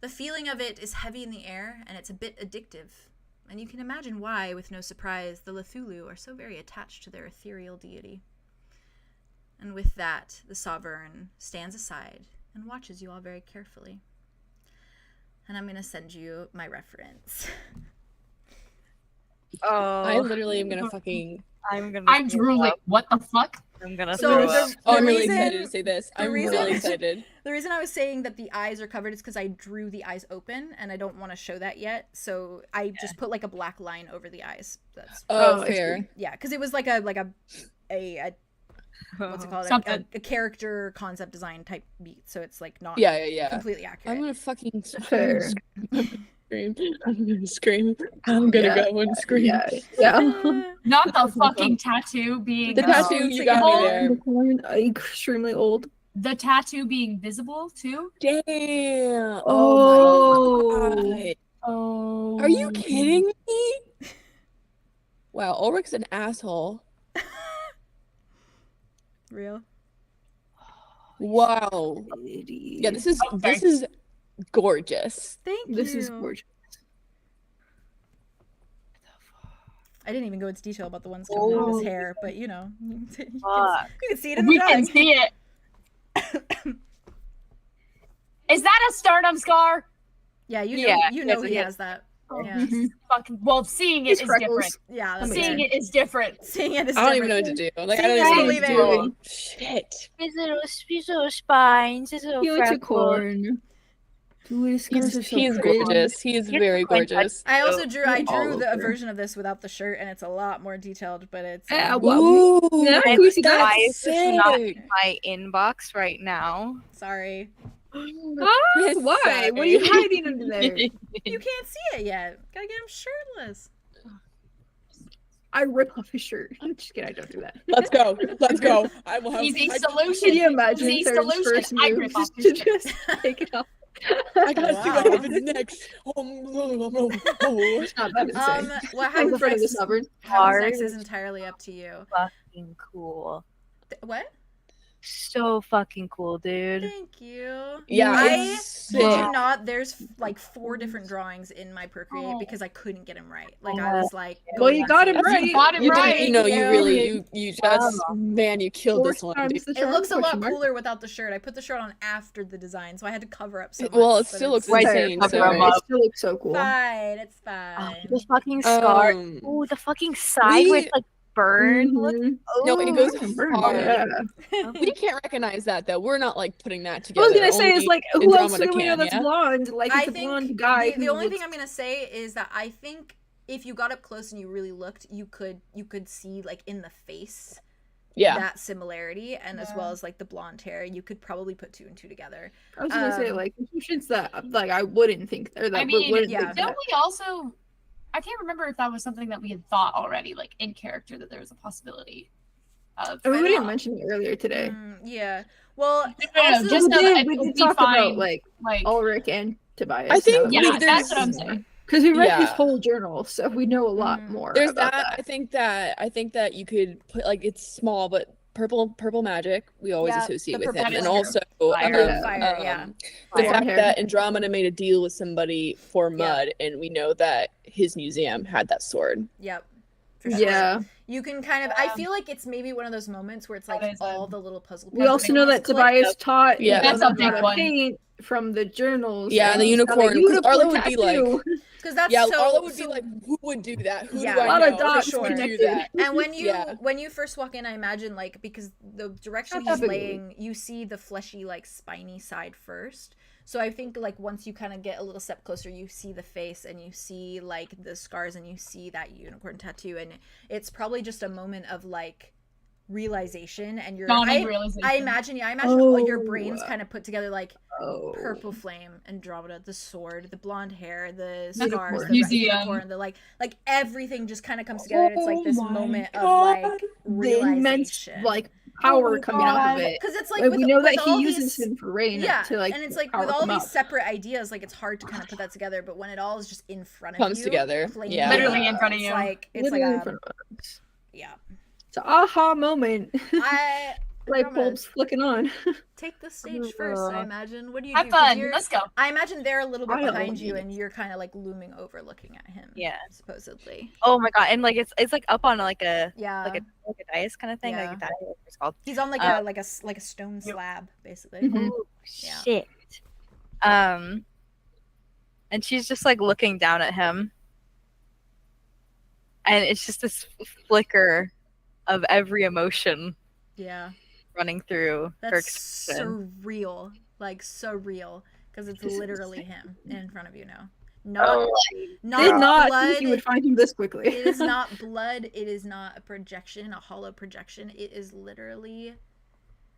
The feeling of it is heavy in the air, and it's a bit addictive, and you can imagine why, with no surprise, the Cthulhu are so very attached to their ethereal deity. And with that, the Sovereign stands aside and watches you all very carefully. And I'm going to send you my reference. Oh, I literally am gonna fucking. I'm drooling. What the fuck? I'm gonna So throw up. Oh, I'm really reason- excited to say this. I'm really excited. The reason I was saying that the eyes are covered is because I drew the eyes open, and I don't want to show that yet. So I just put like a black line over the eyes. That's Oh, fair. yeah, because it was like a what's it called? Something. A character concept design type beat. So it's like not Yeah. completely I'm accurate. gonna fucking Fair. scream. I'm gonna scream. I'm gonna go and scream. Yeah. Not the fucking tattoo being The tattoo, you got me there. Extremely old. The tattoo being visible too. Damn. Oh. my God. Oh, Are you kidding me? Wow, Ulrich's an asshole. Real. Wow. Yeah, this is gorgeous. Thank you. This is gorgeous. I didn't even go into detail about the ones coming out of his hair, but you know, you can see it in the We can drawing. see it. Is that a stardom scar? Yeah, you Yeah, know he yeah. has that. Oh, Yeah. Fucking well, seeing it His is freckles. different. Yeah, that's Seeing fair. it is different. Seeing it is I don't even know different. what to do. Like, I Seeing don't is even know what to believing. do. Shit. His little spines, his little freckles. Unicorn. His scars are so He is pretty. gorgeous. He is You're very going to- gorgeous. I also drew All a over. version of this without the shirt, and it's a lot more detailed, but it's Yeah, um, well, Ooh, yeah, And we see why that. is this not sick. in my inbox right now? sorry. Huh? Why? What are you hiding under there? You can't see it yet. Gotta get him shirtless. I rip off his shirt. I'm just kidding. I don't do that. Let's go. Let's go. I will have. Easy I, solution. Can you imagine Easy Theron's solution. first I move rip off is to his shirt. just take it off? I gotta see what Wow. happens next. It's not that insane. What In happens front of the next? sovereign. Happens next is entirely up to you. Fucking cool. What? So fucking cool, dude. Thank you. Yeah, I it's kid you sick. not. There's like 4 different drawings in my Procreate because I couldn't get him right. Like I was like, Well, you got him nuts. right. You got it You right. did, you know, you Yeah. really, you just, man, you killed this one. Times the It charm, looks a lot question mark. cooler without the shirt. I put the shirt on after the design, so I had to cover up so much. Well, it but still looks Right Fair, insane. there, fair. cover 'em up. It still looks so cool. fine. It's Oh, fine. the fucking scar. Um, Oh, the fucking side where it's like burned. Look. Mhm. No, it goes Burn, hard. yeah. We can't recognize that though. We're not like putting that I together. was gonna say is Only like who else Andromeda do we know can, that's yeah? blonde? Like I it's a think blonde guy. the who only looks- thing I'm gonna say is that I think if you got up close and you really looked, you could see like in the face Yeah. that similarity, and as well as like the blonde hair, you could probably put 2 and 2 together. I was gonna say um, like institutions that like I wouldn't think or that I mean, wouldn't yeah. think Don't that. we also? I can't remember if that was something that we had thought already, like in character, that there was a possibility of. I mean, we didn't mention it earlier today. Yeah. Well, No, also, just we so that did, it we would did be talk fine, about like Ulrich and Tobias. I think Yeah, we- that's what I'm saying. because we read his Yeah. whole journal, so we know a lot Mhm. more. There's about that. I think that you could put like it's small, but purple magic we always Yeah, associate the with him, purple and fire. also Fire. Fire, yeah. the Fire. fact Hair. that Andromeda made a deal with somebody for mud, and we know that his museum had that sword. Yep. For sure. Yeah. You can kind of. I feel like it's maybe one of those moments where it's like That is, all the little puzzle. We also know that Tobias taught Yeah. That's a them big how to one. paint from the journals. Yeah, and the he's got a unicorn, 'cause Arlo would be like- Because Because that's Yeah, so. Arlo would be like, who would do that? Who Yeah. do I A lot know of dots who would do connected. that? And Yeah. when you first walk in, I imagine like because the direction Not he's that big. laying, you see the fleshy like spiny side first. So I think like once you kind of get a little step closer, you see the face and you see like the scars and you see that unicorn tattoo, and it's probably just a moment of like realization. And you're Dawning realization. I imagine all your Oh. brains kind of put together like Oh. purple flame, Andromeda, the sword, the blonde hair, the Unicorn. scars, the Museum. unicorn, the like everything just kind of comes together. And it's like this Oh my moment of God. like The immense realization. like power Oh coming out of God. it. Because it's like Like, with, we know with that all he uses these, him for rain yeah, to like and it's like power with all them these up. separate ideas, like it's hard to kind of put that together. But when it all is just in front of Comes you, together. plainly, Yeah. Literally in front of it's you. like Literally in a front of us. yeah. It's an aha moment. I Light Andromeda, bulbs flicking on. take the stage first. I imagine. What do you Have do? 'Cause fun. you're- Let's go. I imagine they're a little bit I don't behind know. you, and you're kind of like looming over, looking at him. Yeah. supposedly. Oh my god, and like it's like up on like a Yeah. like a dais kind of thing. Yeah. Like that what it's called. He's on like a stone slab, basically. Mhm. Oh Yeah. shit. And she's just like looking down at him. And it's just this flicker of every emotion Yeah. running through her That's expression. surreal. Like surreal. Because it's This is literally insane. him in front of you now. Oh, Not Did not blood. think you would find him this quickly. It is not blood. It is not a projection, a hollow projection. It is literally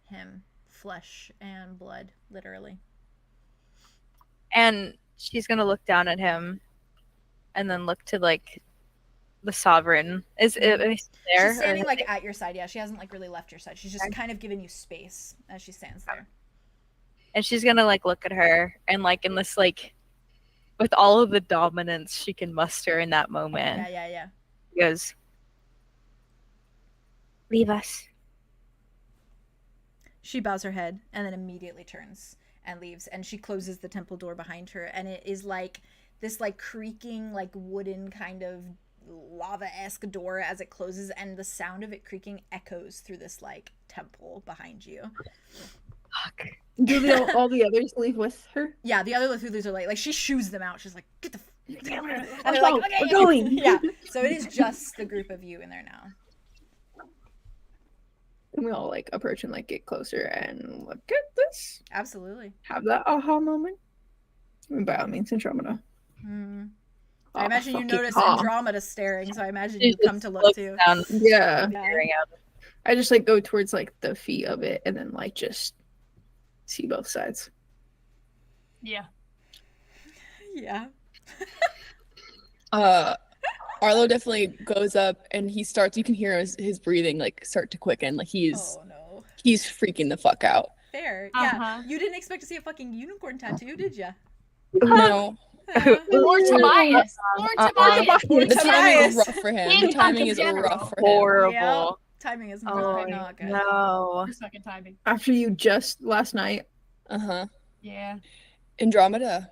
him. Flesh and blood. Literally. And she's gonna look down at him and then look to like the sovereign. Is it there? She's standing or- like at your side. Yeah, she hasn't like really left your side. She's just kind of giving you space as she stands there. and she's gonna like look at her and like in this like with all of the dominance she can muster in that moment. Yeah. She goes, Leave us. She bows her head and then immediately turns and leaves, and she closes the temple door behind her, and it is like this like creaking like wooden kind of lava-esque door as it closes, and the sound of it creaking echoes through this like temple behind you. fuck. Do all the others leave with her? Yeah, the other Lithulus are like she shoos them out. She's like, get the and they're Let's like, go, okay, we're going. yeah. So it is just the group of you in there now. And we all like approach and like get closer and look at this. Absolutely. Have that aha moment. And by all means, Andromeda. I imagine you fucking notice aha. Andromeda staring, so I imagine She you come just to look looks too. down, Yeah. staring at him. I just like go towards like the feet of it and then like just see both sides. Yeah. Yeah. Arlo definitely goes up and he starts. You can hear his breathing like start to quicken. Like he's Oh no. he's freaking the fuck out. Fair. Uh-huh. Yeah. You didn't expect to see a fucking unicorn tattoo, did ya? No, Or Tobias. Or Tobias. the timing is Tobias. rough for him. In The timing fucking is general. rough for him. Horrible. Timing is Oh not good. no. Just fucking timing. After you just last night. Yeah. Andromeda.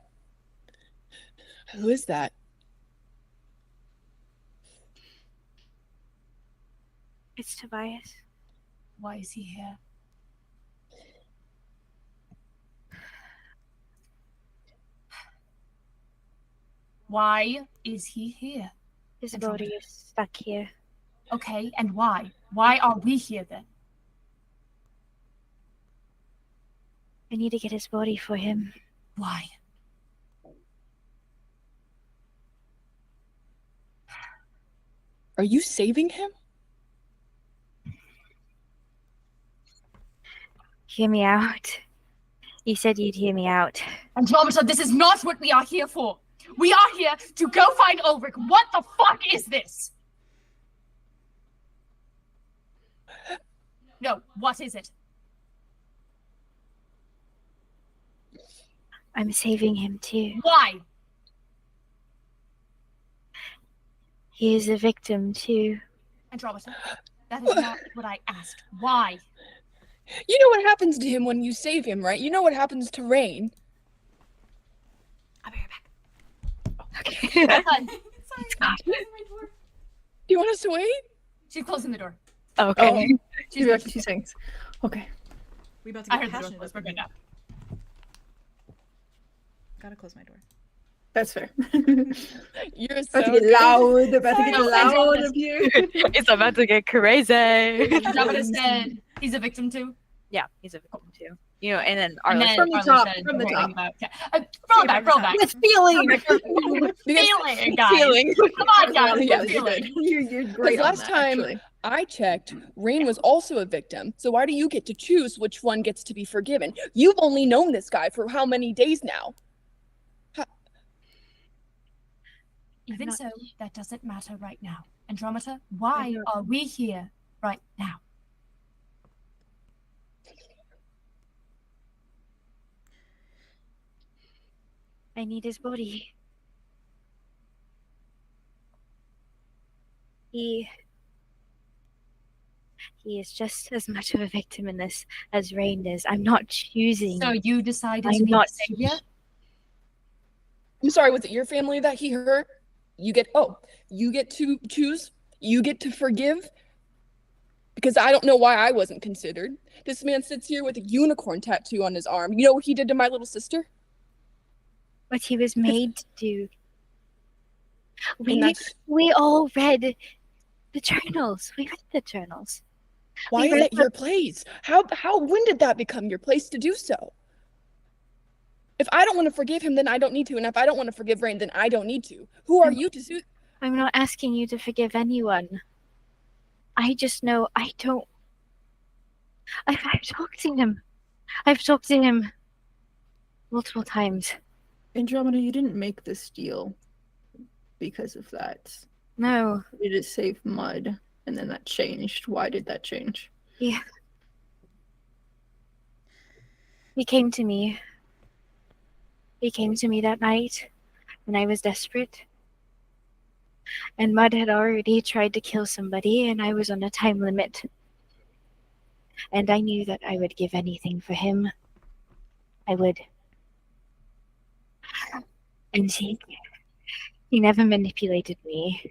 Who is that? It's Tobias. Why is he here? Why is he here? His Andromeda. body is stuck here. Okay, and why? Why are we here then? I need to get his body for him. Why? Are you saving him? Hear me out. You said you'd hear me out. Andromeda, this is not what we are here for. We are here to go find Ulrich. What the fuck is this? No, what is it? I'm saving him too. Why? He is a victim too. Andromeda, that is not what I asked. Why? You know what happens to him when you save him, right? You know what happens to Rain. I'll be right back. Okay. Have fun. Sorry. Do you want us to wait? She's closing the door. Okay. She's back to 2 seconds. Okay. We about to I get heard the door passionate. close. We're good now. Gotta close my door. That's fair. You're About to so get good. loud. About to get Sorry, loud Andromeda. up here. It's about to get crazy. Andromeda said he's a victim too. Yeah, he's a victim too. You know, and then And Arlo then From the Arlo top, said from the something top. about- roll back, roll back. With feeling. Feeling, guys. feeling. Come on, guys. Yeah, with you're feeling. You're great on last that, time- actually. I checked. Rain was also a victim. So why do you get to choose which one gets to be forgiven? You've only known this guy for how many days now? Even so, that doesn't matter right now. Andromeda, why are we here right now? I need his body. He is just as much of a victim in this as Rain is. I'm not choosing. So you decided to I'm be not the savior? I'm sorry, was it your family that he hurt? You get to choose. You get to forgive. Because I don't know why I wasn't considered. This man sits here with a unicorn tattoo on his arm. You know what he did to my little sister? What he was made to do. And that's We all read the journals. We read the journals. why we is read it your place? When did that become your place to do so? If I don't want to forgive him, then I don't need to. And if I don't want to forgive Rain, then I don't need to. Who are you to sue? I'm not asking you to forgive anyone. I just know I don't. I've talked to him. I've talked to him multiple times. Andromeda, you didn't make this deal because of that. No. You just saved Mud, and then that changed. Why did that change? Yeah. He came to me. He came to me that night when I was desperate. And Mud had already tried to kill somebody, and I was on a time limit. And I knew that I would give anything for him. I would. And he never manipulated me.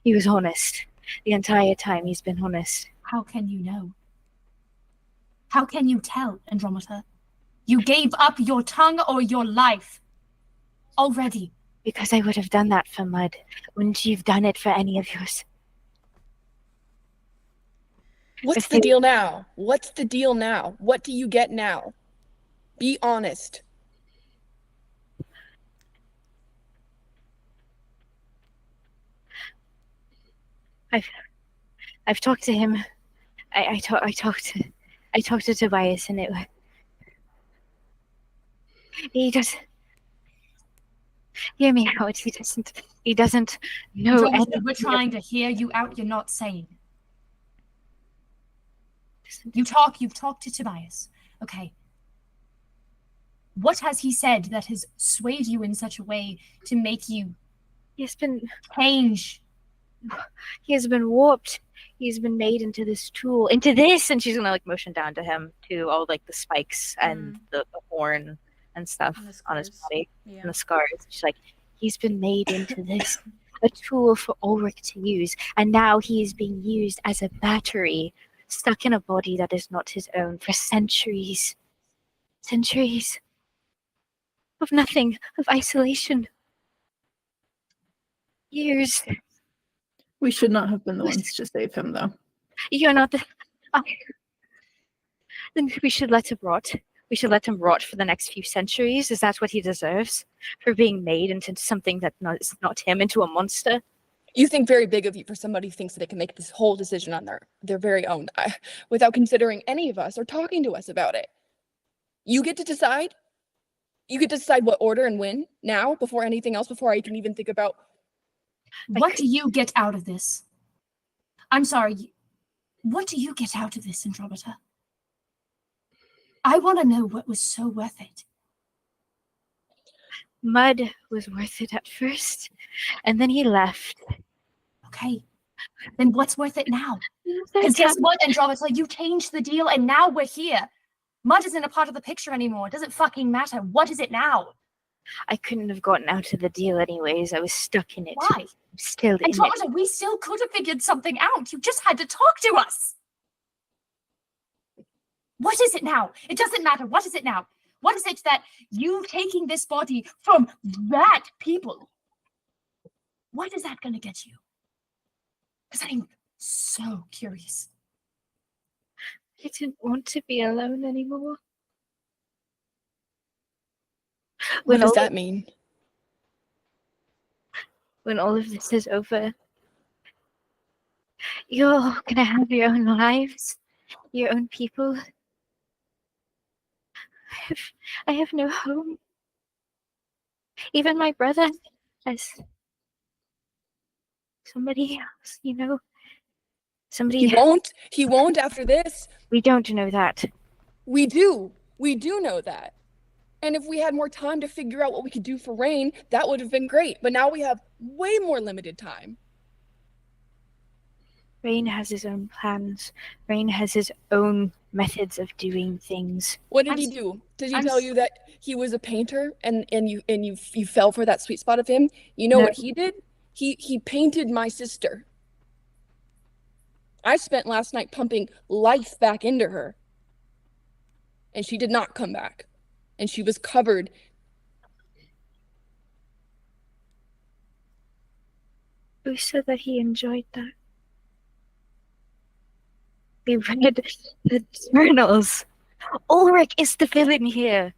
He was honest. The entire time he's been honest. How can you know? How can you tell, Andromeda? You gave up your tongue or your life already. Because I would have done that for Mud. Wouldn't you have done it for any of yours? What's the deal now? What's the deal now? What do you get now? Be honest. I've talked to him. I talked to Tobias, and he does. Hear me out. He doesn't know. Andromeda, we're trying to hear you out. You're not saying. You've talked to Tobias. Okay. What has he said that has swayed you in such a way to make you He's been change? He has been warped. He's been made into this tool, into this, and she's gonna like motion down to him to all like the spikes and the horn and stuff And the on his scars. body Yeah. and the scars. She's like, he's been made into this, a tool for Ulrich to use, and now he is being used as a battery, stuck in a body that is not his own for centuries. Centuries of nothing, of isolation. Years. We should not have been the ones to save him, though. You're not the. Then we should let him rot. We should let him rot for the next few centuries. Is that what he deserves? For being made into something that is not him, into a monster? You think very big of you for somebody who thinks that they can make this whole decision on their very own, without considering any of us or talking to us about it. You get to decide. You get to decide what order and when now, before anything else, before I can even think about. What do you get out of this? I'm sorry. What do you get out of this, Andromeda? I want to know what was so worth it. Mud was worth it at first, and then he left. Okay. Then what's worth it now? Because guess what, Andromeda? You changed the deal, and now we're here. Mud isn't a part of the picture anymore. It doesn't fucking matter. What is it now? I couldn't have gotten out of the deal anyways. I was stuck in it. Why? I'm still in it. Andromeda, we still could have figured something out. You just had to talk to us. What is it now? It doesn't matter. What is it now? What is it that you taking this body from that people? What is that going to get you? Because I'm so curious. I didn't want to be alone anymore. What does that mean? When all of this is over, you're gonna have your own lives, your own people. I have no home. Even my brother has somebody else, you know. Somebody. He won't after this. We don't know that. We do. We do know that. And if we had more time to figure out what we could do for Rain, that would have been great. But now we have way more limited time. Rain has his own plans. Rain has his own methods of doing things. What did he do? Did he tell you that he was a painter and you fell for that sweet spot of him? You know what he did? He painted my sister. I spent last night pumping life back into her. And she did not come back. And she was covered. Who said that he enjoyed that? We read the journals. Ulrich is the villain here.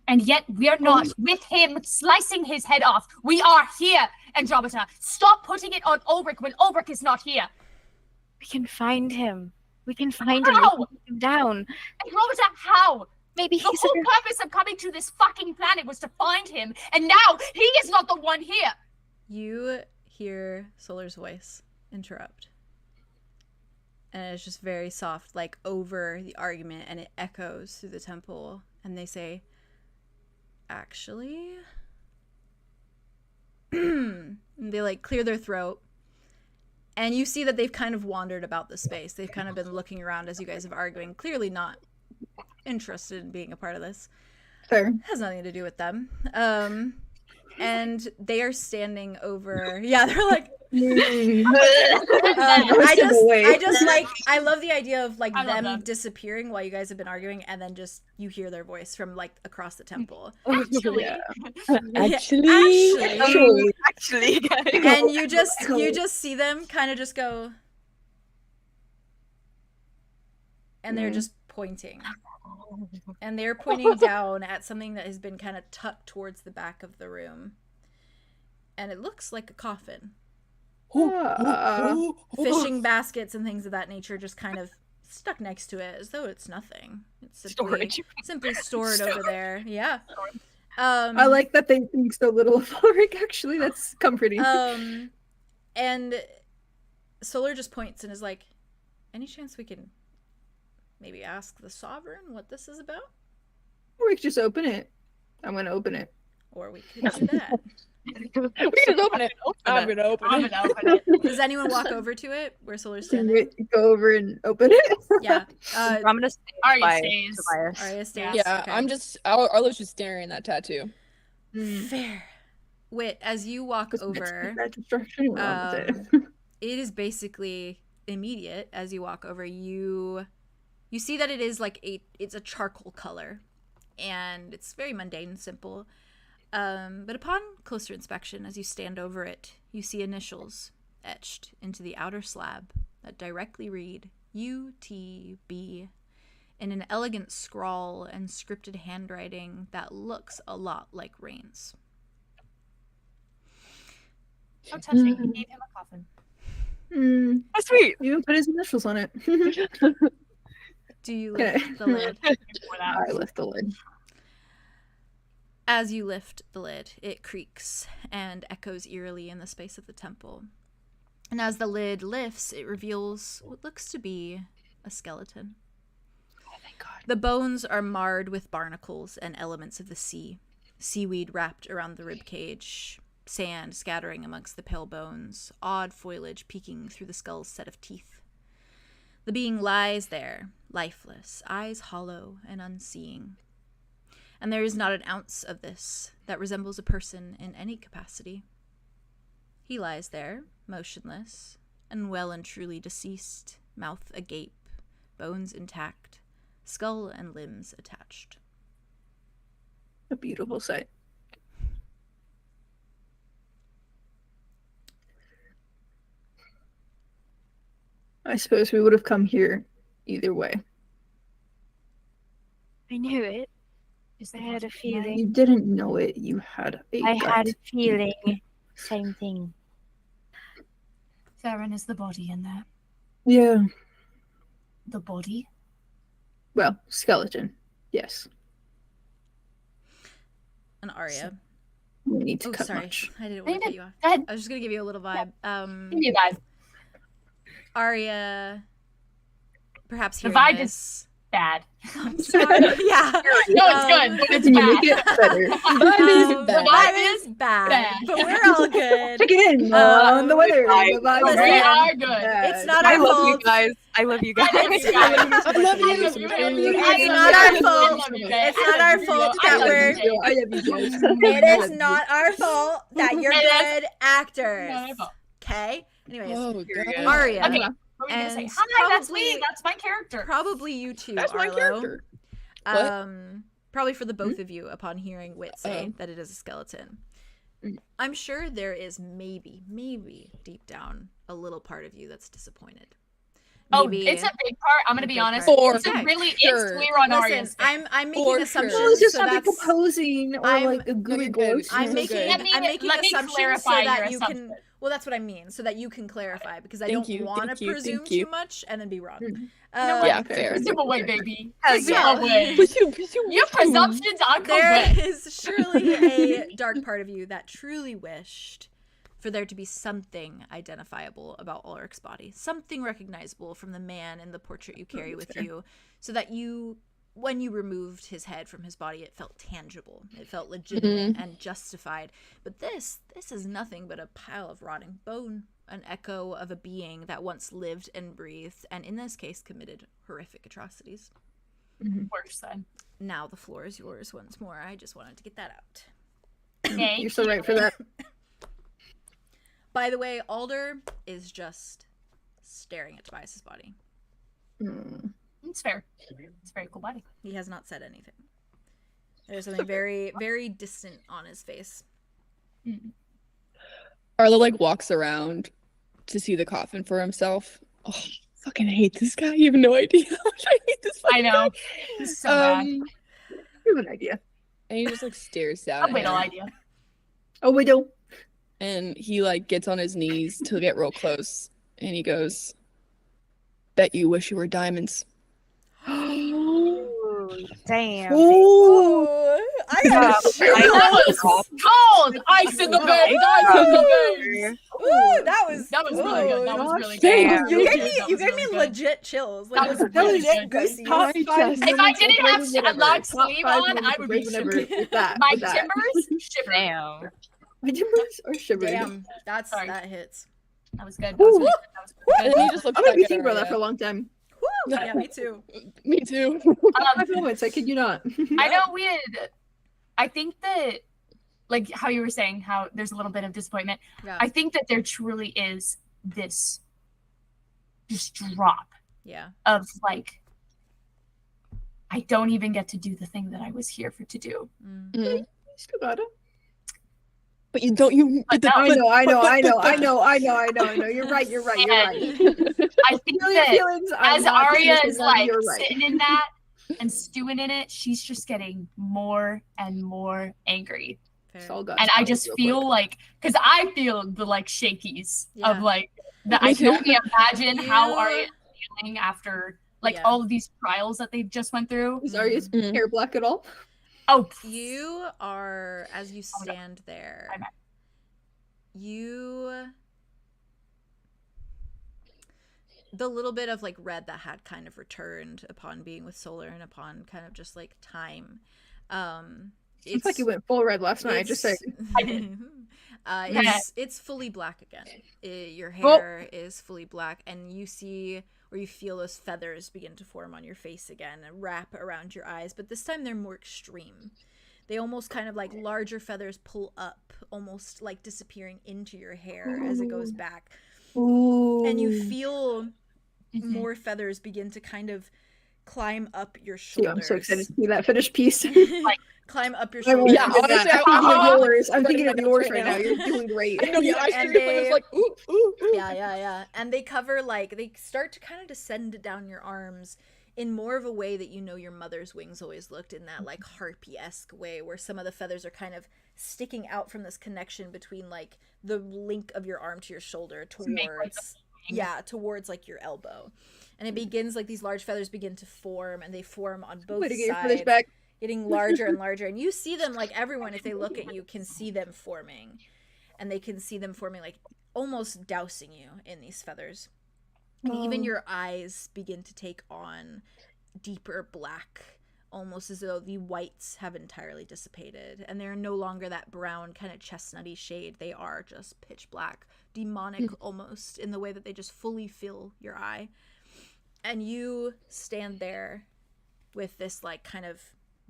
And yet we're not with him slicing his head off. We are here, Andromeda. Stop putting it on Ulrich when Ulrich is not here. We can find him. We can find him. How? We can take him down. Andromeda, how? Maybe The he's whole purpose of coming to this fucking planet was to find him, and now he is not the one here. You hear Solar's voice interrupt. And it's just very soft, like over the argument, and it echoes through the temple. And they say, actually? And they like clear their throat. And you see that they've kind of wandered about the space. They've kind of been looking around as you guys have arguing, clearly not interested in being a part of this. Fair. Has nothing to do with them. And they are standing over. Yeah, they're like. I love the idea of like them disappearing while you guys have been arguing, and then just you hear their voice from like across the temple. Actually. Actually. And you just see them kind of just go, and they're just pointing. And they're pointing down at something that has been kind of tucked towards the back of the room. And it looks like a coffin. Fishing baskets and things of that nature just kind of stuck next to it as though it's nothing. It's simply stored over there. Yeah. I like that they think so little of Ulrich, actually. That's comforting. And Solar just points and is like, any chance we can maybe ask the Sovereign what this is about? Or we could just open it. I'm going to open it. Or we could do that. We can just open it. I'm going to open it. Does anyone walk over to it where Solar's standing? Go over and open it? Yeah. I'm going to stay Arya stays. Arya stays. Yeah, okay. I'm just, Arlo's just staring at that tattoo. Fair. Wit, as you walk over, it is basically immediate. As you walk over, you see that it is like it's a charcoal color, and it's very mundane and simple. But upon closer inspection, as you stand over it, you see initials etched into the outer slab that directly read UTB in an elegant scrawl and scripted handwriting that looks a lot like Rain's. How touching. He gave him a coffin. That's sweet. You even put his initials on it. Do you lift the lid? I lift the lid. As you lift the lid, it creaks and echoes eerily in the space of the temple. And as the lid lifts, it reveals what looks to be a skeleton. Oh, thank God. The bones are marred with barnacles and elements of the sea. Seaweed wrapped around the ribcage, sand scattering amongst the pale bones, odd foliage peeking through the skull's set of teeth. The being lies there, lifeless, eyes hollow and unseeing. And there is not an ounce of this that resembles a person in any capacity. He lies there, motionless, and well and truly deceased, mouth agape, bones intact, skull and limbs attached. A beautiful sight. I suppose we would have come here either way. I knew it. Is I the had a body feeling. You didn't know it. You had a I gut. had a feeling. Same thing. Theron, is the body in there? Yeah. The body? Well, skeleton. Yes. And Arya. We need to Oh, cut sorry. much. I didn't want to cut you off. Go ahead. I was just gonna give you a little vibe. Give me a vibe. Arya, perhaps The hearing vibe is this. bad. I'm sorry. Yeah. No, it's good. But it's Can you bad. make it better? The bad. vibe is bad, Bad. but we're all good. Again, on the weather. The vibe listen, We is are good. bad. It's not I our love fault. you guys. I love you guys. I love you guys. I love you. It's not our fault. It's not our fault that we're. I love you guys. It is not our fault that you're It is good actors. Not our fault. Okay. Anyways, Oh, God. Arya. Okay. What were you gonna say? And Hi, that's probably- me. That's my character. Probably you too, That's my Arlo. character. What? Probably for the both of you upon hearing Wit say Oh. that it is a skeleton. Mm. I'm sure there is maybe deep down a little part of you that's disappointed. Oh, Maybe it's a big part. I'm gonna a be big honest. part. It's Okay. a really Sure. it's clear on Listen, Arya's. I'm making For assumptions. sure. Well, it's just so not like that's composing or I'm- like a No, gooey you're good. ghost. I'm You're making good. I'm making let me assumptions so clarify that your you assumption. can. Well, that's what I mean, so that you can clarify because I Thank don't you, want thank to you, presume thank you. too much and then be wrong. Mhm. Yeah, fair. Presume away, baby. Hell Presume yeah. away. Presume. Your presumptions are There correct. is surely a dark part of you that truly wished for there to be something identifiable about Ulrich's body, something recognizable from the man in the portrait you carry with you, so that when you removed his head from his body, it felt tangible, it felt legitimate and justified. But this is nothing but a pile of rotting bone, an echo of a being that once lived and breathed, and in this case committed horrific atrocities. Worse then. Now the floor is yours once more. I just wanted to get that out. Thank You're so right for that. By the way, Alder is just staring at Tobias's body. Mm. It's fair. It's a very cool body. He has not said anything. There's something very, very distant on his face. Arlo like walks around to see the coffin for himself. Oh, fucking hate this guy. You have no idea how much I hate this I fucking know. guy. It's so bad. You have an idea. And he just like stares down A at little him. idea. Oh, we don't. And he like gets on his knees to get real close. And he goes, "Bet you wish you were diamonds." Damn. Ooh. I got That was cold. Ice in the veins. Ice in the veins. Ooh, that was really good. That was really good. Damn. That You was gave good. me That you was gave me really good. legit chills. Like, That was legit really legit good. goosies. Top five If I didn't have moments a ever. long Top sleeve five on, I moments would be ever shivering. with that. My with that. timbers shivering. Damn. My timbers are shivering. Damn, Sorry. that hits. That was good. That was really good. That was And good. then he just looks I'm back gonna be at thinking about that for a Arya. long time. Woo! Yeah, me too. Me too. Five moments, I kid you not. I know we had. I think that, like how you were saying, how there's a little bit of disappointment. Yeah. I think that there truly is this just drop Yeah. of like, I don't even get to do the thing that I was here for to do. Mm. Mhm. Still got it. But you don't. You. But the- now I know. You're right. I think Feel your that feelings. I'm as not Arya dismissing is them, like you're right. sitting in that and stewing in it, she's just getting more and more angry. Fair. It's all good. And I just feel like, because I feel the like shakies Yeah. of like, that Me I can too. only imagine how You- Arya is feeling after like Yeah. all of these trials that they just went through. Is Arya's Mhm. hair black at all? Oh, You are, as you Oh my God. stand there, I'm at- the little bit of like red that had kind of returned upon being with Solar and upon kind of just like time. It's like you went full red last night. Just say. I did. It's fully black again. Your Oh. hair is fully black, and you see or you feel those feathers begin to form on your face again and wrap around your eyes, but this time they're more extreme. They almost kind of like larger feathers pull up, almost like disappearing into your hair as it goes back. Ooh. And you feel Mhm. more feathers begin to kind of climb up your See, shoulders. I'm so excited to see that finished piece. Climb up your I will- shoulders. Yeah, honestly, I'm thinking of yours. I'm Writing thinking of my yours notes right right now. now. You're doing great. I know, yeah, I And seriously was like, ooh, ooh, ooh. Yeah. And they cover, like, they start to kind of descend down your arms in more of a way that you know your mother's wings always looked, in that, like, harpy-esque way, where some of the feathers are kind of sticking out from this connection between, like, the link of your arm to your shoulder towards like your elbow. And it begins, like, these large feathers begin to form, and they form on both Way to get your sides, footage back. getting larger and larger. And you see them, like, everyone, if they look at you, can see them forming. And they can see them forming, like, almost dousing you in these feathers. And even your eyes begin to take on deeper black, almost as though the whites have entirely dissipated. And they're no longer that brown kind of chestnutty shade. They are just pitch black, demonic almost, in the way that they just fully fill your eye. And you stand there with this, like, kind of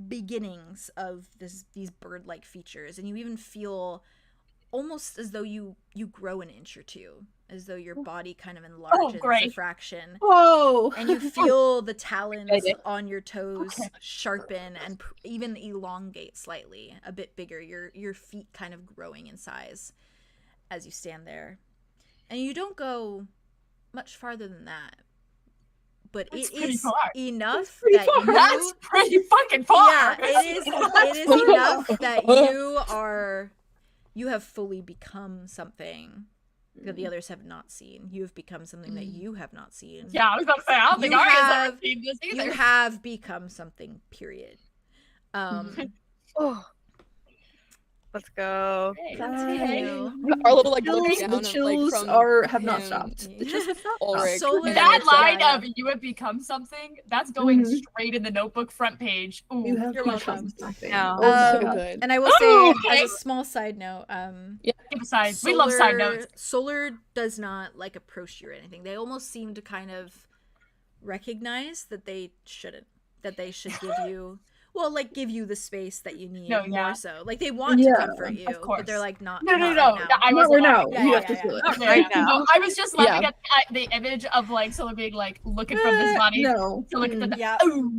beginnings of these bird-like features, and you even feel almost as though you grow an inch or two, as though your body kind of enlarges a fraction. Oh, And you feel the talons on your toes sharpen and even elongate slightly, a bit bigger. Your feet kind of growing in size as you stand there. And you don't go much farther than that. But That's it pretty is far. enough pretty that far. you... That's pretty fucking far. Yeah, it is enough that you have fully become something that the others have not seen. You have become something that you have not seen. Yeah, I was about to say, I don't think You Arya's have- ever seen this either. You have become something, period. Oh. Let's go. Continue. Our little, like, chills, looks the down, like, chills from have not him, stopped. Yeah. The chills have not stopped. Ulrich, Solar- and That it's like- line of "you have become something" that's going straight in the notebook front page. Ooh, You have You're become welcome. something. No. Oh, so good. And I will say, Okay. as a small side note, give a side. We love side notes. Solar does not, like, approach you or anything. They almost seem to kind of recognize that they shouldn't. That they should give you, give you the space that you need more so. Like, they want to comfort you, of course. but they're like, not. No. Not right now. I not was right now. Yeah, You yeah, have to yeah, feel it. Okay, Right now. no, I was just laughing at the image of, like, someone being like looking from this body No. to look at the. Yeah. Ooh.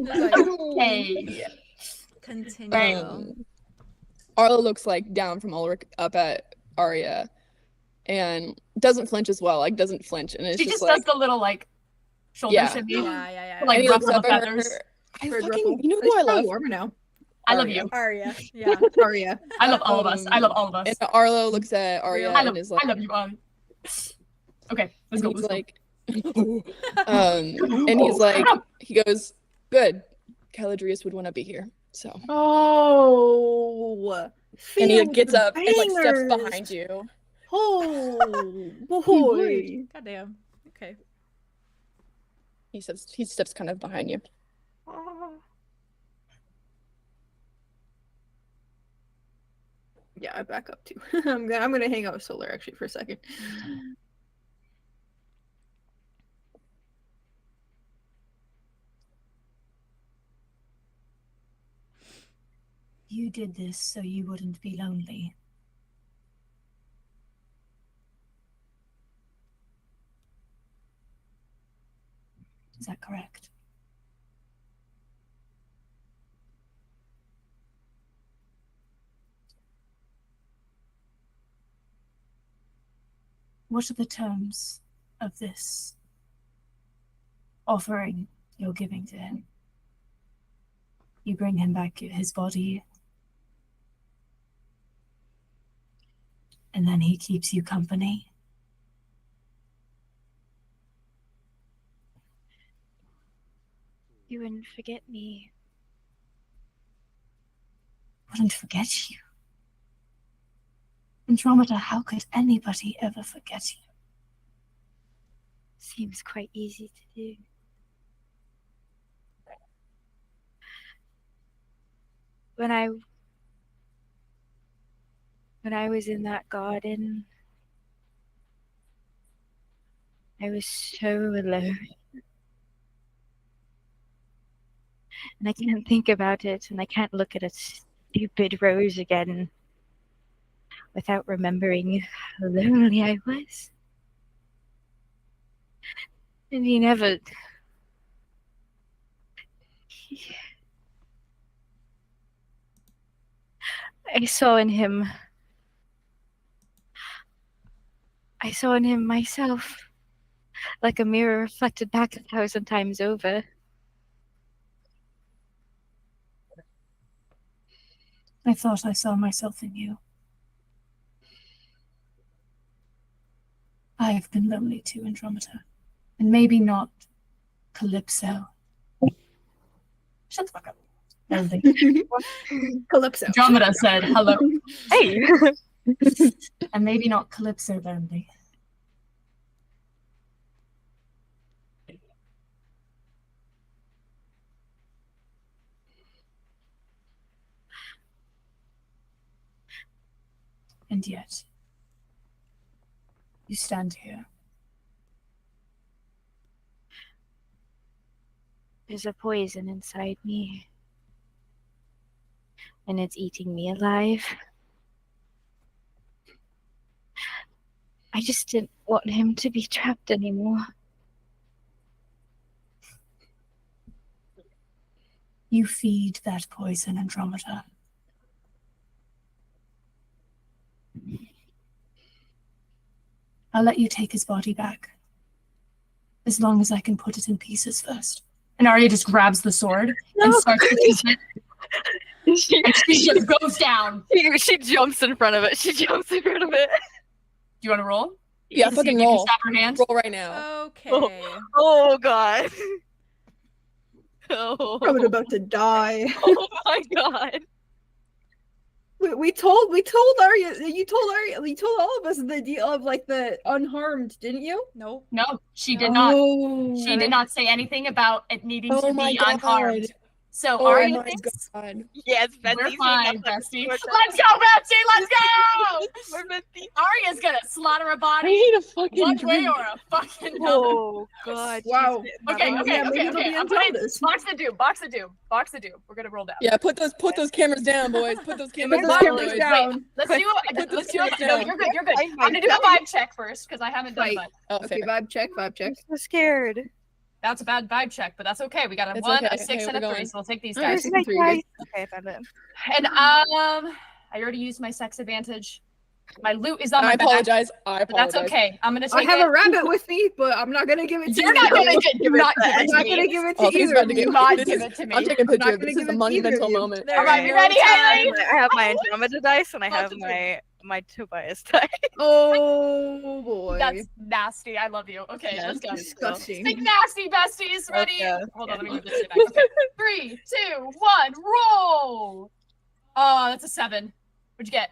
No. Okay. Continue. Arlo looks, like, down from Ulrich up at Arya and doesn't flinch as well. Like, doesn't flinch. And it's She just just like, does the little, like, shoulder Yeah. shimmy. Yeah. Like, and he looks ruffle up the at her. feathers. I Bird fucking, ruffle. you know It's who I probably love? warmer now. I love Arya. you. Arya. Yeah. Arya. I love all of us. I love all of us. And Arlo looks at Arya I and love, is like, I love you, Arya. Okay, let's and go. he's Let's go. like, and he's like, he goes, good. 𝐂𝐻𝐪𝐼us would want to be here. So, Oh. and he, like, Feeling gets up and, like, steps bangers. behind you. Oh boy. Goddamn. Okay. He steps kind of behind you. Yeah, I back up too. I'm gonna hang out with Solar actually for a second. You did this so you wouldn't be lonely. Is that correct? What are the terms of this offering you're giving to him? You bring him back his body, and then he keeps you company. You wouldn't forget me. Wouldn't forget you. Andromeda, how could anybody ever forget you? Seems quite easy to do. When I was in that garden, I was so alone. And I can't think about it, and I can't look at a stupid rose again without remembering how lonely I was. And he never... I saw in him myself, like a mirror reflected back 1,000 times over. I thought I saw myself in you. I have been lonely too, Andromeda. And maybe not Calypso. Shut the fuck up. Calypso. Andromeda said hello. Hey! And maybe not Calypso lonely. And yet, you stand here. There's a poison inside me. And it's eating me alive. I just didn't want him to be trapped anymore. You feed that poison, Andromeda. I'll let you take his body back. As long as I can put it in pieces first. And Arya just grabs the sword and starts to use it. And she just goes down. She jumps in front of it. Do you want to roll? Yeah, fucking roll. Stop her hand. Roll right now. Okay. Oh god. Oh. I'm about to die. Oh my god. We told Arya. You told all of us the deal of like the unharmed, didn't you? No. No, she did not. Oh. She did not say anything about it needing Oh to my be God. unharmed. So Oh Arya my thinks god. Yes, we're Betsy. fine, Bestie. Let's go, Betsy! Let's go! We're Betsy. Arya's gonna slaughter a I body need a fucking one way drink. or a fucking another. Oh god. Wow. Okay. Yeah, maybe it'll be I'm putting Andromeda's. box the doom. We're gonna roll down. Yeah, put those cameras down, boys. Put those cameras Put those down. cameras boys. down. Let's do no, you're good. I'm gonna do a vibe check first because I haven't done Fight. vibe. Oh, Okay, fair. vibe check. I'm so scared. That's a bad vibe check, but that's okay. We got a It's 1, okay. a 6, Okay, and a we're 3, going. so we'll take these All right. guys. Six and three, good. Okay, I found it. And I already used my sex advantage. My loot is on my I back. apologize. But that's okay. I'm gonna I take have it. a rabbit with me, but I'm not gonna give it to You're you. not gonna give I'm not it gonna give it to Oh, he's either about of to you. get Not this give is- it to me. I'm taking a I'm not picture. gonna This give is it a to either monumental of you. moment. There All right, is you no ready, time. Haley? I have my Andromeda dice and I have my Tobias dice. Oh boy. That's nasty. I love you. Okay, Yeah, let's go. disgusting. Big nasty besties. Ready? Okay. Hold on, let me move this shit back. Okay. 3, 2, 1, roll. Oh, that's a 7. What'd you get?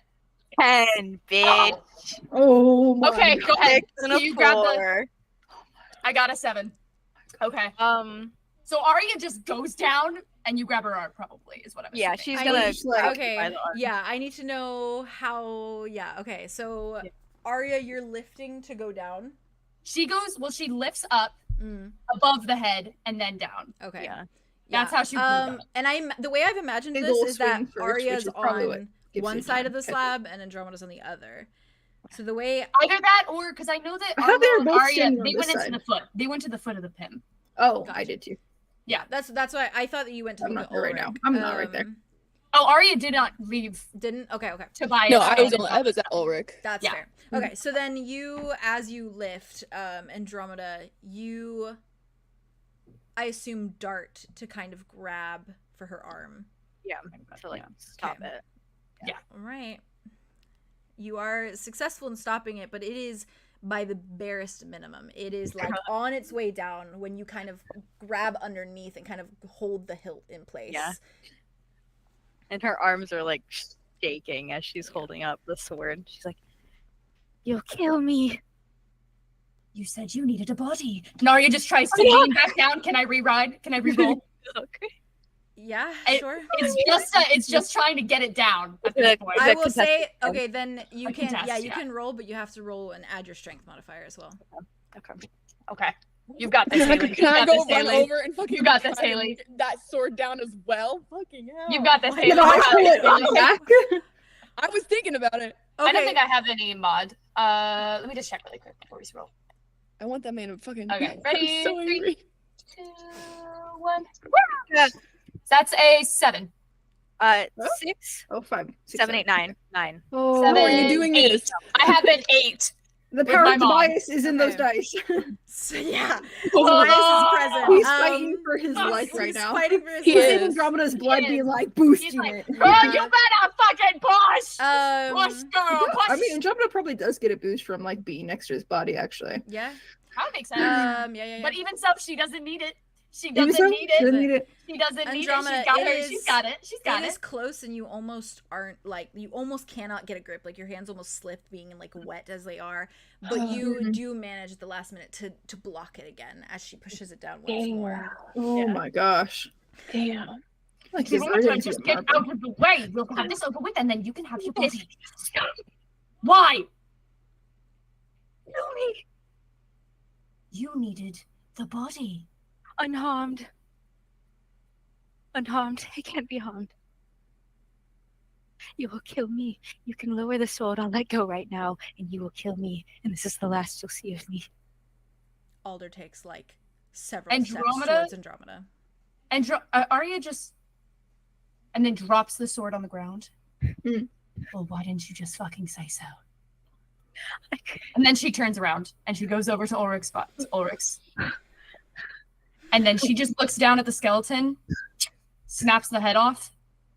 10, bitch. Oh my Okay, go ahead. Six and a You grab the. 4. I got a 7. Okay. So Arya just goes down, and you grab her arm. Probably is what I'm. Yeah, assuming. she's I gonna need- grab me okay. by the arm. Yeah, I need to know how. Yeah. Okay. So, Yeah. Arya, you're lifting to go down. She goes. Well, she lifts up Mm, above the head and then down. okay. Yeah. That's how she pulled it. And the way I've imagined Big this ol' is that swing first, Arya's which is probably what on gives one you side of time. the slab and Andromeda's on the other. So the way Either that, or because I know that I thought they Arlo were and both Arya standing on they this went into side. the foot. They went to the foot of the pin. Oh, Gotcha. I did too. that's why I thought that you went to I'm the not there right Ulrich. now. I'm not right there. Oh, Arya did not leave Didn't? Okay. Tobias. No, I was at Ulrich. That's Yeah. fair. Okay, so then you, as you lift Andromeda, you, I assume, dart to kind of grab for her arm. Yeah, to like stop Okay. it. All right. You are successful in stopping it, but it is by the barest minimum. It is like on its way down when you kind of grab underneath and kind of hold the hilt in place. Yeah. And her arms are like shaking as she's holding up the sword. She's like, You'll kill me. You said you needed a body. And Arya just tries to lean back down. Can I re-ride? Can I re-roll? okay. Yeah, sure. It's just trying to get it down at this point. I that will contest? say, okay, then you A can, contest, you yeah. can roll, but you have to roll and add your strength modifier as well. Okay. You've got this, Haley. Can I You've got go this, run Haley. over and fucking You got this, try and Haley. get that sword down as well? Fucking hell. You've got this, Haley. Can I pull it back? I was thinking about it. Okay. I don't think I have any mod. Let me just check really quick before we roll. I want that man to fucking. Okay, I'm ready? so 3, angry. 2, 1. That's a 7. 6, Oh, 5, 6, 7, 8, 9, 9. Oh, How are you 7, doing 8. this? I have an 8. the with power my of mom. Tobias is in those Okay. dice. So, yeah. Oh, Tobias is present. He's fighting for his life right He's now. fighting for his He's life. in Andromeda's blood He being is. like He's boosting like, it. oh, you better fucking push! Push, Um, girl, push! I mean, Andromeda probably does get a boost from like being next to his body, actually. yeah. that makes sense. Yeah. But even so, she doesn't need it. She Even doesn't so, need she it. doesn't need it. She doesn't need it. Andromeda, She's got it her. is- She's got it. She's got It it. is close, and you almost aren't like you almost cannot get a grip. Like your hands almost slip, being like wet as they are. But you do manage at the last minute to block it again as she pushes it down once more. Oh my gosh. Damn. Like You his want to organs just are get marble. out of the way. We'll have this over with, and then you can have your body. Why? Tell me. You needed the body. Unharmed. Unharmed. I can't be harmed. You will kill me. You can lower the sword. I'll let go right now, and you will kill me. And this is the last you'll see of me. Alder takes like several Andromeda? steps towards Andromeda. And Arya just and then drops the sword on the ground. Mm. Well, why didn't you just fucking say so? And then she turns around and she goes over to Ulrich's. And then she just looks down at the skeleton, snaps the head off,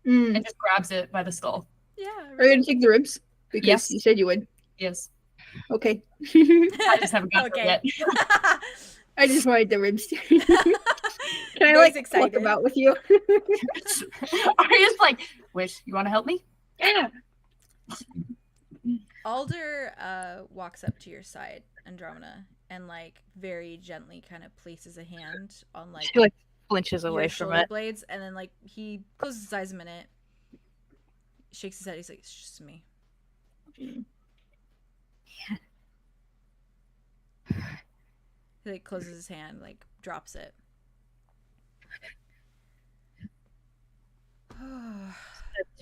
and just grabs it by the skull. Yeah. Are you gonna take the ribs? Because Yes. you said you would. Yes. Okay. I just haven't got Okay. it yet. I just wanted the ribs. Can I Ray's like excited. walk about with you? Arya's like, Wish, you want to help me? Yeah. Alder walks up to your side, Andromeda, and like very gently kind of places a hand on like She like flinches your away from shoulder it. blades, and then like he closes his eyes a minute, shakes his head. He's like, "It's just me." He like closes his hand, like drops it.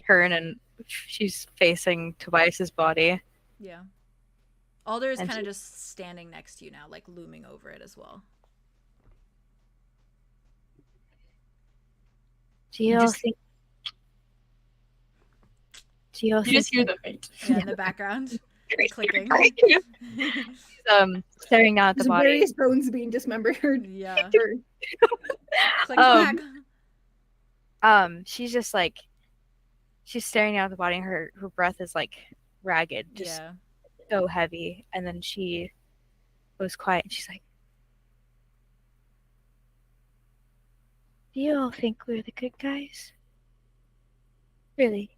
Turn and she's facing Tobias's body. Yeah. Alder is And kind of she- just standing next to you now, like looming over it as well. Do you all Just- think? Do you all You think? just hear the fate. Yeah, in the background, clicking. Staring down at the There's body. various bones being dismembered. Yeah. Or- Click Um, back. She's just like, she's staring down at the body, and her breath is like ragged, just Yeah. so heavy. And then she goes quiet, and she's like, Do you all think we're the good guys? Really?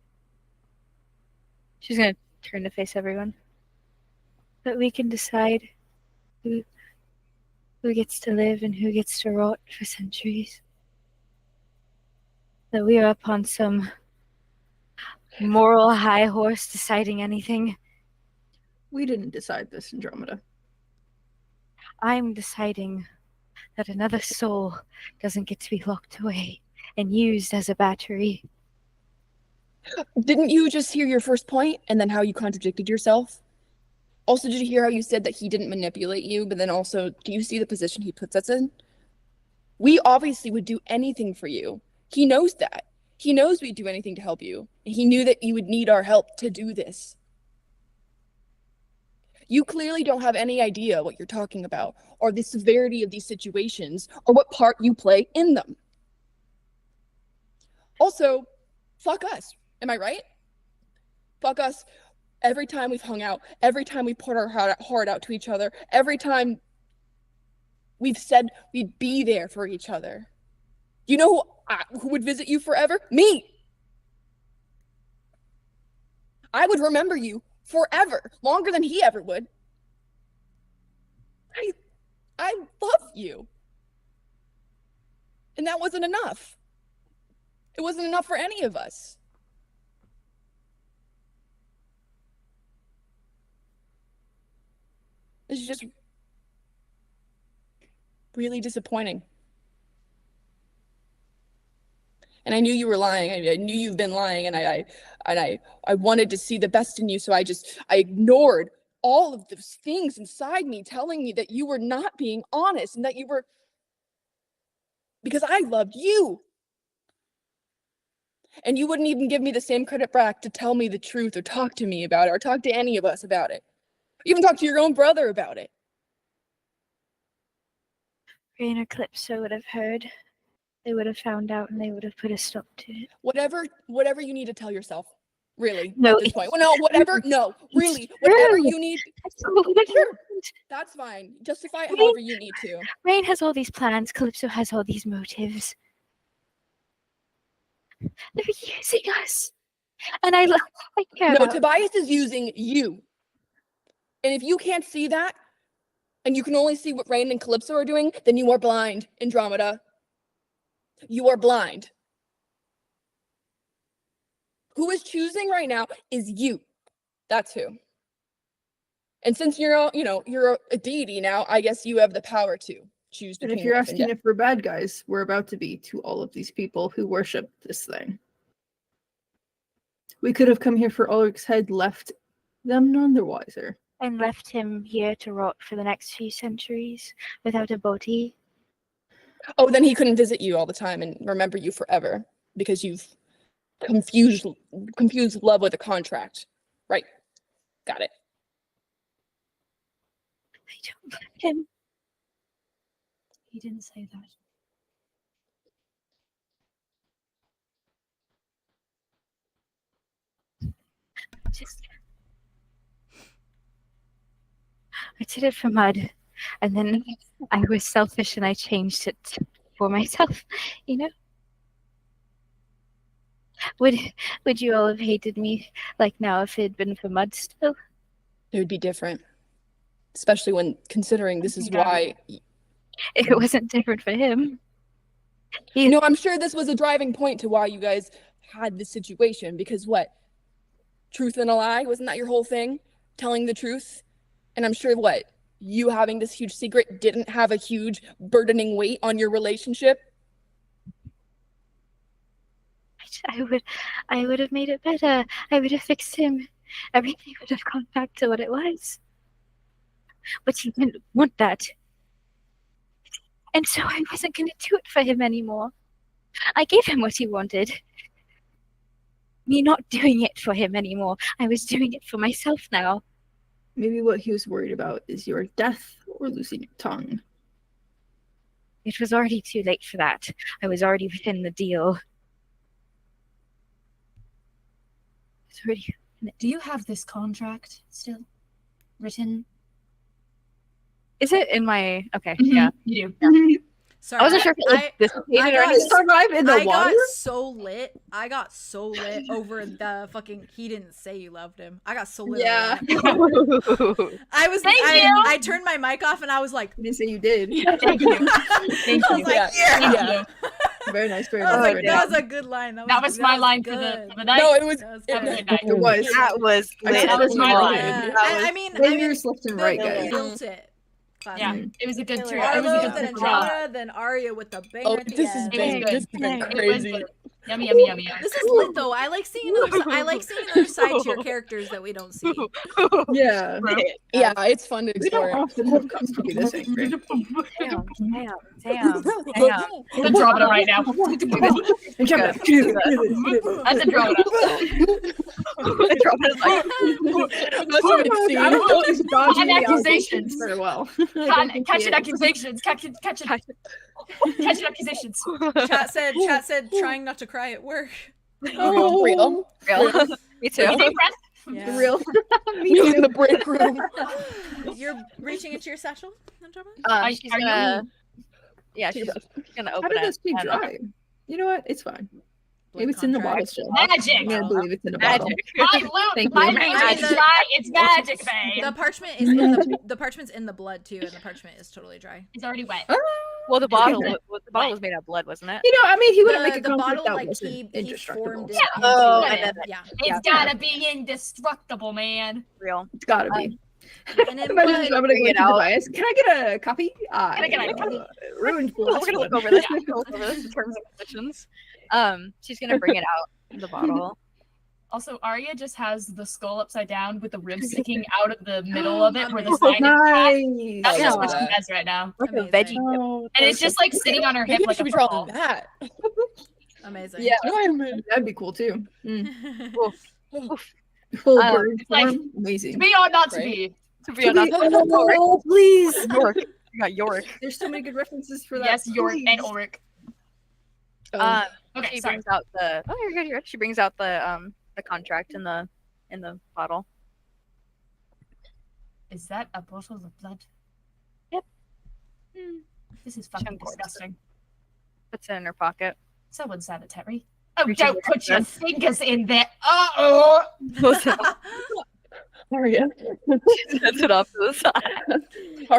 she's gonna turn to face everyone. That we can decide who gets to live and who gets to rot for centuries? That we are up on some moral high horse deciding anything? We didn't decide this, Andromeda. I'm deciding that another soul doesn't get to be locked away and used as a battery. Didn't you just hear your first point and then how you contradicted yourself? Also, did you hear how you said that he didn't manipulate you, but then also, do you see the position he puts us in? We obviously would do anything for you. He knows that. He knows we'd do anything to help you. And he knew that you would need our help to do this. You clearly don't have any idea what you're talking about, or the severity of these situations, or what part you play in them. Also, fuck us. Am I right? Fuck us. Every time we've hung out, every time we put our heart out to each other, every time we've said we'd be there for each other. You know who would visit you forever? Me. I would remember you forever, longer than he ever would. I love you. And that wasn't enough. It wasn't enough for any of us. It's just really disappointing. And I knew you were lying. I knew you've been lying, and I wanted to see the best in you, so I ignored all of those things inside me telling me that you were not being honest and that you were, because I loved you. And you wouldn't even give me the same credit back to tell me the truth or talk to me about it or talk to any of us about it. Even talk to your own brother about it. Rain or Calypso would have heard. They would have found out and they would have put a stop to it. Whatever you need to tell yourself. Really, No, at this point. Well, no, whatever, no, really, whatever you need. Sure, that's fine. Justify it however you need to. Rain has all these plans. Calypso has all these motives. They're using us. And I care No, about Tobias is using you. And if you can't see that, and you can only see what Rain and Calypso are doing, then you are blind, Andromeda. You are blind. Who is choosing right now is you. That's who. And since you're a deity now, I guess you have the power to choose And between if you're life and asking death. if we're bad guys, we're about to be to all of these people who worship this thing. We could have come here for Ulrich's head, left them none the wiser. and left him here to rot for the next few centuries without a body. Oh, then he couldn't visit you all the time and remember you forever because you've confused love with a contract. Right. Got it. I don't love him. He didn't say that. Just I did it for Mud, and then I was selfish and I changed it for myself, you know? Would you all have hated me like now if it had been for Mud still? It would be different. Especially when considering this is why. It wasn't different for him. You know, I'm sure this was a driving point to why you guys had this situation, because what? Truth and a lie? Wasn't that your whole thing? Telling the truth? And I'm sure what? You having this huge secret didn't have a huge burdening weight on your relationship? I would have made it better. I would have fixed him. Everything would have gone back to what it was. But he didn't want that. And so I wasn't going to do it for him anymore. I gave him what he wanted. Me not doing it for him anymore. I was doing it for myself now. Maybe what he was worried about is your death or losing your tongue. It was already too late for that. I was already within the deal. It's already... Do you have this contract still written? Is it in my... Okay, Mhm, yeah. You do. Sorry, I wasn't sure if it was dissipated or got anything. Survive in the I water? got so lit over the fucking he didn't say you loved him. I got so lit. Yeah. Over that. Thank you. I turned my mic off and I was like, You didn't say you did. Thank you. Thank I you. was like, yeah. Yeah. Very nice, very I was nice. like, very that nice. was a good line. That was my line for good. the night. No, it was. That was Have a good. good night. It was. That was lit. That was my Yeah. line. Yeah. That was- I mean, Fingers left and right, good guys. built it. Yeah, Classic. it was a good trio. Arlo, It was a then good draw. Andromeda, then Aria with the banger Oh, at the this has end. been, good. this has been It was crazy. good. Yummy, yummy, yummy, yummy. This is lit though. I like seeing another side to your characters that we don't see. Yeah. Yeah, it's fun to We don't explore. often have comes to be this angry. Damn. It's Andromeda right now. And jump up. That's Andromeda. Andromeda's like, Must have been seen. I don't know if he's dodging Hot the accusations. accusations very well. I don't think Catching he is. accusations. Catching accusations. Chat said trying not to cry at work. Oh, real. real. Me too. What do you think, Brett? Yeah. Real. Me in the break room. You're reaching into your satchel, Andromeda? She's Are you- gonna... Yeah, she's gonna How open did it. this be and- dry? You know what? It's fine. Maybe Blood it's in the bottle contract. still. Magic. I'm gonna believe it's in a bottle. Magic. My loot, Thank my you. range I is mean, the- dry. It's magic, babe. The parchment is in the parchment's in the blood too, and the parchment is totally dry. It's already wet. Well, the bottle, Okay. the bottle was made out of blood, wasn't it? You know, I mean, he wouldn't make a The contract bottle, that like wasn't he indestructible. formed it. Yeah. into Oh, it. and then- yeah. It's gotta be indestructible, man. Real. It's gotta be. And then Imagine blood, I'm gonna bring go it to out. Device. Can I get a copy? I get a copy? Ruined for We're this gonna look one. over this. We're gonna look over this in terms and conditions. She's gonna bring it out, the bottle. Also, Arya just has the skull upside down with the ribs sticking out of the middle of it where the side is flat. Nice. That's just Oh, what she yeah. has right now. Like a Amazing. veggie. Oh, And it's just like sitting on her hip Maybe I like should a be drawing football. that. Amazing. Yeah, Diamond. that'd be cool too. Um, Full bird it's like- form. Amazing. To be or not to Right. be. To be honest, Oh, please. York. You got York. There's so many good references for that. Yes, York and Please. Ulrich. She Okay, sorry. brings out the. Oh, you're good. You're good. She brings out the contract in the bottle. Is that a bottle of blood? Yep. This is fucking Chunk works. disgusting. Puts it in her pocket. So unsanitary. Oh, Reaches don't with put her your breath. fingers in there. Oh! Aria. Sets it off to the side.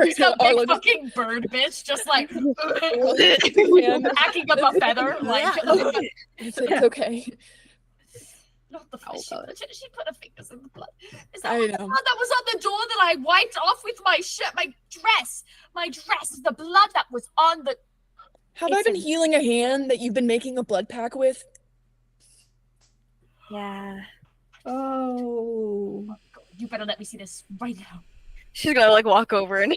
It's a Arlo big just- fucking bird bitch, just like And hacking up a feather. Like, it's okay. not the Ow, she put her fingers in the blood. Is I that what the know. blood that was on the door that I wiped off with my shirt, my dress? My dress, the blood that was on the. Have I It's been healing a hand that you've been making a blood pack with? Yeah. Oh. You better let me see this right now. She's gonna like walk over and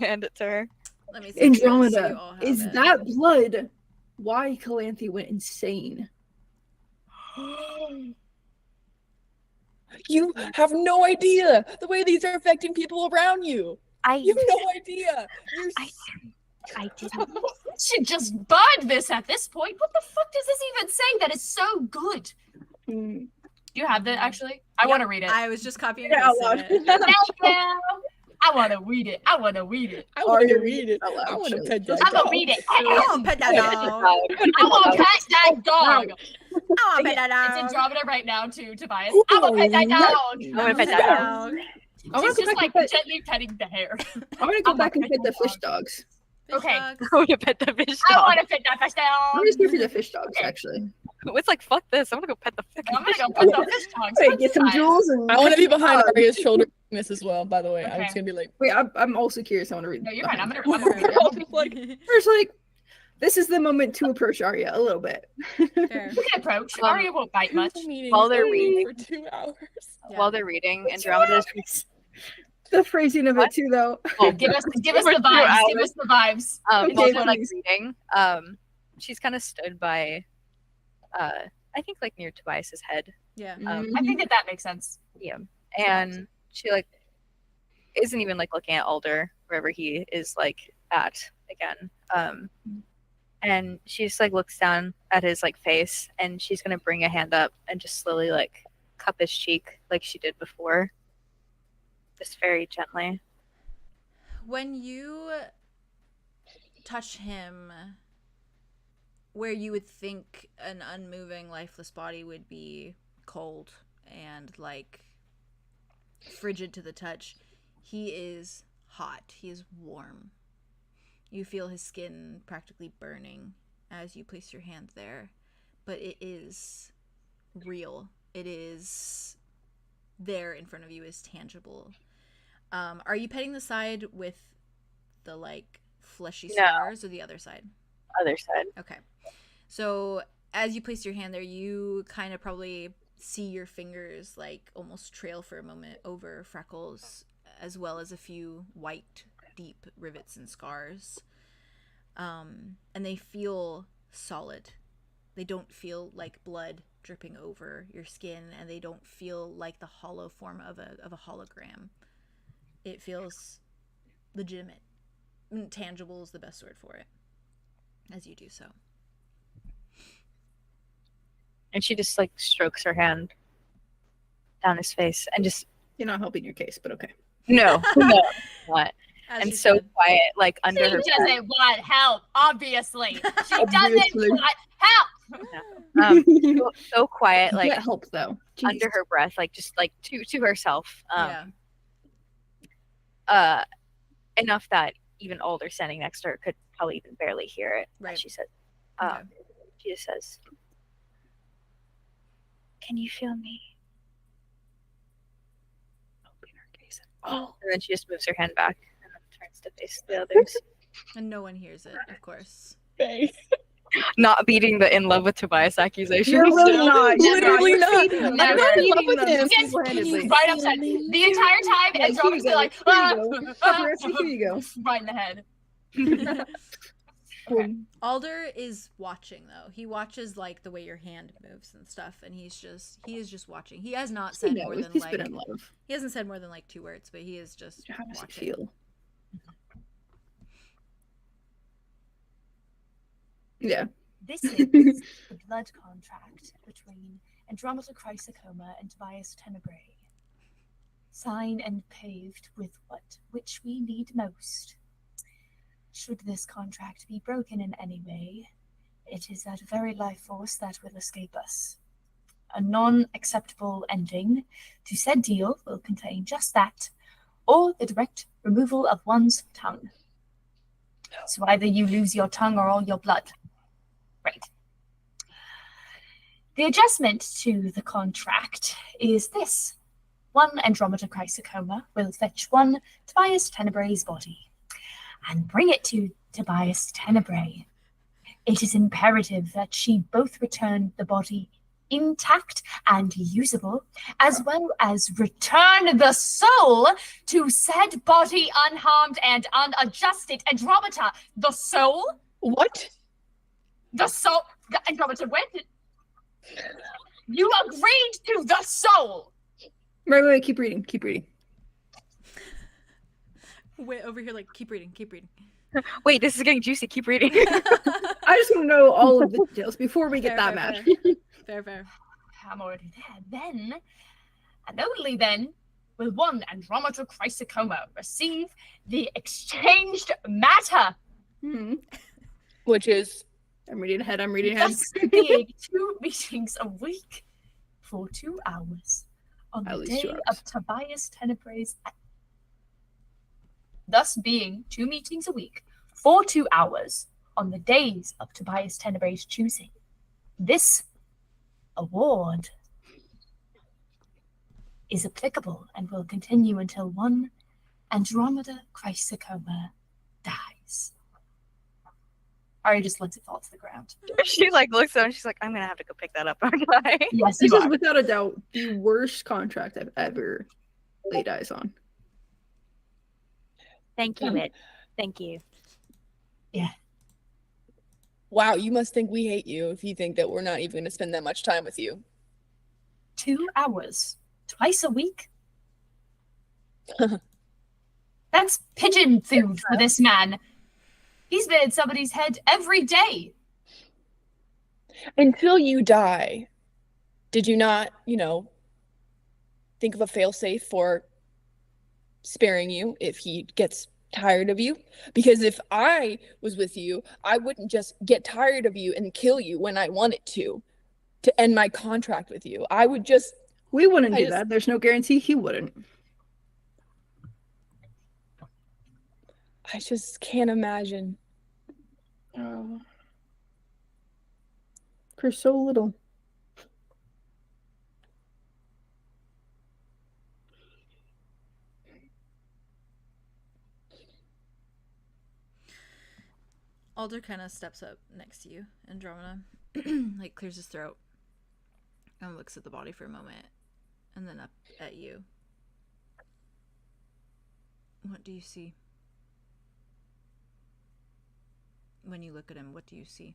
hand it to her. Let me see. so you Andromeda. all have Is it. that blood why Calanthe went insane? You have no idea the way these are affecting people around you. You have no idea. You're I didn't. Should just burn this at this point. What the fuck does this even say? That is so good. Hmm. Do you have that actually? I Yep, want to read it. I was just copying Yeah, and out pasting loud. it. Thank you. I want to read it. I want to read it. I want to Arya, read it. out loud, I want to chill. pet that I'm gonna dog. read it. I want to pet that dog. I want to pet that dog. I want to pet that It's dog. Andromeda right now too, Tobias. Ooh, I'm gonna pet that no. dog. I'm gonna pet that dog. I want She's to go just back like and pet. gently petting the hair. I want to go I'm back and gonna pet the pet fish the dogs. Fish Okay. dog. I'm gonna pet the fish I dog. want to pet that fish I'm dog. just here for the fish dogs, Okay. actually. It's like fuck this. I'm gonna go pet the fucking I'm gonna fish go dog. pet the fish dogs. Wait, get some Tobias. jewels and. I want to be pet the behind dog. Arya's shoulder this as well, by the way. I Okay. was going to be like, Wait, I'm also curious. I want to read. No, you're fine. I'm behind. gonna read it. I'll just like, First, like, this is the moment to approach Arya a little bit. Fair. We can approach. Um, Arya won't bite much. meeting While they're reading. for 2 hours. Yeah. While they're reading, Andromeda The phrasing of What? it too, though. Oh, Give us the For 2 vibes. Give hours. us the vibes. Okay, while they're like please. reading, she's kind of stood by, I think like near Tobias's head. Yeah. I think that makes sense. Yeah, and she like isn't even like looking at Alder wherever he is like at again. And she just like looks down at his like face, and she's gonna bring a hand up and just slowly like cup his cheek like she did before, just very gently. When you touch him where you would think an unmoving, lifeless body would be cold and like frigid to the touch, he is hot. He is warm. You feel his skin practically burning as you place your hand there, but it is real. It is there in front of you, is tangible. Are you petting the side with the like fleshy No. scars or the other side? Other side. Okay. So as you place your hand there, you kind of probably see your fingers like almost trail for a moment over freckles, as well as a few white, deep rivets and scars. And they feel solid. They don't feel like blood dripping over your skin, and they don't feel like the hollow form of a hologram. It feels legitimate. Tangible is the best word for it, as you do so. And she just like strokes her hand down his face and just You're not helping your case, but okay. no, what? As And you so said. quiet, like under She her breath. doesn't want help, obviously. She Obviously. doesn't want help. So quiet, like Get help though. Jeez. under her breath, like just like to herself. Yeah. Enough that even Alder standing next to her could probably even barely hear it. Right. She said, Okay. she just says, "Can you feel me?" Open her case. And then she just moves her hand back and then turns to face the others. And no one hears it, of course. Faye. not beating the in love with Tobias accusation. You're really not. You're Literally You're not. feeding them. I'm You're not in feeding love with them him. single-handedly. Right upset the entire time, Yeah, and here you Robin's go. like, Here you go. Paparazzi, here you go. right in the head. Okay. Alder is watching though. He watches like the way your hand moves and stuff, and he is just watching. He has not said more than He's like been in love. he hasn't said more than like 2 words, but he is just How does it watching. feel? Yeah. This is the blood contract between 𝐷𝐸𝐻𝐸𝐿 𝐶𝐻𝐿 and Tobias 𝐸𝐻𝐸𝐻. Signed and paved with which we need most. Should this contract be broken in any way, it is that very life force that will escape us. A non-acceptable ending to said deal will contain just that, or the direct removal of one's tongue. So either you lose your tongue or all your blood. Right. The adjustment to the contract is this. One 𝐷𝐸𝐻𝐸𝐿 𝐶𝐻𝐿 will fetch one Tobias 𝐸𝐻𝐸𝐻's body and bring it to Tobias 𝐸𝐻𝐸𝐻. It is imperative that she both return the body intact and usable, as well as return the soul to said body unharmed and unadjusted. 𝐷𝐸𝐻𝐸𝐻, the soul? What? The soul? 𝐷𝐸𝐻𝐸𝐻, when did... You agreed to the soul! Wait, keep reading. Keep reading. Wait, over here, like, keep reading, keep reading. Wait, this is getting juicy. Keep reading. I just want to know all of the details before we get that mad. Fair. I'm already there. Then, and only then, will one 𝐷𝐸𝐻𝐸𝐻 𝐶𝐻𝐿 receive the exchanged matter. Which is I'm reading ahead. I'm reading ahead. Thus being 2 meetings a week for 2 hours on At the least day 2 hours. of Tobias 𝐸𝐻𝐸𝐻's. Thus being 2 meetings a week for 2 hours on the days of Tobias 𝐸𝐻𝐸𝐻's choosing. This award is applicable and will continue until one 𝐷𝐸𝐻𝐸𝐻 𝐶𝐻𝐿 dies. Ari just lets it fall to the ground. She like looks at him and she's like, I'm gonna have to go pick that up, aren't I? Yes, This you is are. without a doubt the worst contract I've ever laid eyes on. Thank you, Wit. Thank you. wow. You must think we hate you if you think that we're not even going to spend that much time with you. 2 hours, twice a week. That's pigeon food for this man. He's been in somebody's head every day. Until you die, did you not, think of a failsafe for sparing you if he gets tired of you? Because if I was with you, I wouldn't just get tired of you and kill you when I wanted to end my contract with you. I would just... We wouldn't do that. There's no guarantee he wouldn't. I just can't imagine. For so little. Alder kind of steps up next to you, Andromeda, like clears his throat and looks at the body for a moment and then up at you. What do you see? When you look at him, what do you see?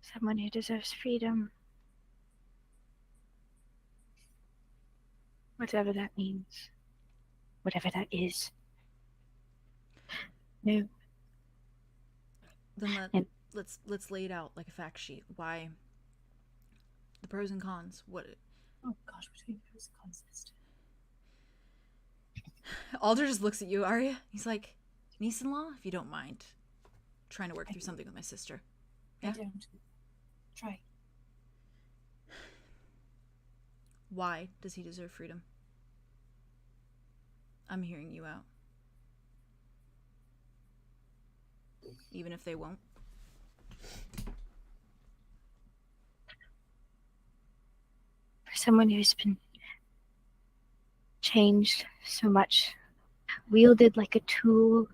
Someone who deserves freedom. Whatever that means. Whatever that is. No. Then let's lay it out like a fact sheet. Why? The pros and cons. What? Oh gosh, between pros and cons list. Alder just looks at you, Arya. He's like, niece-in-law, if you don't mind trying to work through something with my sister. I Yeah? don't. Try. Why does he deserve freedom? I'm hearing you out. Even if they won't. For someone who's been changed so much, wielded like a tool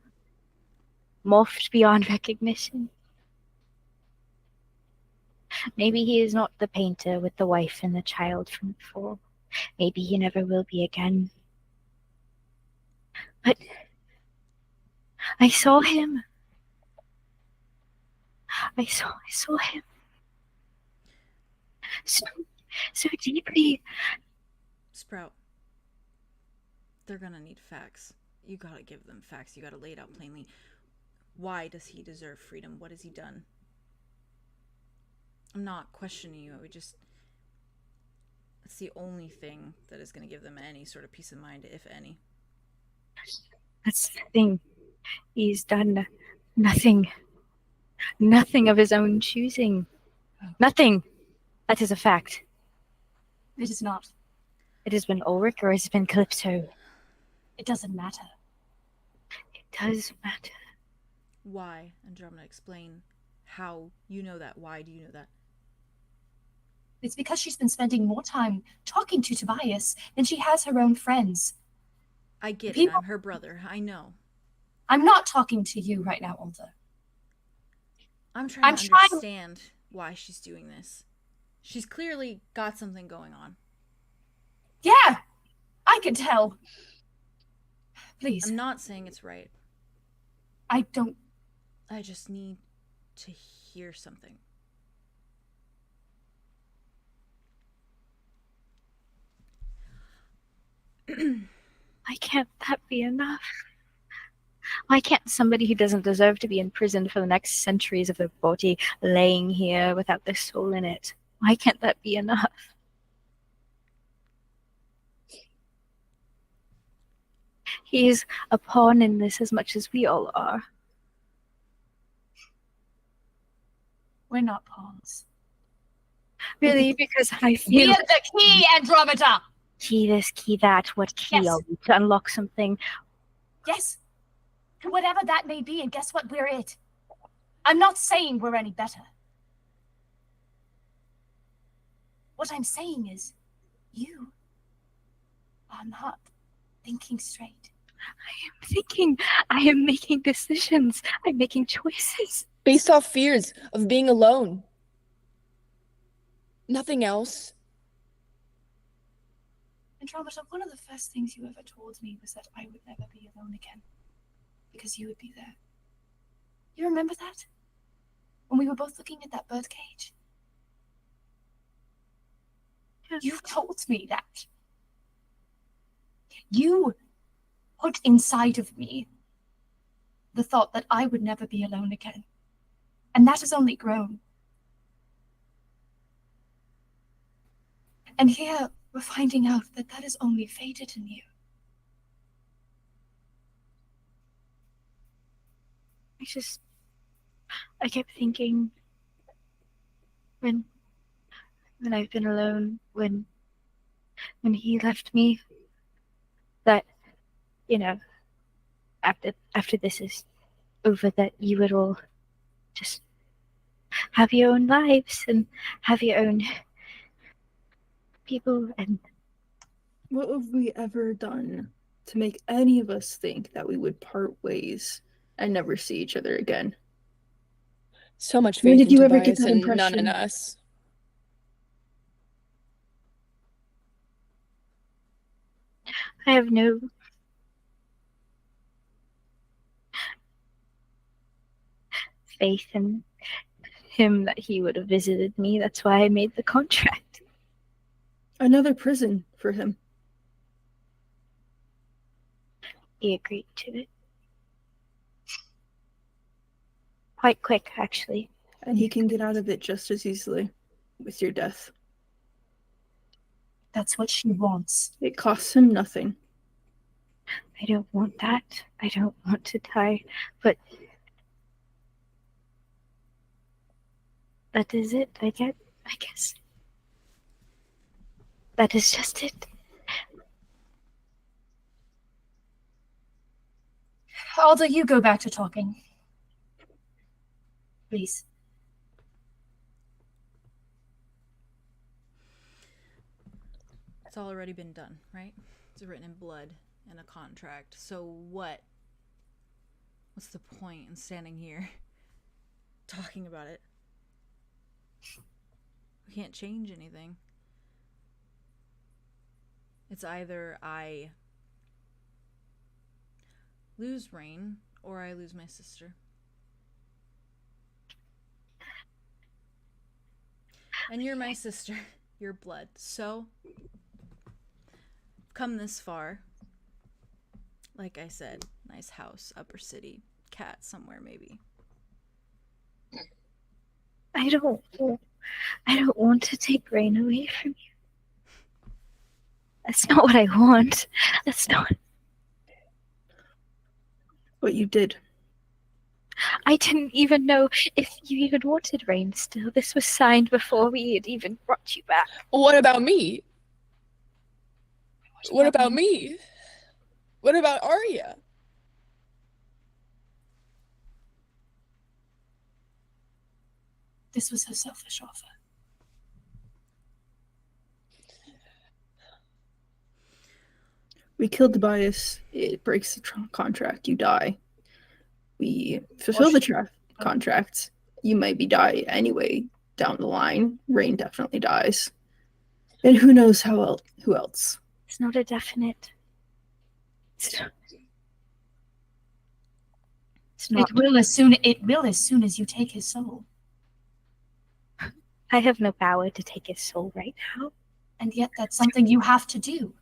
morphed beyond recognition. Maybe he is not the painter with the wife and the child from before. Maybe he never will be again. But I saw him. I saw him so deeply. Sprout. They're gonna need facts. You gotta give them facts. You gotta lay it out plainly. Why does he deserve freedom? What has he done? I'm not questioning you. It's the only thing that is gonna give them any sort of peace of mind, if any. That's the thing. He's done nothing. Nothing of his own choosing. Nothing. That is a fact. It is not. It has been Ulrich or has it been Calypso? It doesn't matter. It does matter. Why? Andromeda, explain how you know that. Why do you know that? It's because she's been spending more time talking to Tobias than she has her own friends. I get it. I'm her brother. I know. I'm not talking to you right now, Alda. I'm trying to understand why she's doing this. She's clearly got something going on. Yeah, I can tell. Please. I'm not saying it's right. I just need to hear something. Why can't that be enough? Why can't somebody who doesn't deserve to be imprisoned for the next centuries of their body laying here without their soul in it? Why can't that be enough? He's a pawn in this as much as we all are. We're not pawns. Really? Because I We feel are the key, Andromeda! key this, key that. What key Yes. are we to unlock something? Yes. To whatever that may be, and guess what? We're it. I'm not saying we're any better. What I'm saying is, you are not thinking straight. I am making decisions. I'm making choices. Based off fears of being alone. Nothing else. Andromeda, one of the first things you ever told me was that I would never be alone again. Because you would be there. You remember that? When we were both looking at that bird cage? You told me that. You put inside of me the thought that I would never be alone again. And that has only grown. And here we're finding out that that has only faded in you. I kept thinking when I've been alone, when he left me, that, you know, after this is over, that you would all just have your own lives and have your own people. And what have we ever done to make any of us think that we would part ways and never see each other again? So much faith When did in you ever get Tobias that and none impression? in us. I have no faith in him that he would have visited me. That's why I made the contract. Another prison for him. He agreed to it. Quite quick, actually. And he can get out of it just as easily with your death. That's what she wants. It costs him nothing. I don't want that. I don't want to die, but that is it, I guess. That is just it. Alda, you go back to talking. Please. It's all already been done, right? It's written in blood and a contract. So what What's the point in standing here talking about it? We can't change anything. It's either I lose Rain or I lose my sister. And you're my sister. You're blood. So, come this far. Like I said, nice house, upper city, cat somewhere maybe. I don't want to take Rain away from you. That's not what I want. That's not. But you did. I didn't even know if you even wanted Rain still. This was signed before we had even brought you back. What about me? What about me? What about Aria? This was her selfish offer. We killed Tobias. It breaks the contract. You die. We fulfill the contract. You maybe die anyway down the line. Rain definitely dies. And who knows who else. It's not a definite. It's not. It will as soon as you take his soul. I have no power to take his soul right now. And yet that's something you have to do.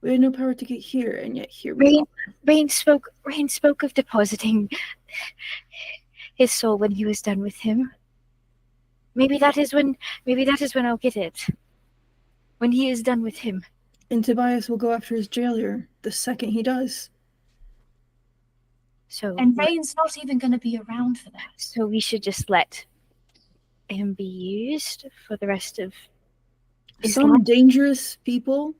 We had no power to get here, and yet here we are. Rain spoke of depositing his soul when he was done with him. Maybe that is when I'll get it. When he is done with him. And Tobias will go after his jailer the second he does. And Rain's not even going to be around for that. So we should just let him be used for the rest of his life. Some dangerous people,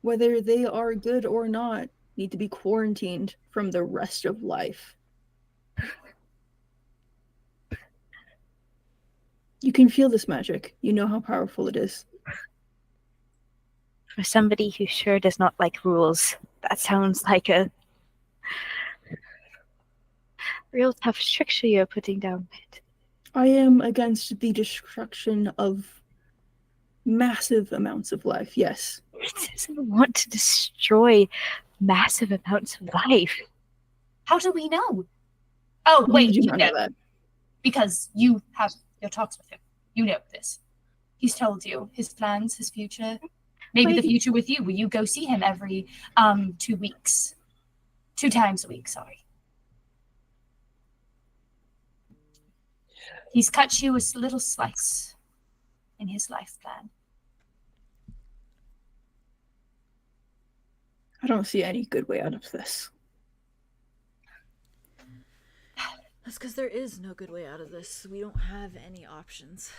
whether they are good or not, need to be quarantined from the rest of life. You can feel this magic. You know how powerful it is. For somebody who sure does not like rules, that sounds like a real tough structure you're putting down. I am against the destruction of massive amounts of life, yes. He doesn't want to destroy massive amounts of life. How do we know? Oh, wait, you you know know that. because you have your talks with him. You know this. He's told you his plans, his future, maybe the future with you. Will you go see him every 2 weeks? 2 times a week, sorry. He's cut you a little slice in his life plan. I don't see any good way out of this. That's because there is no good way out of this. We don't have any options.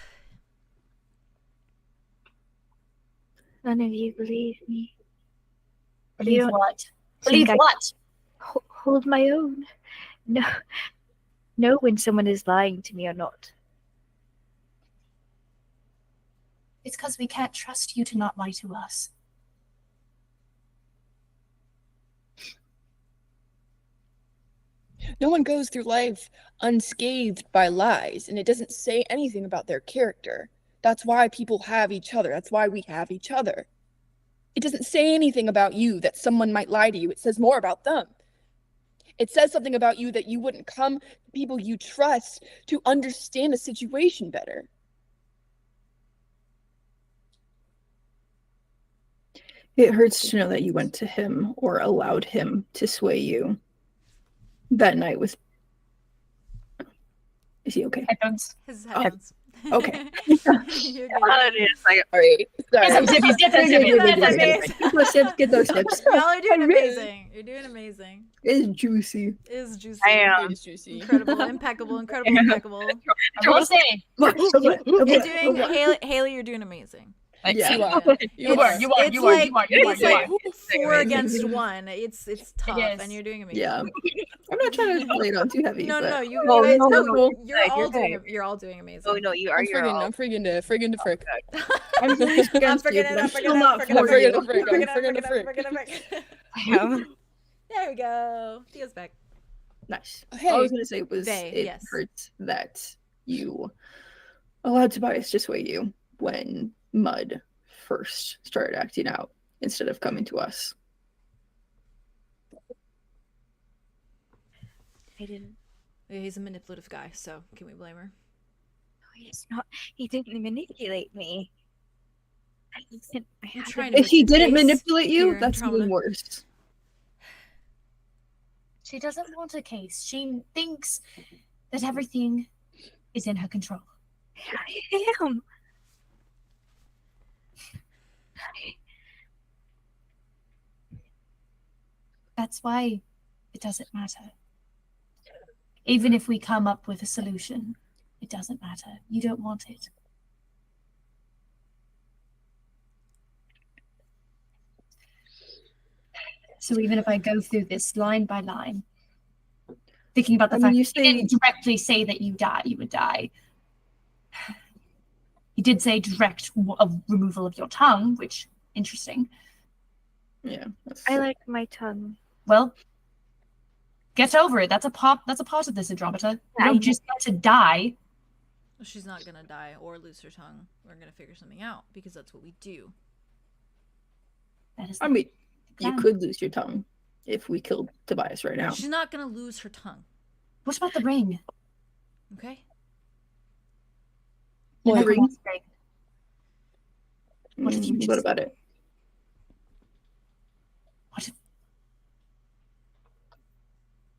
None of you believe me. Believe don't what? think Believe I- what? Hold my own. Know when someone is lying to me or not. It's because we can't trust you to not lie to us. No one goes through life unscathed by lies, and it doesn't say anything about their character. That's why people have each other. That's why we have each other. It doesn't say anything about you that someone might lie to you. It says more about them. It says something about you that you wouldn't come to people you trust to understand a situation better. It hurts to know that you went to him or allowed him to sway you that night with... Is he okay? Headphones. His headphones. Okay. You're good. Sorry. Get some zippies, get some zippies. Get those tips, get those tips. Y'all are doing amazing. You're doing amazing. It's juicy. It is juicy. I am. It's juicy. Incredible, impeccable, impeccable. I will say, You're doing Haley, you're doing amazing. Yeah. You are. you are. It's like 4 against 1. It's tough, is. and you're doing amazing. Yeah. I'm not trying to lay it on too heavy. No, but... no, you No, guys, no, no, no. you're all doing amazing. Oh no, you are. I'm You're all. friggin' to frick. I'm really I'm against you, forgetting but it. I'm still not for friggin' you. to frick. I'm friggin' to frick. There we go. Theo's back. Nice. Hey, All I was gonna say was they, it yes. hurts that you allowed Tobias to sway you when Mud first started acting out instead of coming to us. I didn't. He's a manipulative guy, so can we blame her? He's not. He didn't manipulate me. I'm trying to If he make a didn't case manipulate you, here in that's even Andromeda. worse. She doesn't want a case. She thinks that everything is in her control. I am. That's why it doesn't matter. Even if we come up with a solution, it doesn't matter. You don't want it. So even if I go through this line by line, thinking about the fact you that he didn't directly say that you would die. He did say direct removal of your tongue, which interesting. Yeah. I like my tongue. Well, get over it. That's a part of this, Andromeda. You I don't know. just get to die. She's not gonna die or lose her tongue. We're gonna figure something out because that's what we do. That is I mean, you plan. could lose your tongue if we killed Tobias right now. She's not gonna lose her tongue. What about the ring? Okay. The What ring? necromancer ring. What if you What just- about it?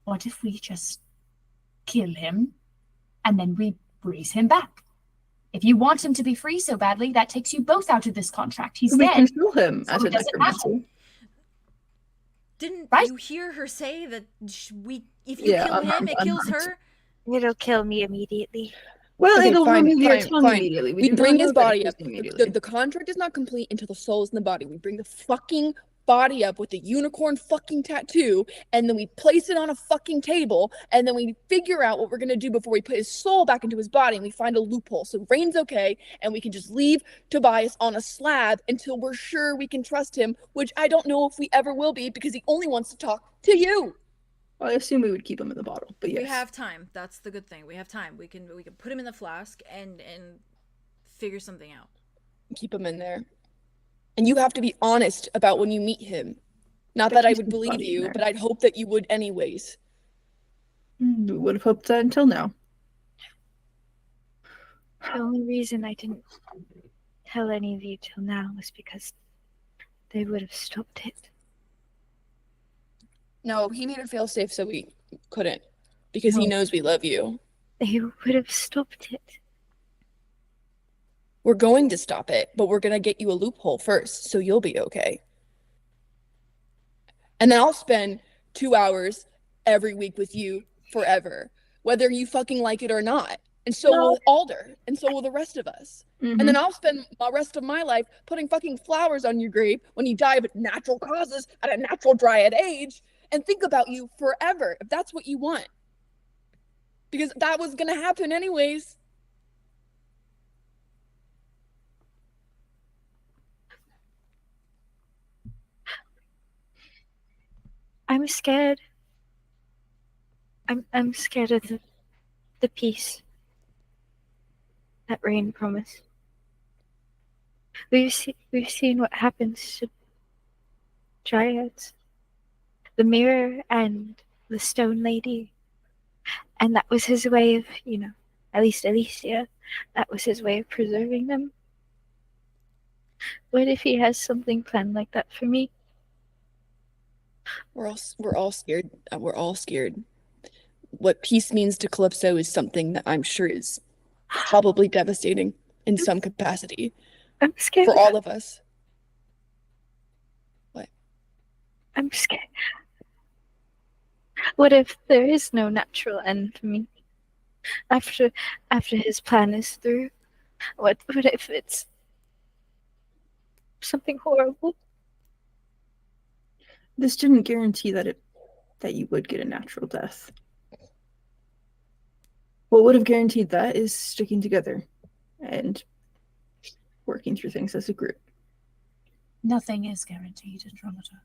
What if we just kill him and then we raise him back? If you want him to be free so badly, that takes you both out of this contract. He's We dead. can kill him so as a it doesn't necromancer. matter. Didn't Right? you hear her say that if you Yeah, kill him, it kills her? It'll kill me immediately. Well, Okay, it'll fine, remove your fine, tongue fine. immediately. We do not bring know his that it body kills up. him immediately. The contract is not complete until the soul is in the body. We bring the fucking body up with the unicorn fucking tattoo, and then we place it on a fucking table, and then we figure out what we're gonna do before we put his soul back into his body, and we find a loophole. So Rain's okay, and we can just leave Tobias on a slab until we're sure we can trust him, which I don't know if we ever will be because he only wants to talk to you. Well, I assume we would keep him in the bottle, but yes. We have time. That's the good thing. We have time. We can put him in the flask and figure something out. Keep him in there. And you have to be honest about when you meet him. Not But that I he's would believe funny in you, there. but I'd hope that you would anyways. We would have hoped that until now. The only reason I didn't tell any of you till now was because they would have stopped it. No, he made it fail safe so we couldn't. Because he No. knows we love you. They would have stopped it. We're going to stop it, but we're gonna get you a loophole first, so you'll be okay. And then I'll spend 2 hours every week with you forever, whether you fucking like it or not. And so will Alder, and so will the rest of us. Mm-hmm. And then I'll spend the rest of my life putting fucking flowers on your grave when you die of natural causes at a natural dryad age, and think about you forever, if that's what you want. Because that was gonna happen anyways. I'm scared. I'm scared of the peace that Rain promised. We've seen what happens to dryads. The mirror and the stone lady. And that was his way of, at least Alicia, that was his way of preserving them. What if he has something planned like that for me? We're all scared. We're all scared. What peace means to Calypso is something that I'm sure is probably devastating in some capacity I'm scared. for all of us. What? I'm scared. What if there is no natural end for me? After his plan is through, what if it's something horrible? This didn't guarantee that you would get a natural death. What would have guaranteed that is sticking together and working through things as a group. Nothing is guaranteed, Andromeda.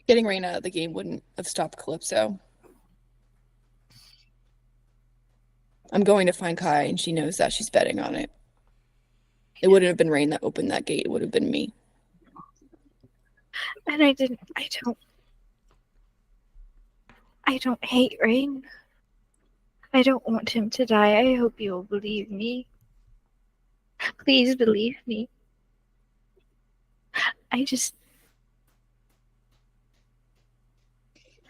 Getting Rain out of the game wouldn't have stopped Calypso. I'm going to find Kai, and she knows that. She's betting on it. It wouldn't have been Rain that opened that gate. It would have been me. And I don't hate Rain. I don't want him to die. I hope you'll believe me. Please believe me. I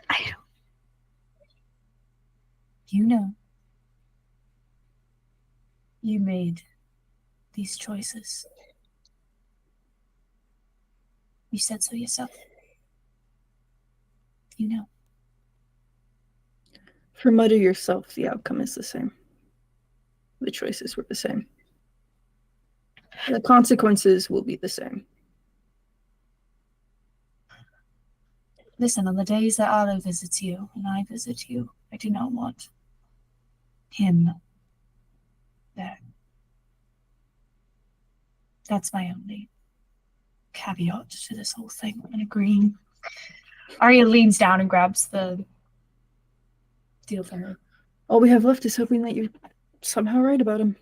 don't. You know, you made these choices. You said so yourself. You know. For Muddy yourself, the outcome is the same. The choices were the same. The consequences will be the same. Listen, on the days that Arlow visits you and I visit you, I do not want him there. That's my only caveat to this whole thing. And agreeing. Arya leans down and grabs the deal for her. All we have left is hoping that you're somehow right about him.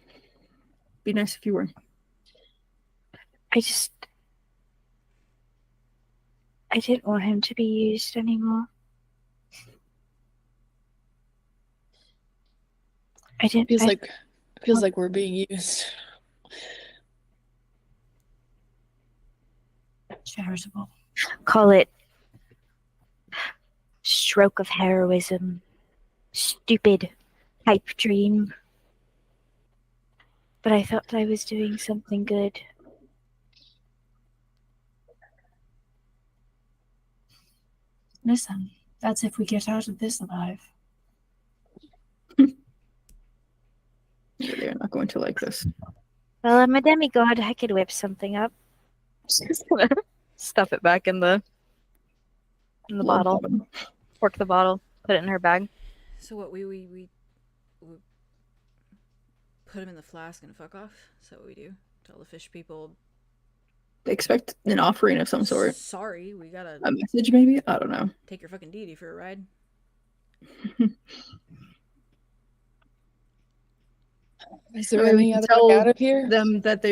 Be nice if you were. I didn't want him to be used anymore. Feels like we're being used. Charitable. Call it stroke of heroism, stupid pipe dream. But I thought I was doing something good. Listen, that's if we get out of this alive. They're not going to like this. Well, I'm a demigod. I could whip something up. She's gonna stuff it back in the bottle. Cork the bottle. Put it in her bag. So what, we put him in the flask and fuck off? Is that what we do? Tell the fish people... They expect an offering of some sort. Sorry, we gotta... A message, maybe? I don't know. Take your fucking deity for a ride. Is there any other way out of here? Them that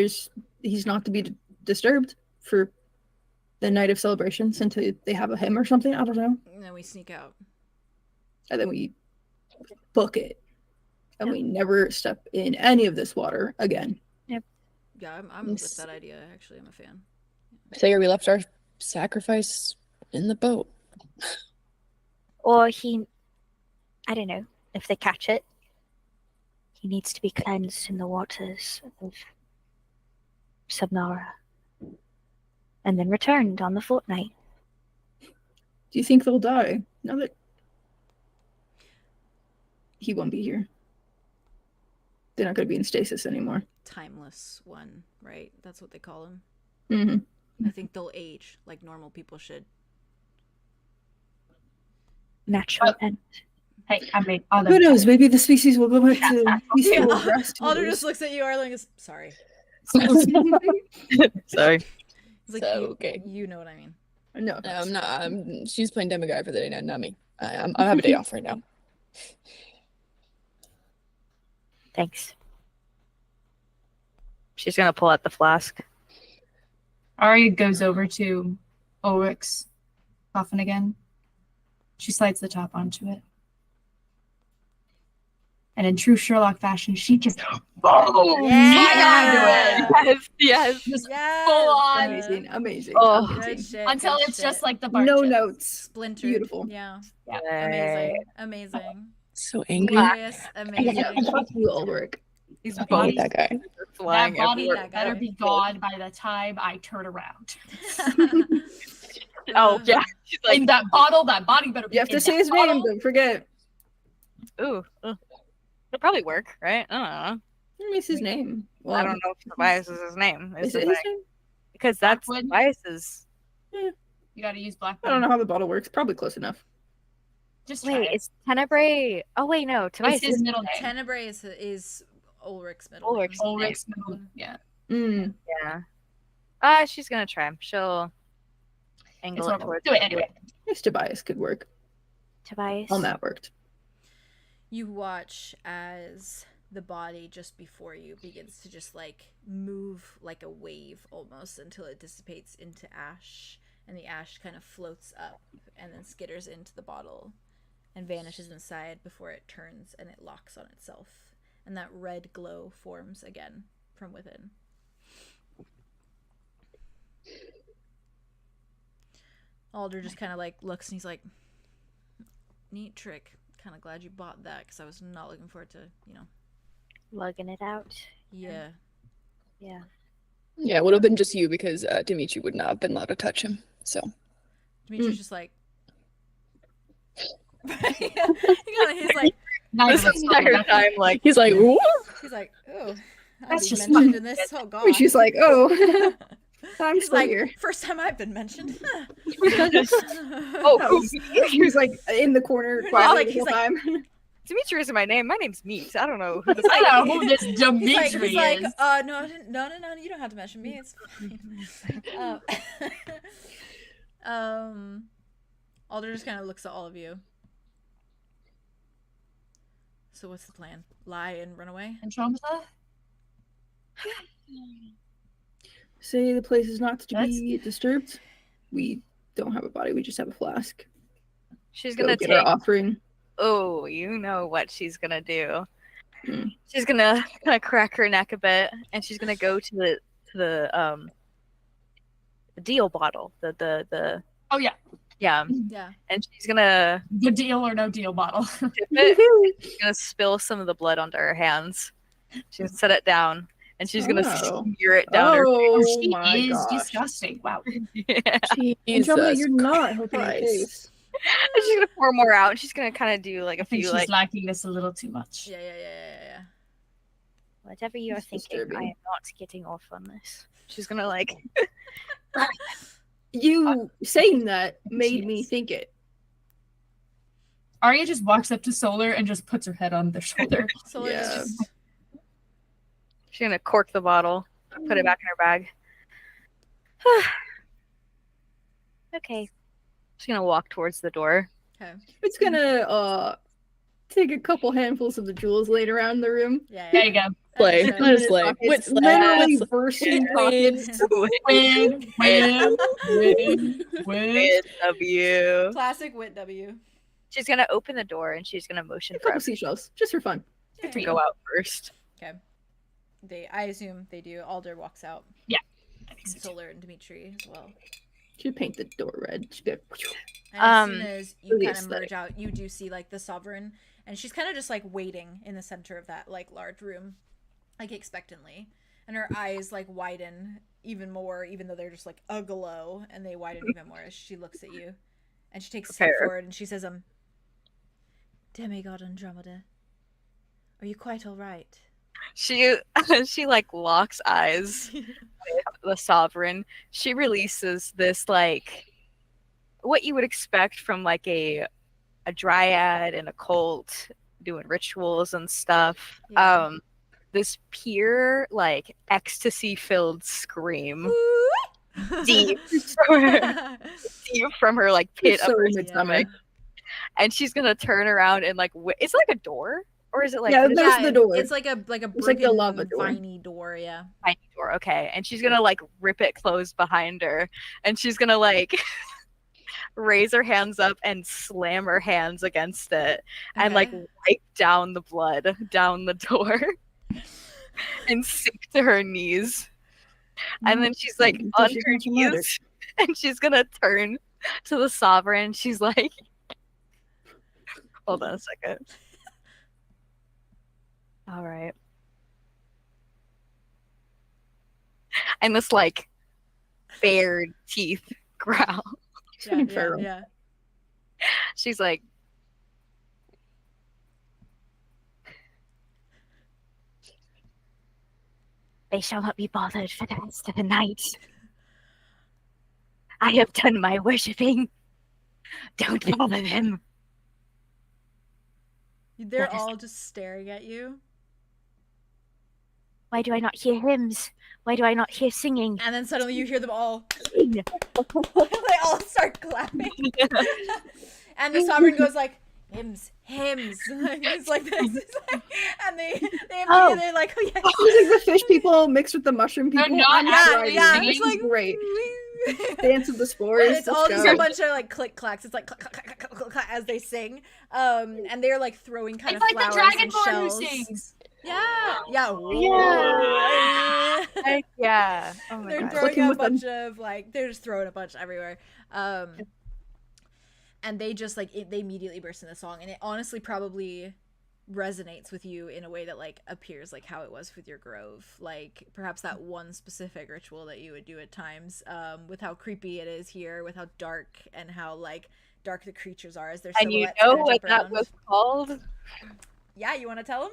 he's not to be disturbed for the night of celebrations until they have a hymn or something. I don't know. And then we sneak out. And then we book it. And we never step in any of this water again. Yep. Yeah, I'm with that idea, actually. I'm a fan. Sayer, we left our sacrifice in the boat. Or I don't know, if they catch it, he needs to be cleansed in the waters of Subnara. And then returned on the fortnight. Do you think they'll die? Now that he won't be here. They're not going to be in stasis anymore. Timeless one, right? That's what they call him. Mm-hmm. I think they'll age like normal people should. Natural end. Hey, I mean, who knows? Maybe the species will go back to peaceful rest. Alder just looks at you, Arling, is sorry. Sorry. He's like, okay. You know what I mean. No, I'm not. She's playing Demi-God for the day, not me. I'm have a day off right now. Thanks. She's gonna pull out the flask. Arya goes over to Ulrich's coffin again. She slides the top onto it. And in true Sherlock fashion, she just Yes. just full on amazing. Oh. Good shit, until good it's shit. just like the bar No chips. notes. Splintered. Beautiful. Yeah. Yay. Amazing. So angry. Glorious. Amazing. Fuck you, Ulrich. These I hate bodies that guy. That flying body everywhere. better be gone by the time I turn around. Oh yeah. She's like, In that body better be. You have to in say that his name, bottle. don't forget. ooh. It'll probably work, right? I don't know. It's his name. Well, I don't know if Tobias is his name. Is it his name? Because that's Blackwood? Tobias's. You gotta use black. I don't know how the bottle works. Probably close enough. Just try Wait, it. it's Tenebrae. Oh wait, no, Tobias It's his is middle name. Tenebrae is Ulrich's middle Ulrich's name. Ulrich's middle. Yeah. Mm. Yeah. She's gonna try. She'll angle It's it horrible. towards Do it anyway. Yes, Tobias could work. Tobias. All that worked. You watch as the body just before you begins to just like move like a wave almost until it dissipates into ash, and the ash kind of floats up and then skitters into the bottle and vanishes inside before it turns and it locks on itself, and that red glow forms again from within. Alder just kind of like looks and he's like, neat trick. Kind of glad you bought that because I was not looking forward to, lugging it out. Yeah. Yeah. Yeah, it would have been just you because Dimitri would not have been allowed to touch him. So Dimitri's just like, he's like, this entire time, like he's like, oh, That's I've just been mentioned in this. Oh god. She's like, oh, I'm He's still like, here. first time I've been mentioned. Oh, He was like in the corner quietly the he's whole like- time. Dimitri isn't my name. My name's Meat. I don't know who this I don't know who this Dimitri he's like, is. no, you don't have to mention me. It's fine. Alder just kind of looks at all of you. So what's the plan? Lie and run away? Andromeda? Say the place is not to That's- be disturbed. We don't have a body. We just have a flask. She's Go gonna get take. our offering. Oh, you know what she's gonna do. Hmm. She's gonna kind of crack her neck a bit, and she's gonna go to the deal bottle. The Oh yeah, yeah, Yeah. and she's gonna the deal or no deal bottle. dip it. She's gonna spill some of the blood onto her hands. She's gonna set it down, and she's gonna Oh. smear it down her. Oh She my is gosh. disgusting. Wow. Yeah. Andromeda, Jesus you're not helping your Christ. case. And she's gonna pour more out, and she's gonna kind of do like a I think few she's like liking this a little too much. Yeah. Whatever you're It's thinking, I disturbing. am not getting off on this. she's gonna like You saying that made me is. think it. Arya just walks up to Solar and just puts her head on their shoulder. So Yeah. it's just she's gonna cork the bottle, put it back in her bag. Okay. She's gonna walk towards the door. okay. It's gonna take a couple handfuls of the jewels laid around the room. Yeah. There you go. Slay. Understood. Let us slay. Pockets, Wit slay. literally Let's- bursting Win. pockets. Win. W. Classic Wit W. She's gonna open the door and she's gonna motion A for couple us seashells, just for fun. Good for to you. go out first. I assume they do. Alder walks out. I think And so too. Solar and Dimitri as well. Should paint the door red. Should go. And as soon Um, as you for the kind of aesthetic. merge out, you do see like the Sovereign, and she's kind of just like waiting in the center of that like large room, like expectantly, and her eyes like widen even more, even though they're just like aglow, and they widen even more as she looks at you, and she takes a step Prepare. forward and she says, Demi-God Andromeda, are you quite all right? She she like locks eyes with the Sovereign. She releases this like what you would expect from like a dryad in a cult doing rituals and stuff. Yeah. This pure like ecstasy filled scream deep from her like pit So of her midsummer. stomach. And she's gonna turn around and like it's like a door, or is it like Yeah, what is there's it? the door. It's like a like the broken lava door. viney door, yeah. Tiny door? Okay, and she's gonna like rip it closed behind her, and she's gonna like raise her hands up and slam her hands against it, and like Okay. wipe down the blood down the door, and sink to her knees. And then she's like Until on she's her not so murdered. knees, and she's gonna turn to the Sovereign. She's like, hold on a second. All right. And this like bared teeth growl. Yeah, Feral. yeah. She's like, They shall not be bothered for the rest of the night. I have done my worshipping. Don't bother them. They're That is- all just staring at you. Why do I not hear hymns? Why do I not hear singing? And then suddenly you hear them all. They all start clapping. And the sovereign goes like, hymns. It's like this. And they immediately like, oh yeah. It's like the fish people mixed with the mushroom people. not Yeah, It's it's like great. Dance of the spores. And it's all just a bunch of like click clacks. It's like clack, clack, clack, clack, clack, clack, as they sing. And they're like throwing kind It's of like the flowers and Dragonborn who shells. sings. Yeah. Heck yeah. Oh my They're god. throwing Looking a with them. bunch of like they're just throwing a bunch everywhere. And they just like they immediately burst into song, and it honestly probably resonates with you in a way that like appears like how it was with your grove, like perhaps that one specific ritual that you would do at times, with how creepy it is here, with how dark and how like dark the creatures are as their And you silhouettes know kinda what jump that around. was called? Yeah, you want to tell them?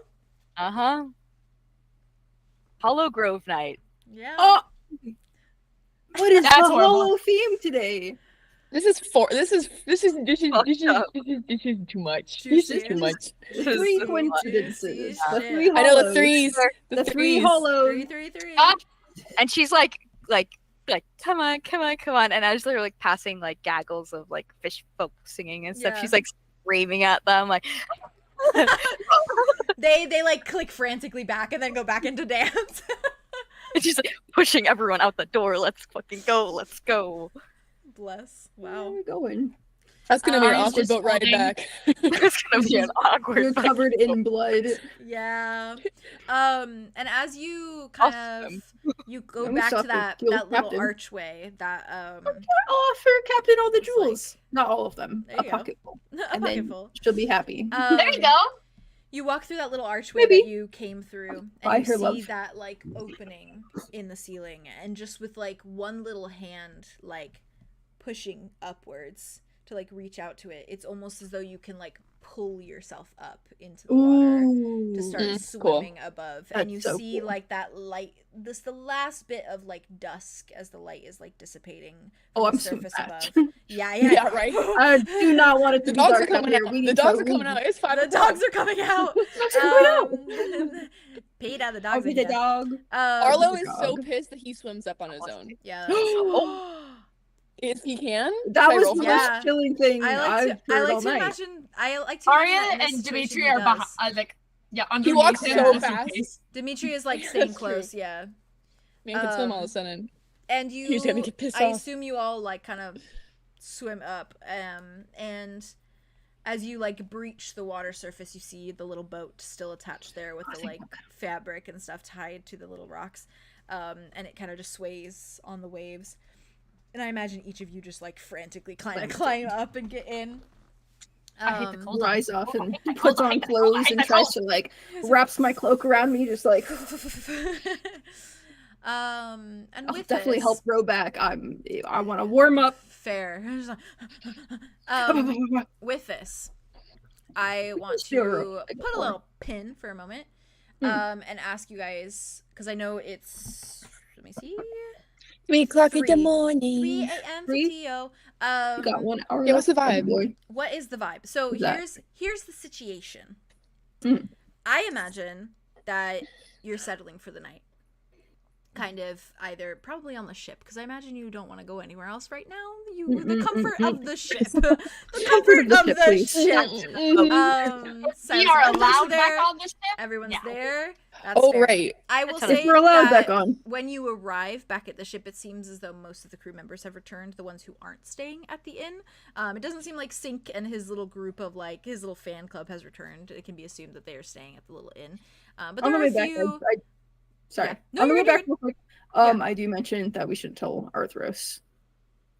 Hollow Grove Night. Yeah. Oh, what is That's the horrible. hollow theme today? This is too much. Too This is too serious? much. Three so coincidences. much. The three I know the hollows. threes. The three threes. hollows. 333. And she's like, come on. And as they're like passing like gaggles of like fish folk singing and stuff, Yeah. she's like screaming at them like, They like click frantically back and then go back into dance. and she's like pushing everyone out the door. Let's fucking go. Let's go. Bless. Where Wow. are we going? That's gonna be an Ari's awkward just boat ride holding- back. It's gonna be an awkward. You're covered in blood. Yeah. And as you kind Awesome. of you go I'm back to shocked that that you're that little captain. archway that Offer Captain all the It's jewels. Not all of them. There A you go. pocket full. a And then pocketful. she'll be happy. There you go. You walk through that little archway Maybe. that you came through, By and you her see love. that like opening in the ceiling, and just with like one little hand like pushing upwards to like reach out to it, it's almost as though you can like pull yourself up into the water to start cool. swimming above, and That's you so see cool. like that light, the last bit of like dusk as the light is like dissipating Oh, from I'm the so surface bad. above. Yeah, Yeah, right. I do not want it to The be dogs are dark out coming here. out. We The need dogs to are coming leave. out. It's 5 The dogs are coming out. Dogs are coming out. Peter, the I'll dogs be are the here. dog. Arlo the is so dog. pissed that he swims up on his own. Yeah. If he can, That Can I was roll the for Yeah. most chilling thing I I've like heard to all night. imagine. I like to Arya imagine that in this and situation Dimitri he are does. behind, like, underneath walks him, so just in fast. case. Dimitri is like Yeah, staying that's true. close. Yeah. man can swim all of a sudden. And you, He's gonna get pissed I off. assume you all like kind of swim up, and as you like breach the water surface, you see the little boat still attached there with the like fabric and stuff tied to the little rocks, and it kind of just sways on the waves. And I imagine each of you just like frantically kind of climb up and get in. I hate the cold. Rise off I and hate the puts cold. I on hate the cold. I clothes hate and the tries cold. to like wraps my cloak around me, just like And I'll with definitely this, help row back. I want to warm up. Fair. With this, I want Sure, to I go put a for it. little pin for a moment, and ask you guys, because I know it's, let me see, 3 o'clock in the 3 morning. a.m. for 3? T.O. You got 1 hour Yeah, what's the left. vibe? Oh, boy. What is the vibe? So What's that? here's the situation. Mm. I imagine that you're settling for the night. Kind of either probably on the ship, because I imagine you don't want to go anywhere else right now. The comfort of the ship. The comfort of the please. ship. We Says are everyone's allowed there. back on this ship. Everyone's Yeah. there. That's Oh, fair. right. I will That's say If we're allowed that back on. when you arrive back at the ship, it seems as though most of the crew members have returned, the ones who aren't staying at the inn. It doesn't seem like Sink and his little group of, like, his little fan club has returned. It can be assumed that they are staying at the little inn. But On there the are way a back, few... sorry. Yeah. No, On the you're way back, good. real quick, Yeah. I do mention that we should tell Arthros.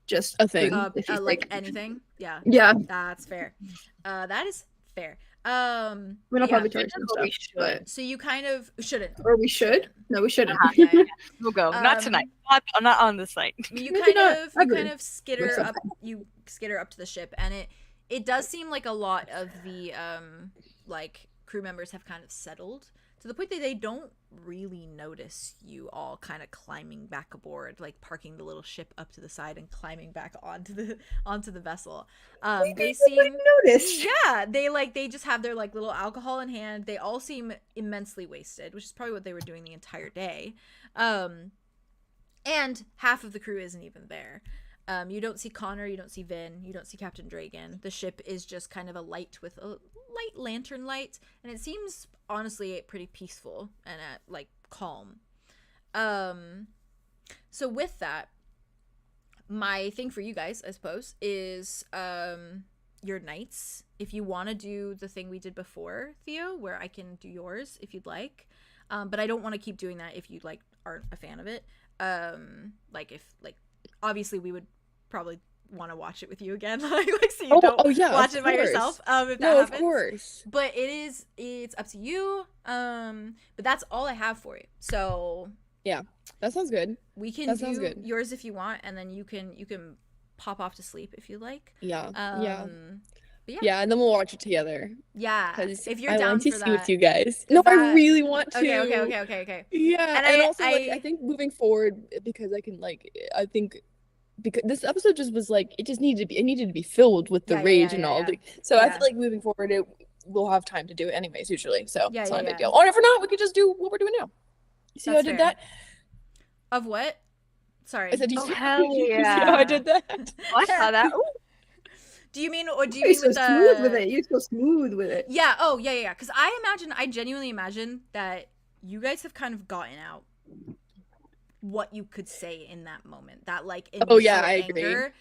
Just A thing. if he's like anything? Yeah, Yeah, that's fair. That is fair. we're not Yeah. probably charging him we stuff, should. but So you kind of shouldn't. or we should. No, we shouldn't. Yeah, yeah. We'll go. Not Um, tonight. Not on this night. You Maybe kind not. of Agreed. skitter Myself. up. You skitter up to the ship, and it does seem like a lot of the like crew members have kind of settled. to the point that they don't really notice you all kind of climbing back aboard, like parking the little ship up to the side and climbing back onto the vessel. They seem noticed. yeah, they just have their like little alcohol in hand. They all seem immensely wasted, which is probably what they were doing the entire day. And half of the crew isn't even there. You don't see Connor, you don't see Vin, you don't see Captain Dragon. The ship is just kind of a light with a light lantern light, and it seems honestly pretty peaceful and like calm. So with that, my thing for you guys, I suppose, is your nights. If you want to do the thing we did before, Theo, where I can do yours if you'd like, but I don't want to keep doing that if you like aren't a fan of it. Like if like obviously we would probably want to watch it with you again, like so you don't watch it by yourself. If that happens. Of course. But it's up to you. But that's all I have for you. So yeah, that sounds good. We can do yours if you want, and then you can pop off to sleep if you like. Yeah. But yeah, and then we'll watch it together. Yeah, if you're I down want to for see that. with you guys. No, I really want to. Okay. Yeah, and also like I think moving forward, because I can like I think because this episode just was like it needed to be filled with the rage and all. So I feel like moving forward, we'll have time to do it anyways usually. So it's not a big deal. Or if not, we could just do what we're doing now. You see how I did that? Of what? Sorry. I said, hell yeah. You see how I did that? I saw that. Do you mean You're with so smooth with it. You're so smooth with it. Yeah. Oh, yeah. Because I genuinely imagine that you guys have kind of gotten out what you could say in that moment. That like initial I agree. anger.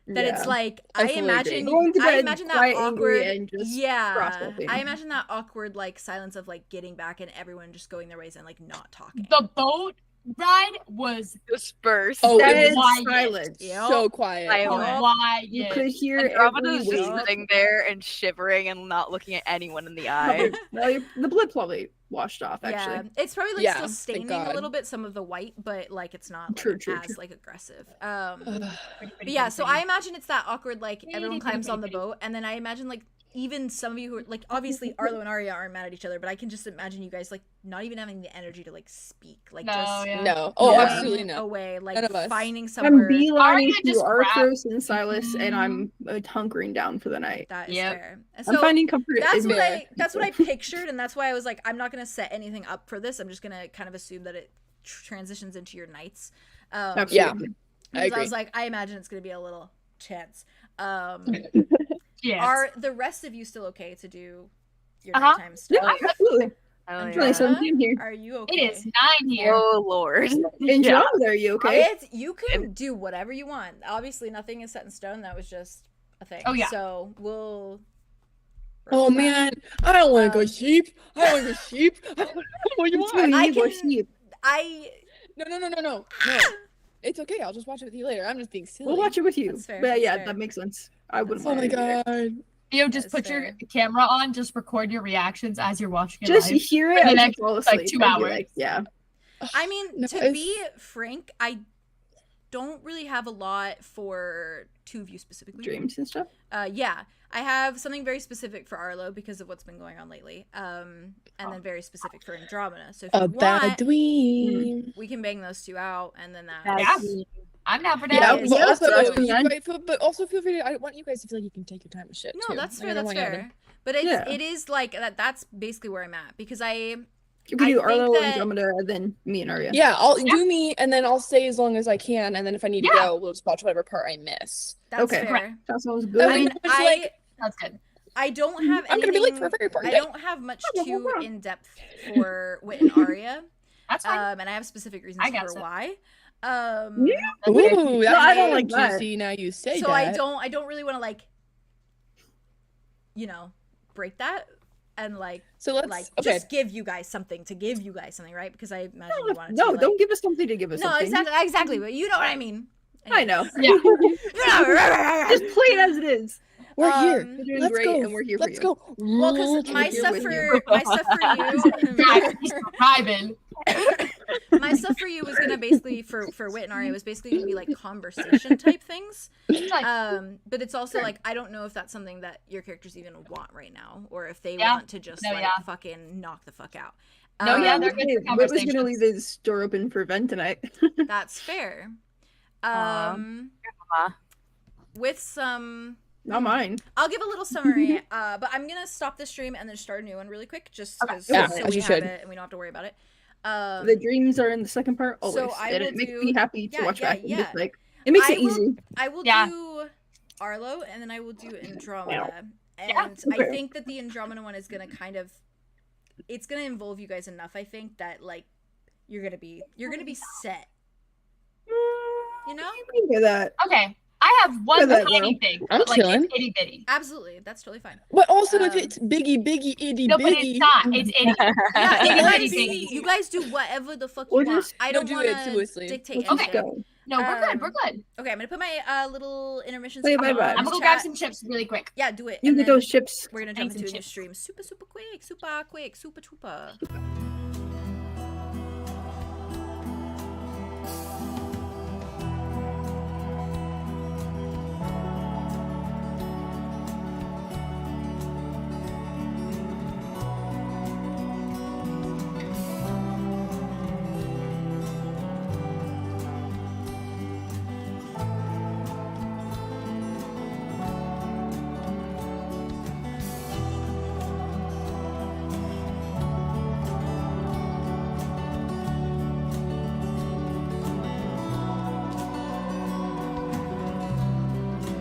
That it's like I imagine that awkward. I imagine that awkward like silence of like getting back and everyone just going their ways and like not talking. The boat ride was dispersed. Oh, it was was silent. So quiet. You could hear Andromeda every just sitting there and shivering and not looking at anyone in the eye. The blood probably washed off. Actually, yeah, it's probably like still staining a little bit some of the white, but like it's not like, as like aggressive. But yeah, so I imagine it's that awkward like everyone climbs on the boat, and then I imagine like even some of you who are like obviously Arlo and Aria aren't mad at each other, but I can just imagine you guys like not even having the energy to like speak, like absolutely no away, like finding somewhere. I'm beelining to Arthros and Silas, and I'm hunkering down for the night. That is fair. And so I'm finding comfort. That's what I pictured, and that's why I was like, I'm not gonna set anything up for this. I'm just gonna kind of assume that it transitions into your nights. Absolutely. I was like, I imagine it's gonna be a little tense. Yes. Are the rest of you still okay to do your nighttime stuff? Yeah, absolutely. Oh, It's only 17 here. Are you okay? It is 9 here. Oh Lord. Andromeda, are you okay? You can do whatever you want. Obviously, nothing is set in stone. That was just a thing. Oh, yeah. So we'll. Oh man, I don't want to go sheep. I don't want to go sheep. What do you want? No. It's okay. I'll just watch it with you later. I'm just being silly. We'll watch it with you. That's fair, But yeah, fair. that makes sense. I wouldn't. Oh my mind. god. Theo, just put your camera on. Just record your reactions as you're watching it. Just live. hear it For the and next, fall asleep. 2 I'd be hours. like, yeah. I mean, No, to be frank, I don't really have a lot for two of you specifically. Dreams and stuff. Yeah, I have something very specific for Arlo because of what's been going on lately. And then very specific for Andromeda. So if you Bad want, dream. we can bang those two out, and then that. Yeah. I'm down for Yeah, that. but also feel free to. I want you guys to feel like you can take your time with shit. No, too. that's Like, fair. I don't That's want you to- fair. But it is like that. That's basically where I'm at because You can do think Arlo, that- Andromeda, and then me and Aria. Yeah, I'll do me, and then I'll stay as long as I can, and then if I need to go, we'll just watch whatever part I miss. That's Okay. fair. That sounds good. I mean, That's good. I don't have anything. I'm gonna be late for a very important I day. don't have much too in depth for Wit and Aria. That's fine. And I have specific reasons I got for it. why. Ooh, No, I don't like that. juicy. Now you say So that. I don't really want to like, break that and So let's just give you guys something right? Because I imagine you want No, to. Like, don't give us something to give us. No, something. exactly. But you know what I mean. I know. Yeah. Just play it as it is. We're here. You're doing Let's great, go. and we're here for Let's you. go. Well, because my here stuff with for you. my stuff for you was gonna basically for Wit and Aria was basically gonna be like conversation type things. But it's also like I don't know if that's something that your characters even want right now, or if they want to just fucking knock the fuck out. No, yeah, they're good Wit was gonna conversations. leave his door open for Ven tonight. That's fair. Mama. With some. Not mine. I'll give a little summary, but I'm gonna stop the stream and then start a new one really quick, just because Yeah, so as we you have should. it and we don't have to worry about it. The dreams are in the second part always, So I and will it makes do- me happy to yeah, watch yeah, back. And yeah. just, like, it makes it I will- easy. I will Yeah. do Arlow, and then I will do Andromeda. And Yeah, I okay. think that the Andromeda one is gonna kind of, it's gonna involve you guys enough. I think that like you're gonna be set. You know? I can hear that. Okay, I have one that, tiny girl. thing. I'm but, like, chilling. it's itty bitty. Absolutely, that's totally fine. But also, if Um, it's biggie, itty No, but bitty. it's not. It's itty. Yeah, Itty you guys, bitty thing. you guys do whatever the fuck you We'll want. just- I No, don't do want it, to seriously. dictate Let's anything. just go. No, we're good. We're good. Okay, I'm gonna put my little intermission. Say skip bye-bye. on I'm gonna go chat. grab some chips really quick. Yeah, do it. You and get then those chips. We're gonna I jump need some into a new chips. stream. Super quick. Super quick. Super.